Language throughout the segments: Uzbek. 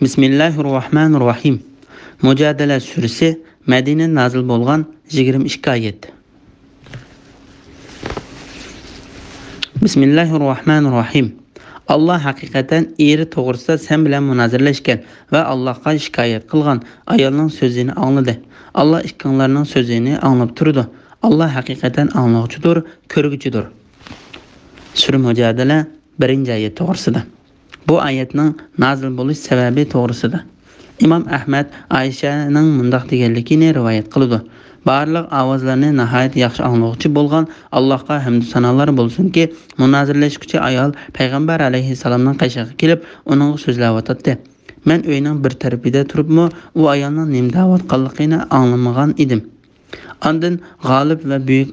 Bismillahirrahmanirrahim. Mücadele suresi Medine nazil bolgan 22 ayet. Bismillahirrahmanirrahim. Allah hakikaten eri to'g'risida sen bilan munozirlashgan va Allohga shikoyat qilgan ayolning so'zini angladi. Allah ikkinlarning so'zini anglab turdi. Allah hakikaten anlovchidir, ko'rguchidir. Sura Mücadele 1-oyat to'g'risida. Bu ayetning nazil bo'lish sababi to'g'risida. İmam Ahmad Ayşa'nın mundaq deganligini rivoyat qildi. Barliq ovozlarni nihoyat yaxshi anglovchi bo'lgan Allohga hamd sanolar bo'lsin-ki, munozirlashuvchi ayol payg'ambar alayhisalomning qashig'iga kelib, uning so'zlab o'tdi. Men uyning bir tarafida turibmi, u ayolning nima da'vatqanligini anglamagan edim. Ondan g'olib va buyuk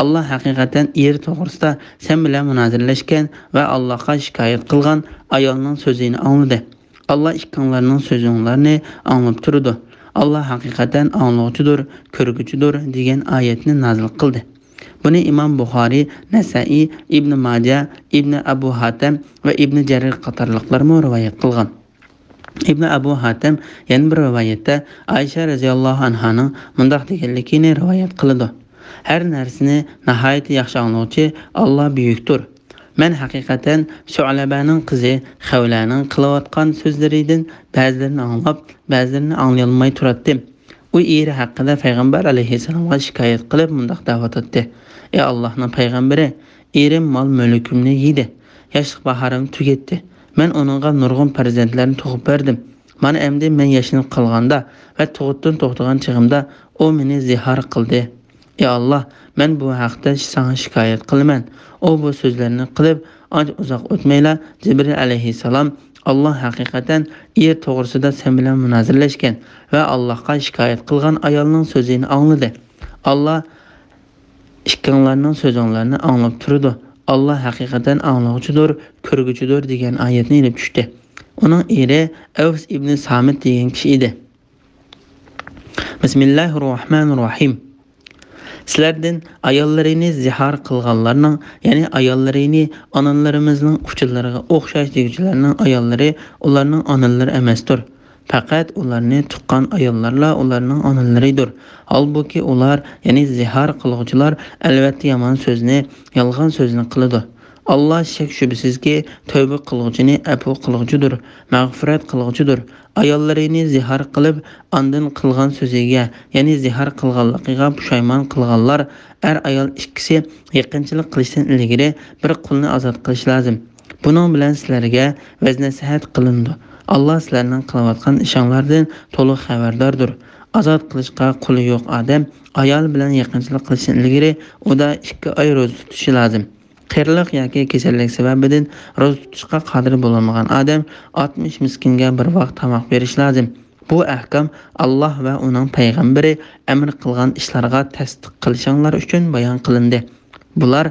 Allah haqiqatan er to'g'risida sen bilan munozirlashgan va Allohga shikoyat qilgan ayolning so'zini angladi. Allah ikkinlarning so'zlarini anglab turdi. Allah haqiqatan anglovchidir, ko'rguchidir degan oyatni nazil qildi. Buni Imom Buxoriy, Nasa'iy, Ibn Majah, Ibn Abu Hatim va Ibn Jarir qatorliqlar rivoyat qilgan. Ibn Abu Hatim yana bir rivoyatda Aysha radhiyallohu anhaning mundaq deganligini rivoyat qildi. Har narsani nihoyat yaxshi anglovchi Allah buyukdir. Men haqiqatan Shu'labaning qizi Xavlaning qilayotgan so'zlaridan ba'zilarini anglab, ba'zilarini anglay olmay turardim. U eri haqida payg'ambar alayhisalomga shikoyat qilib mundaq da'vat etdi. Ey Allohning payg'ambari, erim mol-mulkimni yedi. Yoshlik bahorim tugatdi. Men onunğa nurg'un farzandlarni tug'ib berdim. Mana endi men yashinib qolganda va tug'utdan to'xtagan chig'imda u meni zihar qildi. Ey Allah, men bu haqda sana shikoyat qilaman. O bu so'zlarni qilib, uzoq o'tmayla Jibril alayhisalom Allah haqiqatan er to'g'risida sen bilan munozirlashgan va Allohga shikoyat qilgan ayolning so'zini angladi. Allah ikkinlarning so'zlarini anglab turdi. Allah haqiqatan anglovchidir, ko'rguchidir degan oyatni ilib tushdi. Uning eri Avs ibn Samit degan kishi edi. Bismillahirrohmanirrohim. Sizlardan ayollarini zihar qilganlarning, ya'ni ayollarini onalarimizning uchilarga o'xshash deguvchilarning ayollari ularning onalari emasdir. Faqat ularni tuqqan ayollarla ularning onalaridir. Halbuki ular, ya'ni zihar qiluvchilar albatta yomon so'zni, yolg'on so'zni qiladi. Allah shak shubsizki tövbe qiluvchini afu qiluvchidir, mag'firat qiluvchidir. Ayollarini zihar qilib, ondan qilgan so'ziga, ya'ni zihar qilganligiga pushaymon qilganlar, ayol ikkisi yaqinchilik qilishdan ilgari bir qulni ozod qilish lozim. Buning bilan sizlarga vaz nasihat qilindi. Allah sizlarning qilayotgan ishinglardan to'liq xabardordir. Azod qilishga quli yo'q odam ayol bilan yaqinchilik qilishdan ilgari uda 2 oy ro'za tutishi lozim. Qirliq yoki kasallik sababidan ro'za tutishga qodir bo'lmagan odam 60 miskinga bir vaqt tomoq berish lozim. Bu ahkam Allah va uning payg'ambari amr qilgan ishlarga tasdiq qilishinglar uchun bayon qilindi. Bular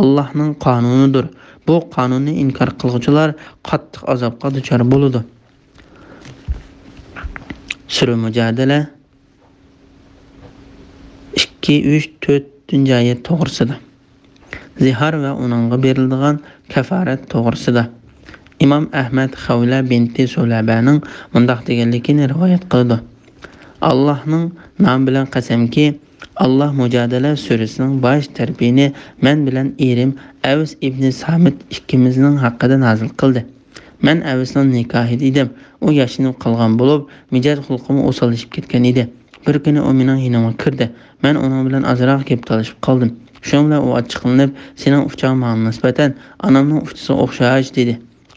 Allohning qonunidir. Bu qonunni inkor qiluvchilar qattiq azobga duchor bo'ladi. Sura Mücadele 2-3-4-oyat to'g'risida. Zihar va uningga beriladigan kafarat to'g'risida. Imom Ahmad Xavla binti Sulabaning mundaq deganligini rivoyat qildi. Allohning nomi bilan qasamki, Allah Mücadele surasining bosh tarafini men bilan erim Avs ibn Samit ikkimizning haqida nazil qildi. Men Avsning nikohida edim. U yashinib qolgan bo'lib, mijat xulqimi o'solishib ketgan edi. Bir kuni u mening yonimga kirdi. Men uning bilan ozroq gap talashib qoldim. Shuningla u ochiqlanib, "Sening ufchang menga nisbatan onamning ufchisiga o'xshash" dedi.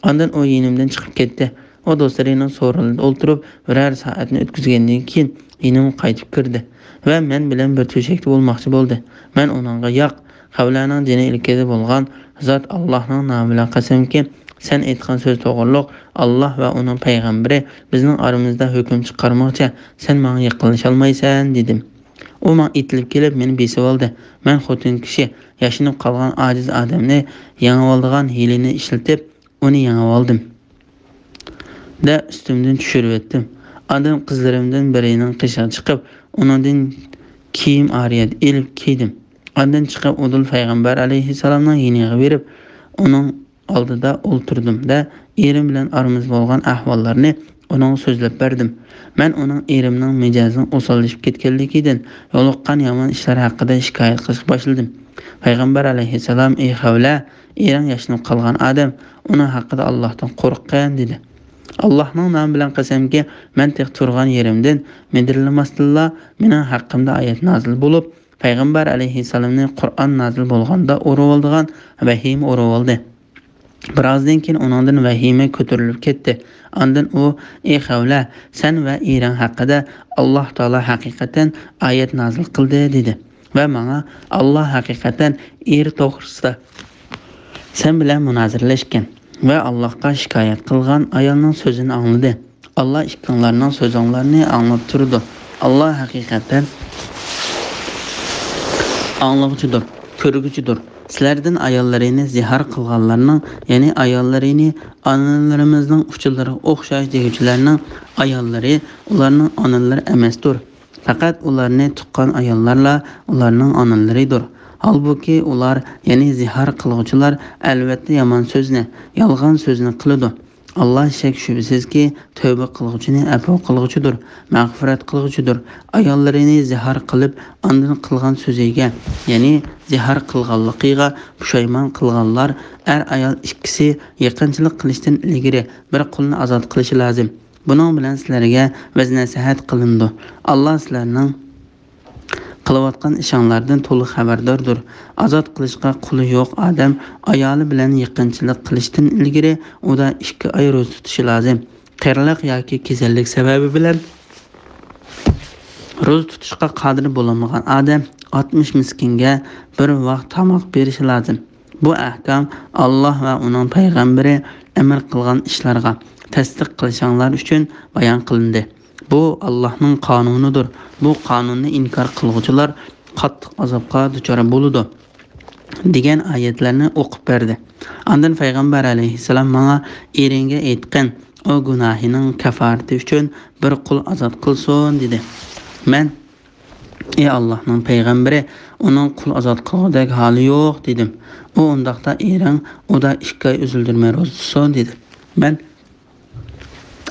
Ondan u yonimdan chiqib ketdi. O do'stlarining so'rinida o'ltirib, birer soatni o'tkazgandan keyin yonimga qaytib kirdi va men bilan bir to'shakda bo'lmoqchi bo'ldi. Men uningga "Yo'q, Xavlaning dini ilkida bo'lgan zot Allohning nomi bilan qasamki, sen aytgan so'z to'g'riliq. Allah va uning payg'ambari bizning oramizda hukm chiqarmoqchi. Sen menga yaqinlasha olmaysan" dedim. U men itilib kelib meni besib oldi. Men xotin kishi yashinib qolgan ojiz odamni yengib oldigan hilini ishlatib, uni yengib oldim. Da ustimdan tushirib etdim. Odam qizlarimdan birining qishig'i chiqib, uningdan kiyim ariyat ilib kiydim. Ondan chiqib Udul payg'ambar alayhisalomning yeniga berib, uning oldida o'ltirdim da erim bilan aramizda bo'lgan ahvollarni uning so'zlab berdim. Men uning erimning mijozini o'sallashib ketganligidan yo'liqqan yomon ishlar haqida shikoyat qilishga boshladim. Payg'ambar alayhissalom: "Ey Havla, erim yashnab qolgan odam, uning haqida Allohdan qo'rqqan" dedi. Allohning nomi bilan qasamki, men tek turgan yerimdan medrilmasdilla mening haqqimda oyat nozil bo'lib, Payg'ambar alayhissalomning Qur'on nozil bo'lganda urib oldigan vahim urib oldi. Birozdan keyin uningdan vahima ko'tarilib ketdi. Ondan u: "Ey Havla, sen va ering haqida Alloh taolo haqiqatan oyat nozil qildi" dedi. Va menga Alloh haqiqatan er to'g'risida sen bilan munozirlashgan va Allohga shikoyat qilgan ayolning so'zini angladi. Alloh ikkinglarning so'zinglarni anglab turdi. Alloh haqiqatan anglag'uchidir, ko'rguchidir. Sizlardan ayollarini zihar qilganlarning, ya'ni ayollarini onalarimizning uchilari o'xshash deguvchilarning ayollari ularning onalari emasdir. Faqat ularni tuqqan ayollarla ularning onalaridir. Halbuki ular, ya'ni zihar qiluvchilar albatta yomon so'zni, yolg'on so'zni qiladi. Allah shak shubsizki tövbe qiluvchini afo qiluvchidir, mag'firat qiluvchidir. Ayollarini zihar qilib, ondan qilgan so'ziga, ya'ni zihar qilganligiga pushaymon qilganlar ayol ikkisi yaqinchilik qilishdan ilgari bir qulni ozod qilishi lozim. Buning bilan sizlarga vaz nasihat qilindi. Alloh sizlarning qilayotgan ishinglardan to'liq xabardordir. Azod qilishga quli yo'q odam ayoli bilan yaqinchilik qilishdan ilgari uda 2 oy ro'za tutishi lozim. Qirliq yoki kasallik sababi bilan ro'za tutishga qodir bo'lmagan odam 60 miskinga bir vaqt tomoq berishi lozim. Bu ahkam Alloh va uning payg'ambari amr qilgan ishlarga tasdiq qilishinglar uchun bayon qilindi. Bu Allohning qonunidir. Bu qonunni inkor qiluvchilar qattiq azobga duchor bo'ladi degan oyatlarni o'qib berdi. Ondan payg'ambar alayhissalom menga eringga aytgan o gunohining kafarati uchun bir qul azod qilsin dedi. Men: "Ey Allohning payg'ambari, uning qul azod qilgudek holi yo'q" dedim. U: "Undaqda ering uda 2 oy uzildirmay ro'za tutsin" dedi. Men: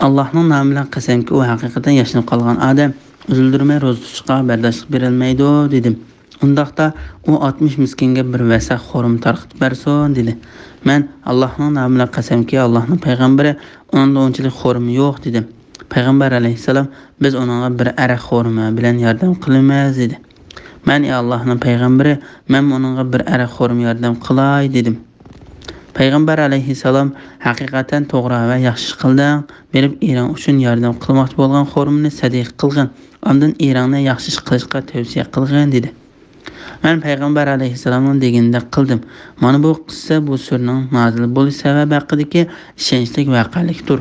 Allohning nomi bilan qasamki, u haqiqatan yashnab qolgan odam uzildirmay ro'za tutishga bardoshlik berilmaydi dedim. Undaqda u 60 miskinga bir vasak xo'rim tarqitib bersin dedi. Men: Allohning nomi bilan qasamki, Allohning payg'ambari unda unchalik xo'rim yo'q dedim. Payg'ambar alayhissalom: "Biz uningga bir araq xo'rimi bilan yordam qilamiz" dedi. Men: "Ey Allohning payg'ambari, men uningga bir araq xo'rim yordam qilay" dedim. Payg'ambar alayhissalom: "Haqiqatan to'g'ri va yaxshi qilding. Berib ering uchun yordam qilmoqchi bo'lgan xo'rimni sadiqa qilgin. Ondan eringni yaxshi ish qilishga tavsiya qilgin" dedi. Men payg'ambar alayhissalomning deganida qildim. Mana bu qissa bu surning nozil bo'lish sababi haqidagi ishonchli voqealikdir.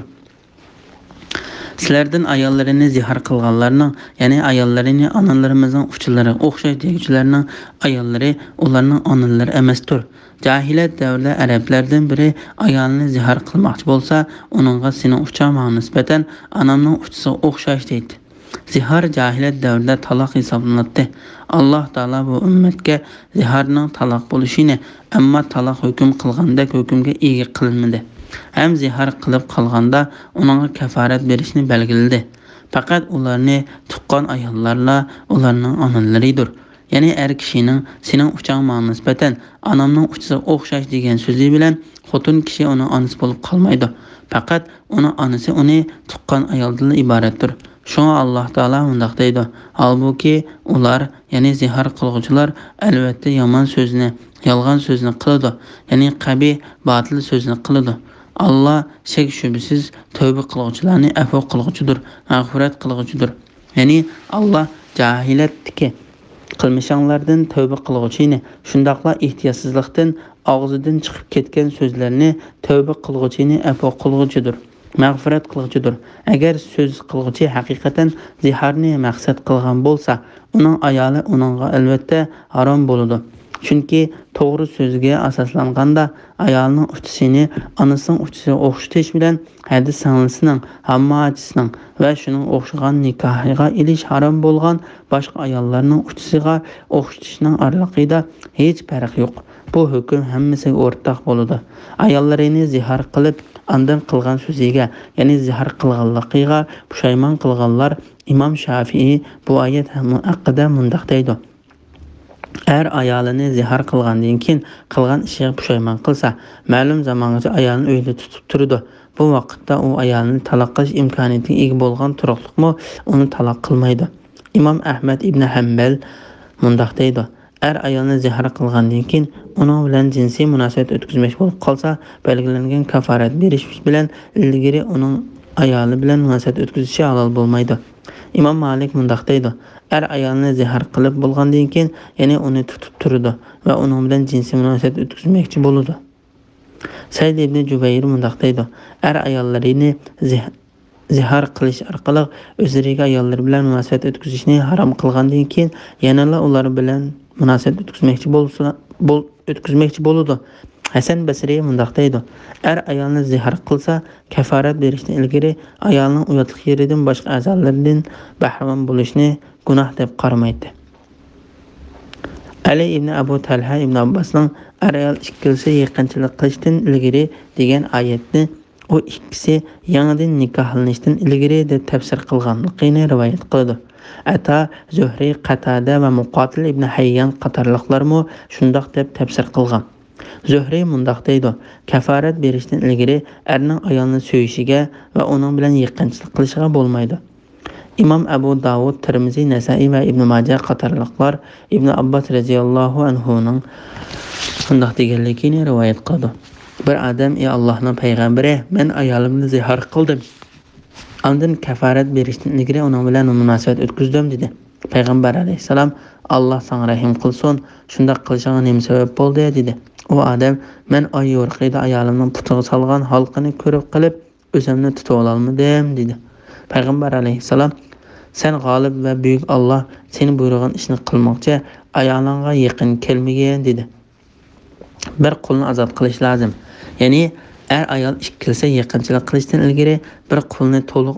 Sizlardan ayollarini zihar qilganlarning, ya'ni ayollarini onalarimizning uchilari o'xshash deguvchilarning ayollari ularning onalari emasdir. Jahiliyat davrida arablardan biri ayolini zihar qilmoqchi bo'lsa, uningga sening uchamga nisbatan anamning uchisiga o'xshash deydi. Zihar jahiliyat davrida taloq hisoblanadi. Alloh taolo bu ummatga ziharning taloq bo'lishini, ammo taloq hukm qilganda hukmga ega qilinmadi. Ham zihar qilib qolganda uningga kafarat berishni belgiladi. Faqat ularni tuqqan ayollarla ularning onalaridir. Ya'ni er kishining sening uchangga nisbatan anamning uchisiga o'xshash degan so'zi bilan xotin kishi uni onasi bo'lib qolmaydi. Faqat uni onasi uni tuqqan ayoldan iboratdir. Shunga Alloh taolo undaq deydi. Halbuki ular, ya'ni zihar qiluvchilar albatta yomon so'zni, yolg'on so'zni qiladi. Ya'ni qabih, botil so'zni qiladi. Allah shak shubsiz tövbe qiluvchilarni afo qiluvchidir, mag'firat qiluvchidir. Ya'ni Allah jahiliyatdagi qilmishinglardan tövbe qiluvchini, shundaqla ehtiyotsizlikdan og'zidan chiqib ketgan so'zlarni tövbe qiluvchini afo qiluvchidir, mag'firat qiluvchidir. Agar so'z qiluvchi haqiqatan ziharni maqsad qilgan bo'lsa, uning ayoli uningga albatta harom bo'ladi. Chunki to'g'ri so'zga asoslanganda ayolning uchisini onasining uchisiga o'xshatish bilan hadis sanglisining, hammachisining va shuning o'xshagan nikohiga ilish harom bo'lgan boshqa ayollarning uchisiga o'xshatishning oralig'ida hech farq yo'q. Bu hukm hammasiga o'rtaq bo'ladi. Ayollarini zihar qilib, andan qilgan so'ziga, ya'ni zihar qilganligiga pushaymon qilganlar Imom Shafi'i bu oyat haqida mundaq deydi. Ayolini zihar qilgandan keyin qilgan ishiga pushaymon qilsa, ma'lum zamongacha ayolni uyda tutib turdi. Bu vaqtda u ayolni taloq qilish imkoniyatiga ega bo'lgan turuqliqmi uni taloq qilmaydi. Imom Ahmad ibn Hanbal mundaq deydi. Ayolni zihar qilgandan keyin uning bilan jinsiy munosabat o'tkazmoqchi bo'lib qolsa, belgilangan kafarat berish bilan ilgari uning ayoli bilan munosabat o'tkazishi halol bo'lmaydi. Imom Malik mundaq deydi. Ayolni zihar qilib bo'lgandan keyin, ya'ni uni tutib turdi va uning bilan jinsiy munosabat o'tkazmoqchi bo'ladi. Said ibn Jubayr mundaq deydi. Ayollarini zihar qilish orqali o'zlariga ayollar bilan munosabat o'tkazishni harom qilgandan keyin yana ular bilan munosabat o'tkazmoqchi bo'ladi. Hasan Basri mundaq deydi. Ayolni zihar qilsa, kafarat berishdan ilgari ayolning uyatlik yeridan boshqa a'zolaridan bahramon bo'lishni gunoh deb qaramaydi. Ali ibn Abu Talha ibn Abbosning ayol ikkisi yaqinchilik qilishdan ilgari degan oyatni u ikkisi yangidan nikohlanishdan ilgari deb tafsir qilganligini rivoyat qildi. Ata, Zuhri, Qatada va Muqotil ibn Hayyan qatorliqlarmi shundoq deb tafsir qilgan. Zuhri mundaq deydi. Kafarat berishdan ilgari erning ayolni so'yishiga va uning bilan yaqinchilik qilishiga bo'lmaydi. Imom Abu Davud, Tirmizi, Nasa'i va Ibn Majah qatorliqlar Ibn Abbos radhiyallohu anhuning shundoq deganligini rivoyat qildi. Bir odam: "Ey Allohning payg'ambari, men ayolimni zihar qildim. Ondan kafarat berishdan ilgari uning bilan munosabat o'tkazdim" dedi. Payg'ambar alayhisalom: "Alloh senga rahim qilsin, shunday qilishingga nima sabab bo'ldi?" dedi. U odam: "Men oy yo'rqida ayolimning putiga solgan halqini ko'rib qilib, o'zimni tutib ololmadim" dedi. Payg'ambar alayhisalom: "Sen g'olib va buyuk Alloh seni buyurgan ishni qilmoqchi, ayolingga yaqin kelmagan" dedi. Bir qulni azod qilish lozim. Ya'ni ayol ikkilsa yaqinchilik qilishdan ilgari bir qulni to'liq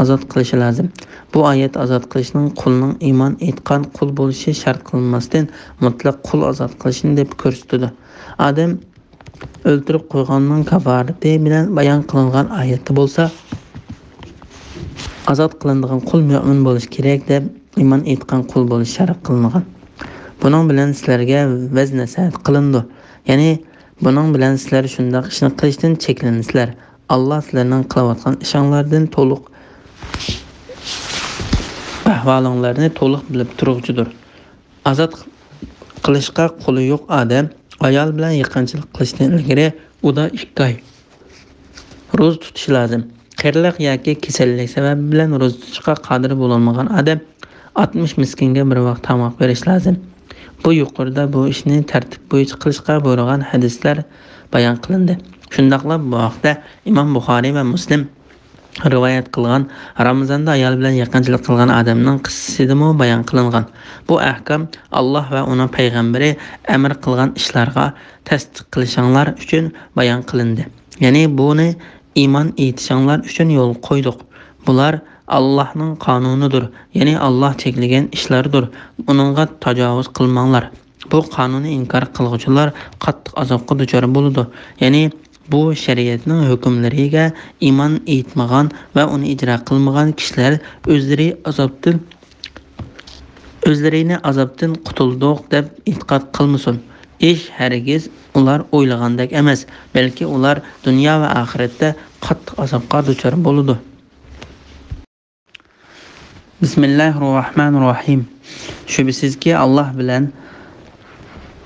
azod qilishi lozim. Bu oyat azod qilishning qulning iymon etgan qul bo'lishi shart qilinmasdan mutlaq qul azod qilishini deb ko'rsatdi. Odam o'ltirib qo'yganning kafarati bilan bayon qilingan oyatda bo'lsa, azod qilinadigan qul mu'min bo'lishi kerak deb iymon etgan qul bo'lish shart qilingan. Buning bilan sizlarga vaz nasihat qilindi. Ya'ni buning bilan sizlar shunday ishni qilishdan cheklansizlar. Alloh sizlarning qilayotgan ishinglardan to'liq ahvolinglarni to'liq bilib turuvchidir. Azod qilishga qo'li yo'q odam ayol bilan yaqinchilik qilishdan ilgari uda 2 oy ro'za tutishi lozim. Qirliq yoki kasallik sababi bilan ro'za tutishga qodir bo'lolmagan odam 60 miskinga bir vaqt tamoq berish lozim. Bu yuqorida bu ishni tartib bo'yicha qilishga buyurilgan hadislar bayon qilindi. Shundaqlab bu vaqtda Imom Buxoriy va Muslim rivoyat qilgan Ramazonda ayol bilan yaqinchilik qilgan odamning qissasida bayon qilingan. Bu ahkam Alloh va uning payg'ambari amr qilgan ishlarga tasdiq qilishinglar uchun bayon qilindi. Ya'ni buni iymon etishinglar uchun yo'l qo'ydik. Bular Allohning qonunidir. Ya'ni Alloh cheklagan ishlardir. Uningga tajovuz qilmanglar. Bu qonunni inkor qiluvchilar qattiq azobga duchor bo'ladi. Ya'ni bu shariatning hukmlariga iymon etmagan va uni ijro qilmagan kishilar o'zlarini azobdan qutuldik deb e'tiqod qilmasin. Ish hargiz ular o'ylagandek emas, balki ular dunyo va oxiratda qattiq azobga duchor bo'ladi. Bismillahirrohmanirrohim. Shubsizki Alloh bilan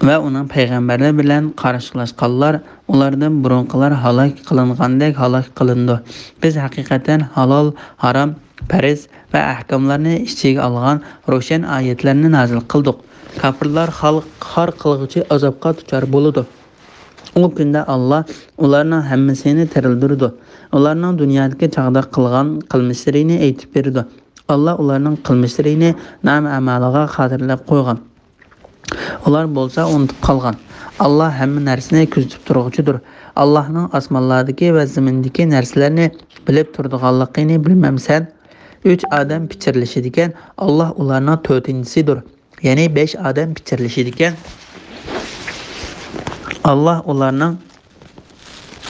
va uning payg'ambari bilan qarshilashganlar ulardan burunqilar halok qilingandek halok qilindi. Biz haqiqatan halol, harom, farz va ahkomlarni ichiga olgan ro'shan oyatlarni nazil qildik. Kafirlar xor qilg'uchi azobga duchor bo'ladi. U kunda Alloh ularning hammasini tirildirdi. Ularning dunyodagi chaqda qilgan qilmishlarini aytib berdi. Allah ularning qilmishlarini nam amaliga xotirlab qo'ygan. Ular bo'lsa unutib qolgan. Alloh hamma narsani kuzatib turuvchidir. Allohning osmonlardagi va zamindagi narsalarni bilib turadiganligini bilmamsan? 3 odam pichirlashidigan, Alloh ularning 4-chisidir. Ya'ni 5 odam pichirlashidigan, Allah ularning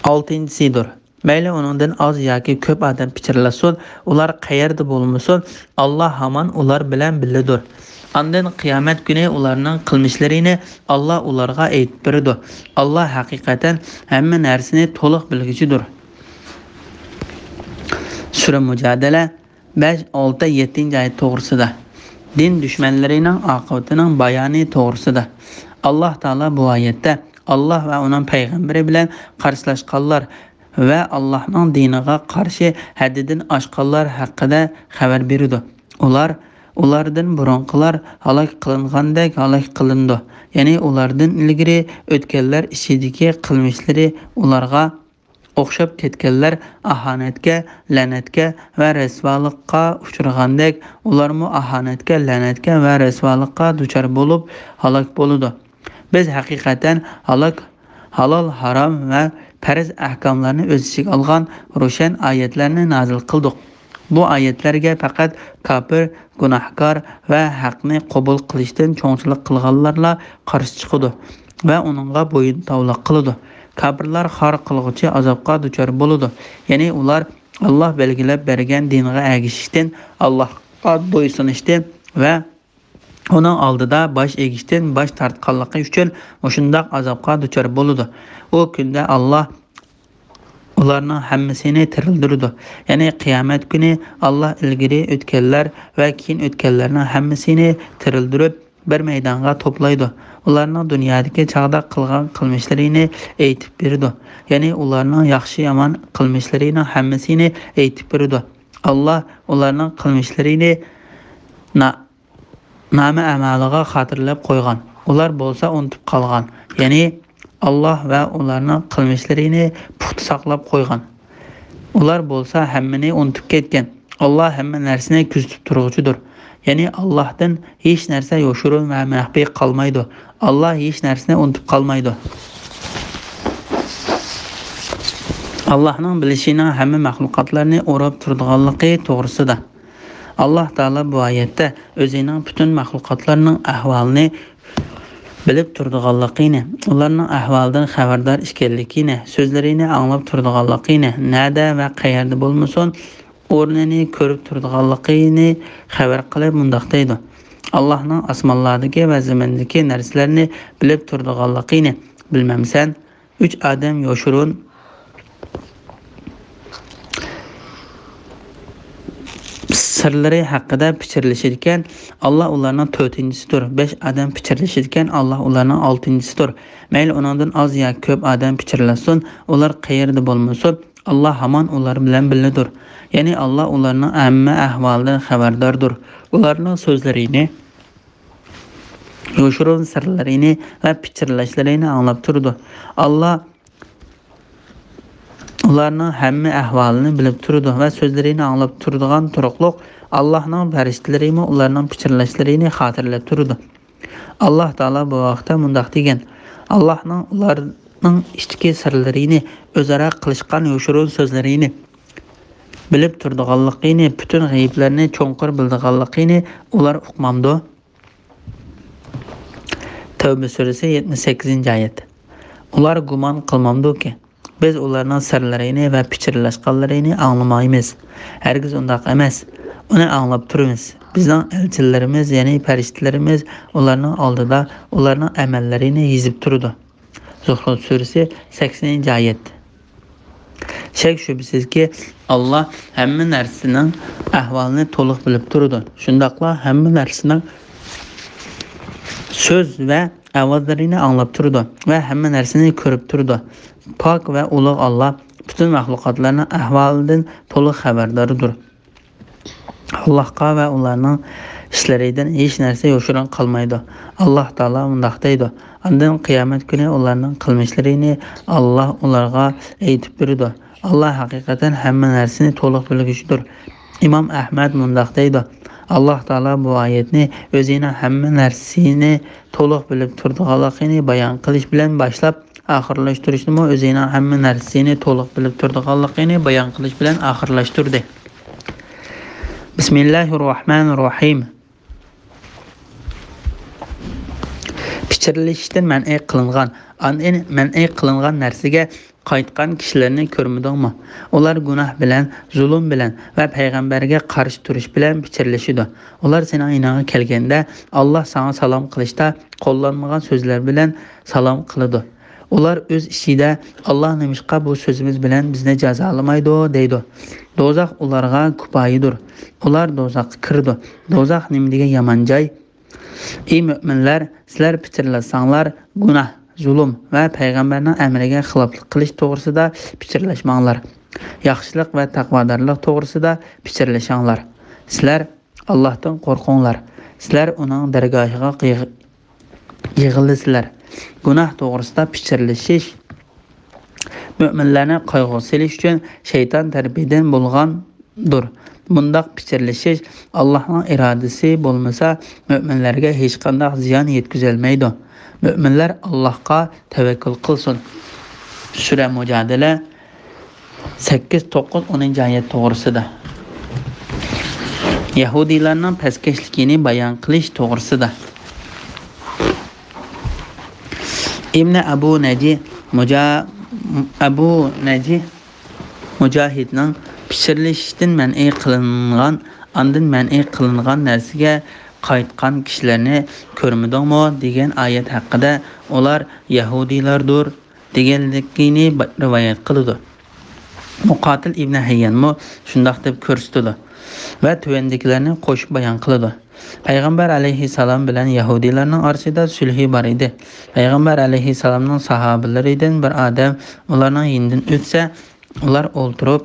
oltinchisidir. Mayli uningdan oz yoki ko'p odam pichirlasin, ular qayerda bo'lmasin, Alloh hamon ular bilan biladir. Ondan qiyomat kuni ularning qilmishlarini Alloh ularga aytib beradi. Alloh haqiqatan hamma narsani to'liq bilguchidir. Sura Mujadala 5, 6, 7 oyat to'g'risida. Din dushmanlarining oqibatining bayoni to'g'risida. Alloh taolo bu oyatda Allah va uning payg'ambari bilan qarshilashganlar va Allohning diniga qarshi haddidan oshganlar haqida xabar berdi. Ulardan burunqilar halok qilingandek halok qilindi. Ya'ni ulardan ilgari o'tganlar ishidagi qilmishlari ularga o'xshab ketganlar ahonatga, la'natga va rasvolikqa uchragandek, ularmo ahonatga, la'natga va rasvolikqa duchor bo'lib halok bo'ldi. Biz haqiqatan halol, harom va farz ahkomlarni o'z ichiga olgan ro'shan oyatlarni nozil qildik. Bu oyatlarga faqat kofir, gunohkor va haqni qabul qilishdan cho'ngchilik qilganlarla qarshi chiqadi va uningga bo'yin tovliq qiladi. Kofirlar xor qilg'uchi azobga duchor bo'ladi. Ya'ni ular Alloh belgilab bergan dinga ergishishdan, Allohga bo'ysunishdan va uning oldida bosh egishdan bosh tortganligi uchun o'shundoq azobga duchor bo'ladi. U kunda Alloh ularning hammasini tirildirdi. Ya'ni qiyomat kuni Alloh ilgari o'tganlar va keyin o'tganlarning hammasini tirildirib bir maydonga to'playdi. Ularning dunyodagi chaqda qilgan qilmishlarini aytib berdi. Ya'ni ularning yaxshi yomon qilmishlarining hammasini aytib berdi. Alloh ularning qilmishlarini nama amaliga xotirlab qo'ygan. Ular bo'lsa unutib qolgan. Ya'ni Alloh va ularning qilmishlarini puxta saqlab qo'ygan. Ular bo'lsa hammani unutib ketgan. Alloh hamma narsani kuzatib turuvchidir. Ya'ni Allohdan hech narsa yoshirin va maxfiy qolmaydi. Alloh hech narsani unutib qolmaydi. Allohning bilishining hamma maxluqotlarni o'rab turadiganligi to'g'risida. Alloh taolo bu oyatda o'zining butun maxluqotlarning ahvolini bilib turadiganligini, ularning ahvolidan xabardor ekanligini, so'zlarini anglab turadiganligini, nada va qayerda bo'lmasin o'rnini ko'rib turadiganligini xabar qilib mundaq deydi. Allohning osmonlardagi va zamindagi narsalarni bilib turadiganligini bilmamsan, 3 odam yoshirin sirlari haqida pichirlashirkan, Alloh ularning 4-chisidir. 5 odam pichirlashirkan, Alloh ularning 6-chisidir. Mayli uningdan oz yoki ko'p odam pichirlasin, ular qayerda bo'lmasin, Alloh hamon ular bilan biladir. Ya'ni Alloh ularning hamma ahvolidan xabardordir. Ularning so'zlarini, yoshirin sirlarini va pichirlashlarini anglab turdi. Alloh ularning hamma ahvolini bilib turdi va so'zlarini anglab turadigan turuqliq Allohning farishtalari ularning pichirlashlarini xotirlab turdi. Alloh taolo bu vaqtda mundaq degan: Allohning ularning ichki sirlarini, o'zaro qilishgan yoshirin so'zlarini bilib turadiganligini, butun g'ayblarni cho'nqir biladiganligini ular uqmamdi. Tavba surasi 78-oyat. Ular gumon qilmamdi-ki biz ularning sirlarini va pichirlashganlarini anglamaymiz. Hargiz undaq emas. Uni anglab turamiz. Bizning elchilarimiz, ya'ni farishtalarimiz ularning oldida ularning amallarini yozib turdi. Zuhruf surasi 80-oyat. Shak shubsizki Alloh hamma narsaning ahvolini to'liq bilib turdi. Shundaqla hamma narsaning so'z va avozlarini anglab turdi va hamma narsani ko'rib turdi. Pok va ulug' Alloh butun maxluqotlarning ahvolidan to'liq xabardordir. Allohga va ularning ishlaridan hech narsa yoshirin qolmaydi. Alloh taolo mundaq deydi: Ondan qiyomat kuni ularning qilmishlarini Alloh ularga aytib beradi. Alloh haqiqatan hamma narsani to'liq bilguchidir. Imom Ahmad mundaq deydi: Alloh taolo bu oyatni o'zining hamma narsani to'liq bilib turadiganligini bayon qilish bilan boshlab oxirlashtirishni o'zining hamma narsani to'liq bilib turadiganligini bayon qilish bilan oxirlashtirdi. Bismillahirrohmanirrohim. Pichirlashdan man'a qilingan Andın mən'iy qılınğan narsaga qaytqan kişilərni görmədingmi? Ular günah bilan, zulm bilan və peyğəmbərə qarşı turuş bilan pichirlashidi. Ular seni aynağa kelgəndə Allah sana salam qilishda qo'llanmagan so'zlar bilan salam qiladi. Ular öz ishida Allah nimishqa bu so'zimiz bilan bizni jazolamaydi deydi. Do'zax ularga kupayidir. Ular do'zaxga kirdi. Do'zax nima degan yomon joy? Ey müminlər, sizlər pichirlasanglar günah, zulm və peyğəmbərin əmrinə xilaflıq qilish to'g'risida pichirlashmanglar. Yaxshilik və taqvodorlik to'g'risida pichirlashanglar. Sizlər Allohdan qo'rqinglar. Sizlər uning dargohiga yig'ilasizlar. Günah to'g'risida pichirlashish müminlərni qayg'uga solish uchun shayton tarbiyadan bo'lgandir. Bundaq pichirlashish Allohning irodasi bo'lmasa, müminlərə hech qanday ziyon yetkazolmaydi. Müminlər Allohga tavakkul qilsin. Sura Mujadala 8-9-10 oyat to'g'risida. Yahudilarning paskashligini bayon qilish to'g'risida. İbn Abu Naji Mujahidning pichirilishdan man'iy qilingan, andin man'iy qilingan narsaga qaytgan kishilarni ko'rmadingmi degan oyat haqida ular Yahudilardir deganligini rivoyat qildi. Muqatil ibn Hayyanmi shundoq deb ko'rsatdi va tuvandikilarni qo'shib bayon qildi. Payg'ambar alayhissalom bilan Yahudilarning orasida sulh bor edi. Payg'ambar alayhissalomning sahobalaridan bir odam ularning yenidan o'tsa, ular o'ltirib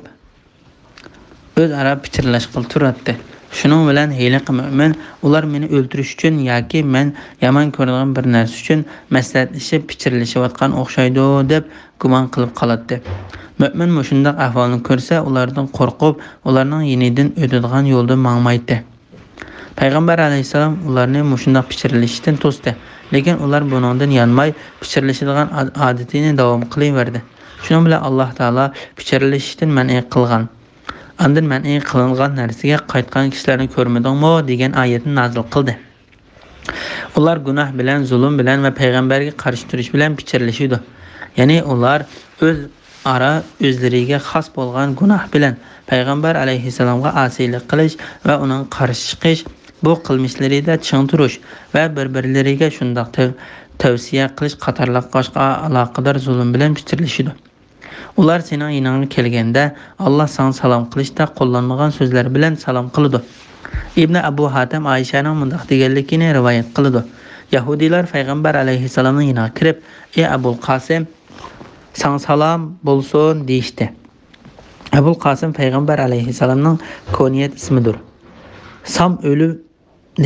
o'zaro pichirlashib turardi. Shuning bilan hiyliq mu'min ular meni o'ldirish uchun yoki men yomon ko'radigan bir narsa uchun maslahatlashib pichirlashayotgan o'xshaydi deb gumon qilib qoladi. Mu'min shunday ahvolni ko'rsa, ulardan qo'rqib, ularning yenidan o'tadigan yo'lda mangmaydi. Payg'ambar alayhissalom ularni shunday pichirilishdan to'sdi, lekin ular buningdan yanmay pichirilishadigan odatini davom qilaverdi. Shuning bilan Alloh taolo pichirilishdan man'iy qilgan. Andin man'iy qilingan narsaga qaytgan kishilarni ko'rmadingmi degan oyatni nozil qildi. Ular gunoh bilan, zulm bilan va payg'ambarga qarshi turish bilan pichirilishdi. Ya'ni ular o'zlariga xos bo'lgan gunoh bilan payg'ambar alayhissalomga osiylik qilish va uning qarshi chiqish, bu qilmishlarida ching turish va bir-birlariga shundoq tavsiya qilish qatorliq boshqa aloqador zulm bilan pichirilishdi. Ular sening yoningga kelganda Allah sana salom qilishda qo'llanmagan so'zlar bilan salom qildi. Ibn Abu Hatim Ayshaning mundaq deganligini rivoyat qildi. Yahudilar payg'ambar alayhissalomning yoniga kirib, "Ey Abul Qasim, sana salom bo'lsin" deydi. Abul Qasim payg'ambar alayhissalomning kuniyat ismidir. Sam o'lib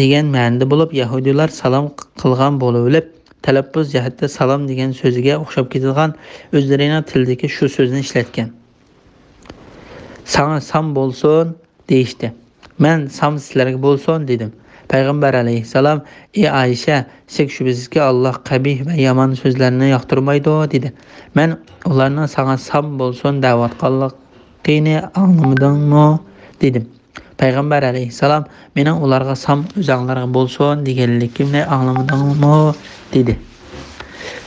degan ma'noda bo'lib, Yahudilar salom qilgan bo'lib, talaffuz jihatda salom degan so'ziga o'xshab ketadigan o'zlarining tilidagi shu so'zni ishlatgan. Sana sam bo'lsin deydi. Men sam sizlarga bo'lsin dedim. Payg'ambar alayhissalom, "Ey Aysha, shak shubhasizki Alloh qabih va yomon so'zlarni yoqtirmaydi" dedi. Men ularning sana sam bo'lsin da'vatqanligini anglamadingmi dedim. Payg'ambar alayhissalom, "Mening ularga sam o'zinglarga bo'lsin deganligimni anglamadingmi" dedi.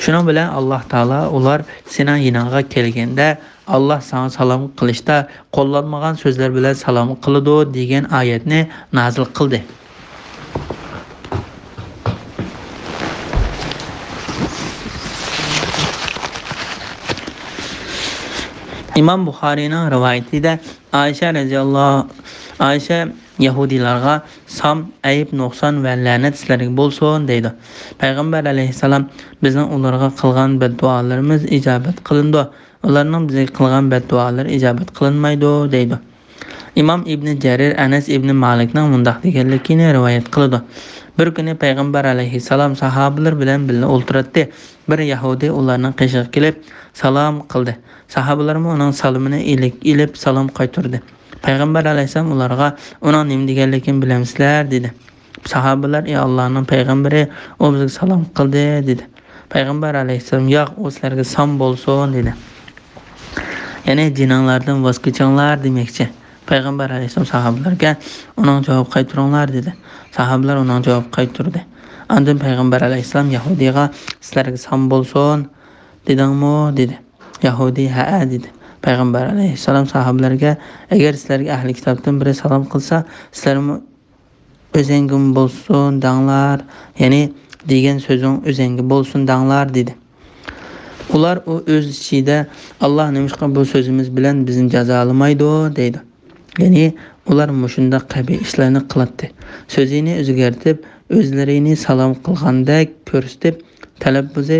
Shuning bilan Alloh taolo ular sening yoningga kelganda Allah sana salom qilishda qo'llanmagan so'zlar bilan salom qiladi degan oyatni nozil qildi. İmam Buxoriyning rivoyatida Aysha Yahudilarga sam, ayib, nuqson va la'nat sizlarga bo'lsin deydi. Payg'ambar alayhissalom bizning ularga qilgan badduolarimiz ijobat qilindi. Ularning bizga qilgan badduolari ijobat qilinmaydi deydi. İmam İbn Jarir Anas ibn Malikning mundaq deganligini rivoyat qildi. Bir kuni payg'ambar alayhissalom sahobalar bilan birga o'ltirdi. Bir Yahudi ularning qishig'iga kelib salom qildi. Sahobalar uning salomini ilib salom qaytardi. Payg'ambar alayhissalom ularga uning nima deganligini bilamsizlar dedi. Sahobalar, "Ey Allohning payg'ambari, u bizga salom qildi" dedi. Payg'ambar alayhissalom, "Yo'q, u sizlarga salom bo'lsin" dedi. Ya'ni jinonlardan voz kechinglar demoqchi. Payg'ambar alayhissalom sahobalarga uning javob qaytaringlar dedi. Sahobalar uning javob qaytardi. Ondan payg'ambar alayhissalom Yahudiga "Sizlarga salom bo'lsin" Dedingmi dedi. Yahudi ha dedi. Payg'ambar alayhissalom sahobalarga agar sizlarga ahli kitobdan biri salom qilsa, sizlarmi o'zingim bo'lsin danglar, ya'ni degan so'zing o'zingga bo'lsin danglar dedi. Ular o o'z ichida Alloh nimishqa bu so'zimiz bilan bizni jazolamaydi deydi. Ya'ni ular mushunda qabih ishlarni qiladi. So'zini o'zgartib, o'zlarini salom qilgandek ko'rsatib, talabbuzi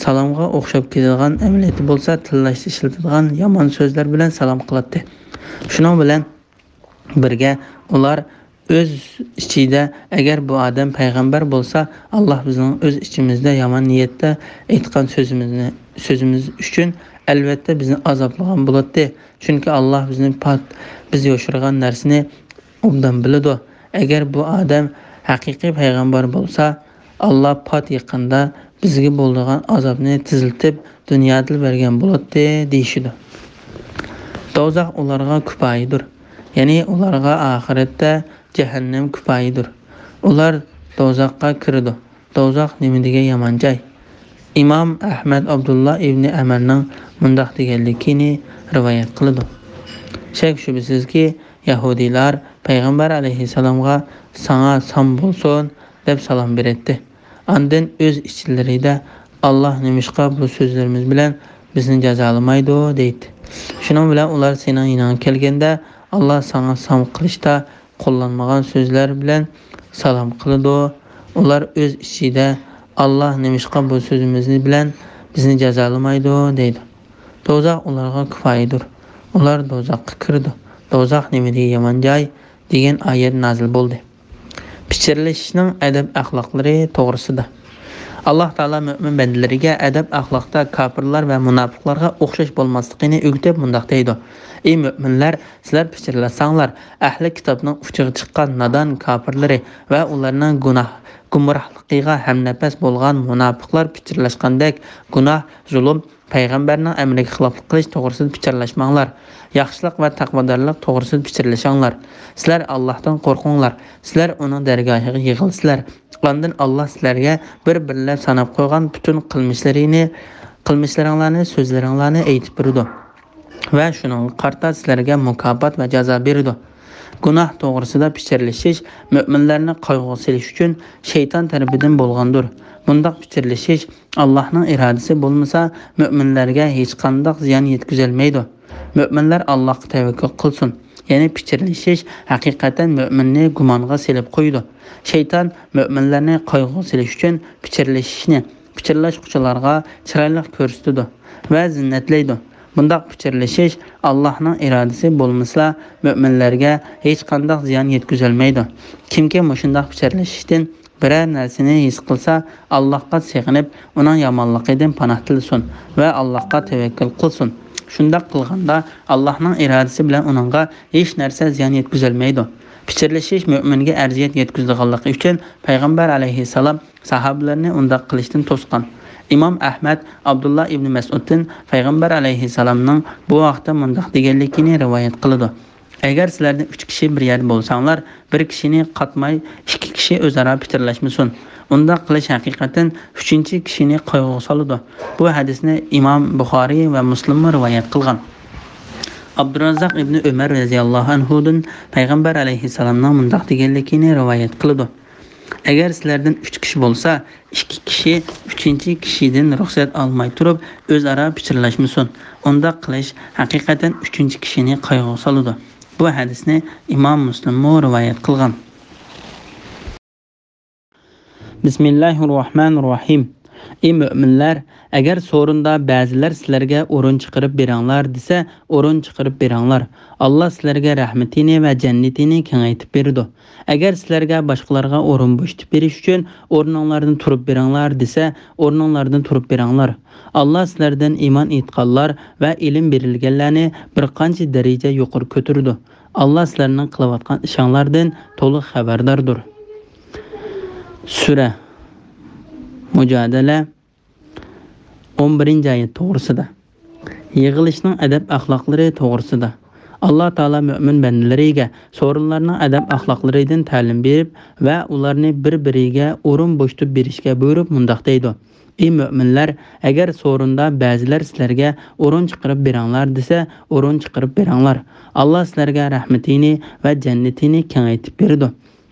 salomga o'xshab keladigan amaliyati bo'lsa, tillashda ishlatadigan yomon so'zlar bilan salom qiladi. Shuning bilan birga ular o'z ichida agar bu odam payg'ambar bo'lsa, Alloh bizning o'z ichimizda yomon niyatda aytgan so'zimiz uchun albatta bizni azoblagan bo'ladi. Chunki Alloh biz yoshirgan narsani obdan biladi. Agar bu odam haqiqiy payg'ambar bo'lsa, Alloh pot yaqinda bizga bo'lgan azobni tiziltib dunyoda bergan bo'ladi deyishdi. Do'zax ularga kifoyadir. Ya'ni ularga oxiratda jahannam kifoyadir. Ular do'zaxga kirdi. Do'zax nima degan yomon joy. Imom Ahmad Abdullah ibn Amarning mundaq deganligini rivoyat qildi. Shak shubsizki, Yahudiylar payg'ambar alayhissalomga "Sana sam bo'lsin" deb salom berdi. Ondan o'z ichlarida Alloh nimishqa bu so'zlarimiz bilan bizni jazolamaydi deydi. Shuning bilan ular sening yoningga kelganda Alloh sana sam qilishda qo'llanmagan so'zlar bilan salom qiladi. Ular o'z ichida Alloh nimishqa bu so'zimiz bilan bizni jazolamaydi deydi. Do'zax ularga kifoyadir. Ular do'zaxga kirdi. Do'zax nima degan yomon joy degan oyat nazil bo'ldi. Pichirlashning adab axloqlari to'g'risida. Alloh taolo mu'min bandalariga adab axloqda kofirlar va munofiqlarga o'xshash bo'lmasligini o'rgatib mundaq deydi. Ey mu'minlar, sizlar pichirlasanglar, ahli kitobning uchiga chiqqan nadan kofirlari va ularning gumrohligiga hamnafas bo'lgan munofiqlar pichirlashgandek gunoh, zulm, payg'ambarning amriga xiloflik qilish to'g'risida pichirlashmanglar. Yaxshilik va taqvodorlik to'g'risida pichirlashinglar. Sizlar Allohdan qo'rqinglar. Sizlar uning dargohiga yig'ilsizlar. Ondan Alloh sizlarga bir-birlab sanab qo'ygan butun qilmishlaringlarni, so'zlaringlarni aytib berdi. Va shuning qarta sizlarga mukofot va jazo berdi. Gunoh to'g'risida pichirlashish mu'minlarni qayg'uga solish uchun shayton tarafidan bo'lgandir. Bundaq pichirlashish Allohning irodasi bo'lmasa, mu'minlarga hech qanday ziyon yetkazolmaydi. Mu'minlar Allohga tavakkul qilsin. Ya'ni pichirlashish haqiqatan mu'minni gumonga selib qo'ydi. Shayton mu'minlarni qayg'uga solish uchun pichirlashquchilarga chiroyli ko'rsatdi va zinnatlaydi. Bundaq pichirlashish Allohning irodasi bo'lmasa, mu'minlarga hech qanday ziyon yetkazolmaydi. Kimki mushundaq pichirlashishdan biror narsani his qilsa, Allohga sig'inib, uning yomonligidan panoh tilsin va Allohga tavakkul qilsin. Shundaq qilganda Allohning irodasi bilan uningga hech narsa ziyon yetkazolmaydi. Pichirlashish mu'minga arziyat yetkazadiganligi uchun payg'ambar alayhissalom sahobalarni undaq qilishdan to'sgan. Imom Ahmad Abdullah ibn Mas'uddan payg'ambar alayhissalomning bu vaqtda mundaq deganligini rivoyat qildi. Agar sizlardan 3 kishi bir yerda bo'lsanglar, bir kishini qatmay 2 kishi o'zaro pichirlashmasin. Undaq qilish haqiqatan 3-kishini qayg'uga soladi. Bu hadisni Imom Buxoriy va Muslim rivoyat qilgan. Abdurrazzaq ibn Umar radhiyallohu anhudan payg'ambar alayhissalomning mundaq deganligini rivoyat qildi. Agar sizlardan 3 kishi bo'lsa, 2 kishi 3-kishidan ruxsat olmay turib o'zaro pichirlashmasin. Undaq qilish haqiqatan 3-kishini qayg'uga soladi. Bu hadisni Imom Muslim rivoyat qilgan. Bismillahirrohmanirrohim. Ey mu'minlar, agar so'rinda ba'zilar sizlarga o'rin chiqarib beranglar desa, o'rin chiqarib beranglar. Alloh sizlarga rahmatini va jannatini kengaytib berdi. Agar sizlarga boshqalarga o'rin bo'shatib berish uchun o'rninglardan turib beranglar desa, o'rninglardan turib beranglar. Alloh sizlardan iymon etganlar va ilm berilganlarni bir qancha daraja yuqori ko'tardi. Alloh sizlarning qilayotgan ishinglardan to'liq xabardordir. Sura Mujadala 11-oyat to'g'risida. Yig'ilishning adab axloqlari to'g'risida. Alloh taolo mu'min bandalariga so'rinlarning adab axloqlaridan ta'lim berib va ularni bir-biriga o'rin bo'shatib berishga buyurib mundaq deydi. Ey müminler, agar so'rinda ba'zilar sizlarga o'rin chiqarib beranglar desa, o'rin chiqarib beranglar. Alloh sizlarga rahmatini va jannatini kengaytib berdi.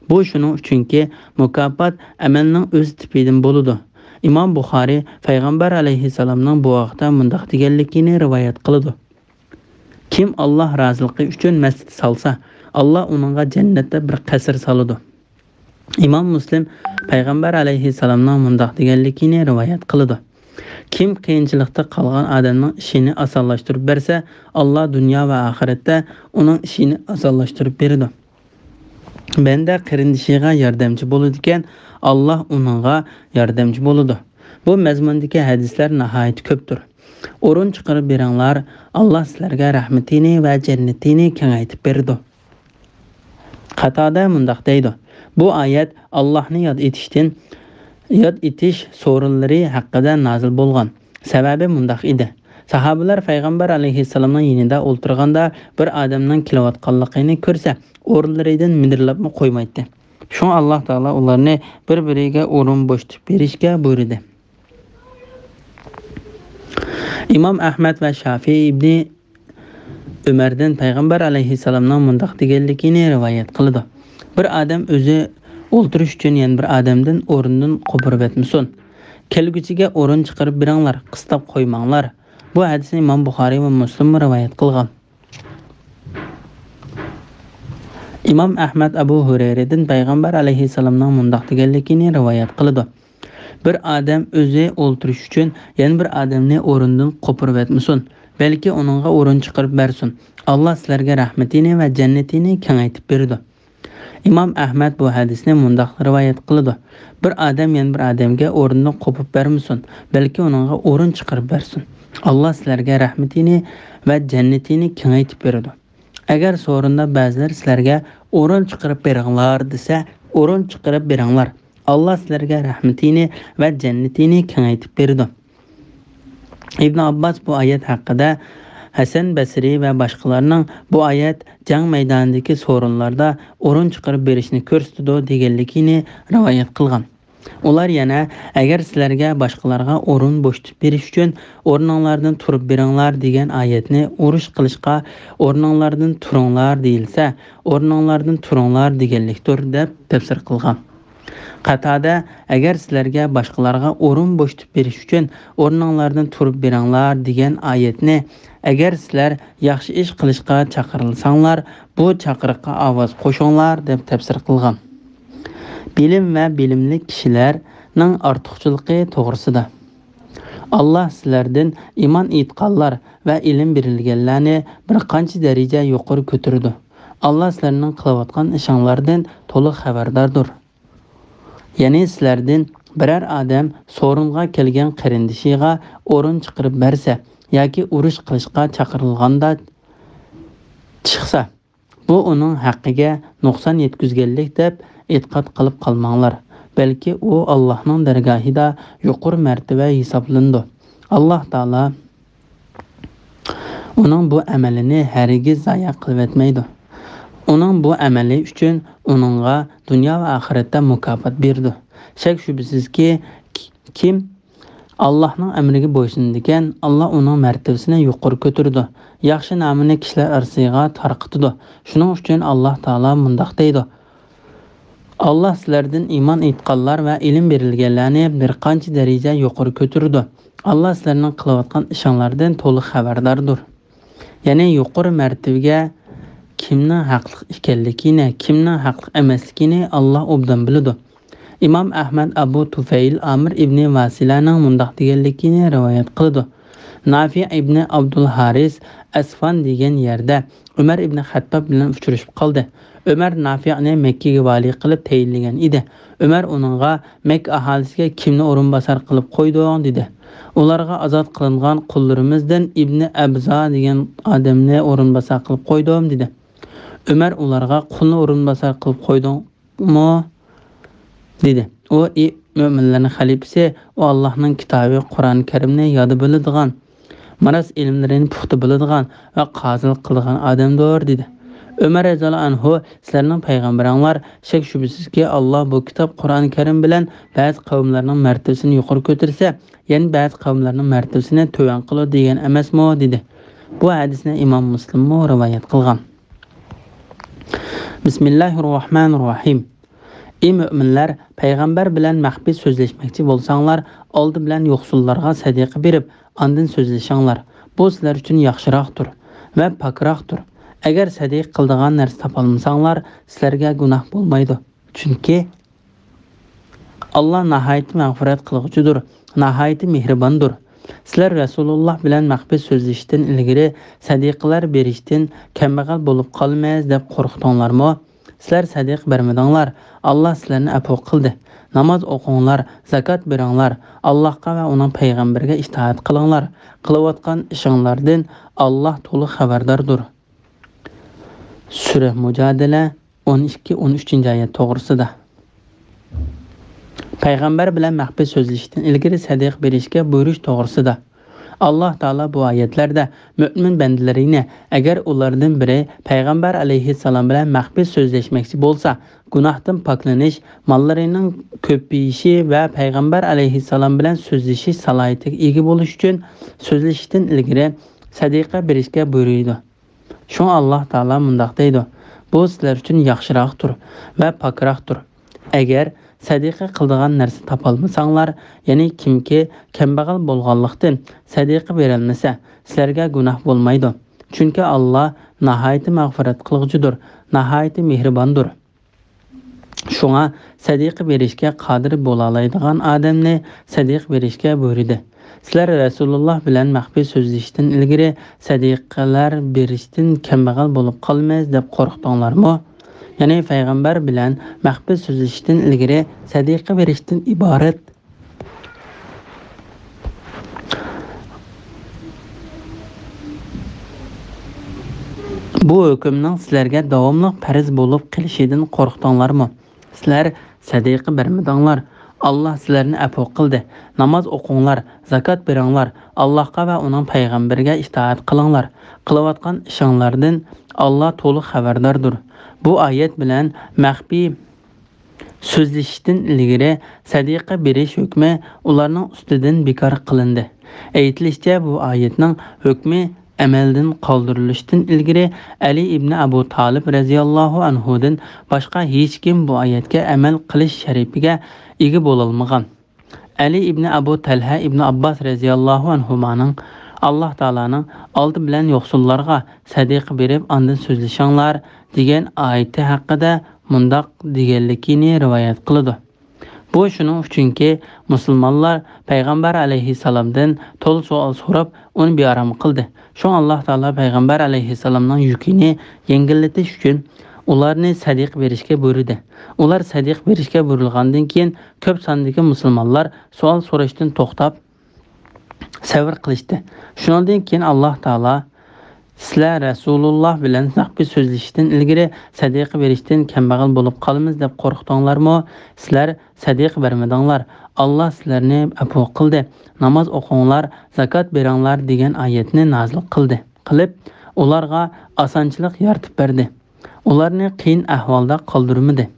Bu shuning uchunki mukofot amalning o'z tipidan bo'ladi. Imom Buxoriy payg'ambar alayhissalomning bu vaqtda mundaq deganligini rivoyat qiladi. Kim Alloh roziligi uchun masjid salsa, Alloh uningga jannatda bir qasr soladi. Imom Muslim payg'ambar alayhissalomning mundaq deganligini rivoyat qiladi. Kim qiyinchilikda qolgan odamning ishini osonlashtirib bersa, Alloh dunyo va oxiratda uning ishini osonlashtirib beradi. Banda qarindishiga yordamchi bo'ladi ekan, Alloh uningga yordamchi bo'ladi. Bu mazmundagi hadislar nihoyat ko'pdir. O'rin chiqarib beranglar, Alloh sizlarga rahmatini va jannatini kengaytib berdi. Qatada mundaq deydi. Bu oyat Allohni yod etish so'rinlari haqida nozil bo'lgan. Sababi mundaq edi. Sahobalar payg'ambar alayhissalomning yonida o'ltirganda bir odamning kelayotganligini ko'rsa, o'rinlaridan midirlabmi qo'ymaydi. Shunga Alloh taolo ularni bir-biriga o'rin bo'shatib berishga buyurdi. Imom Ahmad va Shafiy ibn Umardan payg'ambar alayhissalomning mundaq deganligini rivoyat qildi. Bir odam o'zi o'ltirish uchun yana bir odamdan o'rindan qo'pirib etmasin. Kelguchiga o'rin chiqarib beranglar, qistab qo'ymanglar. Bu hadisni Imom Buxoriy va Muslim rivoyat qilgan. Imom Ahmad Abu Hurayradan payg'ambar alayhissalomning mundaq deganligini rivoyat qildi. Bir odam o'zi o'ltirish uchun yana bir odamni o'rindan qo'pirib etmasin, balki uningga o'rin chiqarib bersin. Alloh sizlarga rahmatini va jannatini kengaytib berdi. Imom Ahmad bu hadisni mundaq rivoyat qildi. Bir odam yana bir odamga o'rindan qo'pib bermasin, balki uningga o'rin chiqarib bersin. Alloh sizlarga rahmatini va jannatini kengaytib berdi. Agar so'rinda ba'zilar sizlarga o'rin chiqarib beranglar desa, o'rin chiqarib beranglar. Alloh sizlarga rahmatini va jannatini kengaytib berdi. Ibn Abbas bu oyat haqida Hasan Basri va boshqalarning bu oyat jang maydonidagi so'rinlarda o'rin chiqarib berishni ko'rsatdi deganligini rivoyat qilgan. Ular yana agar sizlarga boshqalarga o'rin bo'shatib berish uchun o'rninglardan turib beringlar degan oyatni urush qilishga o'rninglardan turinglar deyilsa, o'rninglardan turinglar deganlikdir deb tafsir qilgan. Qatada agar sizlarga boshqalarga o'rin bo'shatib berish uchun o'rninglardan turib beringlar degan oyatni agar sizlar yaxshi ish qilishga chaqirilsanglar, bu chaqiriqqa ovoz qo'shinglar deb tafsir qilgan. Bilim va bilimli kishilarning ortiqchiligi to'g'risida. Alloh sizlardan iymon etganlar va ilm berilganlarni bir qancha daraja yuqori ko'tardi. Alloh sizlarning qilayotgan ishinglardan to'liq xabardordir. Ya'ni sizlardan biror odam so'ringa kelgan qarindishiga o'rin chiqarib bersa yoki urush qilishga chaqirilganda chiqsa, bu uning haqqiga nuqson yetkazganlik deb e'tiqod qilib qolmanglar. Balki u Allohning dargohida yuqori martaba hisoblandi. Alloh taolo uning bu amalini hargiz zayi qilib etmaydi. Uning bu amali uchun uningga dunyo va oxiratda mukofot berdi. Shak shubsizki, kim Allohning amriga bo'ysunadigan, Alloh uning martabasini yuqori ko'tardi. Yaxshi nomini kishilar orasiga tarqatdi. Shuning uchun Alloh taolo mundaq deydi: Alloh sizlardan iymon etganlar va ilm berilganlarni bir qancha daraja yuqori ko'tardi. Alloh sizlarning qilayotgan ishinglardan to'liq xabardordir. Ya'ni yuqori martabaga kimning haqli ekanligini, kimning haqli emasligini Alloh obdan biladi. Imom Ahmad Abu Tufayl Amr ibn Vasilaning mundaq deganligini rivoyat qildi. Nafi ibn Abdul Haris Asfan degan yerda Umar ibn Xattob bilan uchrashib qoldi. Umar Nafi'ni Makkaga vali qilib tayinlagan edi. Umar uningga Makka aholisiga kimni o'rinbosar qilib qo'yding dedi. Ularga azod qilingan qullarimizdan Ibn Abza degan odamni o'rinbosar qilib qo'ydim dedi. Umar ularga qulni o'rinbosar qilib qo'ydingmi dedi. U mo'minlarning xalifasi, u Allohning kitobi Qur'on Karimni yodi biladigan, maras ilmlarini puxta biladigan va qozilik qilgan odamdir dedi. Ömer radhiyallahu anhu sizlarning payg'ambaringlar shak shubsizki Alloh bu kitob Qur'oni Karim bilan ba'zi qavmlarning martabasini yuqori ko'tarsa, yana ba'zi qavmlarning martabasini to'van qiladi degan emasmi dedi. Bu hadisni Imom Muslim rivoyat qilgan. Bismillahirrohmanirrohim. Ey müminler, payg'ambar bilan maxfiy so'zlashmoqchi bo'lsanglar, oldi bilan yo'qsullarga sadaqa berib, ondan so'zlashinglar. Bu sizlar uchun yaxshiroqdir va pokroqdir. Agar sadiq qildigan narsa topolmasanglar, sizlarga gunoh bo'lmaydi. Chunki Alloh nihoyat mag'firat qiluvchidir, nihoyat mehribondir. Sizlar Rasululloh bilan maxfiy so'zlashishdan ilgari sadiqalar berishdan kambag'al bo'lib qolmaysiz deb qo'rqdinglarmi? Sizlar sadiq bermadinglar, Alloh sizlarni afv qildi. Namoz o'qinglar, zakot beringlar, Allohga va uning payg'ambariga itoat qilinglar. Qilayotgan ishinglardan Alloh to'liq xabardordir. Sura Mujadala 12-13 oyat to'g'risida. Payg'ambar bilan maxfiy so'zlashishdan ilgari sadiq berishga buyurish to'g'risida. Alloh taolo bu oyatlarda mo'min bandalarini agar ulardan biri payg'ambar alayhissalom bilan maxfiy so'zlashmoqchi bo'lsa, gunohdan poklanish, mollarining ko'payishi va payg'ambar alayhissalom bilan so'zlashish salohiyatiga ega bo'lish uchun so'zlashishdan ilgari sadiqa berishga buyurdi. Shun Alloh taolo mundaq deydi: bu sizlar uchun yaxshiroqdir va pokroqdir. Agar sadiqa qildigan narsa topolmasanglar, ya'ni kimki kambag'al bo'lganlikdan sadiqa berilmasa, sizlarga gunoh bo'lmaydi. Chunki Alloh nihoyat mag'firat qiluvchidir, nihoyat mehribondir. Shunga sadiqa berishga qodir bo'la oladigan odamni sadiq berishga buyurdi. Sizlar Rasululloh bilan maxfiy so'zlashishdan ilgari sadiqalar berishdan kambag'al bo'lib qolmaysiz deb qo'rqdinglarmi? Ya'ni payg'ambar bilan maxfiy so'zlashishdan ilgari sadiqa berishdan iborat bu hukmning sizlarga davomli farz bo'lib qilishidan qo'rqdinglarmi? Sizlar sadiqa bermadinglar, Alloh sizlarni afv qildi. Namoz o'qinglar, zakot beringlar, Allohga va uning payg'ambariga itoat qilinglar. Qilayotgan ishinglardan Alloh to'liq xabardordir. Bu oyat bilan maxfiy so'zlashishdan ilgari sadiqa berish hukmi ularning ustidan bekor qilindi. Aytilishicha, bu oyatning hukmi amaldan qoldirilishdan ilgari Ali ibn Abu Talib radhiyallohu anhudan boshqa hech kim bu oyatga amal qilish sharifiga ega bo'lolmagan. Ali ibn Abu Talha ibn Abbas radhiyallohu anhumaning Alloh taolaning oldi bilan yo'qsullarga sadiqa berib, ondan so'zlashinglar degan oyati haqida mundaq deganligini rivoyat qiladi. Bu shuning uchunki musulmonlar payg'ambar alayhissalomdan to'liq savol so'rab, uni bearam qildi. Shu Alloh taolo payg'ambar alayhissalomning yukini yengillatish uchun ularni sadiq berishga buyurdi. Ular sadiq berishga buyurilgandan keyin ko'p sondagi musulmonlar savol so'rashdan to'xtab sabr qilishdi. Shundan keyin Alloh taolo sizlar Rasululloh bilan maxfiy so'zlashishdan ilgari sadiqa berishdan kambag'al bo'lib qolamiz deb qo'rqdinglarmi? Sizlar sadiqa bermadinglar, Alloh sizlarni afv qildi. Namoz o'qinglar, zakot beringlar degan oyatni nozil qilib, ularga osonchilik yaratib berdi. Ularni qiyin ahvolda qoldirmadi.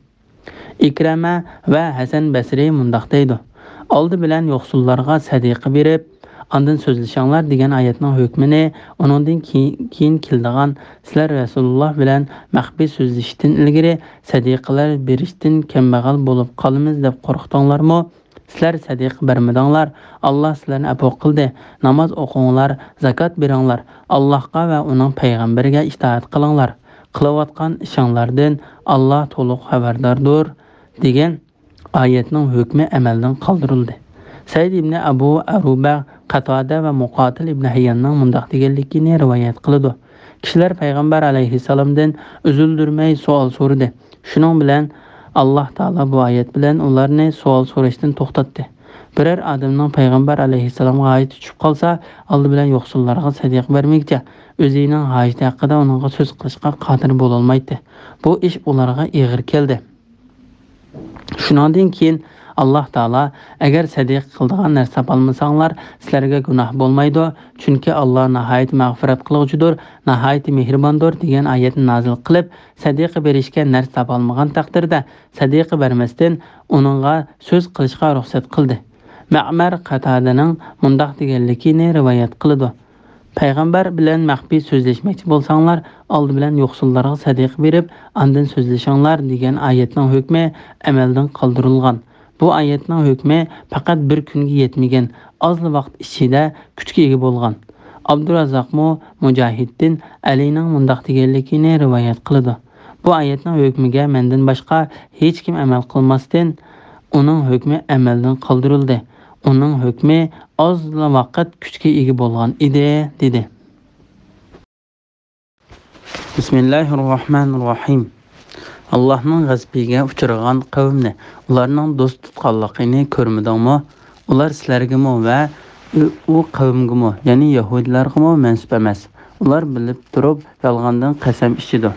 Ikrama va Hasan Basri mundaq deydi: oldi bilan yo'qsullarga sadiqa berib, ondan so'zlashinglar degan oyatning hukmini uningdan keyin keldigan sizlar Rasululloh bilan maxfiy so'zlashishdan ilgari sadiqalar berishdan kambag'al bo'lib qolamiz deb qo'rqdinglarmi? Sizlar sadiqa bermadinglar, Alloh sizlarni afv qildi. Namoz o'qinglar, zakot beringlar, Allohga va uning payg'ambariga itoat qilinglar. Qilayotgan ishinglardan Alloh to'liq xabardordir degan oyatning hukmi amaldan qoldirildi. Said ibn Abu Aruba, Qatada va Muqatil ibn Hayyanning mundaq deganligini rivoyat qiladi. Kishilar payg'ambar alayhissalomdan uzildirmay savol so'radi. Shuning bilan Alloh taolo bu oyat bilan ularni savol so'rashdan to'xtatdi. Biror odamning payg'ambar alayhissalomga oyat tushib qolsa, oldi bilan yo'qsullarga sadiq bermoqchi, o'zining hojati haqida uningga so'z qilishga qodir bo'la olmaydi. Bu ish ularga og'ir keldi. Shundan keyin Alloh taolo agar sadiqa qiladigan narsa topolmasanglar sizlarga gunoh bo'lmaydi, chunki Alloh nihoyat mag'firat qiluvchidir, nihoyat mehribondir degan oyatni nozil qilib, sadiqa berishga narsa topolmagan taqdirda sadiqa bermasdan uningga so'z qilishga ruxsat qildi. Ma'mar Qatadaning mundaq deganligini rivoyat qiladi. Payg'ambar bilan maxfiy so'zlashmoqchi bo'lsanglar, oldi bilan yo'qsullarga sadiqa berib, ondan so'zlashinglar degan oyatning hukmi amaldan qoldirilgan. Bu oyatning hukmi faqat bir kunga yetmagan, ozli vaqt ichida kuchga ega bo'lgan. Abdurazzoqmo Mujohiddin Alining mundaq deganligini rivoyat qiladi. Bu oyatning hukmiga mendan boshqa hech kim amal qilmasdan, uning hukmi amaldan qoldirildi. Uning hukmi ozli vaqt kuchga ega bo'lgan edi, dedi. Bismillahirrohmanirrohim. Allohning g'azabiga uchragan qavmni, ularning do'st tutganligini ko'rmadingmi? Ular sizlargami va u qavmgami, ya'ni yahudlargami mansub emas. Ular bilib turib yolg'ondan qasam ichidi.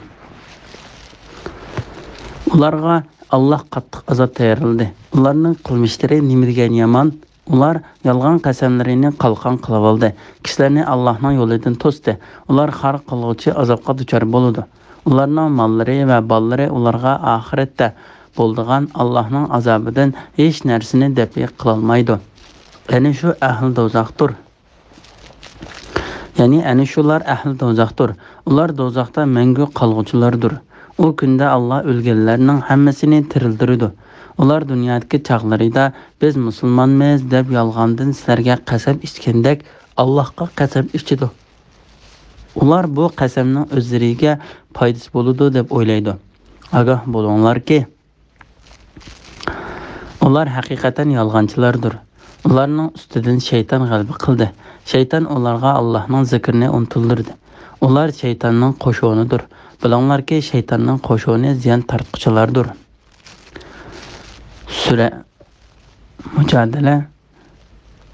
Ularga Alloh qattiq azob tayyorladi. Ularning qilmishlari nima degan yomon? Ular yolg'on qasamlarini qalqon qilib oldi. Kishilarni Allohning yo'lidan to'sdi. Ular har qiluvchi azobga duchor bo'ladi. Ularning mollari va bolalari ularga oxiratda bo'ldigan Allohning azobidan hech narsani dafi qila olmaydi. Ya'ni shu ahli do'zaxdir. Ya'ni shular ahli do'zaxdir. Ular do'zaxda mangu qolg'uvchilardir. U kunda Alloh o'lganlarning hammasini tirildiradi. Ular dunyodagi chaqlarida biz musulmonmiz deb yolg'ondan sizlarga qasam ichgandek Allohga qasam ichidi. Ular bu qasamning o'zlariga foydasi bo'ladi deb o'ylaydi. Ogoh bo'linglarki, ular haqiqatan yolg'onchilardir. Ularning ustidan shayton g'alaba qildi. Shayton ularga Allohning zikrini unuttirdi. Ular shaytonning qo'shonidir. Bilinglarki, shaytonning qo'shoni ziyon tortquchilardir. Sura Mujadala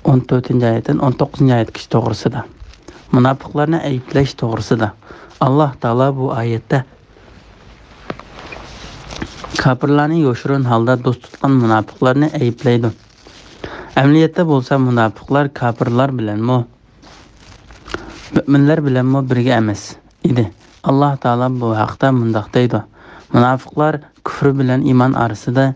14-oyatdan 19-oyatgacha to'g'risida. Munofiqlarni ayblash to'g'risida. Alloh taolo bu oyatda kofirlarni yoshirin holda do'st tutgan munofiqlarni ayblaydi. Amaliyotda bo'lsa munofiqlar kofirlar bilanmi, mu'minlar bilanmi birga emas edi. Alloh taolo bu haqda mundaq deydi. Munofiqlar kufr bilan iymon orasida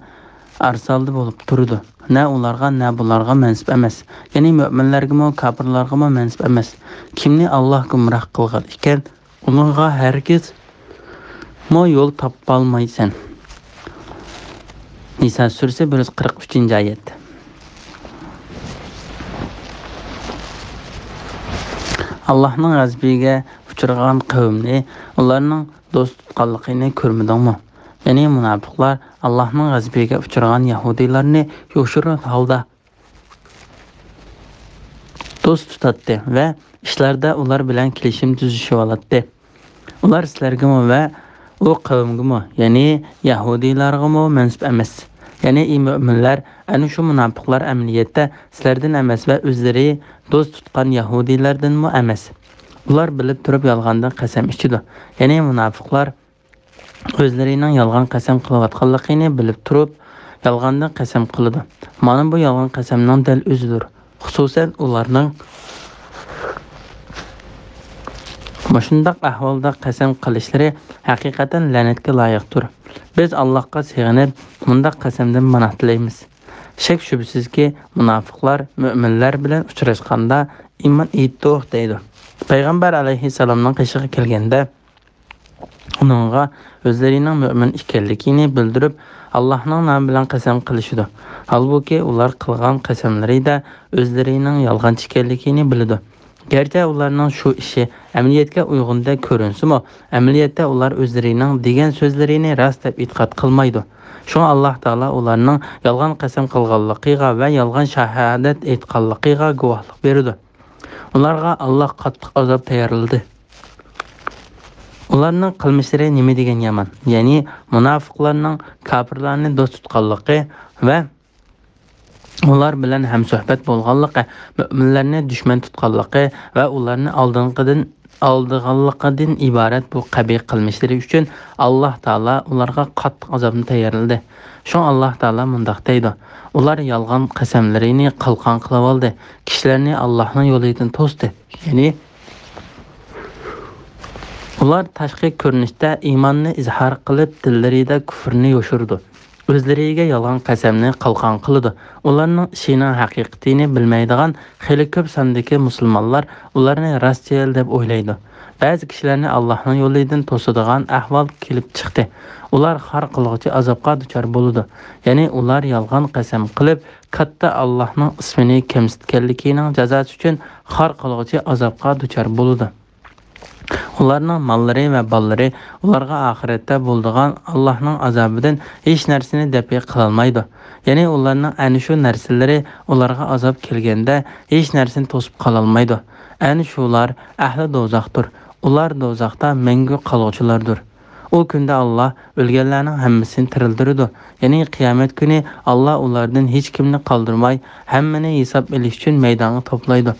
arsalda bo'lib turdi. Na ularga, na bularga mansub emas. Ya'ni mu'minlarga, kofirlarga mansub emas. Kimni Alloh gumroh qilgan ekan, uningga hargiz yo'l topolmaysan. Nisa surasi 143-oyat. Allohning g'azabiga uchragan qavmni, ularning do'st tutganligini ko'rmadingmi? Ya'ni munofiqlar Allohning g'azabiga uchragan yahudiylarni yoshirin holda do'st tutadi va ishlarda ular bilan kelishim tuzishib oladi. Ular sizlarga va u qavmga, ya'ni yahudiylarga mansub emas. Ya'ni mu'minlar ana shu munofiqlar amaliyotda sizlardan emas va o'zlari do'st tutgan yahudiylardan emas. Ular bilib turib yolg'ondan qasam ichidi. Ya'ni munofiqlar o'zlarining yolg'on qasam qilayotganligini bilib turib yolg'ondan qasam qiladi. Mana bu yolg'on qasamning dal o'zidir. Xususan ularning shundaq ahvolda qasam qilishlari haqiqatan la'natga loyiqdir. Biz Allohga sig'inib bundaq qasamdan panoh tilaymiz. Shak shubsizki munofiqlar mu'minlar bilan uchrashganda iymon etdik deydi. Payg'ambar alayhissalomning qishig'i kelganda uningga o'zlarining mu'min ekanligini bildirib Allohning nomi bilan qasam qilishdi. Halbuki ular qilgan qasamlarida o'zlarining yolg'onchi ekanligini biladi. Gerçi ularning shu ishi amaliyotga uyg'unda ko'rinsa-mu, amaliyotda ular o'zlarining degan so'zlarini rost deb e'tiqod qilmaydi. Shunga Alloh taolo ularning yolg'on qasam qilganligiga va yolg'on shahodat aytganligiga guvohlik berdi. Ularga Alloh qattiq azob tayyorladi. Ularning qilmishlari nima degan yomon? Ya'ni munofiqlarning kofirlarni do'st tutganligi va ular bilan hamsuhbat bo'lganligi, mu'minlarni dushman tutganligi va ularni oldingidan aldığanlıqdan ibaret bu qabih qilmishlari uchun Alloh taolo ularga qattiq azobni tayyorladi. Şun Allah taolo mundaq deydi: ular yolg'on qasamlarini qalqon qilib oldi, kishilarni Allohning yo'lidan to'sdi. Ya'ni ular tashqi ko'rinishda iymonni izhor qilib, dillarida kufrni yoshirdi. O'zlariga yolg'on qasamni qalqon qildi. Ularning ishining haqiqatini bilmaydigan xeyli ko'p sondagi musulmonlar ularni rostchil deb o'ylaydi. Ba'zi kishilarni Allohning yo'lidan to'sadigan ahvol kelib chiqdi. Ular har qilg'uchi azobga duchor bo'ldi. Ya'ni ular yolg'on qasam qilib, katta Allohning ismini kamsitganligining jazosi uchun har qilg'uchi azobga duchor bo'ldi. Ularning mollari va bolalari ularga oxiratda bo'ladigan Allohning azobidan hech narsani dafiy qila olmaydi. Ya'ni ularning ana shu narsalari ularga azob kelganda hech narsani to'sib qala olmaydi. Ana shular ahli do'zaxdir. Ular do'zaxda mangu qoluvchilardir. O kunda Allah o'lganlarning hammasini tirildirdi. Ya'ni qiyomat kuni Allah ulardan hech kimni qoldirmay, hammani hisob olish uchun maydonga to'playdi.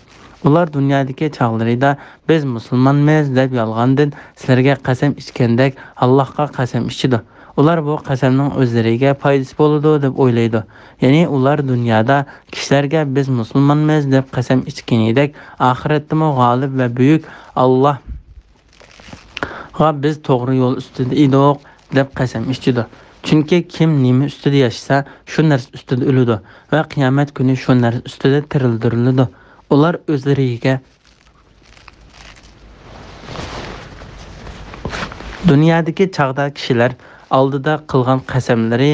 Ular dunyodagi chog'larida biz musulmonmiz deb yolg'ondan sizlarga qasam ichgandek Allohga qasam ichdi. Ular bu qasamning o'zlariga foydasi bo'ladi deb o'ylaydi. Ya'ni ular dunyoda kishilarga biz musulmonmiz deb qasam ichganidek, oxiratda g'olib va buyuk Alloh biz to'g'ri yo'l ustida edik deb qasam ichdi. Chunki kim nima ustida yashasa, shu narsa ustida o'ladi va qiyomat kuni shu narsa ustida tirildiriladi. Ular o'zlariga dunyodagi chaqda kishilar oldida qilgan qasamlari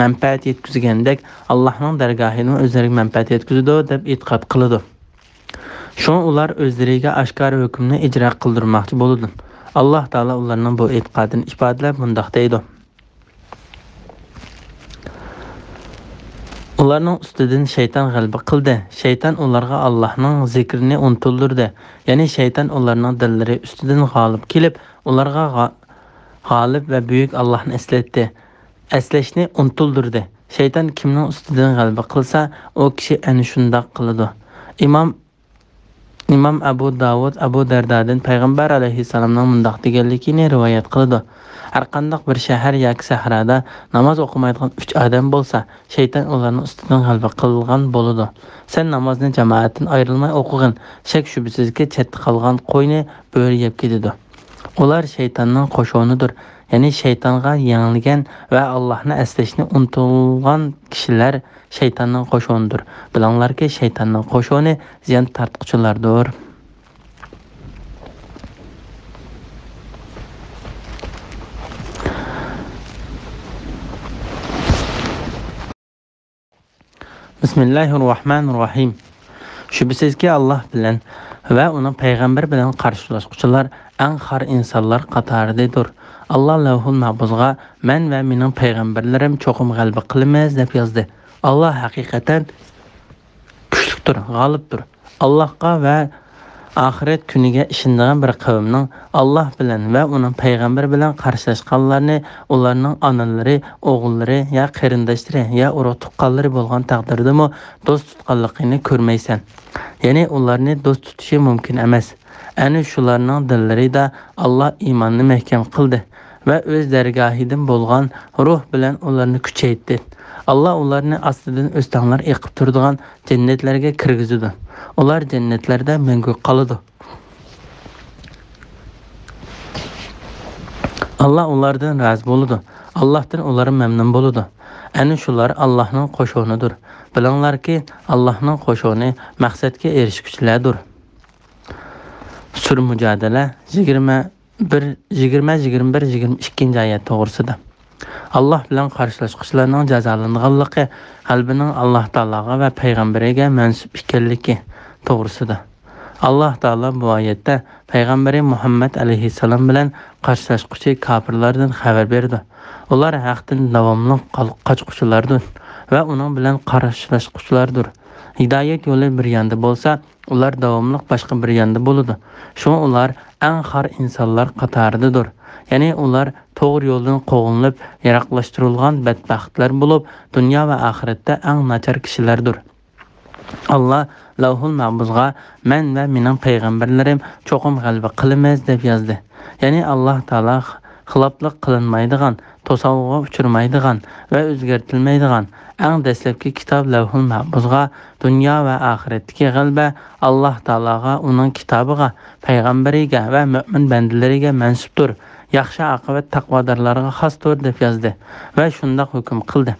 manfaat yetkazgandek Allohning dargohidan o'zlariga manfaat yetkazadi deb e'tiqod qiladi. Shun ular o'zlariga oshkor hukmni ijro qildirmoqchi bo'ldi. Alloh taolo ularning bu e'tiqodini ifodalab mundaq deydi: ularning ustidan shayton g'alaba qildi. Shayton ularga Allohning zikrini unuttirdi. Ya'ni shayton ularning dillari ustidan g'olib kelib, ularga g'olib va buyuk Allohni eslatdi. Eslashni unuttirdi. Shayton kimning ustidan g'alaba qilsa, o kishi ana shunday qiladi. Imom Abu Davud Abu Dardadan payg'ambar alayhissalomning mundaq deganligini rivoyat qildi: har qanday bir shahar yoki sahrada namoz o'qimaydigan 3 odam bo'lsa, shayton ularning ustidan g'alaba qilgan bo'ladi. Sen namozni jamoatdan ayrilmay o'qigin, shak shubsizki chetda qolgan qo'yni bo'ri yeb ketadi. Ular shaytonning qo'shonidir. Ya'ni shaytonga yengilgan va Allohni eslashni unutilgan kishilar shaytonning qo'shonidir. Bilinglarki, shaytonning qo'shoni ziyon tortquchilardir. Bismillahirrohmanirrohim. Shubsizki Alloh bilan va uning payg'ambar bilan qarshilashuvchilar eng xor insonlar qatoridadir. Alloh Lavhul Mahfuzga men va mening payg'ambarlarim cho'qim g'alaba qilamiz deb yozdi. Alloh haqiqatan kuchlidir, g'olibdir. Allohga va oxirat kuniga ishongan bir qavmning Alloh bilan va uning payg'ambar bilan qarshilashganlarni ularning onalari, o'g'illari ya qarindoshlari ya urug' tuqqanlari bo'lgan taqdirdami do'st tutganligini ko'rmaysan. Ya'ni ularni do'st tutishi mumkin emas. Ana shularning dillarida Alloh iymonni mahkam qildi va o'z dargohidan bo'lgan ruh bilan ularni kuchaytirdi. Allah ularni astidan o'stanglar eqib turadigan jannatlarga kirgizdi. Ular jannatlarda mangu qoladi. Allah ulardan rozi bo'ladi. Allohdan ular mamnun bo'ladi. Ana shular Allohning qo'shonidir. Bilinglarki, Allohning qo'shoni maqsadga erishguchilardir. Sura Mujadala 21-22 oyat to'g'risida. Allah bilan qarshilashuvchilarning jazolanganligi qalbining Alloh taologa va payg'ambariga mansub ekanligi to'g'risida. Alloh taolo bu oyatda payg'ambari Muhammad alayhissalom bilan qarshilashuvchi kofirlardan xabar berdi. Ular haqdan davomli qochquchilardir va uning bilan qarshilashuvchilardir. Hidoyat yo'li bir yonda bo'lsa, ular davomli boshqa bir yonda bo'ladi. Shunga ular eng xor insonlar qatoridadir. Ya'ni ular to'g'ri yo'ldan qo'g'inib, yaroqlashtirilgan badbaxtlar bo'lib, dunyo va oxiratda eng nachar kishilardir. Allah Lavhul Mahbuzga men ve mening payg'ambarlarim cho'qim g'alaba qilamiz deb yozdi. Ya'ni Alloh taolo xiloflik qilinmaydigan, to'sovga uchirmaydigan va o'zgartilmaydigan eng dastlabki kitob Lavhul Mahbuzga dunyo va oxiratdagi g'alaba Alloh taologa, uning kitobiga, payg'ambariga va mo'min bandalariga mansubdir. Yaxshi oqibat taqvodorlarga xosdir deb yozdi va shundoq hukm qildi.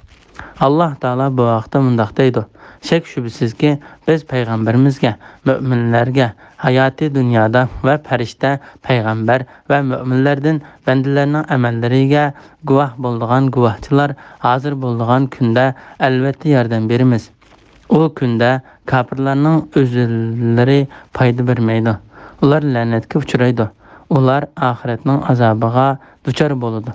Alloh taolo bu vaqtda mundoq deydi: shak shubsizki biz payg'ambarimizga, mo'minlarga hayoti dunyoda va farishta, payg'ambar va mo'minlardan bandalarning amallariga guvoh bo'ladigan guvohchilar hozir bo'ladigan kunda albatta yordam beramiz. O kunda kafirlarning o'zlari foyda bermaydi. Ular la'natga uchraydi. Ular oxiratning azobiga duchor bo'ladi.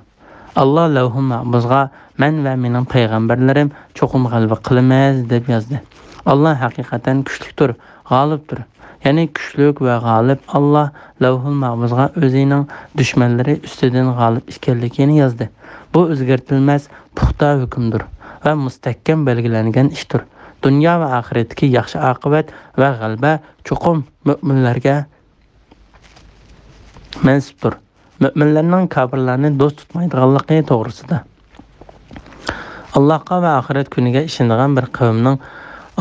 Allah Lavhul Mahbuzga men va mening payg'ambarlarim cho'qim g'alaba qilamiz deb yozdi. Allah haqiqatan kuchlidir, g'olibdir. Ya'ni kuchlik va g'olib Allah Lavhul Mahbuzga o'zining dushmanlari ustidan g'olib ekanligini yozdi. Bu o'zgartilmas puxta hukmdir va mustahkam belgilangan ishdir. Dunyo va oxiratdagi yaxshi oqibat va g'alaba cho'qim mo'minlarga mansubdir. Mo'minlarning kafirlarni do'st tutmaydiganligi to'g'risida. Allohga va oxirat kuniga ishongan bir qavmning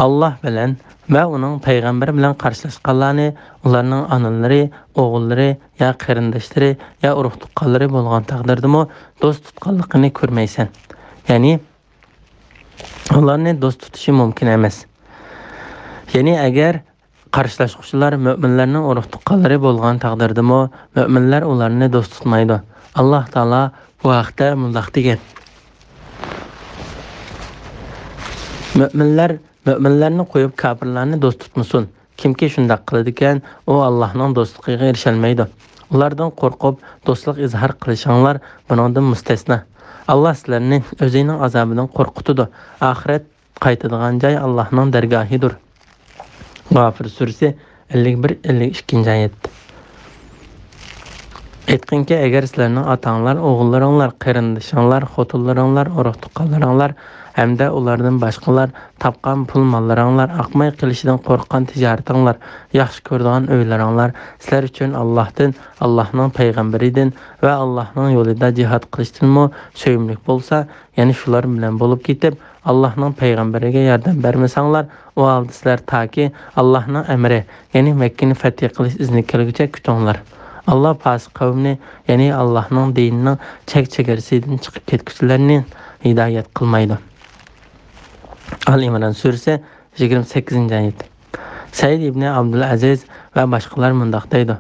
Alloh bilan va uning payg'ambari bilan qarshilashganlarni ularning onalari, o'g'illari ya qarindoshlari ya urug' tuqqanlari bo'lgan taqdirdami do'st tutganligini ko'rmaysan. Ya'ni ularni do'st tutishi mumkin emas. Ya'ni agar qarshilashuvchilar mo'minlarning urug' tuqqanlari bo'lgan taqdirdami mo'minlar ularni do'st tutmaydi. Alloh taolo bu haqda mundoq degan: Mo'minlarni qo'yib kafirlarni do'st tutmasin. Kimki shunday qiladi ekan, u Allohning do'stligiga erisha olmaydi. Ulardan qo'rqib do'stlik izhor qilishinglar bundan mustasno. Alloh sizlarni o'zining azobidan qo'rqitadi. Oxirat qaytadigan joy Allohning dargohidir. G'ofir surasi 51-52 oyat. Aytqinki, agar sizlarning otanglar, o'g'illaringlar, qarindoshinglar, xotinlaringlar, urug' tuqqanlaringlar hamda ulardan boshqalar topgan pul mollaringlar, aqmay qilishidan qo'rqqan tijoratinglar, yaxshi ko'radigan uylaringlar sizlar uchun Allohdan, Allohning payg'ambaridan va Allohning yo'lida jihad qilishdanmi so'yimlik bo'lsa, ya'ni shular bilan bo'lib ketib, Allohning payg'ambariga yordam bermasanglar, u holda sizlar toki Allohning amri, ya'ni Makkani fath qilish izni kelguncha kutinglar. Allah fasik qavmni, ya'ni Allohning dinining chek-chegarasidan chiqib ketguchilarni hidoyat qilmaydi. Al-Imron surasi 28-oyat. Said ibn Abdul Aziz va boshqalar mundoq deydi: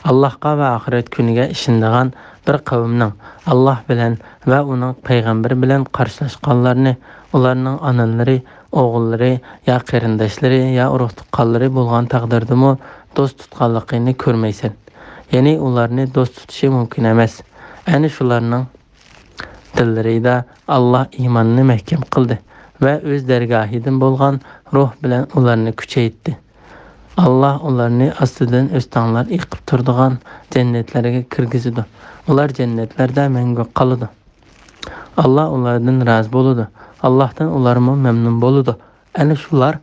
Allohga va oxirat kuniga ishonadigan bir qavmning Alloh bilan va uning payg'ambari bilan qarshilashganlarni ularning onalari, o'g'illari ya qarindoshlari ya urug' tuqqanlari bo'lgan taqdirdami do'st tutganligini ko'rmaysan. Ya'ni ularni do'st tutishi mumkin emas. Ana shularning dillarida Alloh iymonni mahkam qildi va o'z dargohidan bo'lgan ruh bilan ularni kuchaytirdi. Alloh ularni ostidan o'stanlar yiqib turadigan jannatlarga kirgizdi. Ular jannatlarda mangu qoladi. Alloh ulardan rozi bo'ladi. Allohdan ular mamnun bo'ladi. Ana shular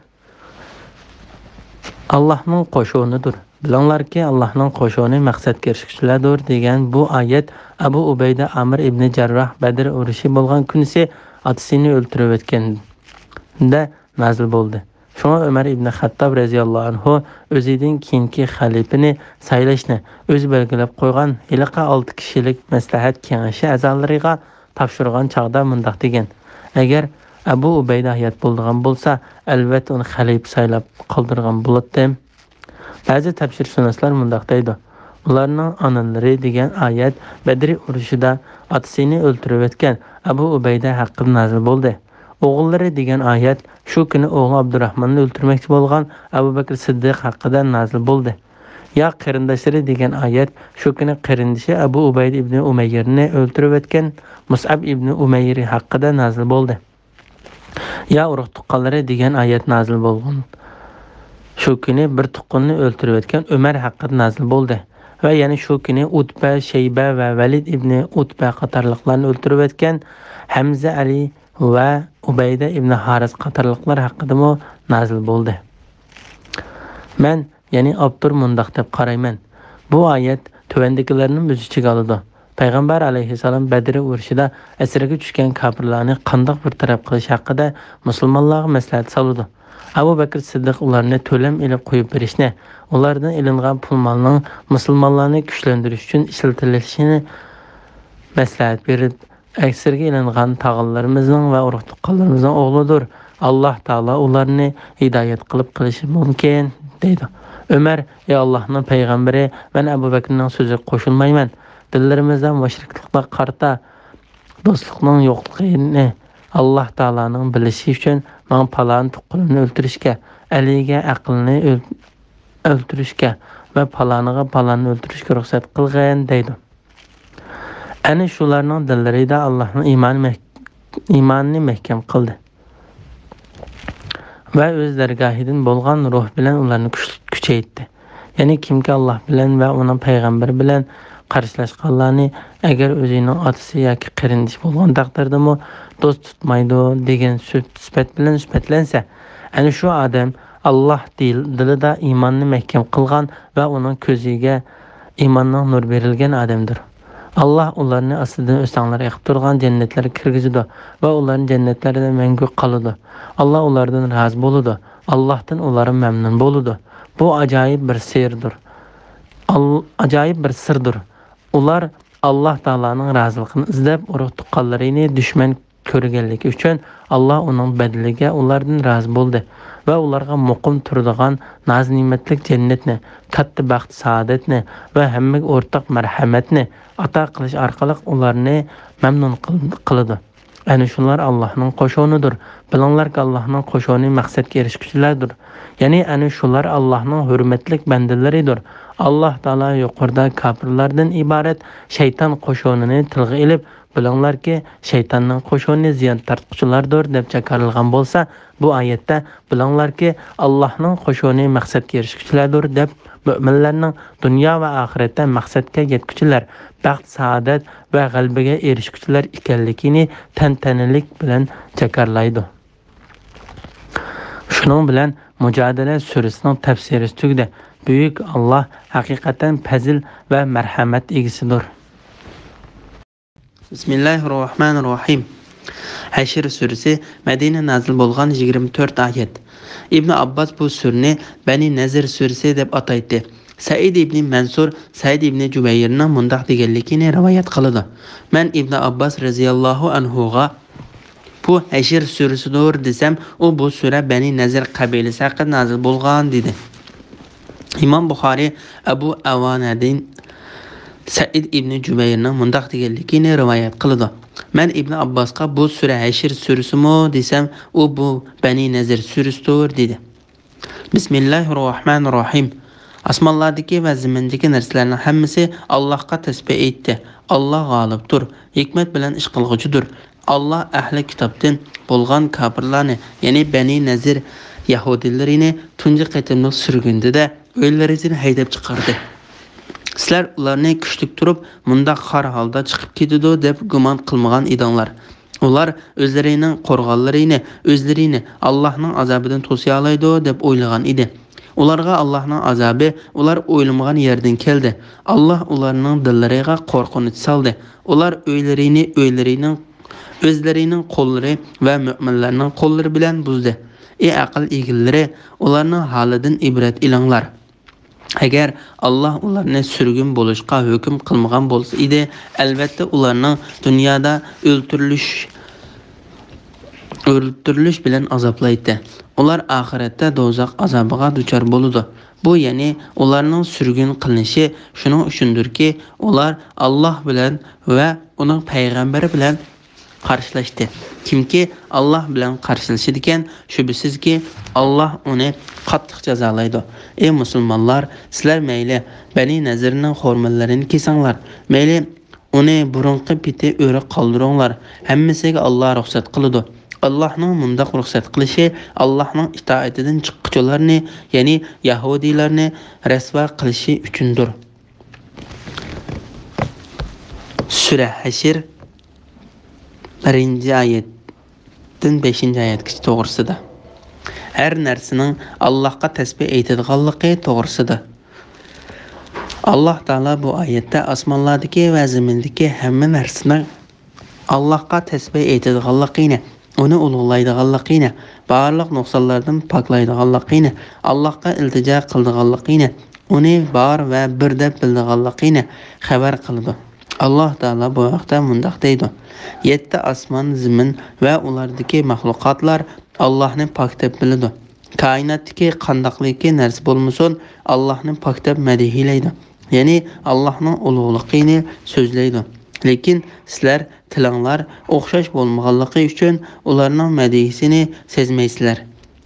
Allohning qo'shonidir. Bilinglarki, Allohning qo'shoni maqsadga erishuvchilardir degan bu oyat Abu Ubayda Amr ibn Jarroh Badr urushi bo'lgan kunisi otasini o'ltirib o'tganda nazil bo'ldi. Shunga Umar ibn Xattob radhiyallohu anhu o'zining keyingi xalifani saylashni o'zi belgilab qo'ygan iliqa 6 kishilik maslahat kengashi a'zolariga topshirgan chaqda mundoq degan: agar Abu Ubayda hayot bo'lgan bo'lsa, albatta uni xalifa saylab qoldirgan bo'lardim. Ba'zi tafsirshunoslar mundoq deydi: ularning onalari degan oyat Badr urushida otasini o'ltirib o'tgan Abu Ubayda haqida nazil bo'ldi. O'g'illari degan oyat shu kuni o'g'li Abdurrahmonni o'ltirmoqchi bo'lgan Abu Bakr Siddiq haqida nazil bo'ldi. Ya qarindoshlari degan oyat shu kuni qarindoshi Abu Ubayda ibn Umayrni o'ltirib o'tgan Mus'ab ibn Umayr haqida nazil bo'ldi. Ya urug' tuqqanlari degan oyat nazil bo'lgan. Shu kuni bir tuqqanni o'ltirib o'tgan Umar haqida nazil bo'ldi. Va yana shu kuni Utba, Shayba va Valid ibn Utba qatorliqlarni o'ltirib o'tgan Hamza, Ali va Ubayda ibn Haris qatorliqlar haqida nazil bo'ldi. Men, yani Abdur mundaq deb qarayman. Bu oyat tövendikilarning o'z ichiga oladi. Payg'ambar alayhissalom Badr urushida asirga tushgan kofirlarni qandoq bir taraf qilish haqida musulmonlarga maslahat soldi. Abu Bakr Siddiq ularni to'lam elib qo'yib berishni, ulardan ilingan pul molning musulmonlarni kuchlantirish uchun ishlatilishini maslahat berib, aksirga ilingan tag'inlarimizning va urug' tuqqanlarimizning o'g'lidir. Alloh taolo ularni hidoyat qilib qilishi mumkin, deydi. Ömer, ey Allohning payg'ambari, men Abu Bakrning so'ziga qo'shilmayman. Dillarimizda mushriklikqa qarta do'stlikning yo'qligini Alloh taolaning bilishi uchun men palon tuqqanini o'ltirishga, aliga aqlni o'ltirishga va paloniga palonni o'ltirishga ruxsat qilgan, deydi. Ana shularning dillarida Allohning iymonini mahkam qildi va o'z dargohidan bo'lgan ruh bilan ularni kuchaytirdi. Ya'ni kimki Alloh bilan va uning payg'ambari bilan qarshilashganlarni agar o'zining otasi yoki qarindosh bo'lgan taqdirdami do'st tutmaydi degan sifat bilan sifatlansa, ana shu odam Alloh dilida iymonni mahkam qilgan va uning ko'ziga iymonning nur berilgan odamdir. Allah ularni aslida o'sanglar yaqib turgan jannatlarga kirgizadi va ularni jannatlarida mangu qoladi. Allah ulardan rozi bo'ladi. Allohdan ular mamnun bo'ladi. Bu ajoyib bir sirdir. Ajoyib bir sirdir. Ular Alloh taolaning roziligini izlab, urug' tuqqanlarini dushman ko'rganligi uchun Alloh uning badaliga ulardan rozi bo'ldi va ularga muqim turadigan noz-ne'matlik jannatni, katta baxt saodatni va hammaga o'rtaq marhamatni ato qilish orqali ularni mamnun qiladi. Ana shular Allohning qo'shonidir. Bilinglarki, Allohning qo'shoni maqsadga erishguchilardir. Ya'ni ana shular Allohning hurmatli bandalaridir. Alloh taolo yuqorida kofirlardan iborat shayton qo'shonini tilga ilib, bilinglarki, shaytonning qo'shoni ziyon tortquchilardir deb chaqarilgan bo'lsa, bu oyatda bilinglarki, Allohning qo'shoni maqsadga erishguchilardir deb mu'minlarning dunyo va oxiratda maqsadga yetguchilar, baxt, saodat va g'alabaga erishguchilar ekanligini tantanalik bilan jakarlaydi. Shuning bilan Mujadala surasining tafsiri tugdi. Buyuk Alloh haqiqatan fazil va marhamat egasidir. Bismillahirrohmanirrohim. Hashr surasi Madina nazil bo'lgan 24 oyat. İbn Abbas bu surani Bani Nazir surasi deb ataydi. Said ibn Mansur Said ibn Jubayrning mundaq deganligini rivoyat qiladi. Men İbn Abbas radhiyallohu anhuga bu Hashr surasidir desam, u bu sura Bani Nazir qabilasi haqida nazil bo'lgan dedi. İmam Buxoriy Abu Avanadin Said ibn Jubayrning mundaq deganligini rivoyat qiladi. Men İbn Abbasga bu sura Hashr surasimi desam, u bu Bani Nazir surasidir dedi. Bismillahirrohmanirrohim. Osmonlardagi va zimindagi narsalarning hammasi Allohga tasbih etdi. Alloh g'olibdir, hikmat bilan ish qilguchidir. Alloh ahli kitobdan bo'lgan kofirlarni, ya'ni Bani Nazir yahudilarini tunji qatimliq surgundida o'ylaridan haydab chiqardi. Sizlar ularni kuchlik turib, mundaq xor holda chiqib ketadi deb gumon qilmagan edinglar. Ular o'zlarining qo'rg'onlarini, o'zlarini Allohning azobidan to'siya oladi deb o'ylagan edi. Ularga Allohning azobi ular o'ylamagan yerdan keldi. Alloh ularning dillariga qo'rqinch soldi. Ular o'zlarining qo'llari va mu'minlarning qo'llari bilan buzdi. Ey aql egillari, ularning holidan ibrat ilinglar. Agar Alloh ularni surgun bo'lishga hukm qilmagan bo'lsa edi, albatta ularning dunyoda o'ltirilish bilan azoblaydi. Ular oxiratda do'zax azobiga duchor bo'ladi. Bu ya'ni ularning surgun qilinishi shuning uchundirki, ular Alloh bilan va uning payg'ambari bilan qarshilashdi. Kimki Alloh bilan qarshilashadi ekan, shubhisizki Alloh uni qattiq jazolaydi. Ey musulmonlar, sizlar mayli Bani Nazirning xormallarini kesinglar, mayli uni burunqi piti o'ra qoldiringlar. Hammasiga Alloh ruxsat qiladi. Allohning mundaq ruxsat qilishi Allohning itoatidan chiqquvchilarni, ya'ni yahudilarni rasvo qilishi uchundir. Sura Hashr 1-oyatdan 5-oyatgacha to'g'risida. Her narsaning Allohga tasbih aytadiganligi to'g'risida. Alloh taolo bu oyatda osmonlardagi va zamindagi hamma narsaning Allohga tasbih aytadiganligini, uni ulug'laydiganligini, barliq nuqsonlardan poklaydiganligini, Allohga iltijo qiladiganligini, uni bor va bir deb biladiganligini xabar qildi. Alloh taolo bu vaqtda mundaq deydi: 7 osmon, zamin va ulardagi mahluqotlar Allohni pok deb biladi. Koinotdagi qandoqligi narsa bo'lmasin, Allohni pok deb madhiylaydi. Ya'ni Allohning ulug'ligini so'zlaydi. Lekin sizlar tilinglar o'xshash bo'lmaganligi uchun ularning madhisini sezmaysizlar.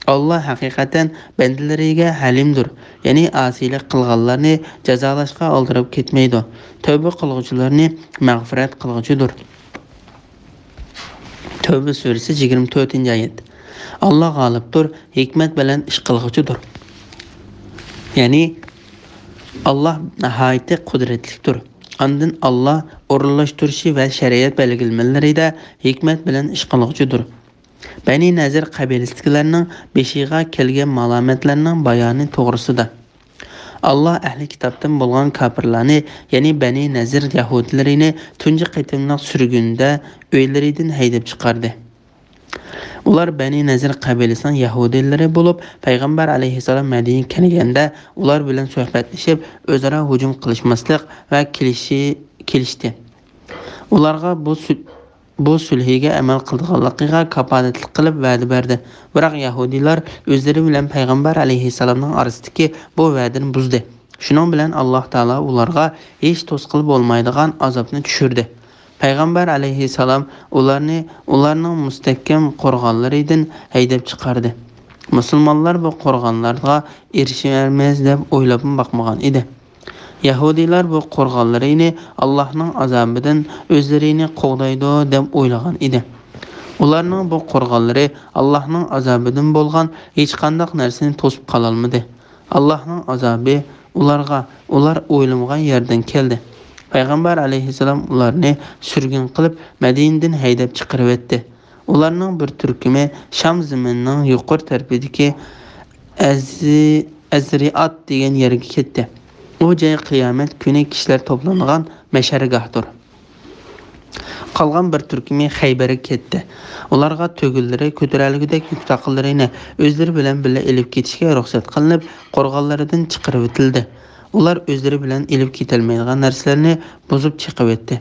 Allah haqiqatan bandalariga halimdir. Ya'ni asiylik qilganlarni jazolashga oldirib ketmaydi. Tövbe qilguvchilarni mag'firat qilguvchidir. Tövbe surasi 24-oyat. Allah g'olibdir, hikmat bilan ish qilguvchidir. Ya'ni Allah nihoyatda qudratlidir. Ondan Allah o'rinlashtirishi va shariat belgilamalariga hikmat bilan ish qilguvchidir. Bani Nazir qabilasidagilarning beshiga kelgan malomatlarning bayoni to'g'risida. Allah ahli kitobdan bo'lgan kafirlarni, ya'ni Bani Nazir yahudilarini tunji qitimliq surgunda uylaridan haydab chiqardi. Ular Bani Nazir qabilasining yahudilari bo'lib, payg'ambar alayhisalom Madinaga kelganda ular bilan suhbatlashib, o'zaro hujum qilishmaslik va kelishdi. Ularga bu sulhiga amal qilganligiga kafolatlik qilib va'da berdi. Biroq yahudilar o'zlari bilan payg'ambar alayhisalomning orasidagi bu va'dani buzdi. Shuning bilan Alloh taolo ularga hech to'sqilib bo'lmaydigan azobni tushirdi. Payg'ambar alayhisalom ularning mustahkam qo'rg'onlaridan haydab chiqardi. Musulmonlar bu qo'rg'onlarga erishmaymiz deb o'ylab boqmagan edi. Yahudilar bu qo'rg'onlarini Allohning azobidan o'zlarini qo'g'daydi deb o'ylagan edi. Ularning bu qo'rg'onlari Allohning azobidan bo'lgan hech qanday narsani to'sib qola olmadi. Allohning azobi ular o'ylamgan yerdan keldi. Payg'ambar alayhisalom ularni surgun qilib Madinadan haydab chiqarib etdi. Ularning bir turkumi Sham zaminining yuqori tarafidagi Azriat degan yerga ketdi. U joy qiyomat kuni kishilar to'plangan mashargohdir. Qolgan bir turkumi Xaybarga ketdi. Ularga tugillari ko'taralgudek yuk taqinlarini o'zlari bilan birga elib ketishga ruxsat qilinib, qo'rg'onlaridan chiqarib etildi. Ular o'zlari bilan elib ketilmaydigan narsalarni buzib chiqib etdi.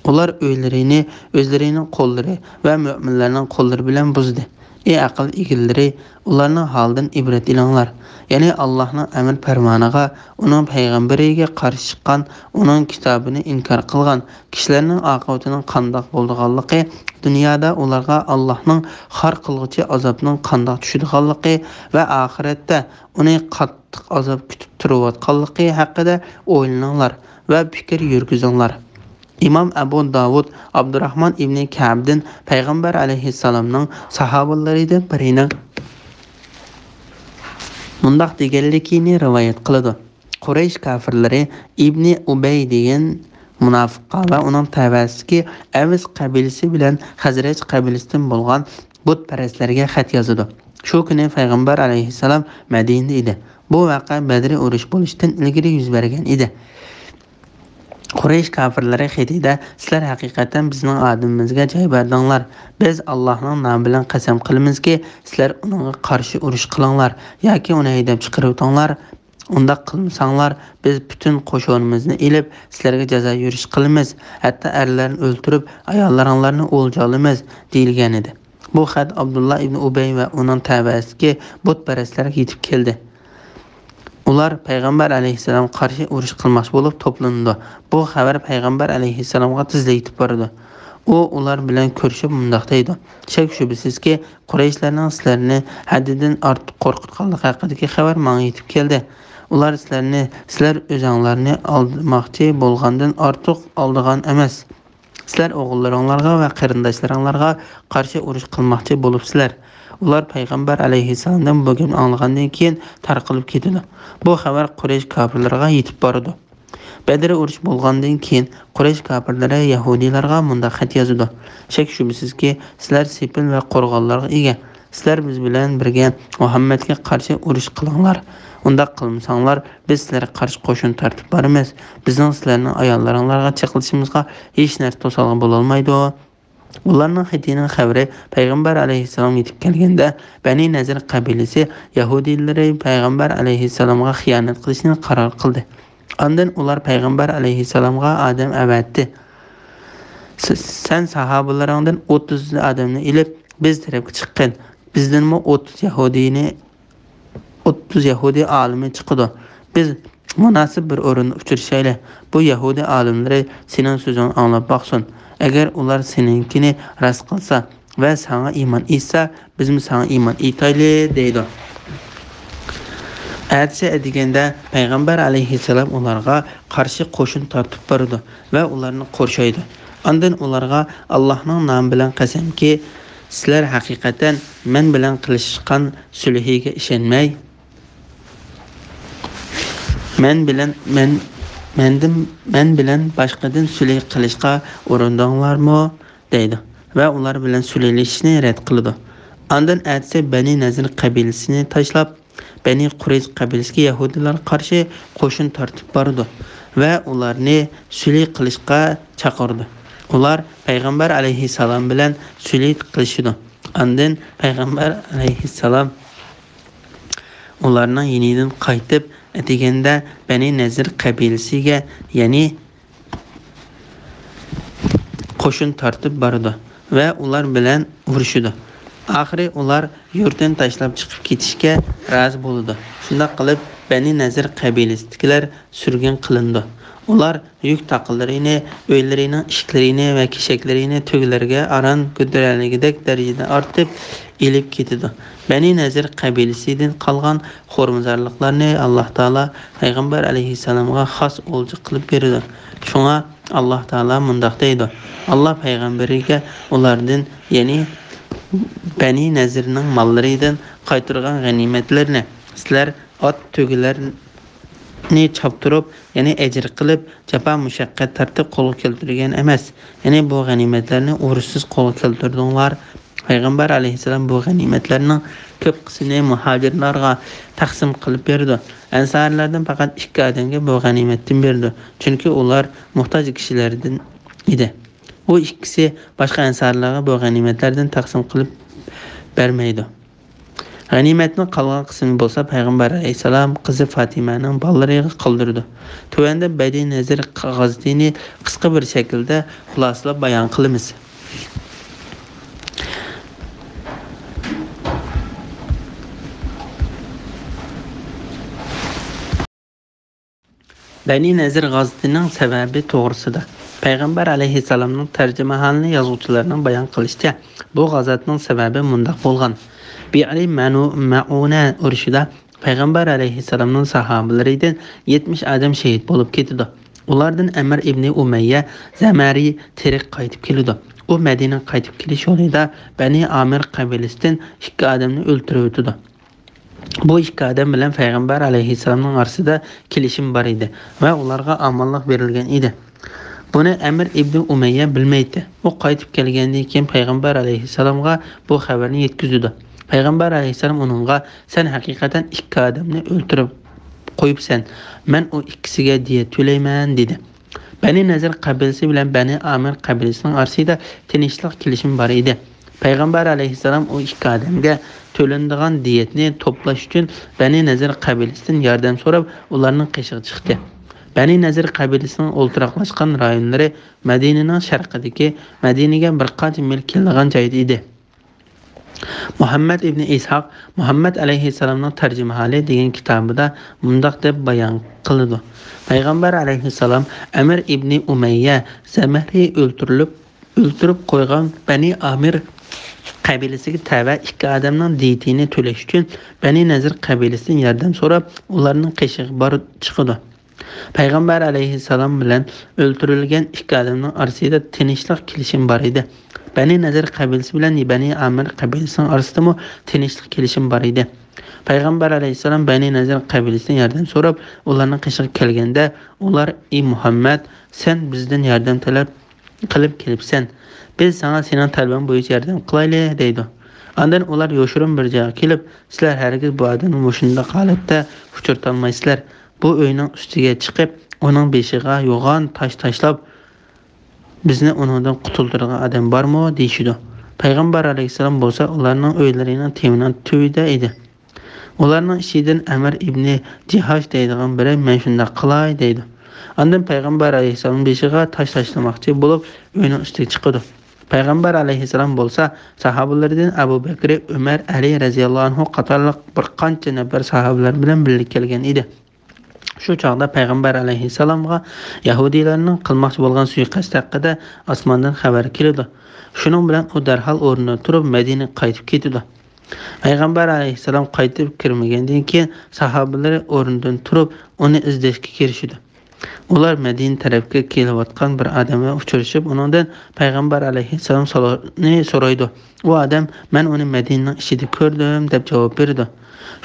Ular o'ylarini o'zlarining qo'llari va mu'minlarning qo'llari bilan buzdi. Ey aql egillari, ularning holidan ibrat ilinglar. Ya'ni Allohning amr farmoniga, uning payg'ambariga qarshi chiqqan, uning kitobini inkor qilgan kishilarning oqibatining qandoq bo'lganligi, dunyoda ularga Allohning xor qilg'uchi azobining qandoq tushadiganligi va oxiratda uni qattiq azob kutib turayotganligi haqida o'ylaninglar va fikr yurgizinglar. İmam Abu Davud Abdurrahman ibn Ka'b'dan payg'ambar alayhissalomning sahobalaridan birining mundaq deganligini rivoyat qiladi. Quraysh kafirlari Ibn Ubay degan munofiqqa va uning tavasiki Avis qabilasi bilan Xazraj qabilasidan bo'lgan butparastlarga xat yozdi. Shu kuni payg'ambar alayhissalom Madinada edi. Bu voqea Badr urush bo'lishidan ilgari yuz bergan edi. Quraysh kafirlari xatida sizlar haqiqatan bizning odamimizga joy berdinglar. Biz Allohning nomi bilan qasam qilamizki, sizlar unga qarshi urush qilinglar yoki uni haydab chiqarib o'tinglar. Unda qilmasanglar biz butun qo'shinimizni ilib sizlarga jazo yurish qilamiz. Hatto erlarni o'ldirib, ayollaringlarni o'ljalamiz deyilgan edi. Bu xat Abdullah ibn Ubay va uning tabiasiga butparastlarga yetib keldi. Ular payg'ambar alayhissalom qarshi urush qilmoqchi bo'lib to'plandi. Bu xabar payg'ambar alayhissalomga tezda yetib bordi. U ular bilan ko'rishib mundaq deydi: "Shak shubasizki, Qurayshlarning sizlarni haddidan ortiq qo'rqitganligi haqidagi xabar menga yetib keldi. Ular sizlar o'zinglarni aldimoqchi bo'lgandan ortiq oldigan emas. Sizlar o'g'illaringlarga va qarindoshlaringlarga qarshi urush qilmoqchi bo'libsizlar." Ular payg'ambar alayhissalomdan bu gapni anglagandan keyin tarqalib ketdi. Bu xabar Quraysh kafirlariga yetib bordi. Badr urush bo'lgandan keyin Quraysh kafirlari yahudiylarga munda xat yozdi: "Shak shubasizki, sizlar sepil va qo'rg'onlarga ega. sizlar biz bilan birga Muhammadga qarshi urush qilinglar. Unda qilmasanglar biz sizlarga qarshi qo'shin tartib boramiz. Bizning sizlarning ayollaringlarga chiqilishimizga hech narsa to'salg'i bo'la olmaydi. Ularning xitining xabari Payg'ambar alayhissalom yetib kelganda Bani Nazir qabilasi Yahudilari Payg'ambar alayhissalomga xiyonat qilishni qaror qildi. Ondan ular Payg'ambar alayhissalomga odam avatdi. Sen sahabalarından 30 adamni ilib biz tarafga chiqqan. Bizdan 30 Yahudi alimi chiqdi. Biz munosib bir o'rinda uchrashaylik. Bu Yahudi alimlari sening so'zingni anglab baqsin. Agar ular seninkini ras qilsa va sana iymon etsa, biz sana iymon etayli deydi. Әдісі әдегенде Пайғамбар алейхиссалам оларға қаршы қошын тартып барды va ularni қоршайды. Ondan ularga Allohning nomi bilan qasamki, sizlar haqiqatan men bilan qilishgan sulhiga ishonmay, men bilan boshqadan sulh qilishga urindinglarmi deydi va ular bilan sulhlashishni rad qildi. Ondan әдісі Bani Nazir qabilasini tashlab Bani Qurayz qabilasiga Yahudilar qarshi qo'shin tartib bordi va ularni sulh qilishga chaqirdi. Ular Payg'ambar alayhissalom bilan sulh qilishdi. Ondan Payg'ambar alayhissalom ularning yenidan qaytib atiganda Bani Nazir qabilasiga, ya'ni qo'shin tartib bordi va ular bilan urushdi. Oxiri ular yurtdan tashlab chiqib ketishga rozi bo'ldi. Shunda qilib Bani Nazir qabilasidagilar surgun qilindi. Ular yuk taqinlarini, o'ylarining ishlarini va keshaklarini tuglarga aran ko'tarilgidek darajada ortib elib ketdi. Bani Nazir qabilasidan qolgan xo'rmizorliklarni Alloh taolo Payg'ambar alayhissalomga xos o'lja qilib berdi. Shunga Alloh taolo mundaq deydi: Alloh payg'ambariga ulardan, ya'ni Bani Nazirning mollaridan qaytirgan g'animatlarni sizlar ot tugilarni choptirib, ya'ni ajr qilib, jafo mushaqqat tartib qo'lga keltirgan emas. Ya'ni bu g'animatlarni urushsiz qo'lga keltirdinglar. Payg'ambar alayhissalom bu g'animatlarning ko'p qismini muhojirlarga taqsim qilib berdi. Ansarlardan faqat 2 odamga bu g'animatni berdi, chunki ular muhtoj kishilardan edi. Bu ikkisi boshqa ansarlarga bu g'animatlardan taqsim qilib bermaydi. G'animatning qolgan qismi bo'lsa Payg'ambar alayhisalom qizi Fatimaning bolalariga qoldirdi. Tuvanda Bani Nazir g'azotini qisqa bir shaklda xulosalab bayon qilamiz. Bani Nazir g'azotining sababi to'g'risida Payg'ambar alayhissalomning tarjimahanini yozuvchilarning bayon qilishicha, bu g'azotning sababi mundaq bo'lgan. Bi'ri Ma'una urushida Payg'ambar alayhissalomning sahobalaridan 70 odam shahid bo'lib ketdi. Ulardan Amr ibn Umayya Zamari tirik qaytib keldi. U Madina qaytib kelish yo'lida Bani Amir qabilasidan 2 odamni o'ldirib o'tdi. Bu 2 odam bilan Payg'ambar alayhissalomning orasida kelishim bor edi va ularga omonlik berilgan edi. Buni Amr ibn Umayya bilmaydi. U qaytib kelgandan keyin Payg'ambar alayhissalomga bu xabarni yetkazdi. Payg'ambar alayhissalom uningga sen haqiqatan 2 odamni o'ldirib qo'yibsan. Men u ikkisiga diyet to'layman dedi. Bani Nazir qabilasi bilan Bani Amir qabilasining orasida tinchlik kelishim bor edi. Payg'ambar alayhissalom u 2 odamga to'lanadigan diyetni to'plash uchun Bani Nazir qabilasidan yordam so'rab, ularning qishig'i chiqdi. Bani Nazir qabilasining o'ltiraqlashgan rayonlari Madinaning sharqidagi Madinaga bir qancha mil kelgan joyda edi. Muhammad ibn Ishaq Muhammad alayhissalomning tarjimahali degan kitobida mundaq deb bayon qildi. Payg'ambar alayhissalom Amr ibn Umayya Zamari o'ltirib qo'ygan Bani Amir qabilasiga tava 2 odamning diyetini to'lash uchun Bani Nazir qabilasidan yordam so'rab, ularning qishig'i bor chiqdi. Payg'ambar alayhissalom bilan o'ldirilgan 2 odamning orasida tinchlik kelishim bor edi. Bani Nazir qabilasi bilan Bani Amir qabilasining orasida tinchlik kelishim bor edi. Payg'ambar alayhissalom Bani Nazir qabilasidan yordam so'rab, ularning qishig'i kelganda, ular: "Ey Muhammad, sen bizdan yordam talab qilib kelibsan. Biz sana sening talabing bo'yicha yordam qilaylik" deydi. Andan ular yo'shirin bir joyga kelib, sizlar hargiz bu odamni mushunda holatda uchirtolmaysizlar. Bu uyning ustiga chiqib, uning beshiga yo'g'on tosh tashlab, bizni undan qutuldirgan odam bormi deyshidi. Payg'ambar alayhisalom bo'lsa, ularning uylarining teminat tuyida edi. Ularning ishidan Amr ibn Jihash deydigan biri men shunda qilay deydi. Andan payg'ambar alayhisalom beshiga tosh tashlamoqchi bo'lib, uyning ustiga chiqdi. Payg'ambar alayhisalom bo'lsa, sahobalardan Abu Bakr, Umar, Ali radhiyallohu anhu qatorliq bir qancha nafar sahobalar bilan birga kelgan edi. Shu chaqda payg'ambar alayhisalomga yahudiylarning qilmoqchi bo'lgan suiqasd haqida osmondan xabar keldi. Shuning bilan u darhol o'rnidan turib Madinaga qaytib ketdi. Payg'ambar alayhisalom qaytib kirmagandan keyin sahobalar o'rnidan turib uni izlashga kirishdi. Ular Madina tarafga kelayotgan bir odamga uchrashib, undan payg'ambar alayhisalom so'raydi. U odam "Men uni Madinaning ichida ko'rdim" deb javob berdi.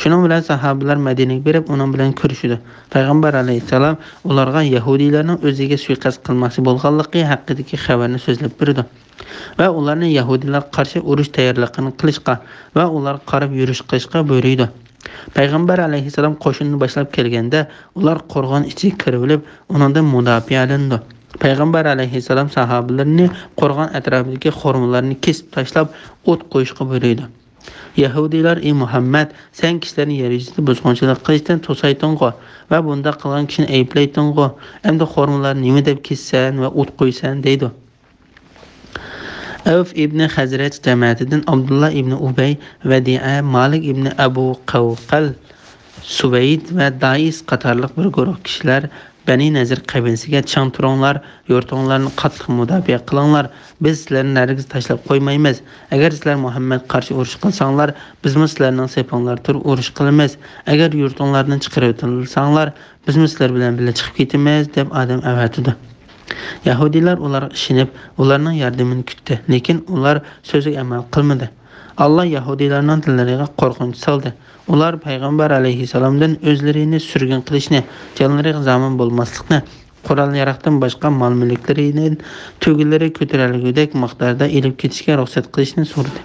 Shuning bilan sahobalar Madinaga berib, uning bilan ko'rishdi. Payg'ambar alayhisalom ularga yahudiylarning o'ziga suiqasd qilmoqchi bo'lganligi haqidagi xabarni so'zlab berdi. Va ularni yahudiylar qarshi urush tayyorligini qilishga va ular qarab yurish qilishga buyurdi. Payg'ambar alayhisalom qo'shinni boshlab kelganda, ular qo'rg'on ichiga kirib olib, undan mudofaa qilindi. Payg'ambar alayhisalom sahobalarni qo'rg'on atrofidagi xurmolarni kesib tashlab, o't qo'yishga buyurdi. Yahudiylar: "Ey Muhammad, sen kishilarni yer yuzida buzg'unchilik qilishdan to'sayting'o va bunda qilgan kishini ayblayting'o. Endi xurmolarni nima deb kessan va o't qo'ysan?" deydi. Avf ibn Hazraj jamoatidan Abdullah ibn Ubay, Vadi'a, Malik ibn Abu Qawqal, Suvayd va Dais qatorliq bir guruh kishilar Bani Nazir qabilasiga "Chang turinglar, yurtinglarni qattiq mudofaa qilinglar. Biz sizlarni nargiz tashlab qo'ymaymiz. Agar sizlar Muhammad qarshi urush qilsanglar, biz sizlarning sepinglar turib urush qilamiz. Agar yurtinglardan chiqarib o'tilsanglar, biz sizlar bilan birga chiqib ketamiz" deb odam avatdi. Yahudiylar ularga ishonib, ularning yordamini kutdi, lekin ular so'ziga amal qilmadi. Allah Yahudiylarning dillariga qo'rqinch soldi. Ular payg'ambar alayhisalomdan o'zlarini surgun qilishni, jonlariga zamin bo'lmaslikni, qurol yaroqdan boshqa mol-mulklarining tugilari ko'tarilgudek miqdorda elib ketishga ruxsat qilishni so'radi.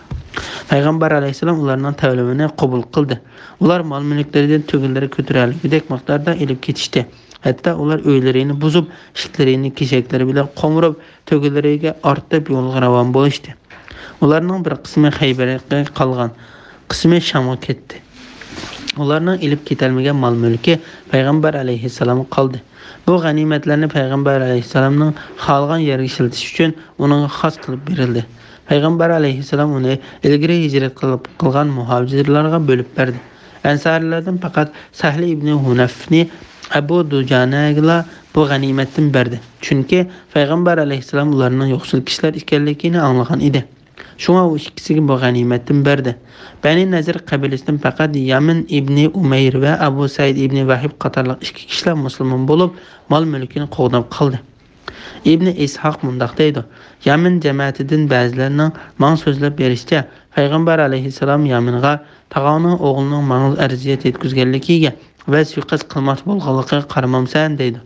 Payg'ambar alayhisalom ularning talabini qabul qildi. Ular mol-mulklaridan tugilari ko'tarilgudek miqdorda elib ketishdi. Hatta ular uylarini buzib, ishlarini keshaklari bilan qo'murib, tugilariga ortib yo'lga ravon bo'lishdi. Ularning bir qismi Xaybarga qolgan, qismi Shamga ketdi. Ularning ilib ketilmagan mol-mulki payg'ambar alayhisalomga qoldi. Bu g'animatlarni payg'ambar alayhisalomning xohlagan yerga ishiltish uchun uningga xos qilib berildi. Payg'ambar alayhisalom uni ilgari hijrat qilgan muhojirlarga bo'lib berdi. Ansarlardan faqat Sahli ibn Hunafni Abu Dujanaga bu g'animatdan berdi. Chunki payg'ambar alayhisalom ularning yo'qsul kishilar ekanligini anglagan edi. Shunga u ikkisiga bu g'animatdan berdi. Bani Nazir qabilasidan faqat Yamin ibn Umayr va Abu Said ibn Vahib qatorliq ikki kishilar musulmon bo'lib, mol-mulkini qo'g'dab qoldi. Ibn Ishoq mundaq deydi: Yamin jamoatidan ba'zilarining man so'zlab berishicha, payg'ambar alayhisalom Yaminga tag'oning o'g'lining ma'nul arziyat yetkazganligiga va suiqasd qilmoqchi bo'lganligiga qaramamsan deydi.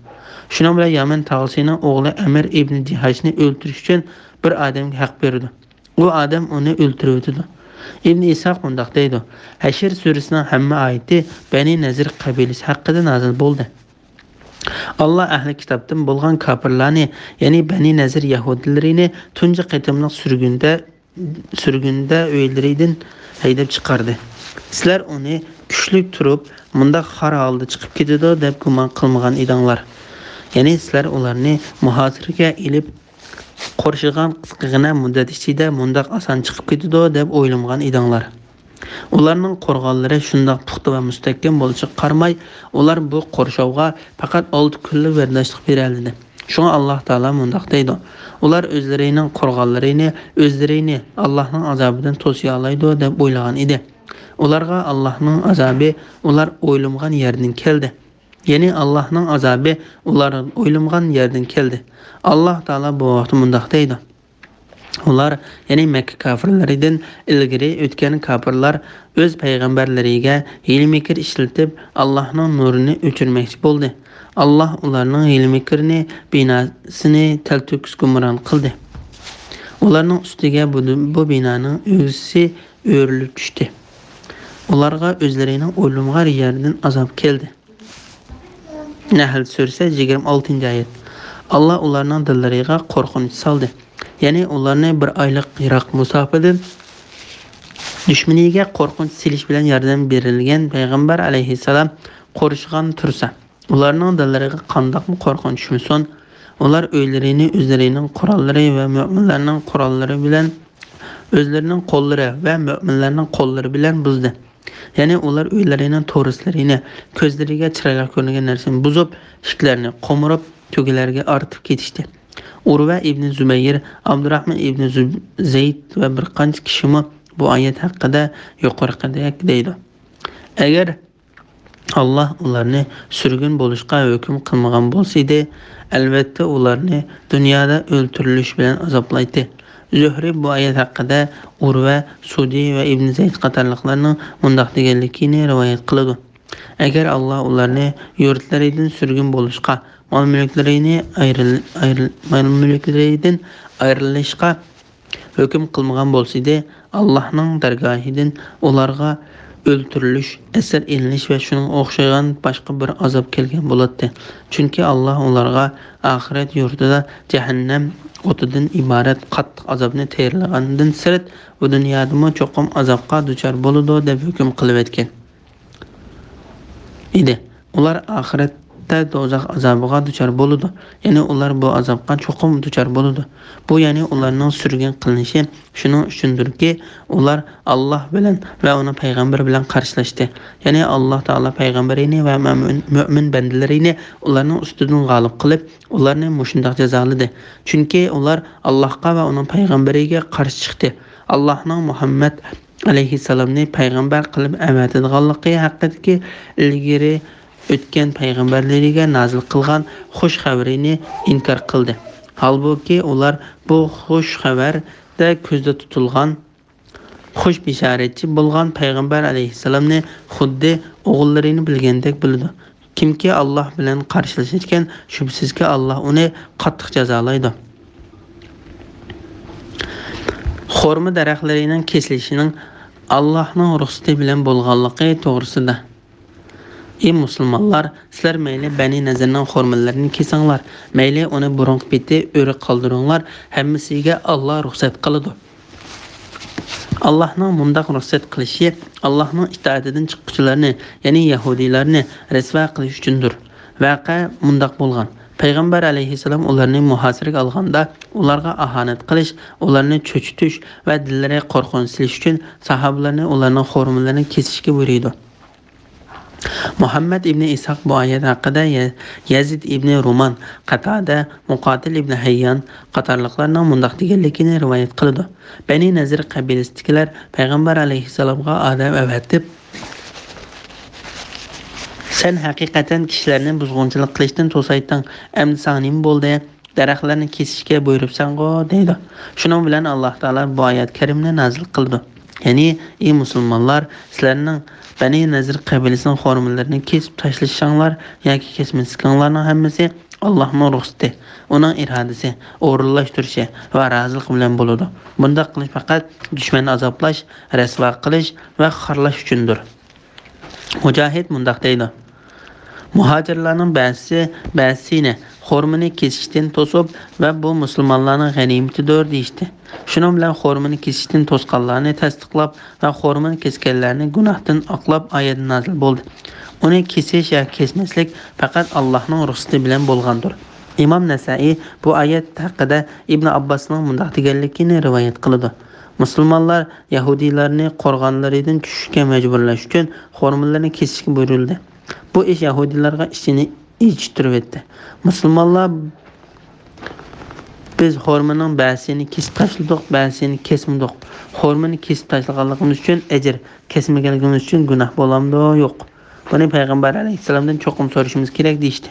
Shuning bilan Yamin tag'asining o'g'li Amr ibn Jihashni o'ldirish uchun bir odamga haq berdi. U odam uni o'ldirdi. Ibn Ishoq mundaq deydi: Hashr surasining hamma oyati Bani Nazir qabilasi haqida nozil bo'ldi. Allah ahli kitobdan bo'lgan kafirlarni, ya'ni Bani Nazir yahudilarini tunji qitimliq surgunda uylaridan haydab chiqardi. Sizlar uni kuchlik turib, mundaq xor holda chiqib ketadi deb gumon qilmagan edinglar. Ya'ni sizlar ularni muhojirga ilib qo'rshigan qisqagina muddat ichida mundaq oson chiqib ketadi deb o'ylamagan edinglar. Ularning qo'rg'onlari shundoq puxta va mustahkam bo'lishiga qaramay, ular bu qo'rshovga faqat 6 kunlik verdashlik beradi. Shunga Alloh taolo mundaq deydi: Ular o'zlarining qo'rg'onlarini o'zlarini Allohning azobidan to'siya oladi deb o'ylagan edi. Ularga Allohning azobi ular o'ylamgan yerdan keldi. Ya'ni Allohning azobi ular o'ylamgan yerdan keldi. Alloh taolo bu vaqtda mundaq deydi: Ular, ya'ni Makka kafirlaridan ilgari o'tgan kafirlar o'z payg'ambarlariga hiyla-mikr ishlatib Allohning nurini o'chirmoqchi bo'ldi. Alloh ularning hiyla-mikrini binasini talto'kis gumron qildi. Ularning ustiga bu binoning o'zi o'rilib tushdi. Ularga o'zlarining o'limg'ar yeridan azob keldi. Nahl surasi 26-oyat. Allah ularning dillariga qo'rqinch soldi. Ya'ni ularni bir oylik Iroq musofidan dushmaniga qo'rqinch silish bilan yordam berilgan payg'ambar alayhissalom qo'rishgan tursa, ularning dillariga qandoqmi qo'rqinch tushmasin? Ular o'zlarining qurollari va mu'minlarning qurollari bilan o'zlarining qo'llari va mu'minlarning qo'llari bilan buzdi. Ya'ni ular o'ylarining to'rislarini, ko'zlariga chiroyli ko'rgan narsani buzib, ishlarni qo'mirib, to'gilarga ortib ketishdi. Urva ibn Zubayr, Abdurrahman ibn Zayd va bir qancha kishimi bu oyat haqida yuqoridagidek deydi. Agar Allah ularni surgun bo'lishga hukm qilmagan bo'lsa edi, albatta ularni dunyoda o'ltirilish bilan azoblaydi. Zuhri bu oyat haqida Urva, Sudi va Ibn Zayd qatorliqlarning mundaq deganligini rivoyat qiladi. Agar Allah ularni yurtlaridan surgun bo'lishga, mol-mulklaridan ayrilishga hukm qilmagan bo'lsa edi, Allohning dargohidan ularga o'ltirilish, asir elinish va shuning o'xshagan boshqa bir azob kelgan bo'ladi. Chunki Alloh ularga oxirat yurtida jahannam o'tidan iborat qattiq azobni tayyorlagandan sirt bu dunyoda cho'qim azobga duchor bo'ladi deb hukm qilib o'tgan edi. Ular oxiratda do'zax azobiga duchor bo'ladi. Ya'ni ular bu azobga cho'qim duchor bo'ladi. Bu ya'ni ularning surgun qilinishi shuning uchundirki, ular Alloh bilan va uning payg'ambari bilan qarshilashdi. Ya'ni Alloh taolo payg'ambarini va mu'min bandalarini ularning ustidan g'olib qilib, ularni mushundaq jazoladi. Chunki ular Allohga va uning payg'ambariga qarshi chiqdi. Allohning Muhammad alayhissalomni payg'ambar qilib avatadiganligi haqidagi ilgari o'tgan payg'ambarlariga nazil qilgan xush xabarini inkor qildi. Halbuki ular bu xush xabarda ko'zda tutilgan xush bishoratchi bo'lgan payg'ambar alayhissalomni xuddi o'g'illarini bilgandek bildi. Kimki Alloh bilan qarshilashgan, shubsizki Alloh uni qattiq jazolaydi. Xurmo daraxtlarining kesilishining Allohning ruxsati bilan bo'lganligi to'g'risida. Ey musulmonlar, sizlar mayli Bani Nazirning xurmalarini kesinglar, mayli uni burun peti o'ri qoldiringlar, hammasiga Alloh ruxsat qiladi. Allohning mundaq ruxsat qilishi Allohning itoatidan chiqquvchilarni, ya'ni yahudiylarni rasvo qilish uchundir. Vaqa mundaq bo'lgan. Payg'ambar alayhissalom ularni muhosiraga olganda, ularga ahonat qilish, ularni cho'chitish va dillariga qo'rqinch silish uchun sahobalarni ularning xurmalarini kesishga buyurdi. Muhammad ibn Ishaq bu oyat haqida Yazid ibn Ruman, Qatada, Muqatil ibn Hayyan qatorliqlarning mundaq deganligini rivoyat qildi. Bani Nazir qabilasidagilar payg'ambar alayhissalomga odam avatib, sen haqiqatan kishilarni buzg'unchilik qilishdan to'saytding, endi sen nima bo'ldi? Daraxtlarni kesishga buyuribsan-ku deydi. Shuning bilan Alloh taolo bu oyat karimni nazil qildi. Ya'ni ey musulmonlar, sizlarning Bani Nazir qabilasining xurmalarini kesib tashlashinglar yoki kesmasliginglarning hammasi Allohning ruxsati, uning irodasi, o'rinlashtirishi va roziligi bilan bo'ladi. Bunda qilish faqat dushmanni azoblash, rasvo qilish va xorlash uchundir. Mujohid mundaq deydi: Muhojirlarning ba'zisini xurmani kesishdan to'sib va bu musulmonlarning g'animatidir deydi. Shuning bilan xurmani kesishdan to'sqanlarni tasdiqlab va xurmani kesganlarni gunohdan oqlab oyat nazil bo'ldi. Uni kesish yoki kesmaslik faqat Allohning ruxsati bilan bo'lgandir. Imom Nasai bu oyat haqida Ibn Abbosning mundaq deganligini rivoyat qildi. Musulmonlar yahudiylarni qo'rg'onlaridan tushishga majburlash uchun xurmalarni kesishga buyurildi. Bu ish yahudiylarga ishini ichtirib etdi. Musulmonlar biz xurmaning ba'zisini kesib tashladik, ba'zisini kesmadik. Xurmani kesib tashlaganligimiz uchun ajr, kesmaganligimiz uchun gunoh bo'lamdi yo'q? Buni payg'ambar alayhissalomdan cho'qim so'rashimiz kerak deydi.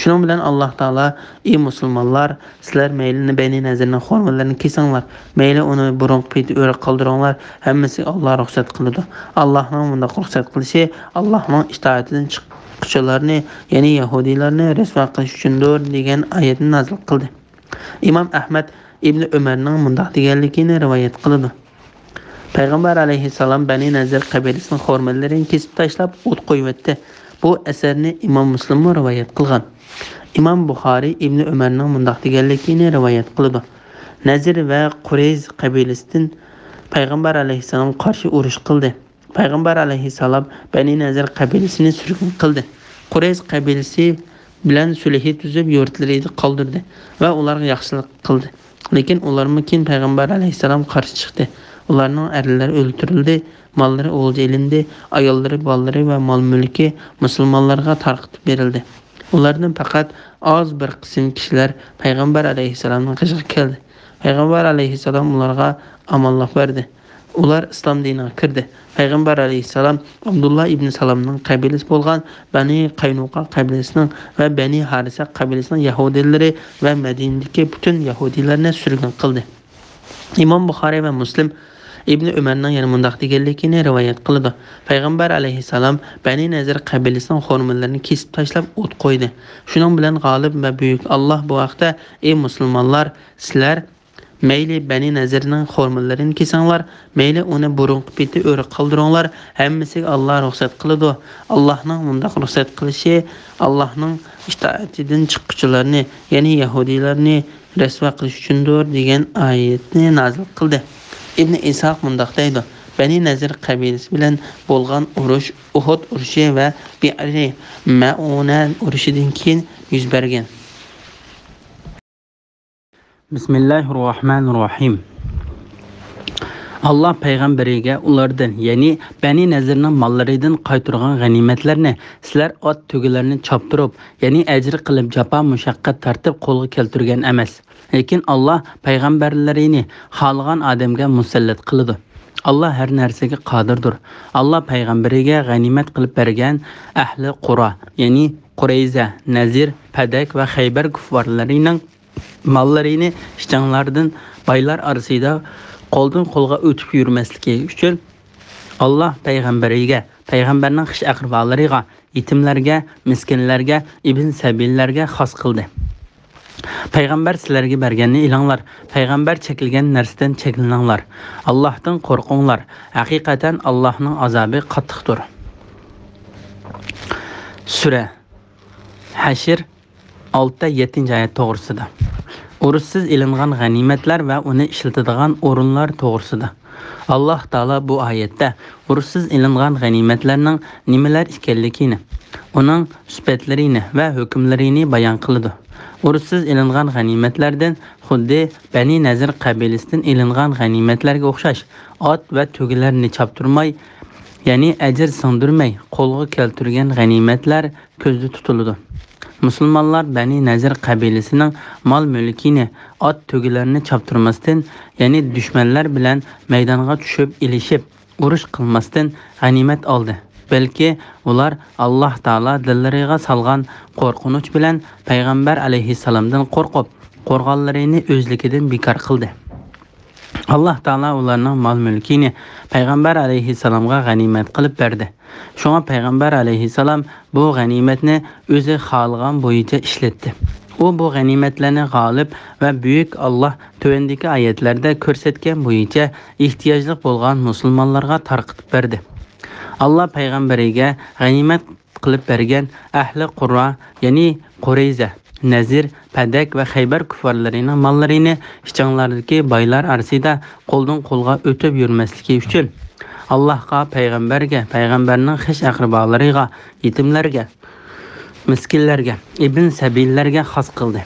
Shuning bilan Alloh taolo: "Ey musulmonlar, sizlar mayli Bani Nazirning xurmalarini kesinglar, mayli uni burun peti o'ra qoldiringlar, hammasi Alloh ruxsat qiladi. Allohning bunda ruxsat qilishi Allohning itoatidan chiqquvchilarni, ya'ni yahudiylarni rasvo qilish uchundir" degan oyatni nazil qildi. Imom Ahmad ibn Ömerning mundoq deganligini rivoyat qiladi. Payg'ambar alayhissalom Bani Nazir qabilasining xormonlarini kesib tashlab o't qo'yibdi. Bu asarni Imom Muslim rivoyat qilgan. Imom Buxoriy ibn Ömerning mundoq deganligini rivoyat qiladi. Nazir va Qurayz qabilasidan Payg'ambar alayhissalom qarshi urush qildi. Payg'ambar alayhissalom Bani Nazir qabilasini surgun qildi. Qurayz qabilasi bilan sulh tuzib yurtlarini qoldirdi va ularga yaxshilik qildi. Lekin ularga keyin Payg'ambar alayhissalom qarshi chiqdi. Ularning erlari o'ldirildi, mollari o'lja elindi, ayollari, bolalari va mol-mulki musulmonlarga tarqatib berildi. Ulardan faqat oz bir qism kishilar Payg'ambar alayhissalomning qishiga keldi. Payg'ambar alayhissalom ularga omonlik berdi. Ular islom diniga kirdi. Payg'ambar alayhissalom Abdullah ibn Salamning qabilasi bo'lgan Bani Qaynuqa qabilasining va Bani Harisa qabilasining yahudilari va Madinadagi butun yahudiylarni surgun qildi. Imom Buxoriy va Muslim ibn Umarning yana mundaq deganligini rivoyat qiladi. Payg'ambar alayhissalom Bani Nazir qabilasining xormonlarini kesib tashlab o't qo'ydi. Shuning bilan g'olib va buyuk Alloh bu vaqtda: "Ey musulmonlar, sizlar mayli Bani Nazirning xormonlarini kesinglar, mayli uni burunqi peti o'ri qoldiringlar, hammasiga Alloh ruxsat qiladi. Allohning mundaq ruxsat qilishi Allohning itoatidan chiqquvchilarni, ya'ni yahudiylarni rasvo qilish uchundir" degan oyatni nozil qildi. Ibn Ishaq mundaq deydi: Bani Nazir qabilasi bilan bo'lgan urush Uhud urushi va Bi'ri Ma'una urushidan keyin yuz bergan. Bismillahirrohmanirrohim. Allah payg'ambariga ulardan, ya'ni Bani Nazirning mollaridan qaytirgan g'animatlarni sizlar ot tugilarini choptirib, ya'ni ajr qilib jafo mushaqqat tartib qo'lga keltirgan emas. Lekin Allah payg'ambarlarini xohlagan odamga musallat qiladi. Allah har narsaga qodirdir. Allah payg'ambariga g'animat qilib bergan ahli Qura, ya'ni Qurayza, Nazir, Padak va Xaybar kuffarlarining mollarini ishchanlardan baylar orasida qo'ldan qo'lga o'tib yurmasligi uchun Allah payg'ambariga, payg'ambarning xish aqrbolariga, yetimlarga, miskinlarga, ibn sabillarga xos qildi. Payg'ambar sizlarga berganni ilinglar, payg'ambar chekilgan narsadan cheklaninglar. Allohdan qo'rqinglar. Haqiqatan Allohning azobi qattiqdir. Sura Hashr 6-7 oyat to'g'risida. Urushsiz ilingan g'animatlar va uni ishlatadigan o'rinlar to'g'risida. Alloh taolo bu oyatda urushsiz ilingan g'animatlarning nimalar ekanligini, uning sifatlarini va hukmlarini bayon qildi. Urushsiz ilingan g'animatlardan xuddi Bani Nazir qabilasidan ilingan g'animatlarga o'xshash ot va tugilarni choptirmay, ya'ni ajr singdirmay qo'lga keltirgan g'animatlar ko'zda tutiladi. Musulmonlar Bani Nazir qabilasining mol-mulkini, ot tugilarini choptirmasdan, ya'ni dushmanlar bilan maydonga tushib ilishib, urush qilmasdan g'animat oldi. Balki ular Alloh taolo dillariga solgan qo'rqinch bilan payg'ambar alayhissalomdan qo'rqib, qo'rg'onlarini o'zligidan bekor qildi. Alloh taolo ularning mol-mulkini payg'ambar alayhissalomga g'animat qilib berdi. Shunga payg'ambar alayhissalom bu g'animatni o'zi xohlagan bo'yicha ishlatdi. U bu g'animatlarni g'olib va buyuk Alloh tövendagi oyatlarda ko'rsatgan bo'yicha ehtiyojli bo'lgan musulmonlarga tarqatib berdi. Allah payg'ambariga g'animat qilib bergan ahli Qurra, ya'ni Qurayza, Nazir, Padak va Xaybar kuffarlarining mollarini ishchanlardagi baylar orasida qo'ldan qo'lga o'tib yurmasligi uchun Allohga, payg'ambarga, payg'ambarning xish aqrbolariga, yetimlarga, miskinlarga, ibn sabillarga xos qildi.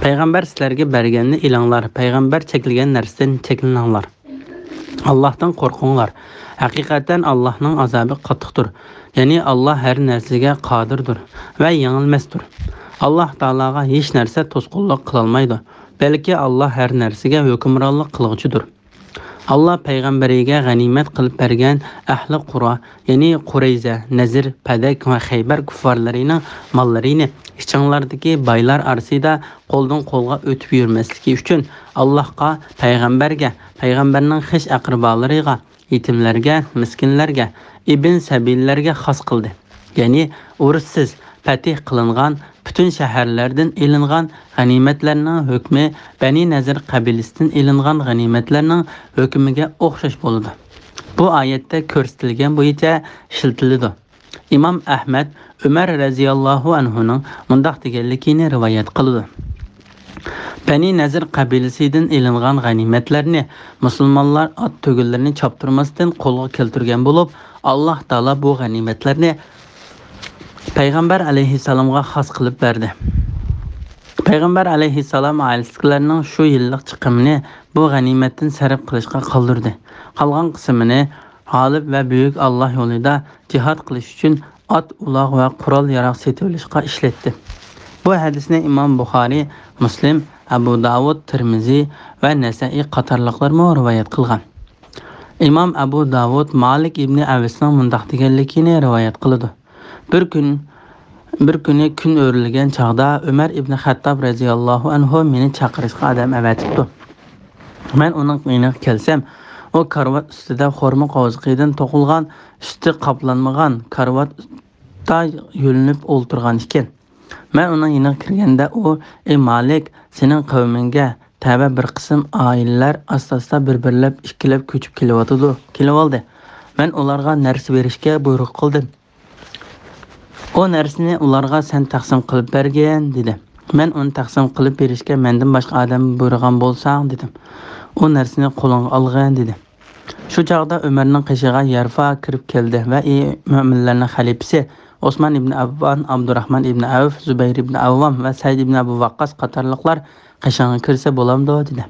Payg'ambar sizlarga berganni ilinglar, payg'ambar chekilgan narsadan cheklaninglar. Allohdan qo'rqinglar. Haqiqatan Allohning azobi qattiqdir. Ya'ni Alloh har narsaga qodirdir va yengilmasdir. Alloh taologa hech narsa to'sqinlik qila olmaydi. Balki Alloh har narsaga hukmronlik qiluvchidir. Allah payg'ambariga g'animat qilib bergan ahli Qura, ya'ni Qurayza, Nazir, Padak va Xaybar kuffarlarining mollarini ishchanlardagi baylar orasida qo'ldan qo'lga o'tib yurmasligi uchun Allohga, payg'ambarga, payg'ambarning xish aqrbolariga, yetimlarga, miskinlarga, ibn sabillarga xos qildi. Ya'ni urushsiz fatih qilingan bütün shaharlardan elingan g'animatlarning hukmi Bani Nazir qabilasidan elingan g'animatlarning hukmiga o'xshash bo'ladi. Bu oyatda ko'rsatilgan bo'yicha ishlatiladi. İmam Ahmed Ömer radhiyallohu anhuning mundaq deganligini rivoyat qildi. Bani Nazir qabilasidan elingan g'animatlarni musulmonlar ot tugullarini choptirmasdan qo'lga keltirgan bo'lib, Alloh taolo bu g'animatlarni Payg'ambar alayhissalomga xos qilib berdi. Payg'ambar alayhissalom oilasining shu yillik chiqimini bu g'animatdan sarf qilishga qoldirdi. Qolgan qismini g'olib va buyuk Alloh yo'lida jihad qilish uchun ot, uloq va qurol yarog' setib olishga ishlatdi. Bu hadisni Imom Buxoriy, Muslim, Abu Davud, Tirmizi va Nasa'iy qatorliqlar rivoyat qilgan. Imom Abu Davud Malik ibn Avisning mundaq deganligini rivoyat qildi. Bir kuni kun o'rilgan chaqda Umar ibn Xattob radhiyallohu anhu meni chaqirishga odam avatibdi. Men uning uyine kelsam, o karvat ustida xorma qo'ziqidan to'qilgan, üstü qoplanmagan karvatda yo'linib o'ltirgan ekan. Men uning uyine kirganda u: "Ey Malik, sening qavminga taba bir qism oilalar asta-asta bir-birlab ikkilab ko'chib kelib-oldi. Men ularga narsa berishga buyruq qildim. O narsani ularga sen taqsim qilib bergan" dedi. Men uni taqsim qilib berishga mendan boshqa odam buyurgan bo'lsang dedim. O narsani qo'lingga olgan dedi. Shu chaqda Umarning qishig'iga Yarfa kirib keldi va mo'minlarning xalifasi Osman ibn Affan, Abdurrahman ibn Avf, Zubayr ibn Avvam va Said ibn Abu Waqqas qatorliqlar qishig'iga kirsa bo'lamdi dedi.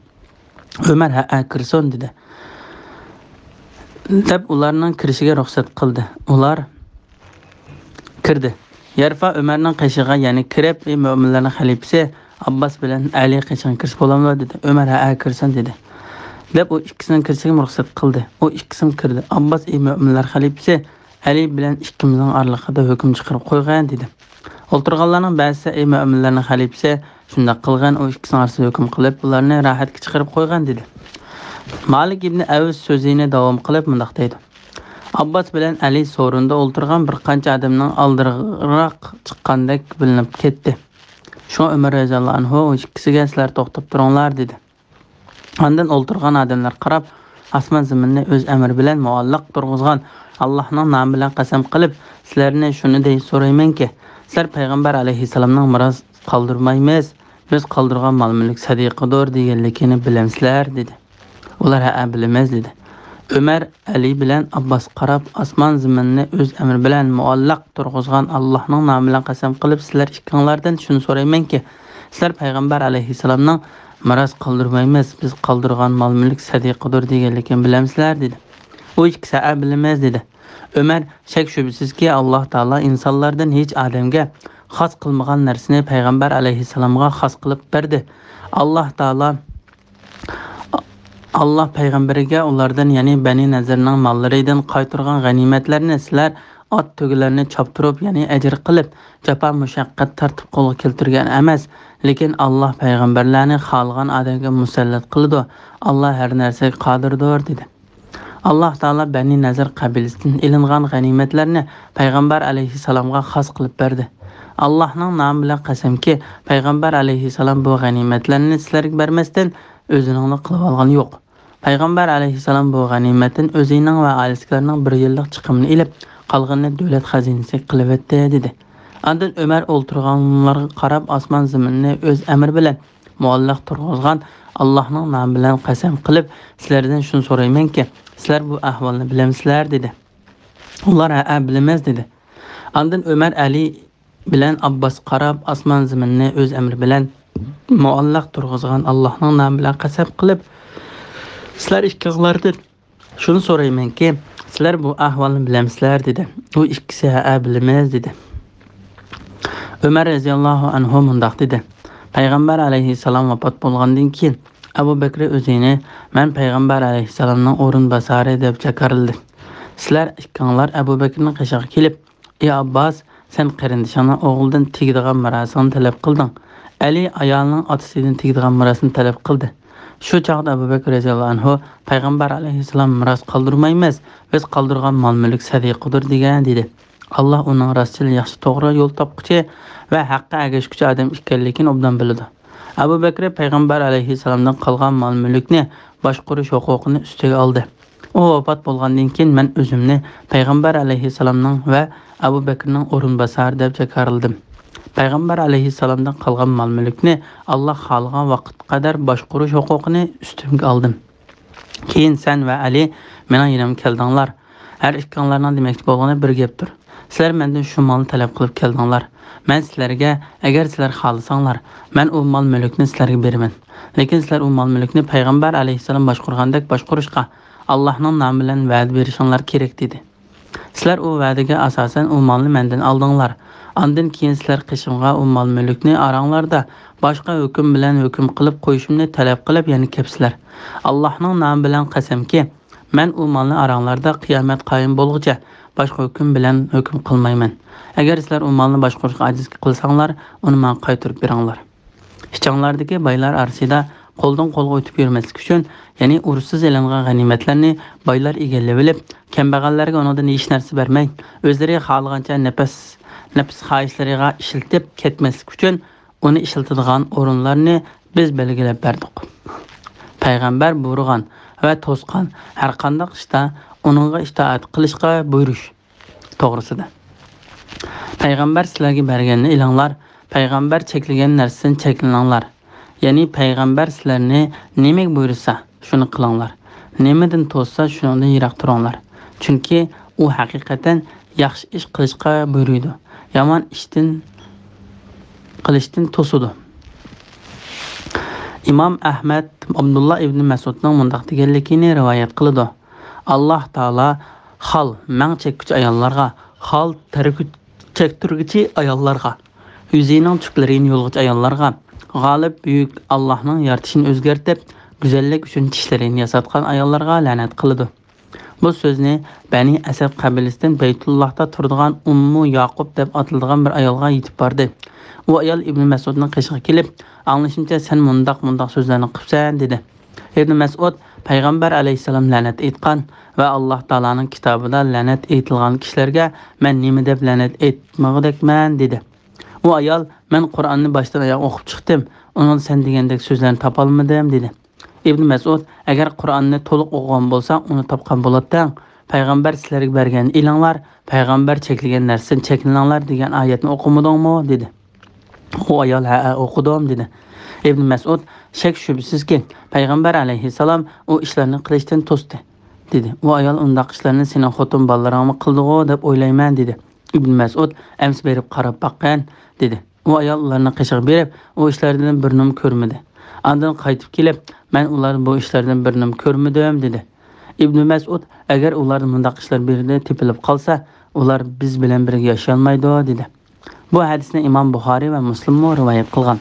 Umar ha kirsin dedi. Deb ularning kirishiga ruxsat qildi. Ular kirdi. Yarfa Umarning qishig'iga ya'ni kirib, mo'minlarning xalifasi Abbas bilan Ali qishig'iga kirsa bo'lamdi dedi. Umar ha kirsin dedi. Deb o ikkisini kirishiga ruxsat qildi. O ikkisi kirdi. Abbas mo'minlar xalifasi Ali bilan ikkimizning oralig'ida hukm chiqarib qo'ygan dedi. O'ltirganlarning ba'zisi mo'minlarning xalifasi shunday qilgan, o ikkisini orasida hukm qilib, ularni rohatga chiqarib qo'ygan dedi. Malik ibn Avs so'zini davom qilib mundaq deydi. Abbas bilan Ali so'rinda o'ltirgan bir qancha odamning oldiroq chiqqandek bilinib ketdi. Shu Umar roziyallohu anhu o ikkisiga sizlar to'xtab turinglar dedi. Ondan o'ltirgan odamlar qarab, osmon zaminni o'z amri bilan muallaq turg'izgan Allohning nomi bilan qasam qilib, sizlarni shuni deb so'raymanki, sizlar payg'ambar alayhissalomning miros qoldirmaymiz, biz qoldirgan mol-mulk sadiqadir deganligini bilamsizlar dedi. Ular ha bilamiz dedi. Umar Ali bilan Abbas qarab, osmon zaminni o'z amri bilan muallaq turg'izgan Allohning nomi bilan qasam qilib, sizlar ikkinglardan shuni so'raymanki, sizlar payg'ambar alayhissalomning miros qoldirmaymiz, biz qoldirgan mol-mulk sadiqadir deganligini bilamsizlar dedi. O ikkisi bilamiz dedi. Umar shak shubsizki Alloh taolo insonlardan hech odamga xos qilmagan narsani payg'ambar alayhissalomga xos qilib berdi. Allah payg'ambariga ulardan, ya'ni Bani Nazirning mollaridan qaytirgan g'animatlarni sizlar ot tugularni choptirib, ya'ni ajr qilib, jafo mushaqqat tartib qo'lga keltirgan emas, lekin Alloh payg'ambarlarni xohlagan odamga musallat qildi. Alloh har narsaga qodirdir dedi. Alloh taolo Bani Nazir qabilasidan ilingan g'animatlarni payg'ambar alayhissalomga xos qilib berdi. Allohning nomi bilan qasamki, payg'ambar alayhissalom bu g'animatlarni sizlarga bermasdan o'zining qilib olgani yo'q. Payg'ambar alayhissalom bu g'animatdan o'zining va oilasining bir yillik chiqimini ilib, qolganini davlat xazinasiga qilib etdi dedi. Ondan Umar o'ltirganlarga qarab, osmon zaminni o'z amri bilan muallaq turg'izgan Allohning nomi bilan qasam qilib, sizlardan shuni so'raymanki, sizlar bu ahvolni bilamsizlar dedi. Ular ha bilamiz dedi. Ondan Umar Ali bilan Abbas qarab, osmon zaminni o'z amri bilan muallaq turg'izgan Allohning nomi bilan qasam qilib, sizlar ikkinglardan shuni so'raymanki, sizlar bu ahvolni bilamsizlar dedi. U ikkisi ha bilamiz dedi. Umar roziyallohu anhu mundaq dedi. Payg'ambar alayhissalom vafot bo'lgandan keyin Abu Bakr o'zini men payg'ambar alayhissalomning o'rinbosari deb chaqirildi. Sizlar ikkinglar Abu Bakrning qishig'iga kelib, "Ey Abbas, sen qarindishingning o'g'lidan tegadigan mirosini talab qilding. Ali ayolning otasidan tegadigan mirosini talab qildi." Shu chaqda Abu Bakr roziyallohu anhu payg'ambar alayhissalom miros qoldirmaymiz, biz qoldirgan mol-mulk sadiqadir degan dedi. Allah uning rostchil, yaxshi, to'g'ri yo'l topquchi va haqqa ergashuvchi odam ekanligini obdan biladi. Abu Bakr payg'ambar alayhissalomdan qolgan mol-mulkni boshqarish huquqini ustiga oldi. U vafot bo'lgandan keyin men o'zimni payg'ambar alayhissalomning va Abu Bakrning o'rinbosari deb jakarladim. Payg'ambar alayhissalomdan qolgan mol-mulkni Alloh xohlagan vaqt qadar boshqarish huquqini ustimga oldim. Keyin sen va Ali mening yanimga keldinglar. Her ikkanlarning demoqchi bo'lgani bir gapdir. Sizlar mendan shu molni talab qilib keldinglar. Men sizlarga agar sizlar xohlasanglar, men u mol-mulkni sizlarga beraman. Lekin sizlar u mol-mulkni payg'ambar alayhissalom boshqargandek boshqarishga Allohning nomi bilan va'da berishinglar kerak dedi. Sizlar u va'daga asosan u molni mendan oldinglar. Ondan keyin sizlar qishimga u mol-mulkni aranglarda boshqa hukm bilan hukm qilib qo'yishimni talab qilib yana kepsizlar. Allohning nomi bilan qasamki, men u molni aranglarda qiyomat qoyim bo'lguncha boshqa hukm bilan hukm qilmayman. Agar sizlar u molni boshqarishga ajiz qilsanglar, uni menga qaytarib beringlar. Ishchanglardagi baylar orasida qo'ldan qo'lga o'tib yurmaslik uchun, ya'ni urushsiz elangan g'animatlarni baylar egallab olib, kambag'allarga undan hech narsa bermay, o'zlariga xohlagancha nafs xohishlariga ishiltib ketmaslik uchun uni ishiltadigan o'rinlarni biz belgilab berdik. Payg'ambar buyurgan va to'sqan har qanday ishda uningga itoat qilishga buyurish to'g'risida. Payg'ambar sizlarga berganini ilinglar, payg'ambar cheklagan narsadan cheklaninglar. Ya'ni payg'ambar sizlarni nima buyursa, shuni qilinglar. Nimadan to'ssa, shundan yiroq turinglar. Chunki u haqiqatan yaxshi ish qilishga buyuradi. Yomon ishdan qilishdan to'sadi. İmam Ahmed Abdullah ibn Mas'udning mundaq deganligini rivoyat qiladi. Alloh taolo xol mang chekkuchi ayollarga, xol chektirguchi ayollarga, yuzining tuklarini yo'lg'ich ayollarga, g'olib buyuk Allohning yaratishini o'zgartib, go'zallik uchun tishlarini yasatgan ayollarga la'nat qiladi. Bu so'zni Bani Asad qabilasidan Baytullohda turadigan Ummu Yaqub deb atiladigan bir ayolga yetib bordi. U ayol Ibn Mas'udning qishig'iga kelib, "Anglashimcha sen mundaq so'zlarni qilsan" dedi. Ibn Mas'ud payg'ambar alayhisalom la'nat aytgan va Alloh taolaning kitobida la'nat aytilgan kishilarga men nima deb la'nat aytmoqdakman dedi. U ayol men Qur'onni boshdan oyoq o'qib chiqdim, uni sen degandek so'zlarni topolmadim dedi. Ibn Mas'ud agar Qur'onni to'liq o'qigan bo'lsang, uni topgan bo'larding. Payg'ambar sizlarga bergan ilinglar, payg'ambar cheklagan narsadan cheklaninglar degan oyatni o'qimadingmi dedi. O ayol ha o'qidim dedi. Ibn Mas'ud shak shubsizki payg'ambar alayhissalom u ishlarni qilishdan to'sdi dedi. U ayol undaq ishlarni sening xotin bolalaringmi qildi-ku deb o'ylayman dedi. Ibn Mas'ud ams berib qarab baqqan dedi. U ayol ularni qishig berib, u ishlardan birini ko'rmadi. Ondan qaytib kelib, men ular bu ishlardan birini ko'rmadim dedi. Ibn Mas'ud agar ular mundaq ishlar berdi tepilib qolsa, ular biz bilan birga yasholmaydi dedi. Bu hadisni İmam Buxoriy va Muslim rivoyat qilgan.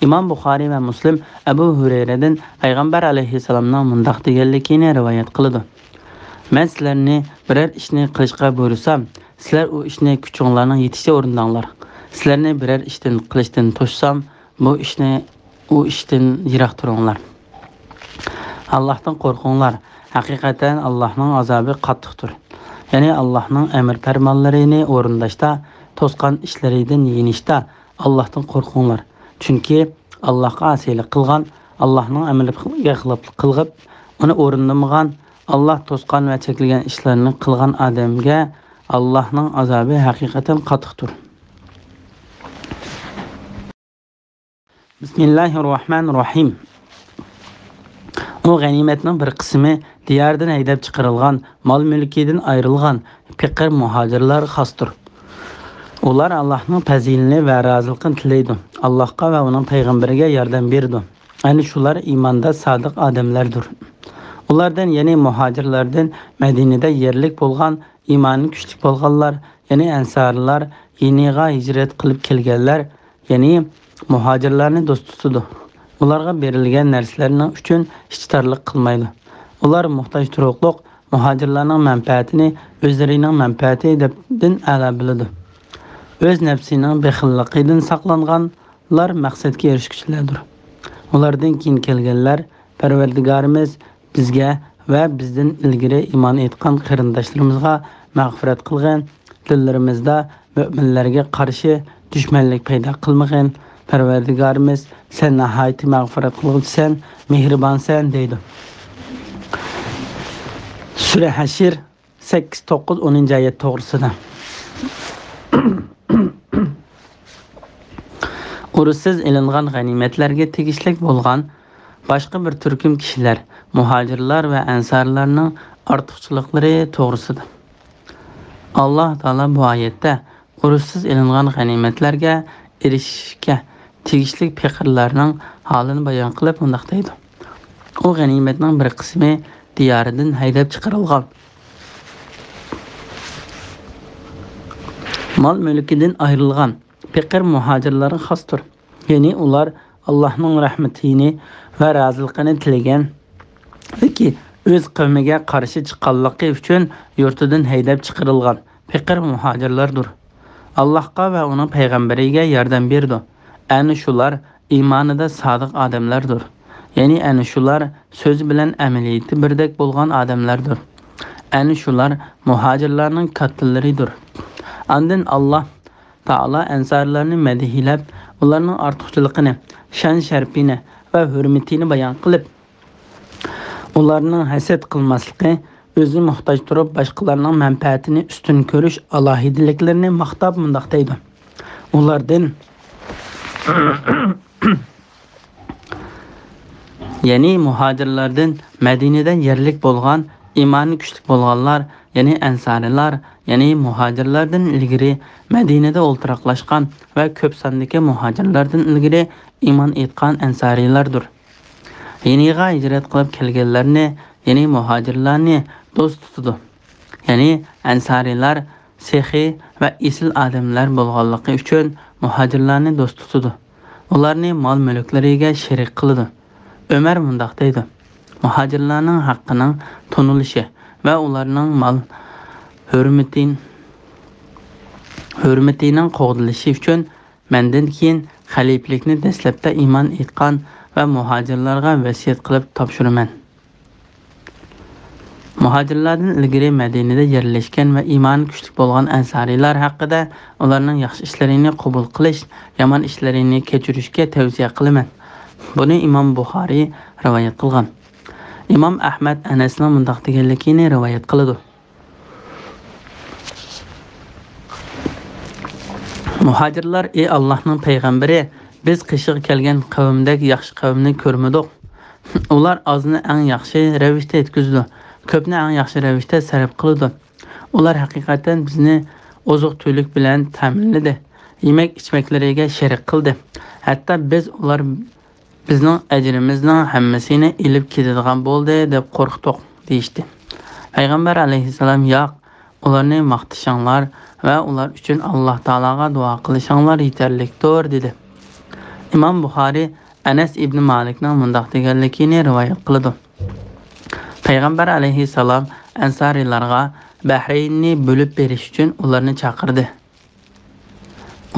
İmam Buxoriy va Muslim Abu Hurayradan payg'ambar alayhissalomning mundaq deganligini rivoyat qiladi. Men sizlarni biror ishni qilishga buyursam, sizlar u ishni kuchinglarning yetishicha o'rindanglar. Sizlarni biror ishdan qilishdan to'ssam, bu ishni u ishdan yiroq turinglar. Allohdan qo'rqinglar. Haqiqatan Allohning azobi qattiqdir. Ya'ni Allohning amr farmonlarini o'rindashda, to'sqan ishlaridan yenishda Allohdan qo'rqinglar. Chunki Allohga asiylik qilgan, Allohning amriga xiloflik qilib, uni o'rindamagan, Alloh to'sqan va cheklagan ishlarni qilgan odamga Allohning azobi haqiqatan qattiqdir. Bismillahirrohmanirrohim. O g'animatning bir qismi diyordan haydab chiqarilgan, mol-mulkidan ayrilgan faqir muhojirlar xosdir. Ular Allohning fazilini va roziligini tilaydi. Allohga va uning payg'ambariga yordam berdi. Ayni shular iymonda sodiq odamlardir. Ulardan ya'ni muhojirlardan Madinada yerlik bo'lgan, iymoni kuchli bo'lganlar, ya'ni ansarlar, yeniga hijrat qilib kelganlar, ya'ni muhojirlarni do'st tutadi. Ularga berilgan narsalarning uchun ishtarlik qilmaydi. Ular muhtoj turuqliq muhojirlarning manfaatini o'zlarining manfaati debdan a'lo biladi. O'z nafsining bexilligidan saqlanganlar maqsadga erishguchilardir. Ulardan keyin kelganlar Parvardigorimiz bizga va bizdan ilgari iymon etgan qarindoshlarimizga mag'firat qilgan, dillarimizda müminlarga qarshi düşmanlik paydo qilmag'in. Parvardigorimiz, sen nihoyat mag'firat qiluvchisan, mehribonsan deydi. Sura Hashr 8-9-10 oyat to'g'risida. Urushsiz ilingan g'animatlarga tegishli bo'lgan boshqa bir turkum kishilar, muhojirlar va ansarlarning ortiqchiliklari to'g'risida. Alloh taolo bu oyatda urushsiz ilingan g'animatlarga erishishga tegishli fikrlarning holini bayon qilib undaq deydi. O g'animatning bir qismi diyoridan haydab chiqarilgan. Mal mulkidan ayrilgan fikr muhojirlarga xosdir. Ya'ni ular Allohning rahmatini va roziligini tilagan yoki o'z qavmiga qarshi chiqqanligi uchun yurtidan haydab chiqarilgan fikr muhojirlardir. Allohga va uning payg'ambariga yordam berdi. Ana shular iymonida sodiq odamlardir. Ya'ni ana shular so'z bilan amaliyati birdek bo'lgan odamlardir. Ana shular muhojirlarning kattalaridir. Ondan Alloh taolo ansarlarni madhiyalab, ularning ortiqchiligini, shon sharafini va hurmatini bayon qilib, ularning hasad qilmasligi, o'zi muhtoj turib boshqalarning manfaatini ustun ko'rish alohidaliklarini maqtab mundaq deydi. Ulardan ya'ni muhojirlardan Madinadan yerlik bo'lgan, iymoni kuchli bo'lganlar, ya'ni ansarilar, ya'ni muhojirlardan ilgari Madinada o'ltiraqlashgan va ko'p sondagi muhojirlardan ilgari iymon etgan ansarilardir. Yeniga hijrat qilib kelganlarni, ya'ni muhojirlarni do'st tutdi. Ya'ni ansarilar sehi va isl odamlar bo'lganligi uchun muhojirlarni do'st tutdi. Ularni mol-mulklariga sherik qildi. Ömer mundaq deydi: muhojirlarning haqqining tonilishi va ularning mol hurmatining qo'g'dilishi uchun mendan keyin xalifalikni dastlabda iymon etgan va muhojirlarga vasiyat qilib topshiraman. Muhojirlardan ilgari Madinada yerlashgan va iymoni kuchli bo'lgan ansarilar haqida ularning yaxshi ishlarini qabul qilish, yomon ishlarini kechirishga tavsiya qilaman. Buni Imom Buxoriy rivoyat qilgan. Imom Ahmad Anasning mundaq deganligini rivoyat qiladi. Muhojirlar: "Ey Allohning payg'ambari, biz qishiq kelgan qavmdagi yaxshi qavmni ko'rmadik. Ular ozni eng yaxshi ravishda yetkazdi, ko'pni eng yaxshi ravishda sarf qildi. Ular haqiqatan bizni oziq-tulik bilan ta'minladi, yemak-ichmaklariga sherik qildi. Hatto biz ular bizning ajrimizning hammasini ilib ketadigan bo'ldi deb qo'rqdik" deydi. Payg'ambar alayhisalom: "Yo'q, ularni maqtashinglar va ular uchun Alloh taologa duo qilishinglar yetarlikdir" dedi. Imom Buxoriy Anas ibn Malikning mundaq deganligini rivoyat qiladi. Payg'ambar alayhisalom ansarilarga Bahraynni bo'lib berish uchun ularni chaqirdi.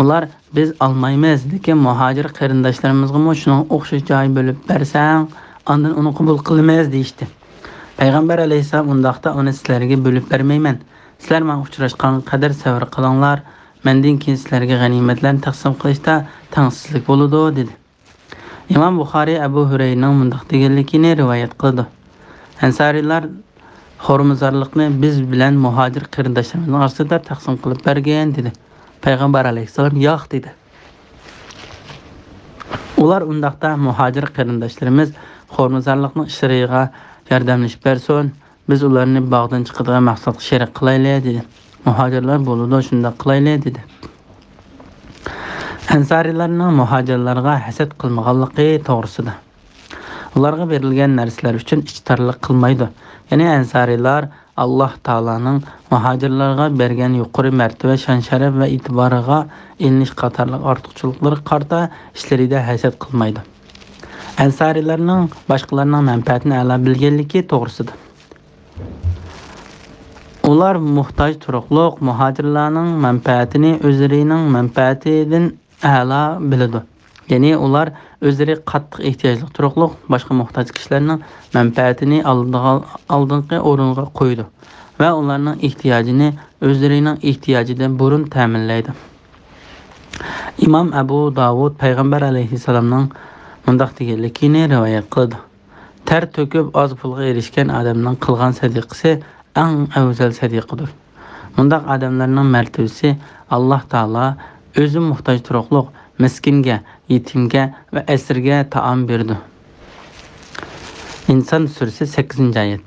Ular: "Biz olmaymiz, lekin muhojir qarindoshlarimizga shuning o'xshash joy bo'lib bersang, ondan uni qabul qilamiz" deydi. Payg'ambar alayhisalom undaqda uni sizlarga bo'lib bermayman. Sizlar men uchrashgan qadar sabr qilinglar. Mendan keyin sizlarga g'animatlarni taqsim qilishda tengsizlik bo'ladi dedi. Imom Buxoriy Abu Hurayraning mundaq deganligini rivoyat qildi. Ansarilar xormazorlikni biz bilan muhojir qarindoshlarimizning orasida taqsim qilib bergan dedi. Payg'ambar alayhisalom yo'q dedi. Ular undaqda muhojir qarindoshlarimiz xormazorlikning ishlariga yordamlashib bersin, biz ularni bog'dan chiqadigan maqsadga sherik qilaylik dedi. Muhojirlar bo'ladi, shunda qilaylik dedi. Ansarilarning muhojirlarga hasad qilmaganligi to'g'risida. Ularga berilgan narsalar uchun ichtarlik qilmaydi. Ya'ni ansarilar Alloh taolaning muhojirlarga bergan yuqori martaba, shon sharaf va e'tiboriga ilinish qatorliq ortiqchiliklar qarta ishlarida hasad qilmaydi. Ansarilarning boshqalarning manfaatini a'lo bilganligi to'g'risida. Ular muhtoj turuqliq muhojirlarning manfaatini o'zlarining manfaatidan a'lo biladi. Ya'ni ular o'zlari qattiq ehtiyojli turuqliq boshqa muhtoj kishilarning manfaatini oldingi o'ringa qo'ydi ve onların ihtiyacını özlerinin ihtiyacından burun təminləydi. İmam Ebu Davud Peygamber aleyhisselamның mundaq deganligini rivayet qildi. Ter töküb az pulga erişken adamның qilgan sadiqasi eng afzal sadiqadır. Mundaq adamlarning mərtəbəsi Allah Taala özü muhtaç turuqluq miskinga, yetimga ve esirge taam berdi. İnsan suresi 8. ayet.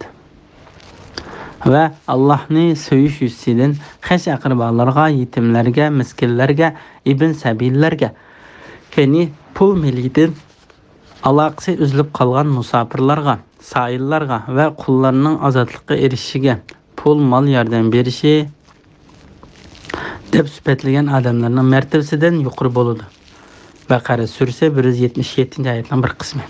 Ve Allah'ni söyüş yüzsüdün xəş aqrıbalarga, yetimlerge, miskinlerge, ibn səbillerge, yani pul milidin alaqısı üzülüp qalğan musafirlarga, sayillarga ve qullarının azatlıqqa erişişige pul mal yardım berişi deb süpetligen adamlarının mərtəbəsidən yuqur boludu. Bakara suresi 177. ayetin bir kısmı.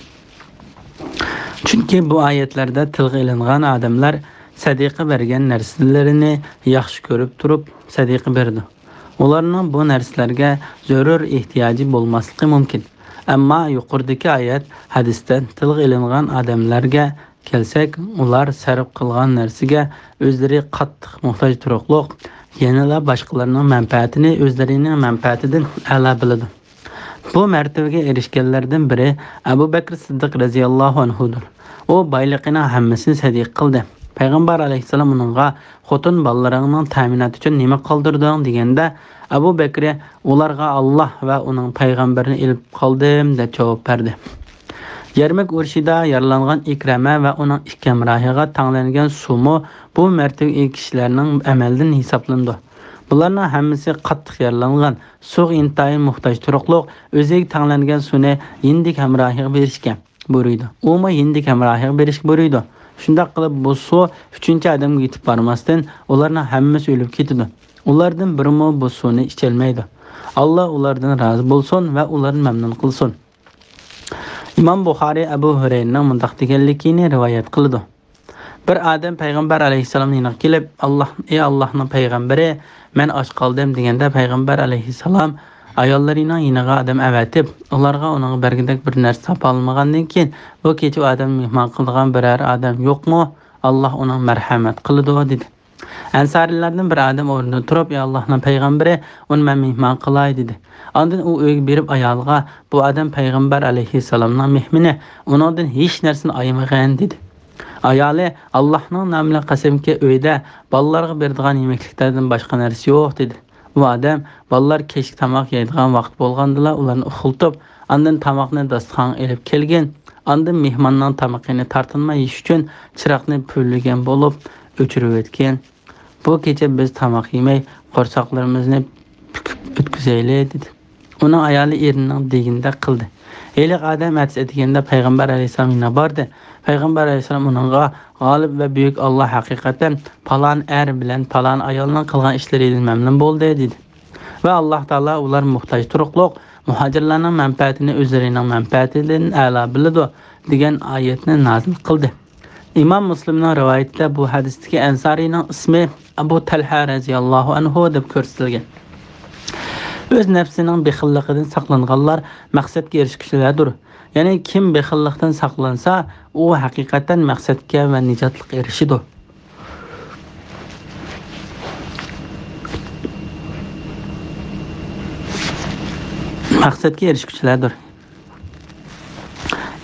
Çünkü bu ayetlerde tilg'i ilingan adamlar sadiqa bergen nerselerini yaxşı görüp durup sadiqa berdi. Onlarning bu narsalarga zarur ihtiyacı bolmasligi mumkin. Amma yuqoridagi ayet hadisdan tilg'i ilingan adamlarga kelsak, ular sarf qilgan narsaga özleri qattiq muhtoj turuqliq, yanada boshqalarning manfaatini özlerining manfaatidan a'la biladi. Bu mərtəbəyə erişkənlərdən biri Əbu Bəkr Siddiq radiyallahu anhudur. O baylıqına hammasını sadiq qildi. Peyğəmbər aleyhisselam onunğa xotun ballarının təminatı üçün nima qaldırdın degəndə Əbu Bəkr onlarga Allah və onun peyğəmbərini ilib qaldım deyə cavab verdi. Yermek urşida yaralangan İkrəmə və onun iki həmrahıya tanlanğan sumu bu mərtəbə kişilərinin əməldən hesablandı. Bunların hamısı qattiq yaralangan, suq intayın muhtaç turuqluq, özəg tanlanğan suni yendik həmrahıya berişkə buyurdu. Oma yendik həmrahıya berişkə buyurdu. Şundaq qılıb bu su 3-cü adamga yetib barmasdan onların hamısı ölüb ketdi. Onlardan birimi bu suni içəlməydi. Allah onlardan razı bolsun və onları məmnun qılsın. İmam Buxari Ebu Hureyre'nin mundaq deganligini rivayet qildi. Bir adam Peygamber aleyhisselamın yanına gelip ey Allah'ın peygamberi men aç qaldım degende Peygamber aleyhisselam ayollarıyla yanına adam əvətib onlarga onun bergindek bir narsa tapa almagandan keyin bu keçi adam mehman qılğan birər adam yoxmu? Allah onun merhamet qılıdı dedi. Ensarilerden bir adam orada turup ey Allah'ın peygamberi onu men mehman qılay dedi. Ondan o öğü berip ayalga bu adam Peygamber aleyhisselamın mehmini ondan hiç narsani ayamağan dedi. Ayalı Allah'ın namına qasamki öydə ballarga berdigan yemekliklerden başqa narsa yo'q dedi. Bu adam ballar keşik tamaq yeydigan vaqt bolğandılar ularni uxultib, ondan tamoqni dasturxonga elib kelgan, ondan mehmonning tamoqini tartinma yeyish uchun chiroqni pulligan bo'lib o'chirib o'tgan. Bu kecha biz tamoq yemay qo'rsoqlarimizni o'tkazayli dedi. Uning ayoli erining deganda qildi. Eylik adam əts edigəndə Peyğəmbər aleyhisselam yanına bardı. Peyğəmbər aleyhisselam onunğa galib və büyük Allah həqiqətən palan ər bilən palan ayolunun qılğan işləriyle məmnun boldu dedi. Və Allah Taala ular muhtaç turuqluq, muhacirlərin mənfəətini özlərinin mənfəətindən əla bilidi degan ayetni nazil qıldı. İmam Müslim'nin rivayətdə bu hadisdəki ensarinin ismi Abu Talha radiyallahu anhu deb göstərilgan. Öz nəfsinin bexilliqidən saqlanğanlar məqsədə erişkiçilərdir. Yəni kim bexillikdən saqlansa, o həqiqətən məqsədə və nicatlıq erişidir. Məqsədə erişkiçilərdir.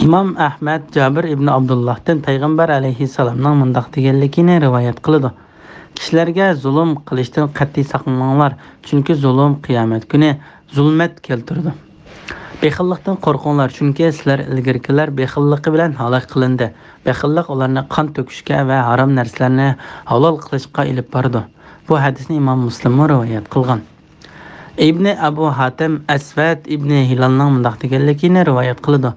İmam Ahmed Cabir ibn Abdullah'dan Peyğəmbər aleyhisselamның mundaq deganligini rivayet qıldı. Kişilərə zulm qilishdan qat'iy saqlaninglar, çünki zulm qiyomat kuni zulmat keltirdi. Bexillikdan qo'rqinglar, çünki sizlar ilgirkilar bexilligi bilan halok qilindi. Bexillik ularni qon to'kishga va harom narsalarni halol qilishga ilib bordi. Bu hadisni İmam Müslim rivayet qilgan. İbn Abu Hatim Asvad ibn Hilalning mundaq deganligini rivayet qildi.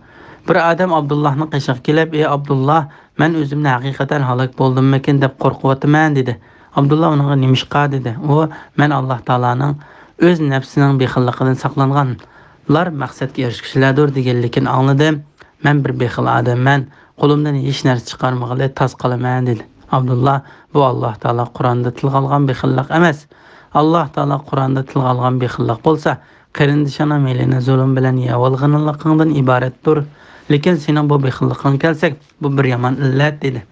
Bir adam Abdullahning qishiq kelib, ey Abdullah, men o'zimni haqiqatan halok boldimmikin deb qo'rqyapman dedi. Abdullah onunğa nimishqa dedi. O, men Allah Taala'nın öz nəfsinin bexilliqidən saqlanğanlar məqsədə erişkiçilərdir deganligini anladım. Men bir bexil adamman, qo'limdan hech narsa chiqarmag'ili tas qalaman dedi. Abdullah, bu Allah Taala Qur'onda tilga olgan bexillik emas. Allah Taala Qur'onda tilga olgan bexillik bo'lsa, qarindishana melini zulm bilan yavolg'anligidan iboratdir. Lekin sening bu bexilliqing kelsak, bu bir yomon illat dedi.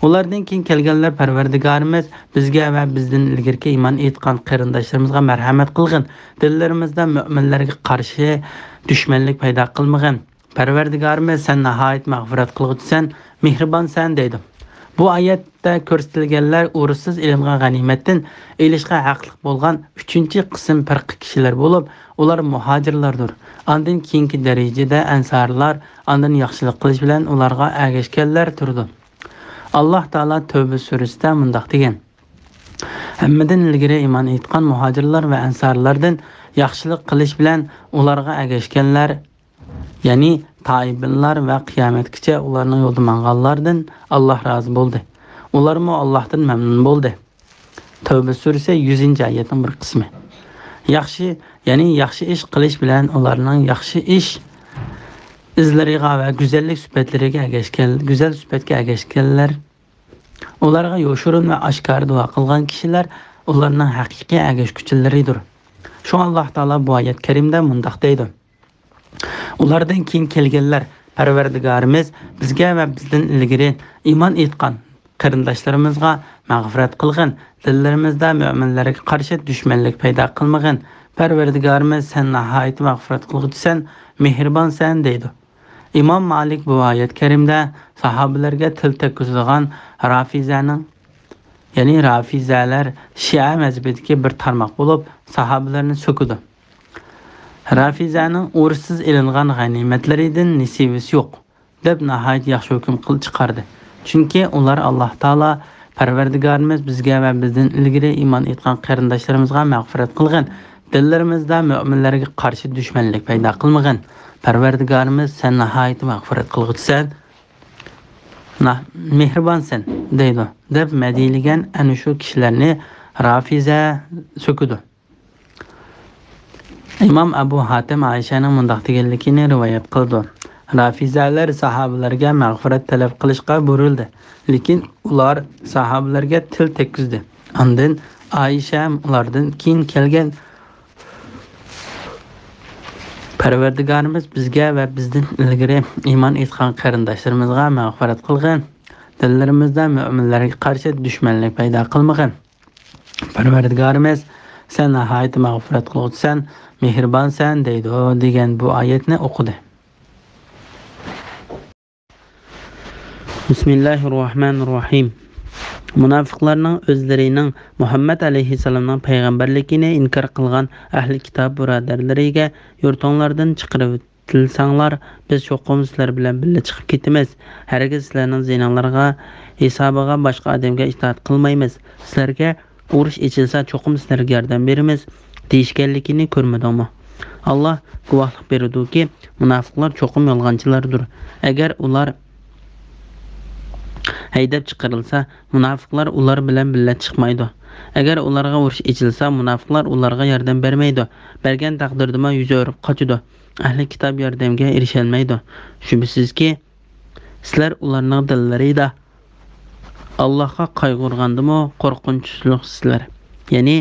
Ulardan keyin kelganlar Parvardigorimiz bizga va bizdan ilgirki iymon etgan qarindoshlarimizga marhamat qilgin. Dillarimizda mu'minlarga qarshi dushmanlik paydo qilmagin. Parvardigorimiz sen nihoyat mag'firat qilg'uvchisan, mehribonsan deydi. Bu oyatda ko'rsatilganlar urushsiz ilingan g'animatdan elishga haqliq bo'lgan 3-qism farqli kishilar bo'lib, ular muhojirlardir. Ondan keyingi darajada ansarlar, ondan yaxshilik qilish bilan ularga ergashganlar turdi. Allah Taala Tövbe surasida mundaq degan: Hammadan ilgari iymon etgan muhojirlar va ansarlardan yaxshilik qilish bilan ularga ergashganlar, ya'ni taibinlar va qiyomatgacha ularning yo'lida manganlardan Allah rozi bo'ldi. Ularmi Allohdan mamnun bo'ldi. Tövbe surasi 100-oyatning bir qismi. Yaxshi ish qilish bilan ularning yaxshi ish izlariga va go'zallik sifatlariga go'zal sifatga ergashganlar, ularga yo'shirin va oshkor duo qilgan kishilar ularning haqiqiy ergashuvchilaridir. Shu Alloh taolo bu oyat karimda mundaq deydi: Ulardan keyin kelganlar Parvardigorimiz bizga va bizdan ilgari iymon etgan qarindoshlarimizga mag'firat qilgin. Dillarimizda mu'minlarga qarshi dushmanlik paydo qilmagin. Parvardigorimiz sen nihoyat mag'firat qilg'uvchisan, mehribonsan deydi. İmam Malik bu oyat karimda sahobalarga til tekkizadigan Rafizalar Shia mazhabidagi bir tarmoq bo'lib, sahobalarni so'kidi. Rafizaning urushsiz ilingan g'animatlaridan nasibasi yo'q deb nihoyat yaxshi hukm qilib chiqardi. Chunki ular Alloh taolo Parvardigorimiz bizga va bizdan ilgari iymon etgan qarindoshlarimizga mag'firat qilgin. Dillarimizda mu'minlarga qarshi dushmanlik paydo qilmagin. Parvardigorimiz sen nihoyat mag'firat qilg'uvchisan, mehribonsan deydi deb madiylagan ana shu kishilarni Rafiza so'kidi. Imom Abu Hatim Ayshaning mundaq deganligini rivoyat qildi: Rafizalar sahobalarga mag'firat talab qilishga burildi, lekin ular sahobalarga til tekkizdi. Ondan Aysha ulardan keyin kelgan Parvardigorimiz bizga va bizdan ilgari iymon etgan qarindoshlarimizga mag'firat qilgin. Dillarimizda mu'minlarga qarshi dushmanlik paydo qilmagin. Parvardigorimiz sen nihoyat mag'firat qilg'uvchisan, mehribonsan deydi degan bu oyatni o'qidi. Bismillahirrohmanirrohim. Munofiqlarning o'zlarining Muhammad alayhisalomning payg'ambarligini inkor qilgan ahli kitob birodarlariga yurtinglardan chiqarib tilsanglar, biz cho'qim sizlar bilan birga chiqib ketamiz. Hargiz sizlarning zinanglarga hisobiga boshqa odamga itoat qilmaymiz. Sizlarga urush ichilsa cho'qim sizlarga yordam beramiz deyishganligini ko'rmadingmi? Alloh guvohlik beradiki, munofiqlar cho'qim yolg'onchilardir. Agar ular haydab chiqarilsa, munofiqlar ular bilan birga chiqmaydi. Agar ularga urush ichilsa, munofiqlar ularga yordam bermaydi. Bergan taqdirda yuz o'rib qochadi. Ahli kitob yordamga erisholmaydi. Shubhasizki, sizlar ularning dillarida Allohga qayg'urgandimi qo'rqinchlisizlar. Ya'ni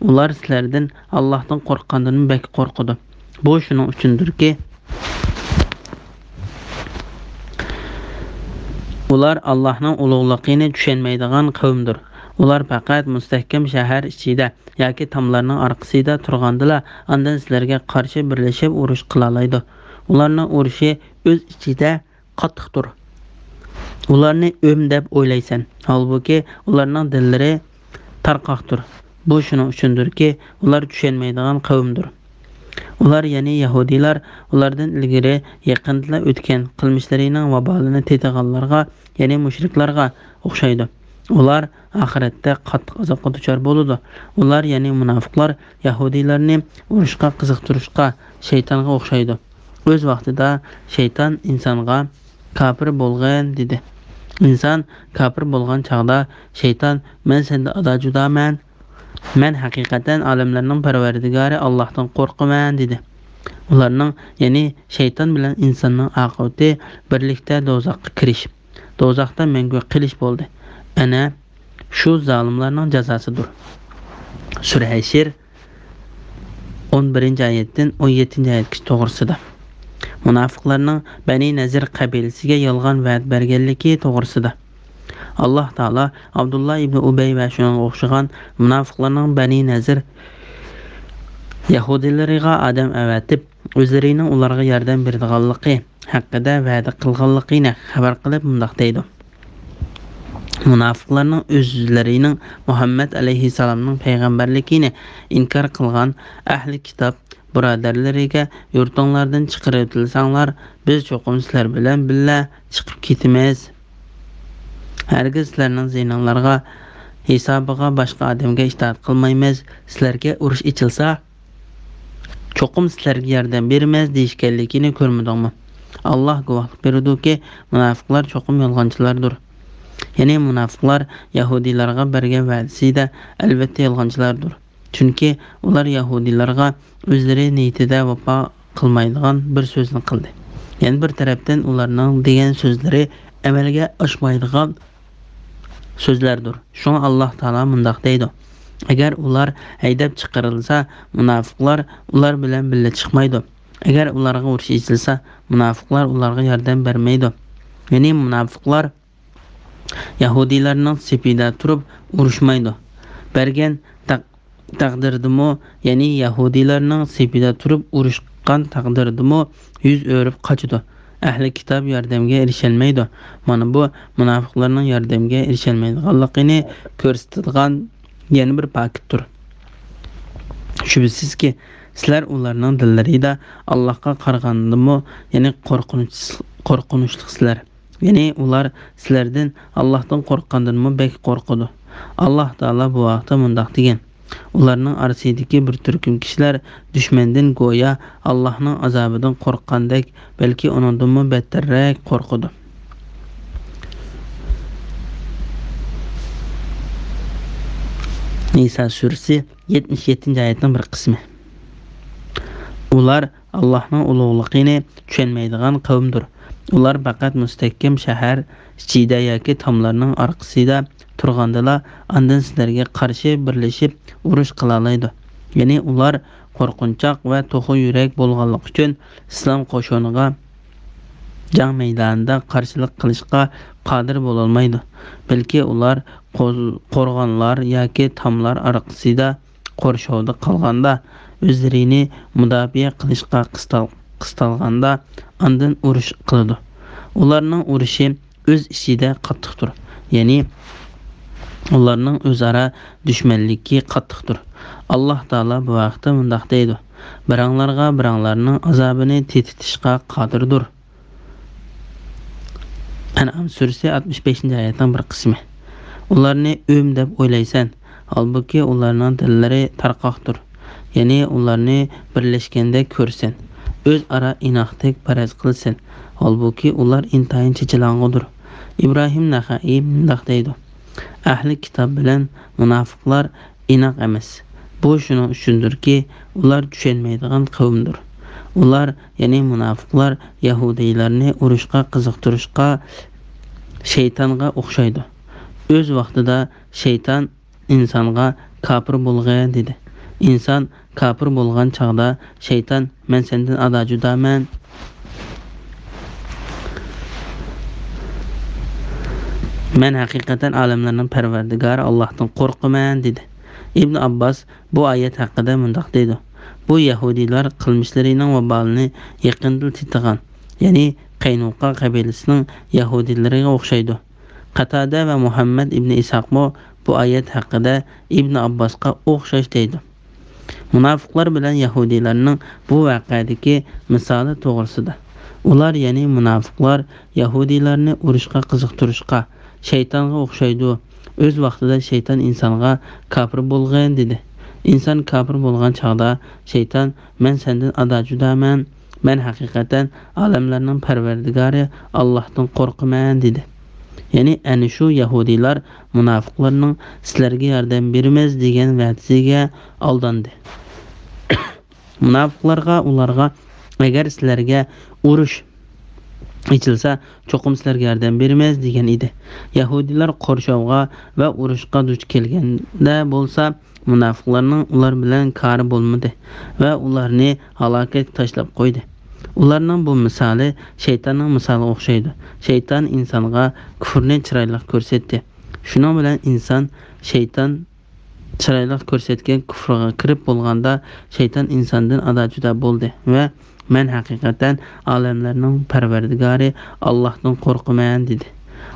ular sizlardan Allohdan qo'rqqandan bek qo'rqadi. Bu shuning uchundirki, ular Allohning ulug'ligini tushunmaydigan qavmdir. Ular faqat mustahkam shahar ichida yoki tomlarning orqasida turgandilar, undan sizlarga qarshi birlashib urush qila oladi. Ularning urushi o'z ichida qattiqdir. Ularni o'm deb o'ylaysan, holbuki ularning dillari tarqoqdir. Bu shuning uchundirki, ular tushunmaydigan qavmdir. Ular ya'ni Yahudilar ulardan ilgari yaqinda o'tgan qilmishlarining vabolini tetiganlarga, ya'ni mushriklarga o'xshaydi. Ular oxiratda qattiq azobga duchor bo'ladi. Ular ya'ni munofiqlar Yahudilarni urushga qiziqtirishga shaytonga o'xshaydi. O'z vaqtida shayton insonga kafir bo'lgan dedi. Inson kafir bo'lgan chaqda shayton men senda adajudaman, men haqiqatan olamlarning parvardigori Allohdan qo'rqaman dedi. Ularning ya'ni shayton bilan insonning aqoti birlikda do'zaxga kirish, do'zaxda mangu qilish bo'ldi. Ana shu zolimlarning jazosidir. Sura Hashr 11-oyatdan 17-oyatgacha to'g'risida. Munofiqlarning Bani Nazir qabilasiga yolg'on va'd berganligi to'g'risida. Allah Taala Abdullah ibn Ubey ve şuna oxşagan munafiqlarning Bani Nazir Yahudilariga adam avatib, o'zlarining ularga yordam beradiganligi haqida va'da qilganligini xabar qilib mundaq deydi. Munafiqlarning o'zlarining Muhammad alayhisalomning payg'ambarligini inkor qilgan ahli kitob birodarlariga yurtinglardan chiqarib o'tilsanglar, biz cho'qim sizlar bilan billa chiqib ketamiz. Hargiz sizlarning zinonlarga hisobiga boshqa odamga itoat qilmaymiz. Sizlarga urush ichilsa, cho'qim sizlarga yordam beramiz deyishganligini ko'rmadingmi? Allah guvohlik beradiki, munofiqlar cho'qim yolg'onchilardir. Ya'ni munofiqlar Yahudilarga bergan va'dasida albatta yolg'onchilardir. Chunki ular Yahudilarga o'zlari niyatida vafo qilmaydigan bir so'zni qildi. Ya'ni bir tarafdan ularning degan so'zlari amalga oshmaydigan so'zlardir. Shunga Alloh taolo mundaq deydi: agar ular haydab chiqarilsa, munofiqlar ular bilan birga chiqmaydi. Agar ularga urush etilsa, munofiqlar ularga yordam bermaydi. Ya'ni munofiqlar Yahudilarning sepida turib urushmaydi. Bergan taqdirdimi, ya'ni Yahudilarning sepida turib urushgan taqdirdimi yuz o'rib qochadi. Ahli kitob yordamga erisholmaydi. Mana bu munofiqlarning yordamga erisholmaydiganligini ko'rsatadigan yana bir paketdir. Shubhasizki, sizlar ularning dillarida Allohga qaragandimi, ya'ni qo'rqinchlisizlar. Ya'ni ular sizlardan Allohdan qo'rqqandanmi bek qo'rqadi. Alloh taolo bu vaqtda mundaq degan: ularning orasidagi bir turkum kishilar dushmandan go'yo Allohning azobidan qo'rqqandek, balki undanmi battarroq qo'rqadi. Nisa surasi 77-oyatning bir qismi. Ular Allohning ulug'ligini tushunmaydigan qavmdir. Ular faqat mustahkam shahar ichida yoki tomlarning orqasida turgandala ondan sizlarga qarshi birlashib urush qila oladi. Ya'ni ular qo'rqinchoq va to'g'ri yurak bo'lganligi uchun islom qo'shiniga jang maydonida qarshilik qilishga qodir bo'la olmaydi. Balki ular qo'rg'onlar yoki tomlar orqasida qo'rshovda qolganda, o'zlarini mudofaa qilishga qistalganda ondan urush qiladi. Ularning urushi o'z ichida qattiqdir. Ya'ni ularning o'zaro dushmanligi qattiqdir. Alloh taolo bu vaqtda mundaq deydi: biranglarga biranglarning azobini tetitishga qodirdir. An'am surasi 65-oyatning bir qismi. Ularni o'm deb o'ylaysan, holbuki ularning dillari tarqoqdir. Ya'ni ularni birlashganda ko'rsan, o'zaro inoqlik faraz qilsin, holbuki ular intayin chechilang'idir. Ibrohim Naxai mundaq deydi: ahli kitob bilan munofiqlar inoq emas. Bu shuning uchundirki, ular tushunmaydigan qavmdir. Ular, ya'ni munofiqlar, Yahudiylarni urushga qiziqtirishga shaytonga o'xshaydi. O'z vaqtida shayton insonga kofir bo'lgan dedi. İnsan kafir bo'lgan chaqda shayton men sendan ado judaman, men haqiqatan olamlarning parvardigori Allohdan qo'rqaman dedi. Ibn Abbas bu oyat haqida mundaq deydi: bu Yahudilar qilmishlarining vabolini yaqinda titigan, ya'ni Qaynuqa qabilasining Yahudilariga o'xshaydi. Qatada va Muhammad ibn Isaqmo bu oyat haqida Ibn Abbasga o'xshash deydi. Munofiqlar bilan Yahudilarning bu voqeadagi misoli to'g'risida. Ular, ya'ni munofiqlar, Yahudilarni urushga qiziqtirishga shaytonga o'xshaydi. O'z vaqtida shayton insonga kofir bo'lgan dedi. Inson kofir bo'lgan chaqda shayton men sendan ado judaman, men haqiqatan olamlarning parvardigori Allohdan qo'rqaman dedi. Ya'ni ana shu Yahudilar munofiqlarning sizlarga yordam beramiz degan va'dasiga aldandi. Munofiqlarga ularga agar sizlarga urush ichilsa, cho'qim sizlarga yordam beramiz degan edi. Yahudilar qo'rshovga va urushga duch kelganda bo'lsa, munofiqlarning ular bilan kori bo'lmadi va ularni halokatga tashlab qo'ydi. Ularning bu misoli shaytonning misoliga o'xshaydi. Shayton insonga kufrni chiroyli ko'rsatdi. Shuning bilan inson shayton chiroyli ko'rsatgan kufrga kirib bo'lganda shayton insondan ada juda bo'ldi va men haqiqatan olamlarning parvardigori Allohdan qo'rqaman dedi.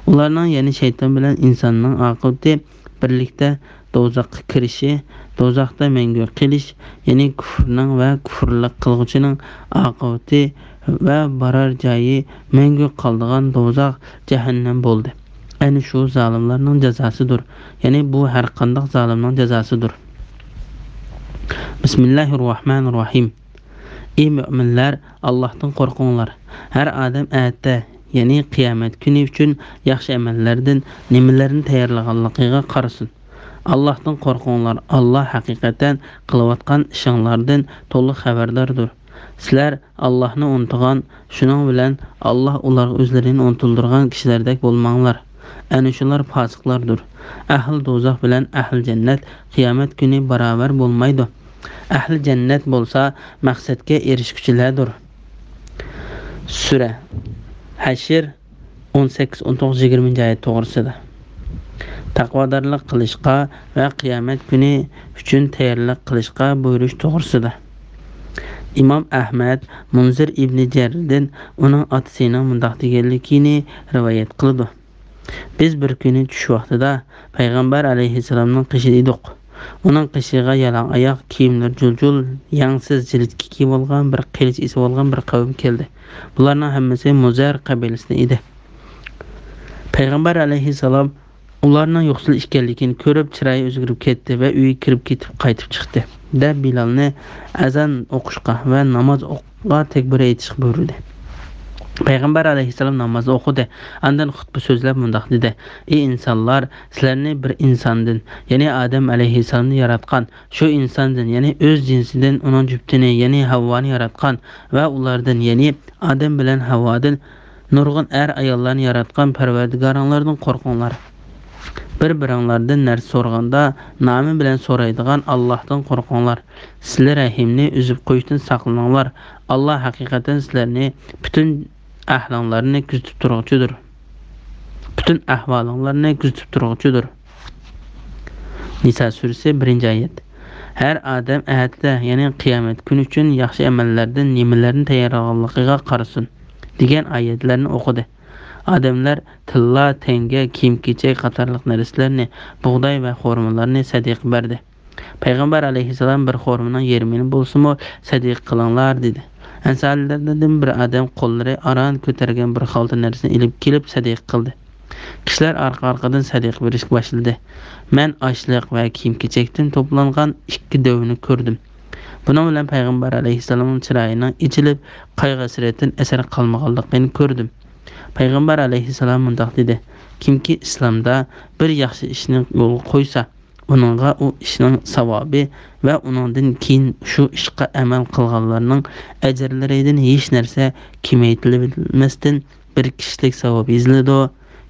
Ularning ya'ni shayton bilan insonning oqibati birlikda do'zaxga kirishi, do'zaxda mangu qilish, ya'ni kufrning va kufrlik qilg'uchining oqibati va borar joyi mangu qoldigan do'zax jahannam bo'ldi. Ayni shu zolimlarning jazosidir. Ya'ni bu har qanday zolimning jazosidir. Bismillahirrohmanirrohim. Ey mu'minlar, Allohdan qo'rqinglar. Har odam aytdi, ya'ni qiyomat kuni uchun yaxshi amallardan nimalarni tayyorlaganligiga qarasin. Allohdan qo'rqinglar. Alloh haqiqatan qilayotgan ishinglardan to'liq xabardordir. Sizlar Allohni unutgan, shuning bilan Alloh ularga o'zlarini unutildirgan kishilardek bo'lmanglar. Ana shular fosiqlardir. Ahli do'zax bilan ahli jannat qiyomat kuni barobar bo'lmaydi. Ahli jannat bo'lsa maqsadga erishguchilardir. Sura Hashr 18-19-20 oyat to'g'risida. Taqvodorlik qilishga va qiyomat kuni uchun tayyorlik qilishga buyurish to'g'risida. Imom Ahmad Munzir ibn Jarrdan uning otasining mundoq deganligini rivoyat qildi. Biz bir kuni tush vaqtida payg'ambar alayhisalomning qishida edik. Uning qishiga yalang oyoq kiyimlar juljul, yangsiz jildga kiyib olgan bir qilich isi olgan bir qavm keldi. Bularning hammasi Muzar qabilasidan edi. Payg'ambar alayhisalom ularning yo'qsil ekanligini ko'rib chiroyi o'zgarib ketdi va uyga kirib qaytib chiqdi. Bilalni azan o'qishga va namoz o'qishga takbir aytishga buyurdi. Payg'ambar alayhisalom namozni o'qidi. Andan xutba so'zlab mundoq dedi: "Ey insonlar, sizlarni bir insondan, ya'ni Adam alayhisalomni yaratgan, shu insondan, ya'ni o'z jinsidan uning juftini, ya'ni Havvoni yaratgan va ulardan, ya'ni Adam bilan Havvodan nurg'un ayollarni yaratgan Parvardigoringlardan qo'rqinglar. Bir-biringlardan narsa so'raganda nomi bilan so'raydigan Allohdan qo'rqinglar. Sizlar rahimni uzib qo'yishdan saqlaninglar. Alloh haqiqatan sizlarni butun ahvolinglarni kuzatib turuvchidir. Butun ahvolinglarni kuzatib turuvchidir." Nisa surasi 1-oyat. Har odam aytdi, ya'ni qiyomat kuni uchun yaxshi amallardan nimalarni tayyorlaganligiga qarasin degan oyatlarni o'qidi. Odamlar tilla, tanga, kiyim-kechak qatorliq narsalarni, bug'doy va xurmolarni sadiqa berdi. Payg'ambar alayhisalom bir xurmoning yarmini bo'lsa-mu sadiqa qilinglar dedi. Ansarlardan bir odam qo'llari aran ko'targan bir xalta narsani ilib kelib sadiqa qildi. Kishilar orqa-orqadan sadiqa berishga boshladi. Men ochliq va kiyim-kechakdan to'plangan 2 dovni ko'rdim. Buning bilan payg'ambar alayhisalomning chiroyining ichilib, qayg'u-hasratdan asar qolmaganligini ko'rdim. Payg'ambar alayhisalom mundoq dedi: "Kimki islomda bir yaxshi ishni yo'lga qo'ysa, uningga u ishning savobi va uningdan keyin shu ishga amal qilganlarning ajrlaridan hech narsa kamaytirilmasdan bir kishilik savob yoziladi.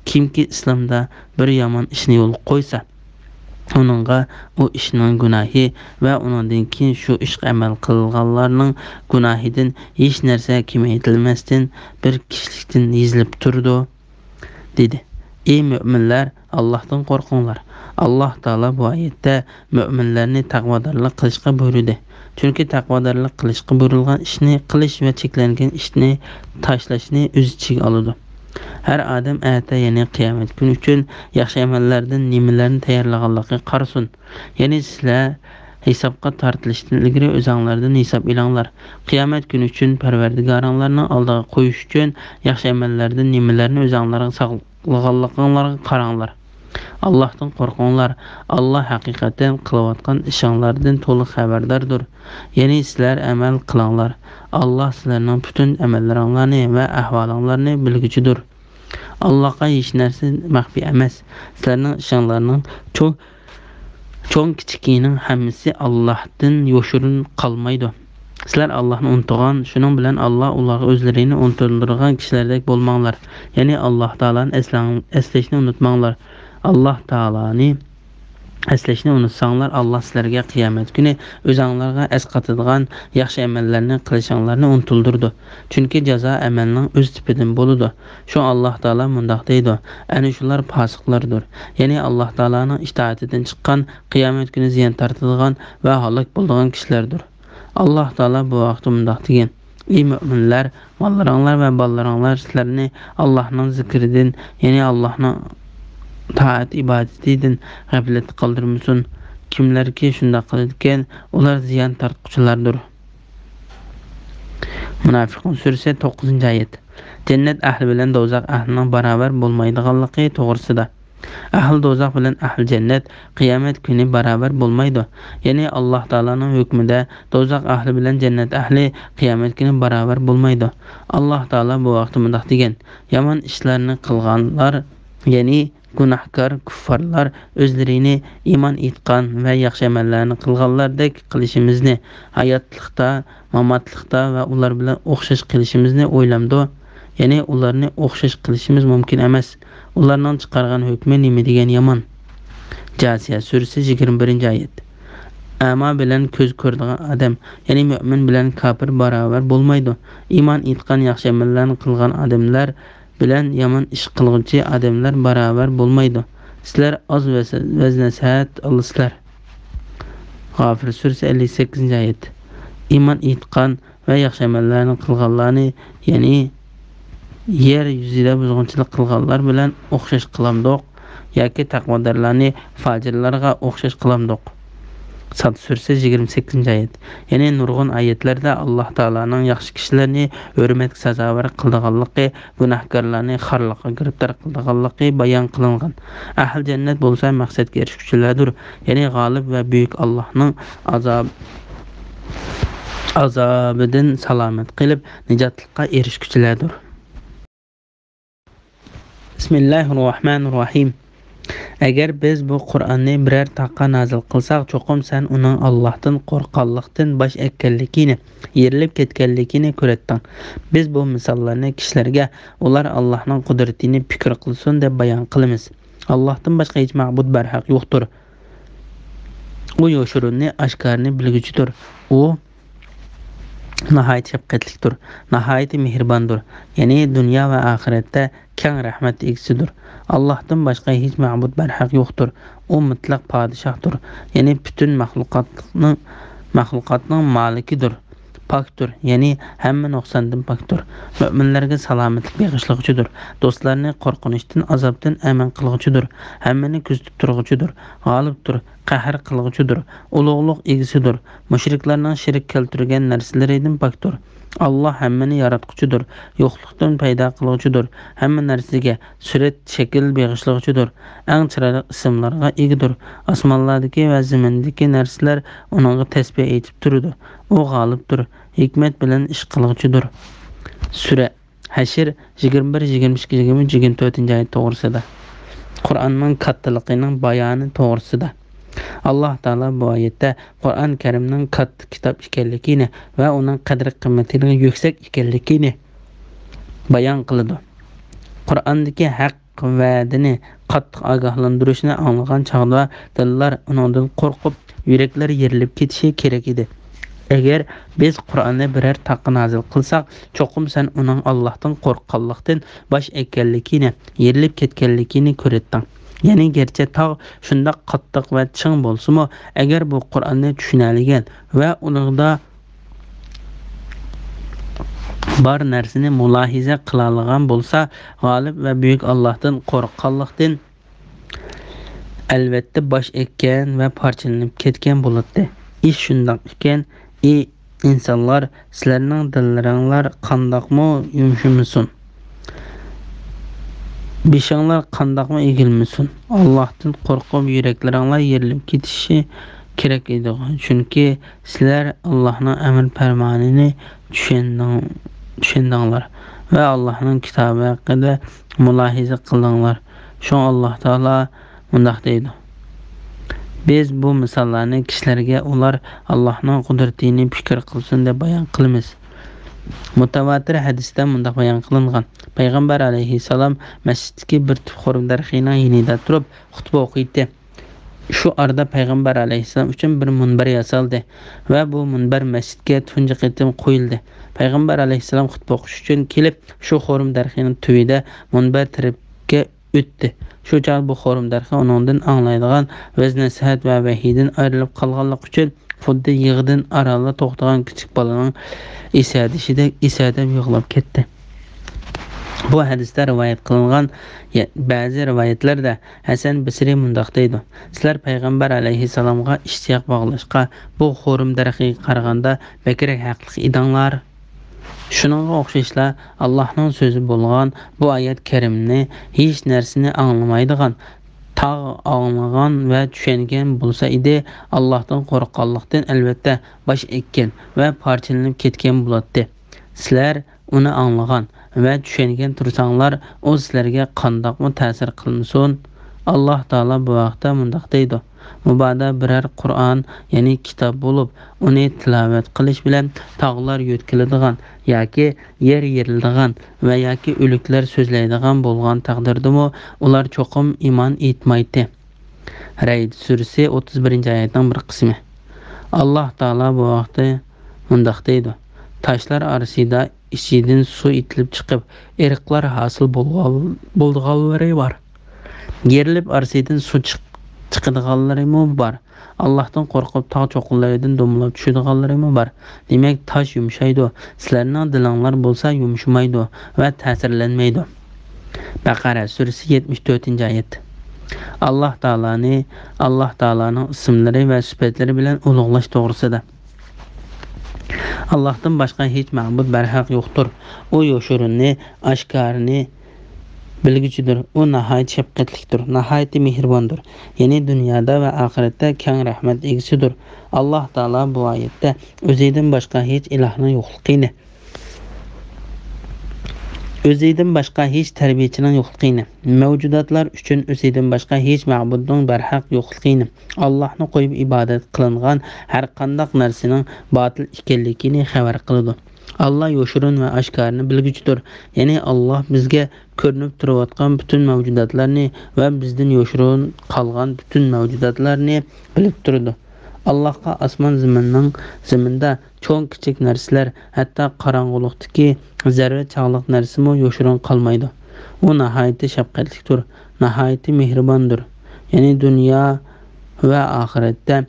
Kimki islomda bir yomon ishni yo'lga qo'ysa, uningga u ishning gunohi va uningdan keyin shu ishga amal qilganlarning gunohidan hech narsa kamaytirilmasdan bir kishilikdan yozilib turdi" dedi. Ey mu'minlar, Allohdan qo'rqinglar. Alloh taolo bu oyatda mu'minlarni taqvodorlik qilishga buyurdi. Chunki taqvodorlik qilishga buyurilgan ishni qilish va cheklangan ishni tashlashni o'z ichiga oladi. Har odam aytdi, ya'ni qiyomat kuni uchun yaxshi amallardan nimalarni tayyorlaganligiga qarasin. Ya'ni sizlar hisobga tortilishdan ilgari o'zinglardan hisob elanglar. Qiyomat kuni uchun Parvardigoringlarning oldiga qo'yish uchun yaxshi amallardan nimalarni o'zinglarga saqlaganliginglarga qaranglar. Allohdan qo'rqinglar. Alloh haqiqatan qilayotgan ishinglardan to'liq xabardordir. Ya'ni sizlar amal qilinglar. Alloh sizlarning butun amallaringlarni va ahvolinglarni bilguchidir. Allohga hech narsa maxfiy emas. Sizlarning ishinglarning cho'ng kichikining hammasi Allohdan yoshirin qolmaydi. Sizlar Allohni unutgan, shuning bilan Alloh ularga o'zlarini unutildirgan kishilardek bo'lmanglar. Ya'ni Alloh taolani eslashni unutmanglar. Alloh taolani Əslashni unutsanglar, Allah sizlarga qiyomat kuni o'zinglarga asqatadigan yaxshi amallarni qilishinglarni unutuldurdi. Chunki jazo amalning o'z tipidan bo'ladi. Shu Alloh taolo mundaq deydi: "Ana shular fosiqlardir." Ya'ni Alloh taolaning itoatidan chiqqan, qiyomat kuni ziyon tortadigan va halok bo'ladigan kishilardir. Alloh taolo bu vaqtda mundaq degan: "Ey mu'minlar, mollaringlar va bolalaringlar sizlarni Allohning zikridan, ya'ni Allohning taat ibadetidan g'aflat qoldirmasin. Kimlarki shunda qiladigan, ular ziyon tortquchilardir." Munofiqun surasi 9-oyat. Jannat ahli bilan do'zax ahlining barobar bo'lmaydiganligi to'g'risida. Ahli do'zax bilan ahli jannat qiyomat kuni barobar bo'lmaydi. Ya'ni Alloh taolaning hukmida do'zax ahli bilan jannat ahli qiyomat kuni barobar bo'lmaydi. Alloh taolo bu vaqtda mundaq degan: "Yomon ishlarni qilganlar, ya'ni gunohkor kuffarlar o'zlarini iymon etgan va yaxshi amallarni qilganlardek qilishimizni, hayotlikda, mamatlikda va ular bilan o'xshash qilishimizni o'ylamdi. Ya'ni ularni o'xshash qilishimiz mumkin emas. Ularning chiqargan hukmi nima degan yomon." Jasiya surasi 21-oyat. Ama bilan ko'z ko'radigan odam, ya'ni mu'min bilan kofir barobar bo'lmaydi. Iymon etgan yaxshi amallarni qilgan odamlar bilan yomon ish qiluvchi odamlar barobar bo'lmaydi. Sizlar oz va nasihat olasizlar. G'ofir surasi 58-oyat. Iymon etgan va yaxshi amallarni qilganlarni, ya'ni yer yuzida buzg'unchilik qilganlar bilan o'xshash qilamdoq yoki taqvodorlarni fajirlarga o'xshash qilamdoq. Sad surasi 28-oyat. Ya'ni nurg'un oyatlarda Alloh taolaning yaxshi kishilarni hurmatga sazovor qilganligi, gunohkorlarni xorlikqa giribtor qilganligi bayon qilingan. Ahli jannat bo'lsa maqsadga erishuvchilardir. Ya'ni g'olib va buyuk Allohning azobidan salomat qilib nijotlikqa erishuvchilardir. Bismillahirrohmanirrohim. Agar biz bu Qur'onni biror taqqa nazil qilsak, cho'qim sen uning Allohdan qo'rqqanlikdan bosh ekkanligini, yerilib ketganligini ko'ratding. Biz bu misollarni kishilarga ular Allohning qudratini fikr qilsin deb bayon qilamiz. Allohdan boshqa hech ma'bud barhaq yo'qdir. U yoshirinni, oshkorni bilguchidir. U nihoyat shafqatlidir, nihoyat mehribondir. Ya'ni dunyo va oxiratda keng rahmat egasidir. Allohdan boshqa hech ma'bud barhaq yo'qdir. U mutlaq podshohdir. Ya'ni butun maxluqotning malikidir. Pokdir, ya'ni hamma nuqsondan pokdir. Mu'minlarga salomatlik bag'ishlovchidir. Do'stlarni qo'rqinishdan, azobdan aman qiluvchidir. Hammani kuzatib turuvchidir. G'olibdir, qahr qiluvchidir. Ulug'liq egasidir. Mushriklarning shirk keltirgan narsalaridan pokdir. Allah hammani yaratquchidir. Yo'qlikdan paydo qiluvchidir. Hamma narsaga surat, shakl bag'ishlovchidir. Eng chiroyli ismlarga egadir. Osmonlardagi va zamindagi narsalar uningga tasbih aytib turadi. U g'olibdir, hikmat bilan ish qiluvchidir. Sura Hashr 21, 22, 23, 24-oyat to'g'risida. Qur'onning kattaligining bayoni to'g'risida. Alloh taolo bu oyatda Qur'on Karimning katta kitob ekanligini va uning qadr-qimmatining yuksak ekanligini bayon qiladi. Qur'ondagi haq va dini qattiq ogohlantirishni anglagan chog'da dillar undan qo'rqib, yuraklar yerilib ketishi kerak edi. Agar biz Qur'onni biror taqqa nazil qilsak, cho'qim sen uning Allohdan qo'rqqanlikdan bosh ekanligini, yerilib ketganligini ko'ratding. Ya'ni gerçi tog' shundoq qattiq va ching bo'lsa-mu, agar bu Qur'onni tushunadigan va uningda bor narsani mulohiza qila olgan bo'lsa, g'olib va buyuk Allohdan qo'rqqanlikdan albatta bosh ekkan va parchalanib ketgan bo'ladi. Ish shundoq ekan, ey insonlar, sizlarning dillaringlar qandoqmi yumshamasin? Beshinglar qandoqmi egilmasin? Allohdan qo'rqib yuraklaringlar yerilib ketishi kerak edi. Chunki sizlar Allohning amr farmonini tushundinglar va Allohning kitobi haqida mulohiza qildinglar. Shu Alloh taolo mundaq deydi: biz bu misollarni kishilarga ular Allohning qudratini fikr qilsin deb bayon qilamiz. Mutawatir hadisda mundaq bayon qilingan: Payg'ambar alayhissalom masjiddagi bir tuxum daraxining yonida turib xutba o'qiydi. Shu arada payg'ambar alayhissalom uchun bir munbar yasaldi va bu munbar masjidga tunji qitim qo'yildi. Payg'ambar alayhissalom xutba o'qish uchun kelib, shu xorum darxining tubida munbar tarafga o'tdi. Shu chaq bu xorum darxi uningdan anglaydigan vaz nasihat va vahiydan ayrilib qolganlik uchun xuddi yig'idan aralda to'xtagan kichik bolaning esadab yig'lab ketdi. Bu hadisda rivoyat qilingan ba'zi rivoyatlarda Hasan Basri mundoq deydi: sizlar payg'ambar alayhissalomga ishtiyoq bog'lashga bu xorum daraxiga qaraganda bakrak haqli edinglar. Shuningga o'xshashla Allohning so'zi bo'lgan bu oyat karimni hech narsani anglamaydigan, tag' anglagan va tushungan bo'lsa edi, Allohdan qo'rqqanlikdan albatta bosh ekkan va parchalanib ketgan bo'ladi. Sizlar uni anglagan va tushungan tursanglar, u sizlarga qandoqmi ta'sir qilmasin? Alloh taolo bu vaqtda mundoq deydi: Mubada biror Qur'on, ya'ni kitob bo'lib, uni tilovat qilish bilan tog'lar yo'tkiladigan yoki yer yeriladigan va yoki o'liklar so'zlaydigan bo'lgan taqdirdami, ular cho'qim iymon etmaydi. Rayd surasi 31-oyatning bir qismi. Alloh taolo bu vaqtda mundoq deydi: Taşlar arasida ichidan suv itilib chiqib, eriqlar hosil bo'lganlari bor. Yerilib arasidan suv chiqadiganlari bor. Allohdan qo'rqib tog' cho'qinlaridan domlab tushadiganlari bor. Demak, tosh yumshaydi, sizlarning dilinglar bo'lsa yumshamaydi va ta'sirlanmaydi. Baqara surasi 74-oyat. Alloh taolaning ismlari va sifatlari bilan ulug'lash to'g'risida. Allohdan boshqa hech ma'bud barhaq yo'qdir. U yoshirinni, oshkorni bilguchidir. U nihoyat shafqatlidir, nihoyat mehribondir. Ya'ni dunyoda va oxiratda keng rahmat egasidir. Alloh taolo bu oyatda o'zidan boshqa hech ilohni yo'qligini, o'zidan boshqa hech tarbiyachining yo'qligini, mavjudotlar uchun o'zidan boshqa hech ma'budning barhaq yo'qligini, Allohni qo'yib ibodat qilingan har qanday narsaning botil ekanligini xabar qiladi. Allah yoshirin va oshkorni bilguchidir. Ya'ni Alloh bizga ko'rinib turayotgan butun mavjudotlarni va bizdan yoshirin qolgan butun mavjudotlarni bilib turadi. Allohga osmon zaminda cho'ng kichik narsalar, hatto qorong'ulikdagi zarra chog'liq narsami yoshirin qolmaydi. U nihoyat shafqatlidir, nihoyat mehribondir. Ya'ni dunyo va oxiratda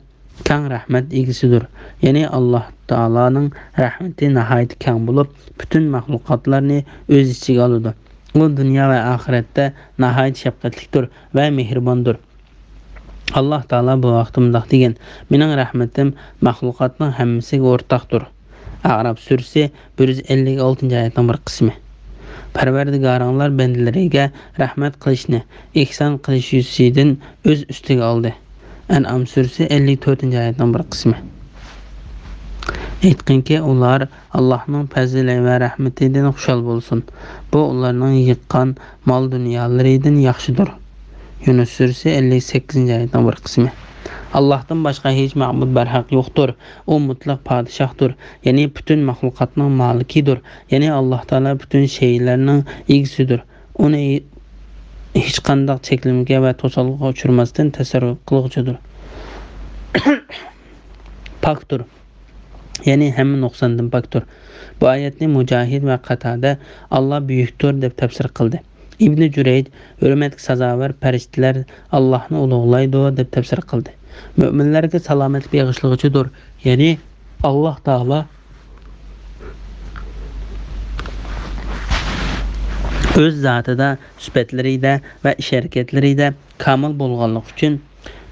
keng rahmat egasidir. Ya'ni Alloh taolaning rahmati nihoyat keng bo'lib, butun maxluqotlarni o'z ichiga oladi. U dunyo va oxiratda nihoyat shafqatlidir va mehribondir. Alloh taolo bu vaqtda mundoq degan: Mening rahmatim maxluqotning hammasiga o'rtaqdir. A'rof surasi 156-oyatning bir qismi. Parvardigoringlar bandalariga rahmat qilishni, ihson qilish yuzidan o'z ustiga oldi. An'am surasi 54-oyatning bir qismi. Aytqinki, ular Allohning fazli va rahmatidan xushal bo'lsin. Bu ularning yiqqan mol dunyolaridan yaxshidir. Yunus surasi 58-oyatning bir qismi. Allohdan boshqa hech ma'bud barhaq yo'qdir. U mutlaq podshohdir, ya'ni butun maxluqotning malikidir. Ya'ni Alloh taolo butun shaylarning egasidir. Uni hech qanday cheklimga va to'sqinlikka uchirmasdan tasarruf qiluvchidir. Pokdir, ya'ni hamma nuqsondan pokdir. Bu oyatni Mujohid va Qatada Alloh buyukdir deb tafsir qildi. Ibn Jurayd hurmatga sazovor farishtalar Allohni ulug'laydi deb tafsir qildi. Mu'minlarga salomatlik bag'ishlovchidir. Ya'ni Alloh taolo o'z zotida, sifatlarida va ish-harakatlarida kamol bo'lganligi uchun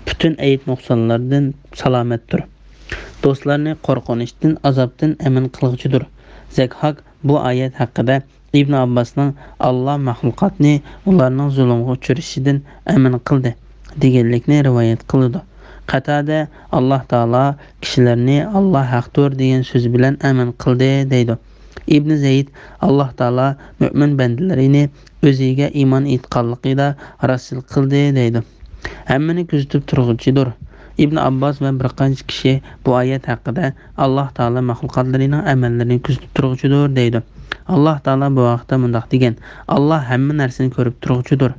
butun ayb nuqsonlardan salomatdir. Do'stlarni qo'rqinishdan, azobdan amin qiluvchidir. Zakhok bu oyat haqida Ibn Abbosning Alloh maxluqotni ularning zulmga uchrashidan amin qildi deganlikni rivoyat qildi. Qatada Alloh taolo kishilarni Alloh haqdir degan so'z bilan amin qildi deydi. Ibn Zayd Alloh taolo mu'min bandalarini o'ziga iymon etganligida rasul qildi deydi. Hammani kuzatib turuvchidir. Ibn Abbos va bir qancha kishi bu oyat haqida Alloh taolo maxluqotlarining amallarini kuzatib turuvchidir deydi. Alloh taolo bu vaqtda mundoq degan: Alloh hamma narsani ko'rib turuvchidir.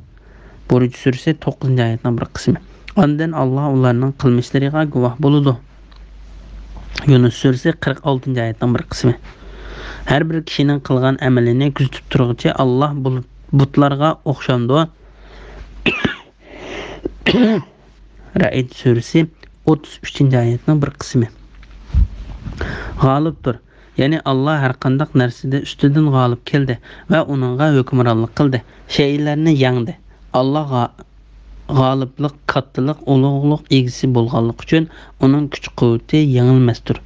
Buruj surasi 9-oyatning bir qismi. Ondan Allah ularning qilmishlariga guvoh bo'ladi. Yunus surasi 46 oyatning bir qismi. Har bir kishining qilgan amalini kuzatib turuvchi Allah butlarga o'xshamdi. Ra'd surasi 33 oyatning bir qismi. G'olibdir. Ya'ni Allah har qanday narsada ustidan g'olib keldi va uningga hukmronlik qildi. Shaylarni yangdi. Allah g'oliblik, kattalik, ulug'lik egisi bo'lganlik uchun uning kuch-quvvati yengilmasdir.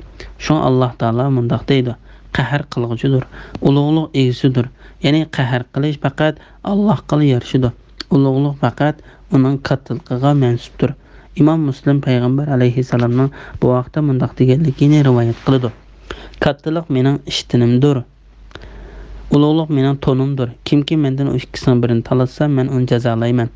Shun Allah Taala mundaq deydi: Qahr qilguchidir, ulug'lik egisidir. Ya'ni qahr qilish faqat Allohga yarashidir. Ulug'lik faqat uning kattaligiga mansubdir. Imom Muslim payg'ambar alayhissalomning bu vaqtda mundaq deganligini rivoyat qiladi: Kattalik mening ishtinimdir. Ulug'lik mening tonimdir. Kimki mendan o ikkisining birini talatsa, men uni jazolayman.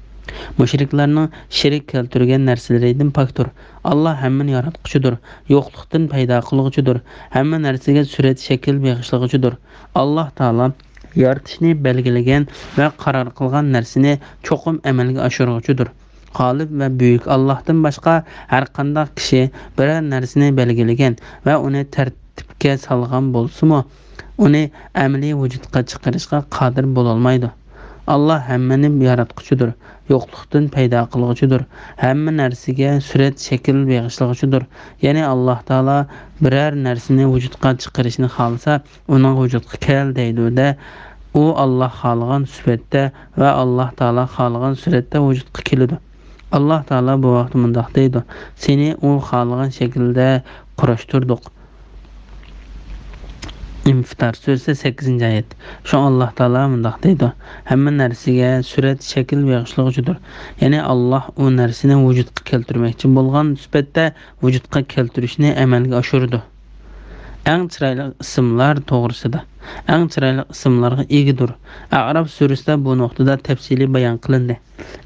Mushriklarning shirik keltirgan narsalaridan pokdir. Allah hammani yaratquchidir, yo'qlikdan paydo qilguchidir, hamma narsaga surat shakl beg'ishlovchidir. Alloh taolo yaratishni belgilagan va qaror qilgan narsani cho'qim amalga oshiruvchidir. G'olib va buyuk Allohdan boshqa har qanday kishi biror narsani belgilagan va uni tartibga solgan bo'lsa-mu, uni amaliy vujudga chiqarishga qodir bo'la olmaydi. Allah hammani yaratquchidir, yo'qlikdan paydo qilguchidir, hamma narsaga surat shakl beg'ishlovchidir. Ya'ni Alloh taolo biror narsani vujudga chiqarishni xohlasa, uning vujudga kel deydi-da, u Alloh xohlagan sifatda va Alloh taolo xohlagan suratda vujudga keladi. Alloh taolo bu vaqt mundaq deydi: Seni u xohlagan shaklda qurishtirdik. Infitar surasi 8-oyat. Shu Alloh taolo mundaq deydi: Hamma narsaga surat shakl beg'ishlovchidir. Ya'ni Alloh u narsani vujudga keltirmoqchi bo'lgan sifatda vujudga keltirishni amalga oshirdi. Eng chiroyli ismlar to'g'risida. Eng chiroyli ismlarga egidir. A'rof surasida bu nuqtada tafsiliy bayon qilindi.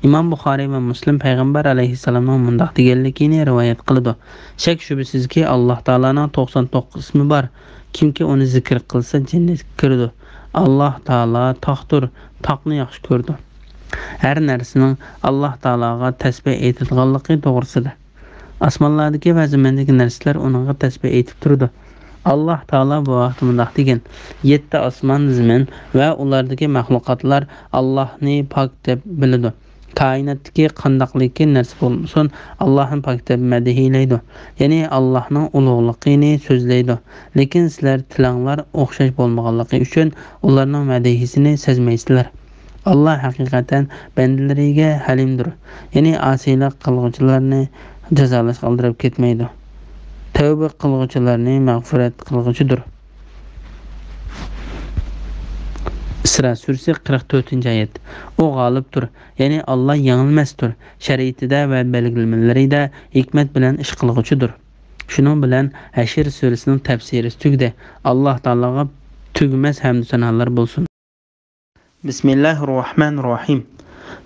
Imom Buxoriy va Muslim payg'ambar alayhissalomning mundaq deganligini rivoyat qiladi: Shak shubsizki Alloh taolaning 99 ismi bor. Kimki uni zikr qilsa jannatga kiradi. Alloh taolo taqdir, taqni yaxshi ko'rdi. Har narsaning Alloh taologa tasbih aytilganligi to'g'risida. Osmonlardagi va zamindagi narsalar uningga tasbih aytib turdi. Alloh taolo bu vaqt mundaq degan: 7 osmon, zamin va ulardagi mahluqotlar Allohni pok deb biladi. Koinotdagi qandaqligi narsa bo'lsin, Allohni pok deb madhiylaydi. Ya'ni Allohning ulug'ligini so'zlaydi. Lekin sizlar tilanglar o'xshash bo'lmaganligi uchun ularning madhiyisini sezmaysizlar. Allah haqiqatan bandalariga halimdir. Ya'ni asiylik qilguvchilarni jazolash qoldirib ketmaydi. Tavba qilguvchilarni mag'firat qilguvchidir. Isra surasi 44-oyat. O g'olibdir. Ya'ni Allah yengilmasdir. Shariatida va belgilamalariga hikmat bilan ish qilguvchidir. Shuning bilan Hashr surasining tafsiri tugdi. Alloh taologa tugmas hamd sanolar bo'lsin. Bismillahirrohmanirrohim.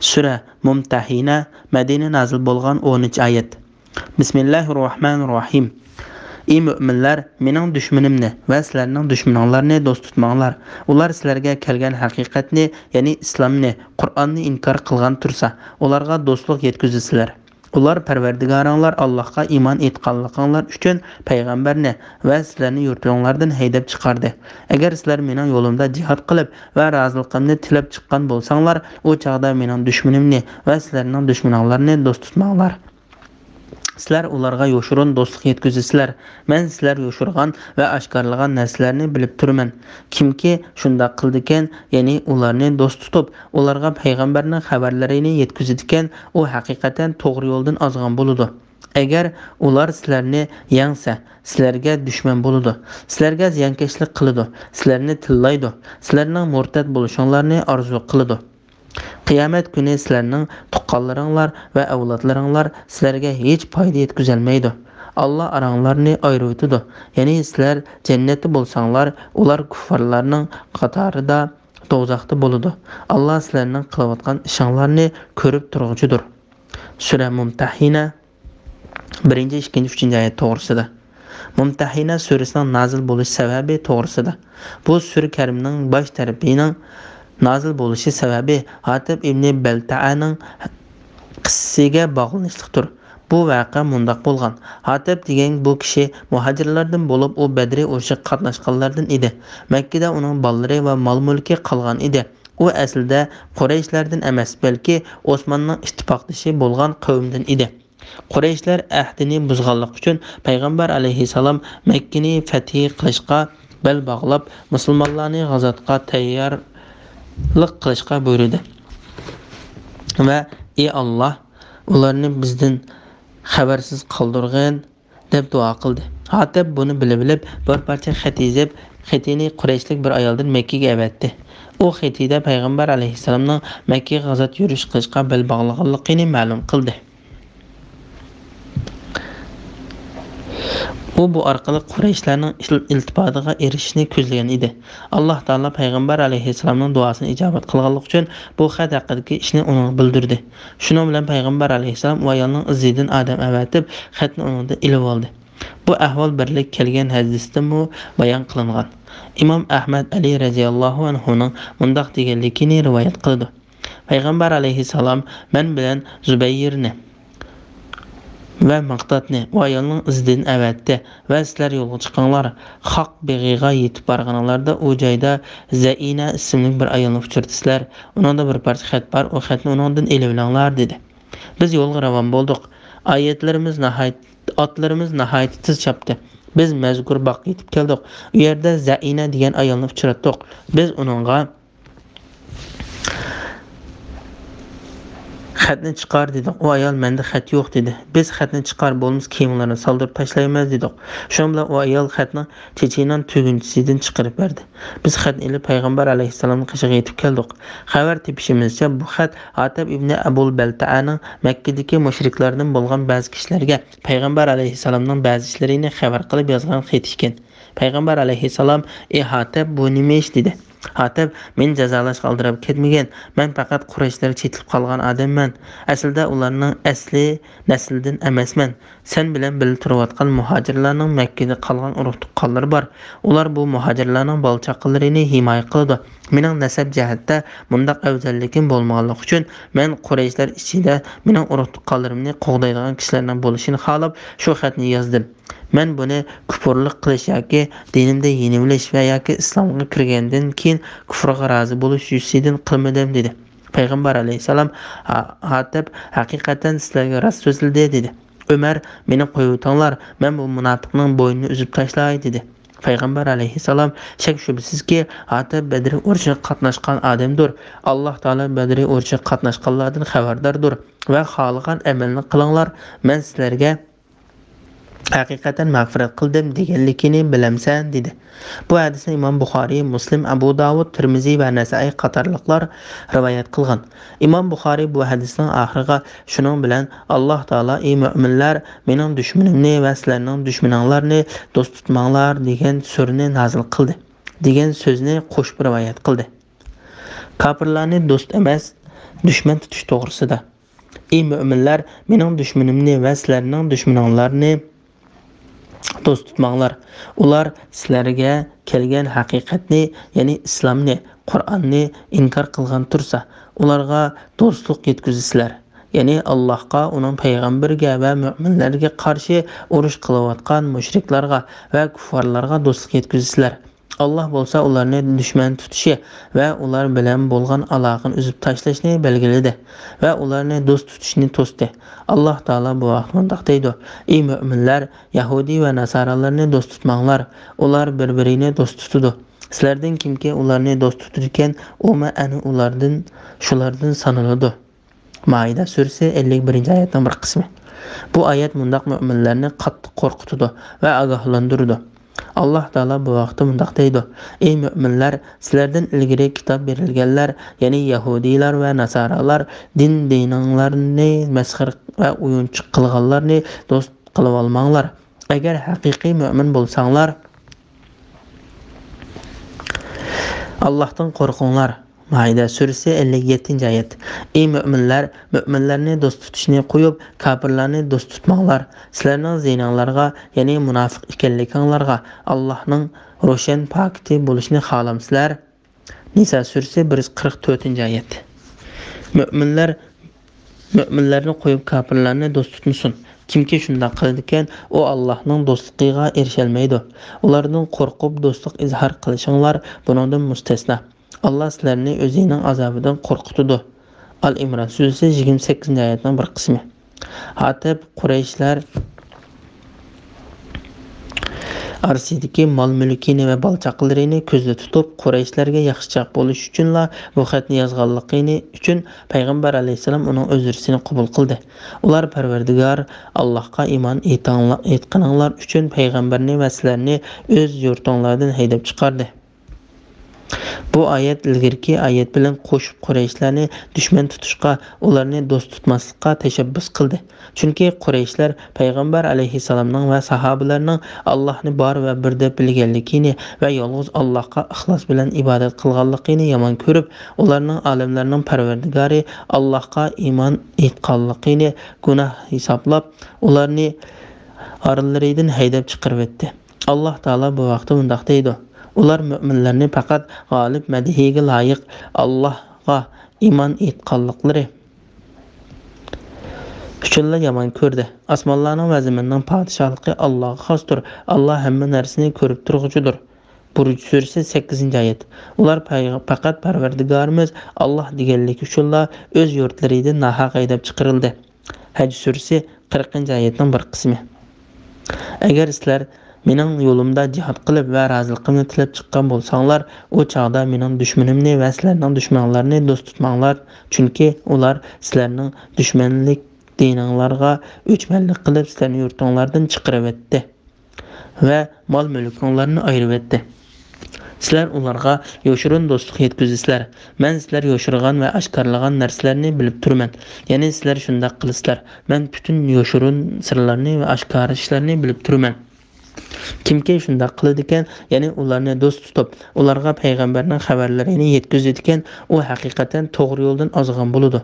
Sura Mumtahina Madina nazil bo'lgan 10-oyat. Bismillahirrohmanirrohim. Ey müminler, mening dushmanimni va sizlarning dushmaninglarni do'st tutmanglar. Ular sizlarga kelgan haqiqatni, ya'ni islomni, Qur'onni inkor qilgan tursa, ularga do'stlik yetkazinglar. Ular Parvardigoringlar Allohga iymon etganliginglar uchun payg'ambarni va sizlarni yurtinglardan haydab chiqardi. Agar sizlar mening yo'limda jihad qilib va roziligimni tilab chiqqan bo'lsanglar, u chaqda mening dushmanimni va sizlarning dushmaninglarni do'st tutmanglar. Sizlar ularga yo'shurun do'stlik yetkazinglar. Men sizlar yo'shurgan va oshkorlagan narsalarni bilib turman. Kimki shunda qildikan, ya'ni ularni do'st tutib, ularga payg'ambarning xabarlarini yetkazadigan, u haqiqatan to'g'ri yo'ldan ozgan bo'ladi. Agar ular sizlarni yangsa, sizlarga dushman bo'ladi. Sizlarga ziyonkashlik qiladi, sizlarni tillaydi, sizlarning murtad bo'lishinglarni orzu qiladi. Qiyomat kuni sizlarning tuqqanlaringlar va avlodlaringlar sizlarga hech foyda yetkazolmaydi. Allah aranglarni ayiradi. Ya'ni sizlar jannatda bo'lsanglar, ular kuffarlarning qatorida do'zaxda bo'ladi. Allah sizlarning qilayotgan ishinglarni ko'rib turuvchidir. Sura Mumtahina 1-2-3-oyat to'g'risida. Mumtahina surasining nazil bo'lish sababi to'g'risida. Bu sura karimning bosh tarafining nazil bo'lishi sababi Hatib ibn Balta'aning qissasiga bog'lanishliqdir. Bu vaqa mundaq bo'lgan. Hatib degan bu kishi muhojirlardan bo'lib, u Badr urushi qatnashganlardan edi. Makkada uning bolalari va mol-mulki qolgan edi. U aslida Qurayshlardan emas, balki Osmonning ittifoqdoshi bo'lgan qavmdan edi. Qurayshlar ahdini buzganlik uchun payg'ambar alayhisalom Makkani fath qilishga bel bog'lab, musulmonlarni g'azotga tayyorlik qilishga buyurdi. Va ey Alloh, ularni bizdan xabarsiz qoldirgin deb duo qildi. Hatib buni bilib bir parcha xat yozib, xatini Qurayshlik bir ayoldan Makkaga avatdi. U xatida payg'ambar alayhisalomning Makkaga g'azot yurish qilishga bel bog'laganligini ma'lum qildi. U bu orqali Qurayshlarning iltifotiga erishishni ko'zlagan edi. Alloh taolo payg'ambar alayhisalomning duosini ijobat qilganlik uchun bu xat haqidagi ishni unga bildirdi. Shuning bilan payg'ambar alayhisalom u ayolning izidan odam avatib, xatni undan ilib oldi. Bu ahvol birlik kelgan hadisda bayon qilingan. Imom Ahmad Ali radhiyallohu anhuning mundaq deganligini rivoyat qildi. Payg'ambar alayhisalom men bilan Zubayrni va Maqtatni o ayolning izidan avatdi va sizlar yo'lga chiqqanlar Haq beg'iga yetib borganlarda u joyda Zaina ismli bir ayolni uchirdilar. Uningda bir parcha xat bor, o xatni uningdan elib olinglar dedi. Biz yo'lga ravon bo'ldik. Otlarimiz nihoyat tez chopdi. Biz mazkur baqqa yetib keldik. U yerda Zaina degan ayolni uchratdik. Biz uningga xatni chiqar dedik. O ayol menda xat yo'q dedi. Biz xatni chiqar bo'lmiz, kiyimlarni soldirib tashlaymiz dedik. Shundan bilan o ayol xatni chechenan tugunchisidan chiqarib berdi. Biz xatni ilib payg'ambar alayhisalomning qishiga yetib keldik. Xabar tepishimizcha bu xat Hatib ibn Abul Balta'ning Makkadagi mushriklardan bo'lgan ba'zi kishilarga payg'ambar alayhisalomning ba'zi ishlarini xabar qilib yozgan xat ekan. Payg'ambar alayhisalom: "Ey Hatib, bu nima ish?" dedi. Hatib: "Men jazolash qoldirib ketmagan. Men faqat Qurayshlar chetilib qolgan odamman. Aslida ularning asli nasldan emasman. Sen bilan birga turayotgan muhojirlarning Makkada qolgan urug' tuqqanlari bor. Ular bu muhojirlarning bolchaqalarini himoya qiladi. Mening nasab jihatda bundaq afzallikim bo'lmaganligi uchun men Qurayshlar ichida mening urug' tuqqanlarimni qo'g'daydigan kishilarning bo'lishini xohlab shu xatni yozdim. Men buni kufrlik qilish yoki dinimda yenilish va yoki islomga kirgandan keyin kufrga rozi bo'lish yuzidan qilmadim" dedi. Payg'ambar alayhisalom: "Hatib, haqiqatan sizlarga rost so'zildi" dedi. Umar: "Meni qo'yib o'tinglar, men bu munofiqning bo'ynini uzib tashlay" dedi. Payg'ambar alayhisalom: "Shak shubsizki, Hatib Badr urushida qatnashgan odamdir. Alloh taolo Badr urushida qatnashganlardan xabardordir va xohlagan amalni qilinglar. Men sizlarga haqiqatan mag'firat qildim deganligini bilamsan" dedi. Bu hadisni Imom Buxoriy, Muslim, Abu Davud, Tirmiziy va Nasai qatorliqlar rivoyat qilgan. Imom Buxoriy bu hadisning oxiriga shuning bilan Alloh taolo: "Ey mu'minlar, mening dushmanimni va sizlarning dushmaninglarni do'st tutmanglar" degan surani nozil qildi degan so'zni qo'shib rivoyat qildi. Kofirlarni do'st emas, dushman tutish to'g'risida: "Ey mu'minlar, mening dushmanimni va sizlarning dushmaninglarni do'st tutmanglar. Ular sizlarga kelgan haqiqatni, ya'ni islomni, Qur'onni inkor qilgan tursa, ularga do'stlik yetkazisizlar. Ya'ni Allohga, uning payg'ambariga va mu'minlarga qarshi urush qilayotgan mushriklarga va kuffarlarga do'stlik yetkazisizlar. Allah bo'lsa ularni dushman tutishi va ular bilan bo'lgan aloqani uzib tashlashni belgiladi va ularni do'st tutishni to'sdi. Alloh taolo bu vaqtda deydi: "Ey mu'minlar, Yahudi va Nasoralarni do'st tutmanglar. Ular bir-birini do'st tutadi. Sizlardan kimki ularni do'st tutar ekan, u ana shulardan sanaladi." Maida surasi 51-oyatning bir qismi. Bu oyat mundaq mu'minlarni qattiq qo'rqitadi va ogohlantiradi. Alloh taolo bu vaqtda mundaq deydi: "Ey mu'minlar, sizlardan ilgari kitob berilganlar, ya'ni Yahudiylar va Nasoralar dininglarni masxir va o'yinchiq qilganlarni do'st qilib olmanglar. Agar haqiqiy mu'min bo'lsanglar, Allohdan qo'rqinglar." Maida surasi 57-oyat. Ey mu'minlar, mu'minlarni do'st tutishni qo'yib, kofirlarni do'st tutmanglar. Sizlarning zinanglarga, ya'ni munofiq ekanliginglarga Allohning ro'shan pakti bo'lishini xohlamsizlar? Nisa surasi 144-oyat. Mu'minlar Müminlarni qo'yib kafirlarni do'st tutmasin. Kimki shunday qiladi ekan, u Allohning do'stligiga erisholmaydi. Ulardan qo'rqib do'stlik izhor qilishinglar buningdan mustasno. Alloh sizlarni o'zining azobidan qo'rqitadi. Al-Imron surasi 28-oyatning bir qismi. Hatib Qurayshlar orasidagi mol-mulkini va balchaqlarini ko'zda tutib, Qurayshlarga yaxshichaq bo'lish uchunla bu xatni yozganligini uchun payg'ambar alayhisalom uning uzrisini qabul qildi. Ular Parvardigor Allohga iymon etganlar uchun payg'ambarni va sizlarni o'z yurtinglardan haydab chiqardi. Bu oyat ilgirki oyat bilan qo'shib Qurayshlarni dushman tutishga, ularni do'st tutmaslikka tashabbus qildi. Chunki Qurayshlar payg'ambar alayhisalomning va sahobalarning Allohni bor va bir deb bilganligini va yolg'iz Allohga ixlos bilan ibodat qilganligini yomon ko'rib, ularning olimlarning Parvardigori Allohga iymon etganligini gunoh hisoblab, ularni oralaridan haydab chiqarib etdi. Alloh taolo bu vaqtda bunday deydi: Ular müminlarni faqat g'olib madihiga loyiq Allohga iymon etganliklari uchunla yomon ko'rdi. Osmonlarning va zaminning podshohligi Allohga xosdir. Alloh hamma narsani ko'rib turg'uchidir. Buruj surasi 8-oyat. Ular faqat Parvardigorimiz Alloh deganlik uchunla o'z yurtlaridan nahaq haydab chiqarildi. Haj surasi 40-oyatning bir qismi. Agar sizlar mening yo'limda jihad qilib va roziligimni tilab chiqqan bo'lsanglar, u chaqda mening dushmanimni va sizlarning dushmanlarini do'st tutmanglar, chunki ular sizlarning dushmanlik dininglarga o'chmanlik qilib sizlarni yurtinglardan chiqarib etdi va mol-mulkinglarni ayirib etdi. Sizlar ularga yoshirin do'stlik yetkazisizlar. Men sizlar yoshirgan va oshkorlagan narsalarni bilib turman. Ya'ni sizlar shunday qilasizlar. Men butun yoshirin sirlarni va oshkor ishlarni bilib turman. Kimki shunday qiladi ekan, ya'ni ularni do'st tutib, ularga payg'ambarning xabarlarini yetkazadi ekan, u haqiqatan to'g'ri yo'ldan ozgan bo'ladi.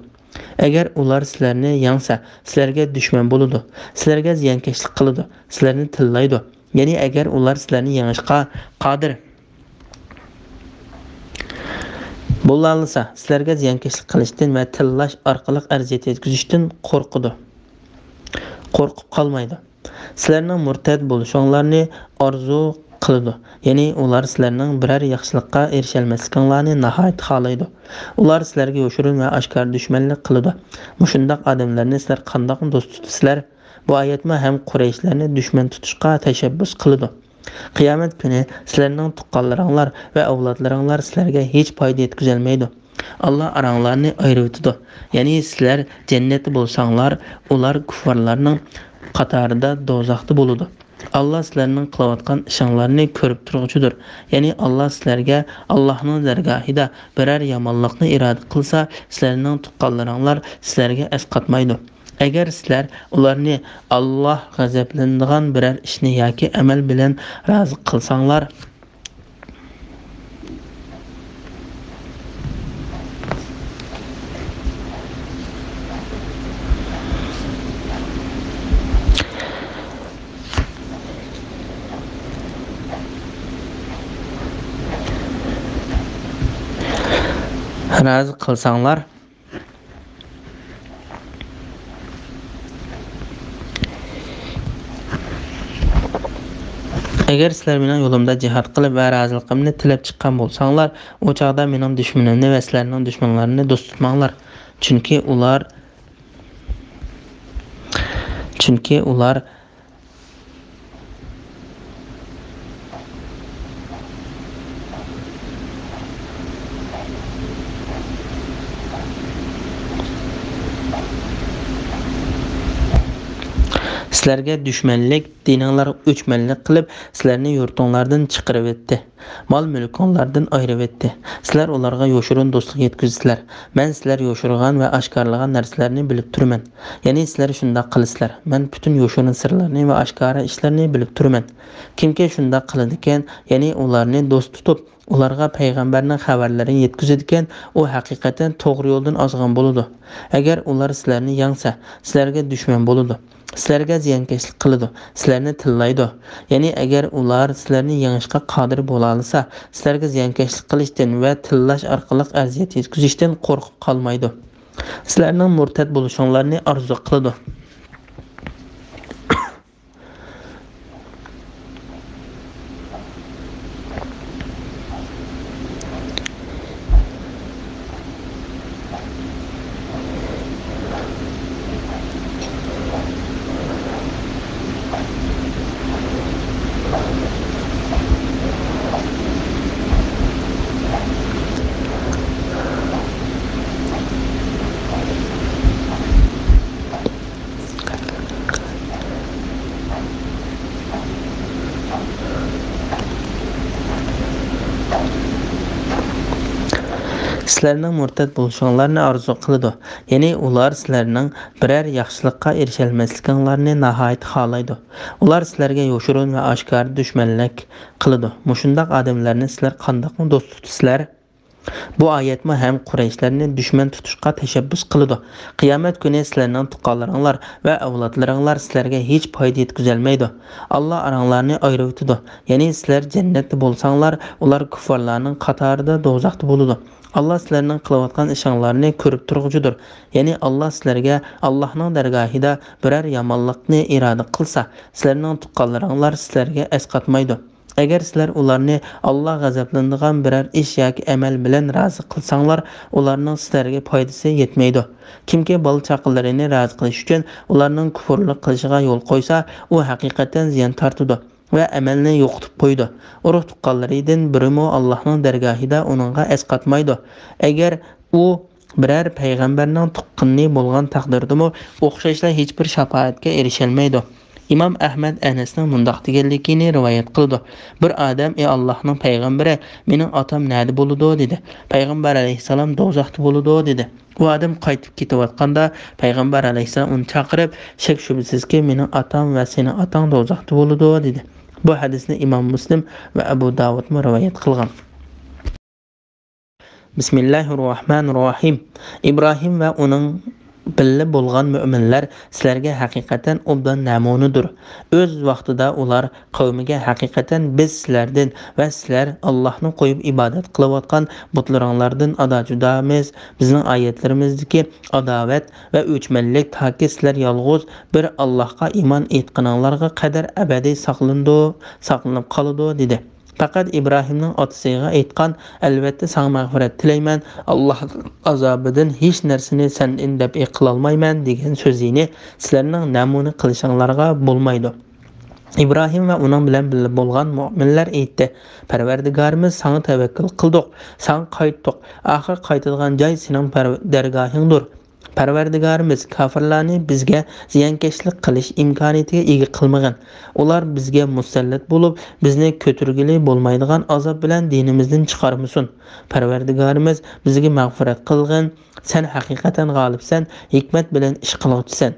Agar ular sizlarni yangsa, sizlarga dushman bo'ladi, sizlarga ziyonkashlik qiladi, sizlarni tillaydi. Ya'ni agar ular sizlarni yangishga qodir bo'lalsa, sizlarga ziyonkashlik qilishdan va tillash orqali arziyat yetkazishdan qo'rqib qolmaydi. Sizlarning murtad bo'lishinglarni orzu qiladi. Ya'ni ular sizlarning biror yaxshilikqa erisholmasliklarini nihoyat xohlaydi. Ular sizlarga yoshirin va oshkor dushmanlik qiladi. Mushundaq odamlarni sizlar qandoq do'st tutasizlar? Bu oyatma ham Qurayshlarni dushman tutishga tashabbus qiladi. Qiyomat kuni sizlarning tuqqanlaringlar va avlodlaringlar sizlarga hech foyda yetkazolmaydi. Allah aranglarni ayirib etadi. Ya'ni sizlar jannatda bo'lsanglar, ular kuffarlarning qatorida do'zaxda bo'ladi. Allah sizlarning qilayotgan ishinglarni ko'rib turg'uchidir. Ya'ni Allah sizlarga Allohning dargohida biror yomonlikni iroda qilsa, sizlarning tuqqanlaringlar sizlarga asqatmaydi. Agar sizlar ularni Alloh g'azablanadigan biror ishni yoki amal bilan rozi qilsanglar, agar sizlar mening yo'limda jihad qilib va roziligimni tilab chiqqan bo'lsanglar, u chaqda mening dushmanimni va sizlarning dushmanlarini do'st tutmanglar. Chunki ular sizlarga dushmanlik, dininglar o'chmanlik qilib, sizlarni yurtinglardan chiqarib etdi. Mol-mulkinglardan ayirib etdi. Sizlar ularga yoshirin do'stlik yetkazisizlar. Men sizlar yoshirgan va oshkorlagan narsalarni bilib turman. Ya'ni sizlar shunday qilasizlar. Men butun yoshirin sirlarni va oshkora ishlarni bilib turman. Kimki shunday qiladi ekan, ya'ni ularni do'st tutib, ularga payg'ambarning xabarlarini yetkazadi ekan, u haqiqatan to'g'ri yo'ldan ozgan bo'ladi. Agar ular sizlarni yangsa, sizlarga dushman bo'ladi. Sizlarga ziyonkashlik qiladi, sizlarni tillaydi. Ya'ni agar ular sizlarni yangishga qodir bo'la olsa, sizlarga ziyonkashlik qilishdan va tillash orqali arziyat yetkazishdan qo'rqib qolmaydi. Sizlarning murtad bo'lishinglarni orzu qiladi. Sizlarning murtad bo'lishinglarni orzu qiladi. Ya'ni ular sizlarning biror yaxshilikqa erisholmasliklaringizni nihoyat xohlaydi. Ular sizlarga yo'shirun va oshkor dushmanlik qiladi. Mushundaq odamlarni sizlar qandoqmi do'st tutasizlar? Bu oyatma ham Qurayshlarni dushman tutishga tashabbus qiladi. Qiyomat kuni sizlarning tuqqanlaringlar va avlodlaringlar sizlarga hech foyda yetkazolmaydi. Alloh aranglarni ayiribdi. Ya'ni sizlar jannatda bo'lsanglar, ular kuffarlarning qatorida do'zaxda bo'ladi. Allah sizlarning qilayotgan ishinglarni ko'rib turguchidir. Ya'ni Allah sizlarga Allohning dargohida biror yomonlikni iroda qilsa, sizlarning tuqqanlaringlar sizlarga asqatmaydi. Agar sizlar ularni Allah g'azablanadigan biror ish yoki amal bilan rozi qilsanglar, ularning sizlarga foydasi yetmaydi. Kimki bola chaqalarini rozi qilish uchun ularning kufrlik qilishiga yo'l qo'ysa, u haqiqatan ziyon tortadi va amalni yo'qotib qo'ydi. Urug' tuqqanlaridan birimi Allohning dargohida uningga asqatmaydi. Agar u biror payg'ambarning tuqqani bo'lgan taqdirdami, o'xshashlar hech bir shafoatga erisholmaydi. İmam Ahmad Anasning mundaq deganligini rivoyat qildi. Bir odam: "Ey Allohning payg'ambari, mening otam nada bo'ladi?" dedi. Payg'ambar alayhisalom: "Do'zaxda bo'ladi" dedi. U odam qaytib ketayotganda payg'ambar alayhisalom uni chaqirib: "Shak shubsizki, mening otam va sening otang do'zaxda bo'ladi" dedi. Bu hadisni Imom Muslim va Abu Davud rivoyat qilgan. Bismillahirrohmanirrohim. Ibrohim va uning birga bo'lgan mu'minlar sizlarga haqiqatan obdan namunadir. O'z vaqtida ular qavmiga haqiqatan biz sizlardan va sizlar Allohni qo'yib ibodat qilayotgan butlaringlardan adajudamiz. Bizning oyatlarimizdagi adovat va o'chmanlik toki sizlar yolg'iz bir Allohga iymon etganlarga qadar abadiy saqlanib qoladi dedi. Faqat İbrahimning otasiga aytgan: "Albatta sen mag'firat tilayman. Alloh azobidan hech narsani sendan deb qila olmayman" degan so'zini sizlarning namuna qilishinglarga bo'lmaydi. İbrahim va uning bilan birga bo'lgan mu'minlar aytdi: "Parvardigorimiz, sana tavakkul qildik, sen qaytdik. Oxir qaytadigan joy sening dargohingdir. Parvardigorimiz kafirlarni bizga ziyonkashlik qilish imkoniyatiga ega qilmagan. Ular bizga musallat bo'lib, bizni ko'tirgili bo'lmaydigan azob bilan dinimizdan chiqarmasin. Parvardigorimiz bizga mag'firat qilgin. Sen haqiqatan g'olibsan, hikmat bilan ish qiluvchisan."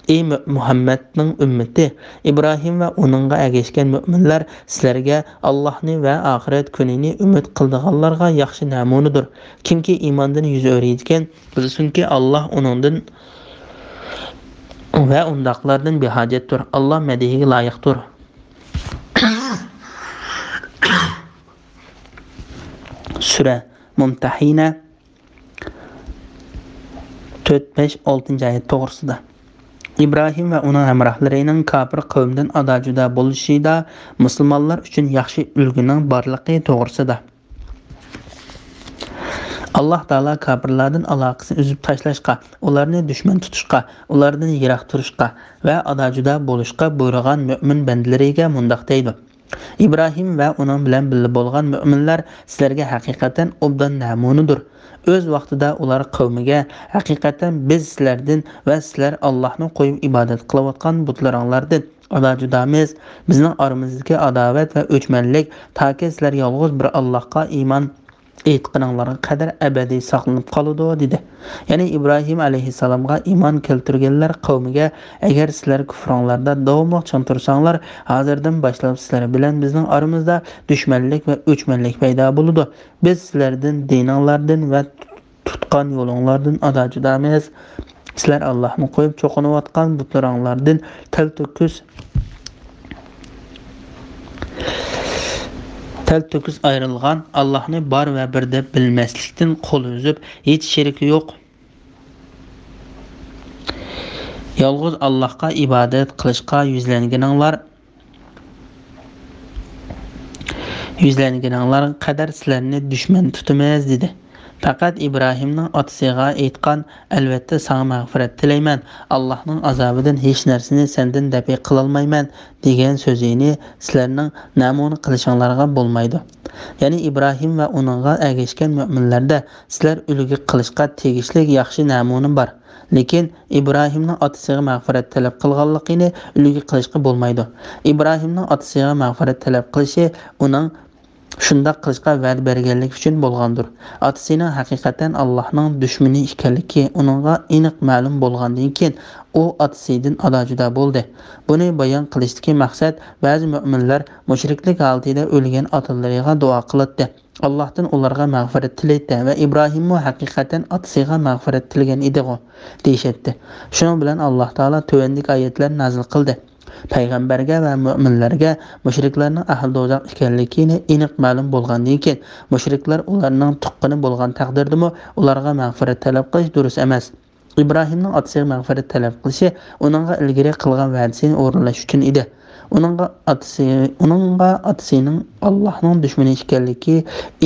Ey Muhammadning ummati, İbrahim va uningga ergashgan mu'minlar sizlarga Allohni va oxirat kunini umid qilganlarga yaxshi namunadir. Kimki iymondan yuz o'raydigan, bilsinki Alloh uningdan va undaqlardan behojatdir. Alloh madihiga loyiqdir. Sura Mumtahina 4-5-6 to'g'risida. İbrahim va uning hamrohlarining kafir qavmdan adajuda bo'lishida musulmonlar uchun yaxshi ulguning borligi to'g'risida. Alloh taolo kafirlardan aloqasini uzib tashlashga, ularni dushman tutishga, ulardan yiroq turishga va adajuda bo'lishga buyurgan mu'min bandalariga mundaq deydi: İbrahim va uning bilan birga bo'lgan mu'minlar sizlarga haqiqatan obdan namunadir. O'z vaqtida ular qavmiga haqiqatan biz sizlardan va sizlar Allohni qo'yib ibodat qilayotgan butlaringlardan adajudamiz. Bizning oramizdagi adovat va o'chmanlik toki sizlar yolg'iz bir Allohga iymon etganlarga qadar abadiy saqlanib qoladi dedi. Ya'ni İbrahim alayhisalomga iymon keltirganlar qavmiga: "Agar sizlar kufronglarda davomli chantirsanglar, hozirdan boshlab sizlar bilan bizning oramizda dushmanlik va o'chmanlik paydo bo'ladi. Biz sizlardan dininglardan va tutgan yo'linglardan adajudamiz. Sizlar Allohni qo'yib cho'qinayotgan butlaringlardan tal to'kis ayrılgan, Allohni bor va bir deb bilmaslikdan qo'l uzib, hech sheriki yo'q Yolg'iz Allohga ibodat qilishga yuzlanganinglar qadar sizlarni dushman tutamiz dedi. Faqat İbrahimning otasiga aytgan, albatta sana mag'firat tilayman, Allohning azobidan hech narsani sendan dafi qila olmayman degan so'zini sizlarning namuna qilishinglarga bo'lmaydi. Ya'ni İbrahim va uningga ergashgan mu'minlarda sizlar ulgi qilishga tegishli yaxshi namuna bor. Lekin İbrahimning otasiga mag'firat talab qilganligini ulgi qilishga bo'lmaydi. İbrahimning otasiga mag'firat talab qilishi uning shundoq qilishga va'da berganlik uchun bo'lgandir. Otasining haqiqatan Allohning dushmani ekanligi uningga aniq ma'lum bo'lgandan keyin u otasidan juda bo'ldi. Buni bayon qilishdagi maqsad ba'zi mu'minlar mushriklik holatida o'lgan otalariga duo qiladi. Allohdan ularga mag'firat tilaydi va Ibrohim haqiqatan otasiga mag'firat tilagan edi deyishadi. Shuning bilan Alloh taolo tövendek oyatlar nozil qildi. Payg'ambarga va mu'minlarga mushriklarning ahli do'zax ekanligini aniq ma'lum bo'lgandan keyin mushriklar ularning tuqqani bo'lgan taqdirdami ularga mag'firat talab qilish durust emas. İbrahimning otasiga mag'firat talab qilishi uningga ilgari qilgan va'dasini o'rinlash uchun edi. Uningga otasining Allohning dushmani ekanligi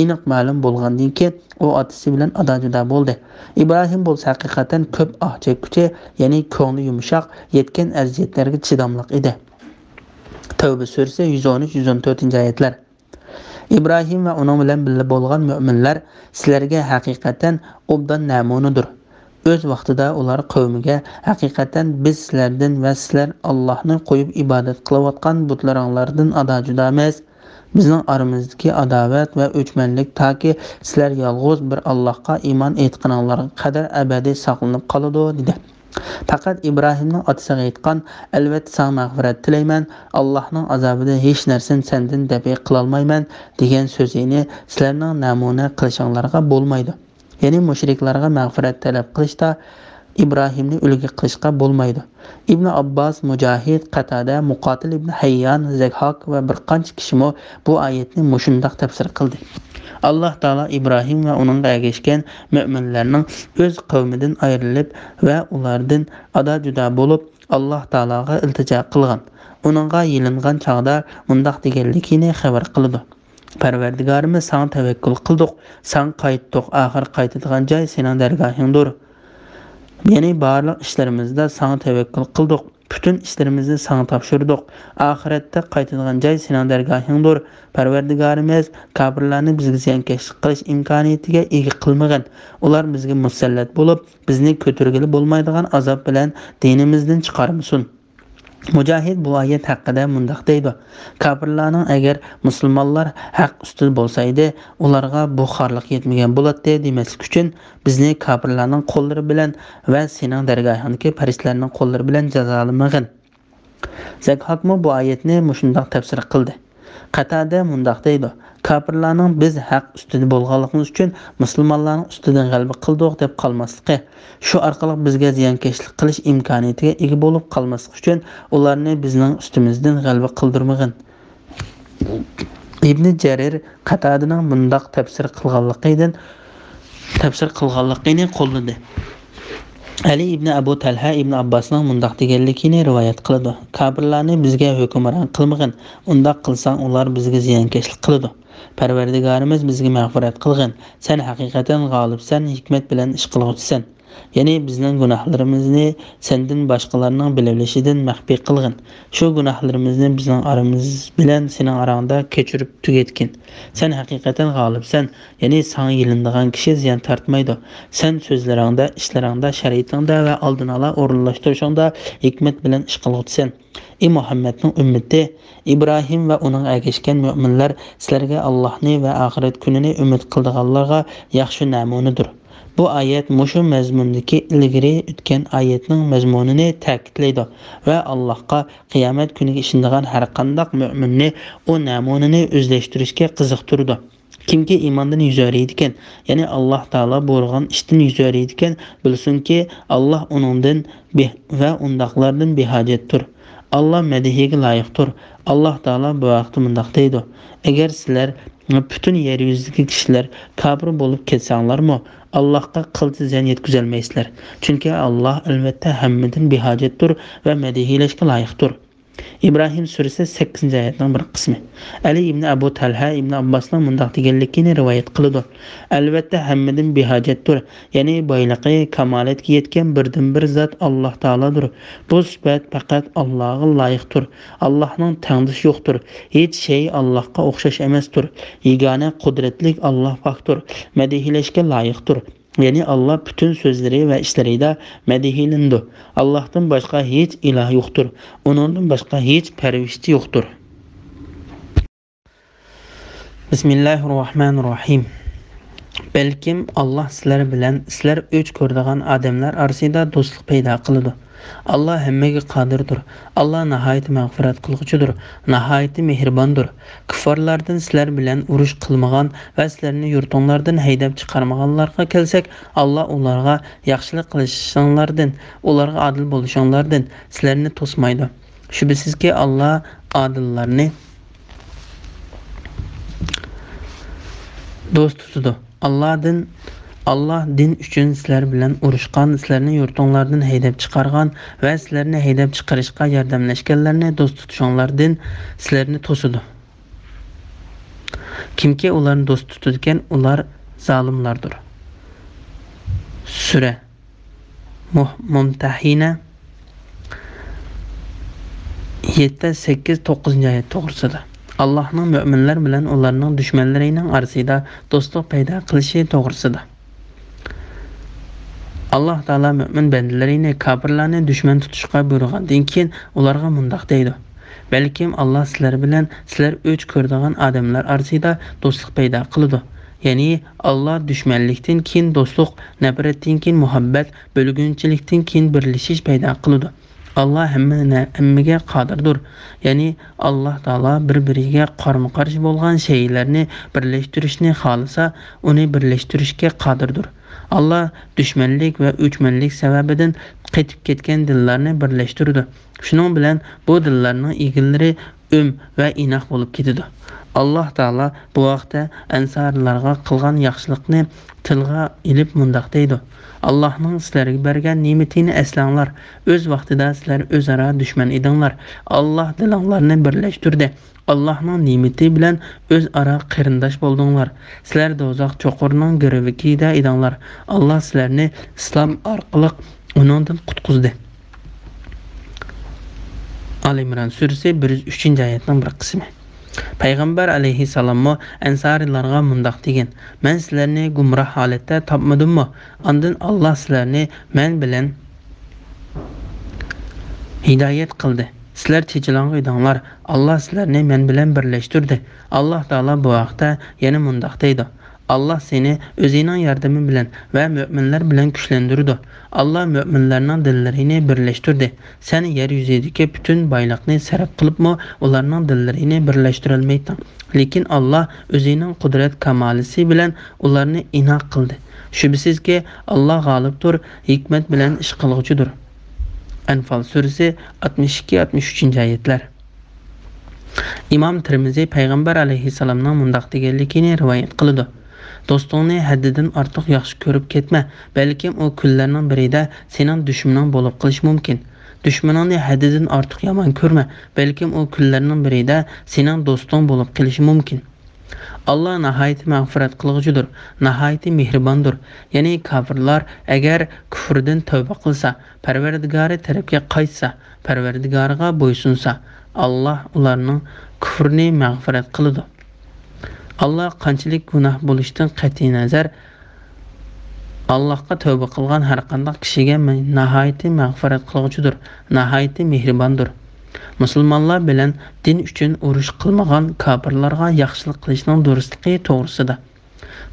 aniq ma'lum bo'lgandan keyin u otasi bilan juda bo'ldi. İbrahim bo'lsa haqiqatan ko'p chekkuchi, ya'ni ko'ngli yumshoq, yetgan aziyatlarga chidamliq edi. Tavba surasi 113-114-oyatlar. İbrahim va uning bilan birga bo'lgan mu'minlar sizlarga haqiqatan obdan namunadir. Öz vaqtida ular qavmiga haqiqatan biz sizlardan va sizlar Allohni qo'yib ibodat qilayotgan butlaringlardan juda emas. Bizning oramizdagi adovat va o'chmanlik toki sizlar yolg'iz bir Allohga iymon etganinglarga qadar abadiy saqlanib qoladi dedi. Faqat İbrahimning otasiga aytgan, albatta sana mag'firat tilayman, Allohning azobidan hech narsani sendan dafi qila olmayman degan so'zini sizlarning namuna qilishinglarga bo'lmaydi. Ya'ni mushriklarga mag'firat talab qilishda İbrahimni ulgi qilishga bo'lmaydi. Ibn Abbas, Mujahid, Qatada, Muqatil ibn Hayyan, Zakhak va bir qancha kishi bu oyatni mushundaq tafsir qildi. Alloh taolo İbrahim va uning ergashgan mu'minlarning o'z qavmidan ayrilib va ulardan juda bo'lib Alloh taologa iltijo qilgan. Uningga yilingan chaqda mundaq deganligini xabar qildi. Parvardigorimiz sana tavakkul qildik, san qaytdik, oxir qaytadigan joy sening dargohingdir. Ya'ni barliq ishlarimizda sana tavakkul qildik, bütün ishlarimizni sana topshirdik. Oxiratda qaytadigan joy sening dargohingdir. Parvardigorimiz kofirlarni bizga ziyonkashlik qilish imkoniyatiga ega qilmagan. Ular bizga musallat bo'lib, bizni ko'targili bo'lmaydigan azob bilan dinimizdan chiqarmasin. Mujahid bu oyat haqida mundaq deydi. Kofirlarning agar musulmonlar haq ustida bo'lsa edi, ularga bu xorliq yetmagan bo'ladi demaslik uchun bizni kofirlarning qo'llari bilan va sening dargohingdagi farishtalarning qo'llari bilan jazolamagin. Zakhak bu oyatni mushundaq tafsir qildi. Qatada mundaq deydi. Kofirlarning biz haq ustida bo'lganligimiz uchun musulmonlarning ustidan g'alaba qildik deb qolmasligi, shu orqali bizga ziyonkashlik qilish imkoniyatiga ega bo'lib qolmaslik uchun ularni bizning ustimizdan g'alaba qildirmagin. Ibn Jarir Qatadaning mundaq tafsir qilganligini qo'lladi. Ali ibn Abu Talha ibn Abbasning mundaq deganligini rivoyat qiladi. Kofirlarni bizga hukmron qilmagin, undaq qilsang ular bizga ziyonkashlik qiladi. Parvardigorimiz bizga mag'firat qilgin. Sen haqiqatan g'olibsan, hikmat bilan ish qilg'uvchisan. Ya'ni bizning gunohlarimizni sendan boshqalarning bilishidan maxfiy qilgin. Shu gunohlarimizni bizning oramiz bilan sening orangda kechirib tugatgin. Sen haqiqatan g'olibsan, ya'ni sana yilindigan kishi ziyon tortmaydi. Sen so'zlaringda, ishlaringda, shariatingda va oldin ola o'rinlashtirishingda hikmat bilan ish qilg'uvchisan. Ey Muhammadning ummati, İbrahim va uning ergashgan mu'minlar sizlarga Allohni va oxirat kunini umid qilganlarga yaxshi namunadir. Bu oyat mushu mazmundagi ilgari o'tgan oyatning mazmunini ta'kidlaydi va Allohga qiyomat kuniga ishongan har qanday mu'minni u namunani o'zlashtirishga qiziqtirdi. Kimki iymondan yuz o'raydi ekan, ya'ni Alloh taolo buyurgan ishdan yuz o'raydi ekan, bilsinki Alloh uningdan va undaqlardan behojatdir. Allah madihiga loyiqdir. Alloh taolo bu vaqtda mundaq deydi: Agar sizlar Bütün yeryüzündeki kişiler kafir bolup ketsanglarmı Allah'a qilchi ziyon yetkazolmaysizlar. Chunki Allah albatta hammadan behojatdir va madhiyalashga loyiqdir. İbrahim suresi 8. ayetning bir qismi. Ali ibn Abu Talha ibn Abbasning mundaq deganligini rivoyat qiladi. Albatta hammadan behojatdir, ya'ni boyliqi kamolatga yetgan birdan bir zot Alloh taolodir. Bu sifat faqat Allohga loyiqdir. Allohning tengdoshi yo'qdir. Hech shay Allohga o'xshash emasdir. Yagona qudratlik Alloh pokdir. Madhiyalashga loyiqdir. Yani Allah bütün sözleri ve işleriyle medihilindi. Allah'tan başka hiç ilah yoktur. Onundan başka hiç pervişçi yoktur. Bismillahirrahmanirrahim. Belkim Allah sizler bilen, sizler öç ko'rdigan adamlar arasida dostluk paydo qiladi. Allah hammaga qodirdir. Allah nihoyat mag'firat qilguchidir, nihoyat mehribondir. Kuffarlardan sizlar bilan urush qilmagan va sizlarni yurtinglardan haydab chiqarmaganlarga kelsak, Allah ularga yaxshilik qilishinglardan, ularga adil bo'lishinglardan sizlarni to'smaydi. Shubhisizki Allah adillarni do'st tutadi. Allah din uchun sizlar bilan urushgan, sizlarni yurtinglardan haydab chiqargan va sizlarni haydab chiqarishga yordamlashganlarni do'st tutishinglardan sizlarni to'sidi. Kimki ularni do'st tutadigan, ular zolimlardir. Sura Mumtahina 7, 8, 9 oyat to'g'risida. Allah'ның müminler bilen onlarning düşmanlarining arasida do'stlik paydo qilishi to'g'risida. Allah Taala mümin bandalarini kafirlarni düşman tutishga buyurgandan keyin ularga mundaq deydi. Balkim Allah sizlar bilan sizlar o'ch ko'rdigan odamlar arasida do'stlik paydo qiladi. Ya'ni Allah düşmanlikdan keyin do'stlik, nafratdan keyin muhabbat, bo'lgunchilikdan keyin birlashish paydo qiladi. Allah hammaga qodirdir. Ya'ni Allah Taala bir-biriga qarama-qarshi bo'lgan shaylarni birlashtirishni xolisa, uni birlashtirishga qodirdir. Allah düşmanlik va o'chmanlik sababidan qetib ketgan dillarni birlashtirdi. Shuning bilan bu dillarning egillari va inoq bo'lib ketdi. Allah Taala bu vaqtda ansarlarga qilgan yaxshilikni tilga ilib mundaq deydi. Allah'ның sizlarga bergan ne'matini eslanglar. O'z vaqtida sizlar o'zaro dushman edinglar. Allah dilinglarni birlashtirdi. Allah'ның ne'mati bilan o'zaro qarindosh bo'ldinglar. Sizlar dozoq cho'qurning girvikida edinglar. Allah sizlarni islom orqali uningdan qutqizdi. Ali İmran surasi 103-oyatning bir qismi. Payg'ambar alayhissalommi ansarilarga mundaq degan: "Men sizlarni gumroh holatda topmadimmi? Ondan Alloh sizlarni men bilan hidoyat qildi. Sizlar chechilonga edinglar. Alloh sizlarni men bilan birlashtirdi." Alloh taolo bu vaqtda yana mundaq deydi: Allah seni o'zining yordami bilan va mu'minlar bilan kuchlantirdi. Allah mu'minlarning dillarini birlashtirdi. Sen yer yuzidagi butun boyliqni sarf qilibmi, ularning dillarini birlashtira olmayding. Lekin Allah o'zining qudrat kamolisi bilan ularni inoq qildi. Shubhisizki Allah g'olibdir, hikmat bilan ish qiluvchidir. Anfal surasi 62-63-oyatlar. İmam Tirmizi Payg'ambar alayhissalomning mundaq deganligini rivoyat qildi: "Do'stingni haddidan ortiq yaxshi ko'rib ketma, balkim u kunlarning birida sening dushmaning bo'lib qolish mumkin. Dushmaningni haddidan ortiq yomon ko'rma, balkim u kunlarning birida sening do'sting bo'lib qolishi mumkin." Allah nihoyat mag'firat qilguchidir, nihoyat mehribondir. Ya'ni kafirlar agar kufrdan tavba qilsa, Parvardigori tarafga qaytsa, Parvardigoriga bo'ysunsa, Allah ularning kufrini mag'firat qiladi. Allah qanchalik gunoh bo'lishidan qat'iy nazar Allohga tavba qilgan har qanday kishiga nihoyat mag'firat qilguchidir, nihoyat mehribondir. Musulmonlar bilan din uchun urush qilmagan kafirlarga yaxshilik qilishning durustligi to'g'risida.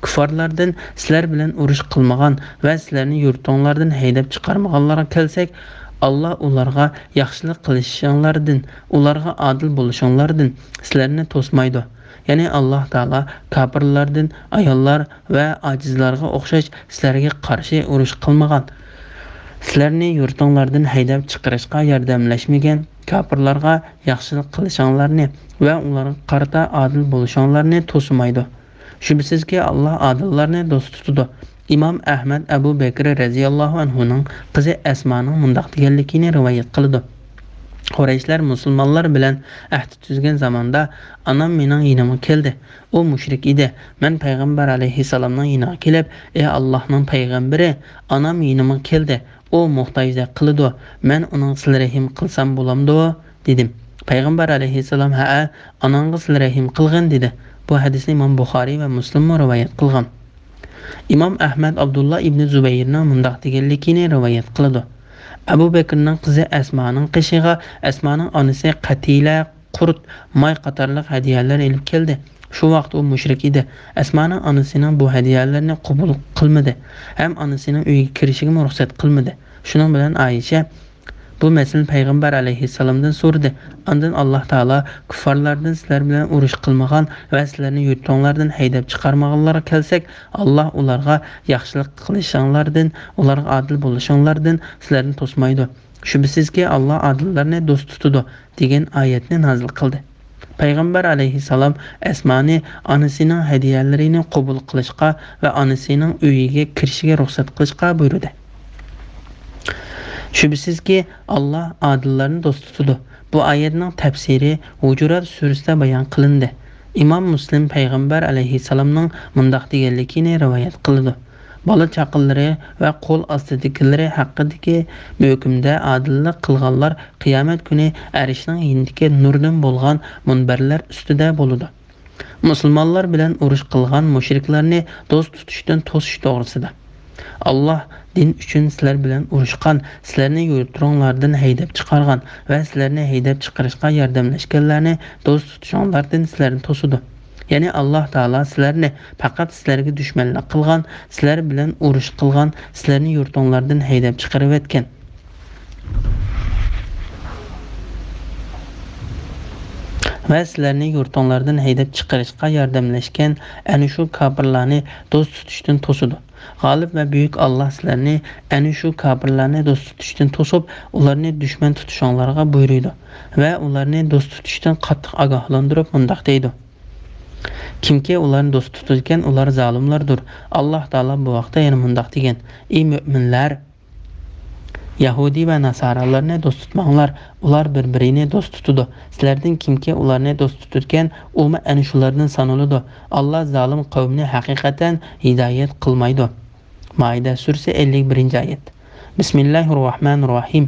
Kuffarlardan sizlar bilan urush qilmagan va sizlarni yurtinglardan haydab chiqarmaganlarga kelsak, Allah ularga yaxshilik qilishinglardan, ularga adil bo'lishinglardan sizlarni to'smaydi. Ya'ni Allah Taala kafirlardan ayollar va ajizlarga o'xshash sizlarga qarshi urush qilmagan Sizlarni yurtinglardan haydab chiqarishga yordamlashmagan kofirlarga yaxshilik qilishinglarni va ularga qarata adil bo'lishinglarni to'simaydi. Shubsizki Alloh adillarni do'st tutadi. Imom Ahmad Abu Bakr radhiyallohu anhuning qizi Asmaning mundaq deganligini rivoyat qildi. Qurayshlar musulmonlar bilan ahd tuzgan zamonda onam mening yonimga keldi. U mushrik edi. Men payg'ambar alayhisalomning yoniga kelib, "Ey Allohning payg'ambari, onam yonimga keldi. O muhtojlik qiladi. Men uning silrahim qilsam bo'lamdi?" dedim. Payg'ambar alayhisalom "Ha, onangga silrahim qilgin" dedi. Bu hadisni Imom Buxoriy va Muslim rivoyat qilgan. Imom Ahmad Abdullah ibn Zubayrning mundaq deganligini rivoyat qildi. Abu Bakrning qizi Asmaning qishig'a Asmaning onasi qatila, qurt, may qatorliq hadiyalar elib keldi. Shu vaqt u mushrik edi. Asmaning onasining bu hadiyalarni qabul qilmadi, ham onasining uyiga kirishiga ruxsat qilmadi. Shuning bilan Aisha bu masala payg'ambar alayhissalomdan so'radi. Ondan Alloh taolo kuffarlardan sizlar bilan urush qilmagan va sizlarni yurtinglardan haydab chiqarmaganlarga kelsak, Alloh ularga yaxshilik qilishinglardan, ularga adil bo'lishinglardan sizlarni to'smaydi. Shubsizki Alloh adillarni do'st tutadi degan oyatni nozil qildi. Payg'ambar alayhissalom Asmani onasining hadiyalarini qabul qilishga va onasining uyiga kirishiga ruxsat qilishga buyurdi. Shubsizki Alloh adillarni do'st tutadi. Bu oyatning tafsiri Hujurat surasida bayon qilindi. Imom Muslim payg'ambar alayhissalomning mundaq deganligini rivoyat qildi. Bola chaqinlari va qo'l ostidagilari haqidagi hukmda adillik qilganlar qiyomat kuni arishning yindiki nurdan bo'lgan munbarlar ustida bo'ladi. Musulmonlar bilan urush qilgan mushriklarni do'st tutishdan to'sish to'g'risida. Alloh din uchun sizlar bilan urushgan, sizlarni yurtinglardan haydab chiqargan va sizlarni haydab chiqarishga yordamlashganlarni do'st tutishinglardan sizlarni to'sidi. Ya'ni Alloh taolo sizlarni faqat sizlarga dushmanlik qilgan, sizlar bilan urush qilgan, sizlarni yurtinglardan haydab chiqarib o'tgan. Va sizlarni yurtinglardan haydab chiqarishga yordamlashgan ana shu kofirlarni do'st tutishdan to'sidi. G'olib va buyuk Alloh sizlarni ana shu kofirlarni do'st tutishdan to'sib, ularni dushman tutishinglarga buyurdi va ularni do'st tutishdan qattiq ogohlantirib mundaq deydi. Kimki ularni do'st tutgan, ular zolimlardir. Alloh taolo bu vaqtda yana mundaq degan: "Ey mu'minlar, Yahudi va Nasaralarni do'st tutmanglar. Ular bir-birini do'st tutadi. Sizlardan kimki ularni do'st tutgan, u ana shulardan sanaladi. Alloh zolim qavmni haqiqatan hidoyat qilmaydi." Maida surasi 51-oyat. Bismillahirrohmanirrohim.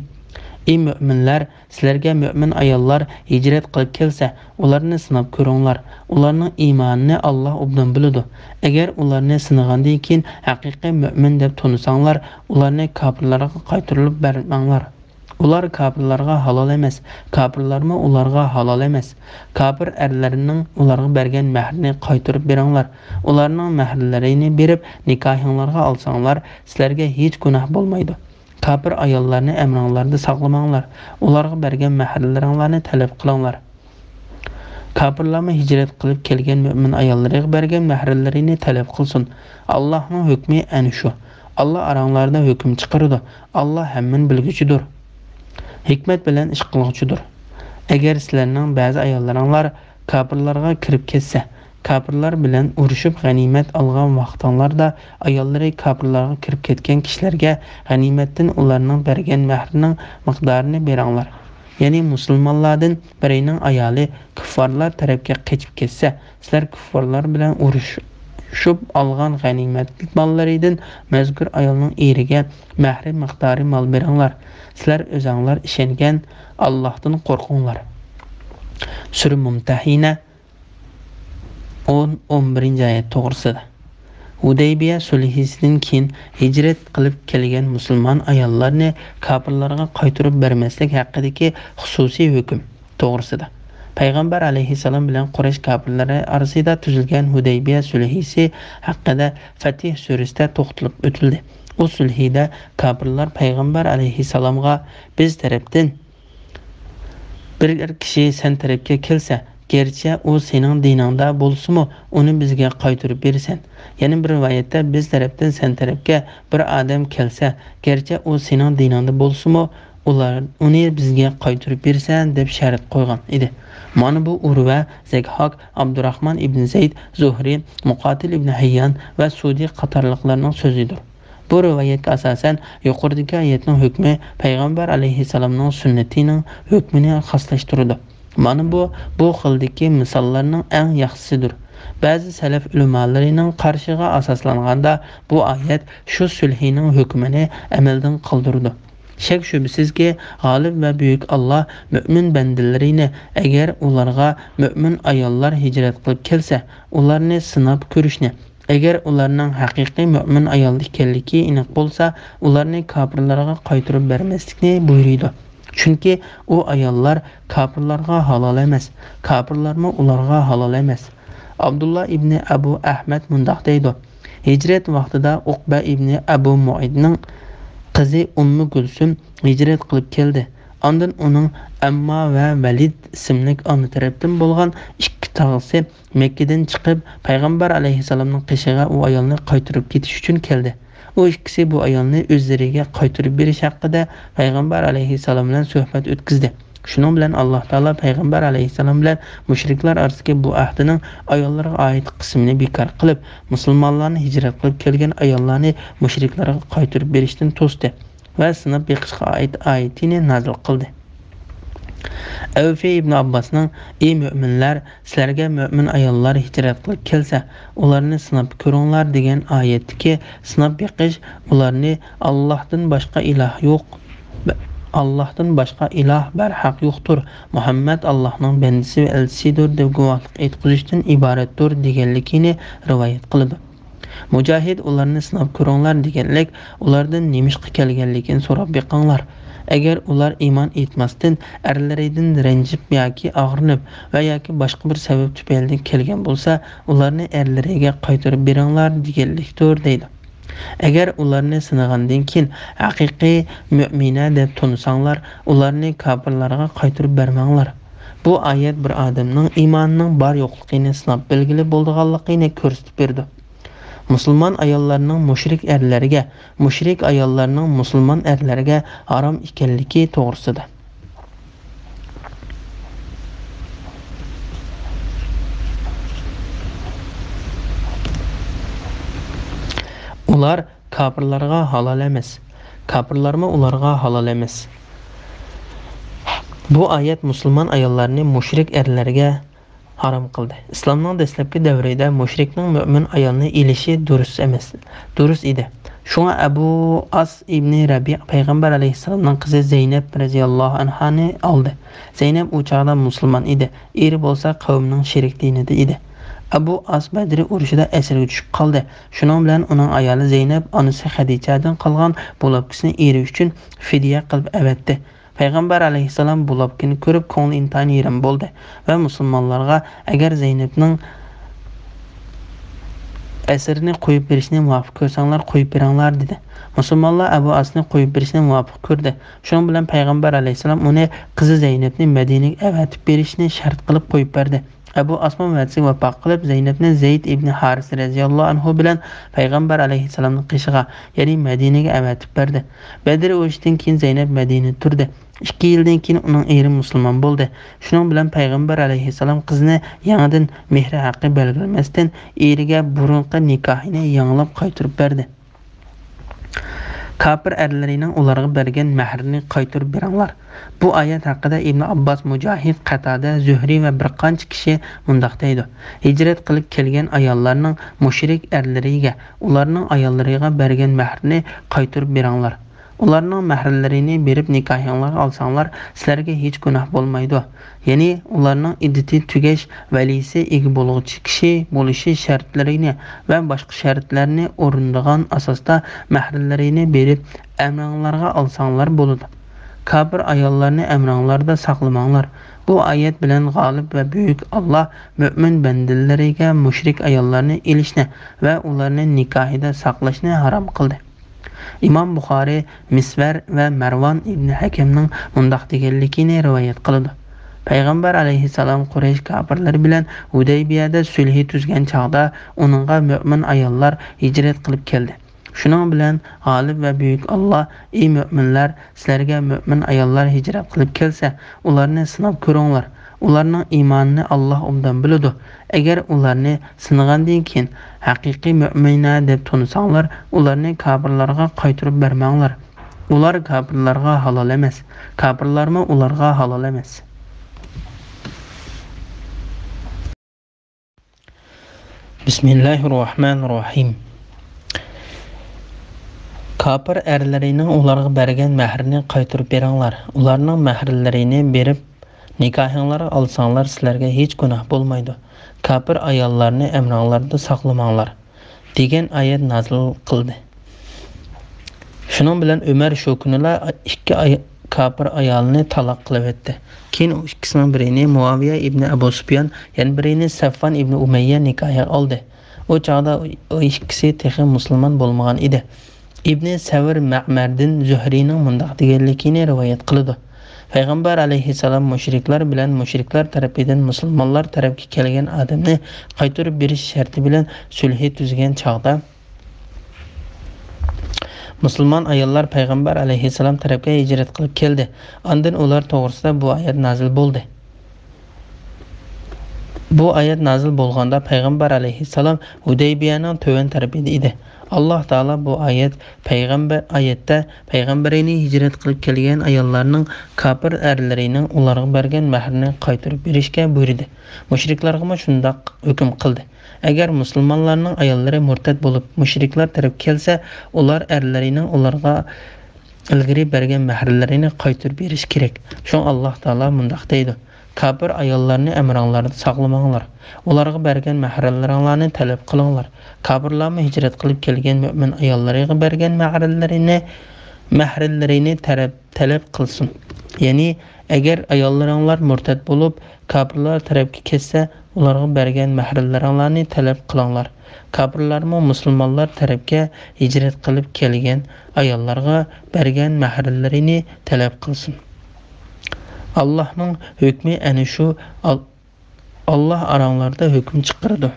Ey mu'minlar, sizlarga mu'min ayollar hijrat qilib kelsa, ularni sinab ko'ringlar. Ularning iymonini Alloh obdan biladi. Agar ularni sinagandan keyin haqiqiy mu'min deb tunisanglar, ularni kofirlarga qaytarib bermanglar. Ular kofirlarga halol emas, kofirlarmi ularga halol emas. Kofir erlarining ularga bergan mahrini qaytarib beringlar. Ularning mahrlarini berib nikohinglarga olsanglar, sizlarga hech gunoh bo'lmaydi. Kofir ayollarni amringlarda saqlamanglar. Ularga bergan mahrlaringlarni talab qilinglar. Kofirlarga hijrat qilib kelgan mu'min ayollarga bergan mahrlarini talab qilsin. Allohning hukmi ana shu. Alloh aranglarda hukm chiqaradi. Alloh hamman bilguchidir. Hikmat bilan ish qiluvchidir. Agar sizlarning ba'zi ayollaringlar kofirlarga kirib ketsa, kofirlar bilan urushib g'animat olgan vaqtinglarda ayollari kofirlarga kirib ketgan kishilarga g'animatdan ularning bergan mahrining miqdorini beringlar. Ya'ni musulmonlardan birining ayoli kuffarlar tarafga qochib ketsa, sizlar kuffarlar bilan urushib olgan g'animatlik mollaridan mazkur ayolning eriga mahri miqdori mol beringlar. Sizlar o'zinglar ishongan Allohdan qo'rqinglar. Sura Mumtahina 10-11-oyat to'g'risida. Hudaybiya sulhidan keyin hijrat qilib kelgan musulmon ayollarni kofirlarga qaytarib bermaslik haqidagi xususiy hukm to'g'risida. Payg'ambar alayhissalom bilan Quraysh kofirlari orasida tuzilgan Hudaybiya sulhisi haqida Fatih surasida to'xtalib o'tildi. O sulhida kofirlar payg'ambar alayhissalomga biz tarafdan bir kishi sen tarafga kelsa, gerçi o sening diningda bo'lsa-mu, uni bizga qaytarib bersan. Yana bir rivoyatda biz tarafdan sen tarafga bir odam kelsa, gerçi o sening diningda bo'lsa-mu, uni bizga qaytarib bersan deb shart qo'ygan edi. Mana bu Urva, Zakhak, Abdurrahman ibn Zayd, Zuhri, Muqatil ibn Hayyan va Sudi qatorliqlarning so'zidir. Bu rivoyatga asosan yuqoridagi oyatning hukmi payg'ambar alayhisalomning sunnatining hukmini xoslashtiradi. Mana bu xildagi misollarning eng yaxshisidir. Ba'zi salaf ulamolarining qarshiga asoslanganda bu oyat shu sulhining hukmini amaldan qoldirdi. Shak shubsizki, g'olib va buyuk Alloh mu'min bandalarini agar ularga mu'min ayollar hijrat qilib kelsa, ularni sinab ko'rishni, agar ularning haqiqiy mu'min ayol ekanligi aniq bo'lsa, ularni kofirlarga qaytarib bermaslikni buyurdi. Chunki u ayollar kofirlarga halol emas, kofirlarmi ularga halol emas. Abdullah ibn Abu Ahmad mundoq deydi: Hijrat vaqtida Uqba ibn Abu Mu'idning qizi Ummu Gulsum hijrat qilib keldi. Ondan uning Amma va Valid ismli ona tarafdan bo'lgan ikki tog'asi Makkadan chiqib, payg'ambar alayhisalomning qishig'iga u ayolni qaytarib ketish uchun keldi. U ikkisi bu ayolni o'zlariga qaytarib berish haqida payg'ambar alayhisalom bilan suhbat o'tkazdi. Shuning bilan Alloh taolo payg'ambar alayhisalom bilan mushriklar orasidagi bu ahdining ayollarga oid qismini bekor qilib, musulmonlarni hijrat qilib kelgan ayollarni mushriklarga qaytarib berishdan to'sdi va sinab beqishga oid oyatini nazil qildi. Avfi ibn Abbasning: "Ey mu'minlar, sizlarga mu'min ayollar hijrat qilib kelsa, ularni sinab ko'ringlar" degan oyatdagi sinab beqish ularni Allohdan boshqa iloh yo'q, Allohdan boshqa iloh barhaq yo'qdir, Muhammad Allohning bandasi va elchisidir deb guvohlik etqizishdan iboratdir deganligini rivoyat qiladi. Mujahid ularni sinab ko'ringlar deganlik, ulardan nemishqa kelganligini so'rab beqinglar. Agar ular iymon etmasdan erlaridan ranjib yoki og'rinib va yoki boshqa bir sabab tufayli kelgan bo'lsa, ularni erlariga qaytarib beringlar deganlikdir deydi. Agar ularni sinagandan keyin haqiqiy mu'mina deb tunsanglar, ularni kofirlarga qaytarib bermanglar. Bu oyat bir odamning iymonining bor yo'qligini sinab belgili bo'lganligini ko'rsatib berdi. Musulmon ayollarning mushrik erlariga, mushrik ayollarning musulmon erlariga harom ekanligi to'g'risida. Ular kofirlarga halol emas. Kofirlarmi ularga halol emas. Bu oyat musulmon ayollarni mushrik erlarga harom qildi. Islomning dastlabki davrida mushrikning mu'min ayolni elishi durust edi. Shunga Abu As ibn Rabi payg'ambar alayhisalomning qizi Zaynab radhiyallohu anhani oldi. Zaynab u chaqda musulmon edi. Eri bo'lsa qavmning shirik dinida edi. Abu As Badr urushida asirga tushib qoldi. Shuning bilan uning ayoli Zaynab onasi Xadijadan qolgan bo'lakisini eri uchun fidya qilib avatdi. Payg'ambar alayhisalom bo'lakini ko'rib ko'ngli intayin yerim bo'ldi va musulmonlarga agar Zaynabning asirni qo'yib berishni muvaffaq ko'rsanglar qo'yib beringlar dedi. Musulmonlar Abu Asni qo'yib berishni muvaffaq ko'rdi. Shuning bilan payg'ambar alayhisalom uni qizi Zaynabni Madinaga avatib berishni shart qilib qo'yib berdi. Abu Asma va'dasiga vafo qilib Zaynabni Zayd ibn Haris radhiyallohu anhu bilan payg'ambar alayhisalomning qishig'iga, ya'ni Madinaga avatib berdi. Badr urushidan keyin Zaynab Madinada turdi. 2 yildan keyin uning eri musulmon bo'ldi. Shuning bilan payg'ambar alayhisalom qizni yangidan mehr haqqi belgilamasdan eriga burunqi nikohini yanglab qaytarib berdi. Kafir erlarining ularga bergan mahrini qaytarib beringlar. Bu oyat haqida Ibn Abbas, Mujahid, Qatada, Zuhri va bir qancha kishi mundoq deydi. Hijrat qilib kelgan ayollarning mushrik erlariga, ularning ayollariga bergan mahrini qaytarib beringlar. Ularning mahrlarini berib nikohinglarga olsanglar, sizlarga hech gunoh bo'lmaydi. Ya'ni ularning iddati tugash, valisi ega bo'luvchi kishi bo'lishi shartlarini va boshqa shartlarni o'rinlagan asosda mahrlarini berib amringlarga olsanglar bo'ladi. Kafir ayollarni amringlarda saqlamanglar. Bu oyat bilan g'olib va buyuk Alloh mu'min bandalariga mushrik ayollarni elishni va ularni nikohida saqlashni harom qildi. Imom Buxoriy Misvar va Marvon ibn Hakamning mundoq deganligini rivoyat qiladi. Payg'ambar alayhissalom Quraysh kafirlari bilan Hudaybiyada sulh tuzgan chaqda uningga mu'min ayollar hijrat qilib keldi. Shuning bilan g'olib va buyuk Alloh: "Ey mu'minlar, sizlarga mu'min ayollar hijrat qilib kelsa, ularni sinab ko'ringlar. Ularning iymonini Alloh obdan biladi. Agar ularni sinagandan keyin haqiqiy mu'mina deb tunsanglar, ularni kafirlarga qaytarib bermanglar. Ular kafirlarga halol emas, kafirlarmi ularga halol emas." Bismillahirrohmanirrohim. Kafir erlerining ularga bergan mahrini qaytarib beringlar. Ularning mahrlarini berib nikohinglarni olsanglar, sizlarga hech gunoh bo'lmaydi. Kafir ayollarni amringlarda saqlamanglar degan oyat nozil qildi. Shuning bilan Umar shu kunlar ikki kafir ayolni taloq qilib etdi. Keyin u ikkisining birini Muaviya ibn Abu Sufyan, yana birini Safvan ibn Umayya nikohga oldi. O chaqda o ikkisi texi musulmon bo'lmagan edi. Ibn Savr Ma'mardan Zuhriyning mundaq deganligini rivoyat qildi. Payg'ambar alayhissalom mushriklar bilan mushriklar tarafidan musulmonlar tarafga kelgan odamni qaytarib berish sharti bilan sulh tuzgan chaqda musulmon ayollar Payg'ambar alayhissalom tarafga hijrat qilib keldi. Ondan ular to'g'risida bu oyat nozil bo'ldi. Bu oyat nozil bo'lganda Payg'ambar alayhissalom Hudaybiyaning to'van tarafida edi. Alloh taolo bu oyatda payg'ambarining hijrat qilib kelgan ayollarning kafir erlarining ularga bergan mahrini qaytarib berishga buyurdi. Mushriklarga shunday hukm qildi. Agar musulmonlarning ayollari murtad bo'lib mushriklar taraf kelsa, ular erlarining ularga ilgari bergan mahrlarini qaytarib berish kerak. Shun Alloh taolo mundaq deydi: Kafir ayollarni amringlarda saqlamanglar. Ularga bergan mahrlaringlarni talab qilinglar. Kafirlarni hijrat qilib kelgan mu'min ayollariga bergan mahrlarini talab qilsin. Ya'ni agar ayollaringlar murtad bo'lib kafirlar tarafga ketsa, ularga bergan mahrlaringlarni talab qilinglar. Kafirlarmi musulmonlar tarafga hijrat qilib kelgan ayollarga bergan mahrlarini talab qilsin. Allah'ның hükmü ana shu. Allah aranglarda hükm chiqardi.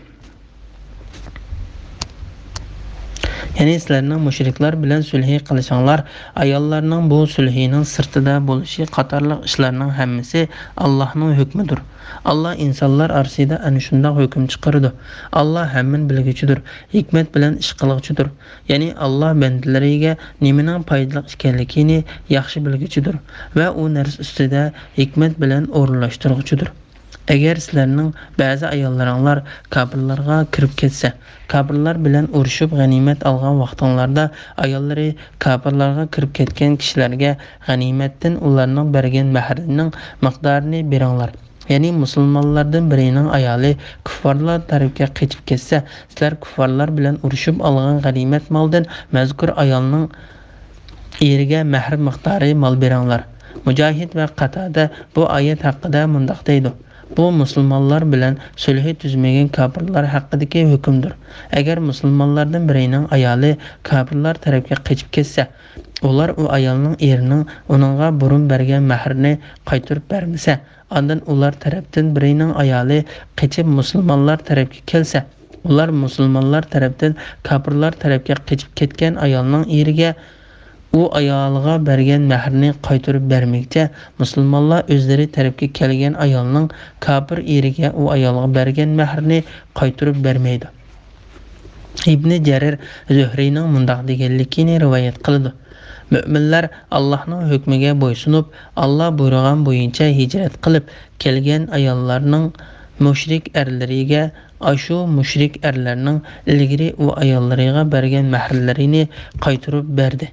Ya'ni sizlarning mushriklar bilan sulh qilishinglar, ayollarning bu sulhining sirtida bo'lishi qatorliq ishlarning hammasi Allohning hukmidir. Allah insonlar orasida ana shunday hukm chiqardi. Allah hamman bilguchidir, hikmat bilan ish qiluvchidir. Ya'ni Allah bandalariga nimaning foydali ekanligini yaxshi bilguchidir va u narsa ustida hikmat bilan o'rinlashtiruvchidir. Agar sizlarning ba'zi ayollaringlar kafirlarga kirib ketsa, kafirlar bilan urushib g'animat olgan vaqtinglarda ayollari kafirlarga kirib ketgan kishilarga g'animatdan ularning bergan mahrining miqdorini beringlar. Ya'ni musulmonlardan birining ayoli kuffarlar tarafga qochib ketsa, sizlar kuffarlar bilan urushib olgan g'animat moldan mazkur ayolning eriga mahr miqdori mol beringlar. Mujohid va Qatada bu oyat haqida mundaq deydi: Bu musulmonlar bilan sulh tuzmagan kafirlar haqidagi hukmdir. Agar musulmonlardan birining ayoli kafirlar tarafga qochib ketsa, ular u ayolning erining uningga burun bergan mahrini qaytarib bermasa, ondan ular tarafdan birining ayoli qochib musulmonlar tarafga kelsa, ular musulmonlar tarafdan kafirlar tarafga qochib ketgan ayolning eriga u ayolga bergan mahrni qaytarib bermekçe, musulmonlar o'zlari tarafga kelgan ayolning kafir eriga u ayolga bergan mahrni qaytarib bermaydi. Ibn Jarir Zuhriyning mundaq deganligini rivoyat qildi: Mu'minlar Allohning hukmiga bo'ysunib, Alloh buyurgan bo'yicha hijrat qilib kelgan ayollarning mushrik erlariga ashu mushrik erlarning ilgari u ayollariga bergan mahrlarini qaytarib berdi.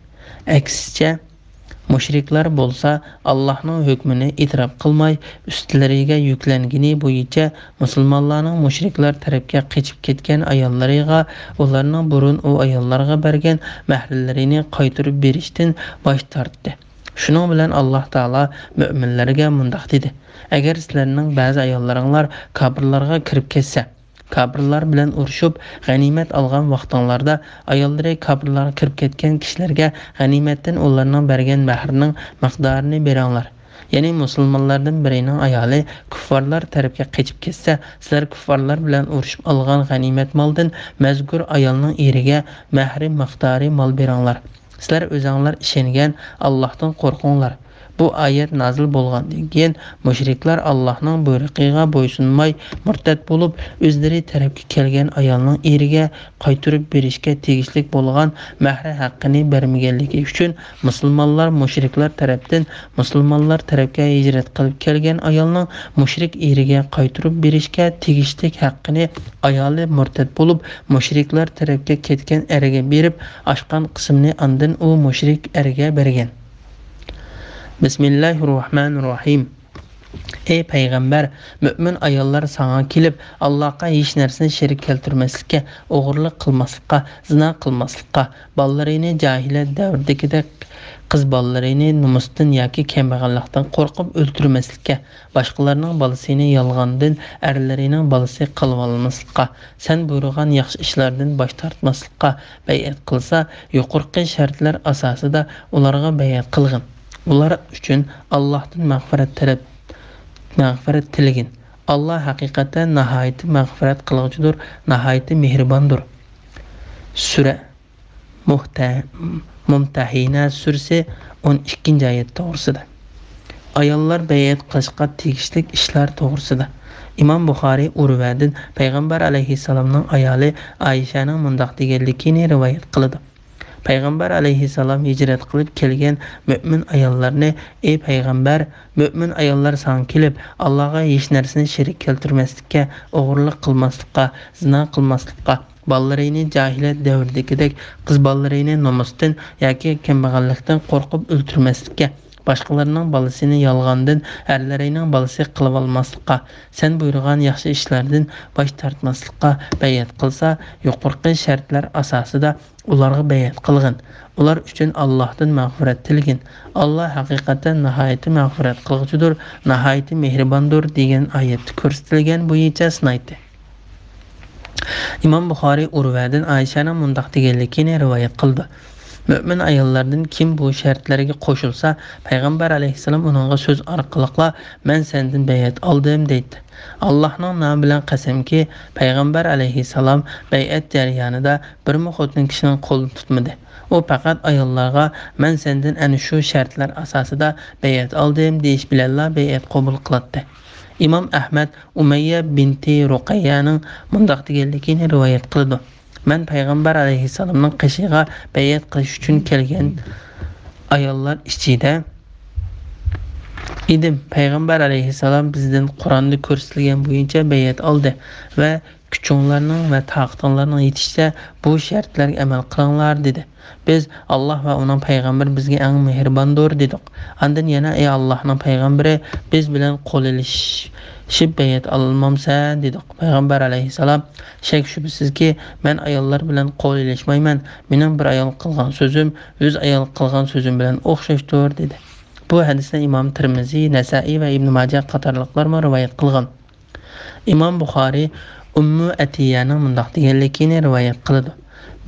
Aksicha mushriklar bo'lsa Allohning hukmini e'tirof qilmay, ustlariga yuklangani bo'yicha musulmonlarning mushriklar tarafga qochib ketgan ayollariga ularning burun u ayollarga bergan mahrlarini qaytarib berishdan bosh tortdi. Shuning bilan Alloh taolo mu'minlarga mundaq dedi: Agar sizlarning ba'zi ayollaringlar kafirlarga kirib ketsa, kafirlar bilan urushib g'animat olgan vaqtinglarda ayollari kafirlarga kirib ketgan kishilarga g'animatdan ularning bergan mahrining miqdorini beringlar. Ya'ni musulmonlardan birining ayoli kuffarlar tarafga qochib ketsa, sizlar kuffarlar bilan urushib olgan g'animat moldan mazkur ayolning eriga mahrim miqdori mol beringlar. Sizlar o'zinglar ishongan Allohdan qo'rqinglar. Bu oyat nozil bo'lgandan keyin mushriklar Allohning buyrug'iga bo'ysunmay murtad bo'lib, o'zlari tarafga kelgan ayolning eriga qaytarib berishga tegishli bo'lgan mahri haqqini bermaganligi uchun musulmonlar mushriklar tarafga hijrat qilib kelgan ayolning mushrik eriga qaytarib berishga tegishli haqqini ayoli murtad bo'lib, mushriklar tarafga ketgan eriga berib, oshgan qismini andan u mushrik eriga bergan. Bismillahirrohmanirrohim. Ey payg'ambar, mu'min ayollar sana kelib, Allohga hech narsani sherik keltirmaslikka, o'g'irlik qilmaslikka, zina qilmaslikka, bolalarini jahiliyat davridagidek qiz bolalarini nomusdan yoki kambag'allikdan qo'rqib o'ltirmaslikka, boshqalarning bolasini yolg'ondan, erlarining bolasi qilib olmaslikka, sen buyurgan yaxshi ishlardan bosh tortmaslikka bay'at qilsa, yuqorqi shartlar asosida ularga bay'at qilgin. Ular uchun Allohdan mag'firat tilagin. Allah haqiqatan nihoyat mag'firat qiluvchidir, nihoyat mehribondir. Sura Mumtahina surasi 12-oyat to'g'risida. Ayollar bay'at qilishga tegishli ishlar to'g'risida. Imom Buxoriy Urvadan payg'ambar alayhissalomning ayoli Aishaning mundaq deganligini rivoyat qildi. Payg'ambar alayhissalom hijrat qilib kelgan mu'min ayollarni, ey payg'ambar, mu'min ayollar san kelib, Allohga hech narsani sherik keltirmaslikka, o'g'irlik qilmaslikka, zina qilmaslikka, bolalarini jahiliyat davridagidek qiz bolalarini nomusdan yoki kambag'allikdan qo'rqib o'ltirmaslikka, boshqalarning bolasini yolg'ondan, erlarining bolasi qilib olmaslikka, sen buyurgan yaxshi ishlardan bosh tortmaslikka bay'at qilsa, yuqorqi shartlar asosida ularga bay'at qilgin. Ular uchun Allohdan mag'firat tilagin. Alloh haqiqatan nihoyat mag'firat qiluvchidir, nihoyat mehribondir degan oyatda ko'rsatilgan bo'yicha sinaydi. Imom Buxoriy Urvadan Aishaning mundaq deganligini rivoyat qildi. Mu'min ayollardan kim bu shartlarga qo'shilsa, payg'ambar alayhissalom uningga so'z orqali "Men sendan bay'at oldim" deydi. Allohning nomi bilan qasamki, payg'ambar alayhissalom bay'at jarayonida bir xotin kishining qo'lini tutmadi. U faqat ayollarga "Men sendan ana shu shartlar asosida bay'at oldim" deyish bilan bay'at qabul qiladi. Imom Ahmad Umayya binti Ruqayyaning mundaq deganligini rivoyat qildi. Men payg'ambar alayhissalomning qishig'iga bay'at qilish uchun kelgan ayollar ichida edim. Payg'ambar alayhissalom bizdan Qur'onda ko'rsatilgan bo'yicha bay'at oldi va kuchinglarning va taqdinglarning yetishsa bu shartlarga amal qilinglar dedi. Biz Alloh va uning payg'ambari bizga eng mehribondir dedik. Andan yana ey Allohning payg'ambari, biz bilan qo'l ilishib bay'at olmamsan dedik. Payg'ambar alayhissalom shak shubsizki men ayollar bilan qo'l ilishmayman. Mening bir ayol qilgan so'zim 100 ayol qilgan so'zim bilan o'xshashdir dedi. Bu hadisni Imom Tirmiziy, Nasa'iy va Ibn Majah qatorliqlar rivoyat qilgan. Imom Buxoriy Ummu Atiyaning mundaq deganligini rivoyat qildi.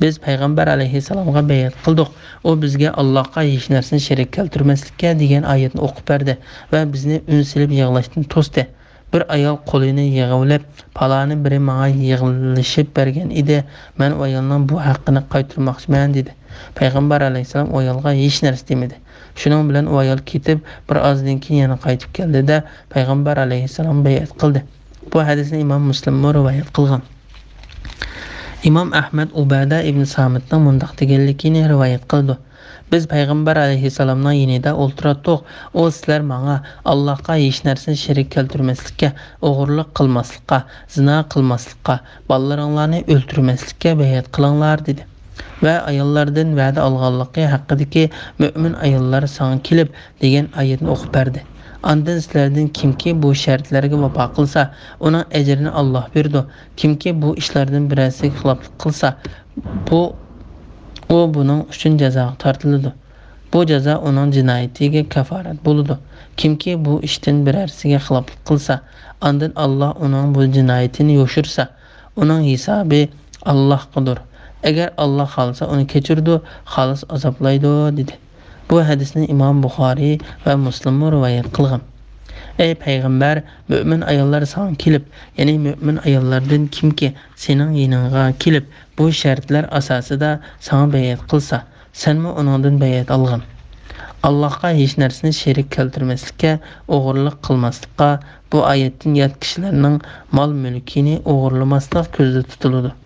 Biz payg'ambar alayhissalomga bay'at qildik. U bizga Allohga hech narsani sherik keltirmaslikka degan oyatni o'qib berdi va bizni unsilib yig'lashdan to'sdi. Bir ayol qo'lini yig'ilib, "Paloni biri menga yig'ilishib bergan edi. Men u ayolning bu haqqini qaytarmoqchiman" dedi. Payg'ambar alayhissalom u ayolga hech narsa demadi. Shuning bilan u ayol ketib, bir ozdan keyin yana qaytib keldi-da, payg'ambar alayhissalom bay'at qildi. Bu hadisni Imom Muslim rivoyat qilgan. Imom Ahmad Ubada ibn Samitning mundaq deganligini rivoyat qildi. Biz payg'ambar alayhissalomning yonida o'ltirdik. U sizlar menga Allohga hech narsani sherik keltirmaslikka, o'g'irlik qilmaslikka, zina qilmaslikka, bolalaringlarni o'ltirmaslikka bay'at qilinglar dedi. Va ayollardan va'da olganligi haqidagi mu'min ayollar san kelib degan oyatni o'qib berdi. Andan sizlardan kimki bu shartlarga vafo qilsa, uning ajrini Alloh berdi. Kimki bu ishlardan birasiga xiloflik qilsa, buning uchun jazoga tortiladi. Bu jazo uning jinoyatiga kaforat bo'ladi. Kimki bu ishdan birasiga xiloflik qilsa, andan Alloh uning bu jinoyatini yo'shirsa, uning hisobi Allohgadir. Agar Alloh xolsa uni kechirdi, xolis azoblaydi dedi. Bu hadisni imom Buxoriy va Muslim rivoyat qilgan. Ey payg'ambar, mo'min ayollar sana kelib, ya'ni mo'min ayollardan kimki sening yoningga kelib, bu shartlar asosida sana bayat qilsa, senmi uningdan bayat olgin. Allohga hech narsani sherik keltirmaslikka, o'g'irlik qilmaslikka, bu oyatdan yot kishilarning mol-mulkini o'g'irlamaslik ko'zda tutiladi.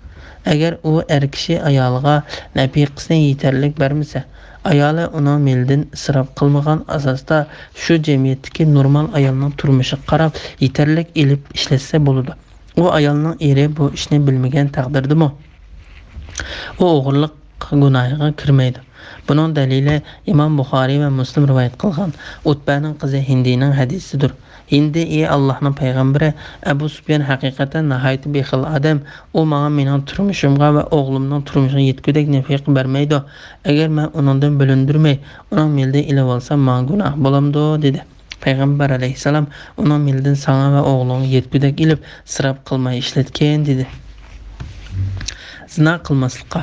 Agar u er kishi ayoliga nafiqasini yetarlik bermasa, ayoli uning mildan isrof qilmagan asosda shu jamiyatdagi normal ayolning turmushi qarab yetarlik elib ishlatsa bo'ladi. U ayolning eri bu ishni bilmagan taqdirdami, u o'g'irlik gunohiga kirmaydi. Buning dalili imom Buxoriy va Muslim rivoyat qilgan Utbaning qizi Hindining hadisidir. Hindi Allohning payg'ambari Abu Sufyan haqiqatan nihoyat bexil odam. U menga mening turmushimga va o'g'limning turmushiga yetkudek nafiq bermaydi. Agar men uningdan bilindirmay, uning mildan ilib olsam, menga gunoh bo'lamdi dedi. Payg'ambar alayhisalom uning mildan sana va o'g'lingga yetkudek ilib isrof qilmay ishlatgan dedi. Zina qilmaslikqa.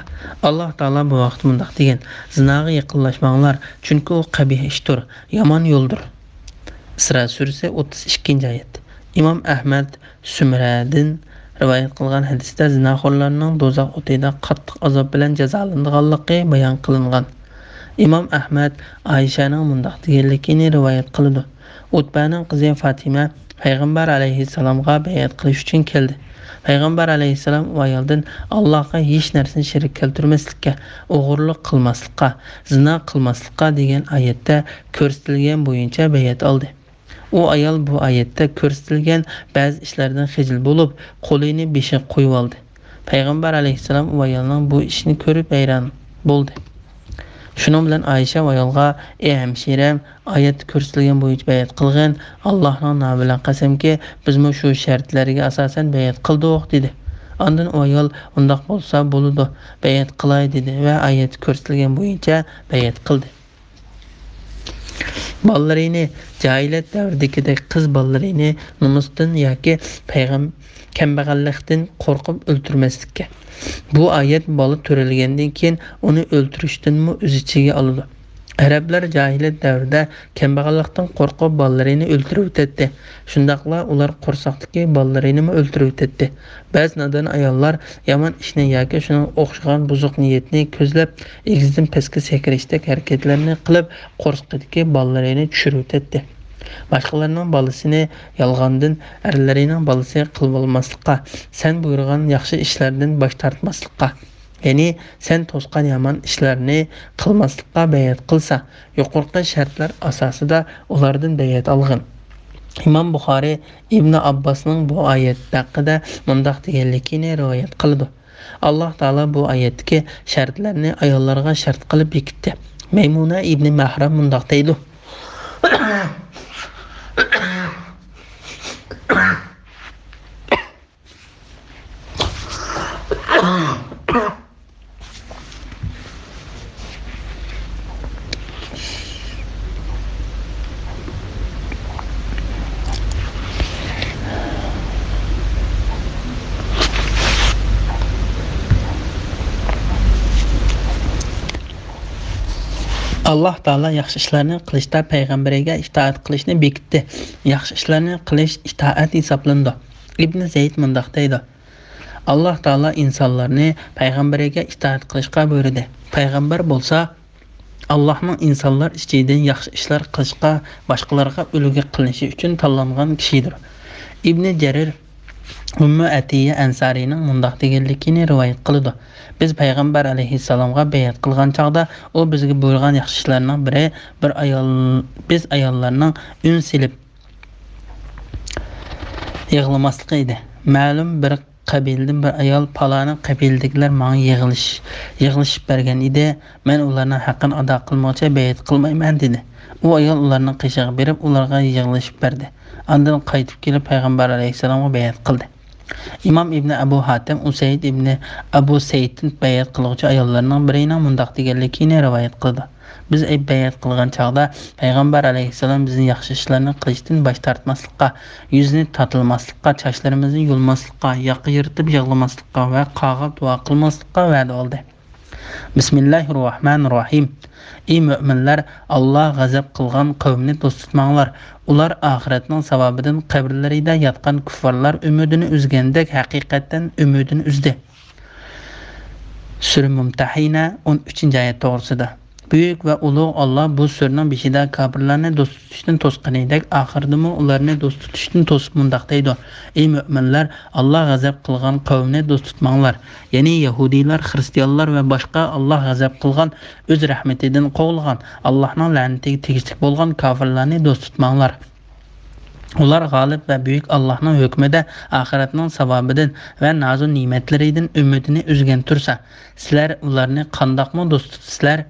Alloh taolo bu vaqt mundaq degan: Zinaga yaqinlashmanglar, chunki u qabih ishdir, yomon yo'ldir. Isra surasi 32-oyat. Imom Ahmad Sumradin rivoyat qilgan hadisda zinaxo'rlarning do'zax o'tida qattiq azob bilan jazolanganligi bayon qilingan. Imom Ahmad Aishaning mundaq deganligini rivoyat qildi. Utbaning qizi Fatima payg'ambar alayhisalomga bayat qilish uchun keldi. Payg'ambar alayhisalom u ayoldan Allohga hech narsani sherik keltirmaslikka, o'g'irlik qilmaslikka, zina qilmaslikka degan oyatda ko'rsatilgan bo'yicha bayat oldi. U ayol bu oyatda ko'rsatilgan ba'zi ishlardan xijil bo'lib, qo'lini beshiga qo'yib oldi. Payg'ambar alayhisalom u ayolning bu ishni ko'rib hayron bo'ldi. Shuning bilan Aisha ayolga: "Ey hamshiram, oyat ko'rsatilgan bo'yicha bayat qilgan, Allohning nomi bilan qasamki, biz shu shartlarga asosan bayat qildik" dedi. Ondan ayol: "Undaq bo'lsa bo'ladi, bayat qilay" dedi va oyat ko'rsatilgan bo'yicha bayat qildi. Bolalarni jahiliyat davridagi qiz bolalarini nomusdan yoki kambag'allikdan qo'rqib o'ltirmaslikka. Bu oyat bola to'ralgandan keyin uni o'ltirishdanmi o'z ichiga oladi. Arablar jahiliyat davrida kambag'allikdan qo'rqib bolalarini o'ltirib o'tadi. Shundaqla ular qo'rsoqdagi bolalarini o'ltirib o'tadi. Ba'zi nodon ayollar yomon ishni yoki shunga o'xshagan buzuq niyatni ko'zlab, egizdan pastga sakrishdek harakatlarni qilib, qo'rsoqdagi bolalarini tushirib o'tadi. Boshqalarning bolasini yolg'ondan, erlarining balasi qilib olmaslikqa, sen buyurgan yaxshi ishlardan bosh tortmaslikqa, ya'ni sen to'sqan yomon ishlarni qilmaslikqa bayat qilsa, yuqorqi shartlar asosida ulardan bayat olgin. Imom Buxoriy Ibn Abbosning bu oyat haqida mundaq deganligini rivoyat qildi. Alloh taolo bu oyatdagi shartlarni ayollarga shart qilib bekitdi. Maymuna ibn Mahram mundaq deydi: Alloh taolo yaxshi ishlarni qilishda payg'ambariga itoat qilishni bekitdi. Yaxshi ishlarni qilish itoat hisoblandi. Ibn Zayd mundaq deydi: Alloh taolo insonlarni payg'ambariga itoat qilishga buyurdi. Payg'ambar bo'lsa Allohning insonlar ichidan yaxshi ishlar qilishga, boshqalarga ulgu qilinishi uchun tanlangan kishidir. Ibn Jarir Ummu Atiya Ansarining mundaq deganligini rivoyat qildi: Biz payg'ambar alayhisalomga bayat qilgan chaqda u bizga buyurgan yaxshi ishlarning biri biz ayollarning un silib yig'lamaslik edi. Ma'lum bir qabildan bir ayol palani qabildagilar menga yig'ilishib bergan edi. Men ularning haqqini ado qilmoqchi bayat qilmayman dedi. U ayol ularning qishig'i berib ularga yig'ilishib berdi. Ondan qaytib kelib payg'ambar alayhisalomga bayat qildi. Imom Ibn Abu Hatim Usayd ibn Abu Saydin bayat qiluvchi ayollarning birining mundaq deganligini rivoyat qildi: Biz bayat qilgan chaqda payg'ambar alayhisalom bizni yaxshi ishlarni qilishdan bosh tortmaslikqa, yuzni tatilmaslikqa, sochlarimizni yulmaslikqa, yoqi yirtib yig'lamaslikqa va qog'ib duo qilmaslikqa va'da oldi. Bismillahirrahmanirrahim. Ey müminler, Allah g'azab qilgan qavmni do'st tutmanglar. Ular oxiratning savobidan qabrlarida yotgan kuffarlar umidini uzgandek haqiqatan umidini uzdi. Sura Mumtahina 13-oyat to'g'risida. Büyük ve ulu Allah bu sürünün bişide kafirlerini dost tutuştan tosqanidek ahirde mi ularını dost tutuştan tosq mundaqdaydı. Ey müminler, Allah gazap qılgan qavmni dost tutmanglar. Yani Yahudiler, Hristiyanlar ve başka Allah gazap qılgan öz rahmetinden qovulgan, Allah'ın lanetiga tegishlik bo'lgan kafirlerini dost tutmanglar. Ular g'olib ve büyük Allah'ın hükmüde ahiretinin savabidan ve nazı nimetlerinden ümidini üzgen tursa, sizler ularını qandaqmı dost tutsizlar?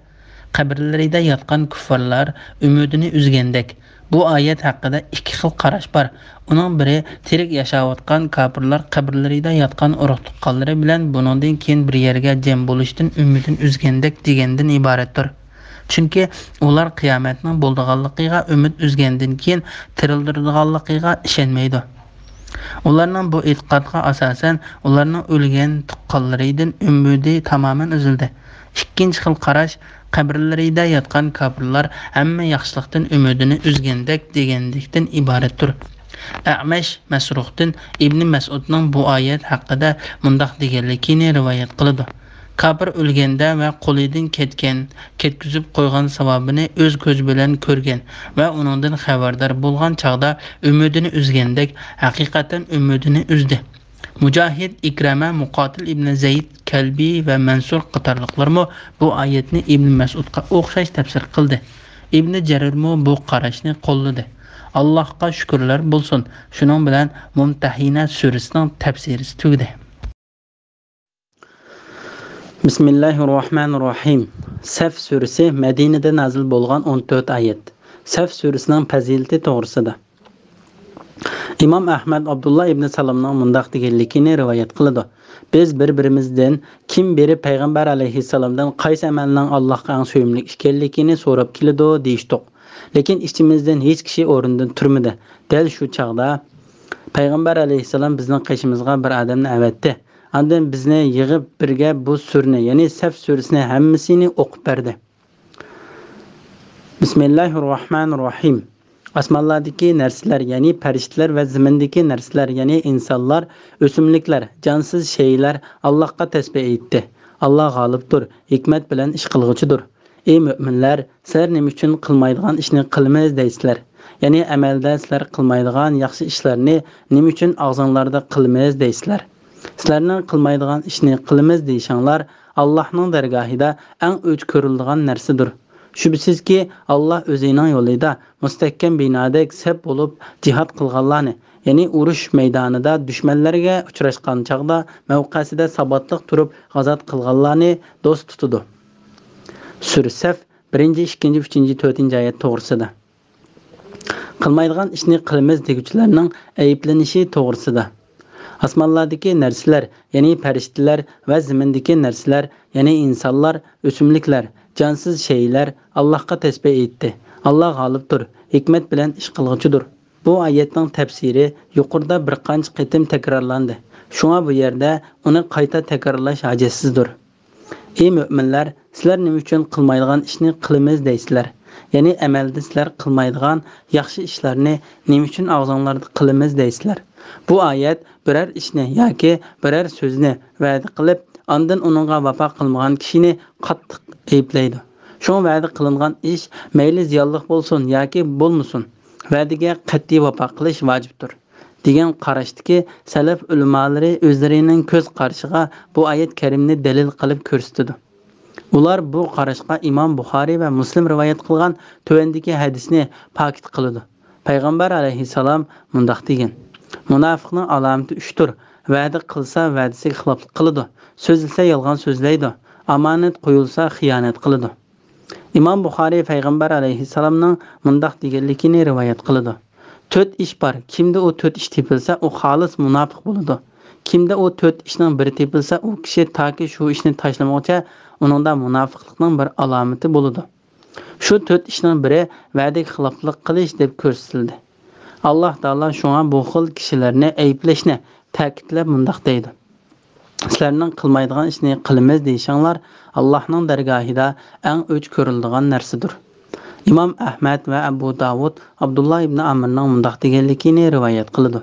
Qabrlarida yotgan kuffarlar umidini uzgandek. Bu oyat haqida ikki xil qarash bor. Uning biri tirik yashayotgan kafirlar qabrlarida yotgan urug' tuqqanlari bilan buningdan keyin bir yerga jam bo'lishdan umidini uzgandek degandan iboratdir. Chunki ular qiyomatning bo'ldiganligiga umid uzgandan keyin tirildirganligiga ishonmaydi. Ularning bu e'tiqodga asosan ularning o'lgan tuqqanlaridan umidi tamoman uzildi. Ikkinchi xil qarash qabrlarida yotgan kafirlar hamma yaxshilikdan umidini uzgandek degandikdan iboratdir. A'mash Masruhdan Ibn Mas'udning bu oyat haqida mundaq deganligini rivoyat qiladi. Kafir o'lganda va qo'lidan ketkizib qo'ygan savobini o'z ko'z bilan ko'rgan va uningdan xabardor bo'lgan chaqda umidini uzgandek haqiqatan umidini uzdi. Mujahid, Ikrama, Muqatil ibn Zayd, Kalbi ve Mansur qatorliqlarmi bu oyatni Ibn Mas'udga o'xshash tafsir qildi. Ibn Jarirmi bu qarashni qo'lladi. Allohga shukrlar bo'lsin. Shuning bilan Mumtahina surasining tafsiri tugadi. Bismillahirrahmanirrahim. Saf surasi Madinada nazil bo'lgan 14 oyat. Saf surasining fazilati to'g'risida. İmam Ahmad Abdullah ibn Salam'dan mundaq deganligini rivoyat qiladi. Biz bir-birimizdan kim beri Payg'ambar alayhissalomdan qaysi amalning Allohga eng sevimli ekanligini so'rab keladi deyishdik. Lekin ichimizdan hech kishi o'rnidan turmadi. Dal shu chaqda Payg'ambar alayhissalom bizning qishimizga bir odamni avatdi. Ondan bizni yig'ib birga bu surni, ya'ni Saf surasini hammasini o'qib berdi. Bismillahirrahmanirrahim. Osmonlardagi narsalar, ya'ni farishtalar va zimindagi narsalar, ya'ni insonlar, o'simliklar, jonsiz shaylar Allohga tasbih aytdi. Alloh g'olibdir, hikmat bilan ish qilg'uchidir. Ey mu'minlar, sizlar nima uchun qilmaydigan ishni qilmaysiz deysizlar? Ya'ni amalda sizlar qilmaydigan yaxshi ishlarni nima uchun og'zinglarda qilmaysiz deysizlar? Sizlarning qilmaydigan ishni qilamiz deyishinglar Allohning dargohida eng o'ch ko'riladigan narsadir. Şübhəsizki Allah özünün yolida müstəhkəm binadək səb olub cihad qılğanlarını, yəni uruş meydanında düşmənlərə uçraşqan çağda mövqəsində sabatlıq turub qazat qılğanlarını dost tutudu. Sura Saf 1-ci, 2-ci, 3-ci, 4-ci ayət toğrusida. Qılmaydigan işni qılmaz degüçlərinin ayıplanışı toğrusida. Osmonlardagi narsalar, ya'ni farishtalar va zimindagi narsalar, ya'ni insonlar, o'simliklar, jonsiz shaylar Allohga tasbih aytdi. Alloh g'olibdir, hikmat bilan ish qilg'uchidir. Bu oyatning tafsiri yuqorida bir qancha qitim takrorlandi. Shunga bu yerda uni qayta takrorlash hojatsizdir. Ey mu'minlar, sizlar nima uchun qilmaydigan ishni qilamiz deysizlar? Ya'ni amalda sizlar qilmaydigan yaxshi ishlarni nima uchun og'zinglarda qilamiz deysizlar? Bu oyat biror ishni yoki biror so'zni va'da qilib, ondan uningga vafo qilmagan kishini qattiq ayiblaydi. Shu va'da qilingan ish mayli ziyonliq bo'lsin yoki bo'lmasin, va'daga qat'iy vafo qilish vojibdir degan qarashdagi salaf ulamolari o'zlarining ko'z qarishiga bu oyat karimni dalil qilib ko'rsatdi. Ular bu qarashga Imom Buxoriy va Muslim rivoyat qilgan tövendagi hadisni pakit qiladi. Payg'ambar alayhissalom mundaq degan: Munofiqning alomati 3dir. Va'da qilsa va'dasiga xiloflik qiladi, so'zilsa yolg'on so'zlaydi, omonat qo'yilsa xiyonat qiladi. Imom Buxoriy Payg'ambar alayhissalomning mundaq deganligini rivoyat qiladi. 4 ish bor. Kimda o 4 ish tepilsa, u xolis munofiq bo'ladi. Kimda o 4 ishning biri tepilsa, u kishi toki shu ishni tashlamoqcha, uningda munofiqlikning bir alomati bo'ladi. Shu 4 ishning biri va'daga xiloflik qilish deb ko'rsatildi. Alloh taolo shunga bu xil kishilarni ayblashni ta'kidlab mundaq deydi: Sizlarning qilmaydigan ishni qilamiz deyishinglar Allohning dargohida eng o'ch ko'riladigan narsadir. İmam Ahmad va Abu Davud Abdullah ibn Amrning mundaq deganligini rivoyat qiladi.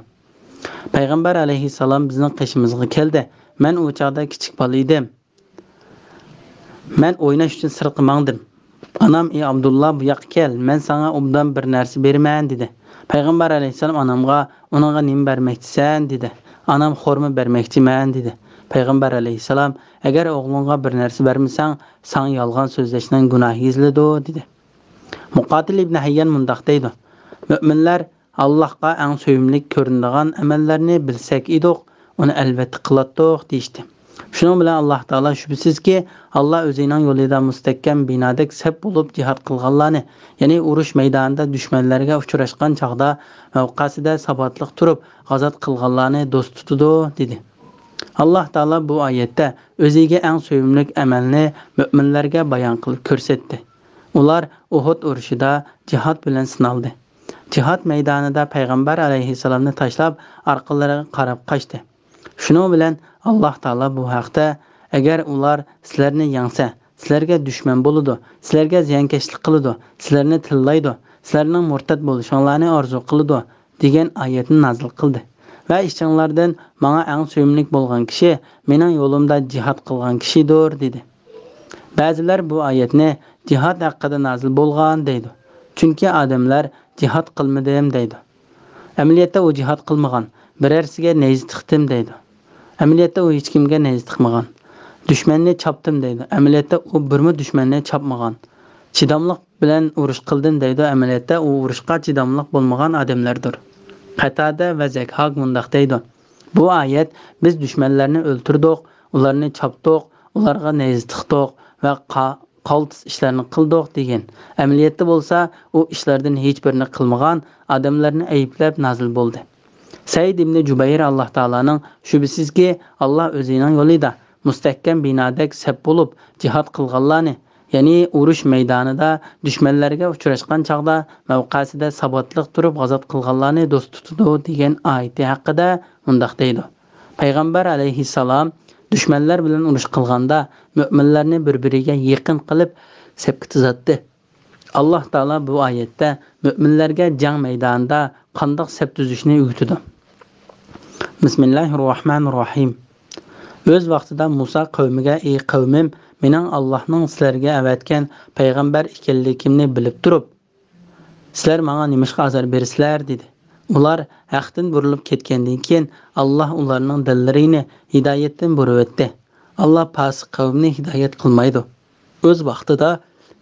Payg'ambar alayhissalom bizning qishimizga keldi. Men u chaqda kichik bola edim. Men o'ynash uchun sirtqa mangdim. Anam ey Abdullah bu yoqqa kel, men sana obdan bir narsa berman dedi. Payg'ambar alayhissalom anamga uningga nima bermoqchisan dedi. Anam xorma bermoqchiman dedi. Payg'ambar alayhissalom agar o'g'lingga bir narsa bermasang, sana yolg'on so'zlashning gunohi yoziladi dedi. Muqatil ibn Hayyan mundaq deydi. Müminlar Allohga eng sevimli ko'rinadigan amallarni bilsak edik, uni albatta qilatdiq deydi. Shuning bilan Alloh taolo shubsizki Alloh o'zining yo'lida mustahkam binodek sap bo'lib jihad qilganlarni, ya'ni urush maydonida dushmanlarga uchrashgan chaqda mavqasida sabatliq turib g'azot qilganlarni do'st tutadi dedi. Alloh taolo bu oyatda o'ziga eng sevimli amalni mu'minlarga bayon qilib ko'rsatdi. Ular Uhud urushida jihad bilan sinaldi. Jihad maydonida payg'ambar alayhissalomni tashlab orqalariga qarab qochdi. Shuning bilan Alloh taolo bu haqda agar ular sizlarni yengsa, sizlarga dushman bo'ladi, sizlarga ziyonkashlik qiladi, sizlarni tillaydi, sizlarning murtad bo'lishinglarni orzu qiladi degan oyatni nozil qildi. Va ishinglardan menga eng sevimli bo'lgan kishi mening yo'limda jihad qilgan kishidir dedi. Ba'zilar bu oyatni jihad haqida nozil bo'lgan deydi. Chunki odamlar jihad qilmadim deydi. Amaliyotda u jihad qilmagan, birarsiga nayz tiqdim deydi. Amaliyotda u hech kimga nayz tiqmagan. Dushmanni chopdim deydi. Amaliyotda u birmi dushmanni chopmagan. Chidamlik bilan urush qildim deydi. Amaliyotda u urushga chidamlik bo'lmagan odamlardir. Qatada va Zakhag mundaq deydi. Bu oyat biz dushmanlarni o'ltirdik, ularni chopdik, ularga nayz tiqdik va qaltis ishlarni qildik degan. Amaliyotda bo'lsa u ishlardan hech birini qilmagan odamlarni ayblab nozil bo'ldi. Said ibn Jubayr Alloh taolaning shubsizki Alloh o'zining yo'lida mustahkam binodek sap bo'lib jihad qilganlarni, ya'ni urush maydonida dushmanlarga uchrashgan chaqda mavqasida sabatliq turib g'azot qilganlarni do'st tutadi degan oyati haqida mundaq deydi. Payg'ambar alayhissalom dushmanlar bilan urush qilganda mu'minlarni bir-biriga yaqin qilib sapga tuzatdi. Alloh taolo bu oyatda mu'minlarga jang maydonida qandoq sap tuzishni o'rgatdi. Bismillahirrohmanirrohim. O'z vaqtida Musa qavmiga: "Ey qavmim, mening Allohning sizlarga avatgan payg'ambar ekanligimni bilib turib, sizlar menga nimashqa azor bersizlar?" dedi. Ular haqdan burilib ketgandan keyin Alloh ularning dillarini hidoyatdan burvatdi. Alloh fasiq qavmni hidoyat qilmaydi. O'z vaqtida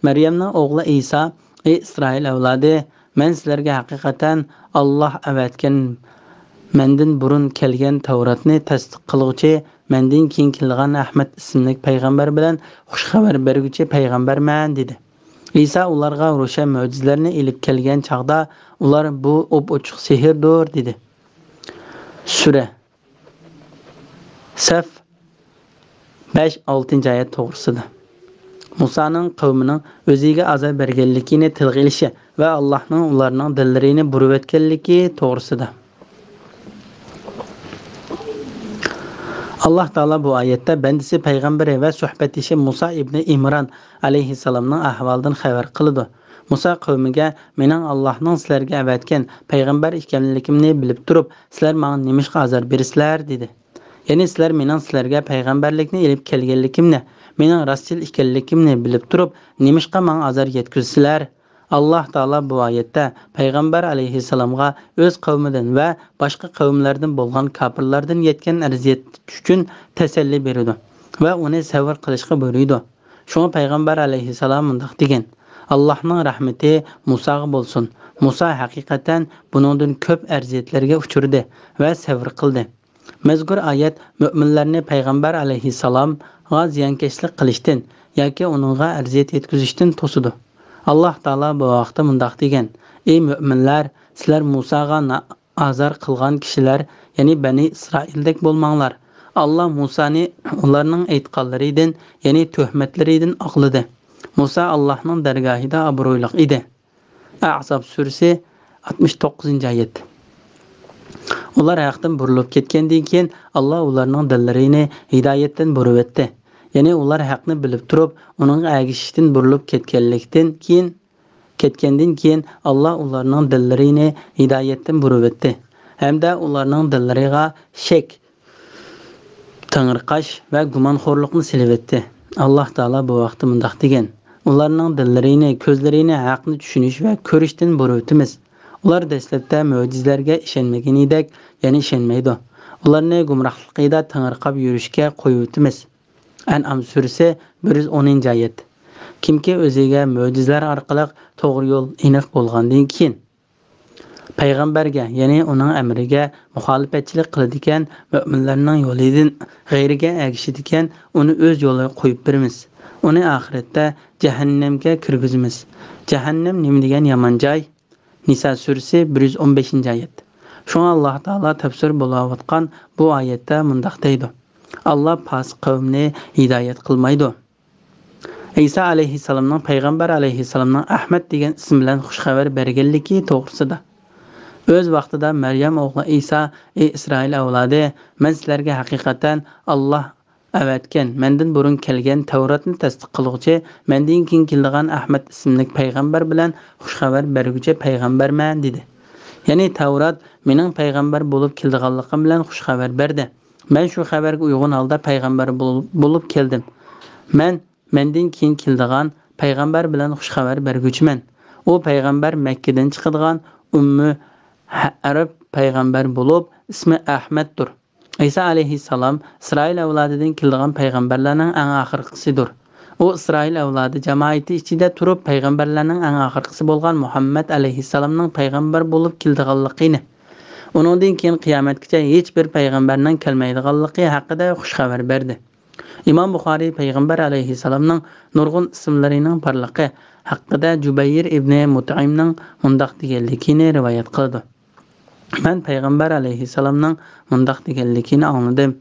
Maryamning o'g'li Isa: "Ey Isroil avlodi, men sizlarga haqiqatan Alloh avatgan mendan burun kelgan Tavratni tasdiq qiluvchi, mendan keyin kelgan Ahmad ismli payg'ambar bilan xush xabar beruvchi payg'ambarman" dedi. İsa ularga ro'shan mo'jizalarni elib kelgan chaqda ular bu o'p-ochiq sehrdir dedi. Sura Saf 5-6-oyat to'g'risida. Musaning qavmining o'ziga azor berganligini tilga olishi va Allohning ularning dillarini burib etganligi to'g'risida. Alloh taolo bu oyatda bandisi payg'ambari va suhbatishi Musa ibn Imron alayhissalomning ahvolidan xabar qildi. Musa qavmiga: "Mening Allohning sizlarga avatgan payg'ambar ekanligimni bilib turib, sizlar menga nimashqa azor bersizlar?" dedi. Ya'ni sizlar mening sizlarga payg'ambarlikni elib kelganligimni, mening rasul ekanligimni bilib turib, nimashqa menga azor yetkazsizlar? Alloh taolo bu oyatda payg'ambar alayhissalomga o'z qavmidan va boshqa qavmlardan bo'lgan kofirlardan yetgan arziyat uchun tasalli berdi va uni sabr qilishga buyurdi. Shunga payg'ambar alayhissalom mundaq degan: "Allohning rahmati Musaga bo'lsin. Musa haqiqatan buningdan ko'p arziyatlarga uchirdi va sabr qildi." Mazkur oyat mu'minlarni payg'ambar alayhissalomga ziyonkashlik qilishdan yoki uningga arziyat yetkazishdan to'sidi. Alloh taolo bu vaqtda mundaq degan: "Ey mu'minlar, sizlar Musaga azor qilgan kishilar, ya'ni Bani Isroildek bo'lmanglar. Alloh Musani ularning aytqanlaridan, ya'ni tuhmatlaridan oqladi. Musa Allohning dargohida obro'li edi." Ahzob surasi 69-oyat. Ular haqdan burilib ketgandan keyin Alloh ularning dillarini hidoyatdan burib etdi. Ya'ni ular haqni bilib turib, uning agishishdan burilib ketgandan keyin Alloh ularning dillarini hidoyatdan burib etdi. Hamda ularning dillariga shak, tangirqash va gumonxo'rlikni silib etdi. Alloh taolo bu vaqtda mundaq degan: ularning dillarini, ko'zlarini haqni tushunish va ko'rishdan burib etamiz. Ular dastlabda mo'jizalarga ishonmagan edik, ya'ni ishonmaydi. Ularni gumrohligida tangirqab yurishga qo'yib etamiz. An'am surasi 110-oyat. Kimki o'ziga mo'jizalar orqali to'g'ri yo'l aniq bo'lgandan keyin payg'ambarga, ya'ni uning amriga muxolifatchilik qiladigan mu'minlarning yo'lidan g'ayriga ergishadigan uni o'z yo'liga qo'yib beramiz. Uni oxiratda jahannamga kirgizamiz. Jahannam nima degan yomon joy? Nisa surasi 115-oyat. Shunga Alloh taolo tafsir bo'layotgan bu oyatda mundaq deydi: Alloh fosiq qavmni hidoyat qilmaydi. İsa alayhissalomning payg'ambar alayhissalomning Ahmad degan ism bilan xushxabar berganligi to'g'risida. O'z vaqtida Maryam o'g'li Isa: "Ey Isroil avlodi, men sizlarga haqiqatan Alloh avatgan, mendan burun kelgan Tavratni tasdiq qiluvchi, mendan keyin kelgan Ahmad ismli payg'ambar bilan xushxabar beruvchi payg'ambarman" dedi. Ya'ni Tavrat mening payg'ambar bo'lib kelganligim bilan xushxabar berdi. Men shu xabarga uyg'un holda payg'ambar bo'lib keldim. Mendan keyin kelgan payg'ambar bilan xushxabar berguchiman. U payg'ambar Makkadan chiqadigan ummi arab payg'ambar bo'lib, ismi Ahmaddir. İsa alayhissalom Isroil avlodidan kelgan payg'ambarlarning eng oxirgisidir. U Isroil avlodi jamoati ichida turib payg'ambarlarning eng oxirgisi bo'lgan Muhammad alayhissalomning payg'ambar bo'lib kelganligini, uningdan keyin qiyomatgacha hech bir payg'ambarning kelmaydiganligi haqida xushxabar berdi. İmam Buxoriy payg'ambar alayhissalomning nurg'un ismlarining borligi haqida Jubayr ibn Mut'imning mundaq deganligini rivoyat qildi. Men payg'ambar alayhissalomning mundaq deganligini angladim: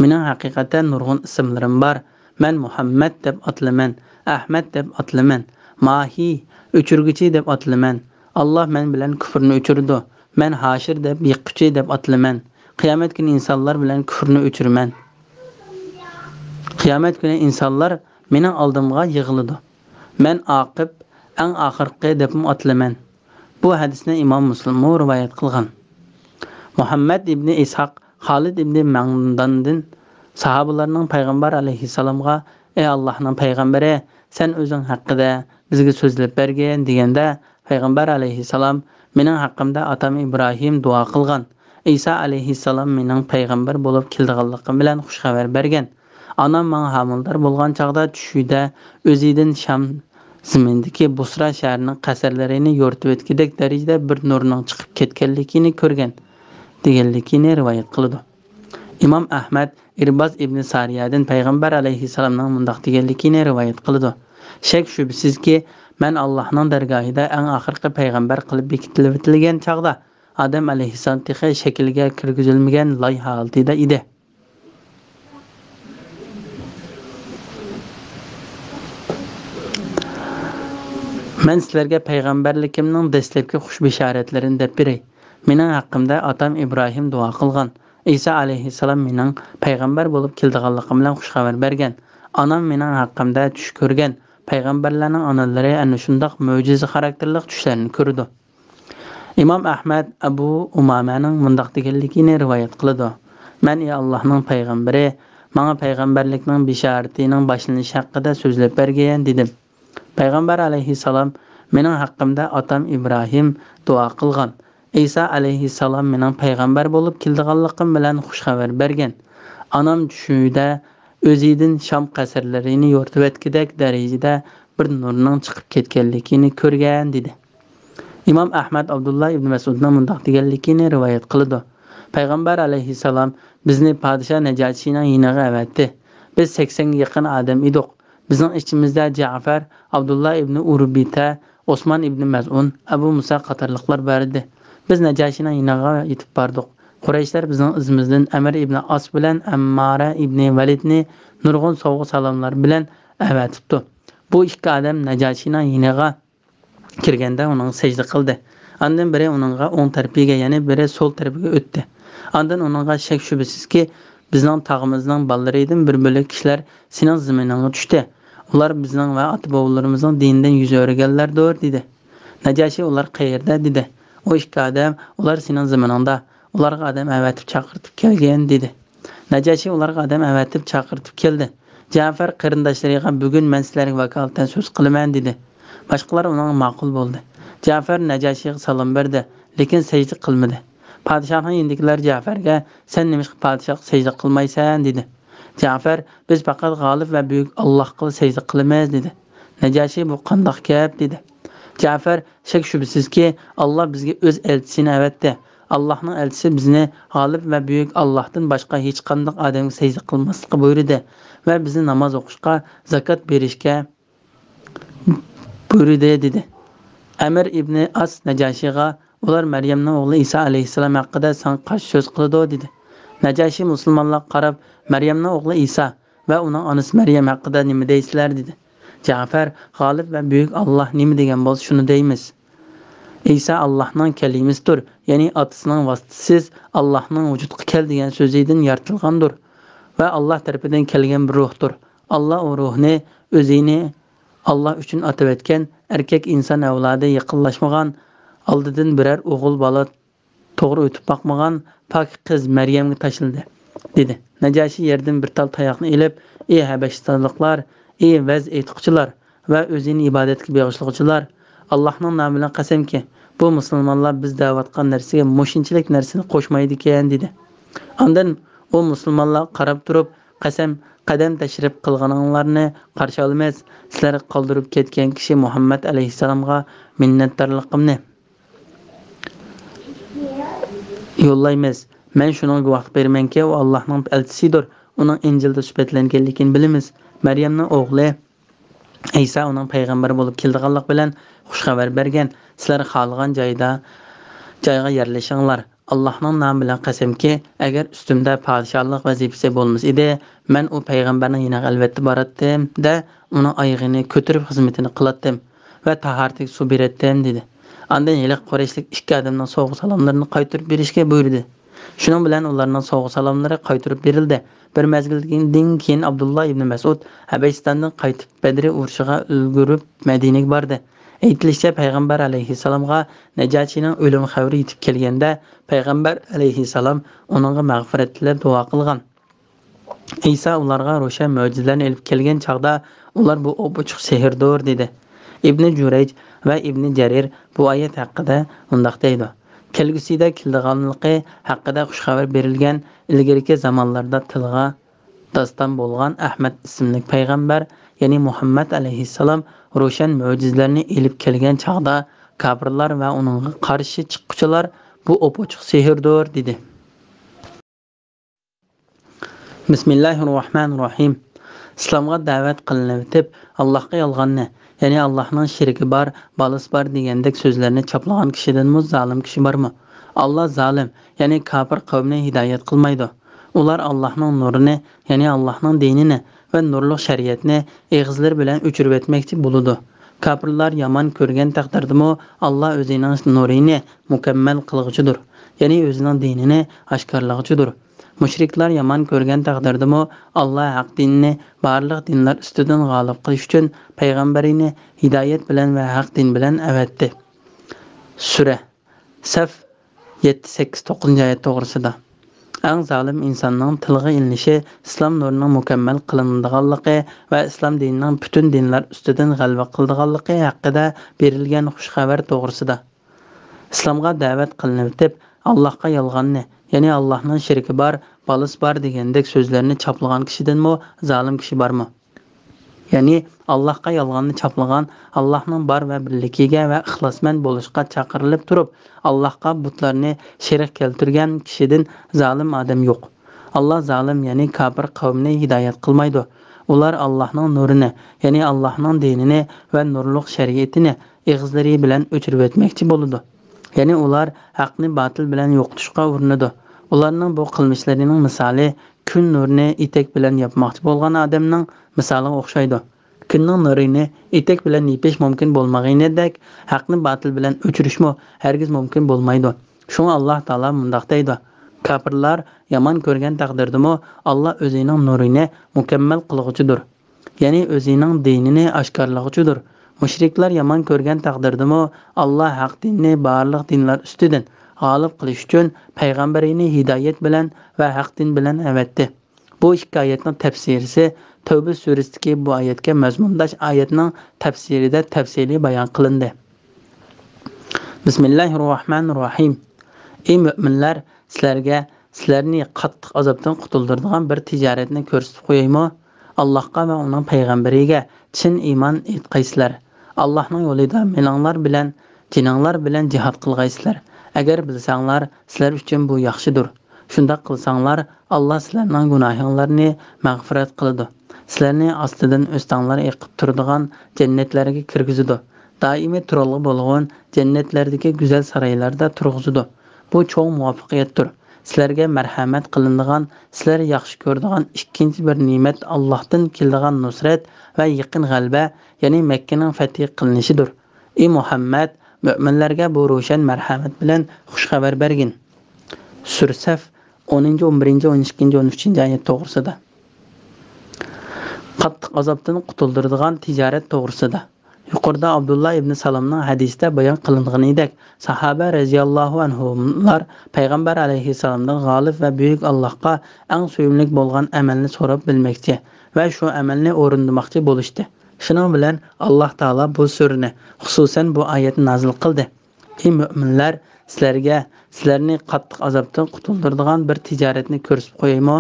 mening haqiqatan nurg'un ismlarim bor. Men Muhammad deb atlaman, Ahmad deb atlaman, Mahi, o'chirguchi deb atlaman. Alloh men bilan kufrni o'chirdi. Men Hashir deb yiqquchi deb atlaman. Qiyomat kuni insonlar bilan kufrni o'chirman. Qiyomat kuni insonlar mening oldimga yig'iladi. Men aqib, eng oxirgi deb atlaman. Bu hadisni Imom Muslim rivoyat qilgan. Muhammad ibn Ishaq Xolid ibn Mangdandan sahobalarning payg'ambar alayhissalomga: "Ey Allohning payg'ambari, sen o'zing haqida bizga so'zlab bergin" deganda, payg'ambar alayhissalom: "Mening haqqimda otam Ibrohim duo qilgan. Isa alayhissalom mening payg'ambar bo'lib kelganligim bilan xushxabar bergan. Anam menga homildor bo'lgan chaqda tushida o'zidan Sham zimindagi Busra shahrining qasrlarini yo'rtib o'tgidek darajada bir nurning chiqib ketganligini ko'rgan" deganligini rivoyat qildi. Imom Ahmad Irbaz ibn Sariyadan payg'ambar alayhissalomning mundaq deganligini rivoyat qildi: "Shak shubsizki, men Allohning dargohida eng oxirgi payg'ambar qilib bekitilgan chaqda Adam alayhissalom texi shaklga kirgizilmagan loy holatida edi. Men sizlarga payg'ambarligimning dastlabki xush bishoratlarini deb beray. Mening haqqimda otam Ibrohim duo qilgan. İsa alayhissalom mening payg'ambar bo'lib kelganligim bilan xushxabar bergan. Anam mening haqqimda tush ko'rgan. Payg'ambarlarning onalari ana shundoq mo'jiza xarakterli tushlarni ko'rdi." Imom Ahmad Abu Umamaning mundaq deganligini rivoyat qildi: "Men ey Allohning payg'ambari, menga payg'ambarlikning bishoratining boshlanishi haqida so'zlab bergan" dedim. Payg'ambar alayhissalom: "Mening haqqimda otam Ibrohim duo qilgan. İsa alayhissalom mening payg'ambar bo'lib kelganligim bilan xushxabar bergan. Anam tushida o'zidan Sham qasrlarini yo'rtib o'tgidek darajada bir nurning chiqib ketganligini ko'rgan" dedi. Imom Ahmad Abdullah ibn Mas'udning mundaq deganligini rivoyat qildi: "Payg'ambar alayhissalom bizni podsho Najosiyning yiniga avatdi. Biz 80 ga yaqin odam edik. Bizning ichimizda Ja'far, Abdullah ibn Urbita, Osman ibn Maz'un, Abu Musa qatorliqlar bor edi. Biz Najosiyning yiniga yetib bordik. Qurayshlar bizning izimizdan Amr ibn As bilan Ammara ibn Validni nurg'un sovg'a salomlar bilan avatibdi. Bu ikki odam Najosiyning yiniga kirganda uning sajda qildi Ondan biri onunğa o'ng tarafiga, ya'ni biri so'l tarafiga o'tdi. Ondan onunğa shak shubasizki bizning tog'imizning balları edim bir bo'lak kishilar sening ziminingga tushdi. Ular bizning va ota-bobolarimizning dinidan yuz o'rganlardir dedi. Najashi ular qayerda dedi. O ikki odam ular sening ziminingda. Ularga odam avatib chaqirtib kelgan dedi. Najashi ularga odam avatib chaqirtib keldi. Ja'far qarindoshlariga bugun men sizlarga vakolatdan so'z qilaman dedi. Boshqalar uning ma'qul bo'ldi. Ja'far Najashiga salom berdi, lekin sajda qilmadi. Podshohning yendikilar Ja'farga sen nima podshoh sajda qilmaysan dedi. Ja'far biz faqat g'olib va buyuk Allohga sajda qilamiz dedi. Najashi bu qandoq gap dedi. Ja'far shak shubsizki Alloh bizga o'z elchisini avatdi. Allohning elchisi bizni g'olib va buyuk Allohdan boshqa hech qanday odamga sajda qilmaslikka buyurdi va bizni namoz o'qishga, zakot berishga buyurdi dedi. Amir ibn As Najashiga ular Maryamning o'g'li Isa alayhisalom haqida san qarshi so'z qildi dedi. Najashi musulmonlarga qarab Maryamning o'g'li Isa va uning onasi Maryam haqida nima deysizlar dedi. Ja'far g'olib va buyuk Alloh nima degan bo'lsa shuni deymiz. İsa Allohning kalimasidir, ya'ni otasining vositasiz Allohning vujudga kelgan so'zidan yaratilgandir va Alloh tarafidan kelgan bir ruhdir. Alloh o ruhni o'zini Allah uchun atab etgan erkak inson avlodi yaqinlashmagan, oldidan biror o'g'il bola to'g'ri o'tib boqmagan pok qiz Maryamga tashildi dedi. Najashi yerdan bir tal tayoqni ilib, ey Habashistonliklar, ey vaz aytquchilar va o'zini ibodatga beg'ishlovchilar, Allohning nomi bilan qasamki, bu musulmonlar biz da'vat qilgan narsaga mushinchilik narsani qo'shmaydi ekan dedi. Ondan o musulmonlar qarab turib, qadam tashrif qilganinglarni qarshi olmaymiz. Sizlar qoldirib ketgan kishi Muhammad alayhisalomga minnatdorligimni yo'llaymiz. Men shunga guvoh bermanki, u Allohning elchisidir. Uning Injilda sifatlanganligini bilamiz. Maryamning o'g'li İsa uning payg'ambar bo'lib kelganlik bilan xush xabar bergan. Sizlar xohlagan joyga yerlashinglar. Allohning nomi bilan qasamki, agar ustimda podshohlik vazifasi bo'lmas edi, men u payg'ambarning yoniga albatta boratdim da uni oyog'ini ko'tarib xizmatini qilatdim va taharatiga suv beratdim dedi. Ondan yiliq Qurayshlik ikki odamning sovg'a salomlarini qaytarib berishga buyurdi. Shuning bilan ularning sovg'a salomlari qaytarib berildi. Bir mezgildan keyin Abdullah ibn Mas'ud Habashistondan qaytib Badr urushiga ulgurib Madinaga bordi. Aytilishicha payg'ambar alayhisalomga Najashining o'lim xabari yetib kelganda payg'ambar alayhisalom uningga mag'firat tilab duo qilgan. İsa ularga ro'shan mo'jizalarni elib kelgan chaqda ular bu obuchiq sehrdir dedi. Ibn Jurayj va Ibn Jarir bu oyat haqida undaq deydi. Kelgusida keldiganligi haqida xush xabar berilgan ilgariki zamonlarda tilga daston bo'lgan Ahmad ismli payg'ambar, ya'ni Muhammad alayhisalom ro'shan mo'jizalarni elib kelgan chaqda kafirlar va uningga qarshi chiqquchilar bu obuchiq sehrdir dedi. Bismillahirrohmanirrohim. Islomga da'vat qilinib, Allohga yolg'onni, ya'ni Allohning shirki bor, balasi bor degandek so'zlarni choplagan kishidan zalim kishi bormi? Alloh zalim, ya'ni kafir qavmni hidoyat qilmaydi. Ular Allohning nurini, ya'ni Allohning dinini va nurli shariatni eg'izlar bilan o'chirib etmoqchi bo'ladi. Kafirlar yomon ko'rgan taqdirdami Alloh o'zining nurini mukammal qilg'uchidir, ya'ni o'zining dinini oshkorlag'uchidir. Mushriklar yomon ko'rgan taqdirdami Alloh haq dinni barliq dinlar ustidan g'olib qilish uchun payg'ambarini hidoyat bilan va haq din bilan avatdi. Sura Saf 7-8-9 to'g'risida. Eng zalim insonning tilga ilinishi islom nurining mukammal qilinadiganligi va islom dinining butun dinlar ustidan g'alaba qiladiganligi haqida berilgan xush xabar to'g'risida. Islomga da'vat qilinib, Allohga yolg'onni, ya'ni Allohning shirki bor, balasi bor degandek so'zlarni choplagan kishidanmi zalim kishi bormi? Ya'ni Allohga yolg'onni choplagan, Allohning bor va birligiga va ixlosmand bo'lishga chaqirilib turib, Allohga butlarni shirik keltirgan kishidan zalim odam yo'q. Alloh zalim, ya'ni kafir qavmni hidoyat qilmaydi. Ular Allohning nurini, ya'ni Allohning dinini va nurliq shariatini eg'izlari bilan o'chirib etmoqchi bo'ladi. Ya'ni ular haqni batil bilan yo'qotishga urinadi. Ularning bu qilmishlarining misoli kun nurini etak bilan yapmoqchi bo'lgan odamning misoliga o'xshaydi. kunning nurini etek bilan yepish mumkin bo'lmaganidek, haqni batil bilan o'chirishmo hargiz mumkin bo'lmaydi. Shunga Alloh taolo mundaq deydi: Kafirlar yomon ko'rgan taqdirdami, Alloh o'zining nurini mukammal qilg'uchidir. Ya'ni o'zining dinini oshkorlag'uchidir. Mushriklar yomon ko'rgan taqdirdami, Alloh haq dinni barliq dinlar ustidan g'olib qilish uchun payg'ambarini hidoyat bilan va haq din bilan avatdi. Bu ikki oyatning tafsirisi Tavba surasidagi bu oyatga mazmundosh oyatning tafsirida tafsiliy bayon qilindi. Bismillahirrohmanirrohim. Ey mu'minlar, sizlarni qattiq azobdan qutuldiradigan bir tijoratni ko'rsatib qo'yaymi? Allohga va uning payg'ambariga chin iymon etqaysizlar. Allohning yo'lida melanglar bilan, jinanglar bilan jihad qilgaysizlar. Agar bilsanglar, sizlar uchun bu yaxshidir. Shunda qilsanglar, Alloh sizlarning gunohinglarni mag'firat qiladi. Sizlarni ostidan o'stanglar eqib turadigan jannatlarga kirgizadi. Doimiy turalg'i bo'lgan jannatlardagi go'zal saroylarda turg'izadi. Bu cho'ng muvaffaqiyatdir. Sizlarga marhamat qilinadigan, sizlar yaxshi ko'radigan ikkinchi bir ne'mat Allohdan keladigan nusrat va yaqin g'alaba, ya'ni Makkaning fath qilinishidir. Ey Muhammad, mu'minlarga bu ro'shan marhamat bilan xush xabar bergin. Sura Saf 10, 11, 12, 13 oyat to'g'risida. Qattiq azobdan qutuldiradigan tijorat to'g'risida. Yuqorida Abdullah ibn Salamning hadisida bayon qilinganidek, sahaba radhiyallohu anhular payg'ambar alayhisalomdan g'olib va buyuk Allohga eng suyumli bo'lgan amalni so'rab bilmoqchi va shu amalni o'rinlamoqchi bo'lishdi. Shuning bilan Alloh taolo bu surani, xususan bu oyatni nozil qildi. Ey mu'minlar, sizlarni qattiq azobdan qutuldiradigan bir tijoratni ko'rsatib qo'yaymi?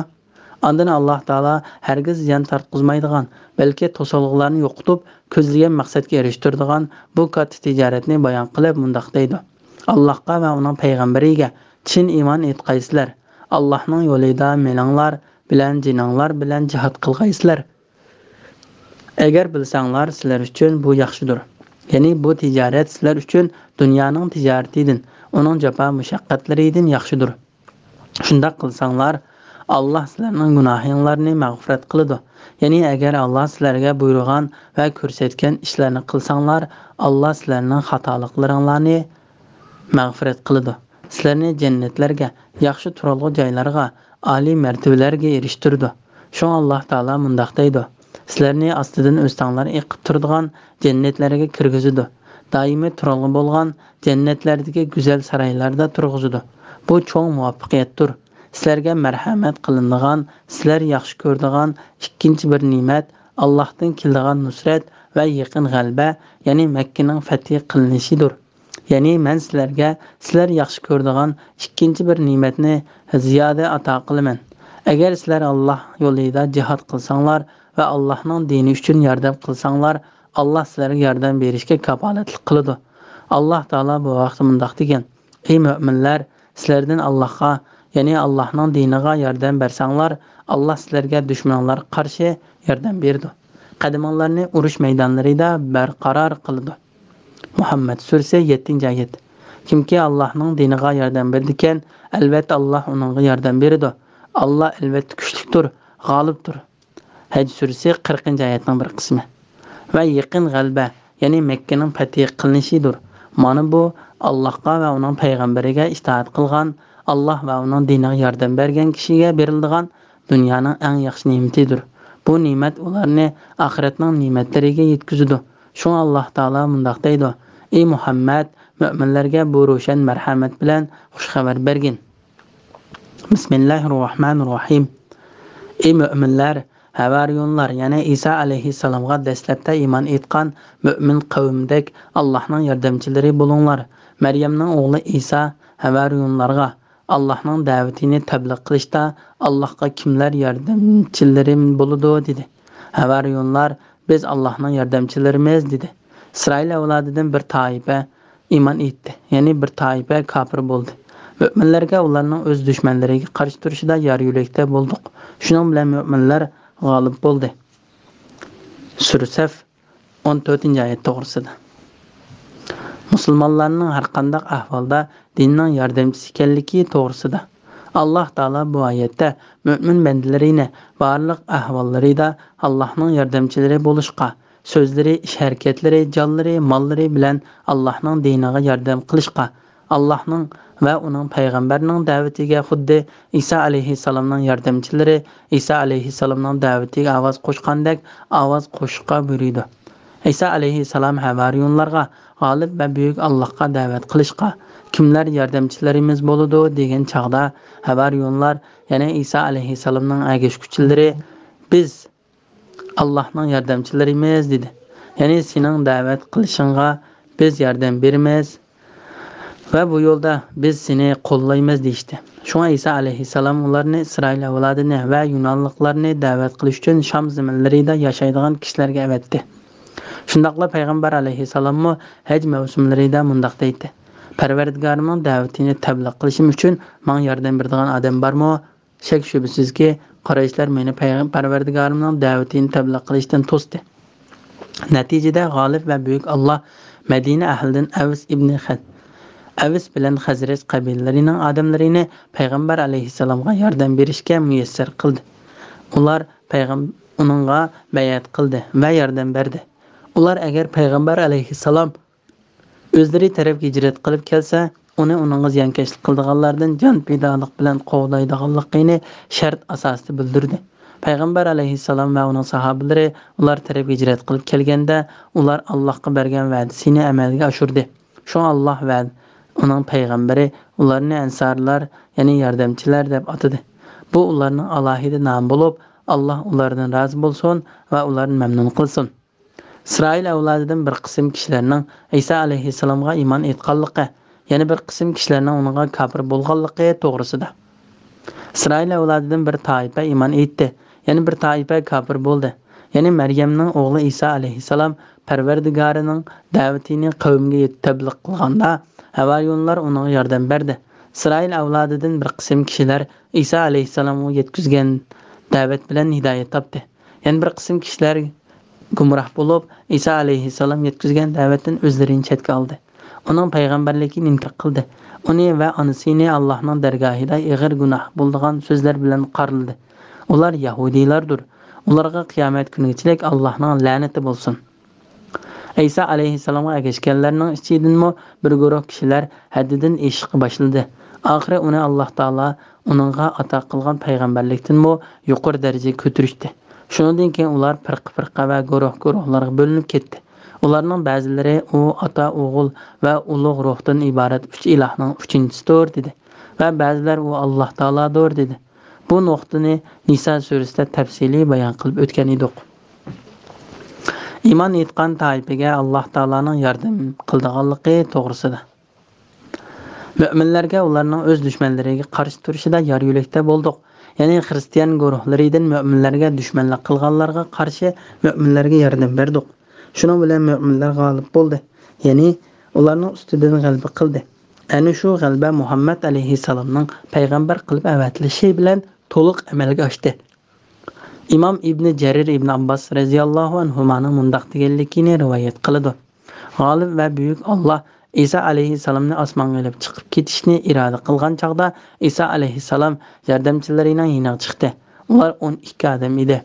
Ondan Alloh taolo hargiz ziyon tarqizmaydigan, balki to'solg'ularni yo'qotib, ko'zlagan maqsadga erishtiradigan bu katta tijoratni bayon qilib mundaq deydi: Allohga va uning payg'ambariga chin iymon etqaysizlar. Allohning yo'lida melanglar bilan, jinanglar bilan jihad qilgaysizlar. Agar bilsanglar, sizlar uchun bu yaxshidir. Ya'ni bu tijorat sizlar uchun dunyoning tijoratidan, uning jafo mushaqqatlaridan yaxshidir. Shunda qilsanglar, Alloh sizlarning gunohinglarni mag'firat qiladi. Ya'ni agar Alloh sizlarga buyurgan va ko'rsatgan ishlarni qilsanglar, Alloh sizlarning xatoliklaringlarni mag'firat qiladi. Sizlarni jannatlarga, yaxshi turalg'i joylarga, oliy martabalarga erishtirdi. Shu Alloh taolo mundaq deydi: Sizlarni ostidan o'stanglar eqib turadigan jannatlarga kirgizadi. Doimiy turalg'i bo'lgan jannatlardagi go'zal saroylarda turg'izadi. Bu cho'ng muvaffaqiyatdir. Sizlarga marhamat qilinadigan, sizlar yaxshi ko'radigan ikkinchi bir ne'mat Allohdan keladigan nusrat va yaqin g'alaba, ya'ni Makkaning fath qilinishidir. Ya'ni men sizlar yaxshi ko'radigan ikkinchi bir ne'matni ziyoda ato qilaman. Agar sizlar Alloh yo'lida jihad qilsanglar va Allohning dini uchun yordam qilsanglar, Alloh sizlarga yordam berishga kafolatlik qiladi. Alloh taolo bu vaqtda mundaq degan: Ey mu'minlar, sizlardan Allohga, ya'ni Allohning diniga yordam bersanglar, Alloh sizlarga dushmanlar qarshi yordam berdi. Qadaminglarni urush maydonlarida barqaror qildi. Muhammad surasi 7-oyat. Kimki Allohning diniga yordam berdikan, albatta Alloh uningga yordam beradi. Alloh albatta kuchlidir, g'olibdir. Haj surasi 40-oyatning bir qismi. Va yaqin g'alaba, ya'ni Makkaning fath qilinishidir. Mana bu Allohga va uning payg'ambariga itoat qilgan, Alloh va uning diniga yordam bergan kishiga beriladigan dunyoning eng yaxshi ne'matidir. Bu ne'mat ularni oxiratning ne'matlariga yetkazadi. Shunga Alloh taolo mundaq deydi: Ey Muhammad, mu'minlarga bu ro'shan marhamat bilan xush xabar bergin. Bismillahirrohmanirrohim. Ey mu'minlar, havariyonlar, ya'ni Isa alayhissalomga dastlabda iymon etgan mu'min qavmdek Allohning yordamchilari bo'linglar. Maryamning o'g'li Isa havariyonlarga Allohning da'vatini tabliq qilishda Allohga kimlar yordamchilarim bo'ladi dedi. Havariyonlar biz Allohning yordamchilarimiz dedi. İsrail avlodidan bir toifa iymon etdi, ya'ni bir toifa kofir bo'ldi. Mu'minlarga ularning o'z dushmanlariga qarshi turishida yor yo'lakda bo'ldik. Shuning bilan mu'minlar g'olib bo'ldi. Sura Saf 14-oyat to'g'risida. Musulmonlarning har qanday ahvolda dinning yordamchisi ekanligi to'g'risida. Alloh taolo bu oyatda mu'min bandalarini barliq ahvollarida Allohning yordamchilari bo'lishga, so'zlari, ish harakatlari, jonlari, mollari bilan Allohning diniga yordam qilishga, Allohning va uning payg'ambarining da'vatiga xuddi Isa alayhissalomning yordamchilari Isa alayhissalomning da'vatiga ovoz qo'shgandek ovoz qo'shishga buyurdi. Isa alayhissalom havariyonlarga g'olib va buyuk Allohga da'vat qilishga, kimlar yordamchilarimiz bo'ladi degan chaqda havariyonlar, ya'ni Isa alayhissalomning agashkuchilari biz Allohning yordamchilarimiz dedi. Ya'ni sening da'vat qilishingga biz yordam beramiz va bu yo'lda biz seni qo'llaymiz deydi. Shunga Isa alayhissalom ularni Isroil avlodini va Yunonliklarni da'vat qilish uchun Sham zaminlarida yashaydigan kishilarga avatdi. Shundaqla payg'ambar alayhissalommi haj mavsumlarida mundaq deydi: Parvardigorimning da'vatini tabliq qilishim uchun menga yordam beradigan odam bormi? Shak shubsizki, Qurayshlar meni Parvardigorimning da'vatini tabliq qilishdan to'sdi. Natijada g'olib va buyuk Alloh Madina ahlidan Avis bilan Xazraj qabilalarining odamlarini payg'ambar alayhissalomga yordam berishga muyassar qildi. Ular uningga bay'at qildi va yordam berdi. Ular agar payg'ambar alayhissalom o'zlari taraf hijrat qilib kelsa, uningga ziyonkashlik qildiganlardan jon fidolik bilan qovlaydiganligini shart asosida bildirdi. Payg'ambar alayhissalom va uning sahobalari ular taraf hijrat qilib kelganda, ular Allohga bergan va'dasini amalga oshirdi. Shu Alloh va uning payg'ambari ularni ansarlar, ya'ni yordamchilar deb atadi. Bu ularning alohida nomi bo'lib, Alloh ulardan rozi bo'lsin va ularni mamnun qilsin. İsroil avlodidan bir qism kishilarning Isa alayhissalomga iymon etganligi, yana bir qism kishilarning uningga kofir bo'lganligi to'g'risida. İsroil avlodidan bir toifa iymon etdi, yana bir toifa kofir bo'ldi. Ya'ni Maryamning o'g'li Isa alayhissalom Parvardigorining da'vatini qavmga tabliq qilganda, havariyonlar unga yordam berdi. İsroil avlodidan bir qism kishilar Isa alayhissalomga yetkazgan da'vat bilan hidoyat topdi. Yana bir qism kishilar gumroh bo'lib, Isa alayhissalom yetkazgan da'vatdan o'zlarini chetga oldi. Uning payg'ambarligini inkor qildi. Uni va onasini Allohning dargohida ig'ir gunoh bo'lgan so'zlar bilan qarildi. Ular yahudiylardir. Ularga qiyomat kunigacha Allohning la'nati bo'lsin. Isa alayhissalomga ergashganlarning ichidanmi bir guruh kishilar haddidan eshiqqa boshladi. Oxiri uni Alloh taolo uningga ato qilgan payg'ambarlikdanmi yuqori darajaga ko'tarishdi. Shundan keyin ular firqa va guruhlarga bo'linib ketdi. Ularning ba'zilari u ota, o'g'il va ulug' ruhdan iborat 3 ilohning 3-chisidir dedi va ba'zilar u Alloh taolodir dedi. Bu nuqtani Nisa surasida tafsiliy bayon qilib o'tgan edik. Iymon etgan toifaga Alloh taoloning yordam qildiganligi to'g'risida. Mu'minlarga ularning o'z dushmanlariga qarshi turishida yor yo'lakda bo'ldik. Ya'ni xristian guruhlaridan mu'minlarga dushmanlik qilganlarga qarshi mu'minlarga yordam berdik. Shuning bilan mu'minlar g'olib bo'ldi. Ya'ni ularning ustidan g'alaba qildi. Ana shu g'alaba Muhammad alayhissalomning payg'ambar qilib avatilishi bilan to'liq amalga oshdi. Imom Ibn Jarir Ibn Abbas radhiyallohu anhuning mundaq deganligini rivoyat qiladi. G'olib va buyuk Alloh Isa alayhissalomni osmonga olib chiqib ketishni iroda qilgan chaqda Isa alayhissalom yordamchilarining yiniga chiqdi. Ular 12 odam edi.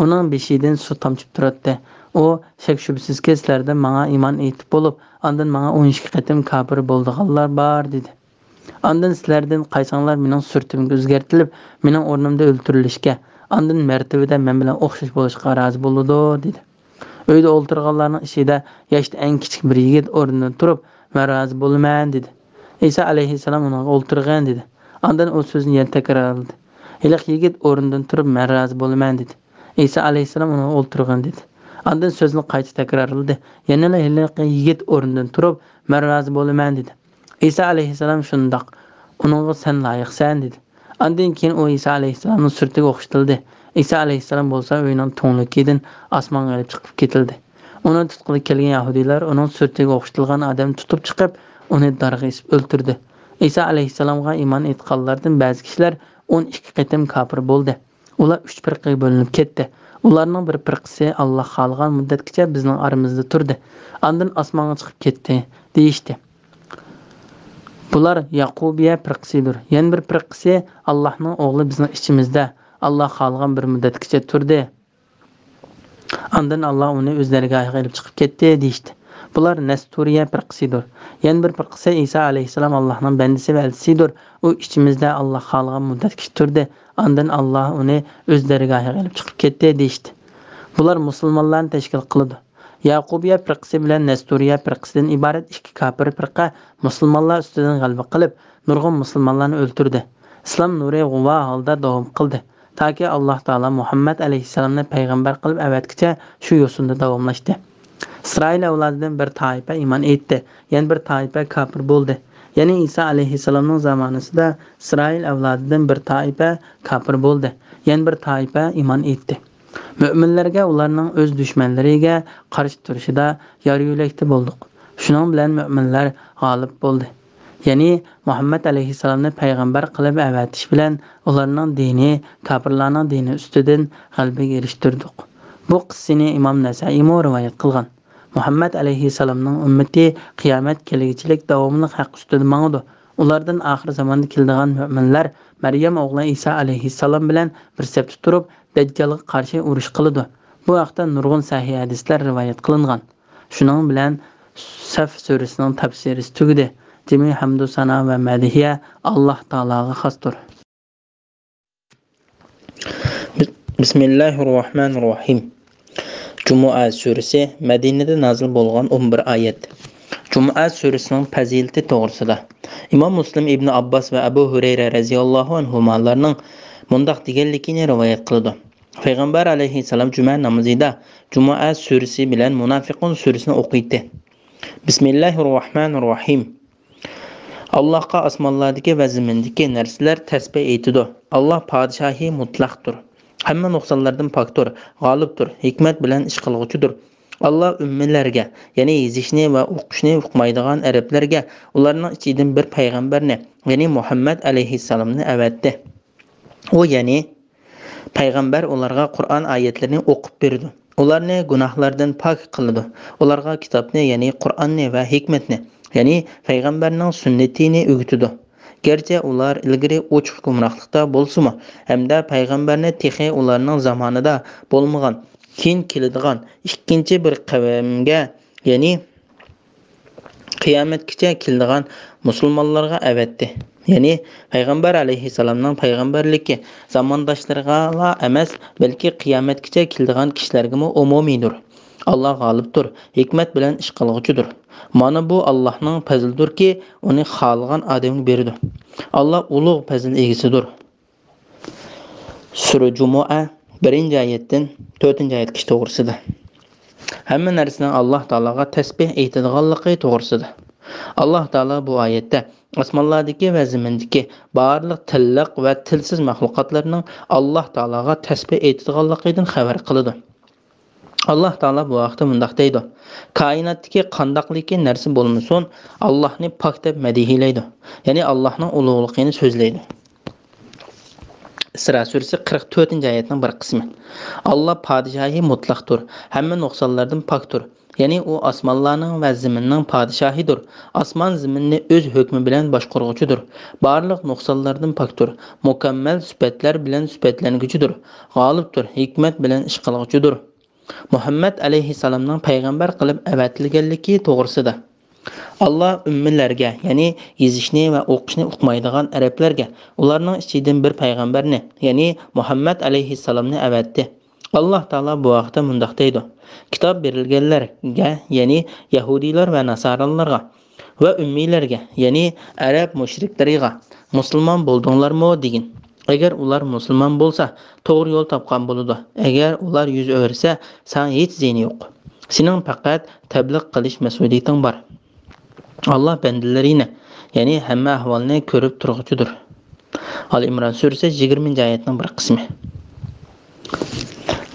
Uning beshidan suv tomchib turibdi. U shak shubsiz keslarda menga iymon etib bo'lib, ondan menga 12 qatim kofir bo'ldiganlar bor dedi. Ondan sizlardan qaysanglar mening surtimga o'zgartirilib, mening o'rnimda o'ltirilishga, ondan martabada men bilan o'xshash bo'lishga rozi bo'ladi dedi. Uyda o'ltirganlarning ichida yoshda eng kichik bir yigit o'rnidan turib, "Men rozi bo'laman" dedi. Isa alayhissalom unga o'ltirgan dedi. Ondan u so'zni yana takrorladi. Hiliq yigit o'rnidan turib, "Men rozi bo'laman" dedi. Isa alayhissalom unga o'ltirgan dedi. Ondan so'zni qayta takrorladi. Yana hiliq yigit o'rnidan turib, "Men rozi bo'laman" dedi. Isa alayhissalom shundoq, "Uningga sen loyiqsan" dedi. Ondan keyin u Isa alayhissalomning surtiga o'xshatildi. Isa alayhissalom bo'lsa uyning to'nligidan osmonga olib chiqib ketildi. Uni tutqili kelgan yahudiylar uning surtiga o'xshatilgan odam tutib chiqib, uni darg'a isib o'ltirdi. Isa alayhissalomga iymon etganlardan ba'zi kishilar 12 qatim kofir bo'ldi. Ular 3 firqaga bo'linib ketdi. Ularning bir firqasi Alloh xohlagan muddatgacha bizning aramizda turdi. Ondan osmonga chiqib ketdi deyishdi. Bular Yaqubiya firqasidir. Yana bir firqasi Allohning o'g'li bizning ichimizda Alloh xohlagan bir muddatgacha turdi. Ondan Allah uni o'z dargohiga olib chiqib ketdi deydi. Bular Nasturiya firqasidir. Yana bir firqasi İsa alayhissalom Allohning bandasi va elchisidir. U ichimizda Alloh xohlagan muddatgacha turdi. Ondan Allah uni o'z dargohiga olib chiqib ketdi deydi. Bular musulmonlarni tashkil qiladi. Yaqubiya firqasi bilan Nasturiya firqasidan iborat ikki kafir firqa musulmonlar ustidan g'alaba qilib, nurg'un musulmonlarni o'ldirdi. Islom nuri g'uva holda davom qildi. Taki Alloh taolo Muhammad alayhissalomni payg'ambar qilib avatgacha shu yo'sinda davomlashdi. İsrail avlodidan bir toifa iymon etdi, yana bir toifa kafir bo'ldi. Ya'ni Isa alayhissalomning zamonasida İsrail avlodidan bir toifa kafir bo'ldi, yana bir toifa iymon etdi. Müminlarga ularning o'z dushmanlariga qarshi turishida yor yo'lakda bo'ldik. Shuning bilan mu'minlar g'olib bo'ldi. Ya'ni Muhammad alayhissalomni payg'ambar qilib avatish bilan ularning dini kafirlarning dini ustidan g'alabaga erishtirdik. Bu qissani Imom Nasaiy rivoyat qilgan. Muhammad alayhissalomning ummati qiyomat kelguchilik davomli haq ustida mangdi. Ulardan oxir zamonda keladigan mu'minlar Maryam o'g'li Isa alayhissalom bilan bir safda turib Dajjalga qarshi urush qiladi. Bu haqda nurg'un sahih hadislar rivoyat qilingan. Shuning bilan Saf surasining tafsiri tugadi. Jami hamdu sana va madihiya Alloh taologa xosdir. Bismillahirrohmanirrohim. Cuma surasi Madinada nazil bo'lgan 11 oyat. Cuma surasining fazilati to'g'risida Imom Muslim Ibn Abbos va Abu Hurayra radhiyallohu anhularning mundaq deganligini rivoyat qildi. Payg'ambar alayhissalom juma namozida Cuma surasi bilan Munofiqun surasini o'qiydi. Bismillahirrohmanirrohim. Allohga osmonlardagi va zimindagi narsalar tasbih aytadi. Alloh podshohi mutlaqdir. Hamma nuqsonlardan pokdir, g'olibdir, hikmat bilan ish qilg'uchidir. Allah ummilarga, ya'ni yezishni va o'qishni uqmaydigan arablarga ularning ichidan bir payg'ambarni, ya'ni Muhammad alayhissalomni avatdi. O ya'ni payg'ambar ularga Qur'on oyatlarini o'qib berdi. Ularni gunohlardan pok qildi. Ularga kitobni, ya'ni Qur'onni va hikmatni, ya'ni payg'ambarning sunnatini o'rgatdi. Gerçi ular ilgari ochiq gumrohlikda bo'lsa-mu, hamda payg'ambarni texi ularning zamonida bo'lmagan, keyin keladigan ikkinchi bir qavmga, ya'ni qiyomatgacha keladigan musulmonlarga avatdi. Ya'ni payg'ambar alayhissalomning payg'ambarligi zamondoshlariga emas, balki qiyomatgacha keladigan kishilarga umumiydir. Allah g'olibdir, hikmat bilan ish qilg'uchidir. Mana bu Allohning fazlidirki, uni xohlagan odamga berdi. Allah ulug' fazl egasidir. Sura Jumu'a 1-oyatdan 4-oyatgacha to'g'risida. Hamma narsaning Alloh taologa tasbih aytadiganligi to'g'risida. Alloh taolo bu oyatda osmonlardagi va zimindagi barliq tilliq va tilsiz mahluqotlarning Alloh taologa tasbih aytadiganligidan xabar qiladi. Allah Taala bu vaqtda mundaq deydi. Koinotdagi qandaqliki narsa bo'lmasin, Allohni pok deb madihlaydi. Ya'ni Allohning ulug'ligini so'zlaydi. Isra surasi 44-oyatning bir qismi. Allah podshohi mutlaqdir, hamma nuqsonlardan pokdir. Ya'ni u osmonlarning va zaminning podshohidir. Osmon zaminni o'z hukmi bilan boshqaruvchidir. Barliq nuqsonlardan pokdir. Mukammal sifatlar bilan sifatlanguchidir. G'olibdir, hikmat bilan ish qilg'uchidir. Muhammad alayhissalomning payg'ambar qilib avatilganligi to'g'risida. Allah ummilarga, ya'ni yezishni va o'qishni uqmaydigan arablarga ularning ichidan bir payg'ambarni, ya'ni Muhammad alayhissalomni avatdi. Alloh taolo bu vaqtda mundaq deydi. Kitob berilganlarga, ya'ni yahudiylar va nasoralarga va ummiylarga, ya'ni arab mushriklariga musulmon bo'ldinglarmi degin. Agar ular musulmon bo'lsa, to'g'ri yo'l topgan bo'ladi. Agar ular yuz o'rsa, sen hech ziyni yo'q. Sening faqat tabliq qilish mas'uliyating bor. Allah bandalarini, ya'ni hamma ahvolni ko'rib turg'uchidir. Al-Imron surasi 20-oyatning bir qismi.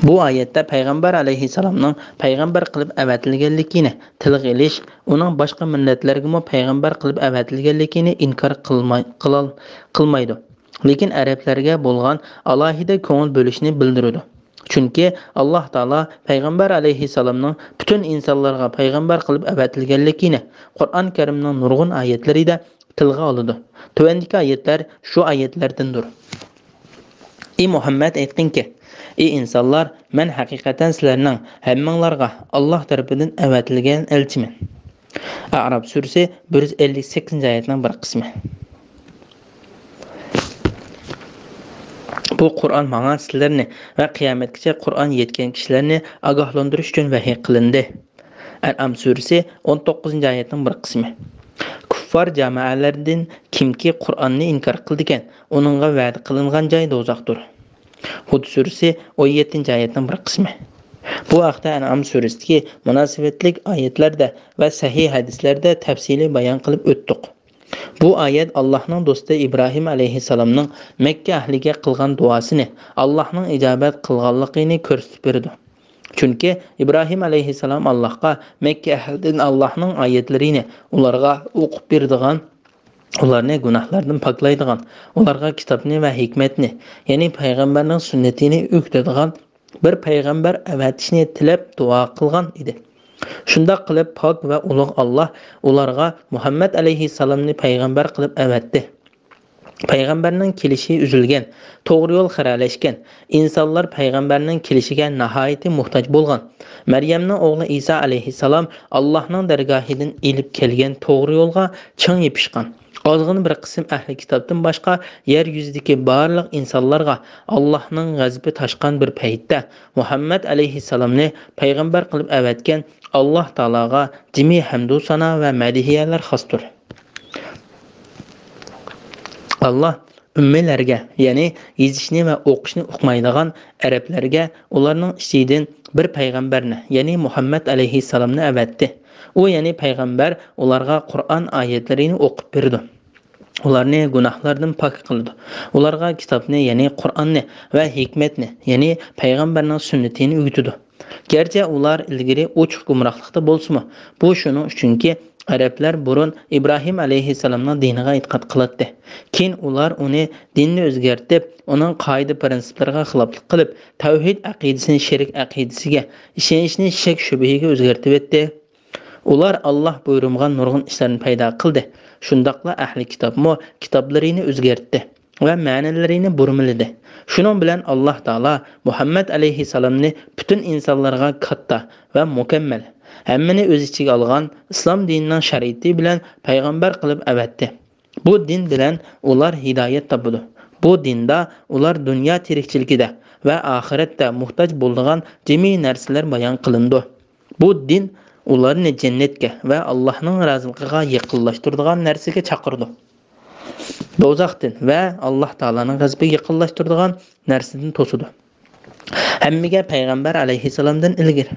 Bu oyatda payg'ambar alayhissalomning payg'ambar qilib avatilganligini tilga ilish, uning boshqa millatlarga ham payg'ambar qilib avatilganligini inkor qilmaydi. Lekin arablarga bo'lgan alohida ko'ngil bo'lishni bildiradi. Chunki Alloh taolo payg'ambar alayhissalomning butun insonlarga payg'ambar qilib avatilganligini Qur'on Karimning nurg'un oyatlarida tilga oladi. Tuvandagi oyatlar shu oyatlardandir. Ey Muhammed aytqinki, ey insonlar, men haqiqatan sizlarning hammanglarga Alloh tarafidan avatilgan elchiman. A'rof surasi 158-oyatning bir qismi. Bu Qur'on menga sizlarni va qiyomatgacha Qur'on yetgan kishilarni ogohlantirish uchun vahiy qilindi. An'am surasi 19-oyatning bir qismi. Kuffar jamoalardan kimki Qur'onni inkor qildigan, uningga va'da qilingan joy do'zaxdir. Hud surasi 17-oyatning bir qismi. Bu haqda An'am surasidagi munosabatlik oyatlarda va sahih hadislarda tafsili bayon qilib o'tdik. Bu oyat Allohning do'sti Ibrohim alayhisalomning Makka ahliga qilgan duosini Allohning ijobat qilganligini ko'rsatib berdi. Chunki Ibrohim alayhisalom Allohga Makka ahlidan Allohning oyatlarini ularga o'qib berdigan, ularni gunohlardan poklaydigan, ularga kitobni va hikmatni, ya'ni payg'ambarning sunnatini o'qitadigan bir payg'ambar avatishni tilab duo qilgan edi. Shunda qilib pok va ulug' Alloh ularga Muhammad alayhisalomni payg'ambar qilib avatdi. Payg'ambarning kelishi uzilgan, to'g'ri yo'l xiralashgan, insonlar payg'ambarning kelishiga nihoyatda muhtoj bo'lgan. Maryamning o'g'li Isa alayhisalom Allohning dargohidan elib kelgan to'g'ri yo'lga ching yepishgan. Ozg'in bir qism ahli kitobdan boshqa yer yuzidagi barliq insonlarga Allohning g'azabi toshgan bir paytda Muhammad alayhisalomni payg'ambar qilib avatgan Alloh taologa jimi hamdu sana va madihiyalar xosdir. Allah ümmilərə, yəni yezishni və oqishni uqmaydigan ərəblərə onlarning ichidan bir payg'ambarni, yəni Muhammad alayhisalomni avatdi. U yəni payg'ambar ularga Qur'on oyatlarini o'qib berdi. Ularni gunohlardan pok qildi. Ularga kitobni, ya'ni Qur'onni va hikmatni, ya'ni payg'ambarning sunnatini o'rgatdi. Gerçi ular ilgari ochiq gumrohlikda bo'lsa-mu, bu shuning uchunki Arablar burun İbrahim alayhisalomning diniga e'tiqod qiladi. Keyin ular uni dinni o'zgartib, uning qoida prinsiplariga xiloflik qilib, tavhid aqidasini shirik aqidasiga, ishonchni shak shubhaga o'zgartib etdi. Ular Alloh buyurgan nurg'un ishlarni paydo qildi. Shundaqla ahli kitobmo kitoblarini o'zgartdi va ma'nolarini burmiladi. Shuning bilan Alloh taolo Muhammad alayhisalomni butun insonlarga katta va mukammal, hammani o'z ichiga olgan islom dinining shariati bilan payg'ambar qilib avatdi. Bu din bilan ular hidoyat topadi. Bu dinda ular dunyo tirikchiligida va oxiratda muhtoj bo'lgan jami narsalar bayon qilindi. Bu din ularni jannatga va Allohning roziligiga yaqinlashtiradigan narsaga chaqirdi. Do'zaxdan va Alloh taolaning g'azabiga yaqinlashtiradigan narsadan to'sidi. Hammaga payg'ambar alayhisalomdan ilgari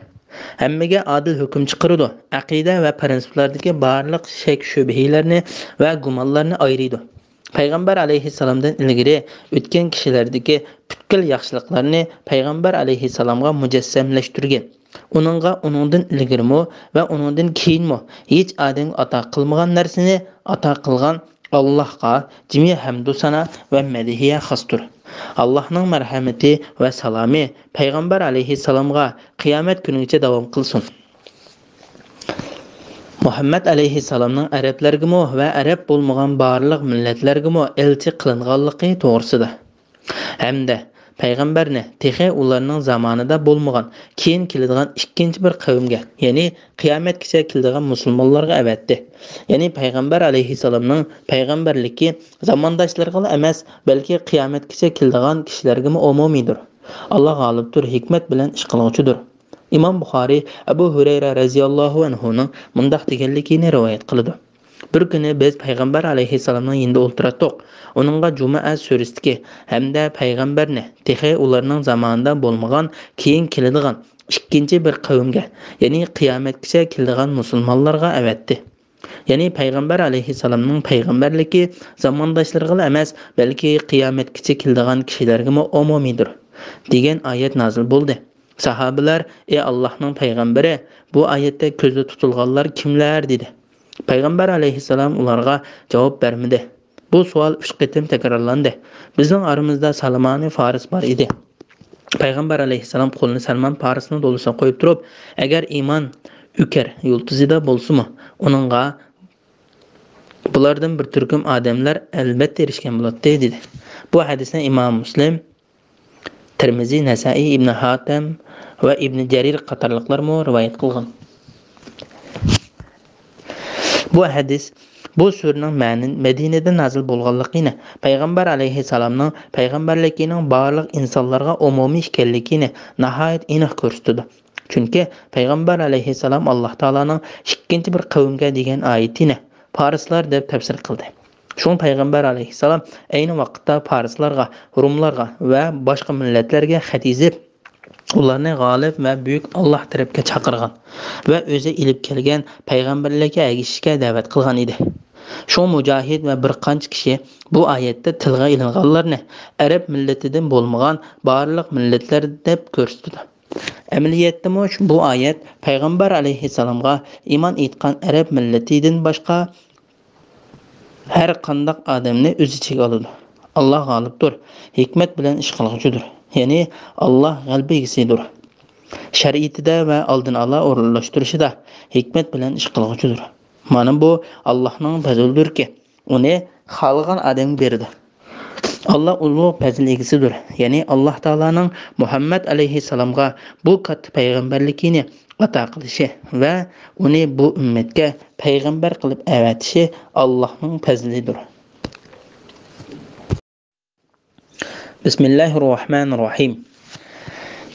hammaga adil hukm chiqaradi. Aqida va prinsiplardagi barliq shak shubhalarni va gumonlarni ayiradi. Payg'ambar alayhisalomdan ilgari o'tgan kishilardagi butkul yaxshiliklarni payg'ambar alayhisalomga mujassamlashtirgan. Uningdan ilgarimo va uningdan keyinmo hech odam ato qilmagan narsani ato qilgan Allohga jami hamdu sana va madihiya xosdir. Allohning marhamati va salomi payg'ambar alayhisalomga qiyomat kunigacha davom qilsin. Muhammad alayhisalomning arablarga va arab bo'lmagan barliq millatlarga elchi qilinganligi to'g'risida. Hamda payg'ambarni texi ularning zamonida bo'lmagan, keyin keladigan ikkinchi bir qavmga, ya'ni qiyomatgacha keladigan musulmonlarga avatdi. Ya'ni payg'ambar alayhisalomning payg'ambarligi zamondoshlariga emas, balki qiyomatgacha keladigan kishilarga umumiydir. Alloh g'olibdir, hikmat bilan ish qiluvchidir. Imom Buxoriy Abu Hurayra radhiyallohu anhuning mundaq deganligini rivoyat qiladi. Bir kuni biz payg'ambar alayhisalomning yonida o'tirdik. Uningga Jumu'a surasidagi hamda payg'ambarni texi ularning zamonida bo'lmagan, keyin keladigan ikkinchi bir qavmga, ya'ni qiyomatgacha keladigan musulmonlarga avatdi. Ya'ni payg'ambar alayhisalomning payg'ambarligi zamondoshlariga emas, balki qiyomatgacha keladigan kishilarga umumiydir degan oyat nozil bo'ldi. Sahobalar: "Ey Allohning payg'ambari, bu oyatda ko'zda tutilganlar kimlar?" dedi. Payg'ambar alayhisalom ularga javob bermadi. Bu savol 3 qitim takrorlandi. Bizning aramizda Salmon Faris bor edi. Payg'ambar alayhisalom qo'lini Salmon Farisning do'lisiga qo'yib turib, agar iymon ukar yulduzida bo'lsa-mu, uningga bulardan bir turkum odamlar albatta erishgan bo'ladi dedi. Bu hadisni Imom Muslim Tirmizi, Nasai, Ibn Hatim va Ibn Jarir qatorliqlar rivoyat qilgan. Bu hadis bu suraning ma'ni Madinada nazil bo'lganligini, payg'ambar alayhisalomning payg'ambarligining barliq insonlarga umumiy ekanligini nihoyat aniq ko'rsatdi. Chunki payg'ambar alayhisalom Alloh taolaning ikkinchi bir qavmga degan oyatini farislar deb tafsir qildi. Shun payg'ambar alayhisalom ayni vaqtda farislarga, rumlarga va boshqa millatlarga xat yozib, ularni g'olib va buyuk Alloh tarafga chaqirgan va o'zi ilib kelgan payg'ambarlarga ergashishga da'vat qilgan edi. Shu mujohid va bir qancha kishi bu oyatda tilga ilinganlarni arab millatidan bo'lmagan barliq millatlar deb ko'rsatdi. Amaliyotda bu oyat payg'ambar alayhisalomga iymon etgan arab millatidan boshqa har qanday odamni o'z ichiga oladi. Alloh g'olibdir, hikmat bilan ish qilguchidir. Ya'ni Alloh g'albigisidir. Shariatida va oldin Alloh o'rinlashtirishida hikmat bilan ish qilguchidir. Mana bu Allohning fazlidirki, uni xalqan odam berdi. Allah ulug' fazl egasidir. Ya'ni Alloh taolaning Muhammad alayhisalomga bu katta payg'ambarligini ato qilishi va uni bu ummatga payg'ambar qilib avatishi Allohning fazlidir. Bismillahirrohmanirrohim.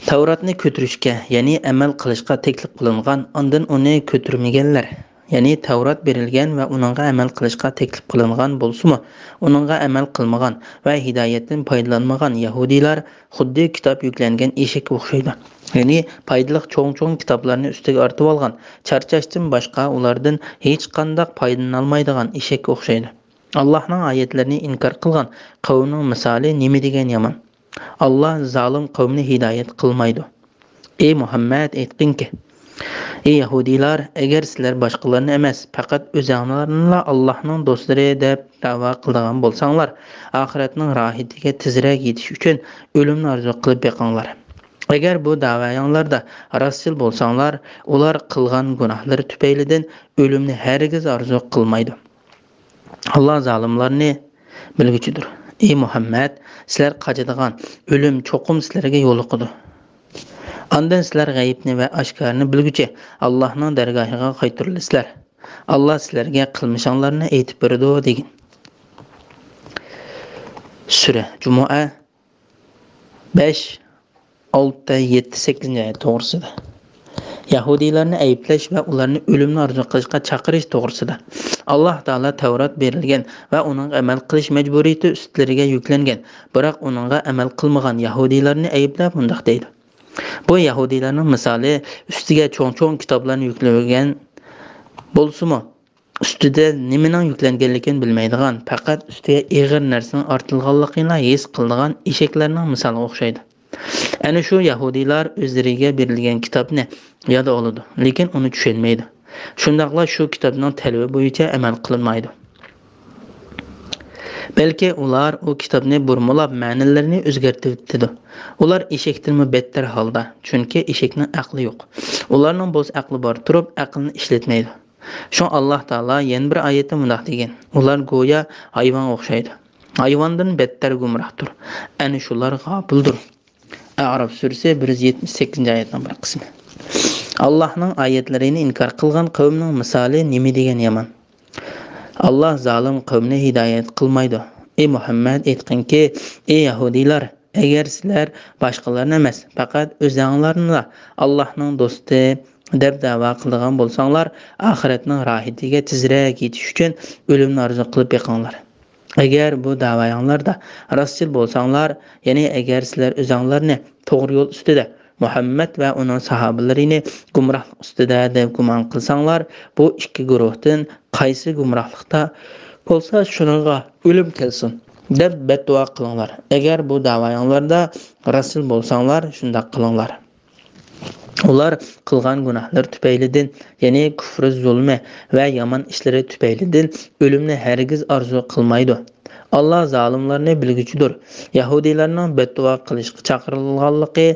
Tavratni ko'tarishga, ya'ni amal qilishga taklif qilingan, ondan uni ko'tarmaganlar, ya'ni Tavrat berilgan va uningga amal qilishga taklif qilingan bo'lsa-mu, uningga amal qilmagan va hidoyatdan foydalanmagan yahudiylar xuddi kitob yuklangan eshakka o'xshaydi. Ya'ni foydali cho'ng-cho'ng kitoblarni ustiga ortib olgan, charchashdan boshqa ulardan hech qanday foydalana olmaydigan eshakka o'xshaydi. Allohning oyatlarini inkor qilgan qavmning misoli nima degan yomon. Allah zolim qavmni hidoyat qilmaydi. Ey Muhammad, aytqinki: Ey yahudiylar, agar sizlar boshqalarni emas, faqat o'zinglarni Allohning do'stlari deb da'vo qilgan bo'lsanglar, oxiratning rohatiga tezroq yetish uchun o'limni orzu qilib beqinglar. Agar bu da'voyinglarda rostchil bo'lsanglar, ular qilgan gunohlari tufaylidan o'limni hargiz orzu qilmaydi. Allah zolimlarni bilguchidir. Ey Muhammad, sizlar qochadigan o'lim cho'qim sizlarga yo'liqidi. Ondan sizlar g'aybni va oshkorni bilguchi Allohning dargohiga qaytarilasizlar. Alloh sizlarga qilmishinglarni aytib beradi degan. Sura Jumu'a 5, 6, 7, 8 oyat to'g'risida. Yahudiylarni ayblash va ularni o'limni orzu qilishga chaqirish to'g'risida. Alloh taolo Tavrat berilgan va uning amal qilish majburiyati ustlariga yuklangan, biroq uningga amal qilmagan yahudiylarni ayblab bunday deydi. Bu yahudiylarning misoli ustiga cho'ng-cho'ng kitoblarni yuklagan bo'lsa-mu, ustida nimaning yuklanganligini bilmaydigan, faqat ustiga og'ir narsaning ortilganligini his qiladigan eshaklarning misoliga o'xshaydi. Ana shu yahudiylar o'zlariga berilgan kitobni yodga oladi, lekin uni tushunmaydi. Shundaqla shu kitobning talabi bo'yicha amal qilmaydi. Balki ular o kitobni burmulab ma'nilarini o'zgartirib dedi. Ular eshakdan bettar holda, chunki eshakning aqli yo'q. Ularning bo'z aqli bor turib, aqlni ishlatmaydi. Shu Alloh taolo yana bir oyatda bunday degan: Ular go'yo hayvonga o'xshaydi. Hayvondan bettar gumrohdir. Ana shular g'ofildir. A'rof surasi 178-oyatning bir qismi. Allohning oyatlarini inkor qilgan qavmning misoli nima degan yomon. Allah zolim qavmni hidoyat qilmaydi. Ey Muhammad, aytqinki: Ey yahudiylar, agar sizlar boshqalarni emas, faqat o'zinglarni Allohning do'sti deb da'vo qilgan bo'lsanglar, oxiratning rohatiga tezroq yetish uchun o'limni orzu qilib beqinglar. Agar bu da'voyinglarda rostchil bo'lsanglar, ya'ni agar sizlar o'zinglarni to'g'ri yo'l ustida, Muhammad va uning sahobalarini gumrohlik ustida deb gumon qilsanglar, bu ikki guruhdan qaysi gumrohlikda bo'lsa shuningga o'lim kelsin deb beddua qilinglar. Agar bu da'voyinglarda rasul bo'lsanglar, shunday qilinglar. Ular qilgan gunohlar tufaylidan, ya'ni kufr, zulmi va yomon ishlari tufaylidan o'limni hargiz orzu qilmaydi. Allah zolimlarni bilguchidir. Yahudiylarning beddua qilishga chaqirilganligi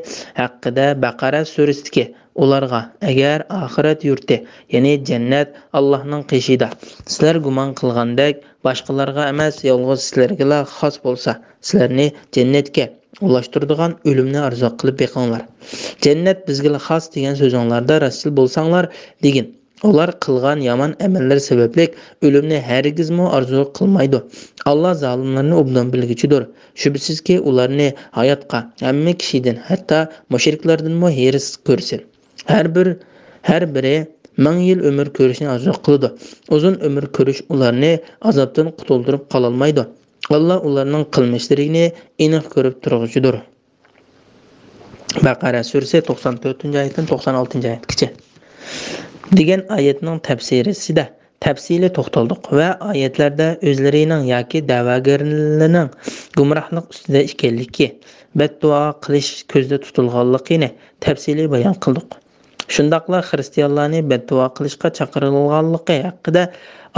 haqida Baqara surasidagi ularga agar oxirat yurti, ya'ni jannat Allohning qishida sizlar gumon qilgandek boshqalarga emas, yolg'iz sizlarga xos bo'lsa, sizlarni jannatga ulashtiradigan o'limni arzu qilib beqinglar. Jannat bizga xos degan so'zinglarda rasul bo'lsanglar degin. Ular qilgan yomon amallar sababli o'limni hargizmi arzu qilmaydi. Alloh zolimlarni obdan bilguchidir. Shubsizki ularni hayotga hamma kishidan, hatto mushriklardan mo heris ko'rsin. Har biri 1000 yil umr ko'rishni arzu qiladi. Uzun umr ko'rish ularni azobdan qutuldirib qololmaydi. Allah ularning qilmishlarini aniq ko'rib turguchidir. Baqara surasi 94-oyatdan 96-oyatgacha degan oyatning tafsirisida tafsili to'xtaldik va oyatlarda o'zlarining yoki da'vogarlarning gumrohlik ustida ekanligi, beddua qilish ko'zda tutilganligini tafsili bayon qildik. Shundaqla xristianlarni beddua qilishga chaqirilganligi haqida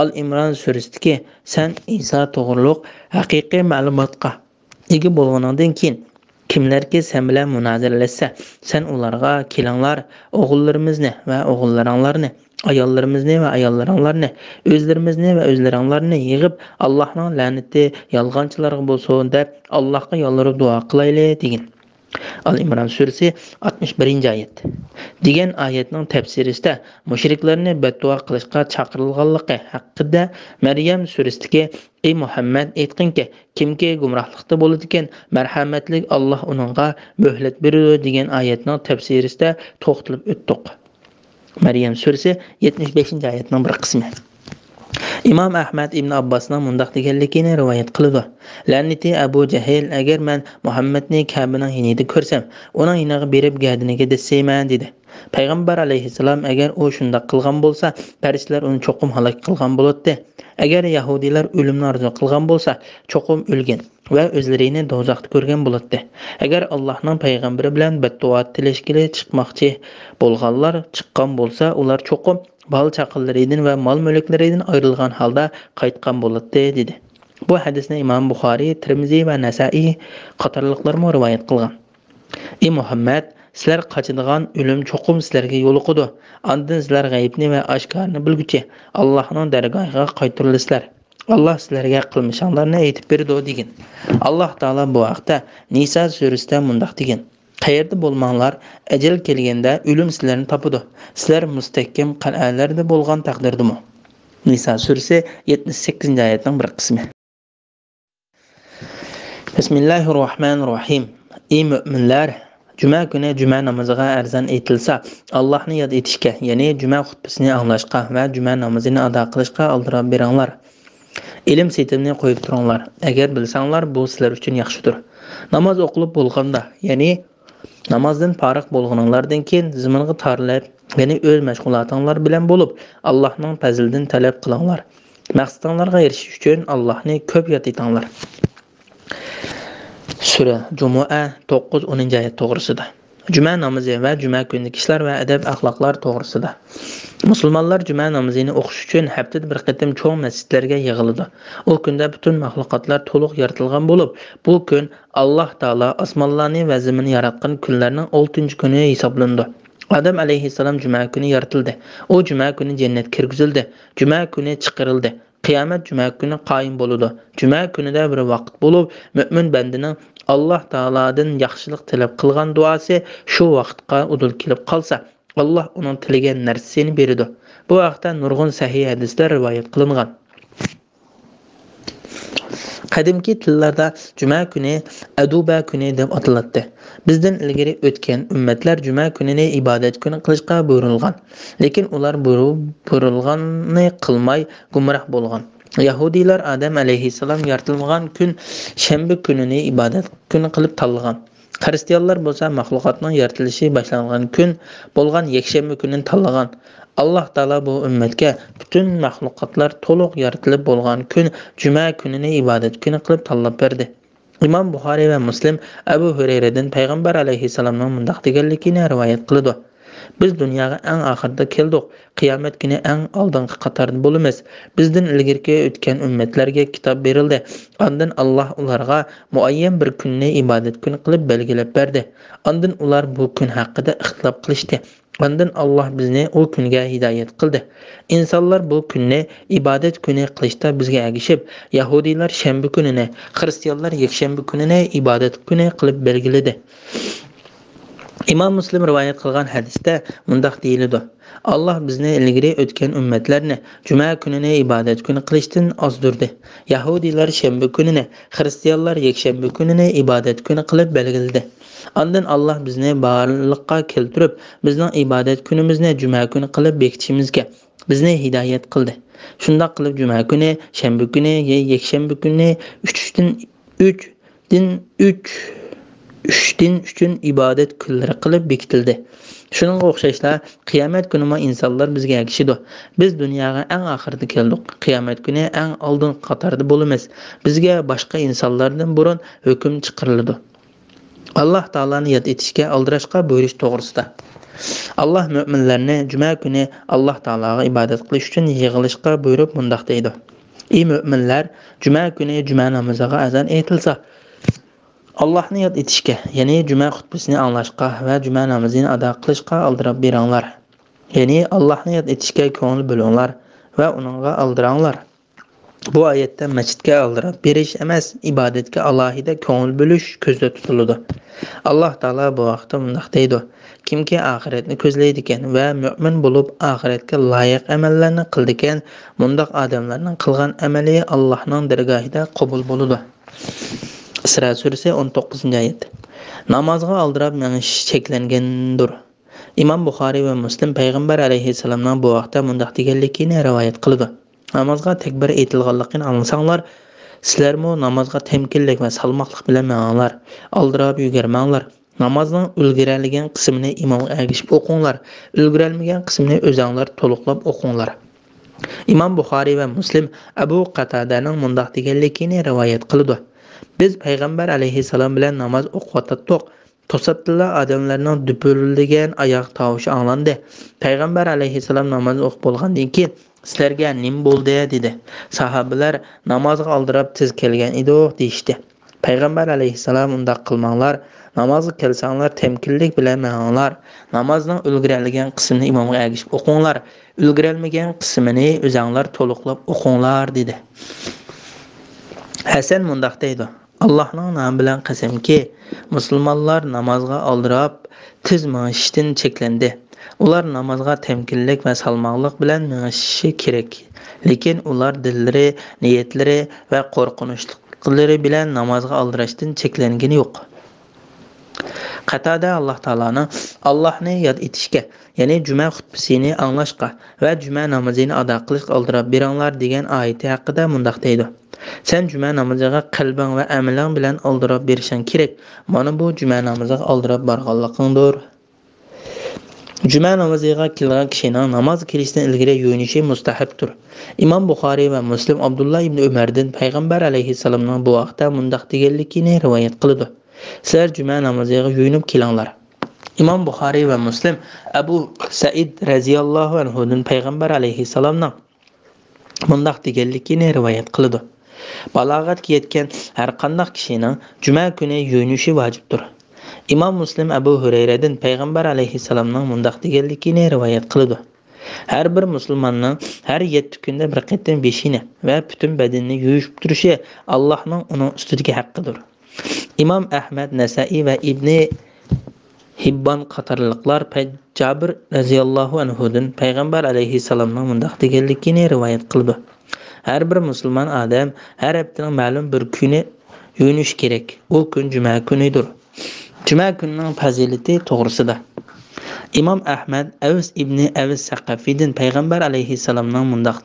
Al-Imron surasidagi sen Isa to'g'riliq haqiqiy ma'lumotga ega bo'lganingdan keyin kimlarki sen bilan munoziralashsa, sen ularga kelinglar, o'g'illarimizni va o'g'illaringlarni, ayollarimizni va ayollaringlarni, o'zlarimizni va o'zlaringlarni yig'ib Allohning la'nati yolg'onchilarga bo'lsin deb Allohga yolvorib duo qilaylik degan. Al-Imron surasi 61-oyat. Degan oyatning tafsirisida mushriklarni beddua qilishga chaqirilganligi haqida Maryam surasidagi ey Muhammad aytqinki, kimki gumrohlikda bo'ladi ekan, marhamatli Alloh uningga muhlat beradi degan oyatning tafsirisida to'xtalib o'tdik. Maryam surasi 75-oyatning bir qismi. İmam Ahmad ibn Abbasning mundaq deganligini rivoyat qiladi. La'nati Abu Jahl agar men Muhammadni Ka'baning yinida ko'rsam, uning yiniga berib gadiniga desayman dedi. Payg'ambar alayhissalom agar u shunday qilgan bo'lsa, farishtalar uni cho'qim halok qilgan bo'ladi. Agar Yahudilar o'limni arzu qilgan bo'lsa, cho'qim o'lgan va o'zlarini dozoqda ko'rgan bo'ladi. Agar Allohning payg'ambari bilan beddua tilashgili chiqmoqchi bo'lganlar chiqqan bo'lsa, ular cho'qim bal chaqillaridan va mol mulklaridan ayrilgan holda qaytgan bo'ladi dedi. Bu hadisni Imom Buxoriy, Tirmiziy va Nasa'iy qatorliqlar rivoyat qilgan. Ey Muhammad, sizlar qochadigan o'lim cho'qim sizlarga yo'liqidi. Ondan sizlar g'aybni va oshkorni bilguchi Allohning dargohiga qaytirilasizlar. Alloh sizlarga qilmishinglarni aytib berdi degan. Alloh taolo bu vaqtda Nisa surasida mundaq degan. Qayerda bo'lmanglar, ajal kelganda o'lim sizlarni topadi. Sizlar mustahkam qal'alarda bo'lgan taqdirdimi? Nisa surasi 78-oyatning bir qismi. Bismillahirrohmanirrohim. Ey mu'minlar, juma kuni juma namoziga arzon aytilsa, Allohni yod etishga, ya'ni juma xutbasini anglashga va juma namozini ado qilishga aldirab beringlar. Ilm setimni qo'yib turinglar. Agar bilsanglar, bu sizlar uchun yaxshidir. Namoz o'qilib bo'lganda, ya'ni namozdan fariq bo'lganinglardan keyin ziminga tarilib, ya'ni o'z mashg'ulotinglar bilan bo'lib, Allohning fazlidan talab qilinglar. Maqsadinglarga erishish uchun Allohni ko'p yod etinglar. Sura Jumu'a 9-10-oyat to'g'risida. Juma namozi va juma kunidagi ishlar va adab axloqlar to'g'risida. Musulmonlar juma namozini o'qish uchun haftada bir qatim cho'ng masjidlarga yig'iladi. U kunda butun maxluqotlar to'liq yaratilgan bo'lib, bu kun Alloh taolo osmonlarni va zaminni yaratgan kunlarning 6-kuni hisoblandi. Adam alayhissalom juma kuni yaratildi. U juma kuni jannatga kirgizildi. Juma kuni chiqarildi. Qiyomat juma kuni qoyim bo'ladi. Juma kunida bir vaqt bo'lib, mu'min bandining Alloh taoladan yaxshilik talab qilgan duosi shu vaqtga udul kelib qolsa, Alloh uning tilagan narsasini beradi. Bu vaqtda nurg'un sahih hadislar rivoyat qilingan. Qadimki tillarda juma kuni aduba kuni deb ataladi. Bizdan ilgari o'tgan ummatlar juma kunini ibodat kuni qilishga buyurilgan, lekin ular buyurilganni qilmay gumroh bo'lgan. Yahudiylar Adam alayhissalom yaratilgan kun shanba kunini ibodat kuni qilib tanlagan. Xristianlar bo'lsa maxluqotning yaratilishi boshlangan kun bo'lgan yakshanba kunini tanlagan. Alloh taolo bu ummatga butun maxluqotlar to'liq yaratilib bo'lgan kun juma kunini ibodat kuni qilib tanlab berdi. Imom Buxoriy va Muslim Abu Hurayradan payg'ambar alayhissalomning mundaq deganligini rivoyat qiladi. Biz dunyoga eng oxirda keldik. Qiyomat kuni eng oldingi qatorda bo'lamiz. Bizdan ilgari o'tgan ummatlarga kitob berildi. Ondan Alloh ularga muayyan bir kunni ibodat kuni qilib belgilab berdi. Ondan ular bu kun haqida ixtilof qilishdi. Ondan Allah bizni o kunga hidoyat qildi. İnsanlar bu kunni ibodat kuni qilishda bizga ergishib, Yahudiylar shanba kunini, xristianlar yakshanba kunini ibodat kuni qilib belgiladi. İmam Müslim rivoyat qilgan hadisda mundaq deyiladi: Allah bizni ilgari o'tgan ummatlarni juma kunini ibodat kuni qilishdan ozdirdi. Yahudiylar shanba kunini, xristianlar yakshanba kunini ibodat kuni qilib belgiladi. Ondan Allah bizni barliqqa keltirib, bizning ibodat kunimizni juma kuni qilib bekitishimizga bizni hidoyat qildi. Shunday qilib juma kuni, shanba kuni, yakshanba kuni 3 din uchun ibodat kunlari qilib bekitildi. Shuningga o'xshashla qiyomat kunida insonlar bizga ergishidi. Biz dunyoga eng oxirida keldik. Qiyomat kuni eng oldin qatorda bo'lamiz. Bizga boshqa insonlardan burun hukm chiqariladi. Allah Taolani yod etishga, aldirashga buyurish to'g'risida. Allah mu'minlarni juma kuni Allah Taolaga ibodat qilish uchun yig'ilishga buyurib mundaq deydi: Ey mu'minlar, juma kuni juma namoziga azon aytilsa, Allahni yod etishga, ya'ni juma xutbasini anglashga va juma namozini ado qilishga aldirab beringlar. Ya'ni Allahni yod etishga ko'ngil bo'linglar va uningga aldiranglar. Bu oyatda masjidga aldirab berish emas, ibodatga alohida ko'ngil bo'lish ko'zda tutiladi. Alloh taolo bu vaqtda mundaq deydi: Kimki oxiratni ko'zlaydi ekan va mu'min bo'lib oxiratga loyiq amallarni qildi ekan, mundaq odamlarning qilgan amali Allohning dargohida qabul bo'ladi. Isra surasi 19-oyat. Namozga aldirab menish cheklangandir. Imom Buxoriy va Muslim payg'ambar alayhissalomning bu vaqtda mundaq deganligini rivoyat qildi: Namozga takbir aytilganligini anglasanglar, sizlarmi namozga temkinlik va salmoqlik bilan meninglar, aldirab yugarmanglar. Namozning ulguralgan qismini imomga ergishib o'qinglar, ulguralmagan qismini o'zinglar to'liqlab o'qinglar. Imom Buxoriy va Muslim Abu Qatadaning mundaq deganligini rivoyat qildi: Biz payg'ambar alayhissalom bilan namoz o'qiyotdik. To'satdan odamlarning dupurilgan oyoq tovushi anglandi. Payg'ambar alayhissalom namoz o'qib bo'lgandan keyin sizlarga nim bo'ldi dedi. Sahobalar namozga aldirab tez kelgan edi deyishdi. Payg'ambar alayhissalom undaq qilmanglar, namozga kelsanglar temkinlik bilan meninglar. Namozning ulguralgan qismini imomga ergishib o'qinglar, ulguralmagan qismini o'zinglar to'liqlab o'qinglar dedi. Hasan mundaq deydi: Allohning nomi bilan qasamki, musulmonlar namozga aldirab tez minishdan cheklandi. Ular namozga temkinlik va salmoqlik bilan minishi kerak. Lekin ular dillari, niyatlari va qo'rqinchliklari bilan namozga aldirashdan cheklangani yo'q. Qatada Alloh taolani Allohni yod etishga, ya'ni juma xutbasini anglashga va juma namozini ado qilishga aldirab beringlar degan oyati haqida mundaq deydi: Sen juma namoziga qalbing va amaling bilan aldirab berishing kerak. Mana bu juma namoziga aldirab borganligingdir. Juma namoziga kelgan kishining namoz kelishdan ilgari yuvinishi mustahabdir. Imom Buxoriy va Muslim Abdullah ibn Umardan payg'ambar alayhissalomning bu vaqtda mundaq deganligini rivoyat qildi: Sizlar juma namoziga yuvinib kelinglar. Imom Buxoriy va Muslim Abu Said radhiyallohu anhu dan payg'ambar alayhissalomning mundaq deganligini rivoyat qildi: Balog'atga yetgan har qanday kishining juma kuni yuvinishi vojibdir. Imom Muslim Abu Hurayradan payg'ambar alayhissalomning mundaq deganligini rivoyat qildi: Har bir musulmonning har 7 kunda bir qatam beshini va butun badanini yuvib turishi Allohning uning ustidagi haqqidir. Imom Ahmad, Nasa'iy va Ibn Hibban qatorliqlar Jabir radhiyallohu anhu dan payg'ambar alayhissalomning mundaq deganligini rivoyat qildi: Har bir musulmon odam har haftaning ma'lum bir kuni yuvinish kerak. U kun juma kunidir. Juma kunining fazilati to'g'risida Imom Ahmad Avs ibn Avs Saqafiydan payg'ambar alayhissalomning mundaq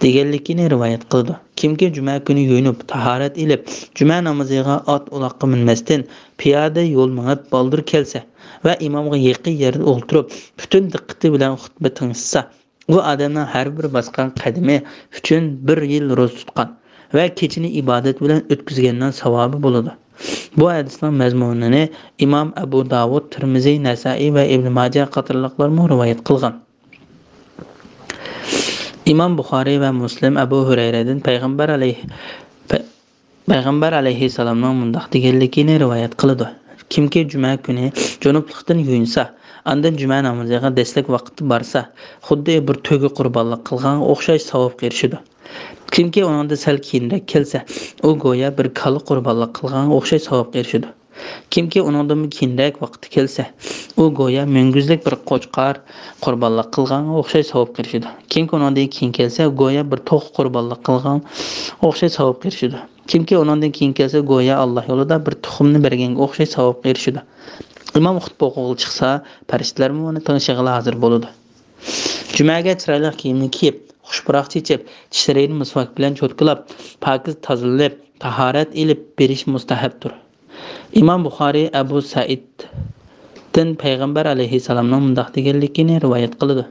deganligini rivoyat qildi: Kimki juma kuni yuvinib, tahorat ilib, juma namoziga ot uloqqa minmasdan piyoda yo'l minib boldir kelsa va imomga yaqin yerda o'ltirib, butun diqqati bilan xutba tingsa, u odamning har bir bosgan qadami uchun 1 yil ro'za tutgan va kechini ibodat bilan o'tkazgandan savobi bo'ladi. Bu hadisning mazmunini Imom Abu Davud, Tirmiziy, Nasa'iy va Ibn Majah qatorliqlar rivoyat qilgan. Imom Buxoriy va Muslim Abu Hurayradan payg'ambar alayhissalomning mundaq deganligini rivoyat qildi: Kimki juma kuni junublikdan yuyinsa, andan juma namoziga dastlab vaqti borsa, xuddi bir to'ga qurbonlik qilganga o'xshash savobga erishadi. Kimki uningda sal keyinroq kelsa, u go'yo bir kal qurbonlik qilganga o'xshash savobga erishadi. Kimki uningdan keyinroq vaqti kelsa, u go'yo munguzlik bir qo'chqor qurbonlik qilganga o'xshash savobga erishadi. Kimki uningdan keyin kelsa, go'yo bir to'q qurbonlik qilgan o'xshash savobga erishadi. Kimki uningdan keyin kelsa, go'yo Alloh yo'lida bir tuxumni berganga o'xshash savobga erishadi. Imom xutba o'qig'ili chiqsa, farishtalar uni tingshig'iga hozir bo'ladi. Jumaga chiroyli kiyimni kiyib, xushpuroq chechib, tishlarini misvak bilan cho'tkilab, pokiz tozalab, tahorat ilib berish mustahabdir. Imom Buxoriy Abu Saiddan payg'ambar alayhisalomning mundaq deganligini rivoyat qiladi.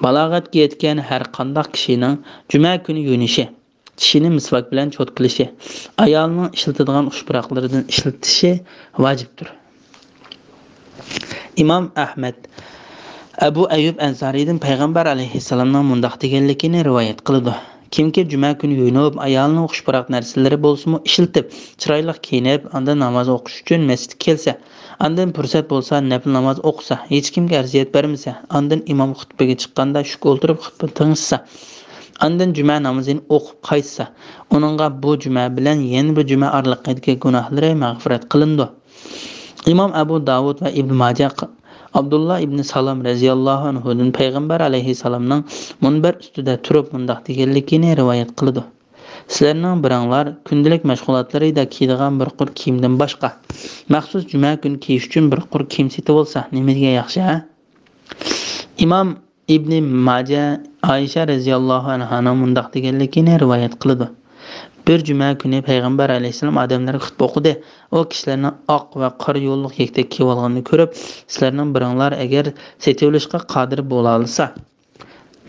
Balog'atga yetgan har qanday kishining juma kuni yunishi, tishini misvak bilan cho'tkilishi, ayolning ishlatadigan xushpuroqlaridan ishlatishi vojibdir. Imom Ahmad Abu Ayyub Ansariydan payg'ambar alayhisalomning mundaq deganligini rivoyat qiladi. Kimki juma kuni yuyinib, ayolning xushpuroq narsalari bo'lsa-mu ishlatib, chiroyli kiyinib, undan namoz o'qish uchun masjidga kelsa, undan fursat bo'lsa, nafl namoz o'qisa, hech kimga arziyat bermasa, undan imom xutbaga chiqqanda shuk o'ltirib xutba tingishsa, undan juma namozini o'qib qaytsa, uningga bu juma bilan yana bir juma oraliqidagi gunohlari mag'firat qilindi. Imom Abu Davud va Ibn Majah Abdullah ibn Salam radhiyallohu anhudan payg'ambar alayhisalomning munbar ustida turib mundaq deganligini rivoyat qiladi. Sizlarning biringlar kundalik mashg'ulotlarida kiydigan bir qur kiyimdan boshqa maxsus juma kuni kiyish uchun bir qur kiyim setib olsa, nimaga yaxshi, ha? Imom Ibn Majah Aisha radhiyallohu anha mundaq deganligini rivoyat qiladi. Bir juma kuni payg'ambar alayhisalom odamlarga xutba o'qidi. O kishilarning oq va qora yo'lliq yaktak kiyib olganini ko'rib, sizlarning biringlar agar setivlashga qodir bo'la olsa,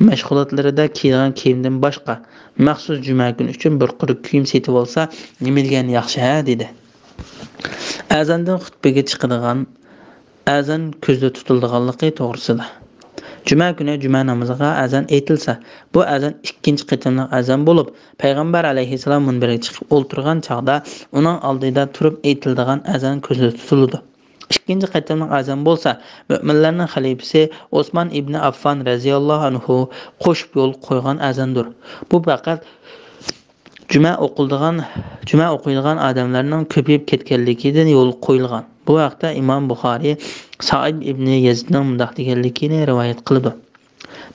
mashg'ulotlarida kiygan kiyimdan boshqa maxsus juma kuni uchun bir quruq kiyim setib olsa, nima degan yaxshi, ha, dedi. Azondan xutbaga chiqadigan azon ko'zda tutilganligi to'g'risida. Juma kuni juma namoziga azon aytilsa, bu azon ikkinchi qitimliq azon bo'lib, payg'ambar alayhisalom munbariga chiqib o'ltirgan chaqda uning oldida turib aytiladigan azon ko'zda tutiladi. Ikkinchi qitimliq azon bo'lsa, mu'minlarning xalifasi Osmon ibn Affon radhiyallohu anhu qo'shib yo'l qo'ygan azondir. Bu faqat juma o'qiydigan odamlarning ko'payib ketganligidan yo'l qo'yilgan. Bu vaqtda Imom Buxoriy Sa'id ibn Yazidning mundaq deganligini rivoyat qildi.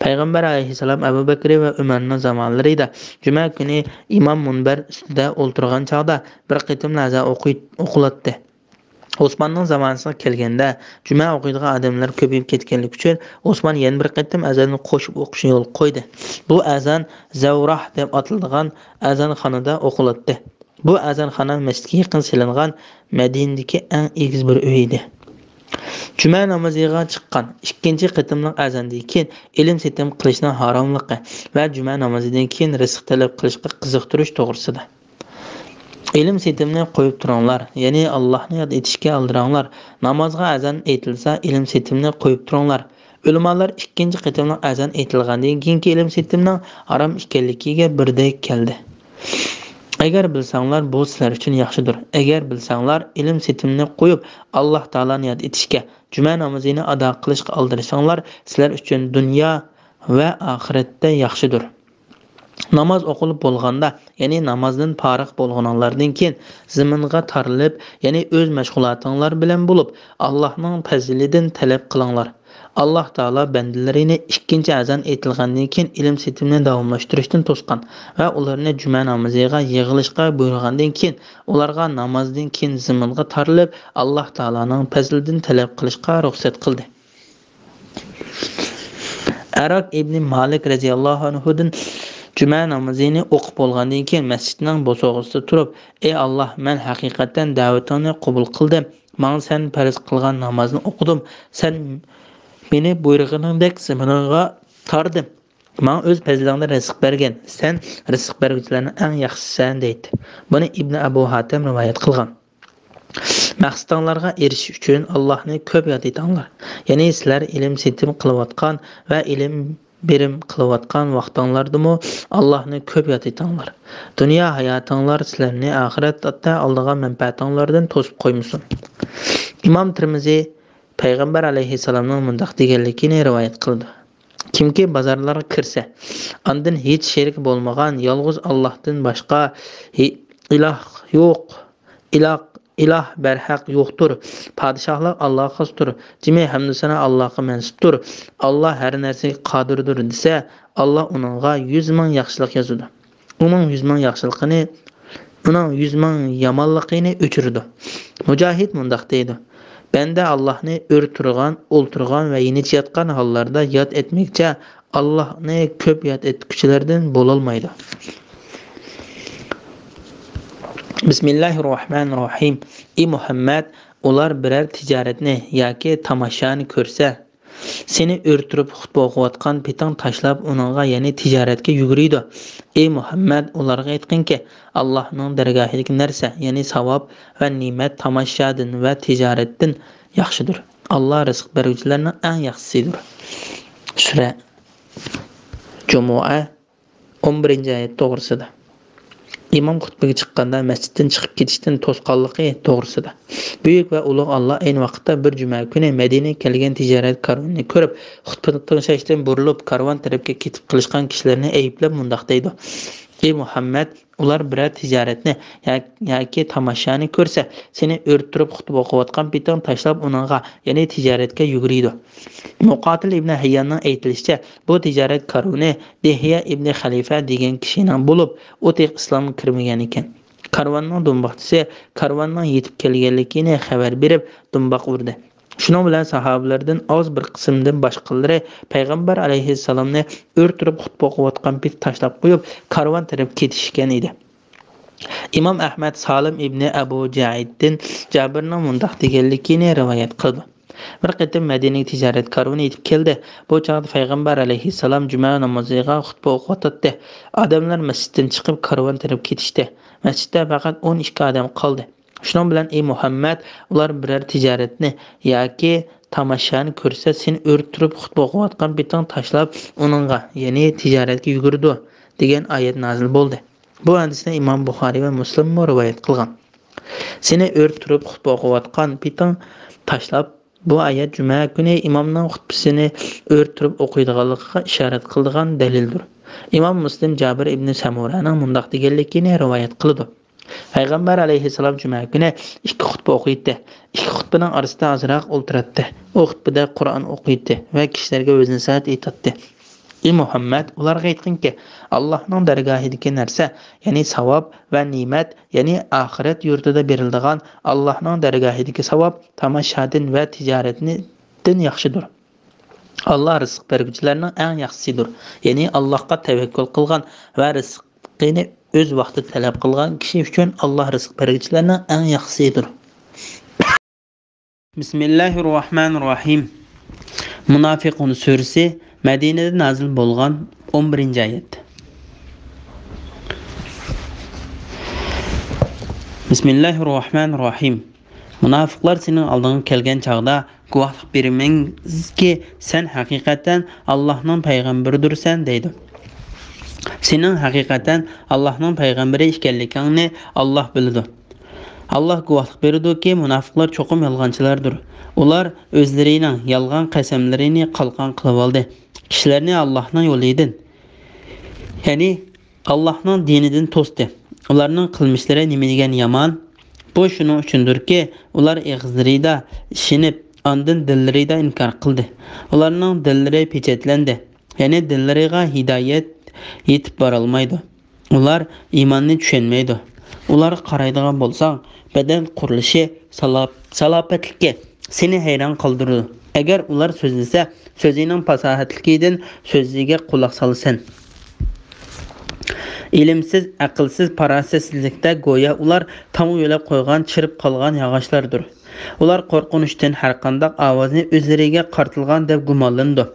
Payg'ambar alayhisalom Abu Bakr va Umarning zamonlarida juma kuni imom munbar ustida o'ltirgan chaqda bir qitim azon o'qilatdi. Osmonning zamonasiga kelganda juma o'qiydigan odamlar ko'payib ketganligi uchun Osmon yana bir qitim azonni qo'shib o'qishni yo'l qo'ydi. Bu azon Zavrah deb ataladigan azonxonada o'qilatdi. Bu azonxona masjidga yaqin silingan Madinadagi eng egiz bir uy edi. Juma namoziga chiqqan ikkinchi qitimliq azondan keyin ilm setim qilishning haromligi va juma namozidan keyin rizq talab qilishga qiziqtirish to'g'risida. Ilm setimni qo'yib turinglar, ya'ni Allohni yod etishga aldiranglar. Namozga azon aytilsa, ilm setimni qo'yib turinglar. Ulamolar ikkinchi qitimliq azon aytilgandan keyingi ilm setimning harom ekanligiga birdek keldi. Agar bilsanglar bu sizlar uchun yaxshidir. Agar bilsanglar ilm setimni qo'yib Alloh taoloni yod etishga, juma namozini ado qilishga aldirishinglar sizlar uchun dunyo va oxiratda yaxshidir. Namoz o'qilib bo'lganda, ya'ni namozdan farigh bo'lganlardan keyin zaminga tarilib, ya'ni o'z mashg'ulotinglar bilan bo'lib, Allohning fazlidan talab qilinglar. Alloh taolo bandalarini ikkinchi azon aytilgandan keyin ilm setimni davomlashtirishdan to'sgan va ularni juma namoziga yig'ilishga buyurgandan keyin ularga namozdan keyin zaminga tarilib, Alloh taoloning fazlidan talab qilishga ruxsat qildi. Aroq ibn Malik radhiyallohu anhudan juma namozini o'qib bo'lgandan keyin masjidning bo'sog'isida turib, "Ey Alloh, men haqiqatan da'vatingni qabul qildim. Men sen farz qilgan namozni o'qidim. Sen meni buyrug'ingdek zaminga tardim. Men o'z fazlingda rizq bergan. Sen rizq beruvchilarning eng yaxshisisan" deydi. Buni Ibn Abu Hatim rivoyat qilgan. Maqsadinglarga erishish uchun Allohni ko'p yod etinglar. Ya'ni sizlar ilm setim qilayotgan va ilm berim qilayotgan vaqtinglardami Allohni ko'p yod etinglar. Dunyo hayotinglar sizlarni oxiratda oldigan manfaatinglardan to'sib qo'ymasin. imom Tirmiziy payg'ambar alayhissalomning mundoq deganligini rivoyat qildi. Kimki bozorlarga kirsa, ondan hech sherik bo'lmagan yolg'iz Allohdan boshqa iloh yo'q, iloh barhaq yo'qdir. Podshohlik Allohgadir. Jimi hamdu sana Allohga mansubdir. Alloh har narsaga qodirdir desa, Alloh uningga 100 ming yaxshilik yozadi. Uning 100 ming yaxshiligini, uning 100 ming yomonligini o'chirdi. Mujohid mundoq deydi: Bende Allah'ını örtürgan, olturgan ve yenişiyatkan hallarda yad etmekçe Allah'ını köp yad etkiçilerden bolalmaydı. Bismillahirrahmanirrahim. Ey Muhammed, ular birer ticaretini yoki tamaşani ko'rsa, seni örtürüp xutba o'qiyotgan petang tashlab uningga ya'ni tijoratga yuguriydi. Ey Muhammad, ularga aytqinki, Allohning dargohidagi narsa, ya'ni savob va ne'mat tamashadan va tijoratdan yaxshidir. Alloh rizq beruvchilarning eng yaxshisidir. Sura Jumua 11-oyat to'g'risida. İmam xutbaga chiqqanda masjiddan chiqib ketishdan to'sqanligi to'g'risida. Buyuk va ulug' Alloh ayni vaqtda bir juma kuni Madinaga kelgan tijorat karvonini ko'rib, xutbadan tinglashdan burilib, karvon tarafga ketib qilishgan kishilarni ayblab mundoq deydi: Ey Muhammad, ular biror tijoratni yoki tamashani ko'rsa, seni o'rtirib xutba o'qiyotgan petang tashlab uningga, ya'ni tijoratga yuguriydi. Muqotil ibn Hayyanning aytilishicha, bu tijorat karvoni Dihya ibn Xalifa degan kishining bo'lib, u tek islomga kirmagan ekan. Karvonning dumboqchisi karvonning yetib kelganligini xabar berib, dumboq urdi. Shuning bilan sahobalardan oz bir qismdan boshqalari payg'ambar alayhissalomni o'rtirib xutba o'qiyotgan pet tashlab qo'yib, karvon taraf ketishgan edi. Imom Ahmad Salim ibn Abu Jaiddan Jabirning mundoq deganligini rivoyat qildi. Bir qatim Madinaga tijorat karvoni yetib keldi. Bu chaqda payg'ambar alayhissalom juma namoziga xutba o'qiyotdi. Odamlar masjiddan chiqib karvon taraf ketishdi. Masjidda faqat 12 odam qoldi. Shuning bilan ey Muhammad, ular biror tijoratni yoki tamashani ko'rsa, seni o'rtirib xutba o'qiyotgan petang tashlab uningga, ya'ni tijoratga yugurdi degan oyat nozil bo'ldi. Bu hadisni Imom Buxoriy va Muslim rivoyat qilgan. Seni o'rtirib xutba o'qiyotgan petang tashlab, bu oyat juma kuni imomning xutbasini o'rtirib o'qiydiganligiga ishorat qiladigan dalildir. Imom Muslim Jabir ibn Samuraning mundoq deganligini rivoyat qildi. Payg'ambar alayhissalom juma kuni 2 xutba o'qiydi. 2 xutbaning orasida azroq o'ltiratdi. U xutbada Qur'on o'qiydi va kishilarga o'z nasihat aytadi. Ey Muhammad, ularga aytqinki, Allohning dargohidagi narsa, ya'ni savob va ne'mat, ya'ni oxirat yurtida beriladigan Allohning dargohidagi savob tamashadan va tijoratdan yaxshidir. Alloh rizq beruvchilarning eng yaxshisidir. Ya'ni Allohga tavakkul qilgan va rizqini o'z vaqtida talab qilgan kishi uchun Alloh rizq beruvchilarning eng yaxshisidir. Bismillahirrohmanirrohim. Munofiqun surasi Madinada nazil bo'lgan 11-oyat. Bismillahirrohmanirrohim. Munofiqlar sening oldingga kelgan chaqda guvohlik bermangki, sen haqiqatan Allohning payg'ambaridirsan deydi. Sening haqiqatan Allohning payg'ambari ekanligingni Alloh biladi. Alloh guvohlik beradiki, munofiqlar cho'qim yolg'onchilardir. Ular o'zlarining yolg'on qasamlarini qalqon qilib oldi. Kishilarni Allohning yo'lidan, ya'ni Allohning dinidan to'sdi. Ularning qilmishlari nima degan yomon? Bu shuning uchundirki, ular ig'izlarida ishinib, ondan dillarida inkor qildi. Ularning dillari pechatlandi, ya'ni dillariga hidoyat yetib bora olmaydi. Ular iymonni tushunmaydi. Ular qaraydigan bo'lsang, badan qurilishi, salopatligi seni hayron qoldiradi. Agar ular so'zlasa, so'zining fasohatligidan so'ziga quloq solsan. Ilimsiz, aqlsiz, farosatsizlikda go'yo ular tam yo'lab qo'ygan, chirib qolgan yog'ochlardir. Ular qo'rqinishdan har qanday ovozni o'zlariga qartilgan deb gumonlandi.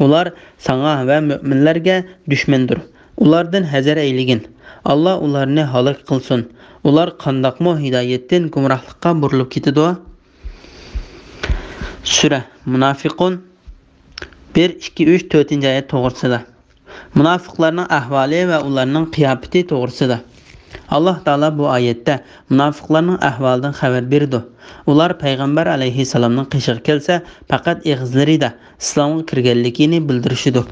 Ular sana va mu'minlarga dushmandir. Ulardan hazar ayligin. Alloh ularni halok qilsin. Ular qandaqmo hidoyatdan gumrohlikqa burilib ketadi. Sura Munofiqun 1, 2, 3, 4-oyat to'g'risida. Munofiqlarning ahvoli va ularning qiyofati to'g'risida. Allah Taala bu oyatda munofiqlarning ahvolidan xabar berdi. Ular payg'ambar alayhissalomning qishig'i kelsa, faqat og'izlarida islomga kirganligini bildirishdi.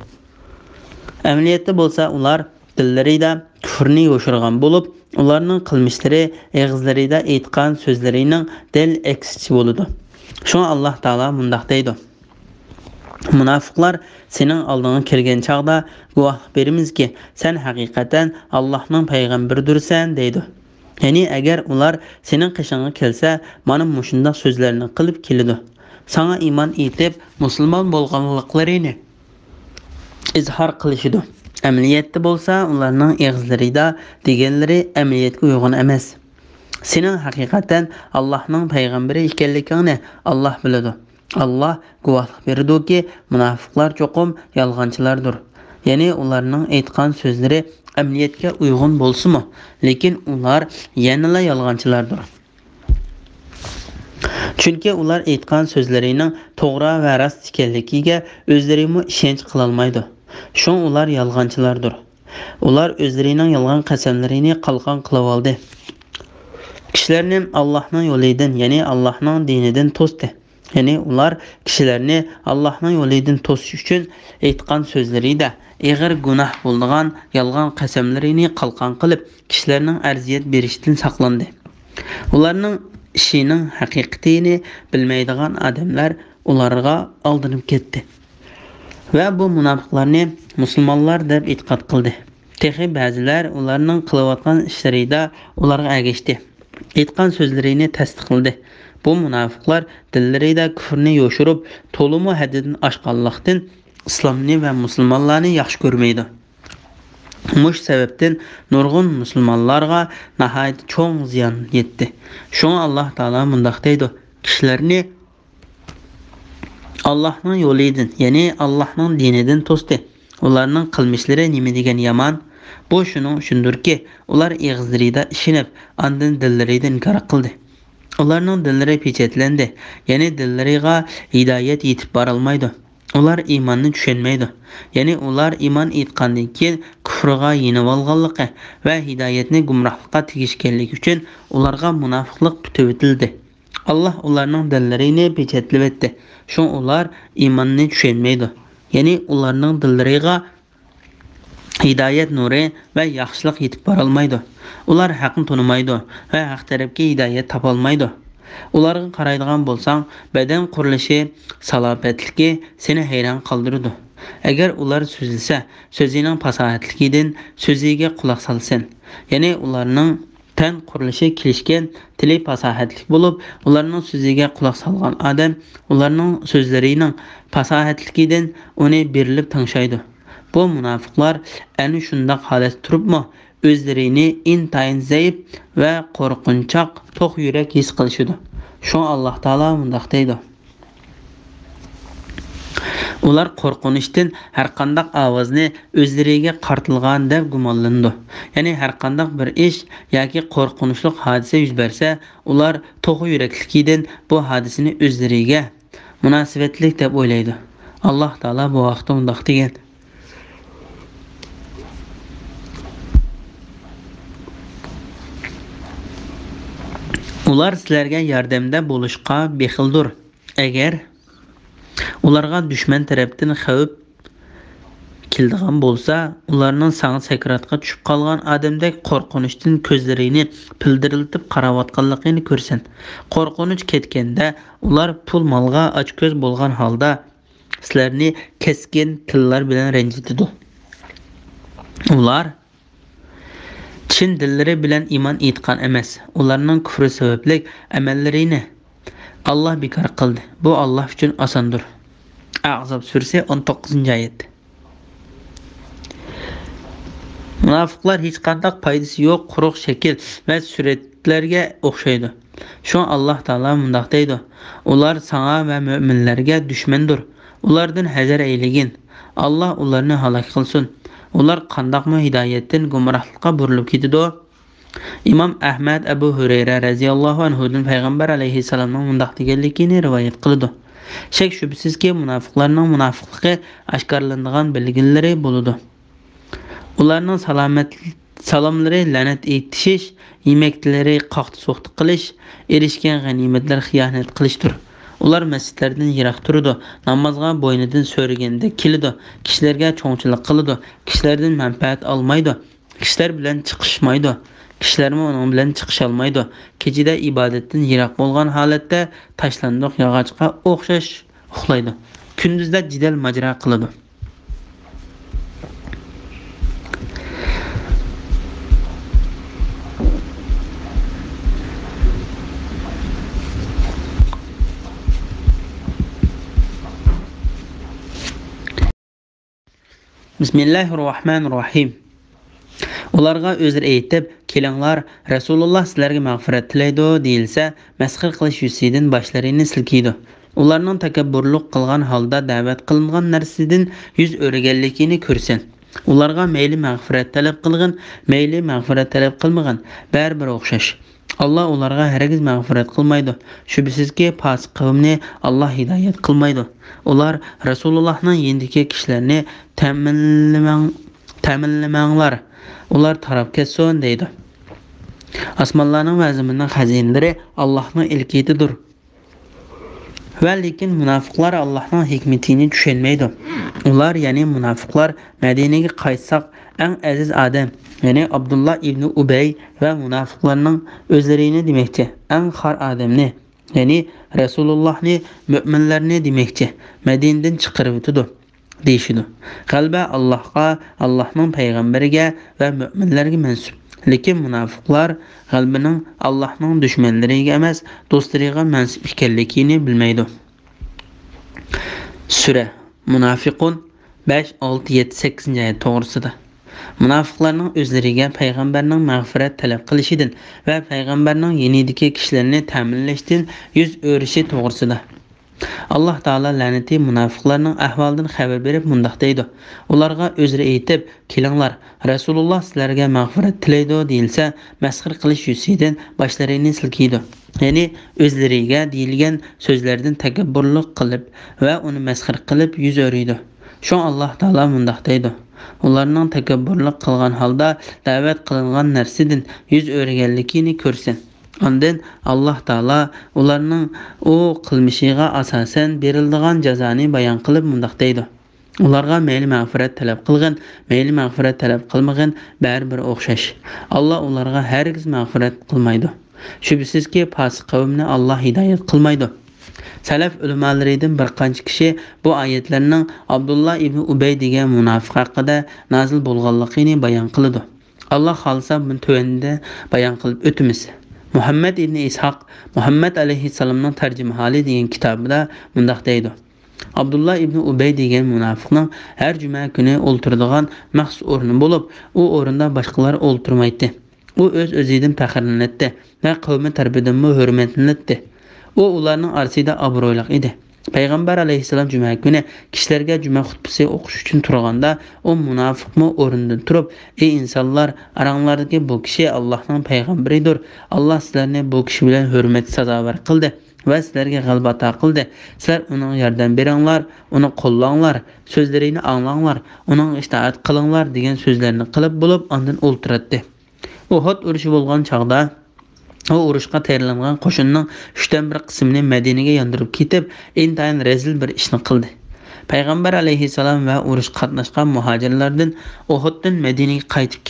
Amaliyotda bo'lsa ular dillarida kufrni yo'shirgan bo'lib, ularning qilmishlari og'izlarida aytgan so'zlarining dal aksichi bo'ladi. Shuna Allah Taala mundaq deydi: Munofiqlar sening oldingga kelgan chaqda guvohlik berimizki, sen haqiqatan Allohning payg'ambaridirsan deydi. Ya'ni agar ular sening qishingga kelsa, mana mushundaq so'zlarni qilib keladi. Sana iymon etib, musulmon bo'lganliklarini izhor qilishidi. Amaliyotda bo'lsa, ularning og'izlarida deganlari amaliyotga uyg'un emas. Sening haqiqatan Allohning payg'ambari ekanligingni Alloh biladi. Allah guvohlik beridiki, munofiqlar cho'qim yolg'onchilardir. Ya'ni ularning aytgan so'zlari amaliyotga uyg'un bo'lsa-mu, lekin ular yanada yolg'onchilardir. Chunki ular aytgan so'zlarining to'g'ri va rost ekanligiga o'zlari ishonch qila olmaydi. Shun ular yolg'onchilardir. Ular o'zlarining yolg'on qasamlarini qalqon qilib oldi. Kishilarni Allohning yo'lidan, ya'ni Allohning dinidan to'sdi. Ya'ni ular kishilarni Allohning yo'lidan to'sish uchun aytgan so'zlarida ig'ir gunoh bo'lgan yolg'on qasamlarini qalqon qilib, kishilarning arziyat berishdan saqlandi. Ularning ishining haqiqatini bilmaydigan odamlar ularga aldinib ketdi. Va bu munofiqlarni musulmonlar deb e'tiqod qildi. Texi ba'zilar ularning qilayotgan ishlarida ularga agashdi. Aytgan so'zlarini tasdiqladi. Bu munofiqlar dillarida kufrni yo'shirib, to'limu haddidan oshganlikdan islomni va musulmonlarni yaxshi ko'rmaydi. Mush sababdan nurg'un musulmonlarga nihoyat cho'ng ziyon yetdi. Shunga Alloh taolo mundaq deydi: kishilarni Allohning yo'lidan, ya'ni Allohning dinidan to'sdi. Ularning qilmishlari nima degan yomon? Bu shuning uchundirki, ular og'izlarida ishinib, ondan dillaridan inkor qildi. Ularning dillari pechatlandi, ya'ni dillariga hidoyat yetib bora olmaydi. Ular iymonni tushunmaydi. Ya'ni ular iymon etgandan keyin kufrga yenib olganligi va hidoyatni gumrohlikqa tegishganligi uchun ularga munofiqlik tutildi. Allah ularning dillarini pechatlab etdi. Shun ular iymonni tushunmaydi. Ya'ni ularning dillariga hidoyat nuri va yaxshilik yetib bora olmaydi. Ular haqni tonimaydi va haq tarafga hidoyat topa olmaydi. Ularga qaraydigan bo'lsang, badan qurilishi, salobatligi seni hayron qoldiradi. Agar ular so'zilsa, so'zining fasohatligidan so'ziga quloq solsan, ya'ni ularning tan qurilishi kelishgan, tili fasohatlik bo'lib, ularning so'ziga quloq solgan odam ularning so'zlarining fasohatligidan uni berilib tingshaydi. Bu munofiqlar ana shunday holat turibmi, o'zlarini intayin zaif va qo'rqinchoq to'q yurak his qilishadi. Shu Alloh taolo mundaq deydi: ular qo'rqinishdan har qanday ovozni o'zlariga qartilgan deb gumonlandi. Ya'ni har qanday bir ish yoki qo'rqinchli hodisa yuz bersa, ular to'q yurakligidan bu hodisani o'zlariga munosabatli deb o'ylaydi. Alloh taolo bu vaqtda mundaq degan: ular sizlarga yordamda bo'lishga bexildir. Agar ularga dushman tarafdan xavf keldigan bo'lsa, ularning sangi sakratga tushib qolgan odamdek qo'rqinchdan ko'zlarini pildiriltib qarayotganligini ko'rsan. Qo'rqinch ketganda ular pul molga ochko'z bo'lgan holda sizlarni keskin tillar bilan ranjitadi. Ular chin dillari bilan iymon etgan emas. Ularning kufri sababli amallarini Allah bekor qildi. Bu Alloh uchun osondir. Ahzob surasi 19-oyat. Munofiqlar hech qanday foydasi yo'q quruq shakl va suratlarga o'xshaydi. Shu Alloh taolo mundaq deydi: ular sana va mu'minlarga dushmandir. Ulardan hazar ayligin. Alloh ularni halok qilsin. Ular qandaqmi hidoyatdan gumrohlikqa burilib ketdi. İmam Ahmad Abu Hurayra radhiyallohu anhudan payg'ambar alayhissalomning mundaq deganligini rivoyat qildi: shak shubsizki munofiqlarning munofiqligi oshkorlanadigan belgilari bo'ladi. Ularning Salomlari la'nat aytishish, yemekleri qaqti so'qti qilish, erishgan g'animatlar xiyonat qilishdir. Ular masjidlardan yiroq turadi, namozga bo'ynidan so'raganda keladi, kishilarga cho'ngchilik qiladi, kishilardan manfaat olmaydi, kishilar bilan chiqishmaydi. Kishilarmi uning bilan chiqisha olmaydi. Kechida ibodatdan yiroq bo'lgan holatda tashlandiq yog'ochga o'xshash uxlaydi. Kunduzda jidal majra qiladi. Bismillahirrohmanirrohim. Ularga o'zlari aytib, kelinglar, Rasululloh sizlarga mag'firat tilaydi deyilsa, masxir qilish yuzidan boshlarini silkiydi. Ularning takabburlik qilgan holda da'vat qilingan narsadan yuz o'rganligini ko'rsin. Ularga mayli mag'firat talab qilgan, mayli mag'firat talab qilmagan, baribir o'xshash. Allah ularga hargiz mag'firat qilmaydi. Shubhisizki, fosiq qavmni Allah hidoyat qilmaydi. Ular Rasulullohning yendiki kishilarni ta'minlamanglar. Ular tarab ketsin deydi. Osmonlarning va zaminning xazinalari Allohning ilkiyatidir. Va lekin munofiqlar Allohning hikmatini tushunmaydi. Ular, ya'ni munofiqlar Madinaga qaytsak eng aziz odam, ya'ni Abdullah ibn Ubay va munofiqlarning o'zlarini demakchi, eng xor odamni, ya'ni Rasulullohni, mu'minlarni demakchi, Madinadan chiqarib o'tdi deyishdi. Qalba Allohga, Allohning payg'ambariga va mu'minlarga mansub. Lekin munofiqlar qalbining Allohning dushmanlariga emas, do'stlariga mansub ekanligini bilmaydi. Sura Munafiqun 5, 6, 7, 8 oyat to'g'risida. Munofiqlarning o'zlariga payg'ambarning mag'firat talab qilishidan va payg'ambarning yenidagi kishilarni ta'minlashdan yuz o'rishi to'g'risida. Allah Taala la'nati munofiqlarning ahvolidan xabar berib mundaq deydi. Ularga o'zlari aytib, kelinglar, Rasululloh sizlarga mag'firat tilaydi deyilsa, masxir qilish yuzidan boshlarini silkiydi. Ya'ni o'zlariga deyilgan so'zlardan takabburlik qilib va uni masxir qilib yuz o'riydi. Shu Allah Taala mundaq deydi. Ularning takabburlik qilgan holda da'vat qilingan narsadan yuz o'rganligini ko'rsin. Ondan Allah Taala ularning o qilmishiga asosan beriladigan jazoni bayon qilib mundaq deydi. Ularga mayli mag'firat talab qilgan, mayli mag'firat talab qilmagan baribir o'xshash. Allah ularga hargiz mag'firat qilmaydi. Shubhisizki, fosiq qavmni Allah hidoyat qilmaydi. Salaf ulamolaridan bir qancha kishi bu oyatlarning Abdullah ibn Ubay degan munofiq haqida nazil bo'lganligini bayon qildi. Allah xolsa buni tövanda bayon qilib o'tamiz. Muhammad ibn Ishaq Muhammad alayhissalomning tarjimahali degan kitobida mundaq deydi. Abdullah ibn Ubay degan munofiqning har juma kuni o'ltiradigan maxsus o'rni bo'lib, u o'rinda boshqalar o'ltirmaydi. U o'z-o'zidan faxrlanadi va qavmi tarafidan hurmatlanadi. U ularning orasida obro'li edi. Payg'ambar alayhissalom juma kuni kishilarga juma xutbasi o'qish uchun turganda, u munofiqmi o'rnidan turib, "Ey insonlar, aranglardagi bu kishi Allohning payg'ambaridir. Alloh sizlarni bu kishi bilan hurmat sazovor qildi va sizlarga g'alaba ato qildi. Sizlar uning yordam beringlar, uni qo'llanglar, so'zlarini anglanglar, uning itoat qilinglar" degan so'zlarni qilib bo'lib, ondan o'ltiradi. Uhud urushi bo'lgan chaqda u urushga tayyorlangan qo'shinning 3dan 1 qismini Madinaga yondirib ketib, intayin rezil bir ishni qildi. Payg'ambar alayhissalom va urush qatnashgan muhojirlardan Uhuddan Madinaga qaytib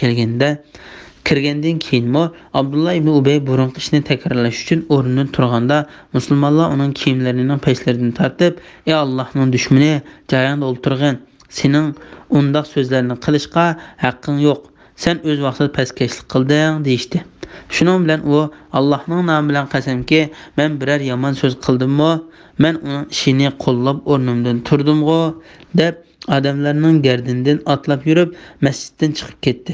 kirgandan keyin Abdullah ibn Ubay burunqi ishni takrorlash uchun o'rnidan turganda, musulmonlar uning kiyimlarining peshlaridan tortib, "Ey Allohning dushmani, joyingda o'ltirgan, sening undaq so'zlarni qilishga haqqing yo'q. Sen o'z vaqtida paskashlik qilding" deydi. Shuning bilan u Allohning nomi bilan qasamki, men biror yomon so'z qildimmi? Men uning ishini qo'llab o'rnimdan turdim-ku, deb odamlarning gardinidan otlab yurib, masjiddan chiqib ketdi.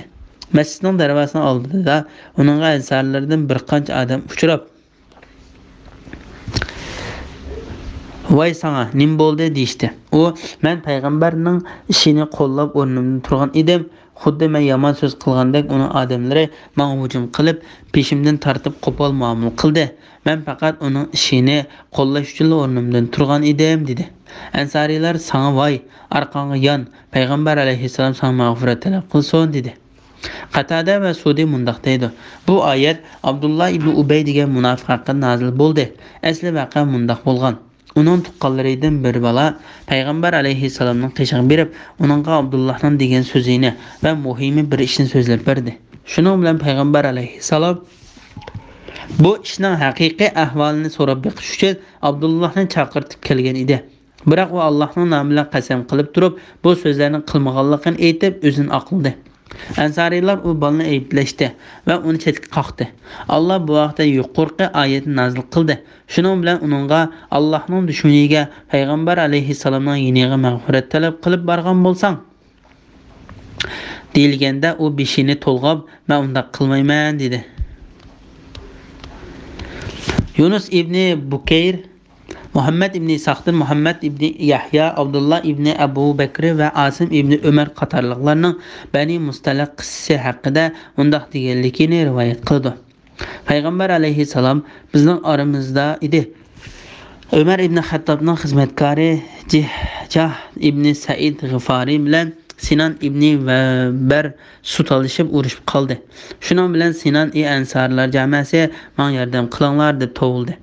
Masjidning darvozasining oldida uning ansarlaridan bir qancha odam uchrab, "Voy sana, nim bo'ldi?" deydi. U, "Men payg'ambarning ishini qo'llab o'rnimdan turgan edim. Xuddi men yomon so'z qilgandek uni odamlari menga hujum qilib, peshimdan tortib qo'pol muomala qildi. Men faqat uning ishini qo'llash uchun o'rnimdan turgan edim" dedi. Ansariylar, "Sana voy, orqangga yon, payg'ambar alayhissalom sana mag'firat talab qilsin" dedi. Qatada va Sudi mundaq deydi. Bu oyat Abdullah ibn Ubay degan munofiq haqida nozil bo'ldi. Asli vaqa mundaq bo'lgan. Uning tuqqanlaridan bir bola payg'ambar alayhissalomning qishig'i berib, uningga Abdullahning degan so'zini va muhimi bir ishni so'zlab berdi. Shuning bilan payg'ambar alayhissalom bu ishning haqiqiy ahvolini so'rab beqish uchun Abdullahni chaqirtib kelgan edi. Biroq u Allohning nomi bilan qasam qilib turib, bu so'zlarni qilmaganligini aytib, o'zini aqldi. Ansariylar u bolani ayblashdi va uni chetga qoqdi. Alloh bu vaqtda yuqorqi oyatni nozil qildi. Shuning bilan uningga Allohning dushmaniga payg'ambar alayhissalomning yeniga mag'firat talab qilib borgan bo'lsang, deyilganda u beshini to'lg'ab, "Men unda qilmayman" dedi. Yunus ibn Bukayr, Muhammad ibn Saqdin, Muhammad ibn Yahya, Abdullah ibn Abu Bakr va Asim ibn Umar qatorliqlarning Bani Mustalaq qissasi haqida undaq deganligini rivoyat qildi. Payg'ambar alayhissalom bizning oramizda edi. Umar ibn Xattobning xizmatkori Jah ibn Said G'ifari bilan Sinan ibn Vabar sutalishib urushib qoldi. Shuning bilan Sinan ansarlar jamoasi "Men yordam qilinglar" deb tovuldi.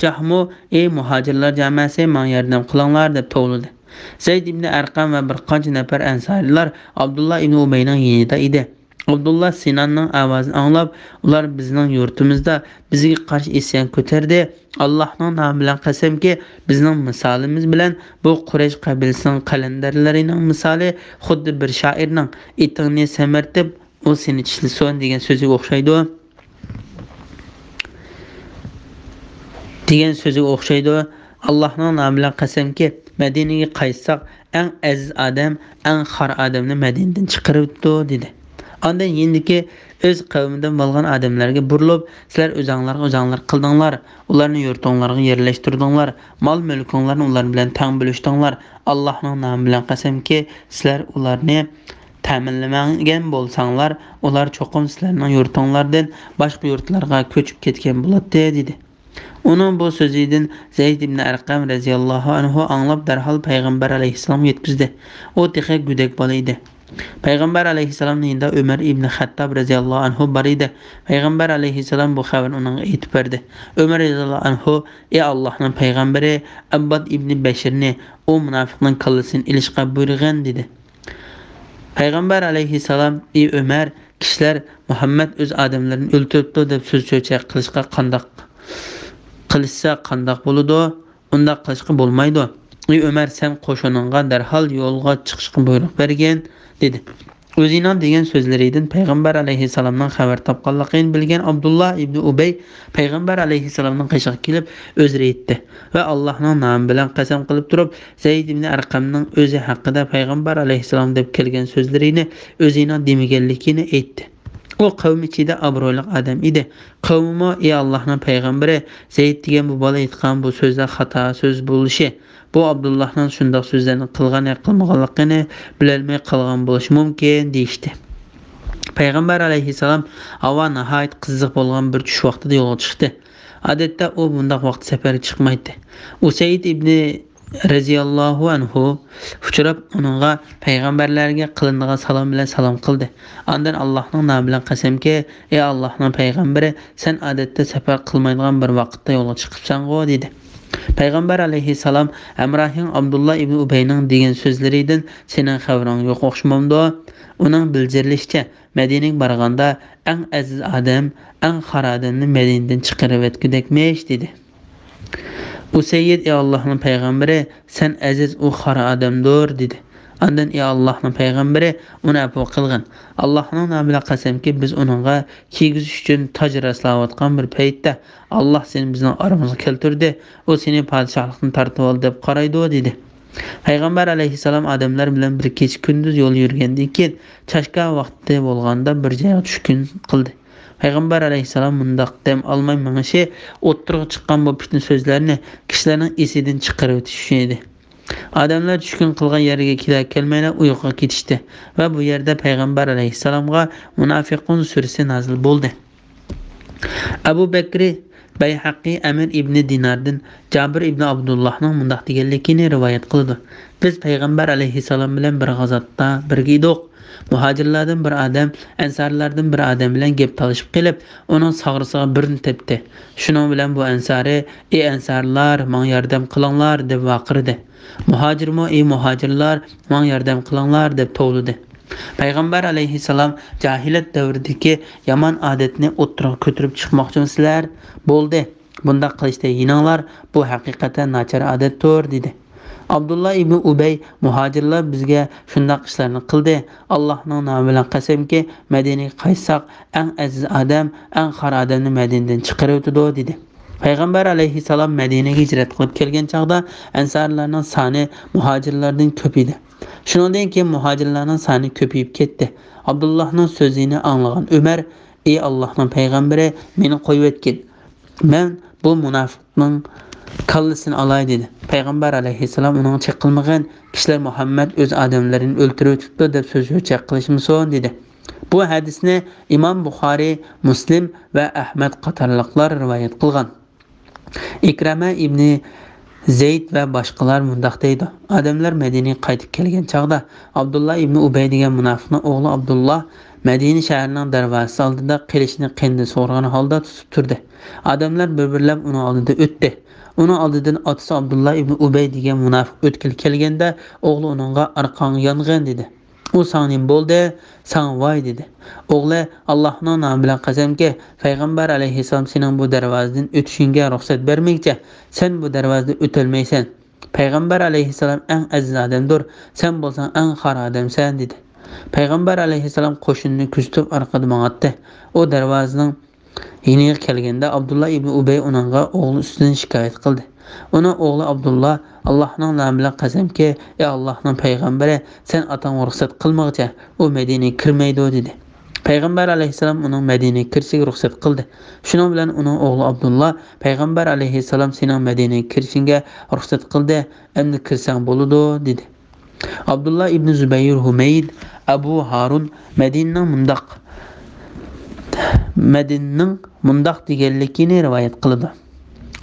Jahmu muhojirlar jamoasi "Men yordam qilinglar" deb tovuldi. Zayd ibn Arqam va bir qancha nafar ansarlar Abdullah ibn Ubayning yonida edi. Abdullah Sinanning ovozini anglab, ular bizning yurtimizda bizga qarshi isyon ko'tardi. Allohning nomi bilan qasamki, bizning misolimiz bilan bu Quraysh qabilasining qalandarlarining misoli xuddi bir shoirning "Itingni samartib, u seni tishlasin" degan so'ziga o'xshaydi. Allohning nomi bilan qasamki, Madinaga qaytsak, eng aziz odam, eng xor odamni Madinadan chiqaribdi dedi. Ondan yendiki o'z qavmidan bo'lgan odamlarga burilib, sizlar o'zinglar qildinglar, ularni yurtinglarga yerlashtirdinglar, mol-mulkinglarni ular bilan tang bo'lishdinglar. Allohning nomi bilan qasamki, sizlar ularni ta'minlamagan bo'lsanglar, ular cho'qim sizlarning yurtinglardan boshqa yurtlarga ko'chib ketgan bo'ladi dedi. Onun bu sözüydin Zeyd ibn Arqam radhiyallohu anhu anglab darhol payg'ambar alayhissalom yetkizdi. O texe güdek bola edi. Payg'ambar alayhissalomning yanında Umar ibn Xattob radhiyallohu anhu bor edi. Payg'ambar alayhissalom bu xabarni unga aytib berdi. Umar radhiyallohu anhu: "Ey Allohning payg'ambari, Abbad ibn Bashirni o munofiqning kallasini ilishqa buyurgan" dedi. Payg'ambar alayhissalom: "Ey Umar, kishilar Muhammad o'z odamlarini o'ltiribdi deb so'z cho'chaq qilishqa qilishsa qandoq bo'ladi? Unda qilishqa bo'lmaydi. Ey Umar, sen qo'shiningga darhol yo'lga chiqishga buyruq bergan" dedi. O'zining degan so'zlaridan payg'ambar alayhissalomning xabar topganligini bilgan Abdullah ibn Ubay payg'ambar alayhissalomning qishig'iga kelib o'zri aytdi va Allohning nomi bilan qasam qilib turib, Zayd ibn Arqamning o'zi haqida payg'ambar alayhissalom deb kelgan so'zlarini o'zining demaganligini aytdi. O qavm ichida obro'li odam edi. Qavmimo "Ey Allohning payg'ambari, Zayd degan bu bola aytgan bu so'zlar xato so'z bo'lishi, bu Abdullahning shundoq so'zlarni qilgan yoki qilmaganligini bilolmay qolgan bo'lishi mumkin" deydi. Payg'ambar alayhissalom havo nihoyat qiziq bo'lgan bir tush vaqtida yo'lga chiqdi. Odatda u bunday vaqt safarga chiqmaydi. Usayd ibn raziyallohu anhu uchrab uningga payg'ambarlarga qilinadigan salom bilan salom qildi. Ondan Allohning nomi bilan qasamki, "Ey Allohning payg'ambari, sen odatda safar qilmaydigan bir vaqtda yo'lga chiqibsan-ku" dedi. Payg'ambar alayhissalom Amrohing Abdullah ibn Ubayning degan so'zlaridan "Sening xabaring yo'q o'xshamamdi". Uning bildirlishicha, Madinaga borganda eng aziz odam, eng xor odamni Madinadan chiqarib o'tgudekmish dedi. Usayd: "Ey Allohning payg'ambari, sen aziz u xor odamdir" dedi. Ondan "Ey Allohning payg'ambari, uni afv qilgin. Allohning nomi bilan qasamki, biz uningga kiygizish uchun toj raslayotgan bir paytda Alloh seni bizning oramizga keltirdi. U seni podshohlikdan tortib oldi deb qaraydi" dedi. Payg'ambar alayhissalom odamlar bilan bir kecha kunduz yo'l yurgandan keyin chashka vaqti bo'lganda bir joyga tushkun qildi. Payg'ambar alayhissalom mundaq dam olmay mang'ishi o'ttirga chiqqan bu fitna so'zlarni kishilarning esidan chiqarib o'tish edi. Odamlar tushkun qilgan yerga kelmaylar uyquga ketishdi va bu yerda payg'ambar alayhissalomga Munofiqun surasi nozil bo'ldi. Abu Bakr Bayhaqi Amir ibn Dinardan Jabir ibn Abdullahning mundaq deganligini rivoyat qildi. Biz payg'ambar alayhissalom bilan bir g'azotda birga edik. Muhojirlardan bir odam ansarlardan bir odam bilan gap talashib qilib, uning sag'risiga birini tepdi. Shuning bilan bu ansari: "Ey ansarlar, menga yordam qilinglar" deb vaqirdi. Muhojirmo: "Ey muhojirlar, menga yordam qilinglar" deb tovladi. Payg'ambar alayhissalom jahiliyat davridagi yomon odatni o'ttirib ko'tarib chiqmoqchisizlar? Bo'ldi. Bunda qilishda yininglar, bu haqiqatan nachar odatdir dedi. Abdullah ibn Ubay: "Muhojirlar bizga shunday ishlarni qildi. Allohning nomi bilan qasamki, Madinaga qaytsak, eng aziz odam, eng xor odamni Madinadan chiqarib o'tdi" dedi. Payg'ambar alayhissalom Madinaga hijrat qilib kelgan chaqda ansarlarning soni muhojirlardan ko'p edi. Shundan keyin muhojirlarning soni ko'payib ketdi. Abdullohning so'zini anglagan Umar: "Ey Allohning payg'ambari, meni qo'yib o'tgin. Men bu munofiqning kallasini olay" dedi. Payg'ambar alayhissalom uning chaqilmagan kishilar Muhammad o'z odamlarini o'ltirib o'tibdi deb so'z yo'chaq qilishmisan dedi. Bu hadisni Imom Buxoriy, Muslim va Ahmad qatorliqlar rivoyat qilgan. Ikrama ibn Zayd va boshqalar mundaq deydi: Odamlar Madinaga qaytib kelgan chaqda Abdullah ibn Ubay degan munofiqning o'g'li Abdullah Madina shahrining darvozasi oldida qilishni qendi so'rgan holda tutib turdi. Odamlar bir-birlab uni oldida o'tdi. Uni oldidan otasi Abdullah ibn Ubay degan munofiq o'tkil kelganda o'g'li uningga arqon yongan dedi. U "Sangning bo'ldi, sang voy" dedi. O'g'li: "Allohning nomi bilan qasamki, payg'ambar alayhissalom sening bu darvozadan o'tishingga ruxsat bermaycha, sen bu darvozadan o'tolmaysan. Payg'ambar alayhissalom eng aziz odamdir, sen bo'lsang eng xor odamsan" dedi. Payg'ambar alayhissalom qo'shinni kuzatib orqada mang'atdi. U darvozaning yeniga kelganda Abdullah ibn Ubay uningga o'g'li ustidan shikoyat qildi. Uning o'g'li Abdullah: "Allohning nomi bilan qasamki, ey Allohning payg'ambari, sen otang ruxsat qilmoqcha, u Madinaga kirmaydi" dedi. Payg'ambar alayhissalom uning Madinaga kirishiga ruxsat qildi. Shuning bilan uning o'g'li Abdullah: "Payg'ambar alayhissalom sening Madinaga kirishingga ruxsat qildi, endi kirsang bo'ladi" dedi. Abdullah ibn Zubayr Humayd Abu Harun Madinaning mundaq deganligini rivoyat qildi.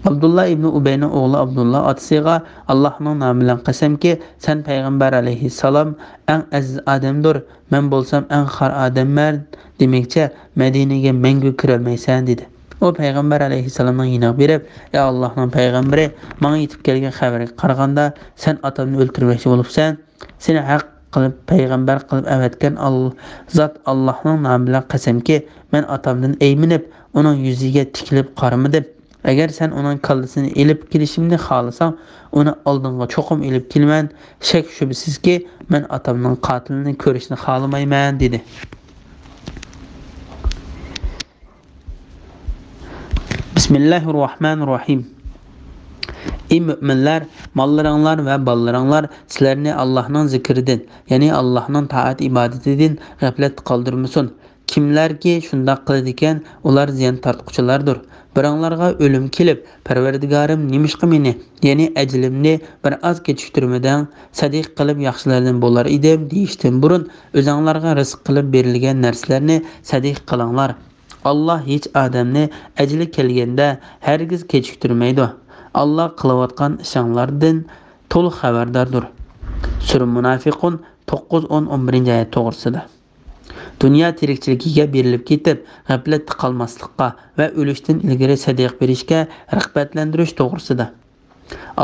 Abdullah ibn Ubayning o'g'li Abdullah otasiga: "Allohning nomi bilan qasamki, sen payg'ambar alayhissalom eng aziz odamdir, men bo'lsam eng xor odamman demakcha Madinaga mangu kira olmaysan" dedi. O payg'ambar alayhissalomning yiniq berib: "Ey Allohning payg'ambari, menga yetib kelgan xabarga qaraganda sen otamni o'ltirmoqchi bo'libsan. Seni haq qilib payg'ambar qilib avatgan zot Allohning nomi bilan qasamki, men otamdan ayminib, uning yuziga tikilib qaramadim. Agar sen uning kallasini elib kelishimni xohlasang, uni oldinga cho'qim elib kelman. Shak shubsizki, men otamning qotilini ko'rishni xohlamayman" dedi. Bismillahirrohmanirrohim. Ey müminler, mallaringlar va bolaringlar sizlarni Allohning zikridan, ya'ni Allohning taat ibodatidan g'aflat qoldirmasin. Kimlarki shunda qiladi ekan, ular ziyon tortquchilardir. Biranglarga o'lim kelib, Parvardigorim nimishqa meni, ya'ni ajlimni bir oz kechiktirmadan sadiq qilib yaxshilardan bo'lar edim deyishdan burun o'zinglarga rizq qilib berilgan narsalarni sadiq qilinglar. Allah hech odamni ajli kelganda hargiz kechiktirmaydi. Allah qilayotgan ishinglardan to'liq xabardordir. Sura Munafiqun 9-10-11 oyat to'g'risida. Dünya tirikchiligiga berilib ketib, g'aflatda qolmaslikqa va o'lishdan ilgari sadiq berishga rag'batlantirish to'g'risida.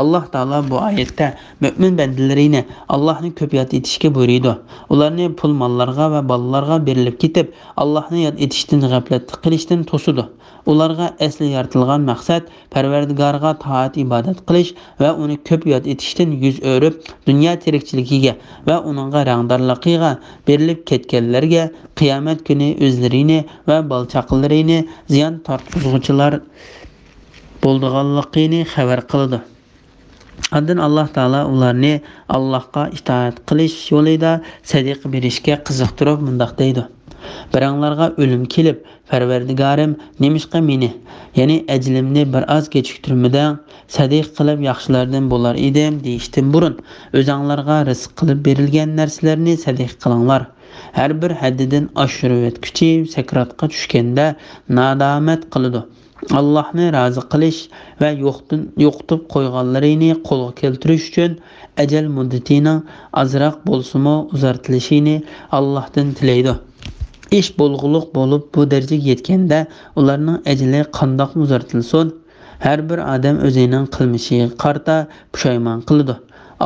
Allah Taala bu oyatda mu'min bandalarini Allohni ko'p yod etishga buyurdi. Ularni pul mollarga va bolalarga berilib ketib, Allohni yod etishdan g'aflat qilishdan to'sidi. Ularga asli yaratilgan maqsad Parvardigorga taat ibodat qilish va uni ko'p yod etishdan yuz o'rib, dunyo tirikchiligiga va uningga rangdorligiga berilib ketganlarga qiyomat kuni o'zlarini va balchaqlarini ziyon tortqizuvchilar bo'lganligini xabar qildi. Ondan Allah Taala ularni Allohga itoat qilish yo'lida sadiq berishga qiziqtirib mundaq deydi: Biranglarga o'lim kelib, Parvardigorim nimishqa meni, ya'ni ajlimni bir oz kechiktirmadan sadiq qilib yaxshilardan bo'lar edim deyishdan burun o'zinglarga rizq qilib berilgan narsalarni sadiq qilinglar. Har bir haddidan oshirib o'tguchi sakratga tushganda nadomat qiladi. Allohni rozi qilish va yo'qitib qo'yganlarini qo'lga keltirish uchun ajal muddatining azroq bo'lsa-mu uzartilishini Allohdan tilaydi. Ish bo'lg'uliq bo'lib bu darajaga yetganda ularning ajali qandoq uzartilsin? Har bir odam o'zining qilmishiga qarta pushaymon qiladi.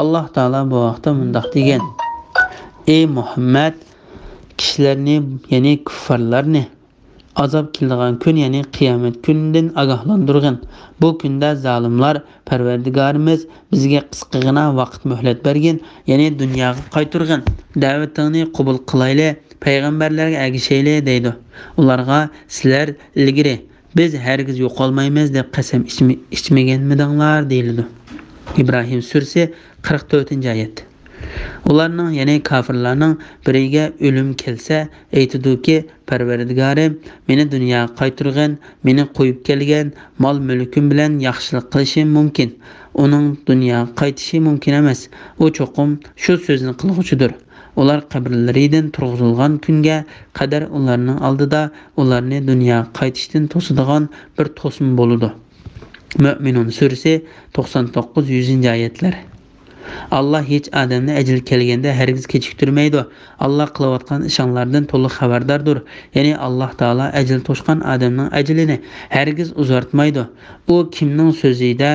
Alloh taolo bu vaqtda mundoq degan: Ey Muhammad, kishilarni, ya'ni kuffarlarni azob keladigan kun, ya'ni qiyomat kunidan ogohlantirgan. Bu kunda zolimlar Parvardigorimiz bizga qisqagina vaqt muhlat bergan, ya'ni dunyoga qaytargan. Da'vatingni qabul qilayli, payg'ambarlarga ergashayli deydi. Ularga sizlar ilgari biz hargiz yo'qolmaymiz deb qasam ichmaganmidinglar deyiladi. İbrahim surasi 44-oyat. Ularning, ya'ni kofirlarning biriga o'lim kelsa, aytadiki: Parvardigorim meni dunyoga qaytargan, meni qo'yib kelgan, mol-mulkim bilan yaxshilik qilishim mumkin. Uning dunyoga qaytishi mumkin emas. U cho'qim shu so'zni qilg'uchidir. Ular qabrlaridan turg'izilgan kunga qadar ularning oldida ularni dunyoga qaytishdan to'sadigan bir to'sin bo'ladi. Mü'minun surasi 99-100-oyatlar. Allah hech odamni ajal kelganda hargiz kechiktirmaydi. Allah qilayotgan ishonlardan to'liq xabardardir. Ya'ni Alloh taolo ajal to'shgan odamning ajalini hargiz uzartmaydi. U kimning so'zida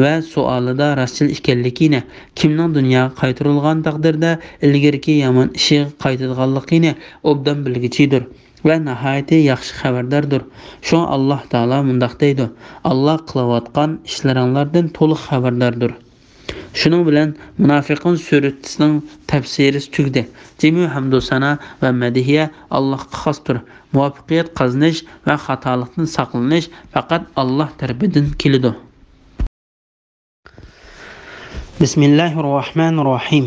va savolida rostchil ekanligini, kimning dunyoga qaytarilgan taqdirda ilgirki yomon ishi qaytadiganligini obdan bilgichidir va nihoyatda yaxshi xabardardir. Shun Alloh taolo mundoq deydi: Alloh qilayotgan ishlaringlardan to'liq xabardardir. Shuning bilan Munofiqun surasining tafsiri tugdi. Jami hamdu sana va madihiya Allohga xosdir. Muvaffaqiyat qozonish va xatolikdan saqlanish faqat Alloh tarafidan keladi. Bismillahirrohmanirrohim.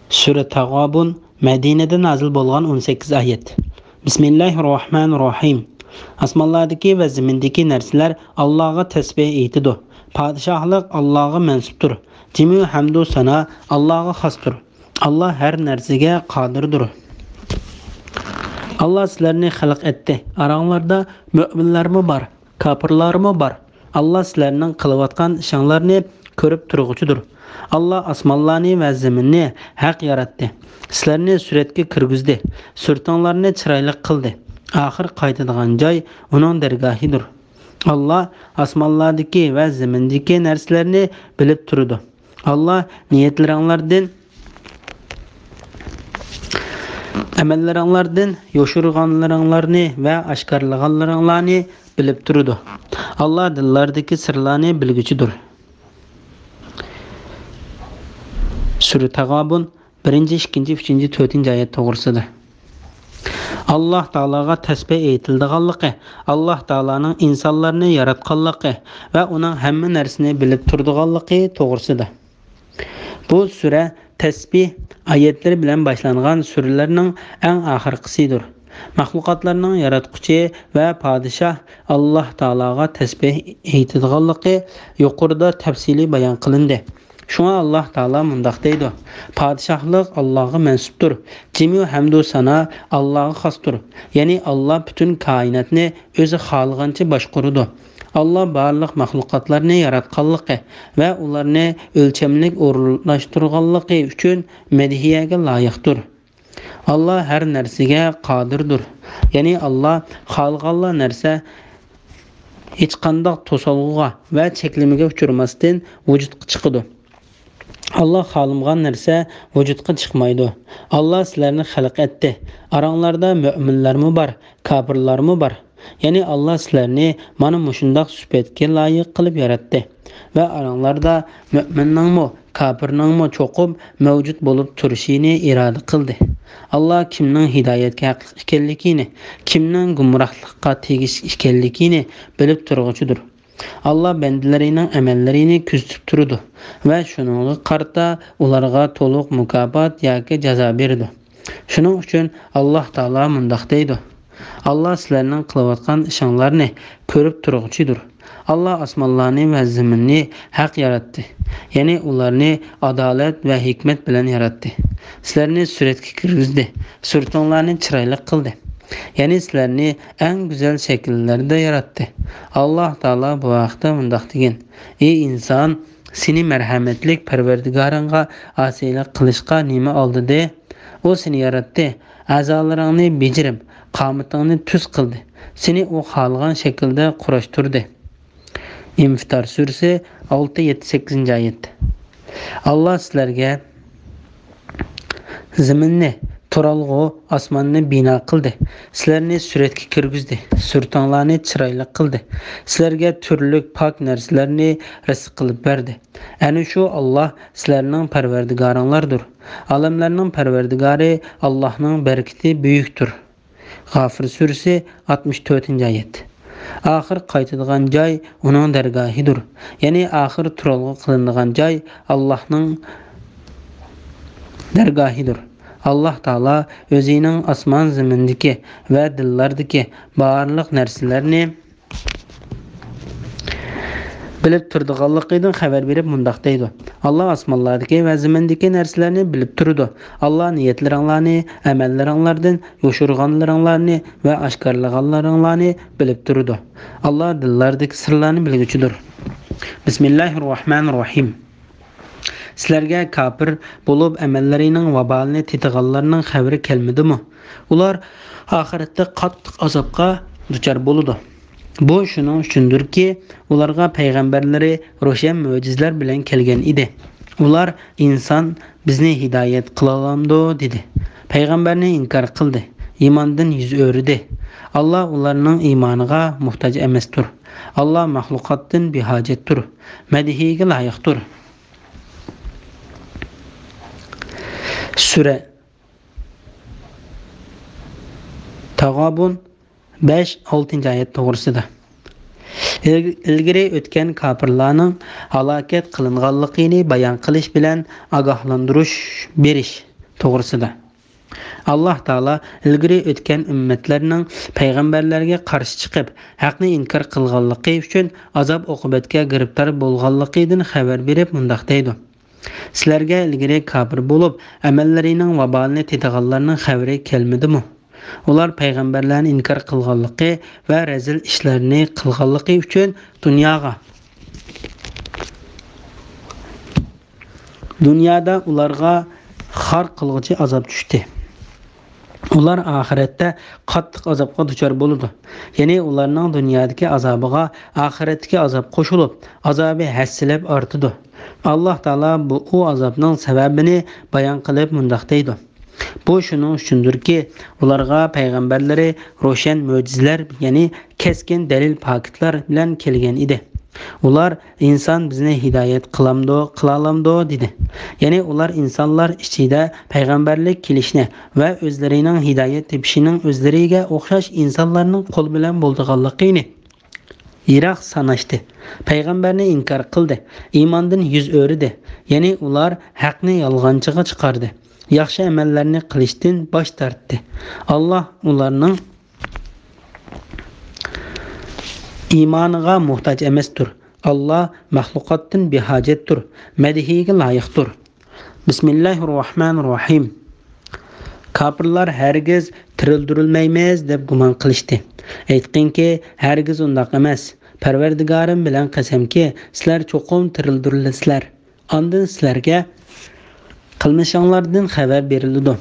Sura Tag'obun Madinada nazil bo'lgan 18 oyat. Bismillahirrohmanirrohim. Osmonlardagi va zamindagi narsalar Allohga tasbih aytadi. Padişahlık Allah'a mensuptur. Cimi hamdu sana Allah'a xasdır. Allah her narsega qadirdir. Allah sizlarni xalq etdi. Aranglarda müminlarmı bar, kafirlarmı bar. Allah sizlarning qilayotgan ishinglarni ko'rib turg'uchidir. Allah osmonlarni va zaminni haq yaratdi. Sizlarni suratga kirgizdi. Surtinglarni chiroyli qildi. Oxir qaytadigan joy uning dargohidir. Allah osmonlardagi va zamindagi narsalarni bilib turadi. Allah niyatlaringlardan, amallaringlardan yoshirganlaringlarni va oshkorlaganlaringlarni bilib turadi. Allah dillardagi sirlarni bilguchidir. Sura Tag'obun 1-2-3-4 to'g'risida. Allah Taalaga tasbih aytildiganligi, Allah Taalaning insonlarni yaratganligi va uning hamma narsani bilib turadiganligi to'g'risida. Bu sura tasbih oyatlari bilan boshlangan suralarning eng oxirgisidir. Maxluqotlarning yaratquchi va podshoh Allah Taalaga tasbih aytildiganligi yuqorida tafsili bayon qilindi. Şuna Allah Taala mundaq deydi: Padişahlık Allah'a mensuptur. Cimi hamdu sana Allah'a xasdır. Yani Allah bütün kainatni özü xalığınca başqurdu. Allah barlıq maxluqatlarni yaratqanlığı ve ularni ölçemlik o'rnashtirganligi uchun madhiyaga loyiqdir. Allah her narsaga qodirdir. Yani Allah xalqanlar narsa hech qanday to'solg'uga va cheklimiga uchirmasdan vujudga chiqadi. Allah xalımgan narsa vujudga chiqmaydi. Allah sizlarni xalq etdi. Aranglarda müminlarmı bar, kafirlarmı bar. Yani Allah sizlarni mana mushundaq sifatga loyiq qilib yaratdi. Va aranglarda müminningmi, kafirningmi cho'qib mavjud bo'lib turishini iroda qildi. Allah kimning hidoyatga haqli ekanligini, kimning gumrohlikqa tegish ekanligini bilib turg'uchidir. Allah bandalarining amallarini kuzatib turadi va shuningga qarta ularga to'liq mukofot yoki jazo beradi. Shuning uchun Alloh taolo mundaq deydi: Allah sizlarning qilayotgan ishinglarni ko'rib turg'uchidir. Allah osmonlarni va zaminni haq yaratdi. Ya'ni ularni adolat va hikmat bilan yaratdi. Sizlarni suratga kirgizdi. Surtinglarni chiroyli qildi. Yani sizlarni en güzel şekillerde yarattı. Allah Teala bu vaqtda mundaq degan: "Ey inson, seni merhametlik Parvardigarınga asiylik qilishga nima oldi de? O seni yarattı. A'zolaringni bejirim, qomatingni tuz qildi. Seni o xalgan şekilde qurashtirdi." İnfitar suresi 6-7-8 ayet. Allah sizlarga zaminni, turalg'u osmonni bino qildi. Sizlarni suratga kirgizdi. Surtinglarni chiroyli qildi. Sizlarga turli pok narsalarni rizq qilib berdi. Ana shu Alloh sizlarning Parvardigoringlardir. Olamlarning Parvardigori Allohning barakati buyukdir. G'afir surasi 64-oyat. Ahir qaytadigan joy uning dargohidir. Ya'ni ahir turalg'u qilinadigan joy Allohning dargohidir. Allah Taala o'zining osmon zamindagi va dillardagi barliq narsalarni bilib turdiganligidan xabar berib mundaq deydi: Allah osmonlardagi va zamindagi narsalarni bilib turdi. Allah niyatlaringlarni, amallaringlardan yoshirganlaringlarni va oshkorlaganlaringlarni bilib turdi. Allah dillardagi sirlarni bilguchidir. Bismillahirrohmanirrohim. Sizlarga kafir bo'lib amallarining vabalini tetiganlarning xabari kelmadimi? Ular oxiratda qattiq azobga duchor bo'ladi. Bu shuning uchundirki, ularga payg'ambarlari ro'shan mo'jizlar bilan kelgan edi. Ular inson bizni hidoyat qila olamdi dedi. Payg'ambarni inkor qildi. Iymondan yuz o'rdi. Allah ularning iymoniga muhtoj emasdir. Allah mahluqotdan behojatdir. Madihiga loyiqdir. Sure Tag'abun 5-6 oyat to'g'risida. Ilgari o'tgan kafirlarning halokat qilinganligini bayon qilish bilan ogohlantirish berish to'g'risida. Allah Taala ilgari o'tgan ummatlarning payg'ambarlarga qarshi chiqib, haqni inkor qilganligi uchun azob oqibatga giribtor bo'lganligidan xabar berib mundaq deydi: Sizlarga ilgari kafir bo'lib, amallarining vabalini tetiganlarning xabari kelmadimi? Ular payg'ambarlarni inkor qilganligi va razil ishlarni qilganligi uchun dunyoda ularga xor qilg'uchi azob tushdi. Ular oxiratda qattiq azobga duchor bo'ladi. Ya'ni ularning dunyodagi azobiga oxiratdagi azob qo'shilib, azobi hassilab ortadi. Allah Taala bu azobning sababini bayon qilib mundaq deydi: Bu shuning uchundirki, ularga payg'ambarlari ro'shan mo'jizalar, ya'ni keskin dalil paketlar bilan kelgan edi. Ular inson bizni hidoyat qilalamdi dedi. Ya'ni ular insonlar ichida payg'ambarlik kelishni va o'zlarining hidoyat tepishining o'zlariga o'xshash insonlarning qo'l bilan bo'lganligini yiroq sanashdi. Payg'ambarni inkor qildi. Iymondan yuz o'rdi. Ya'ni ular haqni yolg'onchiga chiqardi. Yaxshi amallarni qilishdan bosh tortdi. Alloh ularning iymoniga muhtoj emasdir. Allah mahluqotdan behojatdir. Madihiga loyiqdir. Bismillahirrohmanirrohim. Kafirlar hargiz tirildirilmaymiz deb gumon qilishdi. Aytqinki, hargiz undaq emas. Parvardigorim bilan qasamki, sizlar cho'qim tirildirilasizlar. Ondan sizlarga qilmishinglardan xabar beriladi.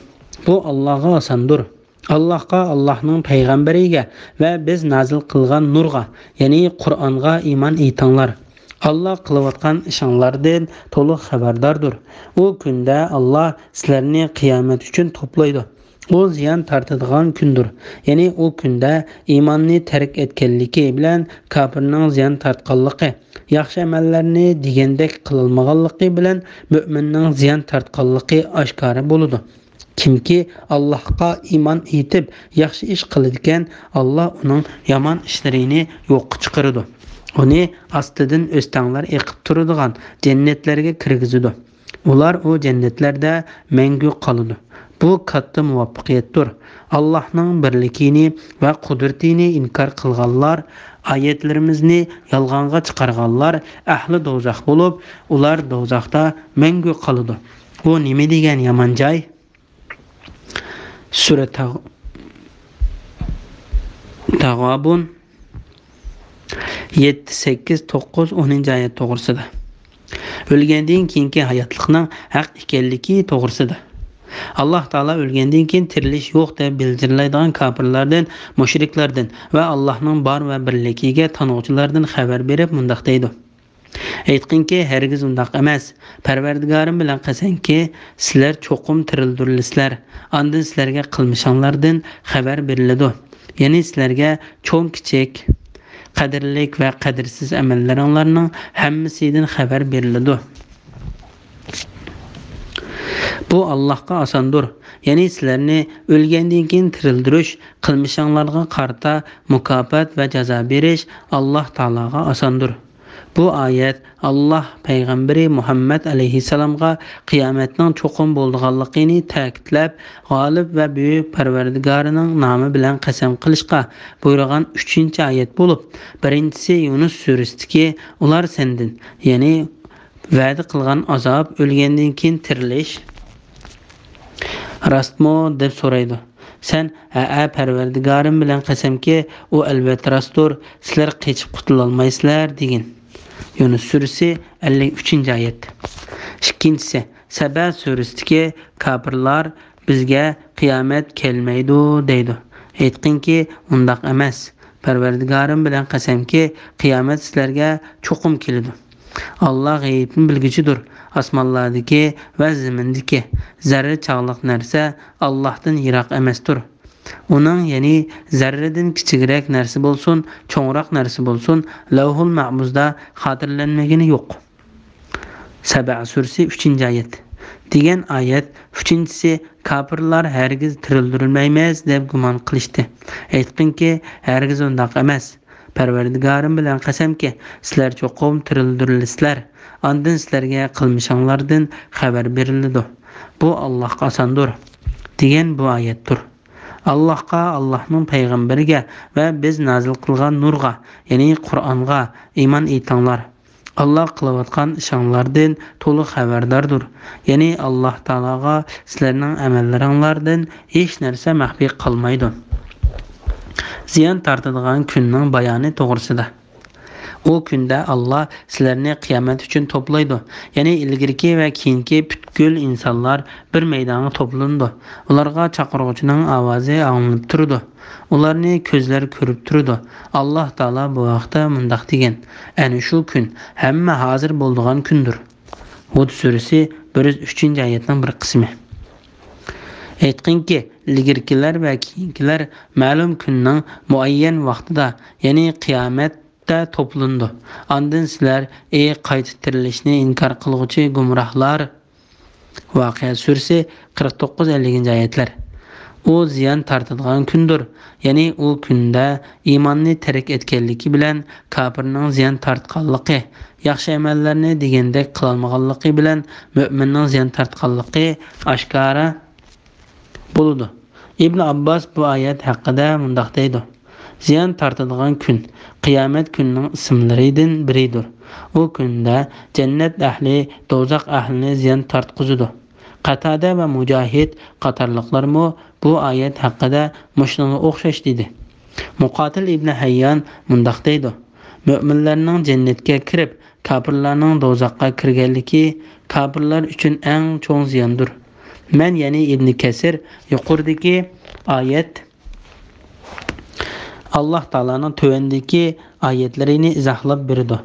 Bu Allohga osondir. Allohga, Allohning payg'ambariga va biz nazil qilgan nurga, ya'ni Qur'onga iymon etinglar. Allah qilayotgan ishinglardan to'liq xabardordir. U kunda Allah sizlarni qiyomat uchun to'playdi. U ziyon tortadigan kundir. Ya'ni u kunda iymonni tark etganligi bilan kafirning ziyon tortganligi, yaxshi amallarni degandek qilolmaganligi bilan mu'minning ziyon tortganligi oshkora bo'ladi. Kimki Allohga iymon etib yaxshi ish qiladigan, Allah uning yomon ishlarini yo'qqa chiqaradi. Uni ostidan o'stanglar eqib turadigan jannatlarga kirgizadi. Ular o jannatlarda mangu qoladi. Bu katta muvaffaqiyatdir. Allohning birligini va qudratini inkor qilganlar, oyatlarimizni yolg'onga chiqarganlar ahli do'zax bo'lib, ular do'zaxda mangu qoladi. Bu nima degan yomon joy? Tag'abun 7, 8, 9, 10 oyat to'g'risida. O'lgandan keyingi hayotlikning haq ekanligi to'g'risida. Alloh taolo o'lgandan keyin tirilish yo'q deb bildirlaydigan kofirlardan, mushriklardan va Allohning bor va birligiga tanuvchilardan xabar berib mundaq deydi. Aytqinki, hargiz undaq emas. Parvardigorim bilan qasamki, sizlar cho'qim tirildirsizlar. Ondan sizlarga qilmishinglardan xabar beriladi. Ya'ni sizlarga cho'ng kichik, qadrlik va qadrsiz amallaringlarning hammasidan xabar beriladi. Bu Allohga osondir. Ya'ni sizlarni o'lgandan keyin tirildirish, qilmishinglarga qarta mukofot va jazo berish Alloh taologa osondir. Bu oyat Alloh payg'ambari Muhammad alayhisalomga qiyomatning cho'qim bo'lganligini ta'kidlab, g'olib va buyuk Parvardigorining nomi bilan qasam qilishga buyurgan 3-oyat bo'lib, birinchisi Yunus surasidagi ular sendan, ya'ni va'da qilgan azob, o'lgandan keyin tirilish rastmi deb so'raydi. Sen Parvardigorim bilan qasamki, u albatta rastdir, sizlar qechib qutula olmaysizlar degan. Yunus surasi 53-oyat. Ikkinchisi Saba surasidagi kofirlar bizga qiyomat kelmaydi deydi. Aytqinki, undaq emas. Parvardigorim bilan qasamki, qiyomat sizlarga cho'qim keladi. Allah g'aybni bilguchidir. Osmonlardagi va zamindagi zarra chog'liq narsa Allohdan yiroq emasdir. Uning, ya'ni zarradan kichikroq narsa bo'lsin, cho'ngroq narsa bo'lsin, Lavhul Mahfuzda xotirlanmagani yo'q. Saba surasi 3-oyat. Degan oyat 3-si kofirlar hargiz tirildirilmaymiz deb gumon qilishdi. Aytqinki, hargiz undaq emas. Parvardigorim bilan qasamki, sizlar cho'qim tirildirilsizlar. Ondan sizlarga qilmishinglardan xabar beriladi. Bu Allohga osondir degan bu oyatdir. Allohga, Allohning payg'ambariga va biz nozil qilgan nurga, ya'ni Qur'onga iymon etinglar. Allah qilayotgan ishinglardan to'liq xabardordir. Ya'ni Alloh taologa sizlarning amallaringlardan hech narsa maxfiy qolmaydi. Ziyon tortadigan kunning bayoni to'g'risida. O kunda Allah sizlarni qiyomat uchun to'playdi. Ya'ni ilgirki va keyingi butkul insonlar bir maydonga to'plandi. Ularga chaqiruvchining ovozi anglanib turdi. Ularni ko'zlar ko'rib turdi. Alloh taolo bu vaqtda mundaq degan: "Ana shu kun hamma hozir bo'ladigan kundir." Hud surasi 103-oyatning bir qismi. Aytqinki, ilgirkilar va keyingilar ma'lum kunning muayyan vaqtida, ya'ni qiyomatda to'plandi. Ondan sizlar ey qayta tirilishni inkor qilguvchi gumrohlar. Voqea surasi 49-50-oyatlar. U ziyon tortadigan kundir. Ya'ni u kunda iymonni tark etganligi bilan kofirning ziyon tortganligi, yaxshi amallarni degandek qilolmaganligi bilan mu'minning ziyon tortganligi oshkora bo'ladi. Ibn Abbos bu oyat haqida mundaq deydi: Ziyon tortadigan kun qiyomat kunining ismlaridan biridir. U kunda jannat ahli do'zax ahlini ziyon tortqizadi. Qatada va Mujohid qatorliqlarmi bu oyat haqida mushunga o'xshash dedi. Muqotil ibn Hayyan mundaq deydi: Mu'minlarning jannatga kirib, kofirlarning do'zaxga kirganligi kofirlar uchun eng cho'ng ziyondir. Men, ya'ni Ibn Kasir yuqoridagi oyat Alloh taolaning tövendagi oyatlarini izohlab berdi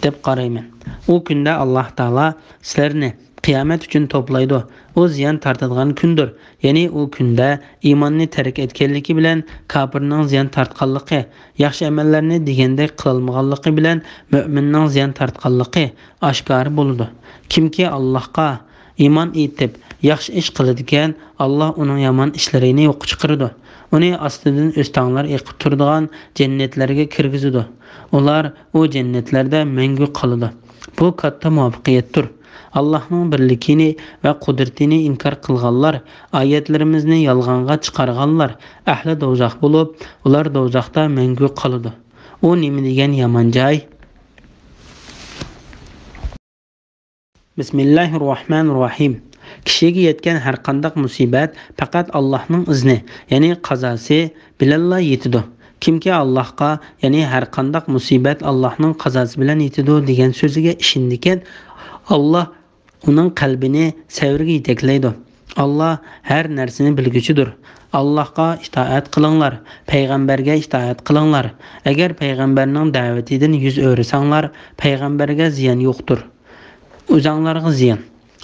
deb qarayman. U kunda Alloh taolo sizlarni qiyomat uchun to'playdi. U ziyon tortadigan kundir. Ya'ni u kunda iymonni tark etganligi bilan kofirning ziyon tortganligi, yaxshi amallarni degandek qilolmaganligi bilan mu'minning ziyon tortganligi oshkora bo'ladi. Kimki Allohga iymon etib yaxshi ish qiladigan, Alloh uning yomon ishlarini yo'q chiqaradi. Uni ostidan o'stanglar eqib turadigan jannatlarga kirgizadi. Ular u jannatlarda mangu qoladi. Bu katta muvaffaqiyatdir. Allohning birligini va qudratini inkor qilganlar, oyatlarimizni yolg'onga chiqarganlar ahli do'zax bo'lib, ular do'zaxda mangu qoladi. U nima degan yomon joy? Bismillahirrohmanirrohim. Kishiga yetgan har qanday musibat faqat Allohning izni, ya'ni qazosi bilanla yetadi. Kimki Allohga, ya'ni har qanday musibat Allohning qazosi bilan yetadi degan so'ziga ishondikan, Alloh uning qalbini savrga yetaklaydi. Alloh har narsani bilguchidir. Allohga itoat qilinglar, payg'ambarga itoat qilinglar. Agar payg'ambarning da'vatidan yuz o'risanglar, payg'ambarga ziyon yo'qdir. O'zinglarga ziyon.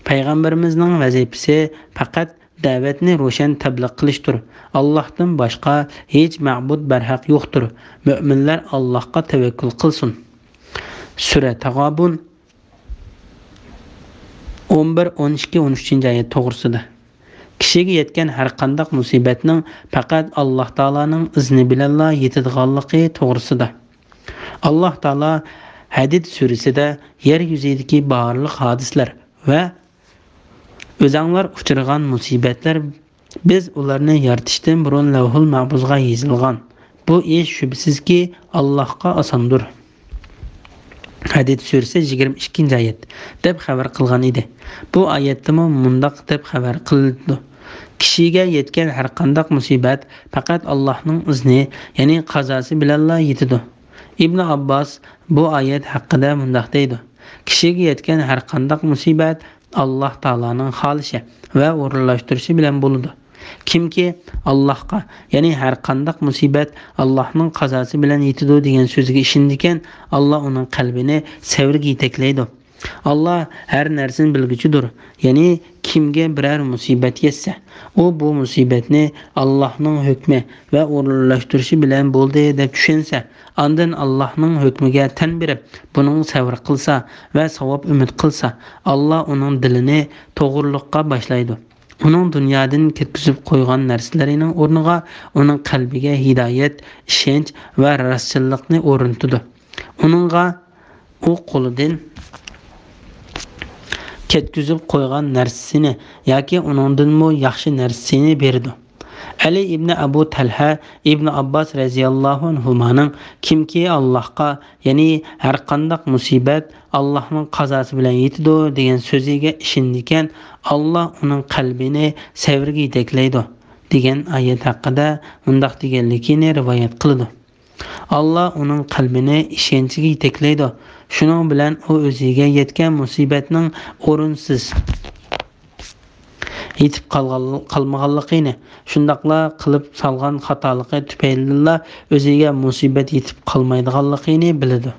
Payg'ambarimizning vazifasi faqat da'vatni ro'shan tabliq qilishdir. Allohdan boshqa hech ma'bud barhaq yo'qdir. Mu'minlar Allohga tavakkul qilsin. Sura Tag'obun 11, 12, 13 oyat to'g'risida. Kishiga yetgan har qanday musibatning faqat Alloh taolaning izni bilan yetadiganligi to'g'risida. Alloh taolo Hadid surasida yer yuzidagi barliq hodislar va o'zinglar uchragan musibatlar biz ularni yaratishdan burun lavhul mahfuzga yozilgan. Bu ish shubsizki Allohga osondir. Hadid surasi 22-oyat deb xabar qilgan edi. Bu oyatda mundaq deb xabar qildi. Kishiga yetgan har qanday musibat faqat Allohning izni, ya'ni qazosi bilan yetadi. Ibn Abbas bu oyat haqida mundaq deydi. Kishiga yetgan har qanday musibat Alloh taolaning xohishi va o'rinlashtirishi bilan bo'ladi. Kimki Allohga, ya'ni har qanday musibat Allohning qazosi bilan yetadi degan so'ziga ishondikan, Alloh uning qalbini savrga yetaklaydi. Alloh har narsani bilguchidir. Ya'ni kimga biror musibat yetsa, u bu musibatni Allohning hukmi va o'rinlashtirishi bilan bo'ldi deb tushunsa, ondan Allohning hukmiga tan berib, buning sabr qilsa va savob umid qilsa, Alloh uning dilini to'g'riliqqa boshlaydi. Uning dunyodan ketkizib qo'ygan narsalarining o'rniga uning qalbiga hidoyat, ishonch va rostchilikni o'rnatadi. Uningga u qo'lidan ketkizib qo'ygan narsasini yoki uningdanmi yaxshi narsasini berdi. Ali ibn Abu Talha ibn Abbas radhiyallohu anhumaning kimki Allohga, ya'ni har qanday musibat Allohning qazosi bilan yetadi degan so'ziga ishondikan, Alloh uning qalbini savrga yetaklaydi degan oyat haqida mundaq deganligini rivoyat qildi. Alloh uning qalbini ishonchiga yetaklaydi. Shuning bilan u o'ziga yetgan musibatning o'rinsiz yetib qolmaganligini, shundaqla qilib salgan xatoligi tufayli o'ziga musibat yetib qolmaydiganligini biladi.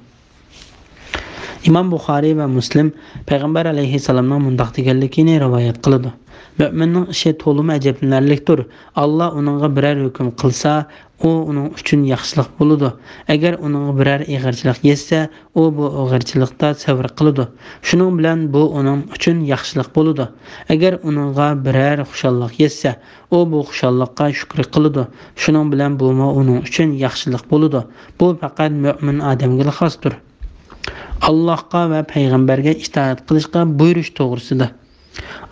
Imom Buxoriy va Muslim payg'ambar alayhissalomning mundaq deganligini rivoyat qiladi. Mu'minning ishi to'lim ajablanarlikdir. Alloh uningga biror hukm qilsa, u uning uchun yaxshilik bo'ladi. Agar uningga biror ig'irchilik yetsa, u bu ig'irchilikda sabr qiladi. Shuning bilan bu uning uchun yaxshilik bo'ladi. Agar uningga biror xushallik yetsa, u bu xushallikqa shukr qiladi. Shuning bilan bu uning uchun yaxshilik bo'ladi. Bu faqat mu'min odamga xosdir. Allohga va payg'ambarga itoat qilishga buyurish to'g'risida.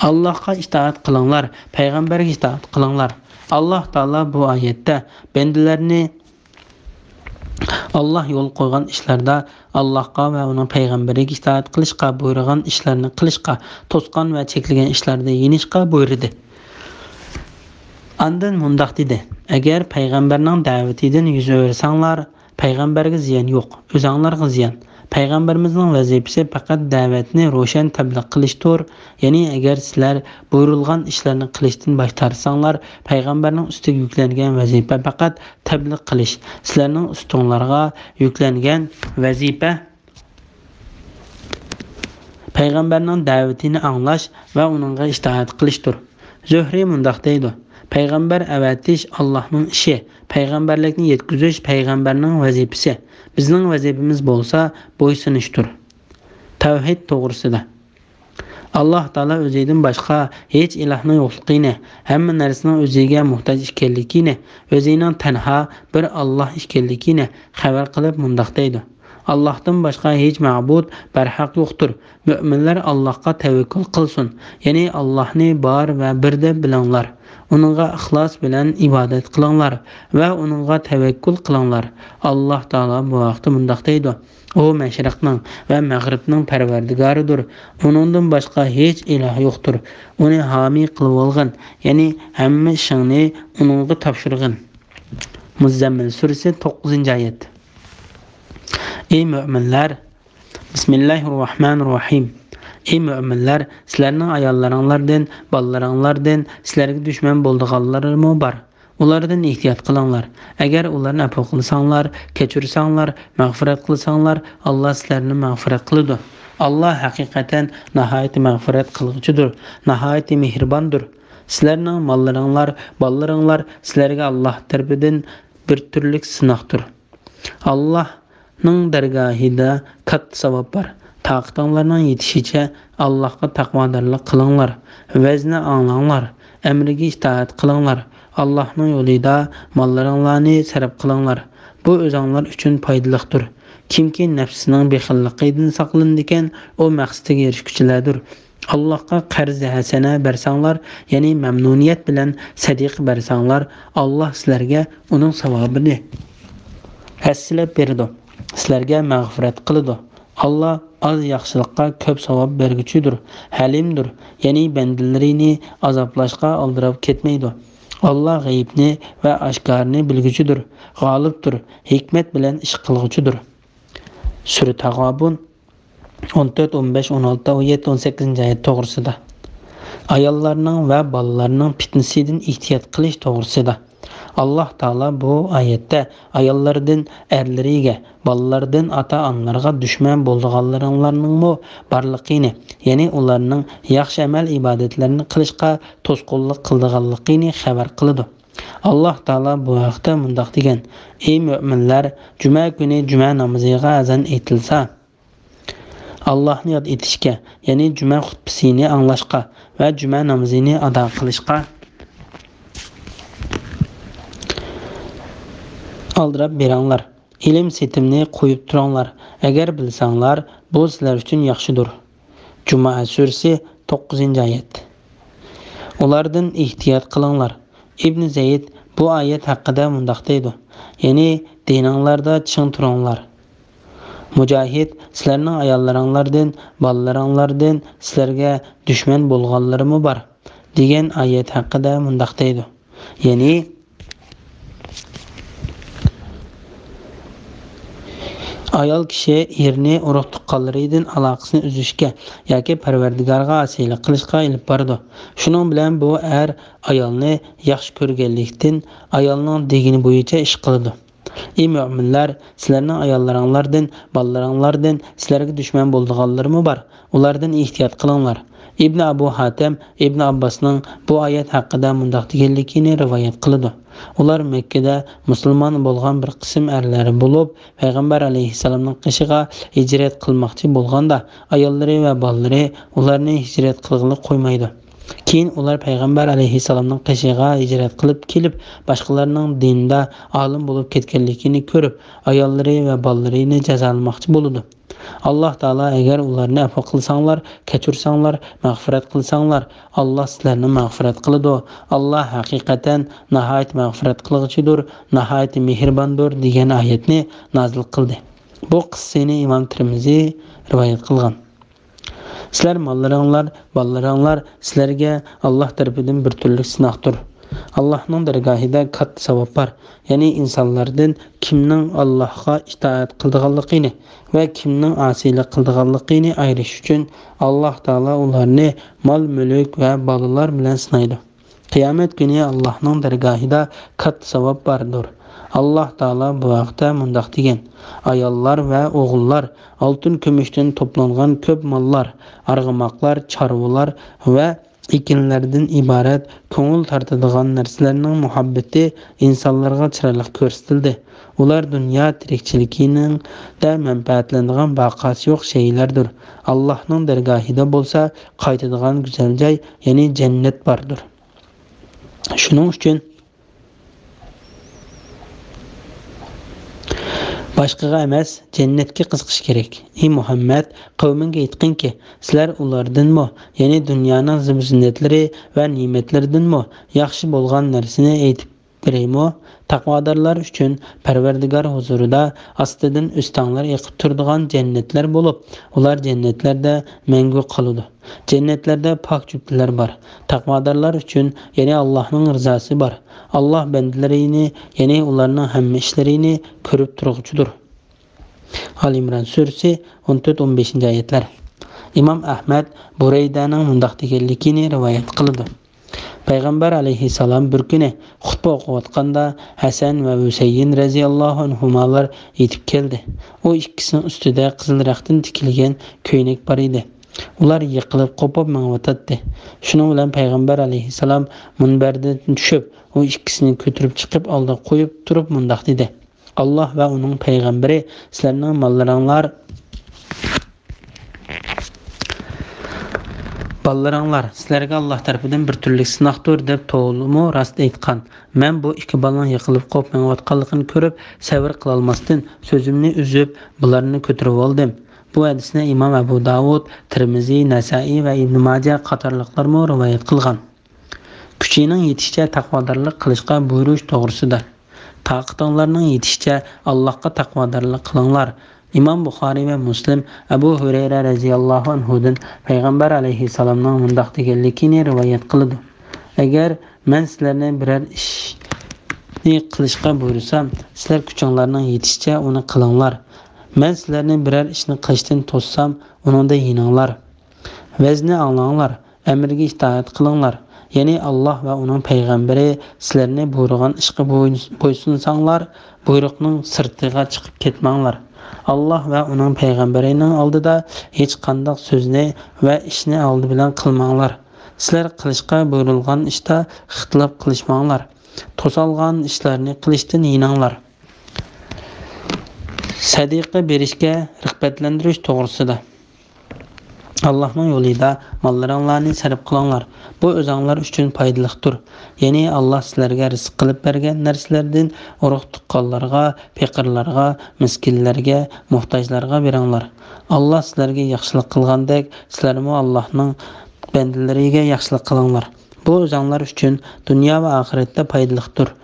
Allohga itoat qilinglar, payg'ambarga itoat qilinglar. Alloh taolo bu oyatda bandalarni Alloh yo'l qo'ygan ishlarda Allohga va uning payg'ambariga itoat qilishga buyurgan ishlarni qilishga, to'sqan va cheklagan ishlarda yenishga buyurdi. Andan mundaq dedi: agar payg'ambarning da'vatidan yuz o'rsanglar, payg'ambarga ziyon yo'q, o'zinglarga ziyon. Payg'ambarimizning vazifasi faqat da'vatni ro'shan tabliq qilishdir. Ya'ni agar sizlar buyurilgan ishlarni qilishdan bosh tortsanglar, payg'ambarning ustiga yuklangan vazifa faqat tabliq qilish. Sizlarning ustinglarga yuklangan vazifa payg'ambarning da'vatini anglash va uningga itoat qilishdir. Zuhri mundaq deydi: payg'ambar avatish Allohning ishi, payg'ambarlikni yetkazish payg'ambarning vazifasi. Bizning vazifamiz bo'lsa bo'ysunishdir. Tavhid to'g'risida. Alloh taolo o'zidan boshqa hech ilohni yo'qligini, hamma narsaning o'ziga muhtoj ekanligini, o'zining tanho bir Alloh ekanligini xabar qilib mundaq deydi: Allohdan boshqa hech ma'bud barhaq yo'qdir. Mu'minlar Allohga tavakkul qilsin. Ya'ni Allohni bor va bir deb bilinglar. Uningga ixlos bilan ibodat qilinglar va uningga tavakkul qilinglar. Alloh taolo bu vaqtda mundaq deydi: u mashriqning va mag'ribning parvardigoridir. Uningdan boshqa hech iloh yo'qdir. Uni homiy qilib olgin, ya'ni hamma ishingni uningga topshirgin. Muzammil suresi 9. ayet. Ey müminler, Bismillahirrahmanirrahim. Ey müminler, sizlerning ayollaringlardan, bolalaringlardan sizlarga dushman bo'lganlarmi bor? Ulardan ehtiyot qilinglar. Agar ularni afo qilsanglar, kechirsanglar, mag'firat qilsanglar, Alloh sizlarni mag'firat qiladi. Alloh haqiqatan nihoyat mag'firat qiluvchidir, nihoyat mehribondir. Sizlarning mollaringlar, bolalaringlar sizlarga Alloh tarafidan bir turlik sinoqdir. Allohning dargohida katta savob bor. Taqdinglarning yetishicha Allohga taqvodorlik qilinglar, vazni anglanglar, amriga itoat qilinglar. Allohning yo'lida mollaringlarni sarf qilinglar. Bu o'zinglar uchun foydalidir. Kimki nafsining bexilligidan saqlanadigan, o maqsadiga erishguchilardir. Allohga qarz hasana bersanglar, ya'ni mamnuniyat bilan sadiq bersanglar, Alloh sizlarga uning savobini hassilab beradi. Sizlarga mag'firat qiladi. Alloh az yaxshilikqa ko'p savob berguchidir, halimdir, ya'ni bandalarini azoblashga aldirab ketmaydi. Alloh g'aybni va oshkorni bilguchidir, g'olibdir, hikmat bilan ish qilguchidir. Sura Tag'obun 14, 15, 16, 17, 18 ayet to'g'risida. Ayollarning va bolalarning fitnasidan ehtiyot qilish to'g'risida. Alloh taolo bu oyatda ayollardan erlariga, bolalardan ota-onalarga dushman bo'lganlaringlarning borligini, ya'ni ularning yaxshi amal ibodatlarini qilishga to'sqinlik qilganligini xabar qiladi. Alloh taolo bu haqda mundoq degan: Ey mu'minlar, juma kuni juma namoziga azon aytilsa, Allohni yod etishga, ya'ni juma xutbasini anglashga va juma namozini ado qilishga aldirab beranglar. Ilm setimni qo'yib turanglar. Agar bilsanglar, bu sizlar uchun yaxshidir. Juma surasi 9-oyat. Ulardan ehtiyot qilinglar. Ibn Zayd bu oyat haqida mundoq deydi: ya'ni dininglarda ching turanglar. Mujohid sizlarning ayollaringlardan, bolalaringlardan sizlarga dushman bo'lganlarimi bor degan oyat haqida mundoq deydi. Ya'ni ayol kishi erni urug' tuqqanlaridan aloqasini uzishga yoki Parvardigorga osiylik qilishga ilib bordi. Shuning bilan bu ayolni yaxshi ko'rganlikdan ayolning degini bo'yicha ish qildi. Ey mu'minlar, sizlarning ayollaringlardan, bolalaringlardan sizlarga dushman bo'lganlarmi bor? Ulardan ehtiyot qilinglar. Ibn Abu Hatim Ibn Abbosning bu oyat haqida mundoq deganligini rivoyat qiladi. Ular Makkada musulmon bo'lgan bir qism erlari bo'lib, payg'ambar alayhisalomning qishiga hijrat qilmoqchi bo'lganda, ayollari va bolalari ularni hijrat qilg'ili qo'ymaydi. Keyin ular payg'ambar alayhisalomning qishiga hijrat qilib kelib, boshqalarning dinda olim bo'lib ketganligini ko'rib, ayollari va bolalarini jazolamoqchi bo'ldi. Alloh taolo agar ularni afo qilsanglar, kechirsanglar, mag'firat qilsanglar, Alloh sizlarni mag'firat qiladi. Alloh haqiqatan nihoyat mag'firat qiluvchidir, nihoyat mehribondir degan oyatni nozil qildi. Bu qissani Imom Tirmiziy rivoyat qilgan. Sizlar mollaringlar, bolalaringlar sizlarga Alloh tarafidan bir turlik sinoqdir. Allohning dargohida katta savob bor. Ya'ni insonlardan kimning Allohga itoat qilganligini va kimning osiylik qilganligini ayirish uchun Alloh taolo ularni mol-mulk va bolalar bilan sinaydi. Qiyomat kuni Allohning dargohida katta savob bordir. Alloh taolo bu vaqtda mundoq degan: ayollar va o'g'illar, oltin kumushdan to'plangan ko'p mollar, arg'umoqlar, chorvalar va ekinlardan iborat ko'ngil tortadigan narsalarning muhabbati insonlarga chiroyli ko'rsatildi. Ular dunyo tirikchiligining da manfaatlanadigan baqasi yo'q shaylardir. Allohning dargohida bo'lsa qaytadigan go'zal joy, ya'ni jannat bordir. Shuning uchun boshqaga emas, jannatga qiziqish kerak. Ey Muhammad, qavminga aytqinki, sizlar ulardanmi, ya'ni dunyoning zimzinatlari va ne'matlaridanmi yaxshi bo'lgan narsani aytib beraymi? Taqvodorlar uchun Parvardigor huzurida ostidan o'stanglar yiqib turadigan jannatlar bo'lib, ular jannatlarda mangu qoladi. Cennetlarda pak cübdüler var. Takvadarlar üçün yani Allah'ın rızası var. Allah bendelerini yani onların hem işlerini körüp durgucudur. Ali İmran Suresi 14-15 ayetler. İmam Ahmed Bureydanın mundaq deganligini rivoyat qildi. Payg'ambar alayhissalom bir kuni xutba o'qiyotganda Hasan va Husayn radhiyallohu anhumalar yetib keldi. O ikkisining ustida qizil raqdan tikilgan ko'ynak bor edi. Ular yiqilib qo'pib mang'vatdi. Shuning bilan payg'ambar alayhissalom munbardan tushib, o ikkisini ko'tarib chiqib oldiga qo'yib turib mundaq dedi: Alloh va uning payg'ambari sizlarning mollaringlar Ballaranglar, sizlarga Allah tarafidan bir türlük sınaqdır deb to'g'rimi rost aytgan. Men bu ikki balaning yiqilib qolib mengayotganligini ko'rib, sabr qila olmasdan so'zimni uzib, bularni ko'tarib oldim. Bu hadisni Imom Abu Davud, Tirmizi, Nasa'iy va Ibn Majah qatorliqlar rivoyat qilgan. Kuchining yetishicha taqvodorlik qilishga buyurish to'g'risida. Taqatinglarning yetishicha Allohga taqvodorlik qilinglar. İmam Buxoriy ve Muslim Abu Hureyre radhiyallohu anhudan Payg'ambar alayhissalomning mundaq deganligini rivoyat qildi. Agar men sizlarni biror ishni qilishga buyursam, sizlar kuchinglarning yetishicha uni qilinglar. Men sizlarni biror ishni qilishdan to'ssam, uningda yininglar. Vazni anglanglar, amrga itoat qilinglar. Ya'ni Allah va uning payg'ambari sizlarni buyurgan ishga bo'ysunsanglar, buyruqning sirtiga chiqib ketmanglar. Allah va uning payg'ambarining oldida hech qanday so'zni va ishni oldi bilan qilmanglar. Sizlar qilishga buyurilgan ishda ixtilof qilishmanglar. To'salgan ishlarni qilishdan yininglar. Sadiqa berishga rag'batlantirish to'g'risida. Allah'ın yolida mallaringlarni sarf qilinglar. Bu o'zinglar uchun foydalidir. Ya'ni Allah sizlarga rizq qilib bergan narsalardan urug' tuqqanlarga, faqirlarga, miskinlarga, muhtojlarga beringlar. Allah sizlarga yaxshilik qilgandek, sizlarmi Allohning bandalariga yaxshilik qilinglar. Bu o'zinglar uchun dunyo va oxiratda foydalidir,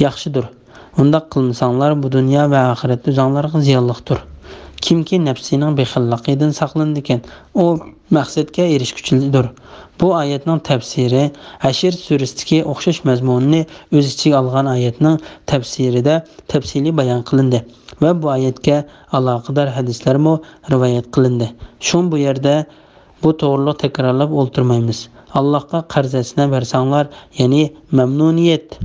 yaxshidir. Unda qilmasanglar bu dunyo va oxiratda o'zinglarga ziyonlidir. Kimki nafsining bexilligidan saqlanadigan, o maqsadga erishguchidir. Bu oyatning tafsiri Hashr surasidagi o'xshash mazmunni o'z ichiga olgan oyatning tafsirida tafsili bayon qilindi va bu oyatga aloqador hadislar rivoyat qilindi. Shun bu yerda bu to'g'riliq takrorlab o'ltirmaymiz. Allohga qarzasini bersanglar, ya'ni mamnuniyat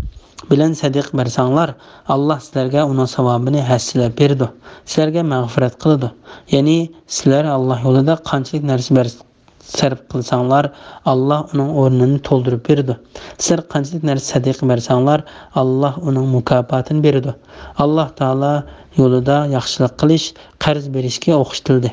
bilan sadiq bersanglar, Allah sizlarga uning savobini hassilab berdi. Sizlarga mag'firat qildi. Ya'ni sizlar Allah yo'lida qanchalik narsa sarf qilsanglar, Allah uning o'rnini to'ldirib berdi. Sizlar qanchalik narsa sadiq bersanglar, Allah uning mukofotini berdi. Alloh taolo yo'lida yaxshilik qilish qarz berishga o'xshatildi.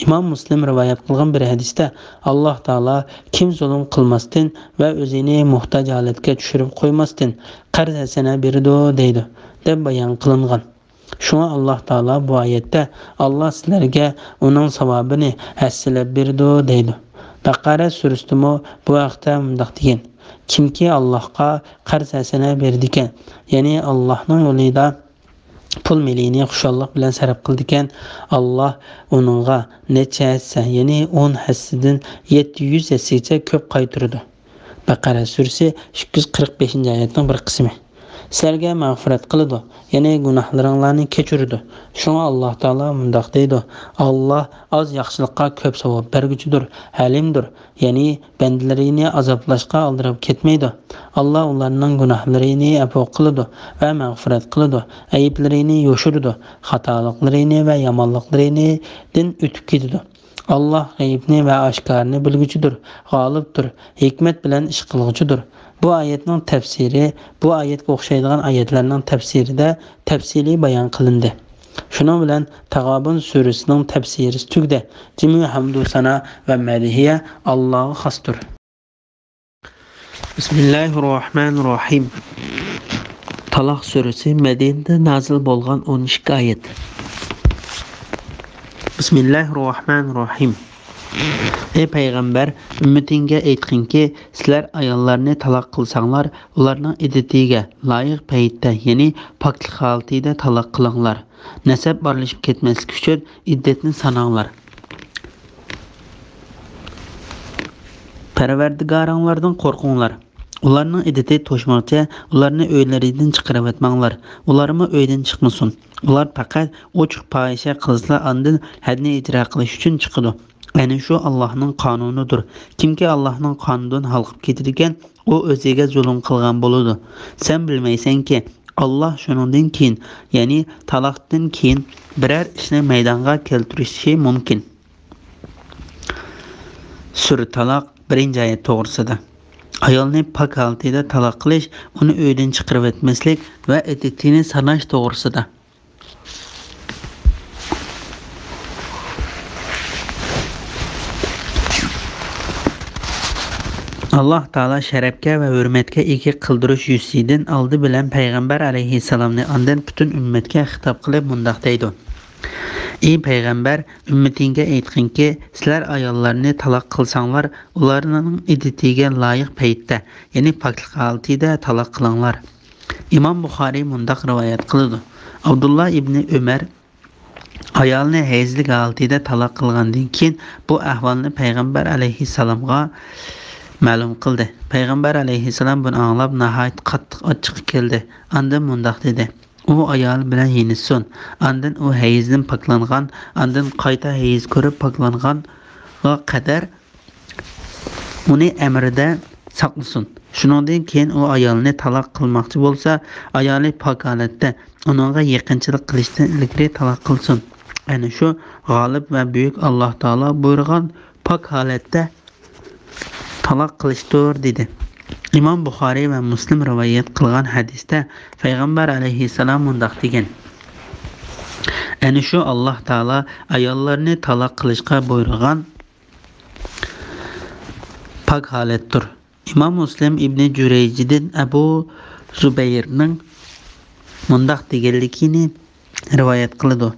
İmam Muslim rivoyat qilgan bir hadisda Alloh taolo kim zulm qilmasdan va o'zini muhtoj holatga tushirib qo'ymasdan qarz hasana berdi deydi deb bayon qilingan. Shuna Alloh taolo bu oyatda Allah sizlarga uning savobini hassilab berdi deydi. Baqara surasida bu vaqtda mundaq degan: kimki Allohga qarz hasana berdikan, ya'ni Allohning yo'lida pul melini xushallik bilan sarf qildikan, Allah uningga necha hassa, ya'ni 10 hassadan 700 hassacha ko'p qaytirdi. Baqara surasi 245-oyatning bir qismi. Sizlarga mag'firat qiladi, ya'ni gunohlaringlarni kechirdi. Shunga Alloh taolo mundaq deydi: Allah oz yaxshilikqa ko'p savob berguchidir, halimdir. Ya'ni bandalarini azoblashga oldirib ketmaydi. Allah ularning gunohlarini afo qiladi va mag'firat qiladi. Ayiblarini yo'shirdi, xatoliklarini va yomonliklarini din o'tib ketadi. Allah g'aybni va oshkorni bilguchidir, g'olibdir, hikmat bilan ish qilguchidir. Bu oyatning tafsiri, bu oyatga o'xshaydigan oyatlarning tafsirida tafsili bayon qilindi. Shuning bilan Tag'obun surasining tafsiri tugdi. Jami hamdu sana va madhiya Allohga xosdir. Bismillahirrohmanirrohim. Taloq surasi Madinada nozil bo'lgan 12 oyat. Bismillahirrohmanirrohim. Ey payg'ambar, ummatingga aytqinki, sizlar ayollarni taloq qilsanglar, ularning iddatiga loyiq paytda, ya'ni poklik holatida taloq qilinglar. Nasab borlashib ketmaslik uchun iddatni sananglar. Parvardigoringlardan qo'rqinglar. Ularning iditi to'shmoqcha, ularni uylaridan chiqarib etmanglar. Ularmi uydan chiqmasin. Ular faqat ochiq fohisha qilsa, andin hadni ijro qilish uchun chiqadi. Ana shu Allohning qonunidir. Kimki Allohning qonunidan halqib ketadigan, u o'ziga zulm qilgan bo'ladi. Sen bilmaysanki, Alloh shuningdan keyin, ya'ni taloqdan keyin biror ishni maydonga keltirishi mumkin. Sura Taloq 1-oyat to'g'risida. Ayolni pak holatida taloq qilish, uni uydan chiqarib etmaslik va iditini sanash to'g'risida. Allah Taala sharafga va hurmatga ega qildirish yuzidan oldi bilan payg'ambar alayhissalomni ondan butun ummatga xitob qilib mundaq deydi: Ey payg'ambar, ummatingga aytqinki, sizlar ayollarni taloq qilsanglar, ularning iddatiga loyiq paytda, ya'ni poklik holatida taloq qilinglar. Imom Buxoriy mundaq rivoyat qiladi: Abdullah ibn Umar ayolni hayzlik holatida taloq qilgandan keyin bu ahvolni payg'ambar alayhissalomga ma'lum qildi. Payg'ambar alayhissalom buni anglab nihoyat qattiq ochiq keldi. Andan mundaq dedi: U ayol bilan yenisin. Andan u hayzdan poklangan, andan qayta hayz ko'rib poklanganga qadar uni amrida saqlasin. Shuningdek keyin u ayolni taloq qilmoqchi bo'lsa, ayoli pok holatda uningga yaqinchilik qilishdan ilgari taloq qilsin. Ana shu g'olib va buyuk Alloh taolo buyurgan pok holatda taloq qilishdir dedi. Imom Buxoriy va Muslim rivoyat qilgan hadisda payg'ambar alayhissalom mundaq degan: Ana shu Alloh taolo ayollarni taloq qilishga buyurgan pok holatdir. Imom Muslim ibn Jurayjdan Abu Zubayrning mundaq deganligini rivoyat qiladi.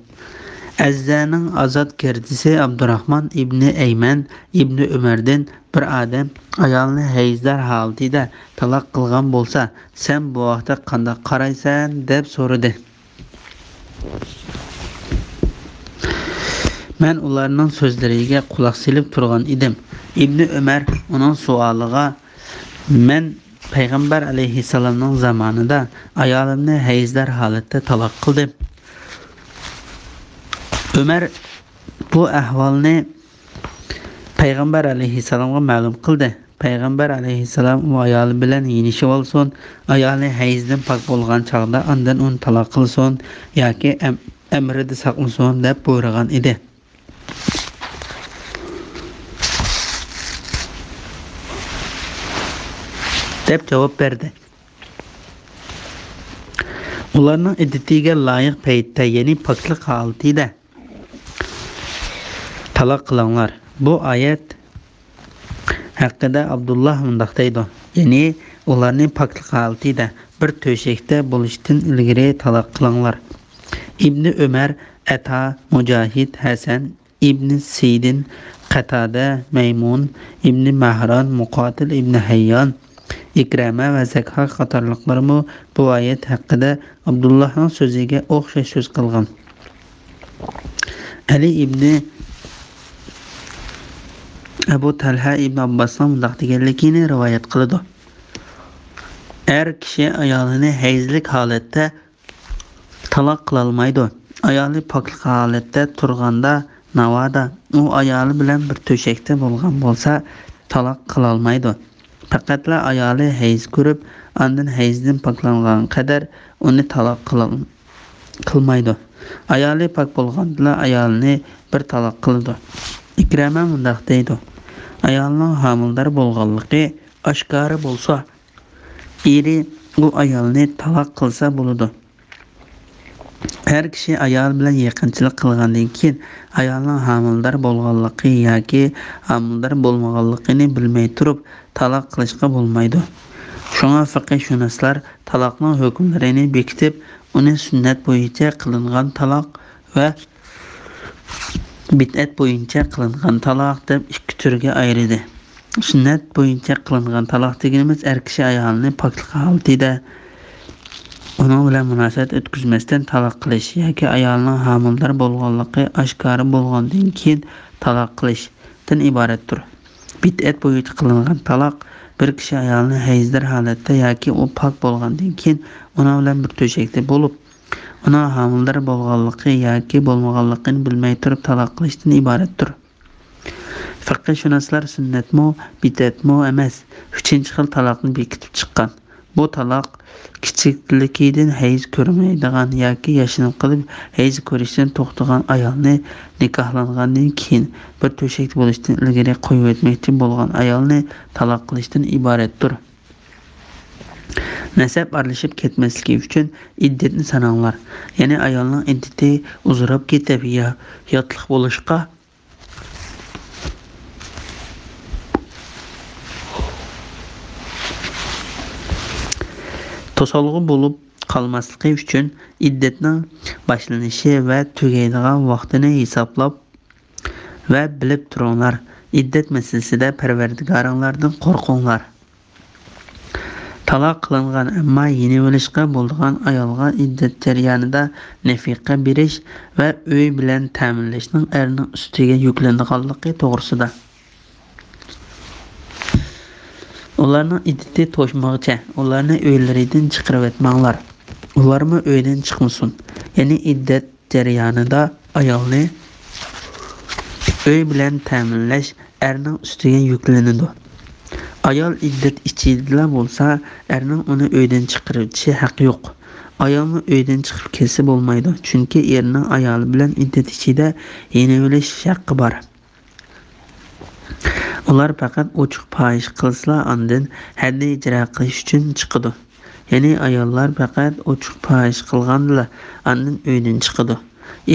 Azzaning azod kirdisi Abdurrahman ibn Ayman ibn Umardan bir odam ayolni hayzdar holatida taloq qilgan bo'lsa, sen bu vaqtda qanday qaraysan deb so'radi. Men ularning so'zlariga quloq solib turgan edim. Ibn Umar uning savoliga men payg'ambar alayhissalomning zamonida ayolimni hayzdar holatda taloq qildim. Umar bu ahvolni payg'ambar alayhissalomga ma'lum qildi. Payg'ambar alayhissalom u ayoli bilan yenishib olsin, ayoli hayzdan pok bo'lgan chog'da undan uni taloq qilsin yoki amrida saqlasin deb buyurgan edi. deb javob berdi. Ularning iddatiga loyiq paytda, ya'ni poklik holatida taloq qilinglar. Bu oyat haqida Abdullah mundaq deydi: Ya'ni ularning poklik holatida bir to'shakda bo'lishdan ilgari taloq qilinglar. Ibn Umar, Ata, Mujahid, Hasan, Ibn Sidin, Qatada, Maymun, Ibn Mahron, Muqotil, Ibn Hayyon, Ikrama va Zakha qatorliqlarmi bu oyat haqida Abdullahning so'ziga o'xshash so'z qilgan. Ali ibn Abu Talha ibn Abbosdan mundaq deganligini rivoyat qiladi: Er kishi ayolini hayzlik holatda taloq qila olmaydi. Ayoli poklik holatda turganda navoda u ayoli bilan bir to'shakda bo'lgan bo'lsa taloq qila olmaydi. Faqatla ayoli hayz ko'rib, ondan hayzdan poklangan qadar uni taloq qilmaydi. Ayoli pok bo'lganda ayolni bir taloq qiladi. Ikrama mundaq deydi: Ayolning homildor bo'lganligi oshkora bo'lsa, eri u ayolni taloq qilsa bo'ladi. Her kishi ayol bilan yaqinchilik qilgandan keyin ayolning homildor bo'lganligi yoki homildor bo'lmaganligini bilmay turib taloq qilishga bo'lmaydi. Shunga fiqhshunoslar taloqning hukmlarini bekitib, uni sunnat bo'yicha qilingan taloq va bid'at bo'yicha qilingan taloq deb ikki turga ayirdi. Sunnat bo'yicha qilingan taloq deganimiz er kishi ayolni poklik holatida uning bilan munosabat o'tkazmasdan taloq qilish yoki ayolning homildor bo'lganligi oshkora bo'lgandan keyin taloq qilishdan iboratdir. Bid'at bo'yicha qilingan taloq bir kishi ayolni hayzdor holatda yoki u pok bo'lgandan keyin uning bilan bir to'shakda bo'lib, uning homilador bo'lganligi yoki bo'lmaganligini bilmay turib taloq qilishdan iboratdir. Fiqhshunoslar sunnatmi, bid'atmi emas, 3-xil taloqni bekitib chiqqan. Bu taloq kichikligidan hayz ko'rmaydigan yoki yashinib qilib hayz ko'rishdan to'xtagan ayolni nikohlangandan keyin bir to'shakda bo'lishdan ilgari qo'yib o'tmoqchi bo'lgan ayolni taloq qilishdan iboratdir. Nasab aralashib ketmasligi uchun iddatni sananglar. Ya'ni ayolning iddati uzrab ketib yotliq bo'lishqa to'solg'i bo'lib qolmasligi uchun iddatning boshlanishi va tugaydigan vaqtini hisoblab va bilib turinglar. Iddat masalasida Parvardigoringlardan qo'rqinglar. Taloq qilingan ammo yeni bo'lishga bo'lgan ayolga iddat jarayonida nafaqa berish va uy bilan ta'minlashning erning ustiga yuklanganligi to'g'risida. Ularning iddati to'shmoqcha, ularni uylaridan chiqarib etmanglar. Ularmi uydan chiqmasin. Ya'ni iddat jarayonida ayolni uy bilan ta'minlash erning ustiga yuklanadi. Ayol iddat ichida bo'lsa, erning uni uydan chiqarishi haqqi yo'q. Ayolni uydan chiqib kelsa bo'lmaydi, chunki erning ayoli bilan iddat ichida yeni bo'lish haqqi bor. Ular faqat ochiq fahish qilsa, ondan haddi ijro qilish uchun chiqadi. Ya'ni ayollar faqat ochiq fahish qilganlar ondan uydan chiqadi.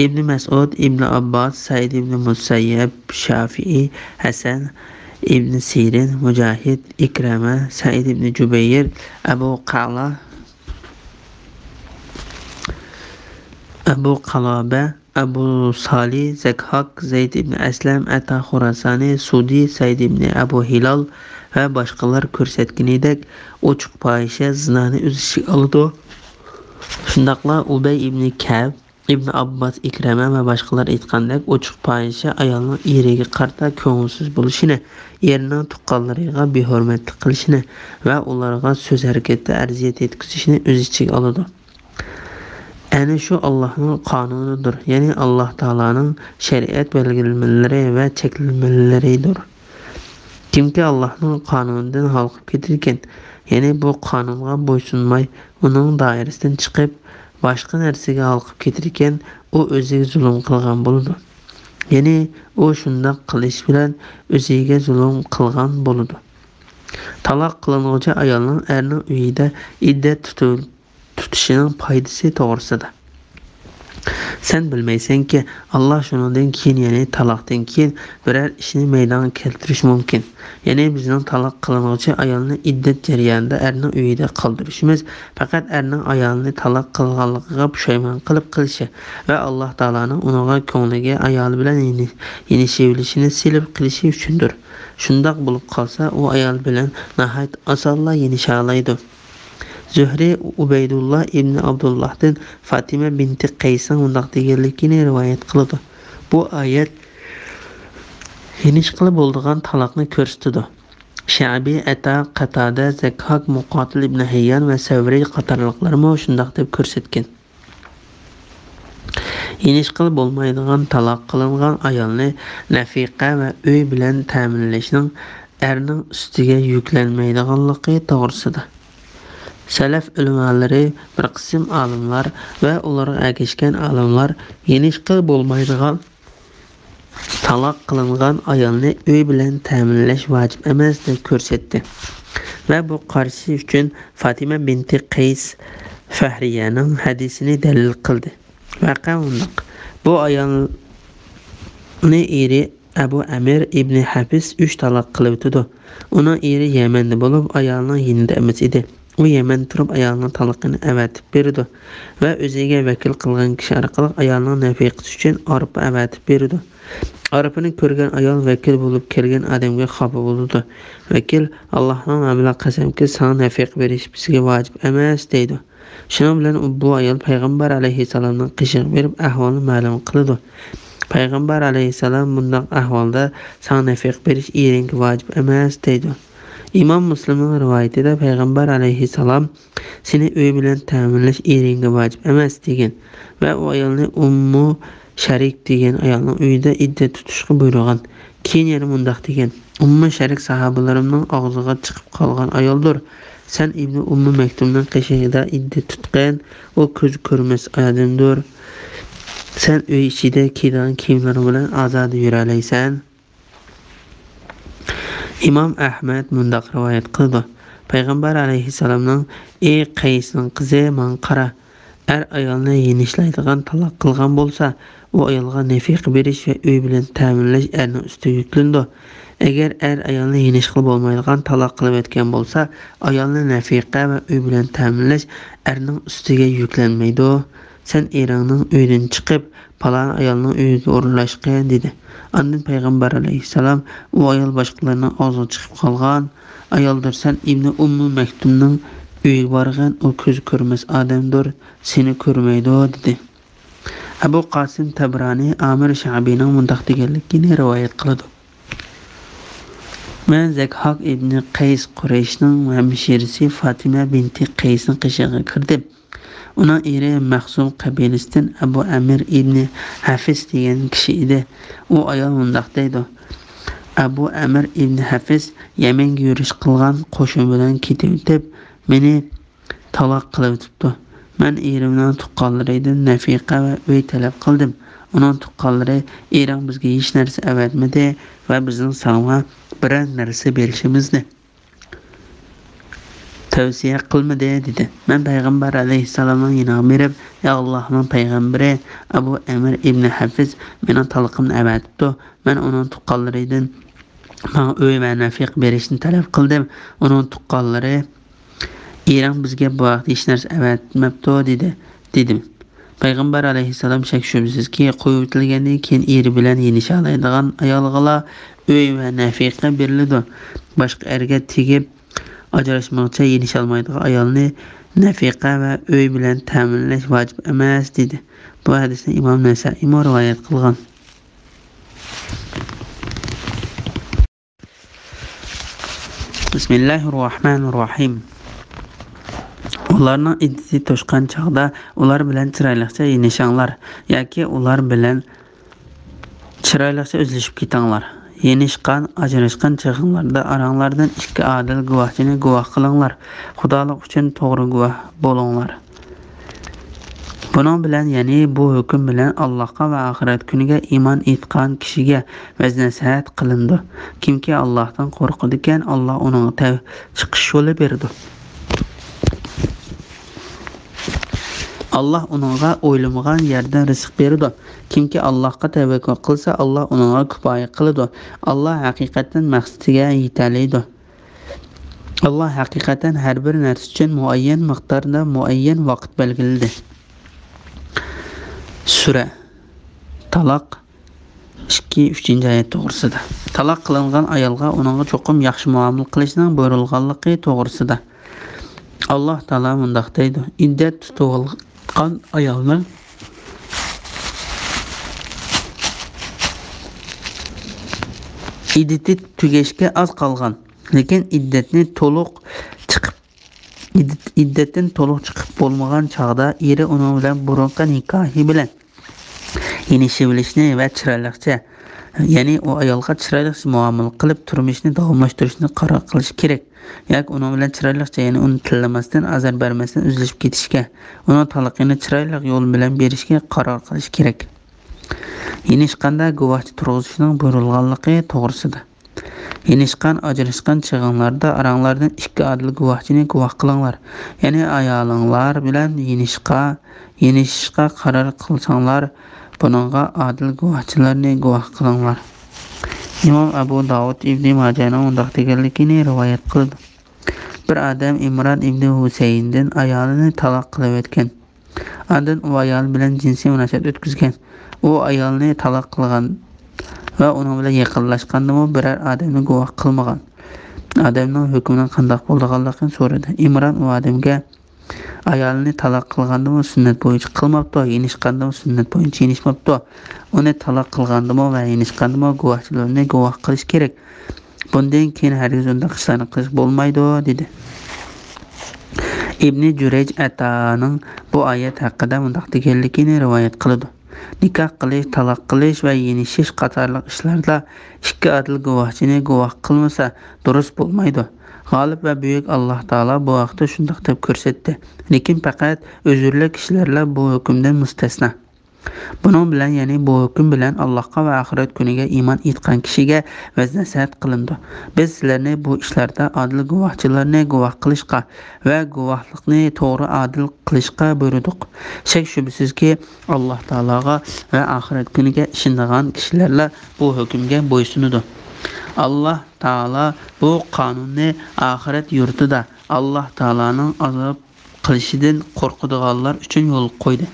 Ibn Mas'ud, Ibn Abbas, Said ibn Musayyab, Shafi'i, Hasan ibn Sirin, Mujahid, Ikrama, Said ibn Jubayr, Abu Qalaba, Abu Salih, Zakhak, Zayd ibn Aslam, Ata Khurasani, Sudi, Said ibn Abu Hilal va boshqalar ko'rsatganidek ochiq fahisha zinoni o'z ichiga oladi. Shundaqla Ubay ibn Ka'b, Ibn Abbas, Ikrama va boshqalar aytgandek ochiq fahisha ayolning eriga qarta ko'ngilsiz bo'lishini, erining tuqqanlariga behurmatlik qilishini va ularga so'z harakatda arziyat yetkazishini o'z ichiga oladi. Ana shu Allohning qonunidir, ya'ni Alloh taolaning shariat belgilamalari va cheklanmalaridir. Kimki Allohning qonunidan xalqib ketilgan, ya'ni bu qonunga bo'ysunmay, uning doirasidan chiqib, boshqa narsaga xalqib ketilgan, u o'ziga zulm qilgan bo'ladi. Ya'ni u shunday qilish bilan o'ziga zulm qilgan bo'ladi. Taloq qilinuvchi ayolning erning uyida iddat tutishining foydasi to'g'risida. Sen bilmaysanki, Alloh shundan keyin, ya'ni taloqdan keyin biror ishni maydonga keltirish mumkin. Ya'ni bizning taloq qilinuvchi ayolni iddat jarayonida erning uyida qoldirishimiz faqat erning ayolni taloq qilganligiga pushaymon qilib qilishi va Alloh taolaning uning ko'ngliga ayoli bilan yenishishini silib qilishi uchundir. Shundoq bo'lib qolsa, u ayol bilan nihoyat osonla yenisha oladi. Zuhri Ubaydullah ibn Abdullahdan Fatima binti Qaysning undaq deganligini rivoyat qiladi. Bu oyat yenish qilib bo'lgan taloqni ko'rsatadi. Sha'bi, Ata, Qatada, Zakhak, Muqotil ibn Hayyan va Savri qatorliqlarmi shundaq deb ko'rsatgan. Yenish qilib bo'lmaydigan taloq qilingan ayolni nafiqa va uy bilan ta'minlashning erning ustiga yuklanmaydiganligi to'g'risida. Salaf ulamolari, bir qism olimlar va ularga ergashgan olimlar yenish qilib bo'lmaydigan taloq qilingan ayolni uy bilan ta'minlash vojib emas deb ko'rsatdi. Va bu qarshi uchun Fatima binti Qays Fahriyaning hadisini dalil qildi. Vaqa undaq. Bu ayolni eri Abu Amir ibn Hafiz 3 taloq qilib o'tdi. Uning eri Yamanda bo'lib, ayolning yinida emas edi. U Yaman turib ayolning taloqini avatib berdi va o'ziga vakil qilgan kishi orqali ayolning nafaqasi uchun arpa avatib berdi. Arpani ko'rgan ayol vakil bo'lib kelgan odamga xafa bo'ldi. Vakil Allohning amri qasamki, sana nafaq berish bizga vojib emas deydi. Shuning bilan bu ayol payg'ambar alayhisalomning qishiq berib ahvolni ma'lum qildi. Payg'ambar alayhissalom bundoq ahvolda sana nafiq berish ering vojib emas deydi. Imom Muslimning rivoyatida Payg'ambar alayhissalom seni uy bilan ta'minlash eringa vojib emas degan va u ayolni Ummu Sharik degan ayolning uyida iddat tutishga buyurgan. Keyin yana bundoq degan: Ummu Sharik sahobalarımning og'ziga chiqib qolgan ayoldir. Sen Ibn Ummu Maktumning qishig'ida iddat tutgan, u ko'z ko'rmas odamdir. Sen uy ichida kiygan kiyimlar bilan ozod yura olaysan. Imom Ahmad bundoq rivoyat qildi. Payg'ambar alayhissalomning: "Ey Qaysning qizi, men qara. Ayolni yenishlaydigan taloq qilgan bo'lsa, u ayolga nafiq berish va uy bilan ta'minlash erning ustiga yuklandi. Agar ayolni yenish qilib bo'lmaydigan taloq qilib o'tgan bo'lsa, ayolni nafiqa va uy bilan ta'minlash erning ustiga yuklanmaydi. Sen eringning uydan chiqib, palon ayolning uyiga o'rnashgan" dedi. Ondan Payg'ambar alayhissalom: "U ayol boshqalarning og'ziga chiqib qolgan ayoldir. Sen Ibn Ummu Maktumning uyiga borgan, u ko'z ko'rmas odamdir, seni ko'rmaydi" dedi. Abu Qasim Tabrani Amir Sha'bining bundoq deganligini rivoyat qiladi. Men Zakhok ibn Qays Qurayshning hamshirasi Fatima binti Qaysning qishig'iga kirdim. Uning eri Mahzum qabilasidan Abu Amir ibn Hafiz degan kishi edi. U ayol bundoq deydi: Abu Amir ibn Hafiz Yamanga yurish qilgan qo'shin bilan ketib o'tib, meni taloq qilib o'tibdi. Men erimning tuqqanlaridan nafiqa va uy talab qildim. Uning tuqqanlari: "Ering bizga hech narsa avatmadi va bizning senga biror narsa berishimizni tavsiya qilmadi" dedi. Men Payg'ambar alayhissalomning yoniga berib: "Ya Allohning payg'ambari, Abu Amir ibn Hafiz meni taloqimni avatibdi. Men uning tuqqanlaridan men uy va nafiq berishni talab qildim. Uning tuqqanlari: Ering bizga bu vaqt hech narsa avatmabdi" dedim. Payg'ambar alayhissalom shak shubsizki qo'yib o'tilgandan keyin eri bilan yenisha oladigan ayolga uy va nafiqa beriladi. Boshqa erga tegib ajrashmoqcha yenisha olmaydigan ayolni nafiqa va uy bilan ta'minlash vojib emas dedi. Bu hadisni Imom Nasa'iy rivoyat qilgan. Bismillahirrohmanirrohim. Ularning iddati to'shqan chog'da ular bilan chiroyliqcha yenishinglar yoki ular bilan chiroyliqcha o'zlashib ketinglar. Yenishgan, ajrashgan chog'inglarda oranglardan ikki adil guvohchini guvoh qilinglar. Xudolik uchun to'g'ri guvoh bo'linglar. Buning bilan, ya'ni bu hukm bilan Allohga va oxirat kuniga iymon etgan kishiga nasihat qilindi. Kimki Allohdan qo'rqadi ekan, Alloh uning chiqish yo'li berdi. Allah uningga o'ylamagan yerdan rizq berdi. Kimki Allohga tavakkul qilsa, Alloh uningga kifoya qiladi. Alloh haqiqatan maqsadiga yetalaydi. Alloh haqiqatan har bir narsa uchun muayyan miqdorda muayyan vaqt belgiladi. Sura Taloq 2-3-oyat to'g'risida. Taloq qilingan ayolga uningga cho'qim yaxshi muomala qilishning buyurilganligi to'g'risida. Alloh taolo bundoq deydi: iddat tutgan ayolning iddati tugashga oz qolgan, lekin iddatdan to'liq chiqib bo'lmagan chog'da eri uning bilan burunqi nikohi bilan yenishib bilishni va chiroyliqcha, ya'ni u ayolga chiroyliqcha muomala qilib turmushni davomlashtirishni qaror qilish kerak. Yoki uning bilan chiroyliqcha, ya'ni uni tillamasdan, azar bermasdan uzilishib ketishga, uni taloqini chiroyli yo'l bilan berishga qaror qilish kerak. Yenishqanda guvohchi turg'izishning buyurilganligi to'g'risida. Yenishgan, ajrashgan chig'inglarda oranglardan ikki adil guvohchini guvoh qilinglar. Ya'ni ayolinglar bilan yenishishga qaror qilsanglar, buningga adil guvohchilarni guvoh qilinglar. Imom Abu Dawud ibn Majahning undaq deganligini rivoyat qildi. Bir odam Imron ibn Husayndan ayolini taloq qilib o'tgan. Ondan u ayol bilan jinsiy munosabat o'tkazgan. U ayolni taloq qilgan va uning bilan yaqinlashganda biror odamni guvoh qilmagan. Odamning hukmining qanday bo'lganligini so'radi. Imron u odamga: Ayolini taloq qilgandimi sunnat bo'yicha qilmabdi, yenishqandimi sunnat bo'yicha yenishmabdi. Uni taloq qilgandimi va yenishqandimi guvohchilarni guvoh qilish kerak. Bundan keyin hargiz unda ishlarni qilish bo'lmaydi dedi. Ibn Jurayj Ataning bu oyat haqida mundaq deganligini rivoyat qiladi. Nikoh qilish, taloq qilish va yenishish qatorliq ishlarda ikki adil guvohchini guvoh qilmasa durust bo'lmaydi. G'olib va buyuk Alloh taolo bu vaqtda shunday deb ko'rsatdi. Lekin faqat uzrli kishilarlar bu hukmdan mustasno. Buning bilan, ya'ni bu hukm bilan Allohga va oxirat kuniga iymon etgan kishiga nasihat qilindi. Biz sizlarni bu ishlarda adil guvohchilarni guvoh qilishga va guvohlikni to'g'ri adil qilishga buyurdik. Shak shubsizki, Alloh taologa va oxirat kuniga ishongan kishilar bu hukmga bo'ysunadi. Alloh taolo bu qonunni oxirat yurtida Alloh taolaning azob qilishidan qo'rqadiganlar uchun yo'l qo'ydi.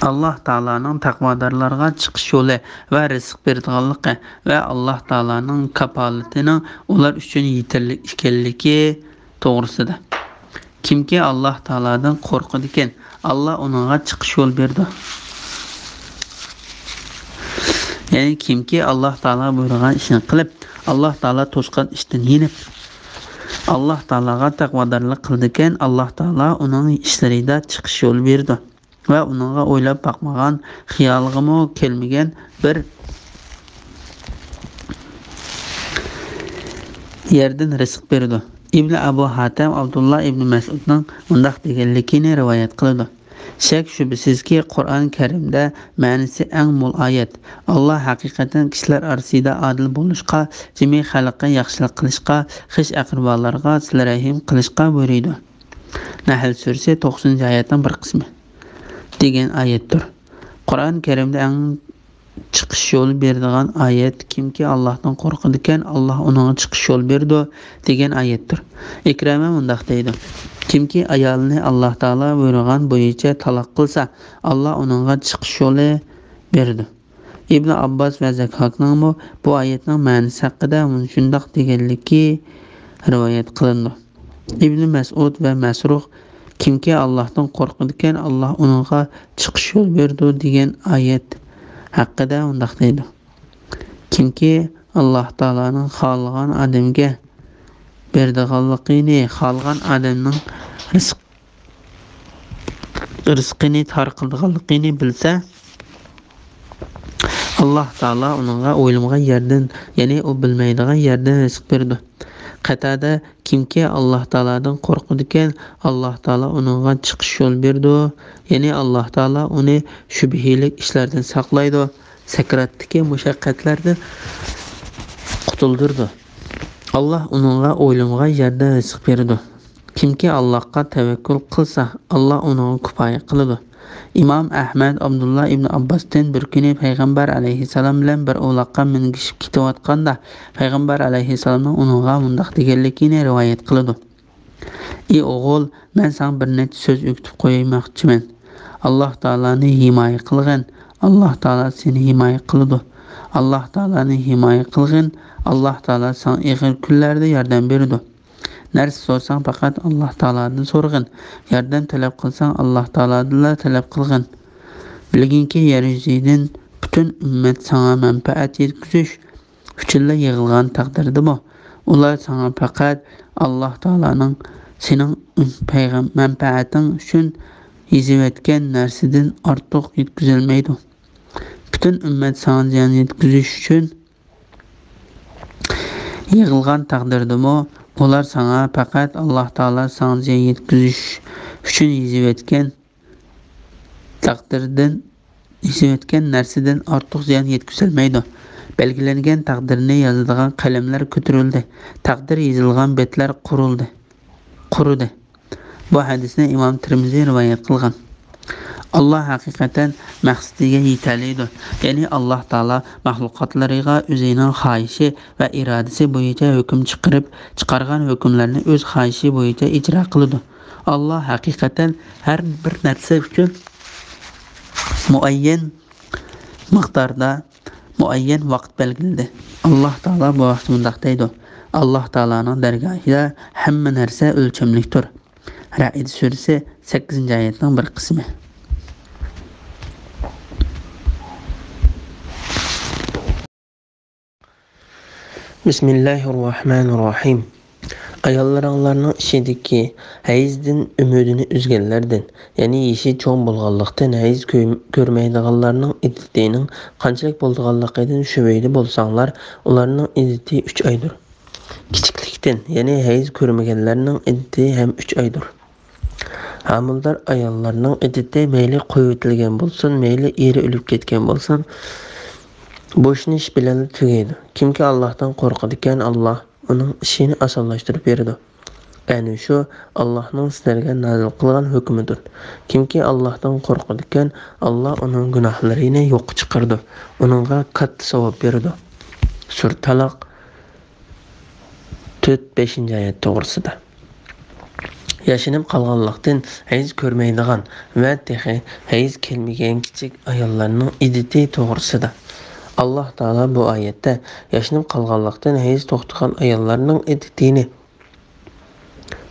Alloh taolaning taqvodorlarga chiqish yo'li va rizq beradiganligi va Alloh taolaning kapolatining ular uchun yetarli ekanligi to'g'risida. Kimki Alloh taoladan qo'rqadi ekan, Alloh uningga chiqish yo'l berdi. Ya'ni kimki Alloh taolo buyurgan ishni qilib, Alloh taolo to'sgan ishdan yenib, Alloh taologa taqvodorlik qildi ekan, Alloh taolo uning ishlarida chiqish yo'l berdi. Va uningga o'ylab baqmagan, xiyolg'imi kelmagan bir yerdan rizq berdi. Ibn Abu Hatim Abdullah ibn Mas'udning undaq deganligini rivoyat qildi. Shak shubsizki, Qur'on Karimda ma'nosi eng mo'l oyat. Alloh haqiqatan kishilar orasida adil bo'lishga, jami xalqqa yaxshilik qilishga, xish aqrbolarga sizlar rahim qilishga buyurdi. Nahl surasi 90-oyatning bir qismi degan oyatdir. Qur'on Karimda eng chiqish yo'l beradigan oyat kimki Allohdan qo'rqadi ekan, Alloh unga chiqish yo'l berdi degan oyatdir. Ikrama mundaq deydi: kimki ayolini Alloh taolo buyurgan bo'yicha taloq qilsa, Alloh unga chiqish yo'li berdi. Ibn Abbos va Zakokning bu oyatning ma'nosi haqida shundaq deganligi rivoyat qilindi. Ibn Mas'ud va Masruh kimki Allohdan qo'rqadi ekan, Alloh unga chiqish yo'l berdi degan oyat haqida undaq deydi: kimki Alloh taolaning xohlagan odamga berdiganligini, xohlagan odamning rizqini tarqildiganligini bilsa, Alloh taolo unga o'ylamgan yerdan, ya'ni u bilmaydigan yerdan rizq berdi. Qatada kimki Alloh taoladan qo'rqadi ekan, Alloh taolo unga chiqish yo'l berdi, ya'ni Alloh taolo uni shubhilik ishlardan saqlaydi, sakratdagi mushaqqatlardan qutuldirdi. Alloh unga o'ylamgan yerda rizq berdi. Kimki Allohga tavakkul qilsa, Alloh unga kifoya qiladi. Imom Ahmad Abdullah ibn Abbosdan bir kuni payg'ambar alayhisalom bilan bir o'loqqa mingishib ketayotganda, payg'ambar alayhisalomning unga mundaq deganligini rivoyat qiladi: "Ey o'g'il, men senga bir necha so'z o'qitib qo'ymoqchiman. Alloh taoloni himoya qilgin, Alloh taolo seni himoya qiladi. Alloh taoloni himoya qilgin, Alloh taolo senga ig'ir kunlarda yordam beradi. Narsa so'rasang faqat Alloh taolodan so'ragin. Yordam talab qilsang Alloh taolodan talab qilgin. Bilginki, yer yuzidan butun ummat senga manfaat yetkazish uchun yig'ilgan taqdirdami? Ular senga faqat Alloh taoloning sening manfaating uchun yezilayotgan narsadan ortiq yetkazilmaydi. Butun ummat senga ziyon yetkazish uchun yig'ilgan taqdirdami? Ular sana faqat Alloh taolo senga ziyon yetkazish uchun yezilayotgan narsadan ortiq ziyon yetkazilmaydi. Belgilangan taqdirni yozadigan qalamlar ko'tarildi. Taqdir yozilgan betlar quridi. Bu hadisni Imom Tirmiziy rivoyat qilgan. Alloh haqiqatan maqsadiga yetalidir. Ya'ni Alloh taolo mahluqotlariga o'zining xohishi va irodasi bo'yicha hukm chiqargan hukmlarni o'z xohishi bo'yicha ijro qiladi. Alloh haqiqatan har bir narsa uchun muayyan miqdorda muayyan vaqt belgiladi. Alloh taolo bu vaqt mundaq deydi: Alloh taolaning dargohida hamma narsa o'lchamlikdir. Ra'd surasi 8-oyatning bir qismi. Bismillahirrohmanirrohim. Ayollarning ishidagi hayzdan umidini uzganlardan, ya'ni yeshi cho'ng bo'lganlikdan hayz ko'rmaydiganlarning iddatining qanchalik bo'lganligidan shubhali bo'lsanglar, ularning iddati 3 oydir. Kichiklikdan, ya'ni hayz ko'rmaganlarning iddati ham 3 oydir. Hamildor ayollarning iddati mayli qo'yitilgan bo'lsin, mayli eri o'lib ketgan bo'lsin, bo'shnish bilan tugaydi. Kimki Allohdan qo'rqadi ekan, Alloh uning ishini osonlashtirib beradi. Ya'ni shu Allohning sizlarga nazil qilgan hukmidir. Kimki Allohdan qo'rqadi ekan, Alloh uning gunohlarini yo'q chiqardi. Uningga katta savob beradi. Sura Taloq 4-5-oyat to'g'risida. Yashinib qolganlikdan hayz ko'rmaydigan va hayz kelmagan kichik ayollarning iddati to'g'risida. Alloh taolo bu oyatda yashinib qolganlikdan hayz to'xtagan ayollarning iddatini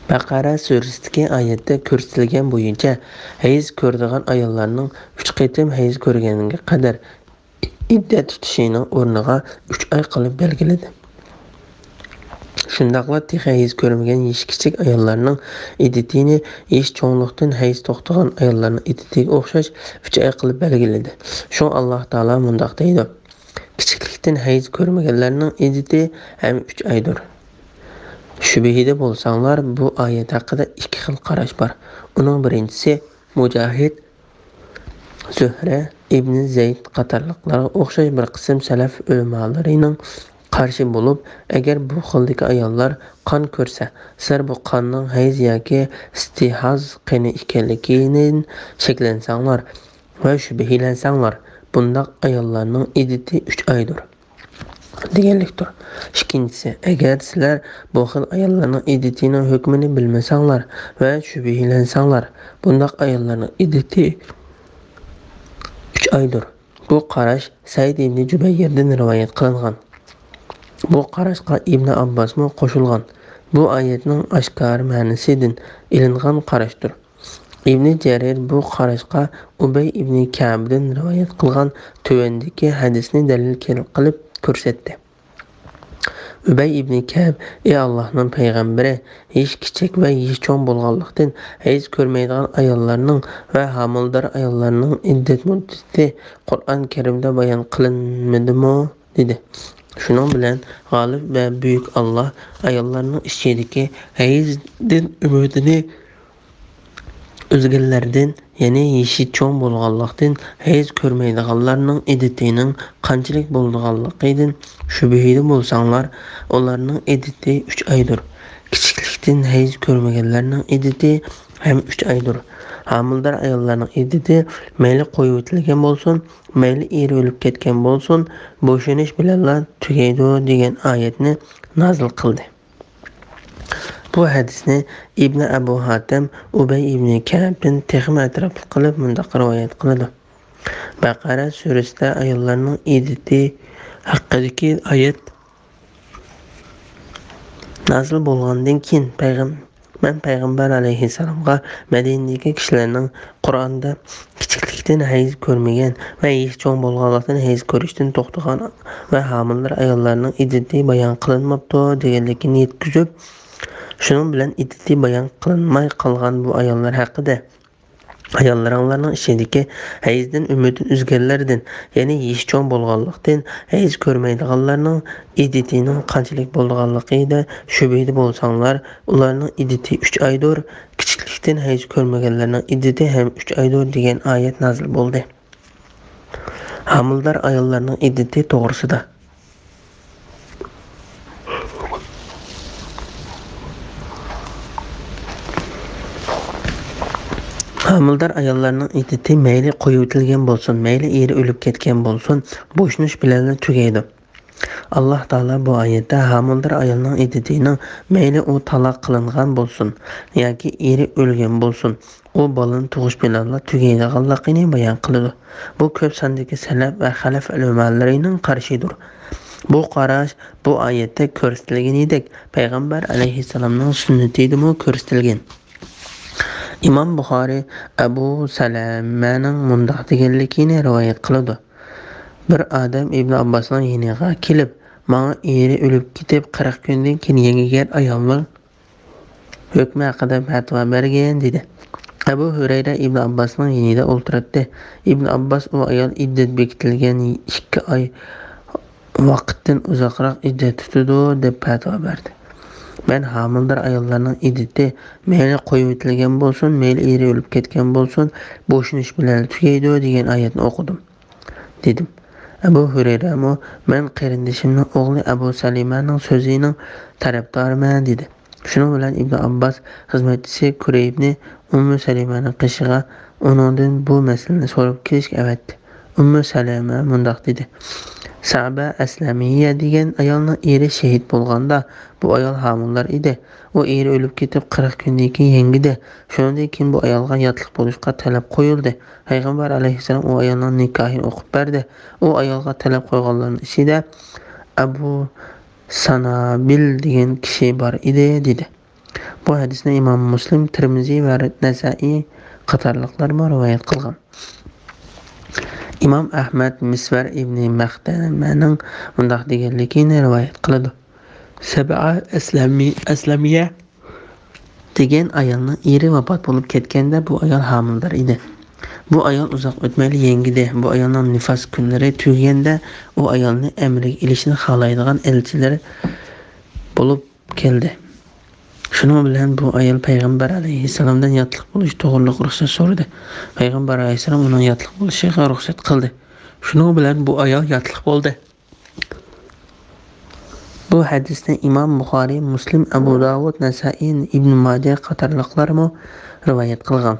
Baqara surasidagi oyatda ko'rsatilgan bo'yicha hayz ko'radigan ayollarning 3 qitim hayz ko'rganiga qadar iddat tutishining o'rniga 3 oy qilib belgiladi. Shundaqla hayz ko'rmagan yosh kichik ayollarning iddatini yosh cho'nglikdan hayz to'xtagan ayollarning iddatiga o'xshash 3 oy qilib belgiladi. Shu Alloh taolo mundaq deydi: Kichiklikdan hayz ko'rmaganlarning iddati ham 3 oydir. Shubhida bo'lsanglar, bu oyat haqida 2 xil qarash bor. Uning birinchisi Mujohid, Zuhra ibn Zayd qatorliqlarga o'xshash bir qism salaf ulamolarining qarshi bo'lib, agar bu xildagi ayollar qon ko'rsa, sizlar bu qonning hayz yoki istihoz qani ekanligidan shaklansanglar va shubhalansanglar, bundaq ayollarning iddati 3 oydir deganlikdir. Ikkinchisi, agar sizlar bu xil ayollarning iddatining hukmini bilmasanglar va shubhalansanglar, bundaq ayollarning iddati 3 oydir. Bu qarash Said ibn Jubayrdan rivoyat qilingan. Bu qarashqa Ibn Abbosmi qo'shilgan. Bu oyatning oshkor ma'nosidan ilingan qarashdir. Ibn Jarir bu qarashqa Ubay ibn Ka'bdan rivoyat qilgan tuvandagi hadisni dalil qilib ko'rsatdi. Ubay ibn Ka'b: "Ey Allohning payg'ambari, hech kichik va hech cho'ng bo'lganlikdan hayz ko'rmaydigan ayollarning va homildor ayollarning iddat muddati Qur'on Karimda bayon qilinmadimi?" dedi. Shuning bilan g'olib va buyuk Alloh ayollarning ishidagi hayzdan umidini uzganlardan, ya'ni yeshi cho'ng bo'lganlikdan hayz ko'rmaydiganlarning iddatining qanchalik bo'lganligidan shubhida bo'lsanglar, ularning iddati 3 oydir. Kichiklikdan hayz ko'rmaganlarning iddati ham 3 oydir. Homildor ayollarning iddati mayli qo'yib o'tilgan bo'lsin, mayli eri o'lib ketgan bo'lsin, bo'shanish bilan tugaydi degan oyatni nazil qildi. Bu hadisni Ibn Abu Hatim Ubay ibn Ka'bdan texmi atrofli qilib mundaq rivoyat qiladi. Baqara surasida ayollarning iddati haqidagi oyat nazil bo'lgandan keyin payg'ambar alayhissalomga Madinadagi kishilarning Qur'onda kichiklikdan hayz ko'rmagan va hech cho'ng bo'lganlikdan hayz ko'rishdan to'xtagan va homildor ayollarning iddati bayon qilinmabdi deganligini yetkazib, shuning bilan iddati bayon qilinmay qolgan bu ayollar haqida ayollarning ishidagi hayzdan umidini uzganlardan, ya'ni hech cho'ng bo'lganlikdan hayz ko'rmaydiganlarning iddatining qanchalik bo'lganligida shubhida bo'lsanglar, ularning iddati 3 oydir. Kichiklikdan hayz ko'rmaganlarning iddati ham 3 oydir degan oyat nazil bo'ldi. Homildor ayollarning iddati to'g'risida. Homildor ayollarning iddati mayli qo'yib o'tilgan bo'lsin, mayli eri o'lib ketgan bo'lsin, bo'shanish bilan tugaydi. Alloh taolo bu oyatda homildor ayolning iddatining mayli u taloq qilingan bo'lsin yoki eri o'lgan bo'lsin, u bolani tug'ish bilan tugaydiganligini bayon qiladi. Bu ko'p sondagi salaf va xalaf ulamolarining qarshidir. Bu qarash bu oyatda ko'rsatilganidek payg'ambar alayhissalomning sunnatidami ko'rsatilgan. imom Buxoriy Abu Salamaning mundoq deganligini rivoyat qiladi. Bir odam Ibn Abbosning yoniga kelib, "Menga eri o'lib ketib 40 kundan keyin yangigan ayolning hukmi haqida fatvo bergan" dedi. Abu Hurayra Ibn Abbosning yonida o'ltirdi. Ibn Abbos u ayol iddat bekitilgan 2 oy vaqtdan uzoqroq iddat tutadi deb fatvo berdi. Men homildor ayollarning iddati mayli qo'yib o'tilgan bo'lsin, mayli eri o'lib ketgan bo'lsin, bo'shanish bilan tugaydi degan oyatni o'qidim, dedim. Abu Hurayra men qarindishimning o'g'li Abu Salimaning so'zining tarafdoriman dedi. Shuning bilan Ibn Abbos xizmatchisi Kureybni Ummu Salimaning qishig'a uningdan bu masalani so'rab kelishga avatdi. Ummu Salama mundoq dedi: Sa'ba Aslamiya degan ayolning eri shahid bo'lganda bu ayol homildor edi. U eri o'lib ketib 40 kundan keyin yangidi. Shundan keyin bu ayolga yotliq bo'lishga talab qo'yildi. Payg'ambar alayhissalom u ayolning nikohini o'qib berdi. U ayolga talab qo'yganlarning ichida Abu Sanabil degan kishi bor edi dedi. Bu hadisni Imom Muslim, Tirmiziy va Nasa'iy qatorliqlar rivoyat qilgan. Imom Ahmad Misvar ibn Maxdamaning mundoq deganligini rivoyat qiladi. Sab'a Aslamiya degan ayolning eri vafot bo'lib ketganda bu ayol homildor edi. Bu ayol uzoq o'tmay yangidi. Bu ayolning nifos kunlari tugaganda u ayolni amriga ilishni xohlaydigan elchilar bo'lib keldi. Shuning bilan bu ayol payg'ambar alayhissalomdan yotliq bo'lish to'g'riliq ruxsat so'radi. Payg'ambar alayhissalom uning yotliq bo'lishiga ruxsat qildi. Shuning bilan bu ayol yotliq bo'ldi. Bu hadisni Imom Buxoriy, Muslim, Abu Dovud, Nasa'iy, Ibn Majah qatorliqlar rivoyat qilgan.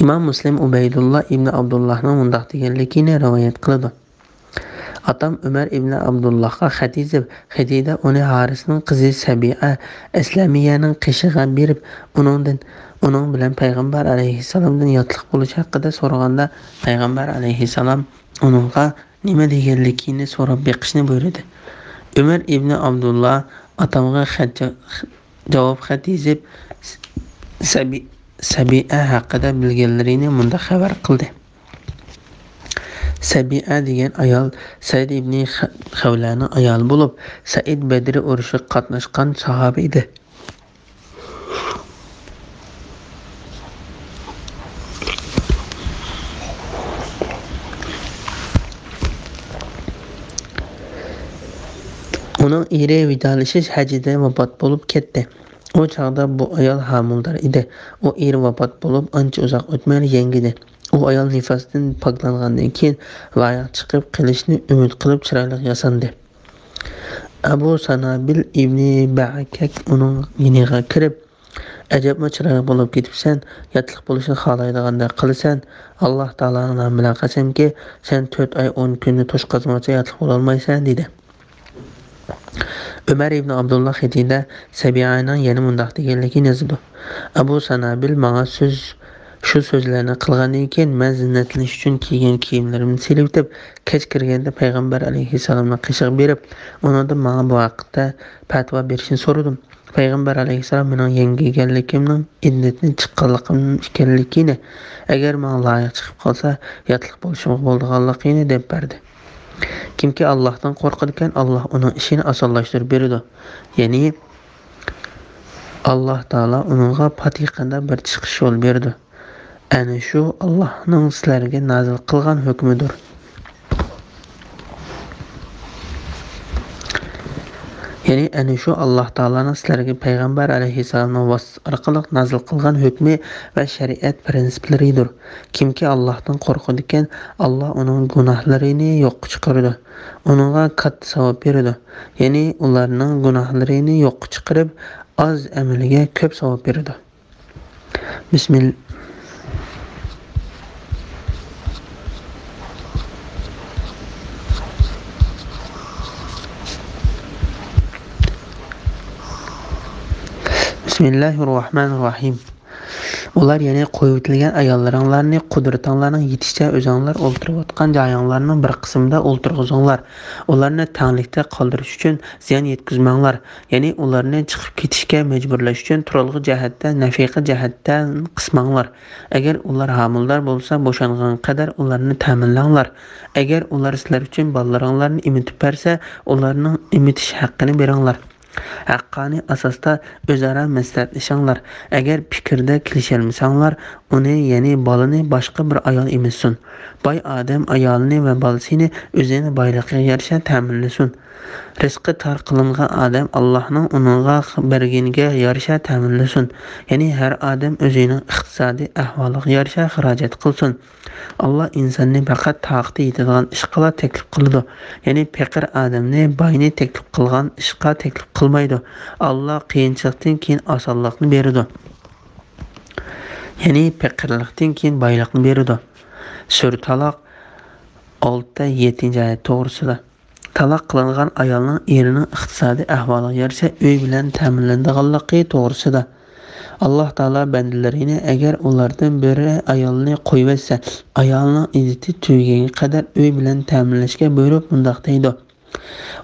Imom Muslim Ubaydulloh ibn Abdullohning mundoq deganligini rivoyat qiladi. Atam Umar ibn Abdullohga Xadija uni Harisning qizi Sabi'a Aslamiyaning qishig'a berib, uning bilan payg'ambar alayhissalomdan yotliq bo'lish haqida so'raganda, payg'ambar alayhissalom uningga nima deganligini so'rab beqishni buyurdi. Umar ibn Abdulloh atamga javob xat yozib Sabi'a haqida bilganlarini munda xabar qildi. Sabi'a degan ayol Said ibn Xavlaning ayoli bo'lib, Said Badr urushiga qatnashgan sahoba edi. Uning eri vidolashish hajida vafot bo'lib ketdi. O chaqda bu ayol homildor edi. U eri vafot bo'lib ancha uzoq o'tmay yangidi. U ayol nifosdan poklangandan keyin loyiq chiqib qilishni umid qilib chiroyli yasandi. Abu Sanabil ibn Ba'kak uning yoniga kirib, "Ajabma chiroyli bo'lib ketibsan, yotliq bo'lishni xohlaydiganda qilsan. Alloh taolaning nomi bilan qasamki, sen 4 oy 10 kunni to'shqazmacha yotliq bo'la olmaysan" dedi. Umar ibn Abdulloh Xadida Sabi'aning yana mundoq deganligini yozdi. Abu Sanabil menga shu so'zlarni qilgandan keyin men zinnatlanish uchun kiygan kiyimlarimni silib, kech kirganda payg'ambar alayhissalomga qiyshiq berib, undan menga bu haqda fatvo berishini so'radim. Payg'ambar alayhissalom mening yangiganligimning iddatni chiqqanligim ekanligini, agar menga loyiq chiqib qolsa, yotliq bo'lishim bo'lganligini deb berdi. Kimki Allohdan qo'rqadigan, Alloh uning ishini osonlashtirib beradi. Ya'ni Alloh taolo uningga patiqanda bir chiqish yo'l berdi. Ana shu Allohning sizlarga nazil qilgan hukmidir. Ya'ni ana shu Alloh taolaning sizlarga payg'ambar alayhissalomning vasitasi orqali nazil qilgan hukmi va shariat prinsiplaridir. Kimki Allohdan qo'rqadigan, Alloh uning gunohlarini yo'qqa chiqaradi. Uningga katta savob beradi. Ya'ni ularning gunohlarini yo'qqa chiqarib, oz amaliga ko'p savob beradi. Bismillah. Bismillahirrohmanirrohim. Ular ya'ni qo'yib o'tilgan ayollaringlarni qudratinglarning yetishicha o'zinglar o'ltirayotgan joyinglarning bir qismida o'ltirg'izinglar. Ularni tanglikda qoldirish uchun ziyon yetkazmanglar. Ya'ni ularni chiqib ketishga majburlash uchun turalg'i jihatda, nafiqa jihatdan qismanglar. Agar ular homildor bo'lsa, bo'shangan qadar ularni ta'minlanglar. Agar ular sizlar uchun bolalaringlarni emitib bersa, ularning emitish haqqini beringlar. Haqqani asosda o'zaro maslahatlashinglar. Agar fikrda kelisholmasanglar, uni ya'ni bolani boshqa bir ayol emitsin. Boy odam ayolini va bolasini o'zining boyligiga yarasha ta'minlasin. Rizqi tor qilingan odam Allohning uningga berganiga yarasha ta'minlasin. Ya'ni har odam o'zining iqtisodiy ahvoliga yarasha xarajat qilsin. Allah insonni faqat taqdi yetadigan ishga taklif qiladi. Ya'ni faqir odamni boyni taklif qilgan ishga taklif qilmaydi. Allah qiyinchilikdan keyin osonlikni beradi. Ya'ni faqirlikdan keyin boylikni beradi. Sura Taloq 6-7 oyat to'g'risida. Taloq qilingan ayolning erining iqtisodiy ahvoliga yarasha uy bilan ta'minlanadiganligi to'g'risida. Allah Taala bandalarini agar ulardan biri ayolni qo'yib etsa, ayolning iddati tugagan qadar uy bilan ta'minlashga buyurib mundaq deydi.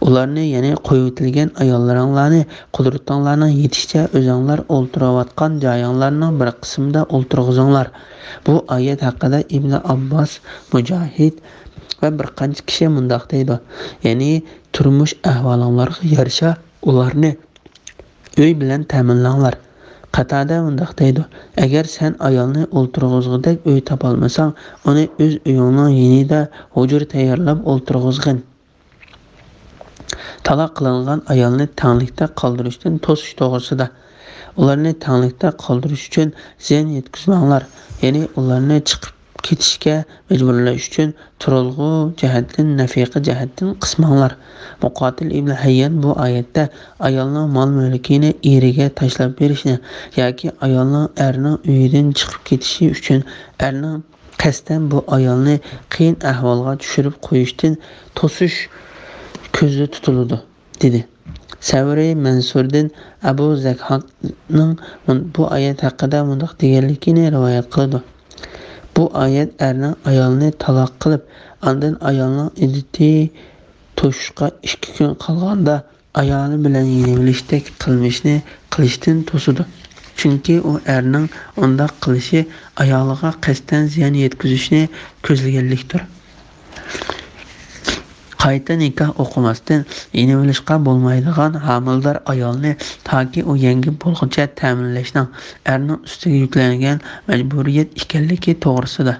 Ularni ya'ni qo'yib o'tilgan ayollaringlarni qudratinglarning yetishicha o'zinglar o'ltirayotgan joyinglarning bir qismida o'ltirg'izinglar. Bu oyat haqida Ibn Abbos, Mujohid va bir qancha kishi mundaq deydi. Ya'ni turmush ahvolinglarga yarasha ularni uy bilan ta'minlanglar. Qatada mundaq deydi. Agar sen ayolni o'ltirg'izgidek uy topolmasang, uni o'z uyingning yonida hujur tayyorlab o'ltirg'izgin. Taloq qilingan ayolni tanglikda qoldirishdan to'sish to'g'risida. Ularni tanglikda qoldirish uchun ziyon yetkazmanglar. Ya'ni ularni chiqib ketishga majburlash uchun turalg'i jihatdan, nafiqa jihatdan qismanglar. Muqotil ibn Hayyan bu oyatda ayolning mol-mulkini eriga tashlab berishni yoki ayolning erining uyidan chiqib ketishi uchun erning qasddan bu ayolni qiyin ahvolga tushirib qo'yishdan to'sish ko'zda tutiladi dedi. Savri Mansurdan Abu Zakhanning bu oyat haqida mundaq deganligini rivoyat qildi. Bu oyat erning ayolni taloq qilib, ondan ayolning iddati to'shishga 2 kun qolganda ayoli bilan yenilishdek qilmishni qilishdan to'sidi. Chunki u erning undaq qilishi ayoliga qasddan ziyon yetkazishni ko'zlaganlikdir. Qayta nikoh o'qimasdan yenivilishga bo'lmaydigan homildor ayolni toki u yangi bo'lguncha ta'minlashning erning ustiga yuklangan majburiyat ekanligi to'g'risida.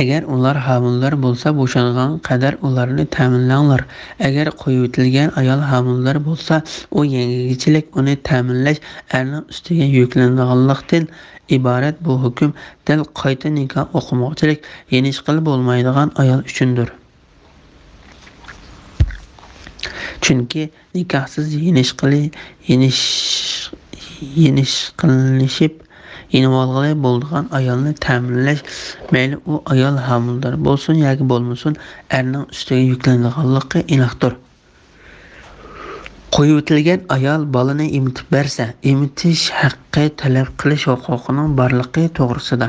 Agar ular homildor bo'lsa, bo'shangan qadar ularni ta'minlanglar. Agar qo'yib o'tilgan ayol homildor bo'lsa, u yangichilik uni ta'minlash erning ustiga yuklanganlikdan iborat. Bu hukm dal qayta nikoh o'qimoqchilik, yenish qilib bo'lmaydigan ayol uchundir. Chunki nikohsiz yenish qilinishib yenvolg'ili bo'lgan ayolni ta'minlash, mayli u ayol homildor bo'lsin yoki bo'lmasin, erning ustiga yuklanganligi aniqdir. Qo'yib o'tilgan ayol bolani emitib bersa, emitish haqqi talab qilish huquqining borligi to'g'risida.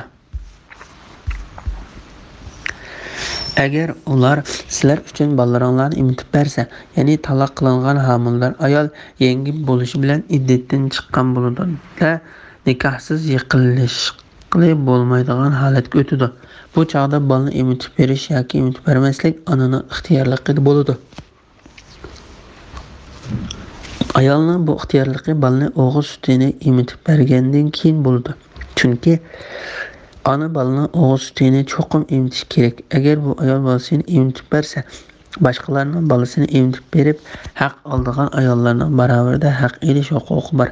Agar ular sizlar uchun bolalaringlarni emitib bersa, ya'ni taloq qilingan homildor ayol yangi bo'lishi bilan iddatdan chiqqan bo'ladi. Nikohsiz yiqilishli bo'lmaydigan holatga o'tadi. Bu chog'da bolani emitib berish yoki emitib bermaslik onaning ixtiyorligida bo'ladi. Ayolning bu ixtiyorligi bolani o'g'il sutini emitib bergandan keyin bo'ladi. Chunki ona bolaning o'g'il sutini cho'qim emitish kerak. Agar bu ayol bolasini emitib bersa, boshqalarning bolasini emitib berib, haq oladigan ayollarning barobarida haq olish huquqi bor.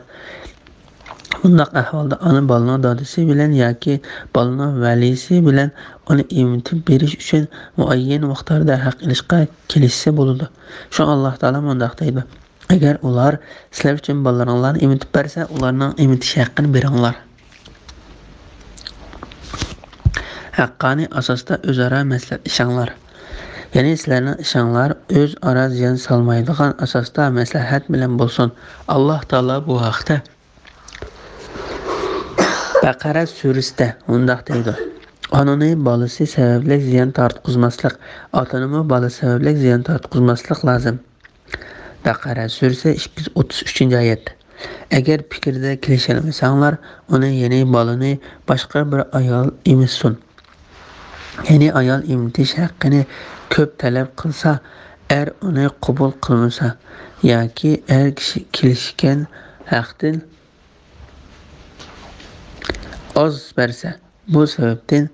Bundaq ahvolda ona bolaning dadasi bilan yoki bolaning valisi bilan uni emitib berish uchun muayyan miqdorda haq olishga kelishsa bo'ladi. Shu Alloh taolo mundaq deydi: agar ular sizlar uchun bolalaringlarni emitib bersa, ularning emitish haqqini beringlar. Haqqani asosda o'zaro maslahatlashinglar. Ya'ni sizlarning ishinglar o'zaro ziyon solmaydigan asosda maslahat bilan bo'lsin. Alloh taolo bu haqda Baqara surasida undaq deydi. Onani bolasi sababli ziyon tortqizmaslik, otani bola sababli ziyon tortqizmaslik lozim. Baqara surasi 233-oyat. Agar fikrda kelishalmasanglar, uni ya'ni bolani boshqa bir ayol emissin. Ya'ni ayol emitish haqqini ko'p talab qilsa, uni qabul qilmasa yoki kishi kelishgan haqdan oz bersa, bu sababdan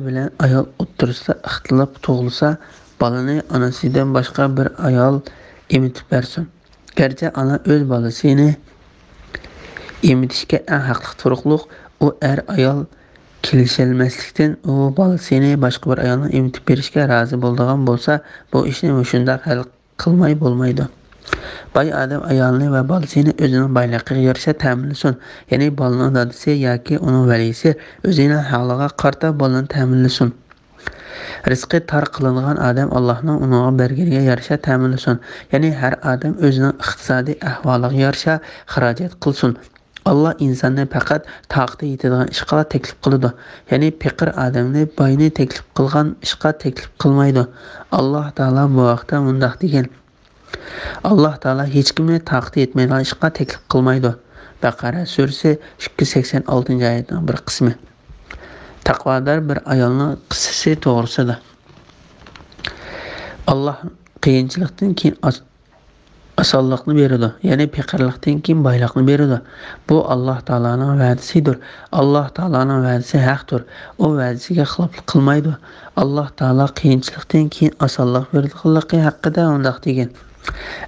bilan ayol o'ttirsa ixtilof tug'ilsa, bolani onasidan boshqa bir ayol emitib bersin. Garchi ona o'z bolasini emitishga eng haqli turuqliq, u ayol kelishalmaslikdan u bolasini boshqa bir ayolni emitib berishga rozi bo'ladigan bo'lsa, bu ishni shunday hal qilmay bo'lmaydi. Boy odam ayolni va bolasini o'zining boyligiga yarasha ta'minlasin. Ya'ni bolaning dadasi yoki uning valisi o'zining holiga qarata bolani ta'minlasin. Rizqi tor qilingan odam Allohning unga berganiga yarasha ta'minlasin. Ya'ni har odam o'zining iqtisodiy ahvoliga yarasha xarajat qilsin. Allah insonni faqat taqdi yetadigan ishga taklif qiladi. Ya'ni faqir odamni boyni taklif qilgan ishga taklif qilmaydi. Alloh taolo bu vaqtda mundaq degan: Alloh taolo hech kimni taqdi etmaydigan ishga taklif qilmaydi. Baqara surasi 286-oyatning bir qismi. Taqvodor bir ayolning qissasi to'g'risida. Alloh qiyinchilikdan keyin osonlikni beradi, ya'ni faqirlikdan keyin boylikni beradi. Bu Alloh taolaning va'dasidir. Alloh taolaning va'dasi haqdir. U va'dasiga xiloflik qilmaydi. Alloh taolo qiyinchilikdan keyin osonlik beradiganligi haqida undaq degan: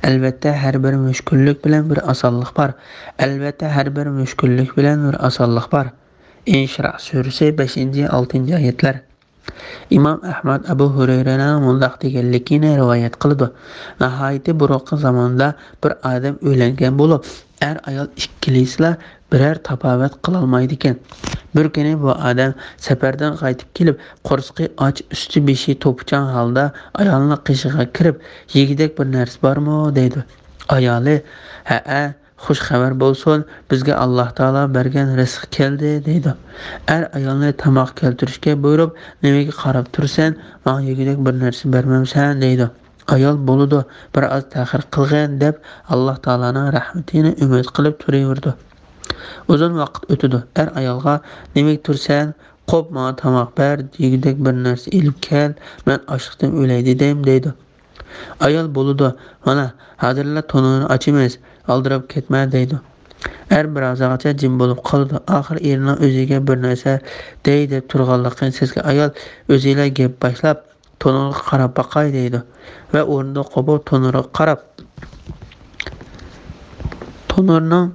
Albatta har bir mushkullik bilan bir osonlik bor. Albatta har bir mushkullik bilan bir osonlik bor. Inshiro surasi 5-6-oyatlar. İmam Ahmad Abu Hurayraning mundaq deganligini rivoyat qildi. Nihoyatda burungi zamonda bir odam o'ylangan bo'lib, ayol ikkilislar biror tafovut qila olmaydi ekan. Bir kuni bu odam safardan qaytib kelib, qo'rsqi och, usti beshi to'pchan holda ayolning qishig'iga kirib, "Yegidek bir narsa bormi?" deydi. Ayoli: "Ha, xush xabar bo'lsin, bizga Alloh taolo bergan rizq keldi" deydi. Ayolni tamoq keltirishga buyurib, "Nimaga qarab tursan? Men yegidek bir narsa bermamsan" deydi. Ayol bo'ladi, bir oz ta'xir qilgan deb Alloh taolaning rahmatini umid qilib turaverdi. Uzun vaqt o'tdi. Ayolga "Nimaga tursan? Qo'p, menga tamoq ber, yegidek bir narsa ilib kel, men ochlikdan o'lay dedim" deydi. Ayol bo'ladi, "Mana, hozirlar tonini ochimiz, aldirab ketma" deydi. Birozgacha jim bo'lib qoldi. Oxir erining o'ziga bir narsa deydi turganligini sezgan ayol o'ziga gap boshlab, "Tonirga qarab boqay" deydi va o'rnida qopib tonirga qarab, tonirning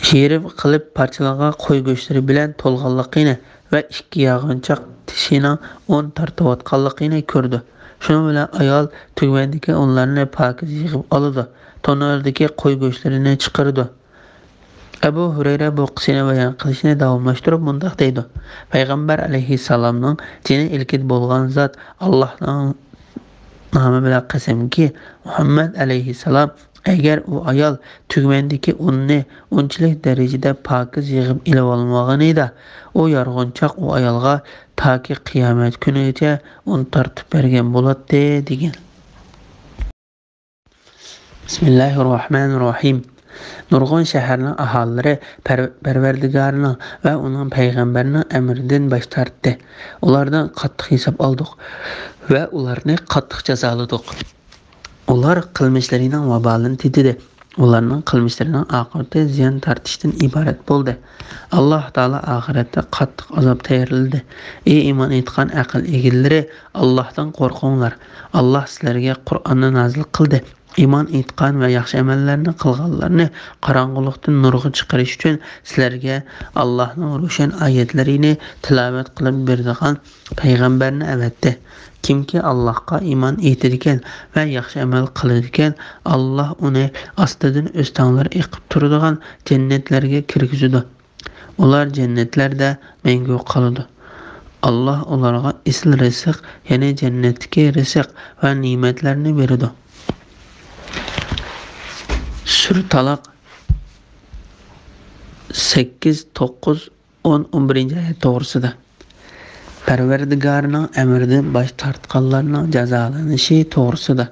sherib qilib parchalangan qo'y go'shtlari bilan to'lganligini va ikki yog'inchoq tishining o'n tortayotganligini ko'rdi. Shuning bilan ayol tugmandagi unlarni pokiz yig'ib oldi. Tonardagi qo'y go'shtlarini chiqardi. Abu Hurayra bu qissani bayon qilishni davomlashtirib mundaq deydi: Payg'ambar alayhissalomning jini ilkit bo'lgan zot Allohning nomi bilan qasamki, Muhammad alayhissalom agar u ayol tugmandagi unni unchalik darajada pokiz yig'ib ilib olmagan edi, u yorg'inchoq u ayolga toki qiyomat kunigacha un tortib bergan bo'ladi degan. Bismillahirrohmanirrohim. Nurg'un shaharning aholilari Parvardigorning va uning payg'ambarining amridan bosh tortdi. Ulardan qattiq hisob oldik va ularni qattiq jazoladik. Ular qilmishlarining vabolini tedidi. Ularning qilmishlarining oqibati ziyon tortishdan iborat bo'ldi. Alloh taolo oxiratda qattiq azob tayyorladi. Ey iymon etgan aql egillari, Allohdan qo'rqinglar. Alloh sizlarga Qur'onni nozil qildi. Iymon etgan va yaxshi amallarni qilganlarni qorong'ulikdan nurga chiqarish uchun sizlarga Allohning ro'shan oyatlarini tilovat qilib beradigan payg'ambarni avatdi. Kimki Allohga iymon etadigan va yaxshi amal qiladigan, Alloh uni ostidan o'stanlar eqib turadigan jannatlarga kirgizadi. Ular jannatlarda mangu qoladi. Alloh ularga isl rizq, ya'ni jannatdagi rizq va ne'matlarni beradi. Sura Taloq 8, 9, 10, 11 ayet to'g'risida. Parvardigorning amridan bosh tortganlarning jazolanishi to'g'risida.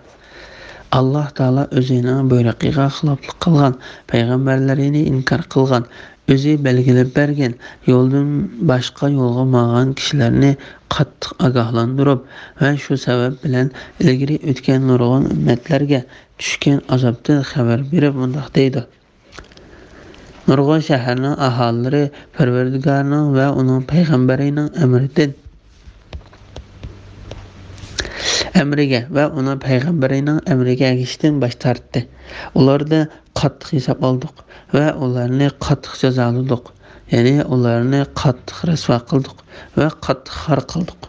Alloh taolo o'zining buyrug'iga xiloflik qilgan, payg'ambarlarini inkor qilgan, o'zi belgilab bergan yo'ldan boshqa yo'lga borgan kishilarni qattiq ogohlantirib va shu sabab bilan ilgari o'tgan nurg'un ummatlarga tushgan azobdan xabar berib bundoq deydi. Nurg'un shaharning aholilari Parvardigorning va uning payg'ambarining amriga va uning payg'ambarining amriga ergashishdan bosh tortdi. Ularda qattiq hisob oldik va ularni qattiq jazoladik. Ya'ni ularni qattiq rasvo qildik va qattiq xor qildik.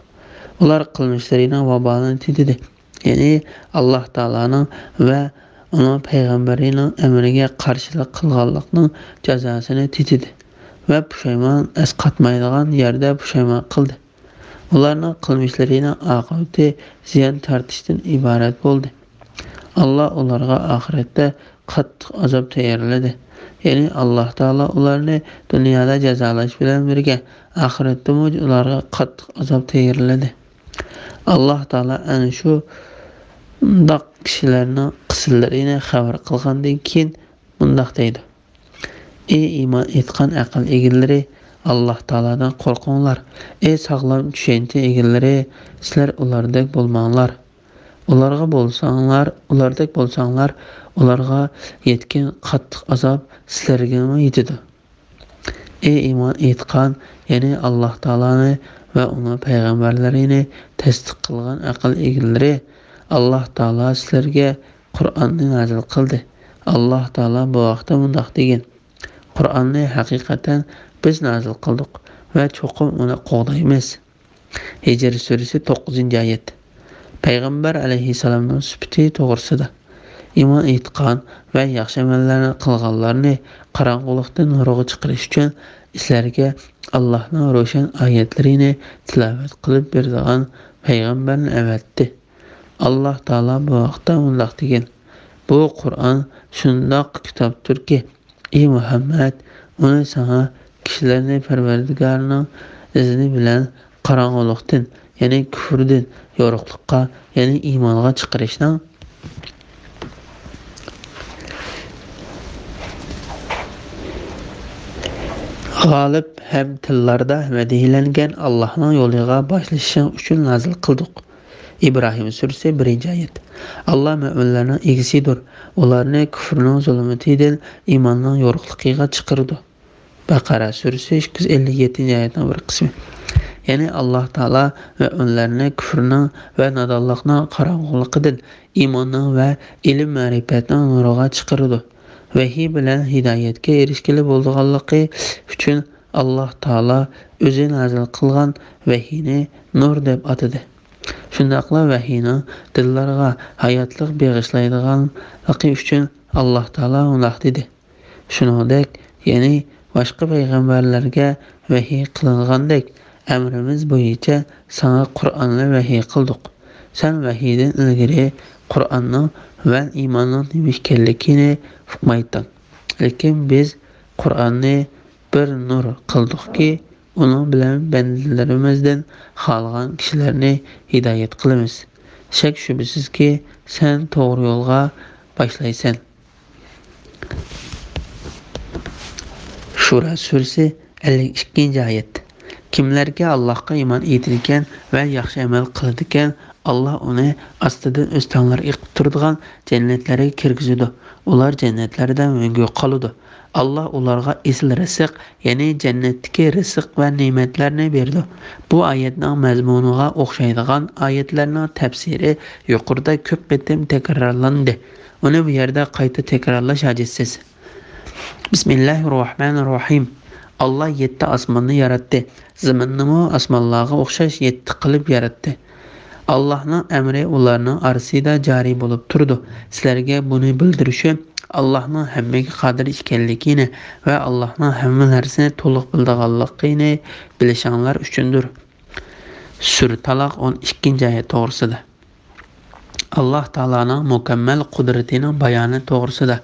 Ular qilmishlarining vabolini titidi. Ya'ni Alloh taolaning va uning payg'ambarining amriga qarshilik qilganlikning jazosini titidi va pushaymon asqatmaydigan yerda pushaymon qildi. Ularning qilmishlarining oqibati ziyon tortishdan iborat bo'ldi. Alloh ularga oxiratda qattiq azob tayyorladi. Ya'ni Alloh taolo ularni dunyoda jazolash bilan birga oxiratda ham ularga qattiq azob tayyorladi. Alloh taolo ana shu bundoq kishilarning qismlarini xabar qilgandan keyin bundoq deydi. Ey iymon etgan aql egalari, Alloh taoladan qo'rqinglar. Ey sog'lom tushuncha egalari, sizlar ulardek bo'lmanglar. Ulardek bo'lsanglar, ularga yetgan qattiq azob sizlarga ham yetadi. Ey iymon etgan, ya'ni Alloh taolani va uning payg'ambarlarini tasdiq qilgan aql egalari, Alloh taolo sizlarga Qur'onni nazil qildi. Alloh taolo bu vaqtda bundoq degan: Qur'onni haqiqatan biz nazil qildik va cho'qim uni qo'g'daymiz. Hijr surasi 9-oyat. Payg'ambar alayhissalomning sifati to'g'risida. Iymon etgan va yaxshi amallarni qilganlarni qorong'ulikdan nurga chiqarish uchun sizlarga Allohning ro'shan oyatlarini tilovat qilib beradigan payg'ambarni avatdi. Alloh taolo bu vaqtda bundoq degan: Bu Qur'on shundoq kitobdirki, ey Muhammad, uni sana kishilarni Parvardigorning izni bilan qorong'ulikdan, ya'ni kufrdan yorug'likqa, ya'ni iymonga chiqarishdan g'olib ham tillarda madihlangan Allohning yo'liga boshlashi uchun nazil qildik. İbrahim surasi 1-oyat. Allah müminlərinin egisidir. Ularni kufrning zulmatidan iymonning yorug'ligiga chiqardi. Baqara surasi 257-oyatning bir qismi. Ya'ni Alloh taolo müminlərni kufrning va nodonlikning qorong'uligidan iymonning va ilm ma'rifatning nuriga chiqardi. Vahiy bilan hidoyatga erishgili bo'lganligi uchun Alloh taolo o'zi nazil qilgan vahiyni nur deb atadi. Shundaqla vahiyning dillarga hayotlik bag'ishlaydiganligi uchun Alloh taolo undoq dedi. Shuningdek, ya'ni boshqa payg'ambarlarga vahiy qilingandek amrimiz bo'yicha sana Qur'onni vahiy qildik. Sen vahiydan ilgari Qur'onning va iymonning nima ekanligini uqmayding. Lekin biz Qur'onni bir nur qildikki, uning bilan bandalarimizdan xohlagan kishilarni hidoyat qilamiz. Shak shubhisizki, sen to'g'ri yo'lga boshlaysan. Shura surasi 52-oyat. Kimlarga Allohga iymon etilgan va yaxshi amal qiladigan, Alloh uni ostidan o'stanlar iqib turadigan jannatlarga kirgizadi. Ular jannatlarda mangu qoladi. Alloh ularga esl rizq, ya'ni jannatdagi rizq va ne'matlarni berdi. Bu oyatning mazmuniga o'xshaydigan oyatlarning tafsiri yuqorida ko'p qatim takrorlandi. Uni bu yerda qayta takrorlash hojatsiz. Bismillahirrohmanirrohim. Allah 7 osmonni yaratdi. Zaminni osmonlarga o'xshash 7 qilib yaratdi. Allohning amri ularning orasida joriy bo'lib turdi. Sizlarga buni bildirishi Allohning hammaga qodir ekanligini va Allohning hamma narsani to'liq bilganligini bilishinglar uchundir. Sura Taloq 12-oyat to'g'risida. alloh taoloning mukammal qudratining bayoni to'g'risida.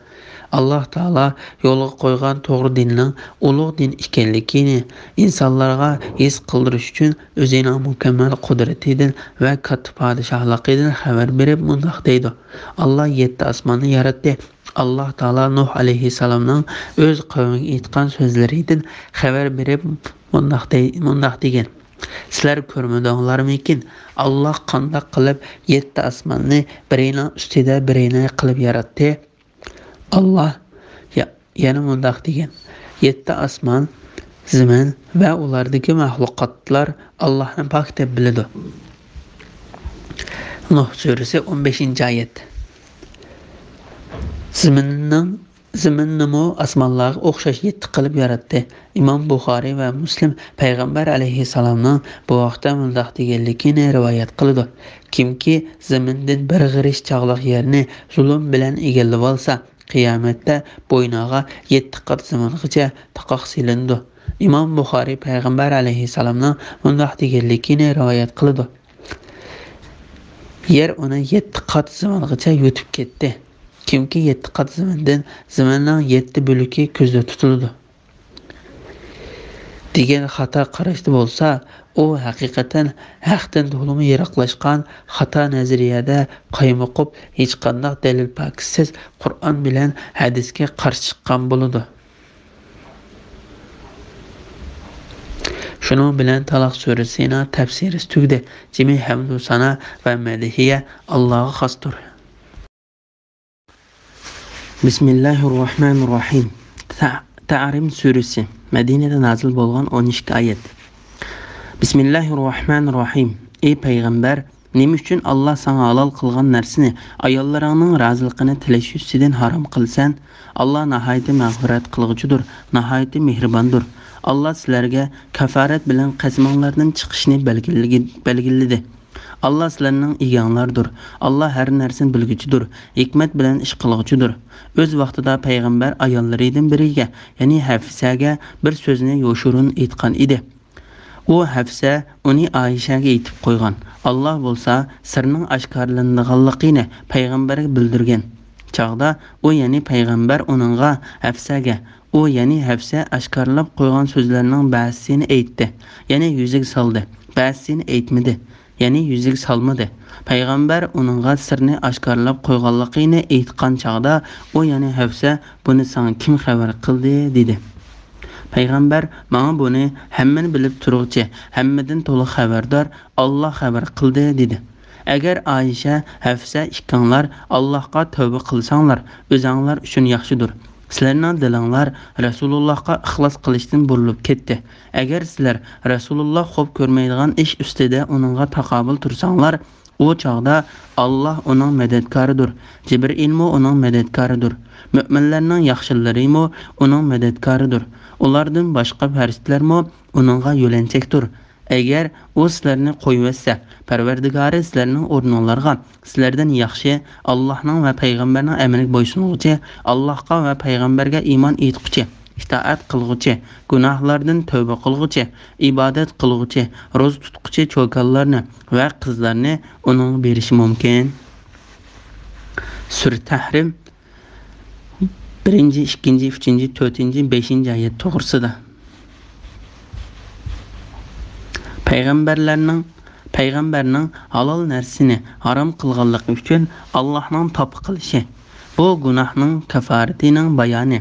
alloh taolo yo'lga qo'ygan to'g'ri dinning ulug' din ekanligini insonlarga his qildirish uchun o'zining mukammal qudratidan va katta podshohligidan xabar berib mundoq deydi. alloh 7 osmonni yaratdi. alloh taolo Nuh alayhissalomning o'z qavmiga aytgan so'zlaridan xabar berib mundoq degan. Sizlar ko'rmadinglarmikin? Alloh qanday qilib 7 osmonni birining ustida birini qilib yaratdi? Alloh yana mundoq degan. 7 osmon, zamin va ulardagi mahluqotlar Allohni pok deb biladi. Nuh surasi 15-oyat. Zaminni osmonlarga o'xshash 7 qilib yaratdi. Imom Buxoriy va Muslim payg'ambar alayhissalomning bu vaqtda mundoq deganligini rivoyat qiladi. Kimki zamindan bir g'irish chog'liq yerni zulm bilan egallab olsa, qiyomatda bo'yniga 7 qat zamingacha taqoq silindi. Imom Buxoriy payg'ambar alayhissalomning mundoq deganligini rivoyat qiladi. Yer uni 7 qat zamingacha yutib ketdi. Kimki 7 qat zaminning 7 bo'lagi ko'zda tutiladi degan xato qarashda bo'lsa, u haqiqatan haqdan to'liq yiroqlashgan xato nazariyada qaymoqib hech qanday dalil paksiz Qur'on bilan hadisga qarshi chiqqan bo'ladi. Shuning bilan Taloq surasining tafsiri tugdi. Jami hamdu sana va madihiya Allohga xosdir. Bismillahirrohmanirrohim. Ta'rim surasi Madinada nazil bo'lgan 12 oyat. Bismillahirrohmanirrohim. Ey payg'ambar, nima uchun Alloh sana halol qilgan narsani ayollaringning roziligini tilash ustidan harom qilsan? Alloh nihoyat mag'firat qilg'uchidir, nihoyat mehribondir. Alloh sizlarga kafarat bilan qasminglardan chiqishni belgiladi. Allah sizlarning eganglardir. Allah har narsani bilguchidir, hikmat bilan ish qilguchidir. O'z vaqtida payg'ambar ayollaridan biriga, ya'ni Hafsaga bir so'zni yo'shurun aytgan edi. U Hafsa uni Aishaga aytib qo'ygan. Alloh bo'lsa sirning oshkorlanganligini payg'ambarga bildirgan. Chaqda u, ya'ni payg'ambar uningga Hafsaga ya'ni Hafsa oshkorlab qo'ygan so'zlarning ba'zisini aytdi, ya'ni yuziga soldi. Ba'zisini aytmadi, ya'ni yuziga solmadi. Payg'ambar uningga sirni oshkorlab qo'yganligini aytgan chaqda u, ya'ni Hafsa, buni senga kim xabar qildi dedi. Payg'ambar, menga buni hammani bilib turuvchi, hammadan to'liq xabardor Alloh xabar qildi dedi. Agar Aisha, Hafsa ikkinglar Allohga tavba qilsanglar, o'zinglar uchun yaxshidir. Sizlarning dilinglar Rasulullohga ixlos qilishdan burilib ketdi. Agar sizlar Rasululloh xo'p ko'rmaydigan ish ustida uningga taqobil tursanglar, u chaqda Alloh uning madadkoridir. Jibril uning madadkoridir. Mu'minlarning yaxshilari uning madadkoridir. Ulardan boshqa farishtalar uningga yo'lanchakdir. Agar u sizlarni qo'yversa, Parvardigori sizlarning o'rninglarga sizlardan yaxshi, Allohning va payg'ambarning amriga bo'ysunuvchi, Allohga va payg'ambarga iymon etquchi, itoat qilguchi, gunohlardan tavba qilguchi, ibodat qilguchi, ro'za tutquchi cho'kallarni va qizlarni uning berishi mumkin. Sura Tahrim 1, 2, 3, 4, 5 oyat to'g'risida. Payg'ambarning halol narsani harom qilganligi uchun Allohning tavba qilishi, bu gunohning kafaratining bayoni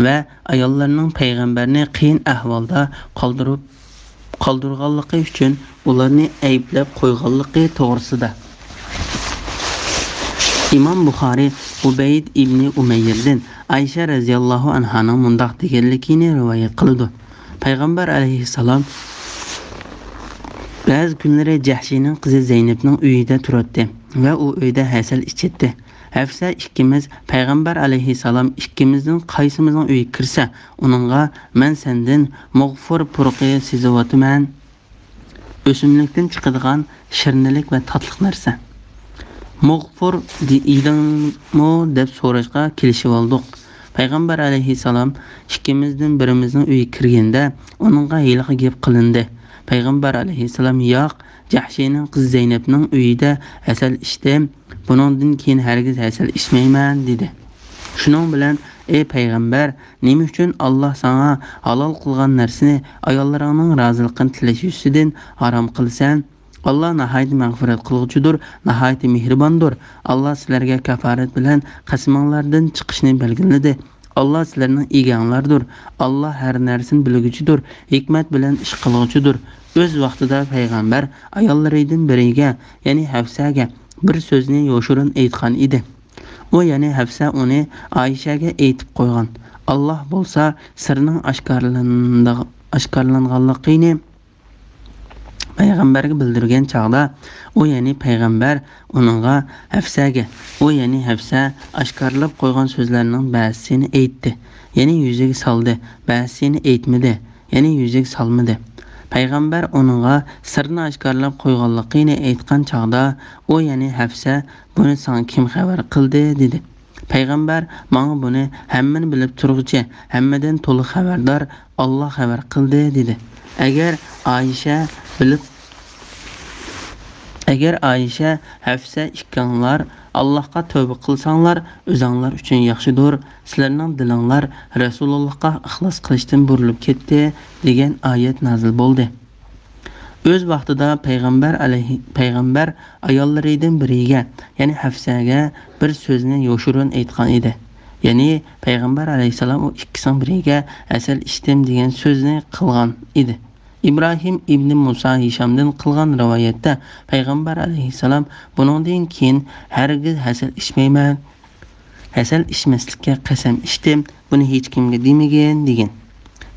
va ayollarning payg'ambarni qiyin ahvolda qoldirganligi uchun ularni ayblab qo'yganligi to'g'risida. Imom Buxoriy Ubayd ibn Umayyardan Aisha radhiyallohu anhaning mundoq deganligini rivoyat qildi. Payg'ambar alayhissalom ba'zi kunlari Jahshining qizi Zaynabning uyida turadi va u uyda hasal ichadi. Hafsa ikkimiz payg'ambar alayhissalom ikkimizning qaysimizning uyiga kirsa, uningga men sendan mag'fur purqi sezyapman, o'simlikdan chiqadigan shirinlik va tatliq narsa. Mag'fur deyilmi deb so'rashga kelishib oldik. Payg'ambar alayhissalom ikkimizdan birimizning uyiga kirganda uningga hiylaga gap qilindi. Payg'ambar alayhissalom yo'q, Jahshiyning qiz Zaynabning uyida asal ichdim. Buningdan keyin hargiz asal ichmayman dedi. Shuning bilan ey payg'ambar, nima uchun Alloh sana halol qilgan narsani ayollaringning roziligini tilash ustidan harom qilsan? Allah nahayet mağfiret qiluvchidir, nahayet mehribondir. Allah sizlarga kafaret bilan qasminglardan chiqishni belgiladi. Allah sizlarning eganglardir. Allah har narsani bilguchidir, hikmat bilan ish qiluvchidir. O'z vaqtida payg'ambar ayollaridan biriga, ya'ni Hafsaga bir so'zni yoshirin aytgan edi. O ya'ni Hafsa uni Aishaga aytib qo'ygan. Allah bo'lsa sirning oshkorlanganligini payg'ambarga bildirgan chaqda, o ya'ni payg'ambar uningga Hafsaga, o ya'ni Hafsa oshkorlab qo'ygan so'zlarning ba'zisini aytdi, ya'ni yuziga soldi, ba'zisini aytmadi, ya'ni yuziga solmadi. Payg'ambar uningga sirni oshkorlab qo'yganligini aytgan chaqda, o ya'ni Hafsa buni senga kim xabar qildi dedi. Payg'ambar menga buni hammani bilib turguchi, hammadan to'liq xabardor Alloh xabar qildi dedi. Agar Aisha, Hafsa ikkanglar Allohga tövbe qilsanglar, o'zinglar uchun yaxshidir. Sizlarning dilinglar Rasulullohga ixlos qilishdan burilib ketdi degan oyat nazil bo'ldi. O'z vaqtida payg'ambar ayollaridan biriga, ya'ni Hafsaga bir so'zni yoshirin aytgan edi. Ya'ni payg'ambar alayhisalom u ikkisining biriga asal ichdim degan so'zni qilgan edi. İbrahim ibn Musa Hishamdan qilgan rivoyatda payg'ambar alayhisalom buningdan keyin hargiz asal ichmayman, asal ichmaslikka qasam ichdim, buni hech kimga demagan degan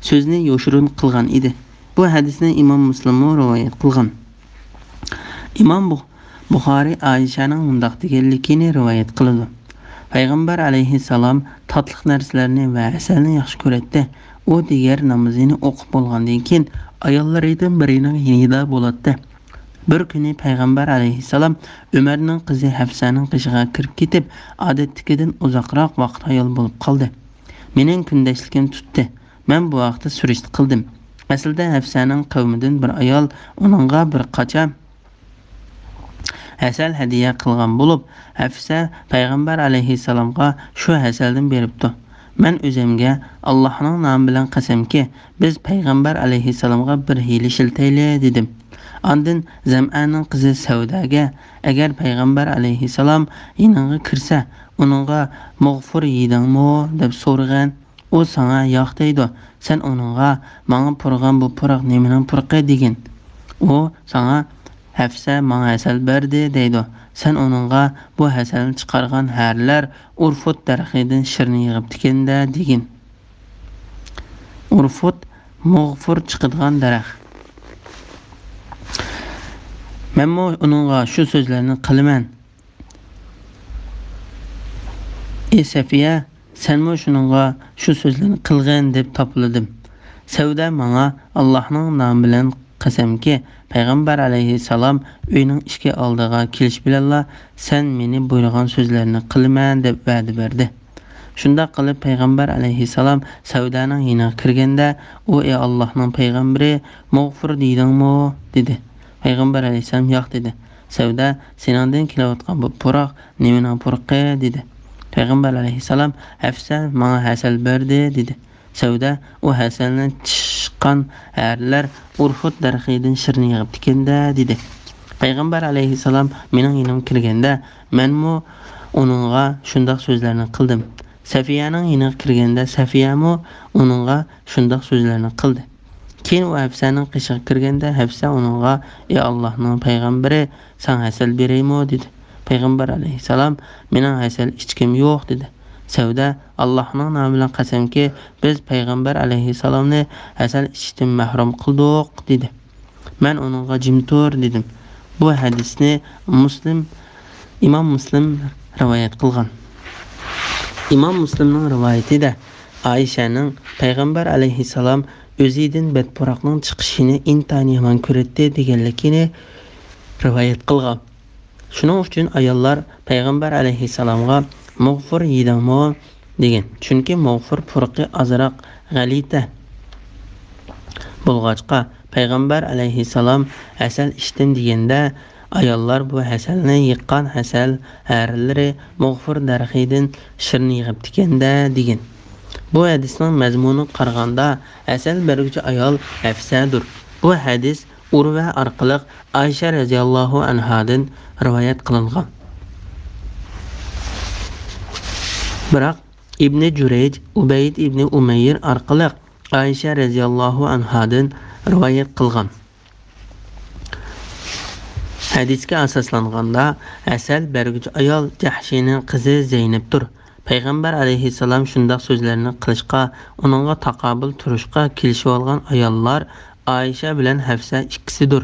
so'zni yoshirin qilgan edi. Bu hadisni Imom Muslim rivoyat qilgan. Imom Buxoriy Aishaning mundaq deganligini rivoyat qiladi. Payg'ambar alayhisalom tatliq narsalarni va asalni yaxshi ko'radi. U diğer namozini o'qib bo'lgandan keyin ayollaridan birining yonida bo'ladi. Bir kuni payg'ambar alayhisalom Umarning qizi Hafsaning qishiga kirib ketib, odatdagidan uzoqroq vaqt ayol bo'lib qoldi. Mening kundashligim tutdi. Men bu vaqtda surishti qildim. Aslida Hafsaning qavmidan bir ayol uningga bir qacha asal hadiya qilgan bo'lib, Hafsa payg'ambar alayhisalomga shu asaldan beribdi. Men o'zimga Allohning nomi bilan qasamki, biz payg'ambar alayhisalomga bir hiyla shiltayli dedim. Ondan Zam'aning qizi Savdaga, agar payg'ambar alayhisalom yiningga kirsa, uningga mag'fur yedingmi deb so'ragan. O sana yo'q deydi. Sen uningga menga purgan bu puroq nimaning purqi degan. O sana Hafsa menga asal berdi deydi. Sen uningga bu asalni chiqargan harlar urfut daraxidan shirni yig'ib tikanda degan. Urfut mag'fur chiqadigan daraxt. Men uningga shu so'zlarni qilaman. Ey Safiya, senmi shuningga shu so'zlarni qilgan deb topiladim. Savda menga Allohning nomi bilan qasamki, payg'ambar alayhisalom uyning ishga oldiga kelish bilan sen meni buyurgan so'zlarni qilaman deb va'da berdi. Shunda qilib payg'ambar alayhisalom Savdaning yoniga kirganda, u ey Allohning payg'ambari, mag'fur deydingmi dedi. Payg'ambar alayhisalom yo'q dedi. Savda seningdan kelayotgan bu puroq nimaning puroqi dedi. Payg'ambar alayhisalom Hafsa menga asal berdi dedi. Savda u asalni chiqqan harlar urfut daraxidan shirni yig'ib tikanda dedi. Payg'ambar alayhisalom mening yonimga kirganda, menmi uningga shundoq so'zlarni qildim. Safiyaning yoniga kirganda Safiyami uningga shundoq so'zlarni qildi. Keyin u Hafsaning qishiga kirganda Hafsa uningga ey Allohning payg'ambari, sen asal beraymi dedi. Payg'ambar alayhisalom mening asal ichkim yo'q dedi. Savda Allohning nomi bilan qasamki, biz payg'ambar alayhisalomni asal ichishdan mahrum qildik dedi. Men uningga jim tur dedim. Bu hadisni Imom Muslim rivoyat qilgan. Imom Muslimning rivoyatida Aishaning payg'ambar alayhisalom o'zidan badpuroqning chiqishini intayin yomon ko'radi deganligini rivoyat qilgan. Shuning uchun ayollar payg'ambar alayhisalomga mag'fur yedingmi degan. Chunki mag'fur purqi azroq g'alita bo'lg'achqa Payg'ambar alayhissalom hasal ichdim deganda ayollar bu hasalni yiqqan hasal harilari mag'fur darxidan shirni yig'ibdiganda degan. Bu hadisning mazmuni qaraganda asal beruvchi ayol Hafsadur. Bu hadis Urva orqali Aysha radhiyallohu anhadan rivoyat qilingan. Biroq Ibn Jurayj Ubayd ibn Umayr orqali Aysha radhiyallohu anhadan rivoyat qilgan. Hadisga asoslanganda asal beruvchi ayol Jahshining qizi Zaynabdir. Payg'ambar alayhissalom shundoq so'zlarni qilishga, uningga taqobil turishga kelishib olgan ayollar Aysha bilan Hafsa ikkisidir.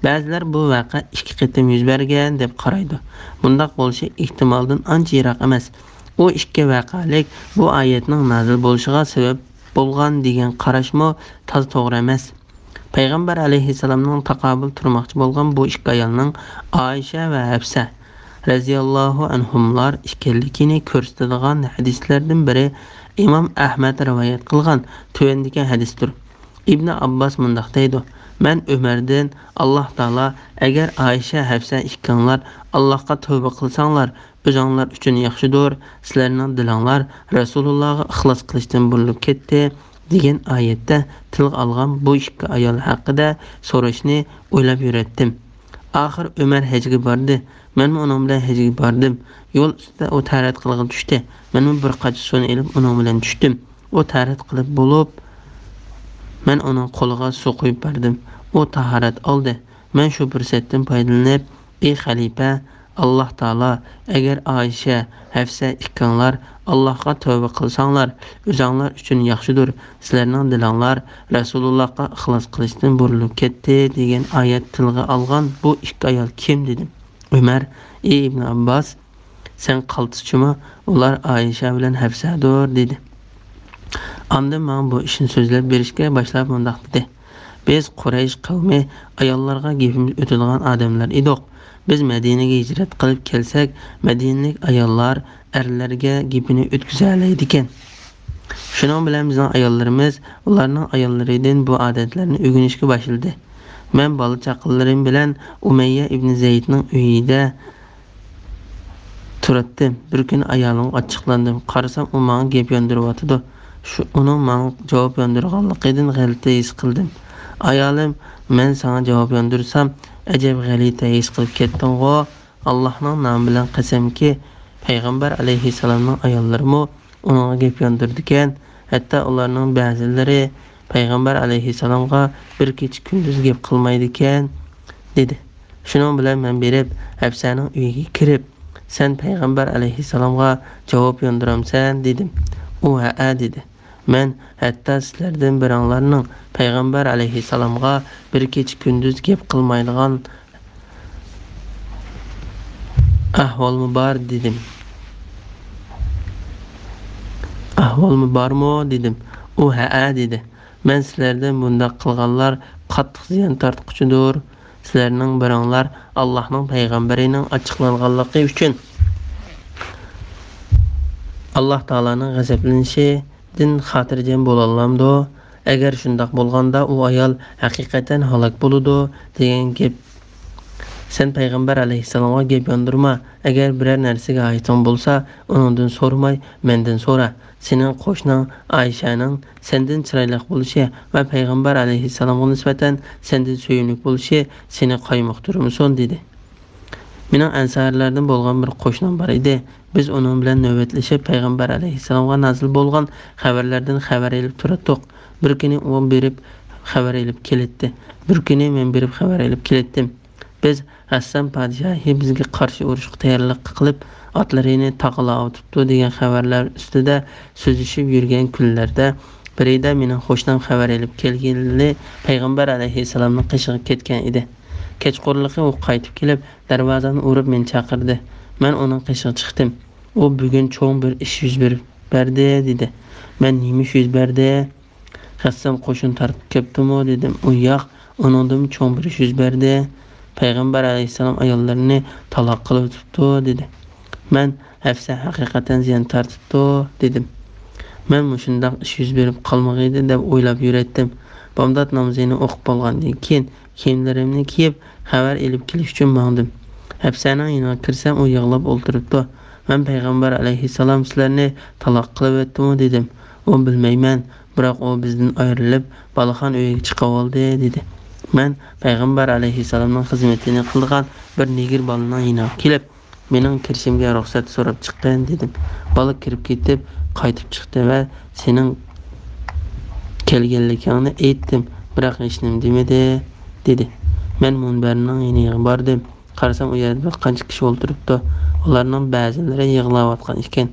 Ba'zilar bu voqea 2 qatim yuz bergan deb qaraydi. Bundaq bo'lishi ehtimoldan ancha yiroq emas. U 2 voqealik bu oyatning nozil bo'lishiga sabab bo'lgan degan qarashmo toz to'g'ri emas. Payg'ambar alayhissalomning taqobil turmoqchi bo'lgan bu 2 ayolning Aysha va Hafsa raziyallohu anhumlar ekanligini ko'rsatadigan hadislardan biri Imom Ahmad rivoyat qilgan tuvandagi hadisdir. Ibn Abbos mundaq deydi: "Men Umardan Alloh taolo agar Aysha Hafsa ikkinglar Allohga tavba qilsanglar, o'zinglar uchun yaxshidir, sizlarning dilinglar Rasulullohga ixlos qilishdan burilib ketdi" degan oyatda tilga olgan bu 2 ayol haqida so'rashni o'ylab yuratdim. Oxir Umar hajga bordi. Men uning bilan hajga bordim. Yo'l ustida u tarat qilgan tushdi. Men bir qacha suvni elib uning bilan tushdim. U tarat qilib bo'lib, men uning qo'liga suv quyib berdim. U tahorat oldi. Men shu fursatdan foydalanib, "Ey xalifa, Alloh taolo agar Aysha, Hafsa ikkinglar Allohga tavba qilsanglar, o'zinglar uchun yaxshidir, sizlarning dilinglar Rasulullohga ixlos qilishdan burilib ketdi" degan oyat tilga olgan bu 2 ayol kim dedim. Umar: "Ey Ibn Abbos, sen qaltischimi? Ular Aysha bilan Hafsadir" dedi. Ondan men bu ishni so'zlab berishga boshlab mundaq dedi: "Biz Quraysh qavmi ayollarga gapimiz o'tadigan odamlar edik. Biz Madinaga hijrat qilib kelsak, Madinalik ayollar erlarga gapini o'tkazalaydi ekan. Shuning bilan bizning ayollarimiz ularning ayollaridan bu odatlarni o'rganishga boshladi. Men bola chaqalarim bilan Umayya ibn Zaydning uyida turdim. Bir kun ayolim ochiqlandim. Qarasam u menga gap yondiryotdi. Uning menga javob yondirganligidan g'alati his qildim. Ayolim, men sana javob yondirsam, ajab g'alati his qilib ketdim-g'o. Allohning nomi bilan qasamki, Payg'ambar alayhissalomning ayollarimi unga gap yondirdigan, hatto ularning ba'zilari Payg'ambar alayhissalomga bir kecha kunduz gap qilmaydi ekan" dedi. Shuning bilan men berib Hafsaning uyiga kirib, "Sen Payg'ambar alayhissalomga javob yondiramsan" dedim. U ha dedi. Men hatto sizlardan biringlarning Payg'ambar alayhissalomga bir kecha kunduz gap qilmaydigan ahvolmi bor dedim. "Ahvolmi bormi?" dedim. U ha dedi. "Men sizlardan bunda qilganlar qattiq ziyon tortquchidir. Sizlarning biringlar Allohning payg'ambarining ochiqlanganligi uchun Alloh taolaning g'azablanishi xotirjam bo'lalamdi. Agar shundoq bo'lganda u ayol haqiqatan halok bo'ladi" degan gap. "Sen Payg'ambar alayhissalomga gap yondirma. Agar biror narsaga ayting bo'lsa, uningdan so'ramay, mendan so'ra. Sening qo'shning Ayshaning sendan chiroyli bo'lishi va Payg'ambar alayhissalomga nisbatan sendan suyumli bo'lishi seni qoymoqtirmisan" dedi. Mening ansarlardan bo'lgan bir qo'shnim bor edi. Biz uning bilan navbatlashib Payg'ambar alayhissalomga nazil bo'lgan xabarlardan xabar olib turdik. Bir kuni u berib xabar olib keldi. Bir kuni men berib xabar olib keldim. Biz Hassan podshohi bizga qarshi urushga tayyorlik qilib, otlarini taqila otibdi degan xabarlar ustida so'zishib yurgan kunlarda birida mening qo'shnim xabar olib kelganli Payg'ambar alayhissalomning qishig'i ketgan edi. Kechqurunligi u qaytib kelib, darvozani urib meni chaqirdi. Men uning qishig'iga chiqdim. U bugun cho'ng bir ish yuz berdi dedi. Men nima ish yuz berdi? Hassan qo'shin tartib kelibdimi dedim. U yo'q, uningdan cho'ng bir ish yuz berdi. Payg'ambar alayhissalom ayollarini taloq qilib o'tibdi dedi. Men Hafsa haqiqatan ziyon tortibdi dedim. Men mushundaq ish yuz berib qolmag'iydi deb o'ylab yuratdim. Bomdod namozini o'qib bo'lgandan keyin kiyimlarimni kiyib xabar elib kelish uchun mangdim. Hafsaning yoniga kirsam, u yig'lab o'ltiribdi. Men payg'ambar alayhissalom sizlarni taloq qilib o'tdimi dedim. U bilmayman, biroq u bizdan ayrilib balaxon uyiga chiqib oldi dedi. Men payg'ambar alayhissalomning xizmatini qilgan bir negir bolaning yoniga kelib, mening kirishimga ruxsat so'rab chiqqan dedim. Bola kirib ketib, qaytib chiqdi va sening kelganligingni aytdim, biroq hech nima demadi dedi. Men munbarning yoniga bordim. Qarasam, u yerda bir qancha kishi o'ltiribdi. Ularning ba'zilari yig'layotgan ekan.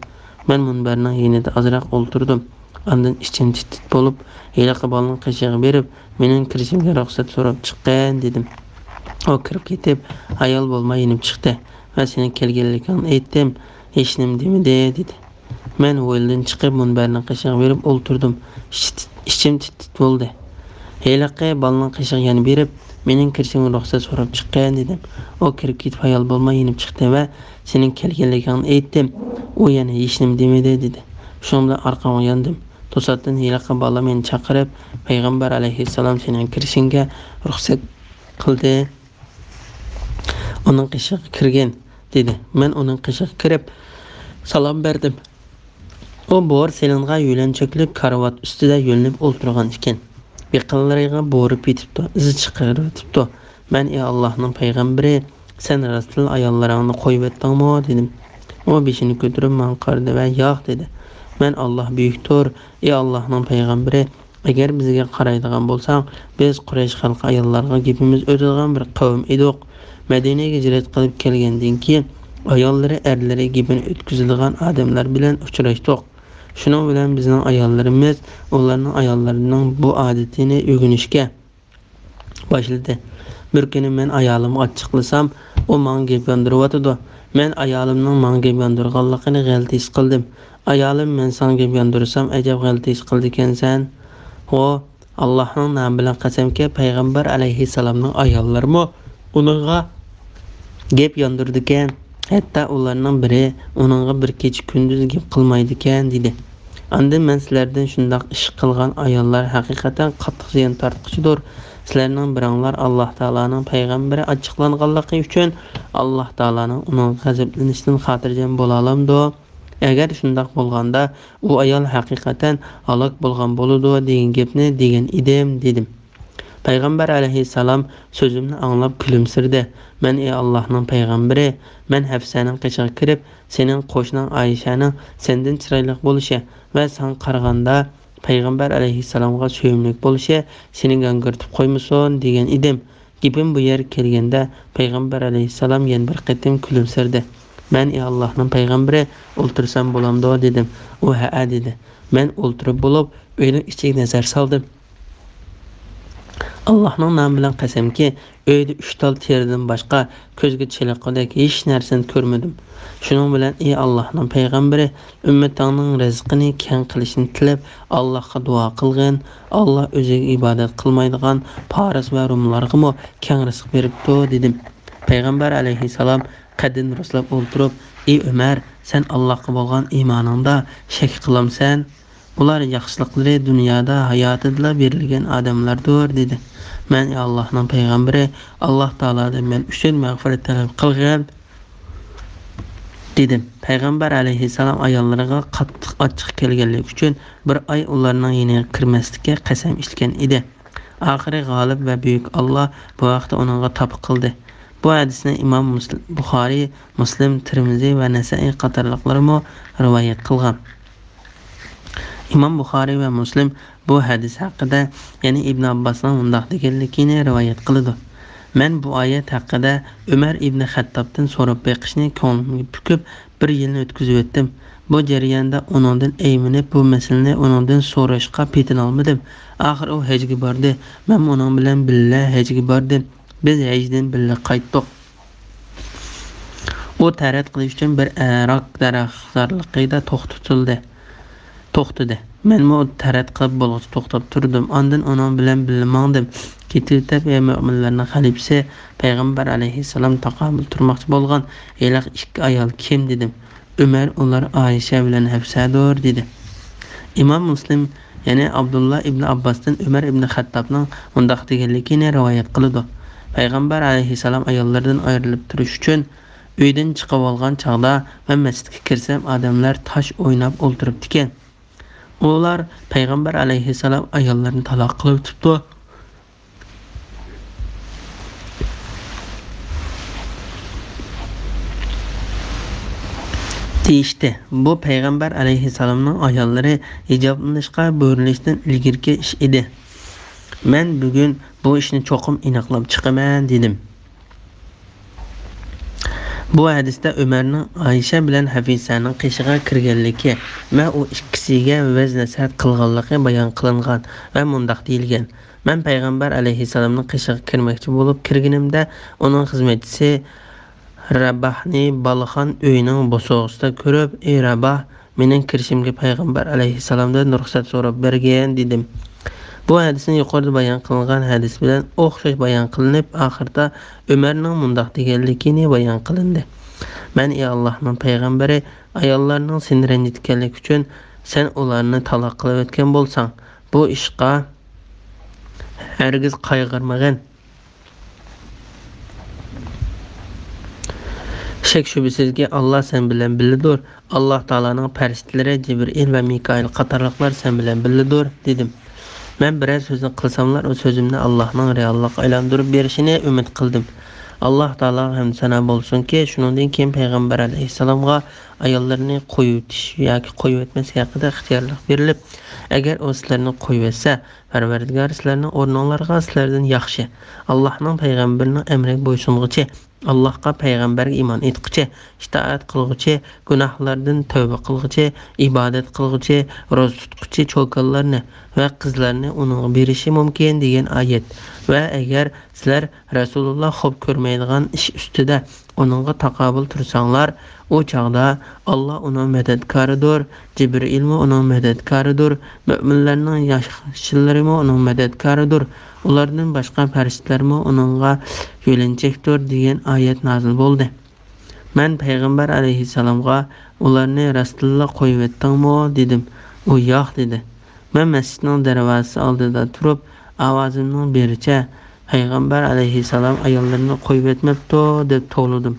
Men munbarning yonida ozroq o'ltirdim. Ondan ichim titit bo'lib, heliqi bolani qishig'i berib, mening kirishimga ruxsat so'rab chiqqan dedim. O kirib ketib, ayol bo'lmay inib chiqdi va sening kelganligingni aytdim, hech nima demadi dedi. Men o'yindan chiqib munbarning qishig'i berib o'ltirdim. Ichim titit bo'ldi. Heliqi bolani qishig'ini berib, mening kirishimga ruxsat so'rab chiqqan dedim. O kirib ketib ayol bo'lmay inib chiqdi va sening kelganligingni aytdim. U yana hech nima demadi dedi. Shunda orqamga yandim. To'satdan heliqi bola meni chaqirib, payg'ambar alayhissalom sening kirishingga ruxsat qildi. Uning qishig'i kirgan dedi. Men uning qishig'i kirib salom berdim. O bor selinga yo'lanchakli karvat ustida yo'linib o'ltirgan ekan. Biqinlariga borib ketibdi, izi chiqarib o'tibdi. Men ey Allohning payg'ambari, sen rasul ayollaringni qo'yib o'tdingmi dedim. O beshini ko'tarib men qaradi va yo'q dedi. Men Alloh buyukdir, ey Allohning payg'ambari, agar bizga qaraydigan bo'lsang, biz Quraysh xalqi ayollarga gapimiz o'tadigan bir qavm edik. Madinaga hijrat qilib kelgandan keyin ayollari erlari gapini o'tkazadigan odamlar bilan uchrashdik. Shuning bilan bizning ayollarimiz ularning ayollarining bu odatini o'rganishga boshladi. Bir kuni men ayolimga ochiqlasam, u menga gap yondiryotdi. Men ayolimning menga gap yondirganligini g'alati his qildim. Ayolim men senga gap yondirsam, ajab g'alati his qildi ekansan. O Allohning nomi bilan qasamki, payg'ambar alayhissalomning ayollarimi uningga gap yondirdi ekan. Hatta ularning biri uningga bir kecha kunduz gap qilmaydi ekan dedi. Endi men sizlardan shundoq ish qilgan ayollar haqiqatan qattiq ziyon tortquchidir. Sizlarning biringlar Alloh taolaning payg'ambari ochiqlanganligi uchun Alloh taolaning uning g'azablanishidan xotirjam bo'la olamdi. Agar shundoq bo'lganda, u ayol haqiqatan halok bo'lgan bo'ladi degan gapni degan edim dedim. Payg'ambar alayhissalom so'zimni anglab kulimsirdi. Men ey Allohning payg'ambari, men Hafsaning qishig'iga kirib, sening qo'shning Ayshaning sendan chiroyli bo'lishi va sen qaraganda payg'ambar alayhissalomga suyimlik bo'lishi seni gangirtib qo'ymasin degan edim. Gapim bu yer kelganda payg'ambar alayhissalom yana bir qatim kulimsirdi. Men ey Allohning payg'ambari, o'ltirsam bo'lamdi dedim. U ha dedi. Men o'ltirib bo'lib, uyning ichiga nazar soldim. Allohning nomi bilan qasamki, uyda 3 tal teridan boshqa ko'zga chiliqqandek hech narsani ko'rmadim. Shuning bilan ey Allohning payg'ambari, ummatingning rizqini keng qilishini tilab Allohga duo qilgan. Alloh o'ziga ibodat qilmaydigan Faris va Rumlarga keng rizq beribdi dedim. Payg'ambar alayhissalom qaddini rostlab o'ltirib, ey Umar, sen Allohga bo'lgan iymoningda shak qilamsan? Ular yaxshiliklari dunyoda hayotida berilgan odamlardir dedi. Men Allohning payg'ambari, Alloh taoladan men uchun mag'firat talab qilgan dedim. Payg'ambar alayhissalom ayollariga qattiq ochiq kelganligi uchun bir oy ularning yoniga kirmaslikka qasam ichgan edi. Oxiri g'olib va buyuk Alloh bu vaqtda uningga to'p qildi. Bu hadisni Imom Buxoriy, Muslim, Tirmiziy va Nasa'iy qatorliqlarimo rivoyat qilgan. Imom Buxoriy va Muslim bu hadis haqida, ya'ni Ibn Abbosning bundoq deganligini rivoyat qiladi. Men bu oyat haqida Umar ibn Xattobdan so'rab beqishni ko'nglimga pukib bir yilni o'tkazib o'tdim. Bu jarayonda uningdan ayminib bu masalani uningdan so'rashga petin olmadim. Oxir u hajga bordi. Men uning bilan birga hajga bordim. Biz hajdan birga qaytdik. U tarat qilish uchun bir aroq daraxtlarligida to'xtadi. Men o tarat qilib bo'lg'ich to'xtab turdim. Ondan uning bilan bilmandim. Ketib ey mu'minlarning xalifasi payg'ambar alayhissalom taqobil turmoqchi bo'lgan elaq ikki ayol kim dedim. Umar ular Aysha bilan Hafsadir dedi. İmam Muslim yani Abdullah ibn Abbas'tan Ömer ibn Xattabning mundaq deganligini rivoyat qiladi. Payg'ambar alayhissalom ayollardan ayrilib turish uchun uydan chiqib olgan chaqda men masjidga kirsam odamlar tosh o'ynab o'ltiribdi ekan. Ular payg'ambar alayhissalom ayollarni taloq qilib tutdi. Deyishdi. Bu payg'ambar alayhissalomning ayollari hijoblanishga buyurilishdan ilgirki ish edi. Men bugun bu ishni cho'qim aniqlab chiqaman dedim. Bu hadisda Ömerning Aysha bilan Hafisaning qishig'iga kirganligi va u ikkisiga vaz nasihat qilganligi bayon qilingan va mundaq deyilgan. Men payg'ambar alayhissalomning qishig'iga kirmoqchi bo'lib kirganimda uning xizmatchisi Rabahni Balxon uyining bosog'ida ko'rib, "Ey Rabah, mening kirishimga payg'ambar alayhissalomdan ruxsat so'rab bergan" dedim. Bu hadisning yuqorida bayon qilingan hadis bilan o'xshash bayon qilinib, oxirida Umarning mundaq deganligini bayon qilindi. "Men ey Allohning payg'ambari, ayollarning seni ranjitganligi uchun sen ularni taloq qilib o'tgan bo'lsang, bu ishqa hargiz qayg'urmagin. Shak shubhisizki Allah sen bilan birlidir. Alloh taolaning farishlari Jibril va Mikail qatorliqlar sen bilan birlidir" dedim. Men biror so'zni qilsamlar, o so'zimni Allohning reallikqa aylantirib berishini umid qildim. Alloh taologa hamd sana bo'lsinki, shuningdek keyin payg'ambar alayhissalomga ayollarni qo'yib o'tish yoki qo'yib o'tmaslik haqida ixtiyorlik berilib, agar u sizlarni qo'yib o'tsa, Parvardigor sizlarning o'rninglarga sizlardan yaxshi, Allohning payg'ambarining amriga bo'ysunguchi, Allohga payg'ambarga iymon etguchi, itoat qilguchi, gunohlardan tavba qilguchi, ibodat qilguchi, ro'za tutguchi cho'kallarni va qizlarni uning berishi mumkin degan oyat. Va agar sizlar Rasululloh xo'p ko'rmaydigan ish ustida uningga taqobil tursanglar, u chaqda Alloh uning madadkoridir, Jibril uning madadkoridir, mu'minlarning yaxshilari uning madadkoridir, ulardan boshqa farishtalar uningga yo'linchakdir degan oyat nozil bo'ldi. Men payg'ambar alayhissalomga ularni Rasululloh qo'yib o'tdingmi dedim. U yo'q dedi. Men masjidning darvozasi oldida turib, ovozimning bericha payg'ambar alayhissalom ayollarni qo'yib o'tmabdi deb to'g'ladim.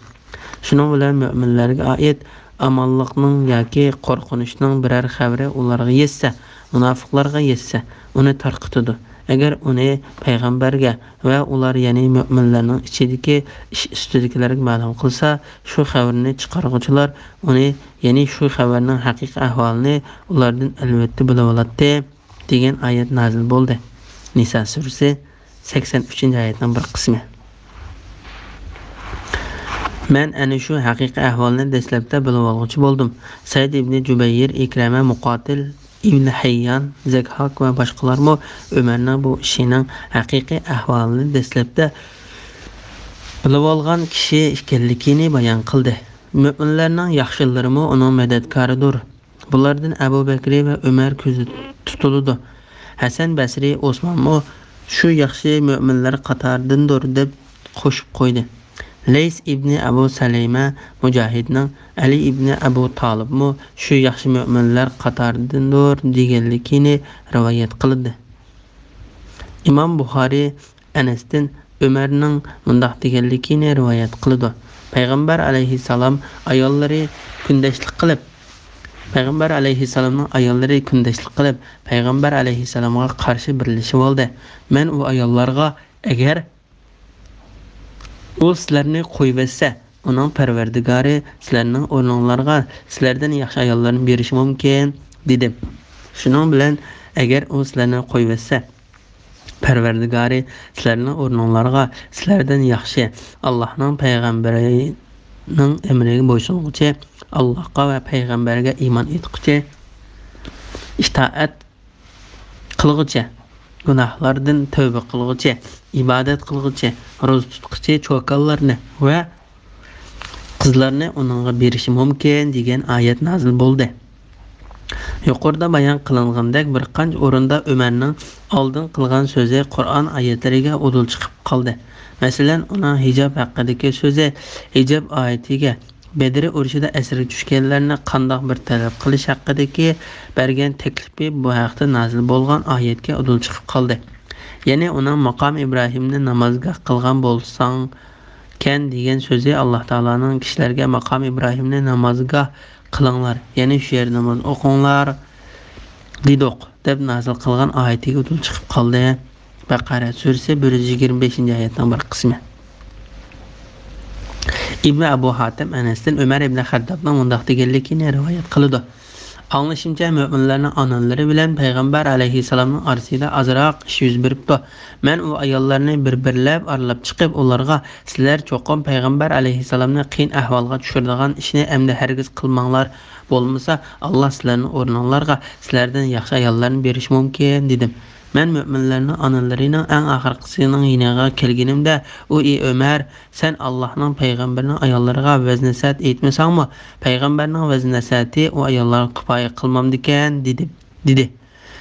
Shuning bilan mu'minlarga oid amonliqning yoki qo'rqinishning biror xabari ularga yetsa, munofiqlarga yetsa, uni tarqitadi. Agar uni payg'ambarga va ular ya'ni mu'minlarning ichidagi ish ustidagilarga ma'lum qilsa, shu xabarni chiqaruvchilar uni ya'ni shu xabarning haqiqiy ahvolini ulardan albatta bilib oladi degan oyat nozil bo'ldi. Nisa surasi 83-oyatning bir qismi. Men ana shu haqiqiy ahvolni dastlabda bilib olmoqchi bo'ldim. Said ibn Jubayr, Ikrama, Muqotil, Ibn Hayyan, Zakhak va boshqalarmi Umarning bu ishining haqiqiy ahvolini dastlabda bilib olgan kishi ekanligini bayon qildi. Mu'minlarning yaxshilarimi uning madadkoridir. Bulardan Abu Bakr va Umar ko'zi tutildi. Hasan Basri, Osmonmi shu yaxshi mu'minlar qatoridandir deb qo'shib qo'ydi. Lays ibn Abu Salayma Mujahidning Ali ibn Abu Talibmi shu yaxshi mu'minlar qatoridandir deganligini rivoyat qildi. Imom Buxoriy Anasdan Umarning mundaq deganligini rivoyat qildi. Payg'ambar alayhissalom ayollari kundashlik qilib Payg'ambar alayhissalomning ayollari kundashlik qilib Payg'ambar alayhissalomga qarshi birlashib oldi. Men u ayollarga agar u sizlarni qo'yib etsa, uning Parvardigori sizlarning o'rninglarga sizlardan yaxshi ayollarni berishi mumkin dedim. Shuning bilan agar u sizlarni qo'yib etsa, Parvardigori sizlarning o'rninglarga sizlardan yaxshi Allohning payg'ambarining amriga bo'ysunguchi, Allohga va payg'ambariga iymon etguchi, itoat qilguchi, gunohlardan tavba qilguchi, ibodat qilguchi, ro'za tutguchi cho'kallarni va qizlarni uningga berishi mumkin degan oyat nozil bo'ldi. Yuqorida bayon qilingandek bir qancha o'rinda Umarning oldin qilgan so'zi Qur'on oyatlariga udul chiqib qoldi. Masalan, uning hijob haqidagi so'zi hijob oyatiga Bedr urushida asirga tushganlarni qandoq bir talab qilish haqidagi bergan taklifi bu haqda nazil bo'lgan oyatga udul chiqib qoldi. Ya'ni uning maqom Ibrohimni namozga qilgan bo'lsang kan degan so'zi Alloh taolaning kishilarga maqom Ibrohimni namozga qilinglar, ya'ni shu yerda namoz o'qinglar didoq deb nazil qilgan oyatiga udul chiqib qoldi. Baqara surasi 125-oyatning bir qismi. İbn Abu Hatim Enes'ten Ömer ibn Xaddab'dan mundaq deganligini rivoyat qiladi. Anlaşımca müminlərinin analары bilan Peyğəmbər alayhissalamның arasında azraq iş yüz beribdi. Mən o ayollarını bir-birlab aralab chiqib, ularga sizlar çoxum Peyğəmbər alayhissalamni qiyin ahvolga tushiradigan ishni endi hargiz qilmanglar, bo'lmasa Alloh sizlarning o'rninglarga sizlardan yaxshi ayollarni berish mumkin dedim. Men müminlərinin analarının ən axırqısının yeniga kelganimda o Ömer sen Allah'ın peyğəmbərinin ayollarına vəznəsət etməsənmi? Peyğəmbərinin vəznəsəti o ayollara kifoya qılmamdikan dedi.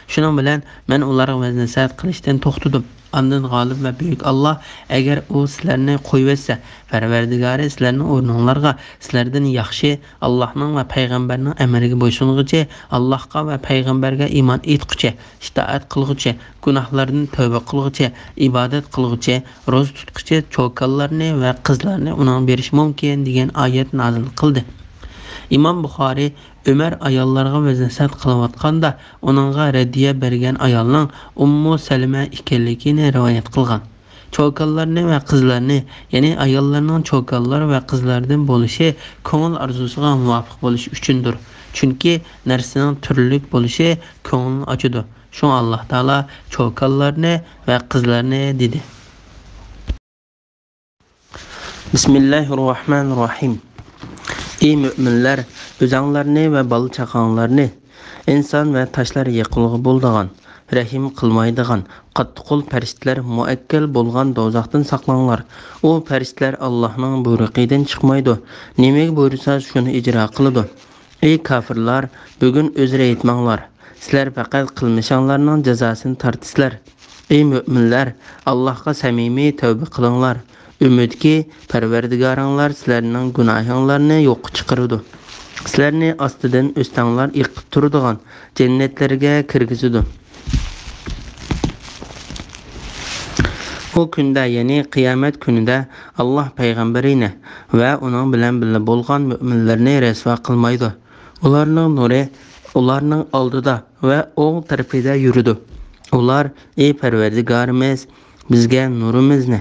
Şunun bilan men ularga vəznəsət qilishdan to'xtadim. Ondan g'olib va buyuk Alloh agar u sizlarni qo'yversa, Parvardigori sizlarning o'rninglarga sizlardan yaxshi Allohning va payg'ambarning amriga bo'ysunguchi, Allohga va payg'ambarga iymon etguchi, itoat qilguchi, gunohlardan tavba qilguchi, ibodat qilguchi, ro'za tutguchi cho'kallarni va qizlarni uning berish mumkin degan oyat nazil qildi. İmam Buxoriy Ömer ayollarga vəznəsət qilayotganda onunğa rəddiyə bergan ayolning Ummu Salima ekanligini rivoyat qilgan. Cho'kallarni va qizlarni, ya'ni ayollarning cho'kallar va qizlardan bo'lishi ko'ngil arzusiga muvofiq bo'lish uchundir. Chunki narsaning turlik bo'lishi ko'ngilni ochadi. Shun Alloh taolo cho'kallarni va qizlarni dedi. Bismillahirrohmanirrohim. Ey müminlər, özənglərni və balı çaqanlarni, insan və taşlar yıqılğı bolduğan, rəhim qılmaydıgan, qattiqol pəristlər müəkkəl bolğan dozaqdan saqlanlar. O pəristlər Allah'ın buyruğidən çıxmaydı. Nemək buyursa şunu icra qılıdı. Ey kafirlar, bugün özür etmanglar. Sizlər faqat qılmışanlarının cəzasını tartıslar. Ey müminlər, Allah'a səmimi tövbə qılınlar. Ümidki Parvardigoringlar sizlarning gunohinglarni yo'q chiqaradi. Sizlarni ostidan o'stanglar yiqib turadigan jannatlarga kirgizadi. O kunda, ya'ni qiyomat kunida Alloh payg'ambarini va uning bilan birga bo'lgan mu'minlarni rasvo qilmaydi. Ularning nuri ularning oldida va o'ng tarafida yuradi. Ular ey Parvardigorimiz, bizga nurimizni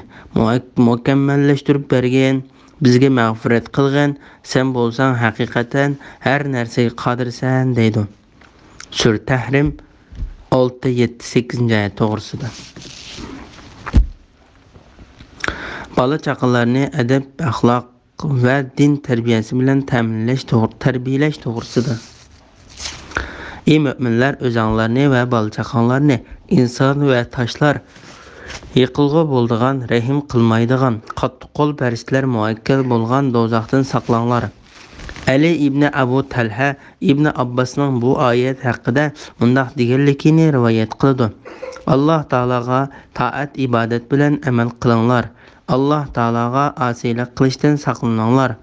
mukammallashtirib bergan, bizga mag'firat qilgan, sen bo'lsang haqiqatan har narsaga qodirsan deydi. Sura Tahrim 6-7-8 to'g'risida. Bola chaqalarni adab, axloq va din tarbiyasi bilan tarbiyalash to'g'risida. Ey mu'minlar, o'zinglarni va bola chaqalarni inson va toshlar yiqilg'i bo'ldigan, rahim qilmaydigan, qattiqol pəristlər muakkal bo'lgan dozaqdan saqlanglar. Ali ibn Abu Talha ibn Abbasning bu oyat haqida mundaq deganligini rivoyat qildi. Alloh taolaga taat ibodat bilan amal qilinglar. Alloh taolaga osiylik qilishdan saqlaninglar.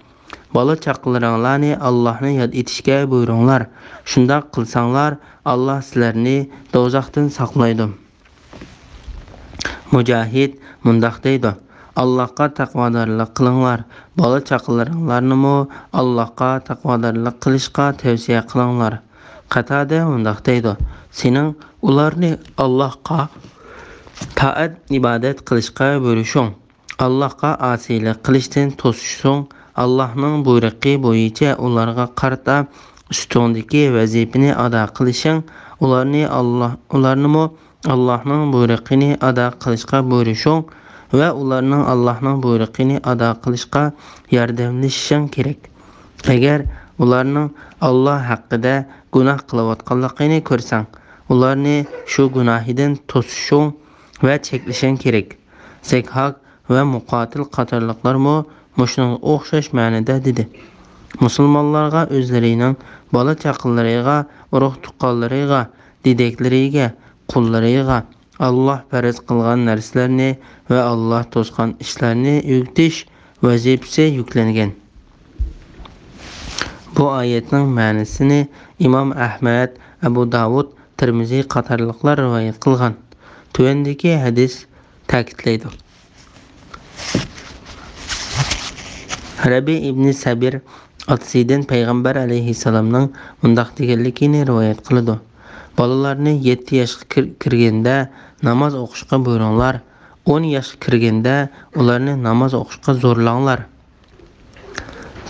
Bola chaqalaringlarni Allohni yod etishga buyuringlar. Shunday qilsanglar, Alloh sizlarni dozaqdan saqlaydi. Mujahid mundaq deydi. Allohga taqvodorlik qilinglar. Bola chaqalaringlarni Allohga taqvodorlik qilishga tavsiya qilinglar. Qatada mundaq deydi. Sening ularni Allohga taat ibodat qilishga buyurishing, Allohga osiylik qilishdan to'sishing, Allohning buyrug'i bo'yicha ularga qarata ustundagi vazifani ado qilishing, ularni Allohning buyrug'ini ado qilishga buyurishing va ularning Allohning buyrug'ini ado qilishga yordamlashishing kerak. Agar ularning Alloh haqida gunoh qilayotganligini ko'rsang, ularni shu gunohidan to'sishing va cheklashing kerak. Zakhok va Muqotil qatorliqlarmo mushunga o'xshash ma'noda dedi. Musulmonlarga o'zlarining bola chaqalariga, urug' tuqqanlariga, dedeklariga, qullariga Alloh farz qilgan narsalarni va Alloh to'sgan ishlarni o'g'itish vazifasi yuklangan. Bu oyatning ma'nosini Imom Ahmad, Abu Davud, Tirmiziy qatorliqlar rivoyat qilgan. Tuvandagi hadis ta'kidlaydi. Rabi ibn Sabir otasidan payg'ambar alayhissalomning mundaq deganligini rivoyat qiladi. Bolalarni 7 yoshga kirganda namoz o'qishga buyuringlar, 10 yoshga kirganda ularni namoz o'qishga zo'rlanglar.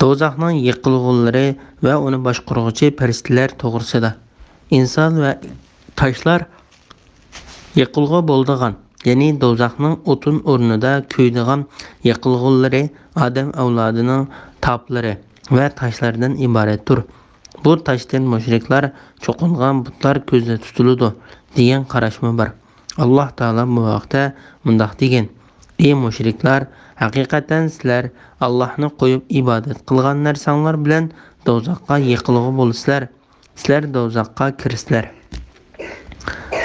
Do'zaxning yiqilg'ulari va uni boshqaruvchi farishtalar to'g'risida. Inson va toshlar yiqilg'u bo'ldigan, ya'ni do'zaxning o'tin o'rnida kuydigan yiqilg'ulari odam avlodining toplari va toshlardan iboratdir. Bu toshdan mushriklar cho'qingan butlar ko'zda tutiladi degan qarashmi bor. Alloh taolo bu vaqtda mundaq degan: "Ey mushriklar, haqiqatan sizlar Allohni qo'yib ibodat qilgan narsanglar bilan do'zaxga yiqilg'u bo'lsizlar. Sizlar do'zaxga kirsizlar."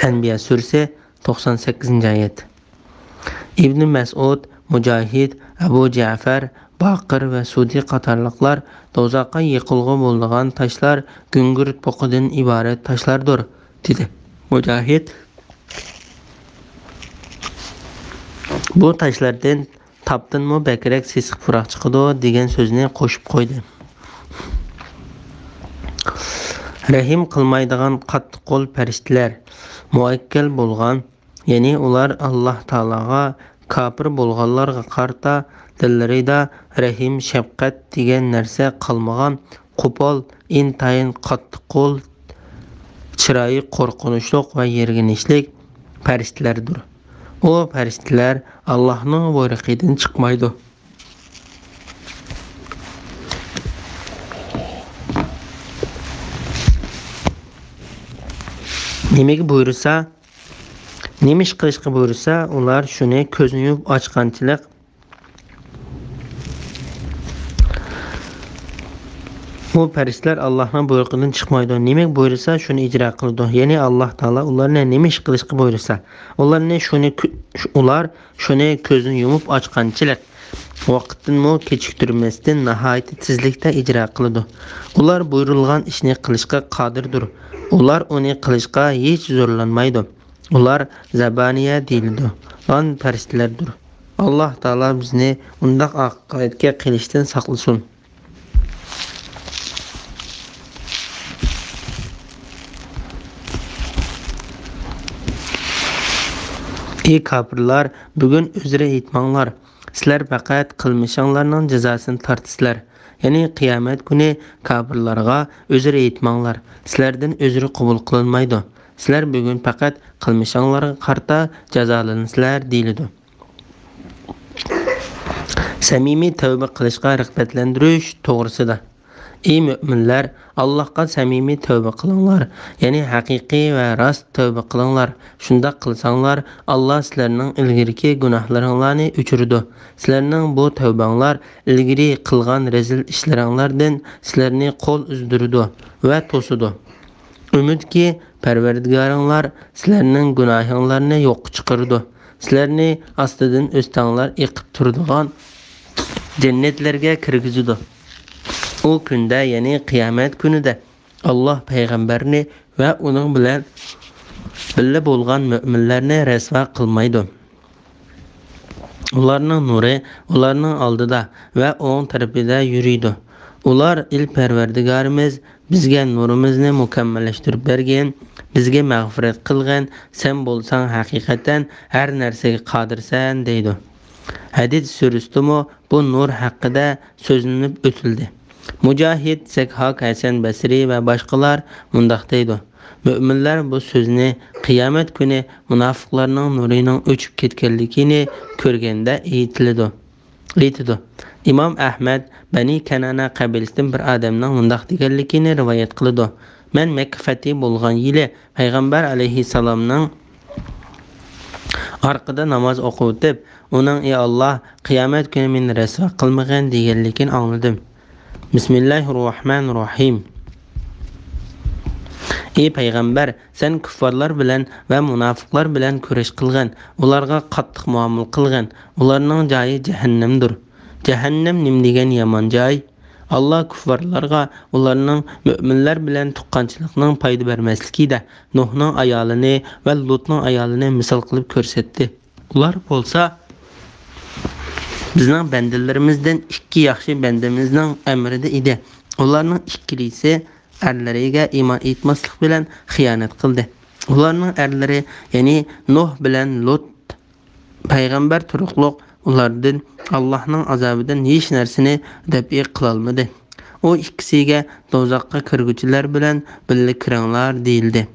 Anbiya surasi 98-oyat. Ibn Mas'ud, Mujahid, Abu Ja'far, Baqir va Sudi qatorliqlar do'zaxga yiqilg'u bo'lgan toshlar gungurt poqidan iborat toshlardir dedi. Mujahid bu toshlardan tapdinmi bakrak sesiq puroq chiqadi degan so'zni qo'shib qo'ydi. Rahim qilmaydigan qattiqqo'l farishtalar muakkal bo'lgan, ya'ni ular Alloh taologa kafir bo'lganlarga qarta dillarida rahim, shafqat degan narsa qolmagan, qo'pol, intayin qattiqqo'l, chiroyi qo'rqinchli va yerginishli farishtalardir. O farishtalar Allohning buyrug'idan chiqmaydi. Nimaga buyursa, nima ish qilishga buyursa, ular shuni ko'zni yumib ochganchilik bu farishtalar Allohning buyrug'idan chiqmaydi. Nima buyursa, shuni ijro qiladi. Ya'ni Alloh taolo ularni nima ish qilishga buyursa, ular shuni ko'zni yumib ochganchilik vaqtni kechiktirmasdan nihoyat tezlikda ijro qiladi. Ular buyurilgan ishni qilishga qodirdir. Ular uni qilishga hech zo'rlanmaydi. Ular zabaniya deyiladi. On farishtalardir. Alloh taolo bizni undaq oqibatga qilishdan saqlasin. Ey kafirlar, bugun o'zra aytmanglar. Sizlar faqat qilmishinglarning jazosini tortisizlar. Ya'ni qiyomat kuni kafirlarga o'zra aytmanglar. Sizlardan o'zri qabul qilinmaydi. Sizlar bugun faqat qilmishinglarga qarta jazolansizlar deyiladi. Samimiy tavba qilishga rag'batlantirish to'g'risida. Ey mu'minlar, Allohga samimiy tavba qilinglar, ya'ni haqiqiy va rost tavba qilinglar. Shunda qilsanglar, Alloh sizlarning ilgirki gunohlaringlarni o'chiradi. Sizlarning bu tavbanglar ilgari qilgan rezil ishlaringlardan sizlarni qo'l uzdiradi va to'sidi. Umidki Parvardigoringlar sizlarning gunohinglarni yo'q chiqaradi. Sizlarni ostidan o'stanglar eqib turadigan jannatlarga kirgizadi. O kunda, ya'ni qiyomat kunida Alloh payg'ambarni va uning bilan birga bo'lgan mu'minlarni rasvo qilmaydi. Ularning nuri ularning oldida va o'ng tarafida yuriydi. Ular Parvardigorimiz bizga nurimizni mukammallashtirib bergan, bizga mag'firat qilgan, sen bo'lsang haqiqatan har narsaga qodirsan deydi. Hadis surasida bu nur haqida so'zlanib o'tildi. Mujahid, Zakhak, Hasan Basri va boshqalar mundaq deydi. Mu'minlar bu so'zni qiyomat kuni munofiqlarning nurining o'chib ketganligini ko'rganda aytadi. Imom Ahmad Bani Kanana qabilasidan bir odamning mundaq deganligini rivoyat qiladi. Men Makka fathi bo'lgan yili payg'ambar alayhissalomning orqada namoz o'qib o'tib, uning ey Alloh, qiyomat kuni meni rasvo qilmagan deganligini angladim. Bismillahirrohmanirrohim. Ey payg'ambar, sen kuffarlar bilan va munofiqlar bilan kurash qilgan, ularga qattiq muomala qilgan. Ularning joyi jahannamdir. Jahannam nim degan yomon joy. Allah kuffarlarga ularning müminler bilan tuqqanchilikning payda bermasligida Nuhning ayolini va Lutning ayolini misol qilib ko'rsatdi. Ular bo'lsa bizning bandalarimizdan ikki yaxshi bandamizning amrida edi. Ularning ikkilisi erlariga iymon etmaslik bilan xiyonat qildi. Ularning erlari, ya'ni Nuh bilan Lut payg'ambar turuqliq ulardan Allohning azobidan hech narsani dafiy qila olmadi. O ikkisiga do'zaxga kirguchilar bilan birga kiringlar deyildi.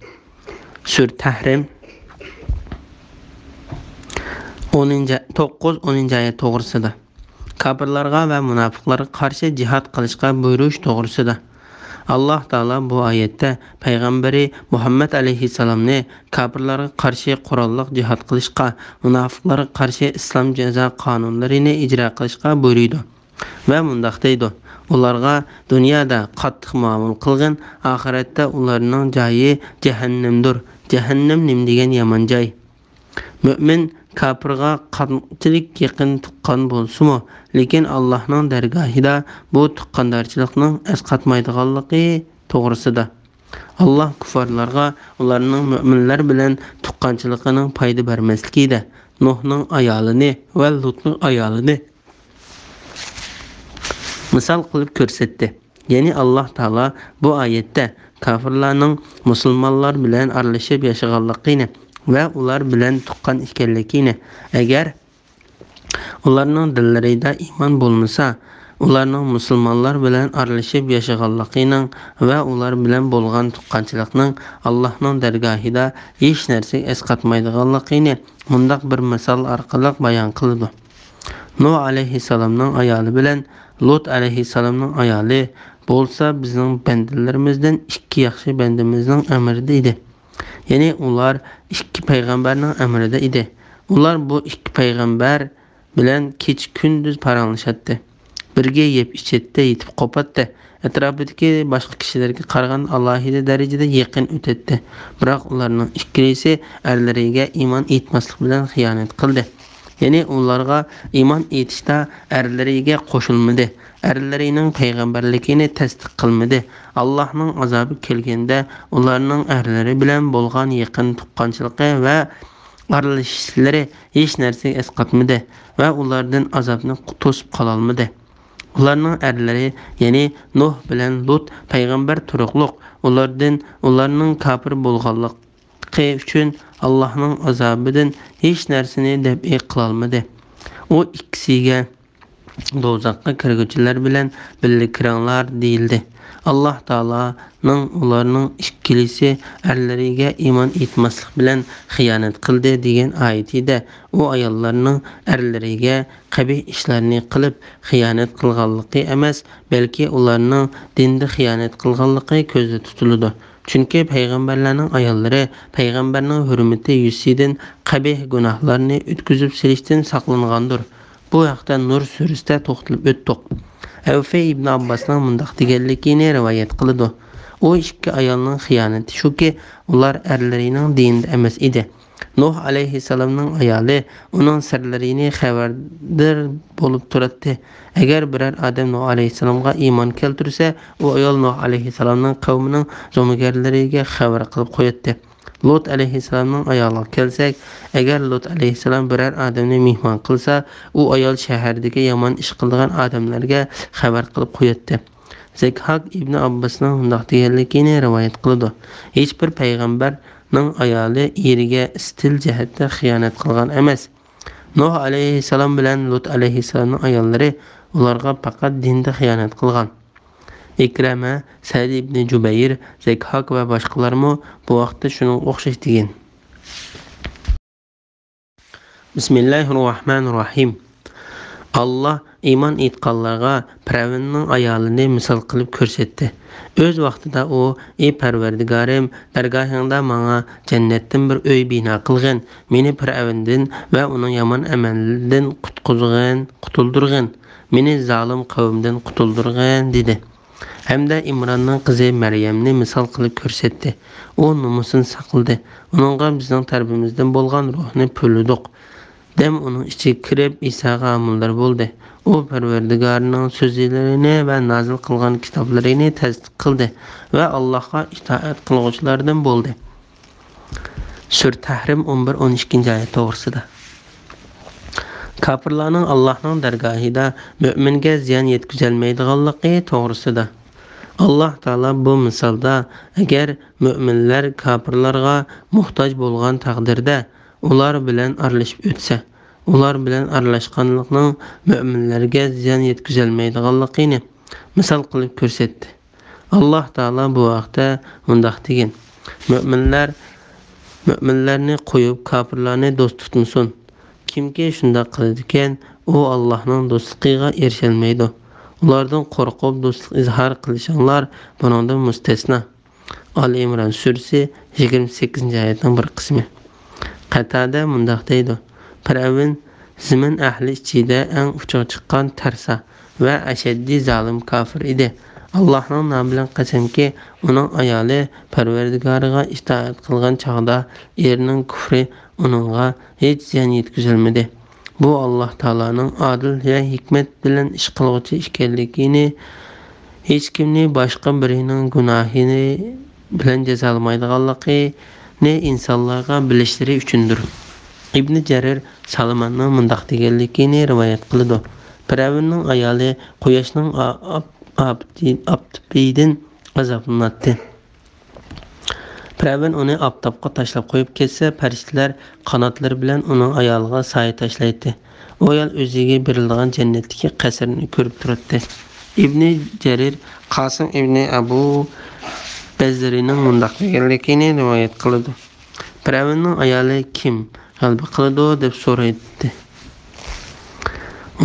Sur Tahrim 9-10 oyat to'g'risida. Kafirlarga va munofiqlarga qarshi jihad qilishga buyurish to'g'risida. Allah Taala bu oyatda payg'ambari Muhammad alayhisalomni kafirlarga qarshi qurolliq jihad qilishga, munofiqlarga qarshi islom jazo qonunlarini ijro qilishga buyurdi va mundaq deydi: ularga dunyoda qattiq muomala qilgan, oxiratda ularning joyi jahannamdir. Jahannam nim degan yomon joy. Mu'min kafirga qanchalik yaqin tuqqan bo'lsa-mu, lekin Allohning dargohida bu tuqqandarchilikning asqatmaydiganligi to'g'risida. Allah kuffarlarga ularning mu'minlar bilan tuqqanchiligining foyda bermasligida Nuhning ayolini va Lutning ayolini misol qilib ko'rsatdi. Ya'ni Allah Taala bu oyatda kafirlarning musulmonlar bilan aralashib yashaganligini va ular bilan tuqqan ekanligini, agar ularning dillarida iymon bo'lmasa, ularning musulmonlar bilan aralashib yashaganligining va ular bilan bo'lgan tuqqanchilikning Allohning dargohida hech narsa asqatmaydiganligini mundaq bir misol orqali bayon qildi. Nuh alayhisalomning ayoli bilan Lut alayhisalomning ayoli bo'lsa bizning bandalarimizdan ikki yaxshi bandamizning amrida edi. Ya'ni ular ikki payg'ambarning amrida edi. Ular bu ikki payg'ambar bilan kech kunduz paranglashadi. Birga yeb ichadi, yetib qopadi. Atrofidagi boshqa kishilarga qaragan alohida darajada yaqin o'tadi. Biroq ularning ikkilisi erlariga iymon etmaslik bilan xiyonat qildi. Ya'ni ularga iymon etishda erlariga qo'shilmadi. Erlarining payg'ambarligini tasdiq qilmadi. Allohning azobi kelganda ularning erlari bilan bo'lgan yaqin tuqqanchiligi va aralashishlari hech narsa asqatmadi va ulardan azobni to'sib qola olmadi. Ularning erlari, ya'ni Nuh bilan Lut payg'ambar turuqliq, ularning kafir bo'lganligi uchun Allohning azobidan hech narsani dafiy qila olmadi. O ikkisiga do'zaxga kirguchilar bilan birga kiringlar deyildi. Allah Taalaning ularning ikkilisi erlariga iymon etmaslik bilan xiyonat qildi degan oyatida u ayollarning erlariga qabih ishlarni qilib xiyonat qilganligi emas, balki ularning dinda xiyonat qilganligi ko'zda tutiladi. Chunki payg'ambarlarning ayollari payg'ambarning hurmati yusidan qabih gunohlarni o'tkazib silishdan saqlangandir. Bu haqda Nur surasida to'xtalib o'tdik. Avfa ibn Abbosning mundaq deganligini rivoyat qiladi. O ikki ayolning xiyonati shuki, ular erlarining dinida emas edi. Nuh alayhisalomning ayoli uning sirlarini xabardor bo'lib turadi. Agar biror odam Nuh alayhisalomga iymon keltirsa, u ayol Nuh alayhisalomning qavmining zo'magarlariga xabar qilib qo'yadi. Lut alayhisalomning ayoliga kelsak, agar Lut alayhisalom biror odamni mehmon qilsa, u ayol shahardagi yomon ish qilgan odamlarga xabar qilib qo'yadi. Zakhak ibn Abbosning bunday deganligini rivoyat qiladi. Hech bir payg'ambarning ayoli eriga istil jihatda xiyonat qilgan emas. Nuh alayhisalom bilan Lut alayhisalomning ayollari ularga faqat dinda xiyonat qilgan. Ikrama, Sa'd ibn Jubayr, Zakhak va boshqalarmi bu vaqtda shuni o'xshash degan. Bismillahirrohmanirrohim. Allah iymon etganlarga Firavnning ayolini misol qilib ko'rsatdi. O'z vaqtida u: "Ey Parvardigorim, dargohingda menga jannatdan bir uy bino qilgin, meni Firavndan va uning yomon amalidan qutuldirgin, meni zolim qavmdan qutuldirgin" dedi. Hamda Imronning qizi Maryamni misol qilib ko'rsatdi. U nomusini saqladi. Uningga bizning tarbiyamizdan bo'lgan ruhni puldiq. Dem onun içi kirib İsa'ga amildar bo'ldi. O Parvardigarining so'zlarini va nazil qilgan kitoblarini tasdiq qildi va Allohga itoat qiluvchilardan bo'ldi. Sura Tahrim 11-12 oyat to'g'risida. Kafirlarning Allohning dargohida mu'minga ziyon yetkazolmaydiganligi to'g'risida. Allah Taala bu misolda agar mu'minlar kafirlarga muhtoj bo'lgan taqdirda ular bilan aralashib o'tsa, ular bilan aralashganlikning mu'minlarga ziyon yetkazolmaydiganligini misol qilib ko'rsatdi. Allah Taala bu vaqtda mundaq degan: Mu'minlarni qo'yib kafirlarni do'st tutmasin. Kimki shunda qiladi ekan, u Allohning do'stligiga erisholmaydi. Ulardan qo'rqib do'stlik izhor qilishinglar buningdan mustasno. Ali Imron surasi 28-oyatning bir qismi. Qatada mundaq deydi: Firavun zamin ahli ichida eng uchoq chiqqan tarsa va ashaddiy zolim kafir edi. Allohning nomi bilan qasamki, uning ayoli Parvardigoriga itoat qilgan chog'da erining kufri uningga hech ziyon yetkazolmadi. Bu Alloh taolaning adil va hikmat bilan ish qiluvchi ekanligini, hech kimni boshqa birining gunohini bilan jazolamaydiganligini insonlarga bilishlari uchundir. Ibn Jarir Salmonning mundaq deganligini rivoyat qiladi. Firavunning ayoli quyoshning aptibidan azoblanadi. Firavun uni oftobga tashlab qo'yib ketsa, farishtalar qanotlari bilan uning ayoliga soya tashlaydi. U ayol o'ziga berilgan jannatdagi qasrni ko'rib turadi. Ibn Jarir Qasim ibn Abu Bazrining mundaq deganligini rivoyat qiladi. Firavunning ayoli kim g'alaba qiladi deb so'raydi.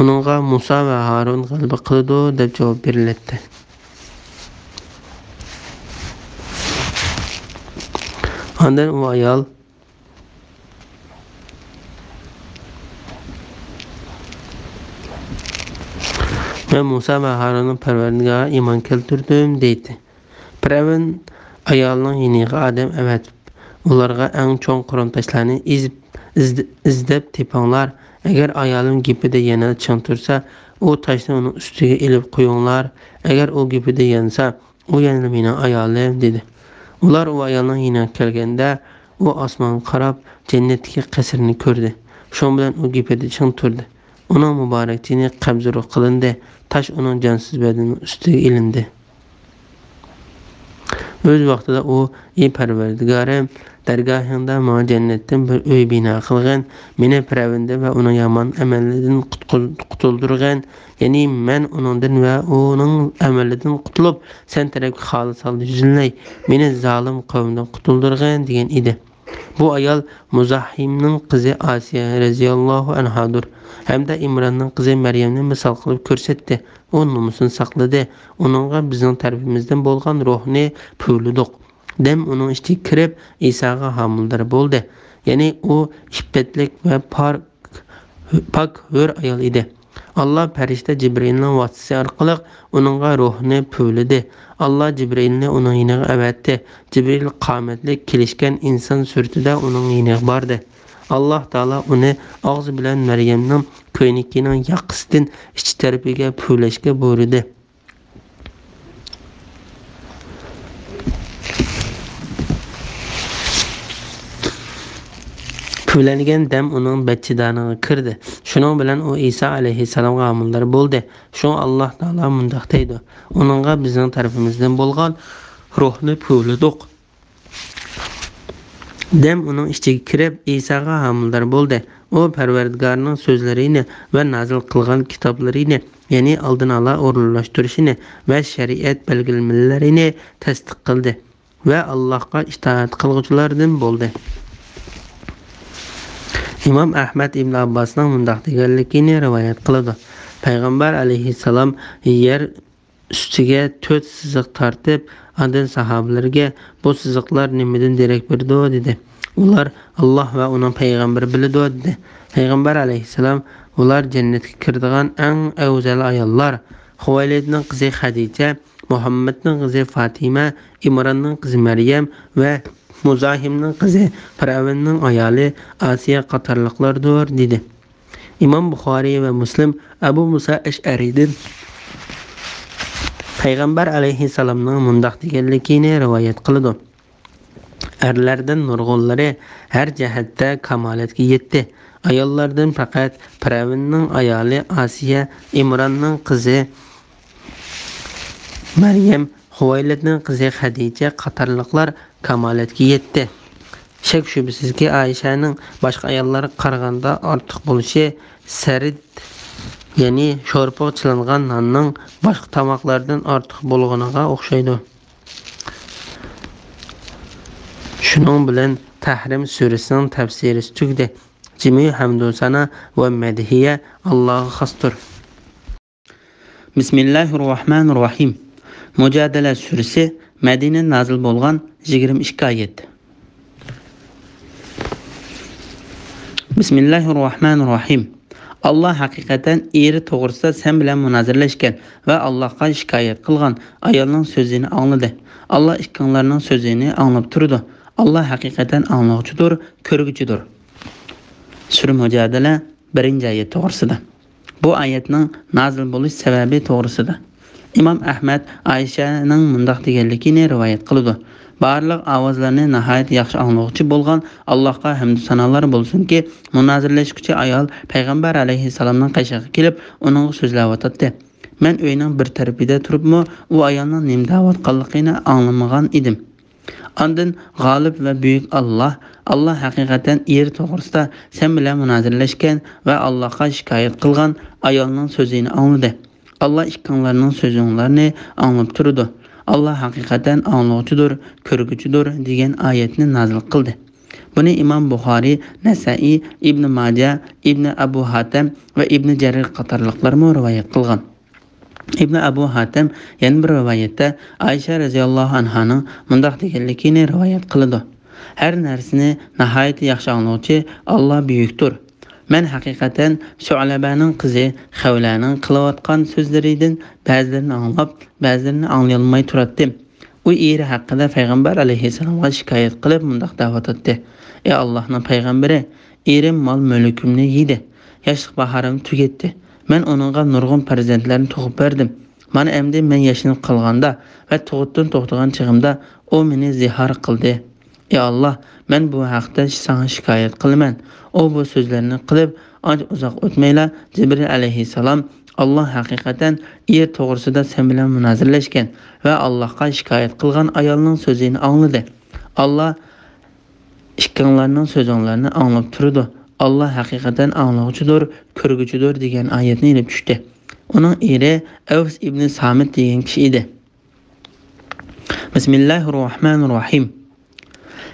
Uningga Musa va Harun g'alaba qiladi deb javob beriladi. Ondan u ayol men Musa va Harunning Parvardigoriga iymon keltirdim deydi. Firavun ayolning yiniga odam avatib, ularga eng cho'ng qurintashlarni izlab tepinglar. Agar ayolim gapida yana ching tursa, u toshni uning ustiga ilib qo'yinglar. Agar u gapida yansa, u yana mening ayolim dedi. Ular u ayolning yiniga kelganda, u osmonga qarab jannatdagi qasrni ko'rdi. Shu bilan u gapida ching turdi. Uning muborak jini qabzur qilindi. Tash uning jonsiz badani ustiga ilindi. O'z vaqtida u: "Ey Parvardigorim, dargohingda menga jannatdan bir uy bino qilgan, meni Firavundan va uning yomon amalidan qutuldirgan, ya'ni men uningdan va uning amalidan qutulib, sen tarafga xolis holda yuzlanay, meni zolim qavmdan qutuldirgan" degan edi. Bu ayol Muzahimning qizi Asiya radhiyallohu anhadir. Hamda Imronning qizi Maryamni misol qilib ko'rsatdi. U nomusini saqladi. Uningga bizning tarafimizdan bo'lgan ruhni puvlidik. Dem uning ichiga kirib Isoga homildor bo'ldi. Ya'ni u iffetlik va pok hur ayol edi. Allah farishta Jibrilning vasitasi orqali uningga ruhni puvladi. Allah Jibrilni uning yiniga avatdi. Jibril qomatli kelishgan inson suratida uning yiniga bordi. Allah Taala uni og'zi bilan Maryamning ko'ynikining yaqisidan ich tarafiga puvlashga buyurdi. Puvlangan dam uning bachchadoniga kirdi. Shuning bilan u Isa alayhissalomga homildor bo'ldi. Shu Alloh Taolo mundaq deydi: "Uningga bizning tarafimizdan bo'lgan ruhni puvladik." Dem uning ichiga kirib Isoga homildor bo'ldi. U Parvardigorining so'zlarini va nazil qilgan kitoblarini, ya'ni oldin ola o'rinlashtirishini va shariat belgilamalarini tasdiq qildi va Allohga itoat qiluvchilardan bo'ldi. Imom Ahmad ibn Abbosning mundaq deganligini rivoyat qiladi. Payg'ambar alayhissalom yer ustiga 4 siziq tortib, adil sahobalarga bu siziqlar nimadan derak berdi dedi. Ular Alloh va uning payg'ambari biladi dedi. Payg'ambar alayhissalom ular jannatga kiradigan eng afzal ayollar: Huvaylidning qizi Xadija, Muhammadning qizi Fatima, Imronning qizi Maryam va Muzahimning qizi Firavunning ayoli Asiya qatorliqlardir dedi. İmam Buxoriy ve Müslim Abu Musa Eş'ari'den Peygamber aleyhisselamның mundaq deganligini rivoyat qiladi. Erlerden nurg'unlari her jihatda kamolatga yetdi. Ayollardan faqat Firavunning ayoli Asiya, Imronning qizi Maryam, Huvaylidning qizi Xadija qatorliqlar kamolatga yetdi. Shak shubsizki Aishaning boshqa ayollarga qaraganda ortiq bo'lishi sarid, ya'ni sho'rpoq chilingan nonning boshqa tomoqlardan ortiq bo'lganiga o'xshaydi. Shuning bilan Tahrim surasining tafsiri tugdi. Jami hamdu sana va madhiya Allohga xosdir. Bismillahirrohmanirrohim. Mujadala surasi Madina nazil bo'lgan 22 oyat. Bismillahirrohmanirrohim. Allah haqiqatan eri to'g'risida sen bilan munozirlashgan va Allohga shikoyat qilgan ayolning so'zini angladi. Allah ikkinlarning so'zini anglab turdi. Allah haqiqatan anglag'uchidir, ko'rguchidir. Sura Mujadala 1-oyat to'g'risida. Bu oyatning nazil bo'lish sababi to'g'risida İmam Ahmad Ayshaning mundaq deganligini rivoyat qildi. Barliq ovozlarni nihoyat yaxshi anglag'uchi bo'lgan Allohga hamd sanolar bo'lsin-ki, munozirlashuvchi ayol payg'ambar alayhisalomning qashig'iga kelib, uning so'zlayotdi. Men uyning bir tarafida turibmi, u ayolning nima da'vatqanligini anglamagan edim. Ondan g'olib va buyuk Allah haqiqatan eri to'g'risida sen bilan munozirlashgan va Allohga shikoyat qilgan ayolning so'zini angladi. Allah ikkinlarning so'zlarini anglab turdi. Allah haqiqatan anglag'uchidir, ko'rguchidir degan oyatni nazil qildi. Buni Imom Buxoriy, Nasa'iy, Ibn Majah, Ibn Abu Hatim va Ibn Jarir qatorliqlar rivoyat qilgan. Ibn Abu Hatim yana bir rivoyatda Aisha radhiyallohu anhaning mundaq deganligini rivoyat qildi. Har narsani nihoyat yaxshi anglovchi Allah buyukdir. Men haqiqatan Shu'labaning qizi Xavlaning qilayotgan so'zlaridan ba'zilarini anglab, ba'zilarini anglay olmay turardim. U eri haqida payg'ambar alayhisalomga shikoyat qilib mundaq da'vat etdi. Ey Allohning payg'ambari, erim mol-mulkimni yedi. Yoshlik bahorim tugatdi. Men uningga nurg'un farzandlarni tug'ib berdim. Mana endi men yashinib qolganda va tug'utdan to'xtagan chig'imda u meni zihar qildi. Ey Allah, men bu haqda sana shikoyat qilaman. O bu so'zlarni qilib, ancha uzoq o'tmayla Jibril alayhisalom Allah haqiqatan er to'g'risida sen bilan munozirlashgan va Allohga shikoyat qilgan ayolning so'zini angladi. Allah ikkinlarning so'zlarini anglab turdi. Allah haqiqatan anglag'uchidir, ko'rguchidir degan oyatni ilib tushdi. Uning eri Avs ibn Samit degan kishi edi. Bismillahirrohmanirrohim.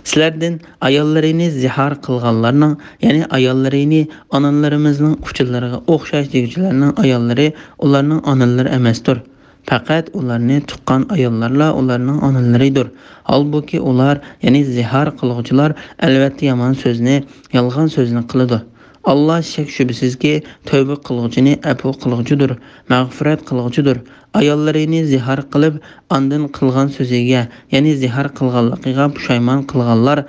Sizlardan ayollarini zihar qilganlarning, ya'ni ayollarini onalarimizning uchilarga o'xshash deguvchilarning ayollari ularning onalari emasdir. Faqat ularni tuqqan ayollarla ularning onalaridir. Halbuki ular, ya'ni zihar qiluvchilar albatta yomon so'zni, yolg'on so'zni qiladi. Allah shak shubsizki tövbe qiluvchini afu qiluvchidir, mag'firat qiluvchidir. Ayollarini zihar qilib, ondan qilgan so'ziga, ya'ni zihar qilganligiga pushaymon qilganlar,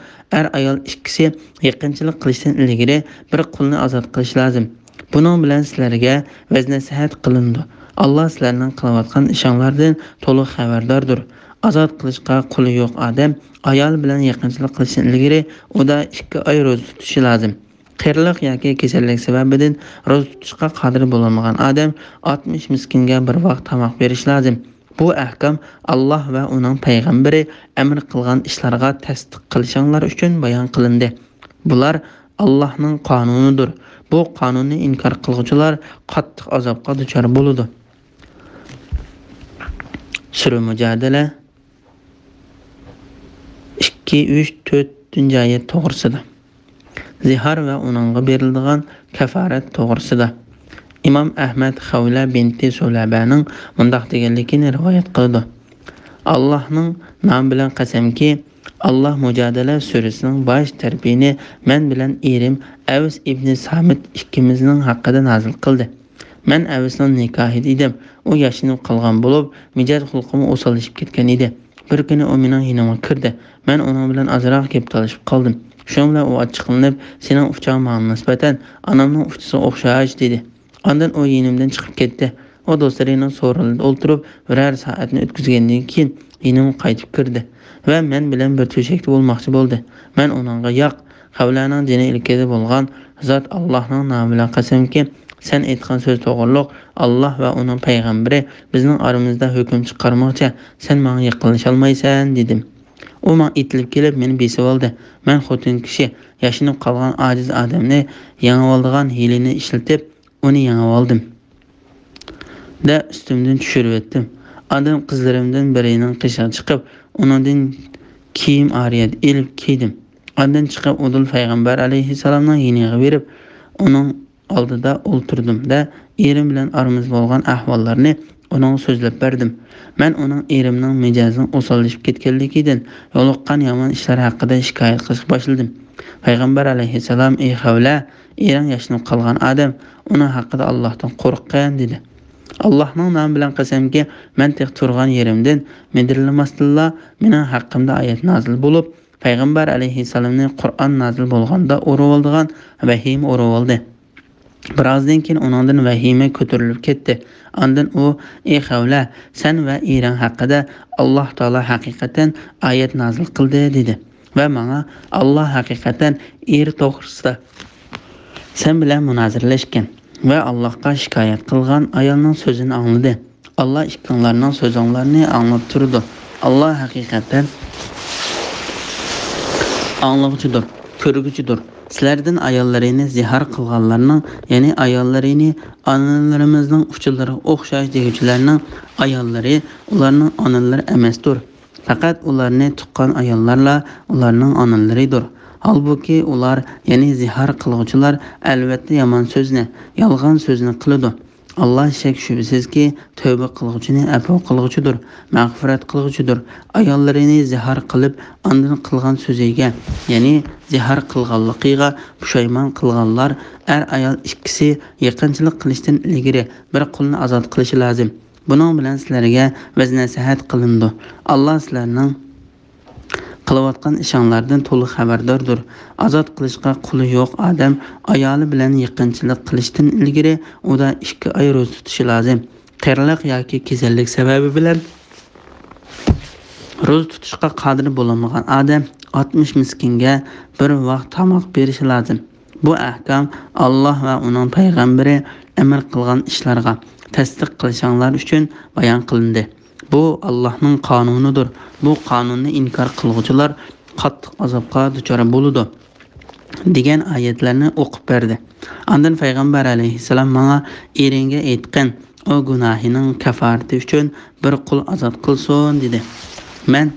ayol ikkisi yaqinchilik qilishdan ilgari bir qulni ozod qilish lozim. Buning bilan sizlarga vaz nasihat qilindi. Allah sizlarning qilayotgan ishonlardan to'liq xabardordir. Azod qilishga quli yo'q odam ayol bilan yaqinchilik qilishdan ilgari uda 2 oy ro'za tutishi lozim. Qiyinlik yoki kasallik sababidan ro'za tutishga qodir bo'lmagan odam 60 miskinga bir vaqt tomoq berish lozim. Bu ahkam Allah va uning payg'ambari amr qilgan ishlarga tasdiq qilishinglar uchun bayon qilindi. Bular Allohning qonunidir. Bu qonunni inkor qiluvchilar qattiq azobga duchor bo'ladi. Sura Mujadala 2-3-4-oyat to'g'risida. Zihar va uningga beriladigan kafarat to'g'risida. Imom Ahmad Xavla binti Sulabaning mundaq deganligini rivoyat qildi. Allohning nom bilan qasamki, Allah Mujadala surasining bosh tarafini men bilan erim Avs ibn Samit ikkimizning haqida nazil qildi. Men Avsning nikohida edim. U yashinib qolgan bo'lib, mijat xulqimi o'solishib ketgan edi. Bir kuni u mening yonimga kirdi. Men uning bilan azroq gap talashib qoldim. Şun bilan u ochiqlanib, sening uchang menga nisbatan anamning uchisiga o'xshash dedi. Ondan u yenimdan chiqib ketdi. O do'stlarining so'rinida o'ltirib, birer soatni o'tkazgandan keyin yenim qaytib kirdi va men bilan bir to'shakda bo'lmoqchi bo'ldi. Men uningga yo'q, Havlaning dini ilkida bo'lgan zot Allohning nomi bilan qasamki, sen aytgan so'z to'g'riliq, Alloh va uning payg'ambari bizning oramizda hukm chiqarmoqchi, sen menga yaqinlasha olmaysan dedim. U menga itilib kelib meni besib oldi. Men xotin kishi yashinib qolgan ojiz odamni yangib oldigan hilini ishlatib, uni yangib oldim. Da üstümden tushirib etdim. Adam qizlarimdan birining qishig'i chiqib, uningdan kiyim ariyat elib kiydim. Ondan chiqib Udul payg'ambar alayhissalomning yeniga berib, uning oldida o'ltirdim da erim bilan aramizda bo'lgan ahvollarni uning so'zlab berdim. Men uning erimning mijozini o'sallashib ketganligidan yo'liqqan yomon ishlar haqida shikoyat qilib boshladim. Payg'ambar alayhissalom: "Ey Havla, ering yashinib qolgan odam, uning haqida Allohdan qo'rqqan" dedi. Allohning nomi bilan qasamki, men tek turgan yerimdan medrilmasdilla mening haqqimda oyat nozil bo'lib, payg'ambar alayhissalomning Qur'on nozil bo'lganda o'rib oldigan vahim o'rib oldi. Birozdan keyin uningdan vahima ko'tarilib ketdi. Ondan u: "Ey Havla, sen va ering haqida Alloh taolo haqiqatan oyat nozil qildi" dedi. Va menga Alloh haqiqatan to'g'risida sen bilan munozirlashgan va Allohga shikoyat qilgan ayolning so'zini angladi. Alloh ikkinglarning so'zinglarni anglab turdi. Alloh haqiqatan anglag'uchidir, ko'rguchidir. Sizlardan ayollarini zihar qilganlarning, ya'ni ayollarini onalarimizning uchilari o'xshash deguchilarning ayollari ularning onalari emasdir. Faqat ularni tuqqan ayollarla ularning onalaridir. Halbuki ular, ya'ni zihar qiluvchilar albatta yomon so'zni, yolg'on so'zni qiladi. Allah shak shubsizki tövbe qiluvchini afo qiluvchidir, mag'firat qiluvchidir. Ayollarini zihar qilib, ondan qilgan so'ziga, ya'ni zihar qilganligiga pushaymon qilganlar ayol ikkisi yaqinchilik qilishdan ilgari bir qulni ozod qilishi lozim. Buning bilan sizlarga vaz nasihat qilindi. Alloh sizlarning qilayotgan ishonlardan to'liq xabardordir. Azod qilishga quli yo'q odam ayoli bilan yaqinchilik qilishdan ilgari uda 2 oy ro'za tutishi lozim. Qarilik yoki kasallik sababi bilan ro'za tutishga qodir bo'lmagan odam 60 miskinga bir vaqt tomoq berishi lozim. Bu ahkam Alloh va uning payg'ambari amr qilgan ishlarga tasdiq qilishinglar uchun bayon qilindi. Bu Allohning qonunidir. Bu qonunni inkor qiluvchilar qattiq azobga duchor bo'ladi degan oyatlarni o'qib berdi. Ondan payg'ambar alayhissalom menga eringga aytgan o gunohining kafarati uchun bir qul ozod qilsin dedi. Men: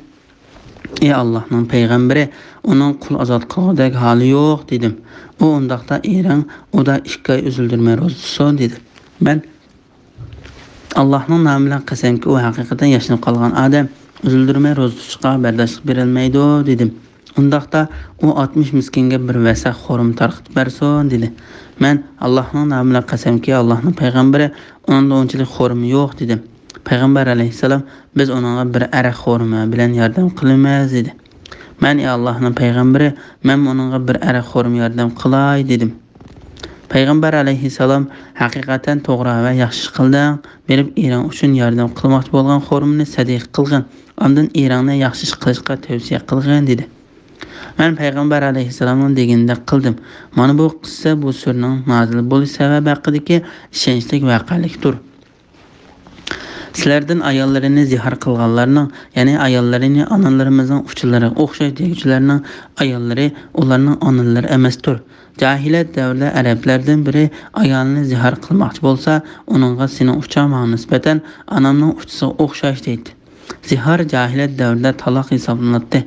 "Ey Allohning payg'ambari, uning qul ozod qilgudek holi yo'q" dedim. U: "Undaqda ering uda 2 oy uzildirmay ro'za tutsin" dedi. Men: Allohning nomi bilan qasamki, u haqiqatan yashinib qolgan odam uzildirmay ro'za tutishga bardoshlik berilmaydi dedim. Undaqda u 60 miskinga bir vasak xo'rim tarqitib bersin dedi. Men: Allohning nomi bilan qasamki, Allohning payg'ambari unda unchalik xo'rimi yo'q dedim. Payg'ambar alayhissalom: "Biz uningga bir araq xo'rimi bilan yordam qilamiz" dedi. Men: "Ey Allohning payg'ambari, men uningga bir araq xo'rimi yordam qilay" dedim. Payg'ambar alayhissalom: "Haqiqatan to'g'ri va yaxshi qilding. Berib ering uchun yordam qilmoqchi bo'lgan xo'rimni sadiq qilgin. Ondan eringni yaxshi ish qilishga tavsiya qilgin" dedi. Men payg'ambar alayhissalomning deganidek qildim. Mana bu qissa bu surning nozil bo'lish sababi haqidagi ishonchli voqealikdir. Sizlardan ayollarini zihar qilganlarning, ya'ni ayollarini onalarimizning uchilari o'xshash deguchilarning ayollari ularning onalari emasdir. Jahiliyat davrida arablardan biri ayolini zihar qilmoqchi bo'lsa, uningga sening uchama nisbatan onamning uchisiga o'xshash deydi. Zihar jahiliyat davrida taloq hisoblanadi.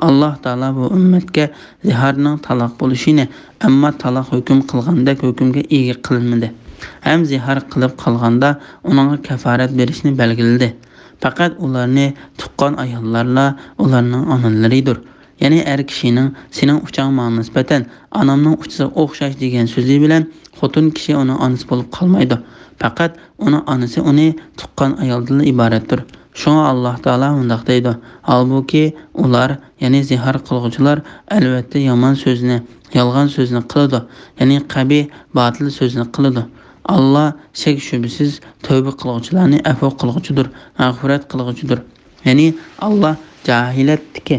Alloh taolo bu ummatga ziharning taloq bo'lishini, ammo taloq hukm qilgandek hukmga ega qilinmadi. Ham zihar qilib qolganda uningga kafarat berishni belgiladi. Faqat ularni tuqqan ayollarla ularning onalaridir. Ya'ni er kishining sening uchangma nisbatan onamning uchisiga o'xshash degan so'zi bilan xotin kishi uni onasi bo'lib qolmaydi. Faqat uni onasi uni tuqqan ayoldan iboratdir. Şuna Allah Taala mundaq deydi. Halbuki ular, yani zihar qilguvchilar albatta yomon so'zni, yolg'on so'zni qiladi, ya'ni qabih, botil so'zni qiladi. Allah shak shubsiz tövbe qilguvchilarni afv qilguvchidir, mag'firat qilguvchidir. Ya'ni Allah jahilatdiki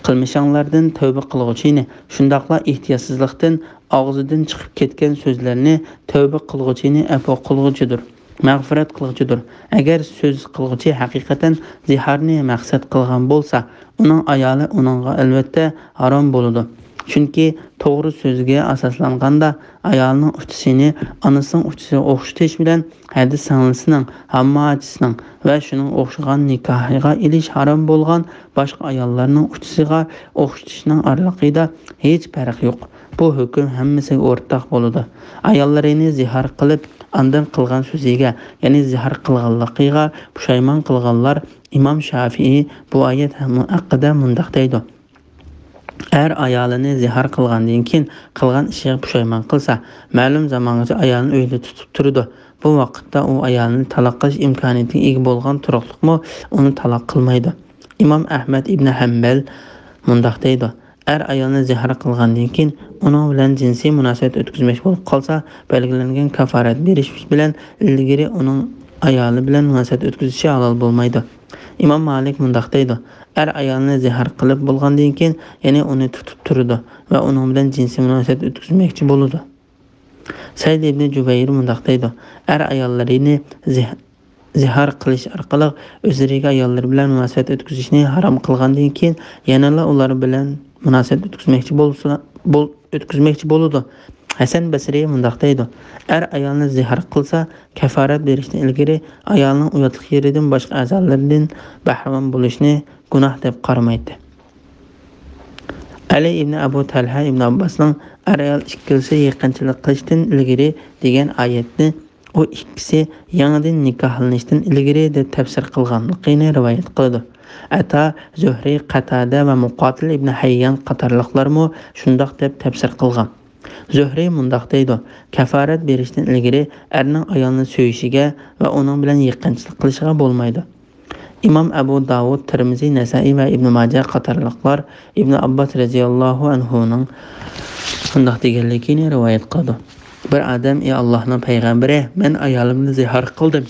qilmishinglardan tövbe qilguvchini, shundaqla ehtiyotsizlikdan og'zidan chiqib ketgan so'zlarni tövbe qilguvchini afv qilguvchidir, mag'firat qilguvchidir. Agar so'z qilguvchi haqiqatan ziharni maqsad qilgan bo'lsa, uning ayoli uningga albatta harom bo'ladi. Chunki to'g'ri so'zga asoslanganda ayolning uchisini onasining uchisiga o'xshatish bilan hadis sanglisining, hammaachisining va shuning o'xshagan nikohiga ilish harom bo'lgan boshqa ayollarning uchisiga o'xshatishning oralig'ida hech farq yo'q. Bu hukm hammasiga o'rtaq bo'ladi. Ayollarini zihar qilib andan qilgan so'ziga, ya'ni zihar qilganligiga pushaymon qilganlar Imom Shafi'i bu oyat haqida mundaq deydi. Ayolini zihar qilgandan keyin qilgan ishiga pushaymon qilsa, ma'lum zamongacha ayolni uyda tutib turdi. Bu vaqtda u ayolni taloq qilish imkoniyatiga ega bo'lgan turuqliqmi, uni taloq qilmaydi. Imom Ahmad ibn Hanbal mundaq deydi. Ayolni zihar qilgandan keyin uning bilan jinsiy munosabat o'tkazmoqchi bo'lib qolsa, belgilangan kafarat berish bilan ilgari uning ayoli bilan munosabat o'tkazishi halol bo'lmaydi. Imom Malik mundaq deydi. Ayolni zihar qilib bo'lgandan keyin, ya'ni uni tutib turdi va uning bilan jinsiy munosabat o'tkazmoqchi bo'ladi. Said ibn Jubayr mundaq deydi. Ayollarini zihar qilish orqali o'zlariga ayollar bilan munosabat o'tkazishni harom qilgandan keyin yana ular bilan munosabat o'tkazmoqchi bo'ladi. Hasan Basri mundaq deydi. Ayolni zihar qilsa, kafarat berishdan ilgari ayolning uyatlik yeridan boshqa a'zolaridan bahramand bo'lishni gunoh deb qaramaydi. Ali ibn Abu Talha ibn Abbasning ayol ikkisi yaqinchilik qilishdan ilgari degan oyatni u ikkisi yangidan nikohlanishdan ilgari deb tafsir qilganligini rivoyat qildi. Ata, Zuhri, Qatada va Muqatil ibn Hayyan qatorliqlarmi shundoq deb tafsir qilgan. Zuhri mundaq deydi. Kafarat berishdan ilgari erning ayolni so'yishiga va uning bilan yaqinchilik qilishiga bo'lmaydi. Imom Abu Davud, Tirmizi, Nasa'iy va Ibn Majah qatorliqlar Ibn Abbas radhiyallohu anhuning shundoq deganligini rivoyat qildi. Bir odam: "Ey Allohning payg'ambari, men ayolimni zihar qildim.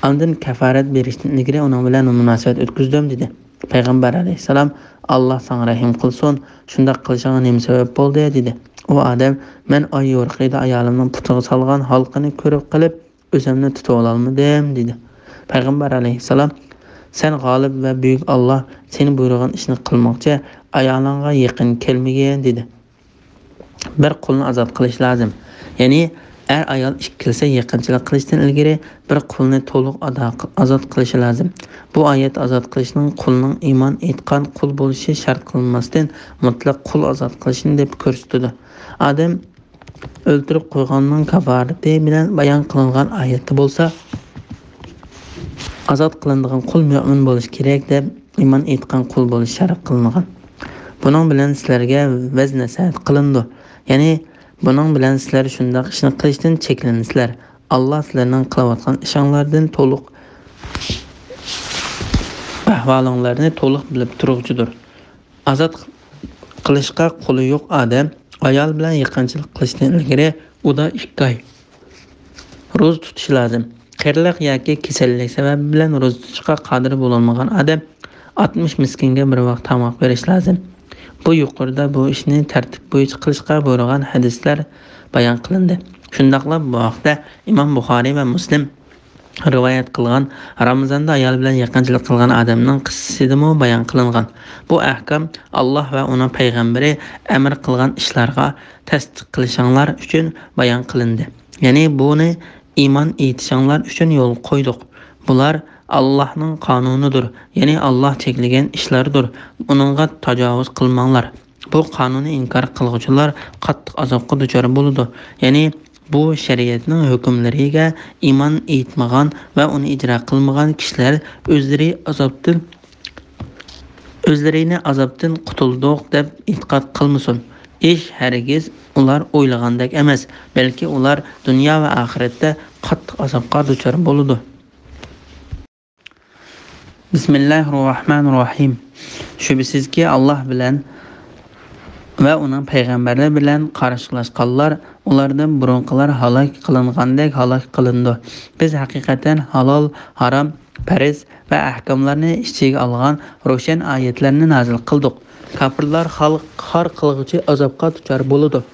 Ondan kafarat berishdan ilgari uning bilan munosabat o'tkazdim" dedi. Payg'ambar alayhisalom: "Alloh senga rahim qilsin, shunday qilishingga nima sabab bo'ldi?" dedi. U odam: "Men oy yo'rqida ayolimning putiga solgan halqini ko'rib qilib, o'zimni tutib ololmadim" dedi. Payg'ambar alayhisalom: "Sen g'olib va buyuk Alloh seni buyurgan ishni qilmoqchi, ayolingga yaqin kelmagan" dedi. Bir qulni azod qilish lozim. Ya'ni ayol ikkilsa yaqinchilik qilishdan ilgari bir qulni to'liq azod qilishi lozim. Bu oyat azod qilishning qulning iymon etgan qul bo'lishi shart qilinmasdan mutlaq qul azod qilishini deb ko'rsatdi. Odam o'ltirib qo'yganning kafarati bilan bayon qilingan oyatda bo'lsa, azod qilinadigan qul mu'min bo'lishi kerak deb iymon etgan qul bo'lish shart qilingan. Buning bilan sizlarga vaz nasihat qilindi. Ya'ni buning bilan sizlar shunday ishni qilishdan cheklansizlar. Alloh sizlarning qilayotgan ishinglardan to'liq ahvolinglarni to'liq bilib turuvchidir. Azod qilishga qo'li yo'q odam ayol bilan yaqinchilik qilishdan ilgari uda 2 oy ro'za tutish lozim. Qirliq yoki kasallik sababi bilan ro'za tutishga qodir bo'lolmagan odam 60 miskinga bir vaqt tamoq berish lozim. Bu yuqorida bu ishni tartib bo'yicha qilishga buyurilgan hadislar bayon qilindi. Shundaqla bu vaqtda Imom Buxoriy va Muslim rivoyat qilgan Ramazonda ayol bilan yaqinchilik qilgan odamning qissasida bayon qilingan. Bu ahkam Alloh va uning payg'ambari amr qilgan ishlarga tasdiq qilishinglar uchun bayon qilindi. Ya'ni buni iymon etishinglar uchun yo'l qo'ydik. Bular Allohning qonunidir. Ya'ni Alloh cheklagan ishlardir. Uningga tajovuz qilmanglar. Bu qonunni inkor qiluvchilar qattiq azobga duchor bo'ladi. Ya'ni bu shariatning hukmlariga iymon etmagan va uni ijro qilmagan kishilar o'zlarini azobdan qutuldik deb e'tiqod qilmasin. Ish hargiz ular o'ylagandek emas, balki ular dunyo va oxiratda qattiq azobga duchor bo'ladi. Bismillahirrahmanirrahim. Şübhəsizki Allah bilan və onun peyğəmbərləri bilan qarşılaşqanlar onlardan burunqilar halak qılınğandək halak qılındı. Biz həqiqətən halal, haram, pəriz və əhkamlarını içigə alğan roşan ayətlərini nazil qıldıq. Kafirlər har qılğıcı azabqa duçar boludu.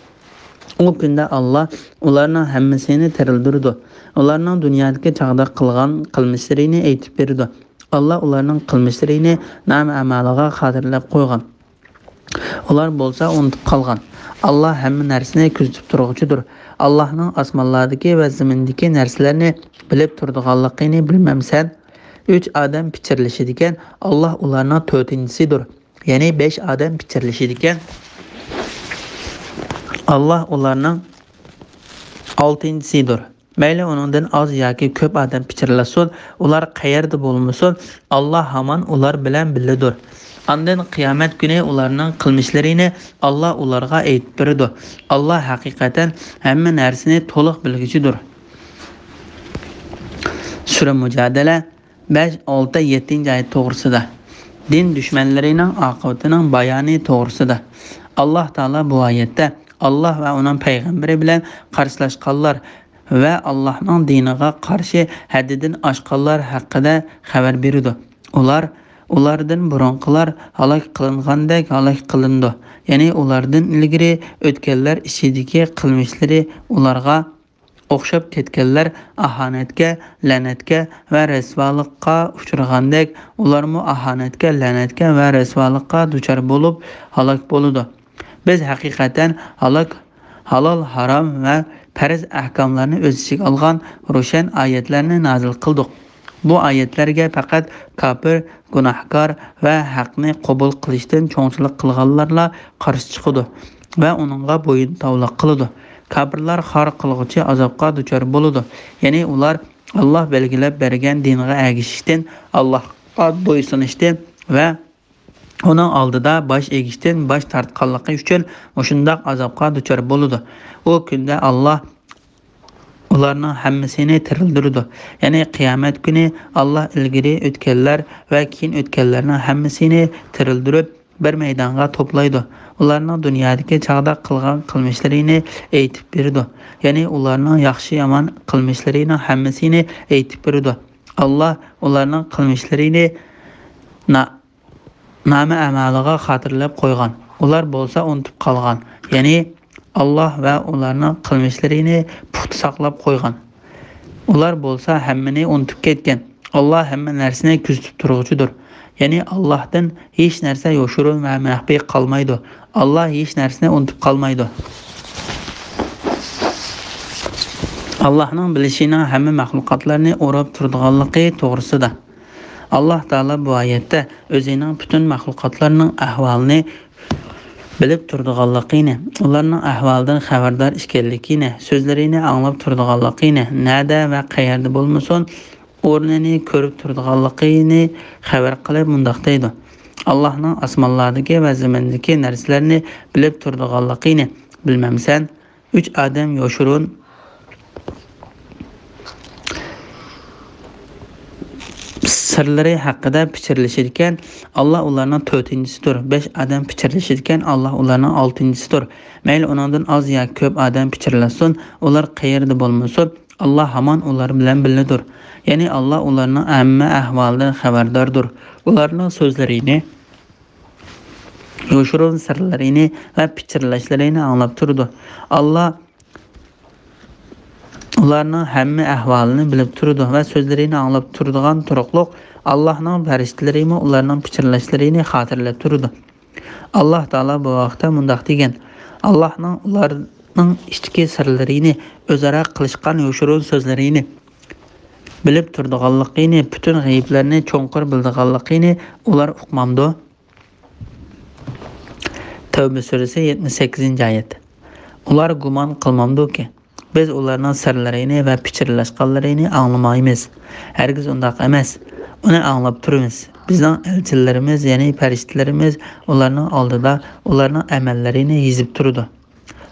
O gündə Allah onların həmmisini tirildirdi. Onların dünyadakı çağda qılğan qılmışlarını aytıb berdi. Allah onların qılmışlarını nam-əməliga xatırlab qoyğan. Ular bolsa unutub qalğan. Allah həmin nərsini küzüb turğucudur. Allah'ın asmanlardakı və zimindəki nərsələrini bilib turduğanlığını bilməmsən. 3 adam piçirləşidiken Allah onlarına 4-incisidir. Yəni 5 adam piçirləşidiken Allah onlarının 6-incisidir. Məyli onundan az yoki köp adam piçirləsin, ular qayerdə bolmusun, Allah haman ular bilan bilidir. Ondan qiyomat günü ularning qilmishlarini Allah ularga aytib beradi. Allah haqiqatan hamma narsani to'liq bilguchidir. Sura Mujadala 5-6-7 oyat to'g'risida. Din dushmanlarining oqibatining bayoni to'g'risida. Allah Taala bu oyatda Allah va uning payg'ambari bilan qarshilashganlar va Allohning diniga qarshi haddidan oshganlar haqida xabar berdi. Ulardan burunqilar halak qılingandek halak qılındı. Yani ulardan ilgiri o'tganlar ichidagi qilmishlari ularga o'xshab ketganlar ahonatga, la'natga va rasvolikqa uchragandek ularmu ahonatga, la'natga va rasvolikqa duchor bo'lib halak bo'ladi. Biz haqiqatan halol, harom va farz ahkomlarni o'z ichiga olgan ro'shan oyatlarni nazil qildik. Bu oyatlarga faqat kafir, gunohkor va haqni qabul qilishdan cho'ngchilik qilganlarla qarshi chiqadi va uningga bo'yin tovliq qiladi. Kafirlar har qilg'uchi azobga duchor bo'ladi. Ya'ni ular Allah belgilab bergan dinga ergishishdan, Allohga bo'ysunishdan va uning oldida bosh egishdan bosh tortganligi uchun o'shundoq azobga duchor bo'ladi. O kunda Allah ularning hammasini tirildirdi. Ya'ni qiyomat kuni Allah ilgari o'tganlar va keyin o'tganlarning hammasini tirildirib bir maydonga to'playdi. Ularning dunyodagi chaqda qilgan qilmishlarini aytib berdi. Ya'ni ularning yaxshi yomon qilmishlarining hammasini aytib berdi. Allah ularning qilmishlarini nami amaliga xotirlab qo'ygan. Ular bo'lsa unutib qolgan. Ya'ni Allah va ularning qilmishlarini puxta saqlab qo'ygan. Ular bo'lsa hammani unutib ketgan. Allah hamma narsani kuzatib turuvchidir. Ya'ni Allohdan hech narsa yoshirin va maxfiy qolmaydi. Allah hech narsani unutib qolmaydi. Allahning bilishining hamma maxluqotlarni o'rab turadiganligi to'g'risida. Allah Taala bu oyatda o'zining butun maxluqotlarning ahvolini bilib turadiganligini, ularning ahvolidan xabardor ekanligini, so'zlarini anglab turadiganligini, nada va qayerda bo'lmasin o'rnini ko'rib turadiganligini xabar qilib mundoq deydi. Allohning osmonlardagi va zimindagi narsalarni bilib turadiganligini bilmamsan, 3 odam yoshirin sirlari haqida pichirlashirken Allah ularning 4-incisidir. 5 adam pichirlashirken Allah ularning 6-incisidir. Mayli ondan az ya ko'p adam pichirlasin, ular qayerda bo'lmasin, Allah hamon ular bilan bilidir. Ya'ni Allah ularning hamma ahvolidan xabardordir. Ularning so'zlarini, yoshirin sirlarini va pichirlashlarini anglab turdi. Allah ularning hamma ahvolini bilib turdi va so'zlarini anglab turadigan turuqliq Allohning farishtalarimi ularning pichirlashlarini xotirlab turdi. Allah Taala bu vaqtda mundoq degan: Allohning ularning ichki sirlarini, o'zaro qilishgan yoshirin so'zlarini bilib turadiganligini, butun g'ayblarni cho'nqir bildiganligini ular uqmamdi. Tavba surasi 78-oyat. Ular gumon qilmamdi-ki biz ularning sirlarini va pichirlashganlarini anglamaymiz. Hergiz undaq emas. Uni anglab turamiz. Bizning elchilarimiz, ya'ni farishtalarimiz ularning oldida ularning amallarini yozib turdi.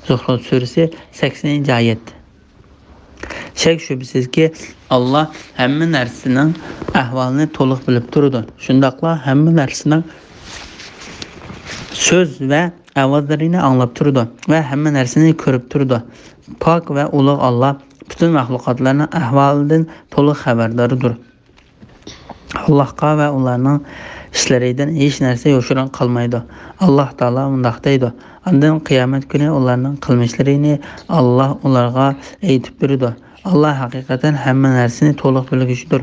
Zuhruf surasi 80-oyat. Şək şübhəsizki Allah həmmə nərsinin əhvalını to'liq bilib turdi. Shundaqla həmmə nərsinin söz və avazlarini anlab turdi və həmmə nərsini ko'rib turdi. Pak və ulug' Allah bütün məxluqatlarının əhvalindən to'liq xəbərdardır. Allahqa və onlarning ishlaridan hech narsa yoshirin qolmaydi. Alloh taolo mundaq deydi: "Ondan qiyomat kuni ularning qilmishlarini Alloh ularga aytib beradi. Allah haqiqatan hamma narsani to'liq bilguchidir."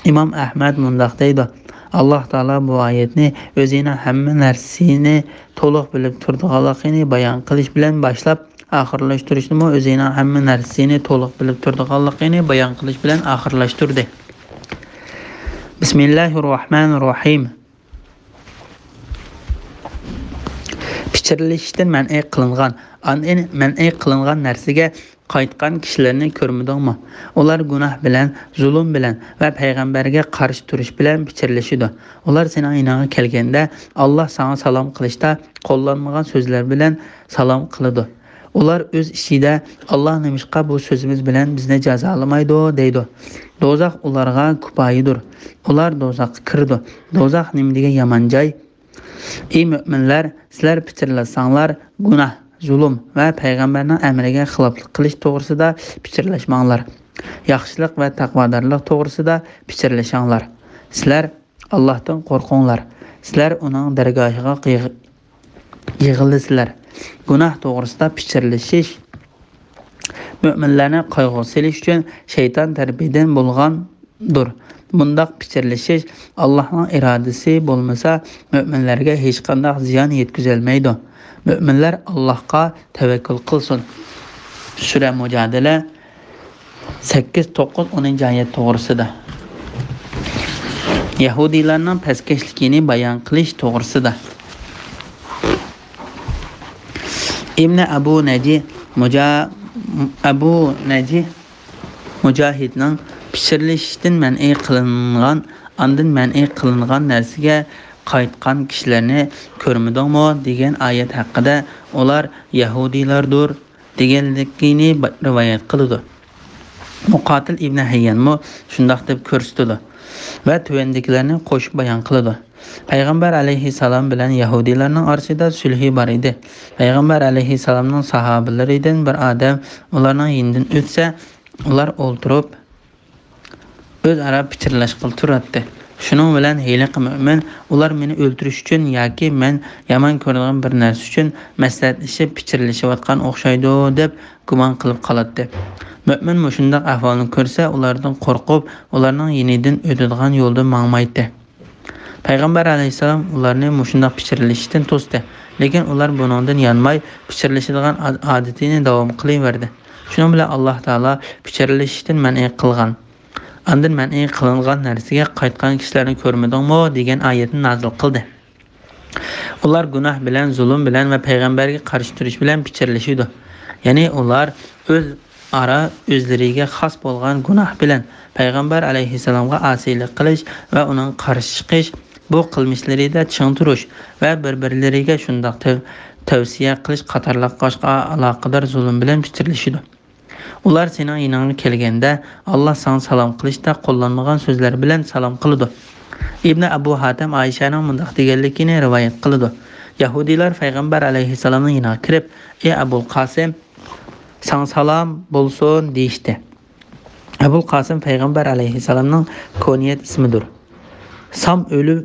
İmam Ahmad mundaq deydi: Alloh taolo bu oyatni o'zining hamma narsani to'liq bilib turganligini bayon qilish bilan boshlab, oxirlashtirishni o'zining hamma narsani to'liq bilib turganligini bayon qilish bilan oxirlashtirdi. Bismillahirrohmanirrohim. Pichirilishdan man'iy qilingan, man'iy qilingan narsaga qaytgan kishilarni ko'rmadingmi? Ular gunoh bilan, zulm bilan va payg'ambarga qarshi turish bilan pichirilishdi. Ular sening inoga kelganda Alloh sana salom qilishda qo'llanmagan so'zlar bilan salom qiladi. Ular o'z ishida Alloh nimishqa bu so'zimiz bilan bizni jazolamaydi deydi. Do'zax ularga kupayidir. Ular do'zaxga kirdi. Do'zax nima degan yomon joy? Ey mu'minlar, sizlar pichirlasanglar gunoh, zulm va payg'ambarning amriga xiloflik qilish to'g'risida pichirlashmanglar. Yaxshilik va taqvodorlik to'g'risida pichirlashinglar. Sizlar Allohdan qo'rqinglar. Sizlar uning dargohiga yig'ilasizlar. Gunoh to'g'risida pichirlashish mu'minlarni qayg'u selish uchun shayton tarafidan bo'lgandir. Bundaq pichirlashish Allohning irodasi bo'lmasa, mu'minlarga hech qanday ziyon yetkazolmaydi. Mu'minlar Allohga tavakkul qilsin. Sura Mujadala 8-9-10 oyat to'g'risida. Yahudilarning paskashligini bayon qilish to'g'risida. Ibn Abu Naji Mujahidning pishirilishdan man'iy qilingan, ondan man'iy qilingan narsaga qaytgan kishilarni ko'rmadingmi degan oyat haqida ular Yahudilardir deganligini rivoyat qildi. Muqotil ibn Hayyanmi shundoq deb ko'rsatdi va tuvandikilarni qo'shib bayon qildi. Payg'ambar alayhissalom bilan Yahudilarning orasida sulh bor edi. Payg'ambar alayhissalomning sahobalaridan bir odam ularning yonidan o'tsa, ular o'ltirib o'zaro pichirlash qilib turadi. Shuning bilan hiyliq mu'min ular meni o'ldirish uchun yoki men yomon ko'rgan bir narsa uchun maslahatlashib pichirlashayotgan o'xshaydi deb gumon qilib qoladi. Mu'min shunday ahvolni ko'rsa, ulardan qo'rqib, ularning yonidan o'tadigan yo'lda mangmaydi. Payg'ambar alayhissalom ularni shunday pichirilishdan to'sdi, lekin ular buningdan yanmay pichirilishadigan odatini davom qilaverdi. Shuning bilan Alloh taolo pichirilishdan man'iy qilgan, ondan man'iy qilingan narsaga qaytgan kishilarni ko'rmadingmi degan oyatni nozil qildi. Ular gunoh bilan, zulm bilan va payg'ambarga qarshi turish bilan pichirilishdi. Ya'ni ular o'zlariga xos bo'lgan gunoh bilan payg'ambar alayhissalomga osiylik qilish va uning qarshi chiqish, bu qilmishlarida ching turish va bir-birlariga shundoq tavsiya qilish qatorliq boshqa aloqador zulm bilan pichirilishdi. Ular sening yoningga kelganda Alloh sana salom qilishda qo'llanmagan so'zlar bilan salom qildi. Ibn Abu Hatim Ayshaning mundaq deganligini rivoyat qildi. Yahudilar payg'ambar alayhissalomning yoniga kirib, "Ey Abul Qasim, sana salom bo'lsin" deyishdi. Abul Qasim payg'ambar alayhissalomning kuniyat ismidir. Sam o'lib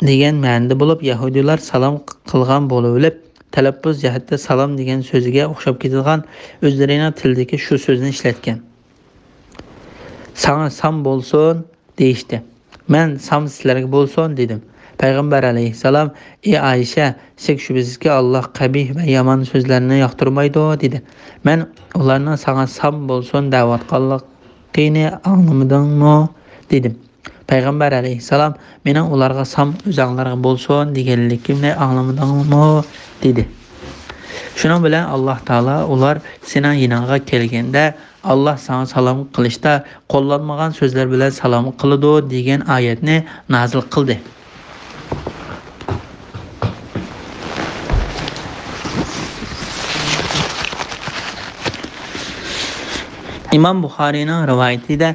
degan ma'noda bo'lib, Yahudilar salom qilgan bo'lib, talaffuz jihatda salom degan so'ziga o'xshab ketadigan o'zlarining tildagi shu so'zni ishlatgan. Sana sam bo'lsin deyishdi. Men sam sizlarga bo'lsin dedim. Payg'ambar alayhissalom: "Ey Aysha, shak shubhasizki Alloh qabih va yomon so'zlarni yoqtirmaydi" dedi. Men ularning sana sam bo'lsin da'vatqanligini anglamadingmi dedim. Payg'ambar alayhissalom: "Mening ularga sam o'zinglarga bo'lsin deganligimni anglamadingmi" dedi. Shuning bilan Alloh taolo ular sening yoningga kelganda Alloh sana salom qilishda qo'llanmagan so'zlar bilan salom qiladi degan oyatni nozil qildi. İmam Buxariyning rivoyatida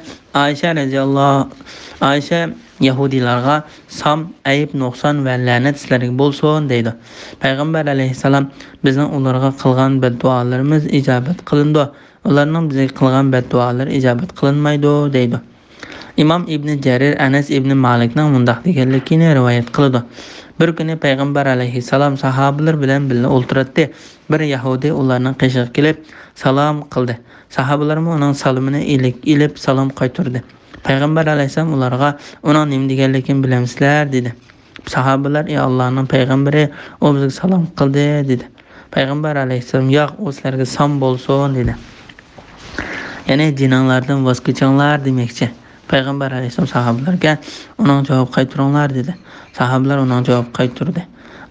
Ayşe Yahudilarga sam, ayib, nuqson va la'nat sizlarga bo'lsin deydi. Payg'ambar alayhissalom bizning ularga qilgan badduolarimiz ijobat qilindi. Ularning bizga qilgan badduolari ijobat qilinmaydi deydi. İmam İbn Jarir Anas ibn Malikning mundaq deganligini rivoyat qiladi. Bir kuni payg'ambar alayhissalom sahobalar bilan birga o'tirdi. Bir Yahudi ularning qishig'iga kelib salom qildi. Sahobalar uning salomini ilib salom qaytardi. Payg'ambar alayhissalom ularga uning nima deganligini bilamsizlar dedi. Sahobalar ey Allohning payg'ambari u bizga salom qildi dedi. Payg'ambar alayhissalom yo'q, u sizlarga salom bo'lsin dedi. Ya'ni dininglardan voz kechinglar demoqchi. Payg'ambar alayhissalom sahobalarga uning javob qaytaringlar dedi. Sahobalar uning javob qaytardi.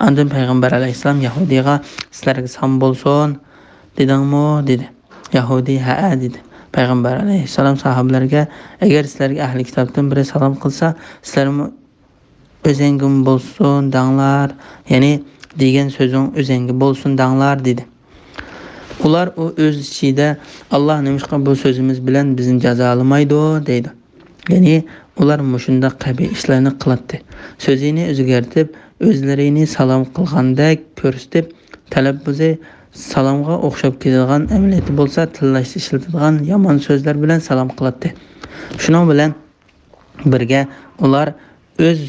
Ondan payg'ambar alayhissalom Yahudiga sizlarga salom bo'lsin dedingmi dedi. Yahudi ha dedi. Payg'ambar alayhissalom sahobalarga agar sizlarga ahli kitobdan biri salom qilsa, sizlarmi o'zingim bo'lsin danglar, ya'ni degan so'zing o'zingga bo'lsin danglar dedi. Ular o o'z ichida Alloh nimishqa bu so'zimiz bilan bizni jazolamaydi deydi. Ya'ni ular mushunda qabiy ishlarni qiladi. So'zini o'zgartib, o'zlarini salom qilgandek ko'rsatib, talabbuzi salomga o'xshab keladigan amaliyati bo'lsa, tillashda ishlatiladigan yomon so'zlar bilan salom qiladi. Shuning bilan birga ular o'z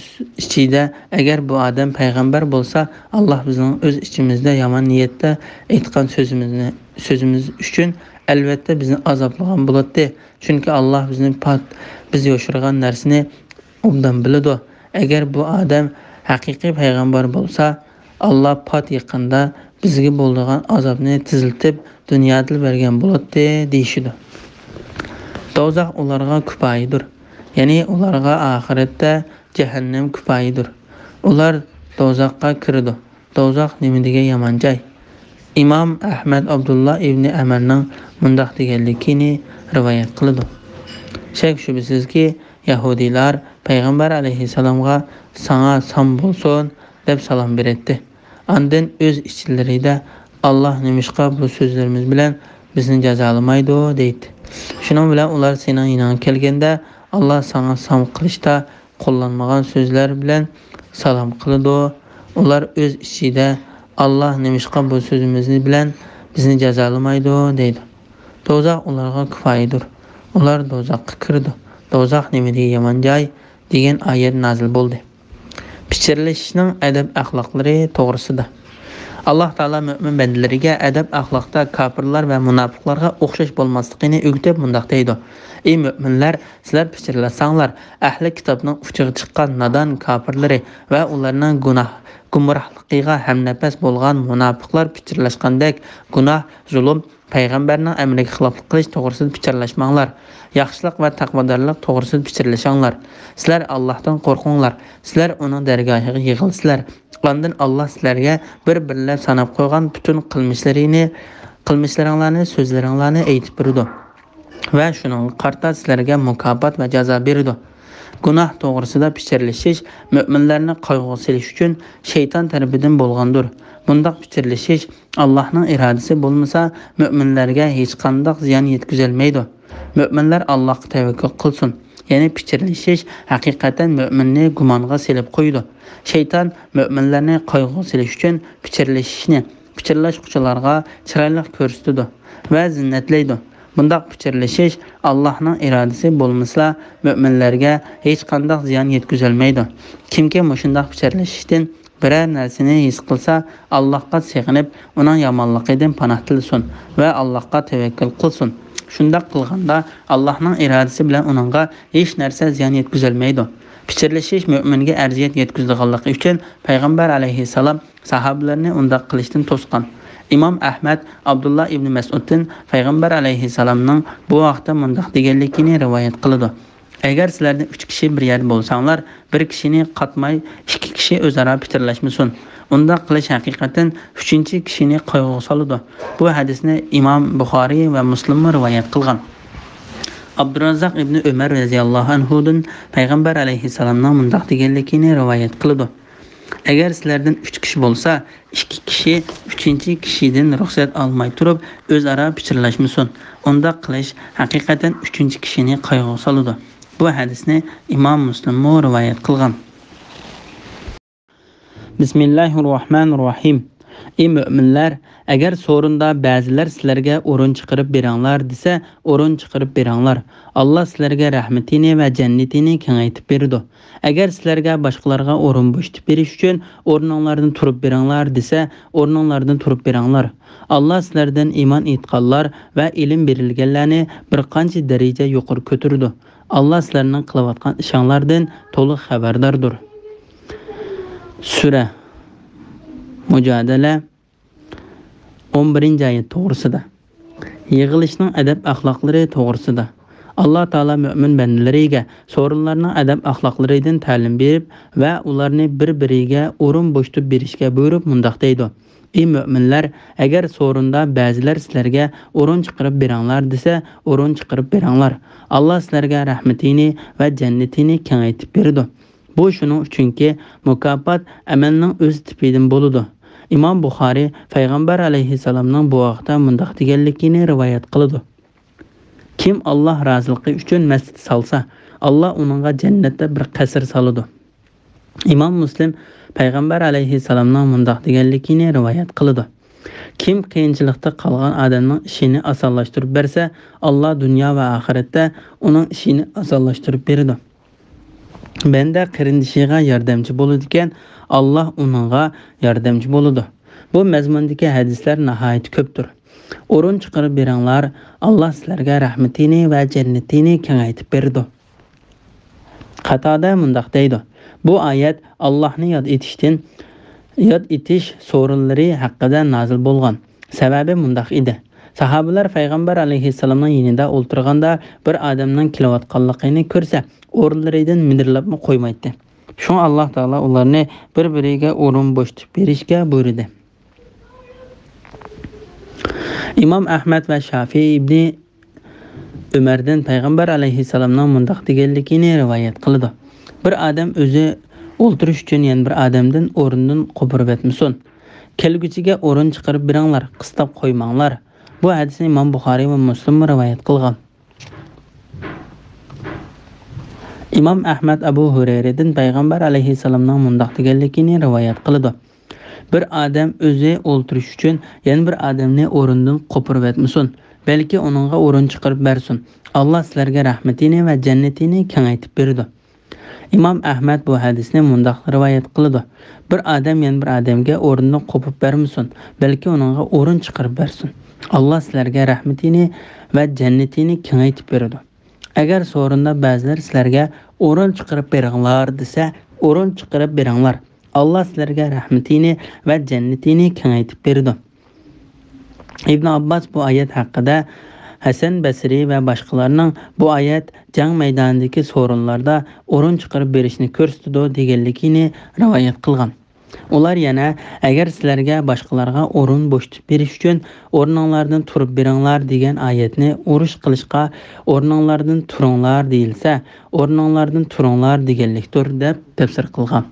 ichida agar bu odam payg'ambar bo'lsa, Alloh bizning o'z ichimizda yomon niyatda aytgan so'zimiz uchun albatta bizni azoblagan bo'ladi. Chunki Alloh biz yoshirgan narsani obdan biladi. Agar bu odam haqiqiy payg'ambar bo'lsa, Alloh pat yaqinda bizga bo'lgan azobni tiziltib dunyoda bergan bo'ladi deyishdi. Do'zax ularga kifoyadir. Ya'ni ularga oxiratda jahannam kifoyadir. Ular do'zaxga kirdi. Do'zax nima degan yomon joy. İmam Ahmad Abdullah ibn Amarning mundaq deganligini rivoyat qiladi. Shak shubsizki Yahudilar payg'ambar alayhissalomga sana salom bo'lsin deb salom berdi. Ondan o'z ichlarida Alloh nimishqa bu so'zlarimiz bilan bizni jazolamaydi deydi. Shuning bilan ular sening yoningga kelganda Alloh sana salom qilishda qo'llanmagan so'zlar bilan salom qiladi. Ular o'z ichida Alloh nimishqa bu so'zimizni bilan bizni jazolamaydi deydi. Do'zax ularga kifoyadir. Ular do'zaxga kirdi. Do'zax nima degan yomon joy degan oyat nozil bo'ldi. Pichirlashning adab axloqlari to'g'risida. Alloh taolo mu'min bandalariga adab axloqda kofirlar va munofiqlarga o'xshash bo'lmasligini o'rgatib mundaq deydi. Ey mu'minlar, sizlar pichirlasanglar, ahli kitobning uchiga chiqqan nodon kofirlari va ularning gumrohligiga hamnafas bo'lgan munofiqlar pichirlashgandek gunoh, zulm, payg'ambarning amriga xiloflik qilish to'g'risida pichirlashmanglar. Yaxshilik va taqvodorlik to'g'risida pichirlashinglar. Sizlar Allohdan qo'rqinglar. Sizlar uning dargohiga yig'ilsizlar. Ondan Alloh sizlarga bir-birlab sanab qo'ygan butun qilmishlaringlarni, so'zlaringlarni aytib berdi. Va shuning qarta sizlarga mukofot va jazo berdi. Gunoh to'g'risida pichirlashish mu'minlarni qayg'uga solish uchun shayton tarafidan bo'lgandir. Bundaq pichirlashish Allohning irodasi bo'lmasa, mu'minlarga hech qanday ziyon yetkazolmaydi. Mu'minlar Allohga tavakkul qilsin. Ya'ni pichirlashish haqiqatan mu'minni gumonga selib qo'ydi. Shayton mu'minlarni qayg'uga solish uchun pichirlashuvchilarga chiroyli ko'rsatdi va zinnatlaydi. Bundaq pichirlashish Allohning irodasi bo'lmasa, mu'minlarga hech qanday ziyon yetkazolmaydi. Kimki mushundaq pichirlashishdan biror narsani his qilsa, Allohga sig'inib, uning yomonligidan panoh tilsin va Allohga tavakkul qilsin. Shundaq qilganda Allohning irodasi bilan uningga hech narsa ziyon yetkazolmaydi. Pichirlashish mu'minga arziyat yetkazadiganligi uchun payg'ambar alayhissalom sahobalarni undaq qilishdan to'sgan. İmam Ahmad Abdullah ibn Mas'uddan payg'ambar alayhissalomning bu vaqtda mundaq deganligini rivoyat qiladi. Agar sizlardan 3 kishi bir yerda bo'lsanglar, bir kishini qatmay 2 kishi o'zaro pichirlashmasin. Unda qilish haqiqatan 3-kishini qayg'uga soladi. Bu hadisni Imom Buxoriy va Muslim rivoyat qilgan. Abdurrazzaq ibn Umar radhiyallohu anhudan payg'ambar alayhissalomning mundaq deganligini rivoyat qiladi. Agar sizlardan 3 kishi bo'lsa, 2 kishi 3-chi kishidan ruxsat olmay turib o'zaro pichirlashmasin. Unda qilish haqiqatan 3-chi kishini qayg'uga soladi. Bu hadisni Imom Muslim rivoyat qilgan. Bismillahirrohmanirrohim. Ey mu'minlar, agar so'rinda ba'zilar sizlarga o'rin chiqarib beranglar desa, o'rin chiqarib beranglar. Alloh sizlarga rahmatini va jannatini kengaytib berdi. Agar sizlarga boshqalarga o'rin bo'shatib berish uchun o'rninglardan turib beranglar desa, o'rninglardan turib beranglar. Alloh sizlardan iymon etganlar va ilm berilganlarni bir qancha daraja yuqori ko'tardi. Alloh sizlarning qilayotgan ishinglardan to'liq xabardordir. Sura Mujadala 11-oyat to'g'risida. Yig'ilishning adab axloqlari to'g'risida. Alloh taolo mu'min bandalariga so'rinlarning adab axloqlaridan ta'lim berib va ularni bir-biriga o'rin bo'shatib berishga buyurib mundaq deydi: Ey mu'minlar, agar so'rinda ba'zilar sizlarga o'rin chiqarib beranglar desa, o'rin chiqarib beranglar. Alloh sizlarga rahmatini va jannatini kengaytib berdi. Bu shuning uchunki mukofot amalning o'z tipidan bo'ladi. Imom Buxoriy payg'ambar alayhisalomning bu vaqtda mundaq deganligini rivoyat qiladi: Kim Alloh roziligi uchun masjid solsa, Alloh uningga jannatda bir qasr soladi. Imom Muslim payg'ambar alayhisalomning mundaq deganligini rivoyat qiladi: Kim qiyinchilikda qolgan odamning ishini osonlashtirib bersa, Alloh dunyo va oxiratda uning ishini osonlashtirib beradi. Banda qarindishiga yordamchi bo'ladi ekan, Alloh uningga yordamchi bo'ladi. Bu mazmundagi hadislar nihoyat ko'pdir. O'rin chiqarib beranglar, Alloh sizlarga rahmatini va jannatini kengaytib berdi. Qatada mundaq deydi: Bu oyat Allohni yod etish so'rinlari haqida nozil bo'lgan. Sababi mundaq edi. Sahobalar payg'ambar alayhisalomning yonida o'ltirganda bir odamning kelayotganligini ko'rsa, o'rinlaridan midirlabmi qo'ymaydi. Shun Alloh taolo ularni bir-biriga o'rin bo'shatib berishga buyurdi. Imom Ahmad va Shafiy ibn Umardan payg'ambar alayhisalomning mundaq deganligini rivoyat qildi: Bir odam o'zi o'ltirish uchun yana bir odamdan o'rindan qo'pirib etmasin. Kelguchiga o'rin chiqarib beranglar, qistab qo'ymanglar. Bu hadisni Imom Buxoriy va Muslim rivoyat qilgan. Imom Ahmad Abu Hurayradan payg'ambar alayhisalomning mundaq deganligini rivoyat qildi: Bir odam o'zi o'ltirish uchun yana bir odamni o'rindan qo'pirib etmasin, balki uningga o'rin chiqarib bersin. Alloh sizlarga rahmatini va jannatini kengaytib berdi. Imom Ahmad bu hadisni mundaq rivoyat qildi: Bir odam yana bir odamga o'rindan qo'pib bermasin, balki uningga o'rin chiqarib bersin. Alloh sizlarga rahmatini va jannatini kengaytib berdi. Agar so'rinda ba'zilar sizlarga o'rin chiqarib beranglar desa, o'rin chiqarib beranglar. Alloh sizlarga rahmatini va jannatini kengaytib berdi. Ibn Abbas bu oyat haqida Hasan Basri va boshqalarning bu oyat jang maydonidagi so'rinlarda o'rin chiqarib berishni ko'rsatdi deganligini rivoyat qilgan. Ular yana agar sizlarga boshqalarga o'rin bo'shatib berish uchun o'rninglardan turib beranglar degan oyatni urush qilishga o'rninglardan turinglar deyilsa, o'rninglardan turinglar deganlikdir deb tafsir qilgan.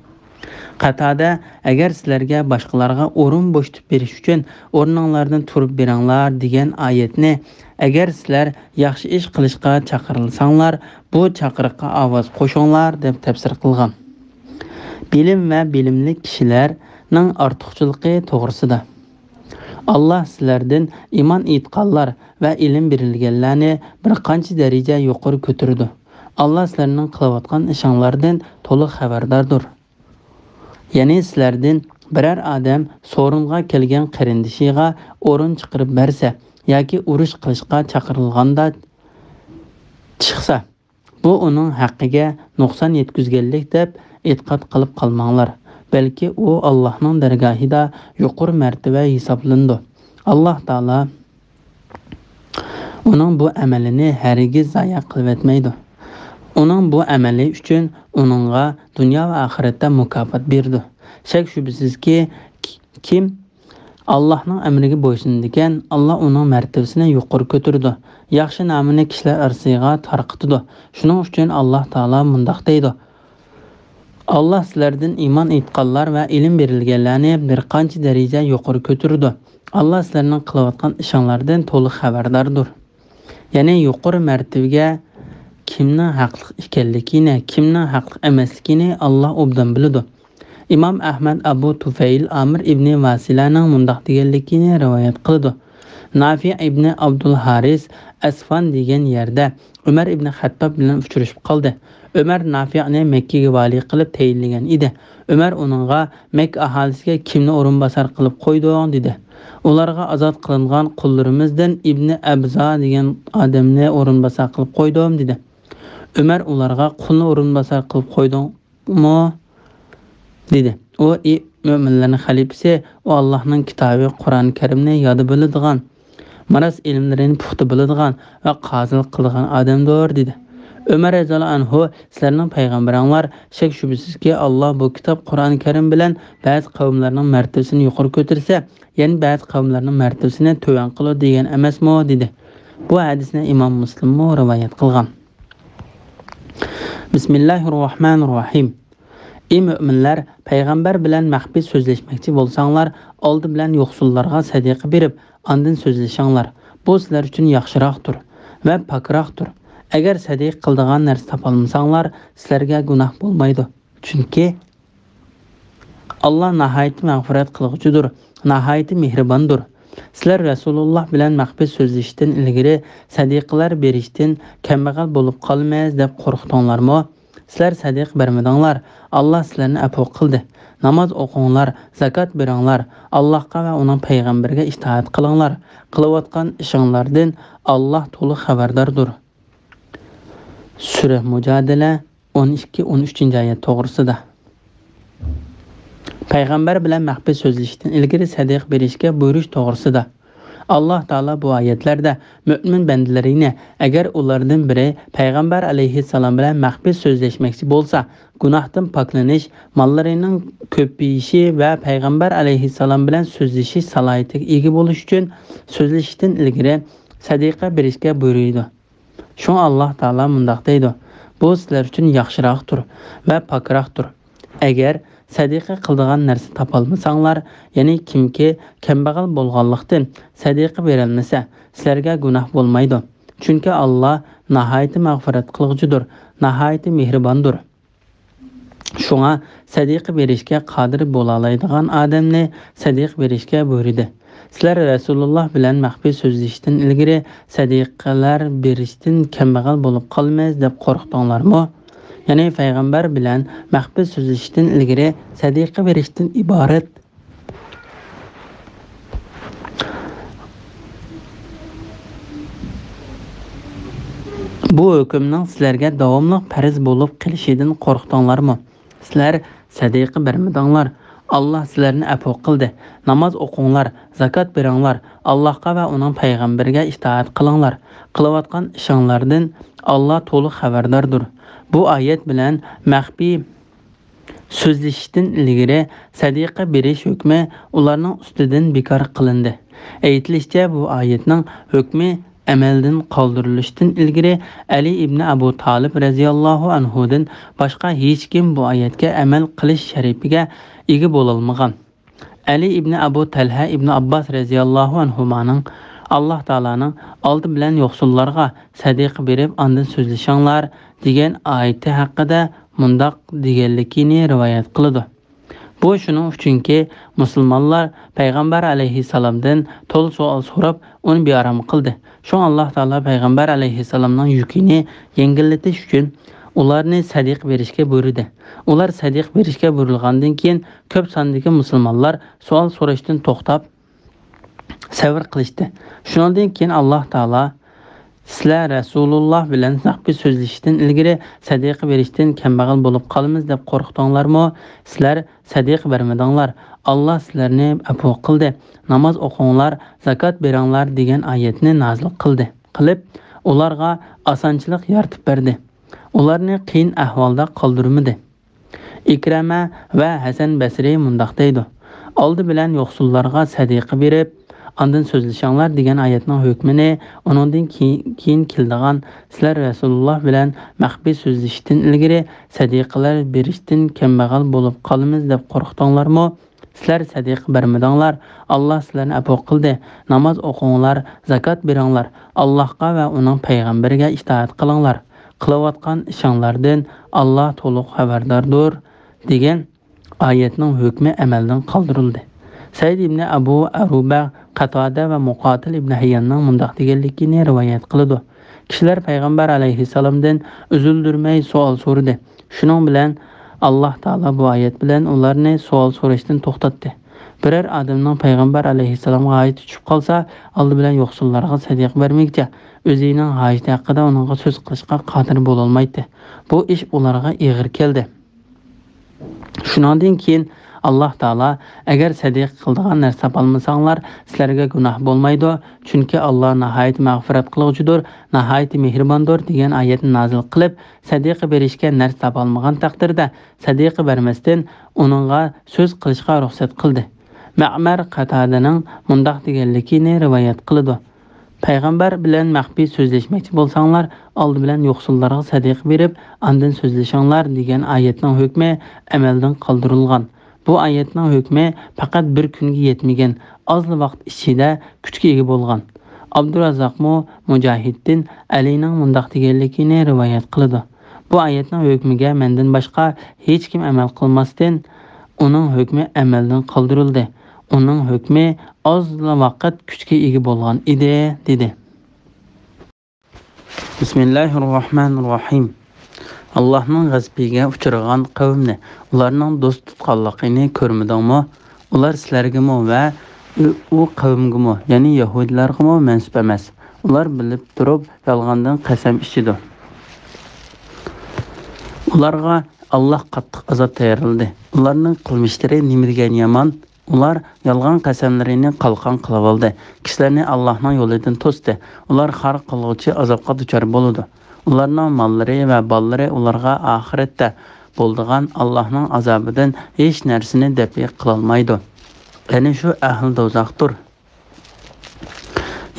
Qatada agar sizlarga boshqalarga o'rin bo'shatib berish uchun o'rninglardan turib beranglar degan oyatni agar sizlar yaxshi ish qilishga chaqirilsanglar, bu chaqiriqqa ovoz qo'shinglar deb tafsir qilgan. Bilim va bilimli kishilarning ortiqchiligi to'g'risida. Alloh sizlardan iymon etganlar va ilm berilganlarni bir qancha daraja yuqori ko'tardi. Alloh sizlarning qilayotgan ishinglardan to'liq xabardordir. Ya'ni sizlardan biror odam so'ringa kelgan qarindishiga o'rin chiqarib bersa yoki urush qilishga chaqirilganda chiqsa, bu uning haqqiga nuqson yetkazganlik deb e'tiqod qilib qolmanglar. Balki u Allohning dargohida yuqori martaba hisoblandi. Alloh taolo uning bu amalini hargiz zayi qilib etmaydi. Uning bu amali uchun uningga dunyo va oxiratda mukofot berdi. Shak shubsizki, kim Allohning amriga bo'ysunadigan, Alloh uning martabasini yuqori ko'tardi. Yaxshi nomini kishilar orasiga tarqatdi. Shuning uchun Alloh taolo mundaq deydi: Allah sizlardan iman etqanlar ve ilim berilganlarni bir qancha daraja yuqori ko'tardi. Allah sizlarning qilayotgan ishinglardan to'liq xabardardir. Ya'ni yuqori martabaga kimning haqli ekanligini, kimning haqli emasligini Allah obdan biladi. İmam Ahmad Abu Tufayl Amr ibn Vasilaning mundaq deganligini rivoyat qildi. Nafi ibn Abdul Haris Asfan degan yerda Umar ibn Xattob bilan uchrashib qoldi. Umar Nafi'ni Makkaga vali qilib tayinlagan edi. Umar uningga Makka aholisiga kimni o'rinbosar qilib qo'yding dedi. Ularga azod qilingan qullarimizdan Ibn Abza degan odamni o'rinbosar qilib qo'ydim dedi. Umar ularga qulni o'rinbosar qilib qo'ydingmi dedi. O mo'minlarning xalifasi, o Allohning kitobi Qur'oni Karimni yodi biladigan, maras ilmlarini puxta biladigan va qozilik qiladigan odamdir dedi. Ömer radhiyallohu anhu sizlarning payg'ambaringlar shak shubsizki Alloh bu kitob Qur'oni Karim bilan ba'zi qavmlarning martabasini yuqori ko'tarsa, ya'ni ba'zi qavmlarning martabasini to'van qiladi degan emasmi dedi. Bu hadisni Imom Muslim rivoyat qilgan. Bismillahirrohmanirrohim. Ey müminler, payg'ambar bilan maxfiy so'zlashmoqchi bo'lsanglar, oldi bilan yo'qsullarga sadaqa berib, ondan so'zlashinglar. Bu sizlar uchun yaxshiroqdir va pokroqdir. Agar sadiq qildigan narsa topolmasanglar, sizlarga gunoh bo'lmaydi. Chunki Alloh nihoyat mag'firat qiluvchidir, nihoyat mehribondir. Sizlar Rasululloh bilan maxfiy so'zlashishdan ilgari sadiqalar berishdan kambag'al bo'lib qolmaysiz deb qo'rqdinglarmi? Sizlar sadiq bermadinglar. Allah sizlarni afv qildi. Namoz o'qinglar, zakot beringlar, Allohga va uning payg'ambariga itoat qilinglar. Qilayotgan ishinglardan Alloh to'liq xabardordir. Sura Mujadala 12-13 oyat to'g'risida. Payg'ambar bilan maxfiy so'zlashishdan ilgari sadiq berishga buyurish to'g'risida. Allah Taala bu oyatlarda mümin bandalarini agar ulardan biri payg'ambar alayhissalom bilan maxfiy so'zlashmoqchi bo'lsa, gunohdan poklanish, mollarining ko'payishi va payg'ambar alayhissalom bilan so'zlashish salohiyatiga ega bo'lish uchun so'zlashishdan ilgari sadiqa berishga buyurdi. Shun Allah Taala mundaq deydi: bu sizlar uchun yaxshiroqdir va pokroqdir. Agar sadiqa qildigan narsa topolmasanglar, ya'ni kimki kambag'al bo'lganlikdan sadiqa berilmasa, sizlarga gunoh bo'lmaydi. Chunki Alloh nihoyat mag'firat qiluvchidir, nihoyat mehribondir. Shunga sadiqa berishga qodir bo'la oladigan odamni sadiq berishga buyurdi. Sizlar Rasululloh bilan maxfiy so'zlashishdan ilgari sadiqalar berishdan kambag'al bo'lib qolmaysiz deb qo'rqdinglarmi? Ya'ni payg'ambar bilan maxfiy so'zlashishdan ilgari sadiqa berishdan iborat bu hukmning sizlarga davomli farz bo'lib qilishidan qo'rqdinglarmi? Sizlar sadiqa bermadinglar. Allah sizlarni afv qildi. Namoz o'qinglar, zakot beringlar, Allohga va uning payg'ambariga itoat qilinglar. Qilayotgan ishinglardan Alloh to'liq xabardordir. Bu oyat bilan maxfiy so'zlashishdan ilgari sadiqa berish hukmi ularning ustidan bekor qilindi. Aytilishicha, bu oyatning hukmi amaldan qoldirilishdan ilgari Ali ibn Abu Talib radhiyallohu anhudan boshqa hech kim bu oyatga amal qilish sharifiga ega bo'lolmagan. Ali ibn Abu Talha ibn Abbas radhiyallohu anhumaning Allah Taalaning oldi bilan yo'qsullarga sadiqa berib, ondan so'zlashinglar degan oyati haqida mundaq deganligini rivoyat qiladi. Bu shuning uchunki musulmonlar payg'ambar alayhissalomdan to'l savol so'rab uni bearam qildi. Shu Alloh taolo payg'ambar alayhissalomning yukini yengillatish uchun ularni sadiq berishga buyurdi. Ular sadiq berishga buyurilgandan keyin ko'p sondagi musulmonlar savol so'rashdan to'xtab sabr qilishdi. Shundan keyin Alloh taolo sizlar Rasululloh bilan maxfiy so'zlashishdan ilgari sadiqa berishdan kambag'al bo'lib qolamiz deb qo'rqdinglarmi? Sizlar sadiq bermadinglar. Alloh sizlarni afv qildi. Namoz o'qinglar, zakot beringlar degan oyatni nozil qilib, ularga osonchilik yaratib berdi. Ularni qiyin ahvolda qoldirmadi. Ikrama va Hasan Basri mundaq deydi: oldi bilan yo'qsullarga sadiqa berib, andın sözleşenler degan ayetning hukmini, onundan keyin keldigan sizlar Rasululloh bilan maxfiy so'zlashishdan ilgari sadiqalar berishdan kambag'al bo'lib qolamiz deb qo'rqdinglarmi? Sizlar sadiqa bermadinglar. Alloh sizlarni afo qildi. Namoz o'qinglar, zakot beringlar, Allohga va uning payg'ambariga itoat qilinglar. Qilayotgan ishinglardan Alloh to'liq xabardordir degan ayetning hukmi amaldan qoldirildi. Said ibn Abu Aruba, Qatada va Muqatil ibn Hayyanning mundaq deganligini rivoyat qiladi. Kishilar payg'ambar alayhissalomdan uzildirmay savol so'radi. Shuning bilan Alloh taolo bu oyat bilan ularni savol so'rashdan to'xtatdi. Biror odamning payg'ambar alayhissalomga hayit tushib qolsa, oldi bilan yo'qsullarga sadiq bermoqchi, o'zining hayiti haqida uningga so'z qilishga qodir bo'la olmaydi. Bu ish ularga og'ir keldi. Shundan keyin Alloh taolo agar sadiq qildigan narsa topolmasanglar, sizlarga gunoh bo'lmaydi, chunki Alloh nihoyat mag'firat qiluvchidir, nihoyat mehribondir degan oyatni nozil qilib, sadiq berishga narsa topolmagan taqdirda sadiq bermasdan uningga so'z qilishga ruxsat qildi. Ma'mar Qatadaning mundaq deganligini rivoyat qiladi. Payg'ambar bilan maxfiy so'zlashmoqchi bo'lsanglar, oldi bilan yo'qsullarga sadiq berib, andin so'zlashinglar degan oyatning hukmi amaldan qoldirilgan. Bu oyatning hukmi faqat bir kunga yetmagan, ozli vaqt ichida kuchga ega bo'lgan. Abdurazzoqmo Mujohiddin Alining mundaq deganligini rivoyat qiladi. Bu oyatning hukmiga mendan boshqa hech kim amal qilmasdan uning hukmi amaldan qoldirildi. Uning hukmi ozli vaqt kuchga ega bo'lgan edi, dedi. Bismillahirrohmanirrohim. Allohning g'azabiga uchragan qavmni, ularning do'st tutganligini ko'rmadingmi? Ular sizlargami va u qavmgami, ya'ni yahudilargami mansub emas. Ular bilib turib yolg'ondan qasam ichidi. Ularga Alloh qattiq azob tayyorladi. Ularning qilmishlari nima degan yomon? Ular yolg'on qasamlarini qalqon qilib oldi. Kishilarni Allohning yo'lidan to'sdi. Ular har qiluvchi azobga duchor bo'ladi. Ularning mollari va bolalari ularga oxiratda bo'ldigan Allohning azobidan hech narsani dafi qila olmaydi. Ya'ni shu ahli do'zaxdir.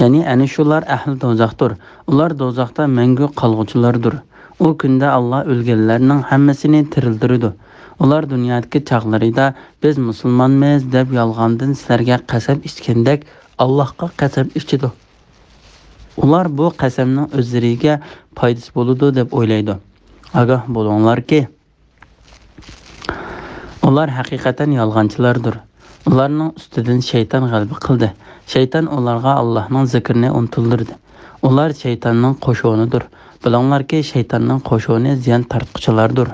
Ya'ni shular ahli do'zaxdir. Ular do'zaxda mangu qolg'uvchilardir. U kunda Alloh o'lganlarning hammasini tirildiradi. Ular dunyodagi chaqlarida biz musulmonmiz deb yolg'ondan sizlarga qasam ichgandek Allohga qasam ichidi. Ular bu qasamning o'zlariga foydasi bo'ladi deb o'ylaydi. Ogoh bo'linglarki, ular haqiqatan yolg'onchilardir. Ularning ustidan shayton g'alaba qildi. Shayton ularga Allohning zikrini unuttirdi. Ular shaytonning qo'shonidir. Bilinglarki, shaytonning qo'shoni ziyon tortquchilardir.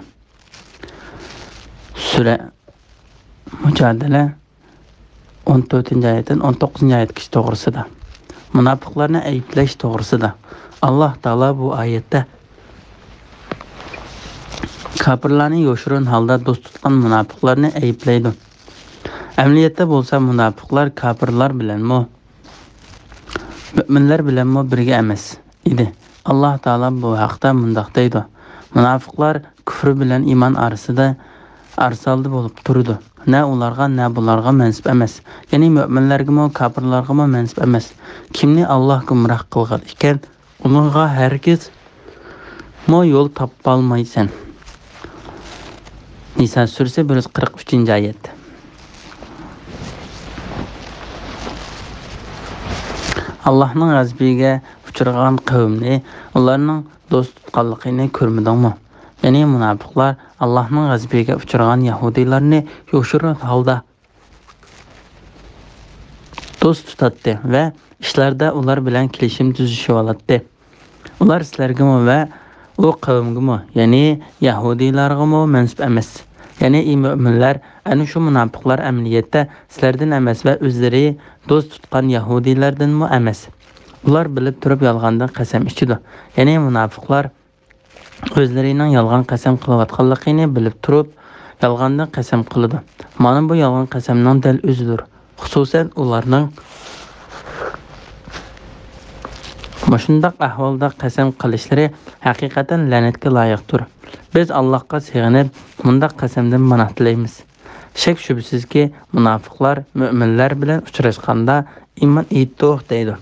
Sura Mujadala 14-oyatdan 19-oyatgacha to'g'risida. Munofiqlarni ayblash to'g'risida. Alloh taolo bu oyatda kofirlarni yoshirin holda do'st tutgan munofiqlarni ayblaydi. Amaliyotda bo'lsa munofiqlar kofirlar bilanmi, mu'minlar bilanmi birga emas edi. Alloh taolo bu haqda mundaq deydi. Munofiqlar kufr bilan iymon orasida arsalda bo'lib turdi. Na ularga, na bularga mansub emas. Ya'ni mu'minlarga, kofirlarga mansub emas. Kimni Alloh gumroh qilgan ekan, uningga hargiz yo'l topolmaysan. Nisa surasi 143-oyat. Allohning g'azabiga uchragan qavmni, ularning do'st tutganligini ko'rmadingmi? Ya'ni munofiqlar Allohning g'azabiga uchragan yahudiylarni yoshirin holda do'st tutadi va ishlarda ular bilan kelishim tuzishib oladi. Ular sizlarga va u qavmga, ya'ni yahudiylarga mansub emas. Ya'ni mu'minlar ana shu munofiqlar amaliyotda sizlardan emas va o'zlari do'st tutgan yahudiylardan emas. Ular bilib turib yolg'ondan qasam ichidi. Ya'ni munofiqlar o'zlarining yolg'on qasam qilayotganligini bilib turib yolg'ondan qasam qiladi. Mana bu yolg'on qasamning dal o'zidir. Xususan ularning Mushundaq ahvolda qasam qilishlari haqiqatan la'natga loyiqdir. Biz Allohga sig'inib, bundaq qasamdan panoh tilaymiz. Shak shubsizki munofiqlar mu'minlar bilan uchrashganda iymon etdik deydi.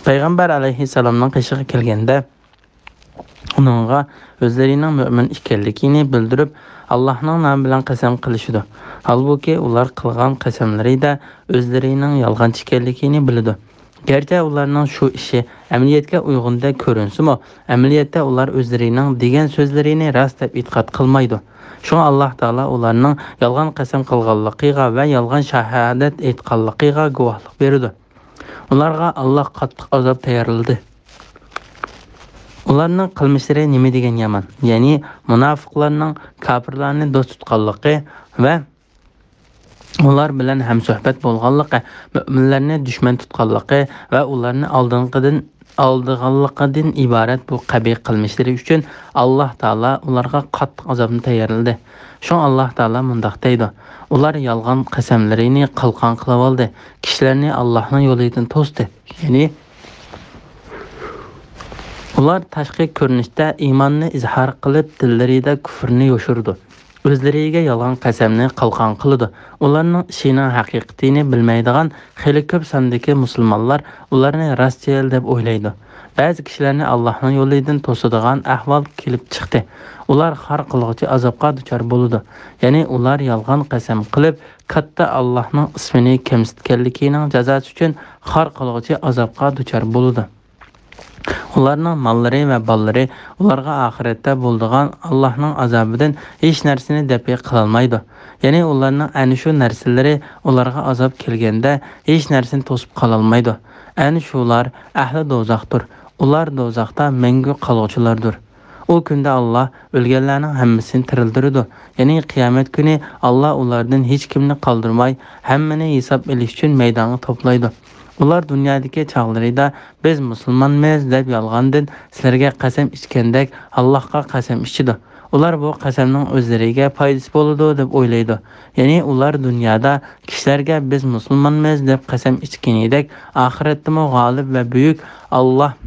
Payg'ambar alayhissalomning qishig'i kelganda uningga o'zlarining mu'min ekanligini bildirib Allohning nomi bilan qasam qilishdi. Halbuki ular qilgan qasamlarida o'zlarining yolg'onchi ekanligini biladi. Gerçi ularning shu ishi amaliyotga uyg'unda ko'rinsimi, amaliyotda ular o'zlarining degan so'zlarini rost deb e'tiqod qilmaydi. Shunga Alloh taolo ularning yolg'on qasam qilganligiga va yolg'on shahodat aytganligiga guvohlik berdi. Ularga Alloh qattiq azob tayyorladi. Ularning qilmishlari nima degan yomon? Ya'ni munofiqlarning kofirlarni do'st tutganligi va ular bilan hamsuhbat bo'lganligi, mu'minlarni dushman tutganligi va ularni aldig'anligidan iborat bu qabih qilmishlari uchun Alloh taolo ularga qattiq azobni tayyorladi. Shun Alloh taolo mundaq deydi: ular yolg'on qasamlarini qalqon qilib oldi, kishilarni Allohning yo'lidan to'sdi. Ya'ni ular tashqi ko'rinishda iymonni izhor qilib, dillarida kufrni yoshirdi. O'zlariga yolg'on qasamni qalqon qildi. Ularning ishining haqiqatini bilmaydigan xeyli ko'p sondagi musulmonlar ularni rostchil deb o'ylaydi. Ba'zi kishilarni Allohning yo'lidan to'sadigan ahvol kelib chiqdi. Ular har qilg'uchi azobga duchor bo'ldi. Ya'ni ular yolg'on qasam qilib, katta Allohning ismini kamsitganligining jazosi uchun har qilg'uchi azobga duchor bo'ldi. Ularning mollari va bollari ularga oxiratda bo'ladigan Allohning azobidan hech narsani dafi qila olmaydi. Ya'ni ularning ana shu narsalari ularga azob kelganda hech narsani to'sib qola olmaydi. Ana shular ahli do'zaxdir. Ular do'zaxda mangu qoluvchilardir. O kunda Alloh o'lganlarning hammasini tirildiradi. Ya'ni qiyomat kuni Alloh ulardan hech kimni qoldirmay, hammani hisob olish uchun maydonga to'playdi. Ular dunyodagi chog'larida biz musulmonmiz deb yolg'ondan sizlarga qasam ichgandek Allohga qasam ichdi. Ular bu qasamning o'zlariga foydasi bo'ladi deb o'ylaydi. Ya'ni ular dunyoda kishilarga biz musulmonmiz deb qasam ichganidek, oxiratda g'olib va buyuk Allohga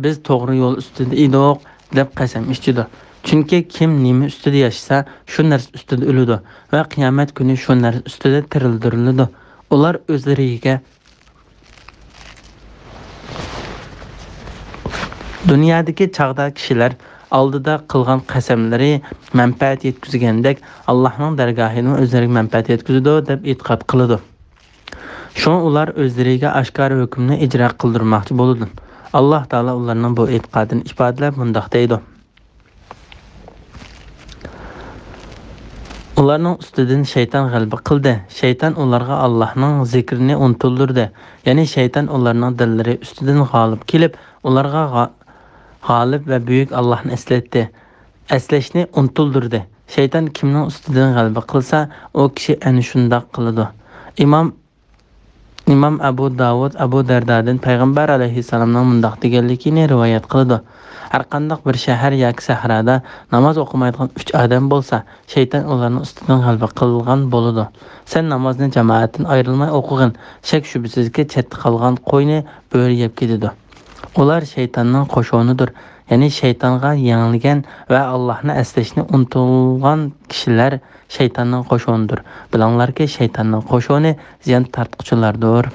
biz to'g'ri yo'l ustida edik deb qasam ichdi. Chunki kim nima ustida yashasa, shu narsa ustida o'ladi va qiyomat kuni shu narsa ustida tirildiriladi. Ular o'zlariga dunyodagi chog'da kishilar oldida qilgan qasamlari manfaat yetkazgandek Allohning dargohidan o'zlariga manfaat yetkazadi deb e'tiqod qiladi. Shun ular o'zlariga oshkor hukmni ijro qildirmoqchi bo'ladi. Alloh taolo ularning bu e'tiqodini ifodalab mundaq deydi: ularning ustidan shayton g'alaba qildi. Shayton ularga Allohning zikrini unuttirdi. Ya'ni shayton ularning dillari ustidan g'olib kelib, ularga g'olib va buyuk Allohni eslatdi. Eslashni unuttirdi. Shayton kimning ustidan g'alaba qilsa, u kishi ana shunday qiladi. Imom Abu Davud Abu Dardadan payg'ambar alayhissalomning mundaq deganligini rivoyat qildi: har qanday bir shahar yoki sahroda namoz o'qimaydigan 3 odam bo'lsa, shayton ularning ustidan g'alaba qilgan bo'ladi. Sen namozni jamoatdan ayrilmay o'qigin, shak shubsizki chetda qolgan qo'yni bo'ri yeb ketadi. Ular shaytonning qo'shonidir. Ya'ni shaytonga yengilgan va Allohni eslashni unutilgan kishilar shaytonning qo'shonidir. Bilinglarki, shaytonning qo'shoni ziyon tortquchilardir.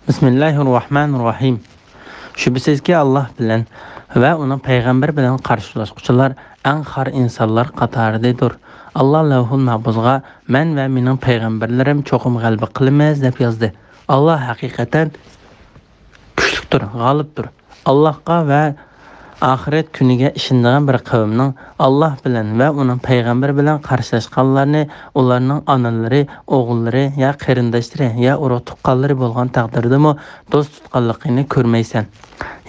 Bismillahirrohmanirrohim. Shubsizki Alloh bilan va uning payg'ambar bilan qarshilashuvchilar eng xor insonlar qatoridadir. Alloh Lavhul Mahfuzga men va mening payg'ambarlarim cho'qim g'alaba qilamiz deb yozdi. Alloh haqiqatan kuchlidir, g'olibdir. Allohga va oxirat kuniga ishongan bir qavmning Alloh bilan va uning payg'ambar bilan qarshilashganlarni ularning onalari, o'g'illari ya qarindoshlari ya urug' tuqqanlari bo'lgan taqdirdami do'st tutganligini ko'rmaysan.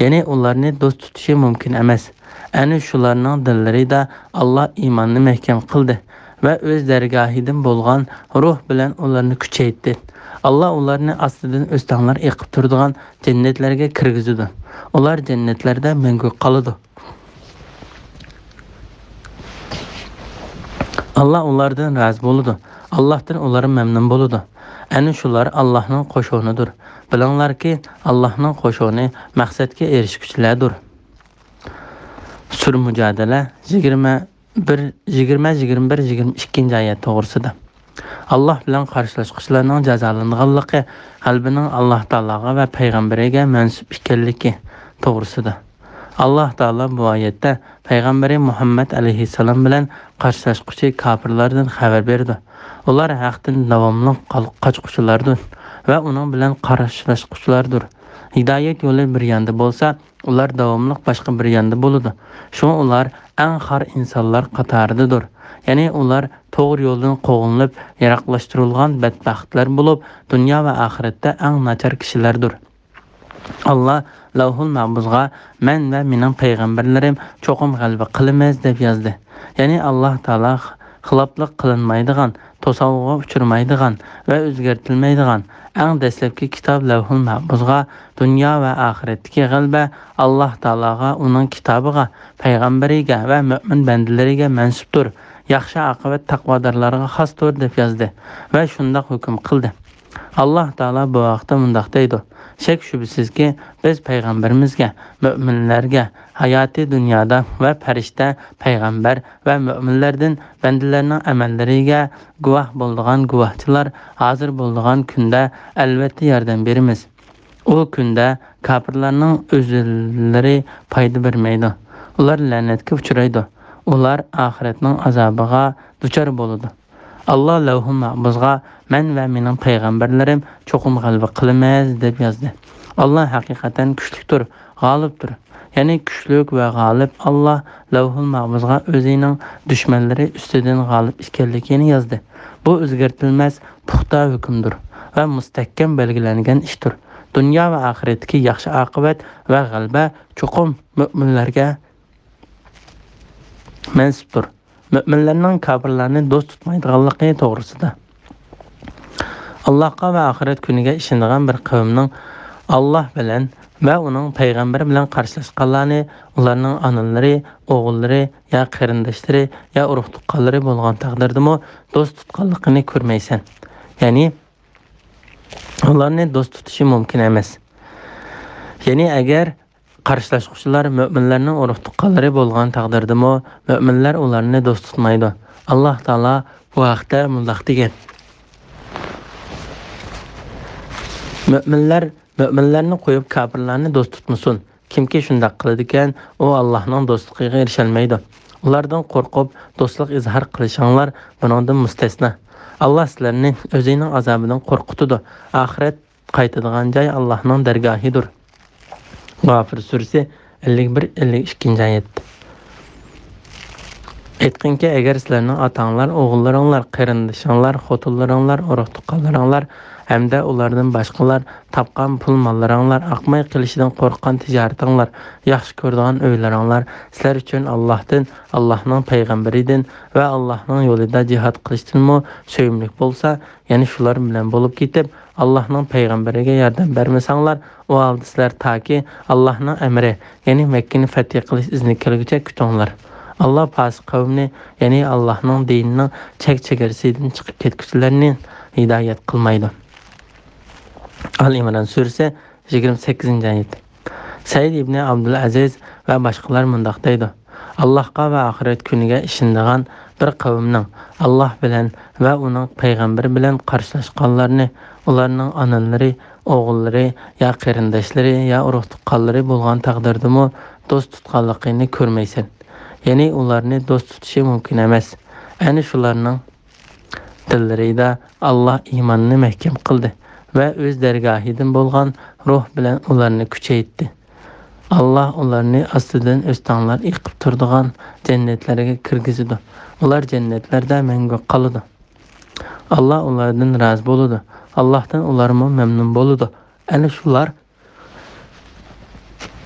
Ya'ni ularni do'st tutishi mumkin emas. Ana shularning dillarida Alloh iymonni mahkam qildi va o'z dargohidan bo'lgan ruh bilan ularni kuchaytirdi. Alloh ularni ostidan o'stanglar eqib turadigan jannatlarga kirgizdi. Ular jannatlarda mangu qoladi. Alloh ulardan rozi bo'ladi. Allohdan ular mamnun bo'ladi. Әні шулар Allah'ның qoşunudur. Bilinglar ki Allah'ның qoşunu maqsadga erishguchilardir. Sur Mücadele 20-21-22 ayet to'g'risida. Allah bilan qarshilashuvchilarning jazolanganligi qalbining Alloh taologa va payg'ambariga mansub ekanligi to'g'risida. Allah taolo bu oyatda payg'ambari Muhammad alayhissalom bilan qarshilashuvchi kofirlardan xabar berdi. Ular haqdan davomli qochquchilardir va uning bilan qarshilashuvchilardir. Hidoyat yo'li bir yanda bo'lsa, ular davomli boshqa bir yanda bo'ladi. Shunga ular eng xor insonlar qatoridadir. Ya'ni ular to'g'ri yo'ldan qo'g'inib, yaroqlashtirilgan badbaxtlar bo'lib, dunyo va oxiratda eng nachar kishilardir. Allah Lavhul Mahfuzga men va mening payg'ambarlarim cho'qim g'alaba qilamiz deb yozdi. Ya'ni Alloh taolo xiloflik qilinmaydigan, to'sovga uchirmaydigan va o'zgartilmaydigan eng dastlabki kitob Lavhul Mahfuzga dunyo va oxiratdagi g'alaba Alloh taologa, uning kitobiga, payg'ambariga va mo'min bandalariga mansubdir. Yaxshi oqibat taqvodorlarga xosdir deb yozdi va shunday hukm qildi. Alloh taolo bu vaqtda mundaq deydi: Shak shubsizki biz payg'ambarimizga, mo'minlarga hayoti dunyoda va farishta, payg'ambar va mo'minlardan bandalarning amallariga guvoh bo'ladigan guvohchilar hozir bo'ladigan kunda albatta yordam beramiz. U kunda kofirlarning o'zlari foyda bermaydi. Ular la'natga uchraydi. Ular oxiratning azobiga duchor bo'ladi. Allah Lavhul Mahfuzga men va mening payg'ambarlarim cho'qim g'alaba qilamiz deb yozdi. Allah haqiqatan kuchlidir, g'olibdir. Ya'ni kuchlik va g'olib Allah Lavhul Mahfuzga o'zining dushmanlari ustidan g'olib ekanligini yozdi. Bu o'zgartilmas puxta hukmdir va mustahkam belgilangan ishdir. Dunyo va oxiratdagi yaxshi oqibat va g'alaba cho'qim mo'minlarga mansubdir. Müminlerinin kafirlerini dost tutmaydiganligi to'g'risida. Allohga va oxirat kuniga ishongan bir qavmning Alloh bilan va uning payg'ambari bilan qarshilashganlarni ularning onalari, o'g'illari, ya qarindoshlari, ya urug' tuqqanlari bo'lgan taqdirdami dost tutganligini ko'rmaysan. Ya'ni ularni dost tutishi mumkin emas. Ya'ni agar qarshilashuvchilar mo'minlarning urug' tuqqanlari bo'lgan taqdirdami mo'minlar ularni do'st tutmaydi. Alloh taolo bu haqda mundaq degan: Mo'minlarni qo'yib kofirlarni do'st tutmasin. Kimki shunday qiladi ekan, u Allohning do'stligiga erisha olmaydi. Ulardan qo'rqib do'stlik izhor qilishinglar bundan mustasno. Alloh sizlarni o'zining azobidan qo'rqitadi. Oxirat qaytadigan joy Allohning dargohidir. G'ofir surasi 51-52 oyat. Aytqinki, agar sizlarning otanglar, o'g'illaringlar, qarindoshinglar, xotinlaringlar, urug' tuqqanlaringlar hamda ulardan boshqalar topgan pul mollaringlar, aqmay qilishidan qo'rqqan tijoratinglar, yaxshi ko'radigan uylaringlar sizlar uchun Allohdan, Allohning payg'ambaridan va Allohning yo'lida jihad qilishdanmi so'yimlik bo'lsa, ya'ni shular bilan bo'lib ketib Allohning payg'ambariga yordam bermasanglar, u holda sizlar toki Allohning amri, ya'ni Makkani fath qilish izni kelguncha kutinglar. Allah fasik qavmni, ya'ni Allohning dinining chek-chegarasidan chiqib ketguchilarni hidoyat qilmaydi. Al-Imron surasi 28-oyat. Said ibn Abdul Aziz va boshqalar mundaq deydi: Allohga va oxirat kuniga ishongan bir qavmning Alloh bilan va uning payg'ambari bilan qarshilashganlarni ularning onalari, o'g'illari, ya qarindoshlari, ya urug' tuqqanlari bo'lgan taqdirdami do'st tutganligini ko'rmaysan. Ya'ni ularni do'st tutishi mumkin emas. Ana shularning dillarida Allah iymonni mahkam qildi va o'z dargohidan bo'lgan ruh bilan ularni kuchaytirdi. Allah ularni ostidan o'stanlar yiqib turadigan jannatlarga kirgizdi. Ular jannatlarda mangu qoladi. Allah ulardan rozi bo'ladi. Allohdan ularmo mamnun bo'ladi. Ana shular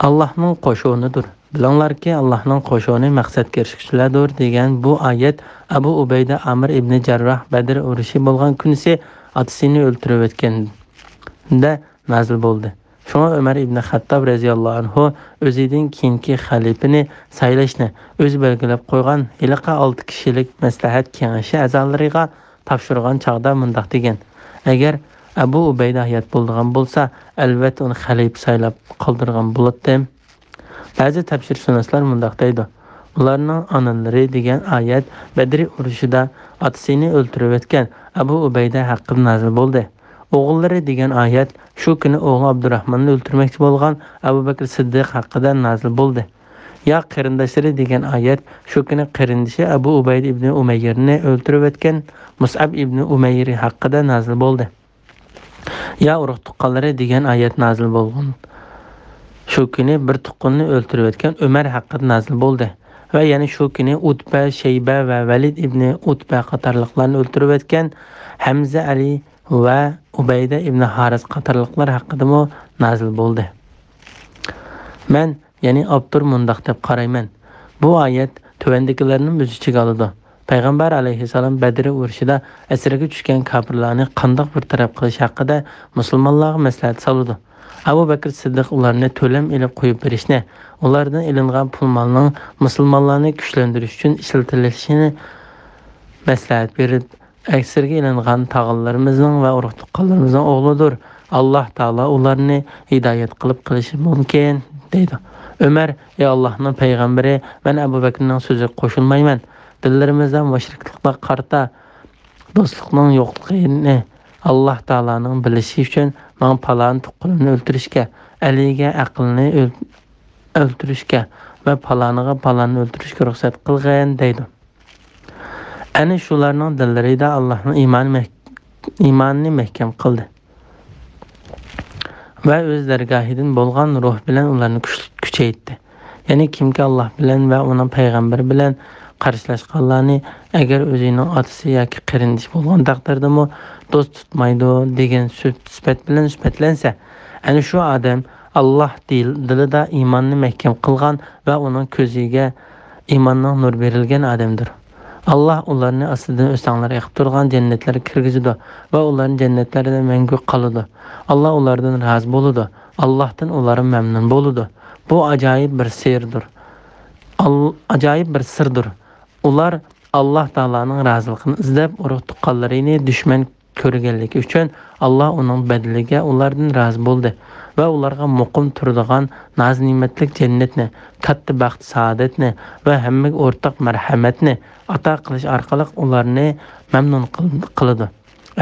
Allohning qo'shonidir. Bilinglarki, Allohning qo'shoni maqsadga erishguchilardir degan bu oyat Abu Ubayda Amr ibn Jarroh Badr urushi bo'lgan kunisi otasini o'ltirib o'tganda nazil bo'ldi. Shunga Umar ibn Xattob radhiyallohu anhu o'zidan keyingi xalifani saylashni o'zi belgilab qo'ygan yiliqa 6 kishilik maslahat kengashi a'zolariga topshirgan chaqda mundaq degan: Agar Abu Ubayda hayat bo'lgan bo'lsa, albatta uni xalifa saylab qoldirgan bo'ladi. Ba'zi tafsirshunaslar mundaq deydi. Ularning onalari degan oyat Badr urushida otasini o'ldirib o'tgan Abu Ubayda haqida nazil bo'ldi. O'g'illari degan oyat shu kuni o'g'li Abdurrahmonni o'ldirmoqchi bo'lgan Abu Bakr Siddiq haqida nazil bo'ldi. Ya qarindoshlari degan oyat shu kuni qarindoshi Abu Ubayda ibn Umayrni o'ldirib o'tgan Mus'ab ibn Umayr haqida nazil bo'ldi. Ya urug' tuqqanlari degan oyat nazil bo'lgan. Shu kuni bir tuqqanni o'ldirib o'tgan Umar haqida nazil bo'ldi. Va yana shu kuni Utba, Shayba va Valid ibn Utba qatorliqlarni o'ldirib o'tgan Hamza, Ali va Ubayda ibn Haris qatorliqlar haqida nazil bo'ldi. Men ya'ni Abdur mundaq deb qarayman. Bu oyat tuvandikilarni o'z ichiga oladi. Payg'ambar alayhisalom Badr urushida asirga tushgan kofirlarni qandoq bir taraf qilish haqida musulmonlarga maslahat soladi. Abu Bakr Siddiq ularni to'lam ilib qo'yib berishni, ulardan ilingan pul molning musulmonlarni kuchlantirish uchun ishlatilishini maslahat berib, aksirga ilingan tog'alarimizning va urug' tuqqanlarimizning o'g'lidir. Alloh taolo ularni hidoyat qilib qilishi mumkin, deydi. Umar, ey Allohning payg'ambari, men Abu Bakrning so'ziga qo'shilmayman. Dillarimizda mushriklikqa qarta do'stlikning yo'qligini Alloh taolaning bilishi uchun men palon tuqqanimni o'ldirishga, Aliga aqlni o'ldirishga va paloniga palonni o'ldirishga ruxsat qilgan, deydi. Ana shularning dillarida Allohning iymonini mahkam qildi. Va o'z dargohidan bo'lgan ruh bilan ularni kuchaytirdi. Ya'ni kimki Alloh bilan va uning payg'ambari bilan qarshilashganlarni agar o'zining otasi yoki qarindosh bo'lgan taqdirda do'st tutmaydi degan sifat bilan sifatlansa, ana shu odam Alloh dilida iymonni mahkam qilgan va uning ko'ziga iymonning nur berilgan odamdir. Allah ularni aslida o'sanglar yaqib turgan jannatlarga kirgizadi va ularni jannatlarida mangu qoladi. Allah ulardan rozi bo'ladi. Allohdan ular mamnun bo'ladi. Bu ajoyib bir sirdir. Ajoyib bir sirdir. Ular Alloh taolaning roziligini izlab, urug' tuqqanlarini dushman ko'rganligi uchun Allah uning badaliga ulardan rozi bo'ldi va ularga muqim turadigan noz-ne'matlik jannatni, katta baxt saodatni va hammaga o'rtaq marhamatni ato qilish orqali ularni mamnun qiladi.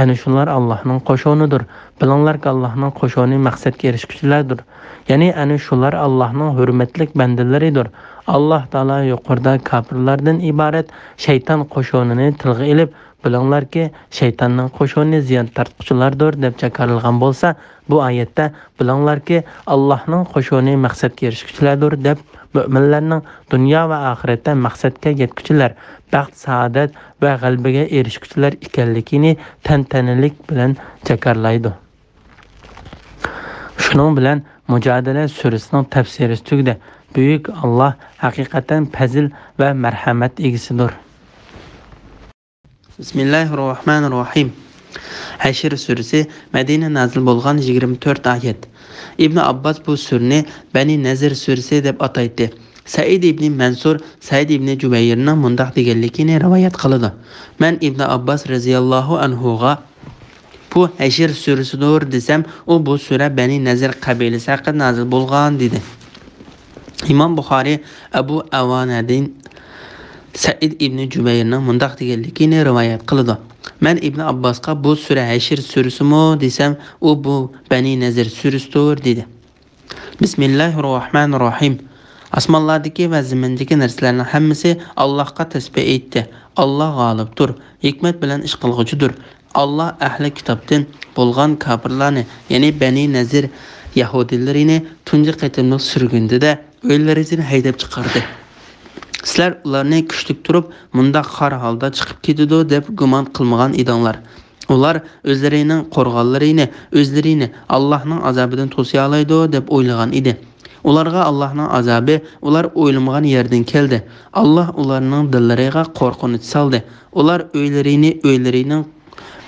Ana shunlar Allohning qo'shonidir. Bilinglarki, Allohning qo'shoni maqsadga erishguchilardir. Ya'ni ana shular Allohning hurmatli bandalaridir. Alloh taolo yuqorida kofirlardan iborat shayton qo'shonini tilga ilib, bilinglarki, shaytonning qo'shoni ziyon tortquchilardir deb chaqarilgan bo'lsa, bu oyatda bilinglarki, Allohning qo'shoni maqsadga erishguchilardir deb mu'minlarning dunyo va oxiratda maqsadga yetguchilar, baxt, saodat va g'alabaga erishguchilar ekanligini tantanalik bilan chaqarlaydi. Shuning bilan Mujadala surasining tafsiri tugdi. Buyuk Alloh haqiqatan fazil va marhamat egasidir. Bismillahirrohmanirrohim. Hashr surasi Madina nazil bo'lgan 24 oyat. İbn Abbas bu surani Bani Nazir surasi deb ataydi. Said ibn Mansur Said ibn Jubayrning mundaq deganligini rivoyat qiladi. Men İbn Abbas radhiyallohu anhuga bu Hashr surasidir desam, u bu sura Bani Nazir qabilasi haqida nazil bo'lgan dedi. İmam Buxoriy Abu Avanadin Said ibn Jubayrning mundaq deganligini rivoyat qiladi. Men İbn Abbasga bu sura Hashr surasimi desam, u bu Bani Nazir surasidir dedi. Bismillahirrohmanirrohim. Osmonlardagi va zimindagi narsalarning hammasi Allohga tasbih etdi. Alloh g'olibdir, hikmat bilan ish qilg'uchidir. Alloh ahli kitobdan bo'lgan kofirlarni, ya'ni Bani Nazir yahudilarini tunji qatimliq surgundida o'ylaridan haydab chiqardi. Sizlar ularni kuchlik turib, mundaq xor holda chiqib ketadi deb gumon qilmagan edinglar. Ular o'zlarining qo'rg'onlarini, o'zlarini Allohning azobidan to'siy oladi deb o'ylagan edi. Ularga Allohning azobi ular o'ylamagan yerdan keldi. Alloh ularning dillariga qo'rqinch soldi. Ular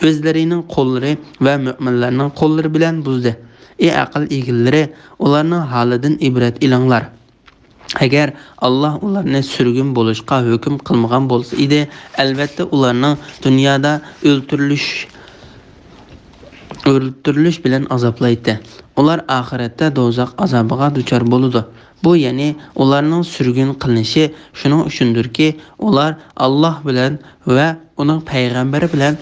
o'zlarining qo'llari va mu'minlarning qo'llari bilan buzdi. Ey aql egillari, ularning holidan ibrat ilinglar. Agar Alloh ularni surgun bo'lishga hukm qilmagan bo'lsa edi, albatta ularning dunyoda o'ltirilish o'ldirilish bilan azoblaydi. Ular oxiratda do'zax azobiga duchor bo'ladi. Bu ya'ni ularning surgun qilinishi shuning uchundirki, ular Alloh bilan va uning payg'ambari bilan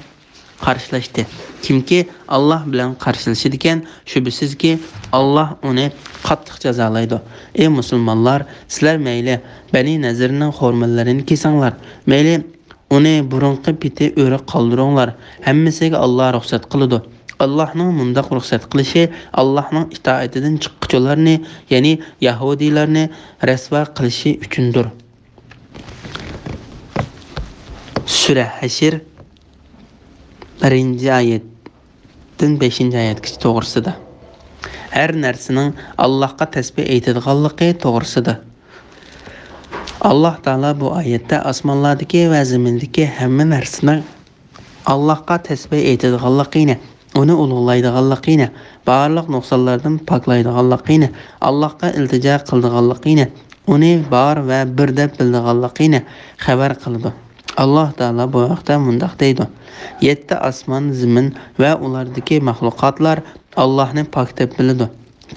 qarshilashdi. Kimki Alloh bilan qarshilashadi ekan, shubhisizki Alloh uni qattiq jazolaydi. Ey musulmonlar, sizlar mayli Bani Nazirning xurmallarini kesinglar, mayli uni burunqi piti o'ri qoldiringlar. Hammasiga Alloh ruxsat qiladi. Allohning mundaq ruxsat qilishi Allohning itoatidan chiqquvchilarni, ya'ni yahudiylarni rasvo qilishi uchundir. Sura Hashr 1-oyatdan 5-oyatgacha to'g'risida. Har narsaning Allohga tasbih aytadiganligi to'g'risida. Alloh taolo bu oyatda osmonlardagi va zamindagi hamma narsaning Allohga tasbih aytadiganligini, uni ulug'laydiganligini, barliq nuqsonlardan poklaydiganligini, Allohga iltijo qiladiganligini, uni bor va bir deb bildiganligini xabar qildi. Alloh taolo bu vaqtda mundaq deydi: 7 osmon, zamin va ulardagi mahluqotlar Allohni pok deb biladi.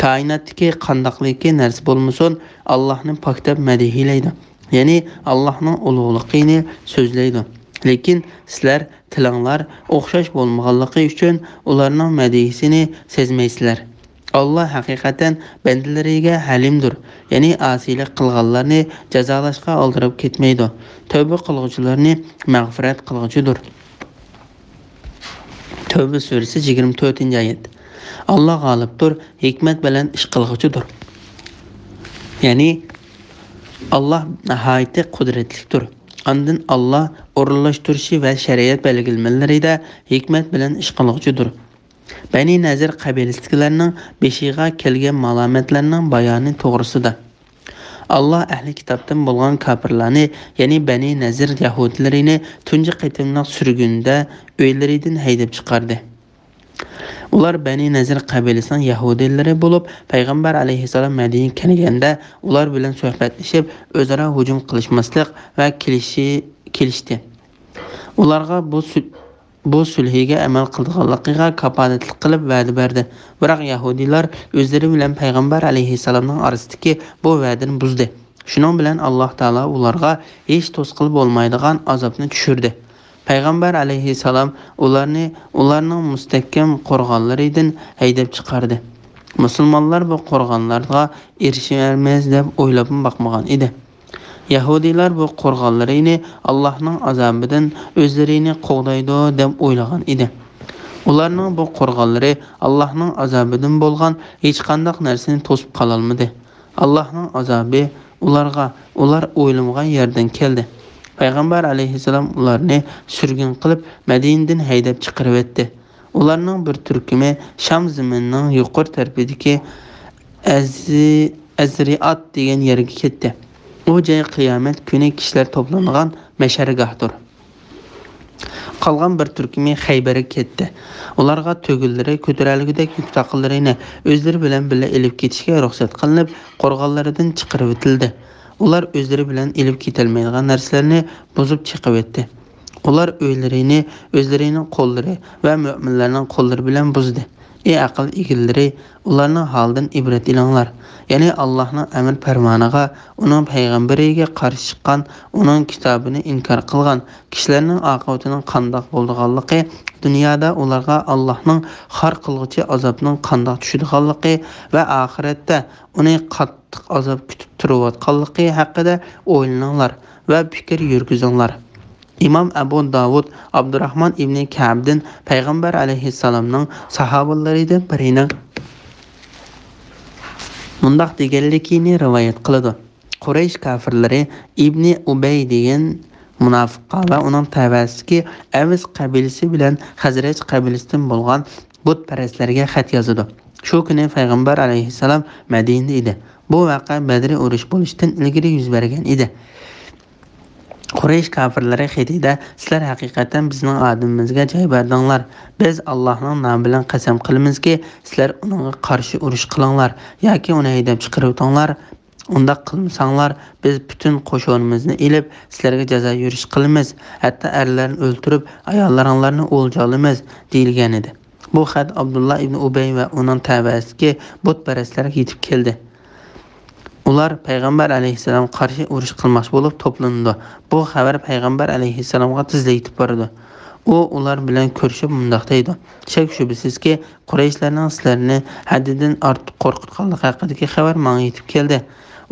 Koinotdagi qandoqligi narsa bo'lmasin, Allohni pok deb madhiylaydi. Ya'ni Allohning ulug'ligini so'zlaydi. Lekin sizlar tilinglar o'xshash bo'lmaganligi uchun ularning madhisini sezmaysizlar. Allah haqiqatan bandalariga halimdir. Ya'ni asiylik qilganlarni jazolashga oldirib ketmaydi. Tövbe qiluvchilarni mag'firat qiluvchidir. Tövbe surasi 24-oyat. Allah g'olibdir, hikmat bilan ish qiluvchidir. Ya'ni Allah nihoyatda qudratlidir. Ondan Allah o'rinlashtirishi va shariat belgilamalariga hikmat bilan ish qiluvchidir. Bani Nazir qabilasidagilarning beshiga kelgan malomatlarning bayoni to'g'risida. Allah ahli kitobdan bo'lgan kafirlarni, ya'ni Bani Nazir yahudilarini tunji qitimliq surgunda uylaridan haydab chiqardi. Ular Bani Nazir qabilasining yahudilari bo'lib, payg'ambar alayhisalom Madinaga kelganda ular bilan suhbatlashib, o'zaro hujum qilishmaslik va kelishdi. Ularga bu sulhiga amal qilganligiga kafolatlik qilib va'da berdi. Biroq yahudiylar o'zlari bilan payg'ambar alayhisalomning orasidagi bu va'dani buzdi. Shuning bilan Alloh taolo ularga hech to'sqil bo'lmaydigan azobni tushirdi. Payg'ambar alayhisalom ularning mustahkam qo'rg'onlaridan haydab chiqardi. Musulmonlar bu qo'rg'onlarga erishilmas deb o'ylab boqmagan edi. Yahudiylar bu qo'rg'onlarini Allohning azobidan o'zlarini qo'g'daydi deb o'ylagan edi. Ularning bu qo'rg'onlari Allohning azobidan bo'lgan hech qanday narsani to'sib qola olmadi. Allohning azobi ular o'ylamgan yerdan keldi. Payg'ambar alayhisalom ularni surgun qilib Madinadan haydab chiqarib etdi. Ularning bir turkumi Sham zaminining yuqori tarafidagi Azriat degan yerga ketdi. O joy qiyomat kuni kishilar to'plangan mashargohdir. Qolgan bir turkumi Xaybarga ketdi. Ularga tugillari ko'taralgidek yuk taqinlarini o'zlari bilan birga elib ketishga ruxsat qilinib, qo'rg'onlaridan chiqarib etildi. Ular o'zlari bilan elib ketilmaydigan narsalarni buzib chiqib etdi. Ular o'ylarini o'zlarining qo'llari va mu'minlarning qo'llari bilan buzdi. Ey aql egillari, ularning holidan ibrat ilinglar. Ya'ni Allohning amr farmoniga, uning payg'ambariga qarshi chiqqan, uning kitobini inkor qilgan kishilarning oqibatining qandoq bo'lganligi, dunyoda ularga Allohning xor qilg'uchi azobning qandoq tushadiganligi va oxiratda uni qattiq azob kutib turayotganligi haqida o'ylaninglar va fikr yurgizinglar. İmam Abu Davud Abdurrahman ibn Ka'b'dan payg'ambar alayhissalomning sahobalaridan birining mundaq deganligini rivoyat qiladi. Quraysh kafirlari Ibn Ubay degan munofiqqa va uning tavasiki Avis qabilasi bilan Xazraj qabilasidan bo'lgan butparastlarga xat yozdi. Shu kuni payg'ambar alayhissalom Madinada edi. Bu voqea Badr urush bo'lishidan ilgari yuz bergan edi. Quraysh kafirlari xatida sizlar haqiqatan bizning odamimizga joy berdinglar. Biz Allohning nomi bilan qasam qilamizki, sizlar unga qarshi urush qilinglar yoki uni haydab chiqarib o'tinglar. Unda qilmasanglar, biz butun qo'shinimizni elib sizlarga jazo yurish qilamiz. Hatto erlarni o'ltirib, ayollaringlarni o'lja olamiz deyilgan edi. Bu xat Abdullah ibn Ubay va uning tabiasiga butparastlarga yetib keldi. Ular payg'ambar alayhissalom qarshi urush qilmoqchi bo'lib to'plandi. Bu xabar payg'ambar alayhissalomga tezda yetib bordi. U ular bilan ko'rishib mundoq deydi: "Shak shubhisizki, Qurayshlarning sizlarni haddidan ortiq qo'rqitganligi haqidagi xabar menga yetib keldi.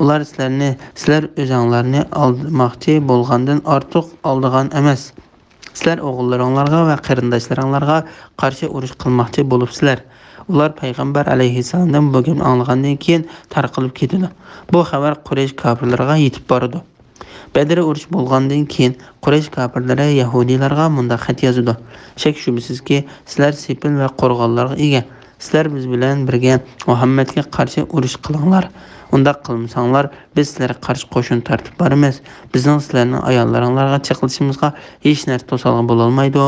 Ular sizlar o'zinglarni aldamoqchi bo'lgandan ortiq oldigan emas. Sizlar o'g'illaringlarga va qarindoshlaringlarga qarshi urush qilmoqchi bo'libsizlar." Ular payg'ambar alayhissalomdan bu gapni anglagandan keyin tarqalib ketdi. Bu xabar Quraysh kofirlariga yetib bordi. Badr urush bo'lgandan keyin Quraysh kofirlari yahudiylarga munda xat yozdi: "Shak shubhisizki, sizlar sepil va qo'rg'onlarga ega. Sizlar biz bilan birga Muhammadga qarshi urush qilinglar. Unda qilmasanglar, biz sizlarga qarshi qo'shin tartib boramiz. Bizning sizlarning ayollaringlarga chiqilishimizga hech narsa to'sqinlik bo'la olmaydi."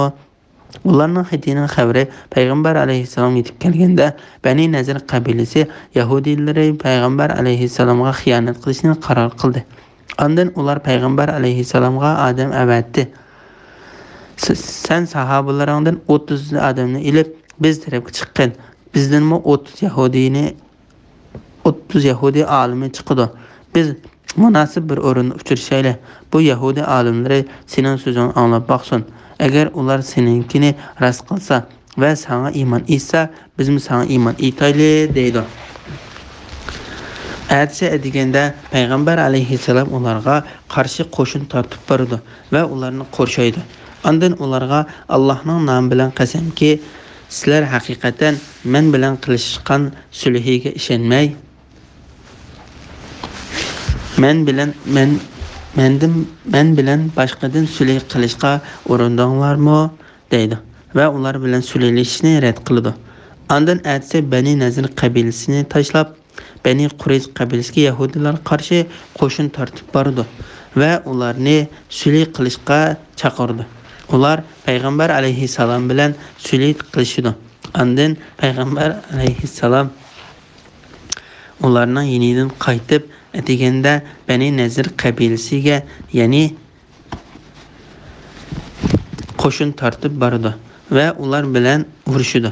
Ularning xatining xabari payg'ambar alayhissalom yetib kelganda, Bani Nazir qabilasi yahudiylar payg'ambar alayhissalomga xiyonat qilishni qaror qildi. Ondan ular payg'ambar alayhissalomga odam avatdi. "Sen sahobalardan 30 odamni ilib biz tarafga chiqqin. Bizdanmi 30 yahudi olimi chiqdi. Biz munosib bir o'rinda uchrashaylik. Bu yahudi olimlari sening so'zingni anglab boqsin. Agar ular seninkini rost qilsa va sana iymon etsa, bizmi sana iymon etaylik" deydi. Aytsa deganda payg'ambar alayhissalom ularga qarshi qo'shin tortib bordi va ularni qo'rshaydi. Ondan ularga Allohning nomi bilan qasamki, sizlar haqiqatan men bilan qilishgan sulhiga ishonmay, men bilan boshqadan sulh qilishga urindinglarmi deydi va ular bilan sulhlashishni rad qildi. Ondan aytsa Bani Nazir qabilasini tashlab Bani Quraysh qabilasiga yahudiylar qarshi qo'shin tortib bordi va ularni sulh qilishga chaqirdi. Ular payg'ambar alayhissalom bilan sulh qilishdi. Ondan payg'ambar alayhissalom ularning yenidan qaytib deganda Bani Nazir qabilasiga, ya'ni qo'shin tortib bordi va ular bilan urushdi.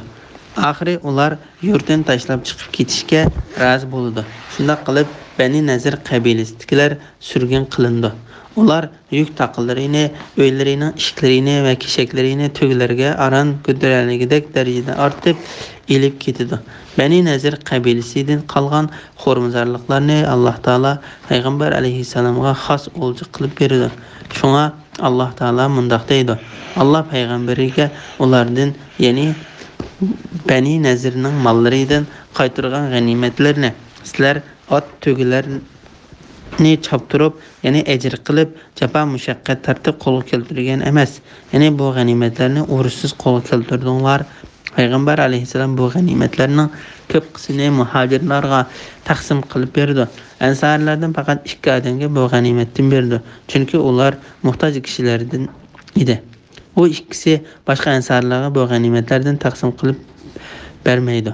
Oxiri ular yurtdan tashlab chiqib ketishga rozi bo'ldi. Shunday qilib Bani Nazir qabilasidagilar surgun qilindi. Ular yuk taqinlarini, uylarining ishlarini va keshaklarini tuglarga aran ko'targanligidek darajada ortib elib ketdi. Bani Nazir qabilasidan qolgan xo'rmizorliklarni Alloh taolo payg'ambar alayhissalomga xos o'lja qilib berdi. Shunga Alloh taolo mundoq deydi: "Alloh payg'ambariga ulardan, ya'ni Bani Nazirning mollaridan qaytirgan g'animatlarni sizlar ot tuglarni choptirib, ya'ni ajr qilib, jafo mushaqqat tartib qo'lga keltirgan emas. Ya'ni bu g'animatlarni urushsiz qo'lga keltirdinglar." Payg'ambar alayhissalom bu g'animatlarning ko'p qismini muhojirlarga taqsim qilib berdi. Ansarlardan faqat 2 odamga bu g'animatni berdi, chunki ular muhtoj kishilardan edi. Bu ikkisi boshqa ansarlarga bu g'animatlardan taqsim qilib bermaydi.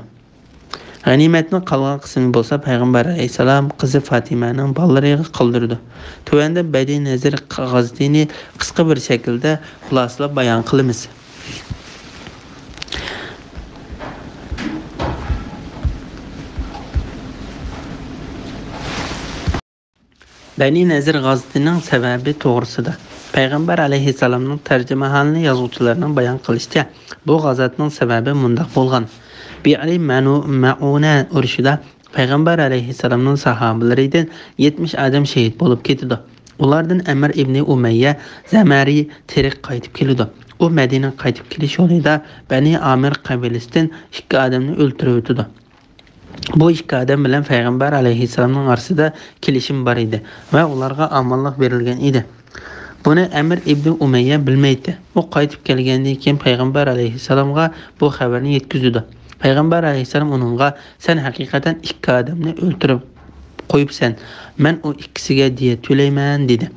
G'animatning qolgan qismi bo'lsa payg'ambar alayhissalom qizi Fatimaning bolalariga qoldirdi. Tuvanda Bani Nazir g'azotini qisqa bir shaklda xulosalab bayon qilamiz. Bani Nazir g'azotining sababi to'g'risida payg'ambar alayhissalomning tarjimahanini yozuvchilarning bayon qilishicha, bu g'azotning sababi mundaq bo'lgan. Bi'ri Ma'una urushida payg'ambar alayhissalomning sahobalaridan 70 odam shahid bo'lib ketdi. Ulardan Amr ibn Umayya Zamari tirik qaytib keldi. U Madina qaytib kelish yo'lida Bani Amir qabilasidan 2 odamni o'ldirib o'tdi. Bu 2 odam bilan payg'ambar alayhissalomning orasida kelishim bor edi va ularga omonlik berilgan edi. Buni Amr ibn Umayya bilmaydi. U qaytib kelgandan keyin payg'ambar alayhissalomga bu xabarni yetkazdi. Payg'ambar alayhissalom uningga: "Sen haqiqatan 2 odamni o'ldirib qo'yibsan. Men u ikkisiga diyet to'layman" dedi.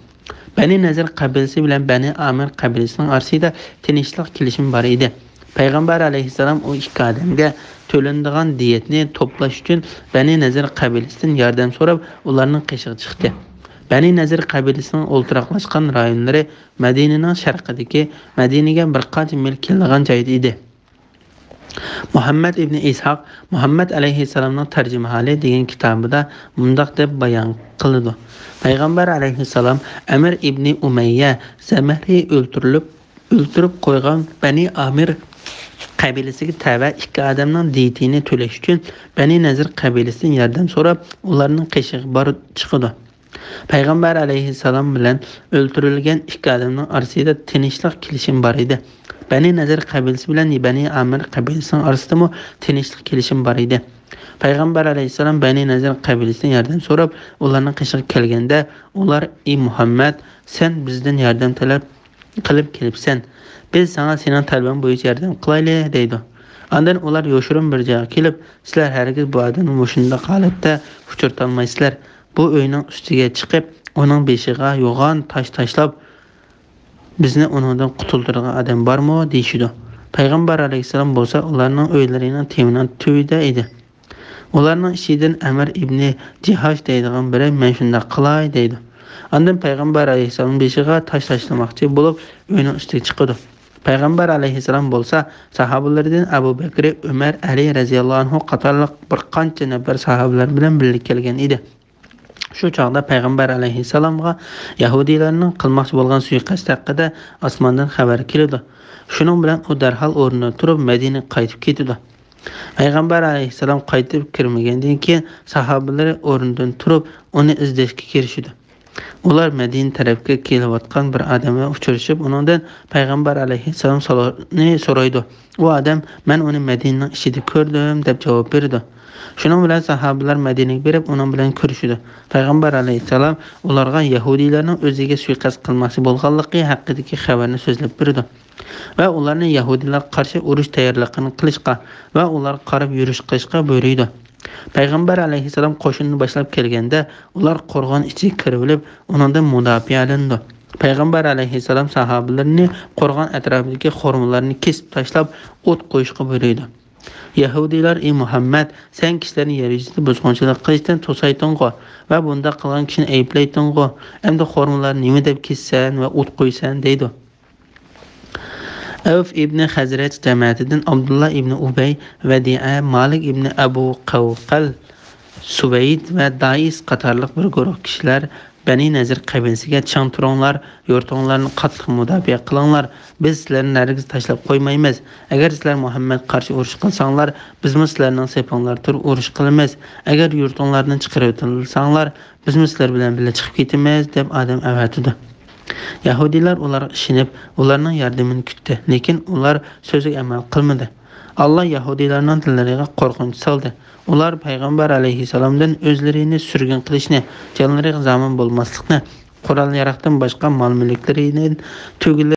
Bani Nazir qabilasi bilan Bani Amir qabilasining orasida tinchlik kelishim bor edi. Payg'ambar alayhissalom u 2 odamga to'lanadigan diyetni to'plash uchun Bani Nazir qabilasidan yordam so'rab, ularning qishig'i chiqdi. Bani Nazir qabilasining o'ltiraqlashgan rayonlari Madinaning sharqidagi Madinaga bir qancha mil kelgan joyda edi. Muhammad ibn Ishaq Muhammad alayhissalomning tarjimahali degan kitobida mundaq deb bayon qiladi. Payg'ambar alayhissalom Amir ibn Umayya Zamari o'ltirib qo'ygan Bani Amir qabilasiga tava ikki odamning diyetini to'lash uchun Bani Nazir qabilasidan yordam so'rab, ularning qishig'i borib chiqdi. Payg'ambar alayhissalom bilan o'ltirilgan ikki odamning orasida tinchlik kelishim bor edi. Bani Nazir qabilasi bilan Bani Amir qabilasining orasida tinchlik kelishim bor edi. Payg'ambar alayhissalom Bani Nazir qabilasidan yordam so'rab, ularning qishig'i kelganda, ular: "Ey Muhammad, sen bizdan yordam talab qilib kelibsan. Biz sana sening talabing bo'yicha yordam qilaylik" deydi. Ondan ular yo'shirin bir joyga kelib, "Sizlar hargiz bu odamni mushunda holatda uchirtolmaysizlar. Bu uyning ustiga chiqib, uning beshiga yo'g'on tosh tashlab, bizni undan qutultirgan odam bormi?" deyishdi. Payg'ambar alayhissalom bo'lsa, ularning uylarining teminan tuyida edi. Ularning ishidan Amir ibn Jihosh deydigan biri "Men shunda qilay" deydi. Ondan Payg'ambar alayhissalom beshiga tosh tashlamoqchi bo'lib, uyning ustiga chiqdi. Payg'ambar alayhissalom bo'lsa, sahobalardan Abu Bakr, Umar, Ali radhiyallohu anhu qatorliq bir qancha nafar sahobalar bilan birga kelgan edi. Shu chaqda Payg'ambar alayhissalomga Yahudiylarning qilmoqchi bo'lgan suiqasd haqida osmondan xabar keldi. Shuning bilan u darhol o'rnidan turib Madinaga qaytib ketdi. Payg'ambar alayhissalom qaytib kirmagandan keyin sahobalar o'rnidan turib uni izlashga kirishdi. Ular Madina tarafga kelayotgan bir odamga uchrashib, undan Payg'ambar alayhissalom so'raydi. U odam: "Men uni Madinaning ichida ko'rdim" deb javob berdi. Shuning bilan sahobalar Madinaga berib, uning bilan ko'rishdi. Payg'ambar alayhissalom ularga Yahudiylarning o'ziga suiqasd qilmoqchi bo'lganligi haqidagi xabarni so'zlab berdi va ularni Yahudiylarga qarshi urush tayyorligini qilishga va ular qarab yurish qilishga buyurdi. Payg'ambar alayhissalom qo'shinni boshlab kelganda, ular qo'rg'on ichiga kirib, undan mudofaa qilindi. Payg'ambar alayhissalom sahobalarni qo'rg'on atrofidagi xurmolarni kesib tashlab, o't qo'yishga buyurdi. Yahudiylar: "Ey Muhammad, sen kishilarni yer yuzida buzg'unchilik qilishdan to'sayting'o va bunda qilgan kishini ayblayting'o. Endi xurmolarni nima deb kessan va o't qo'ysan" deydi. Avf ibn Hazrat jamoatidan Abdullah ibn Ubay, Vadi'a, Malik ibn Abu Qawqal, Suvayd va Dais qatorliq bir guruh kishilar Bani Nazir qabilasiga "Chang turinglar, yurtinglarni qattiq mudofaa qilinglar. Biz sizlarni hargiz tashlab qo'ymaymiz. Agar sizlar Muhammad qarshi urush qilsanglar, biz sizlarning sepinglar turib urush qilamiz. Agar yurtinglardan chiqarib o'tilsanglar, biz sizlar bilan birga chiqib ketamiz" deb odam avatdi. Yahudiylar ularga ishonib, ularning yordamini kutdi, lekin ular so'ziga amal qilmadi. Allah Yahudiylarning dillariga qo'rqinch soldi. Ular Payg'ambar alayhissalomdan o'zlarini surgun qilishni, jonlariga zamin bo'lmaslikni, qurol-yarog'dan boshqa mol-mulklarini tugilar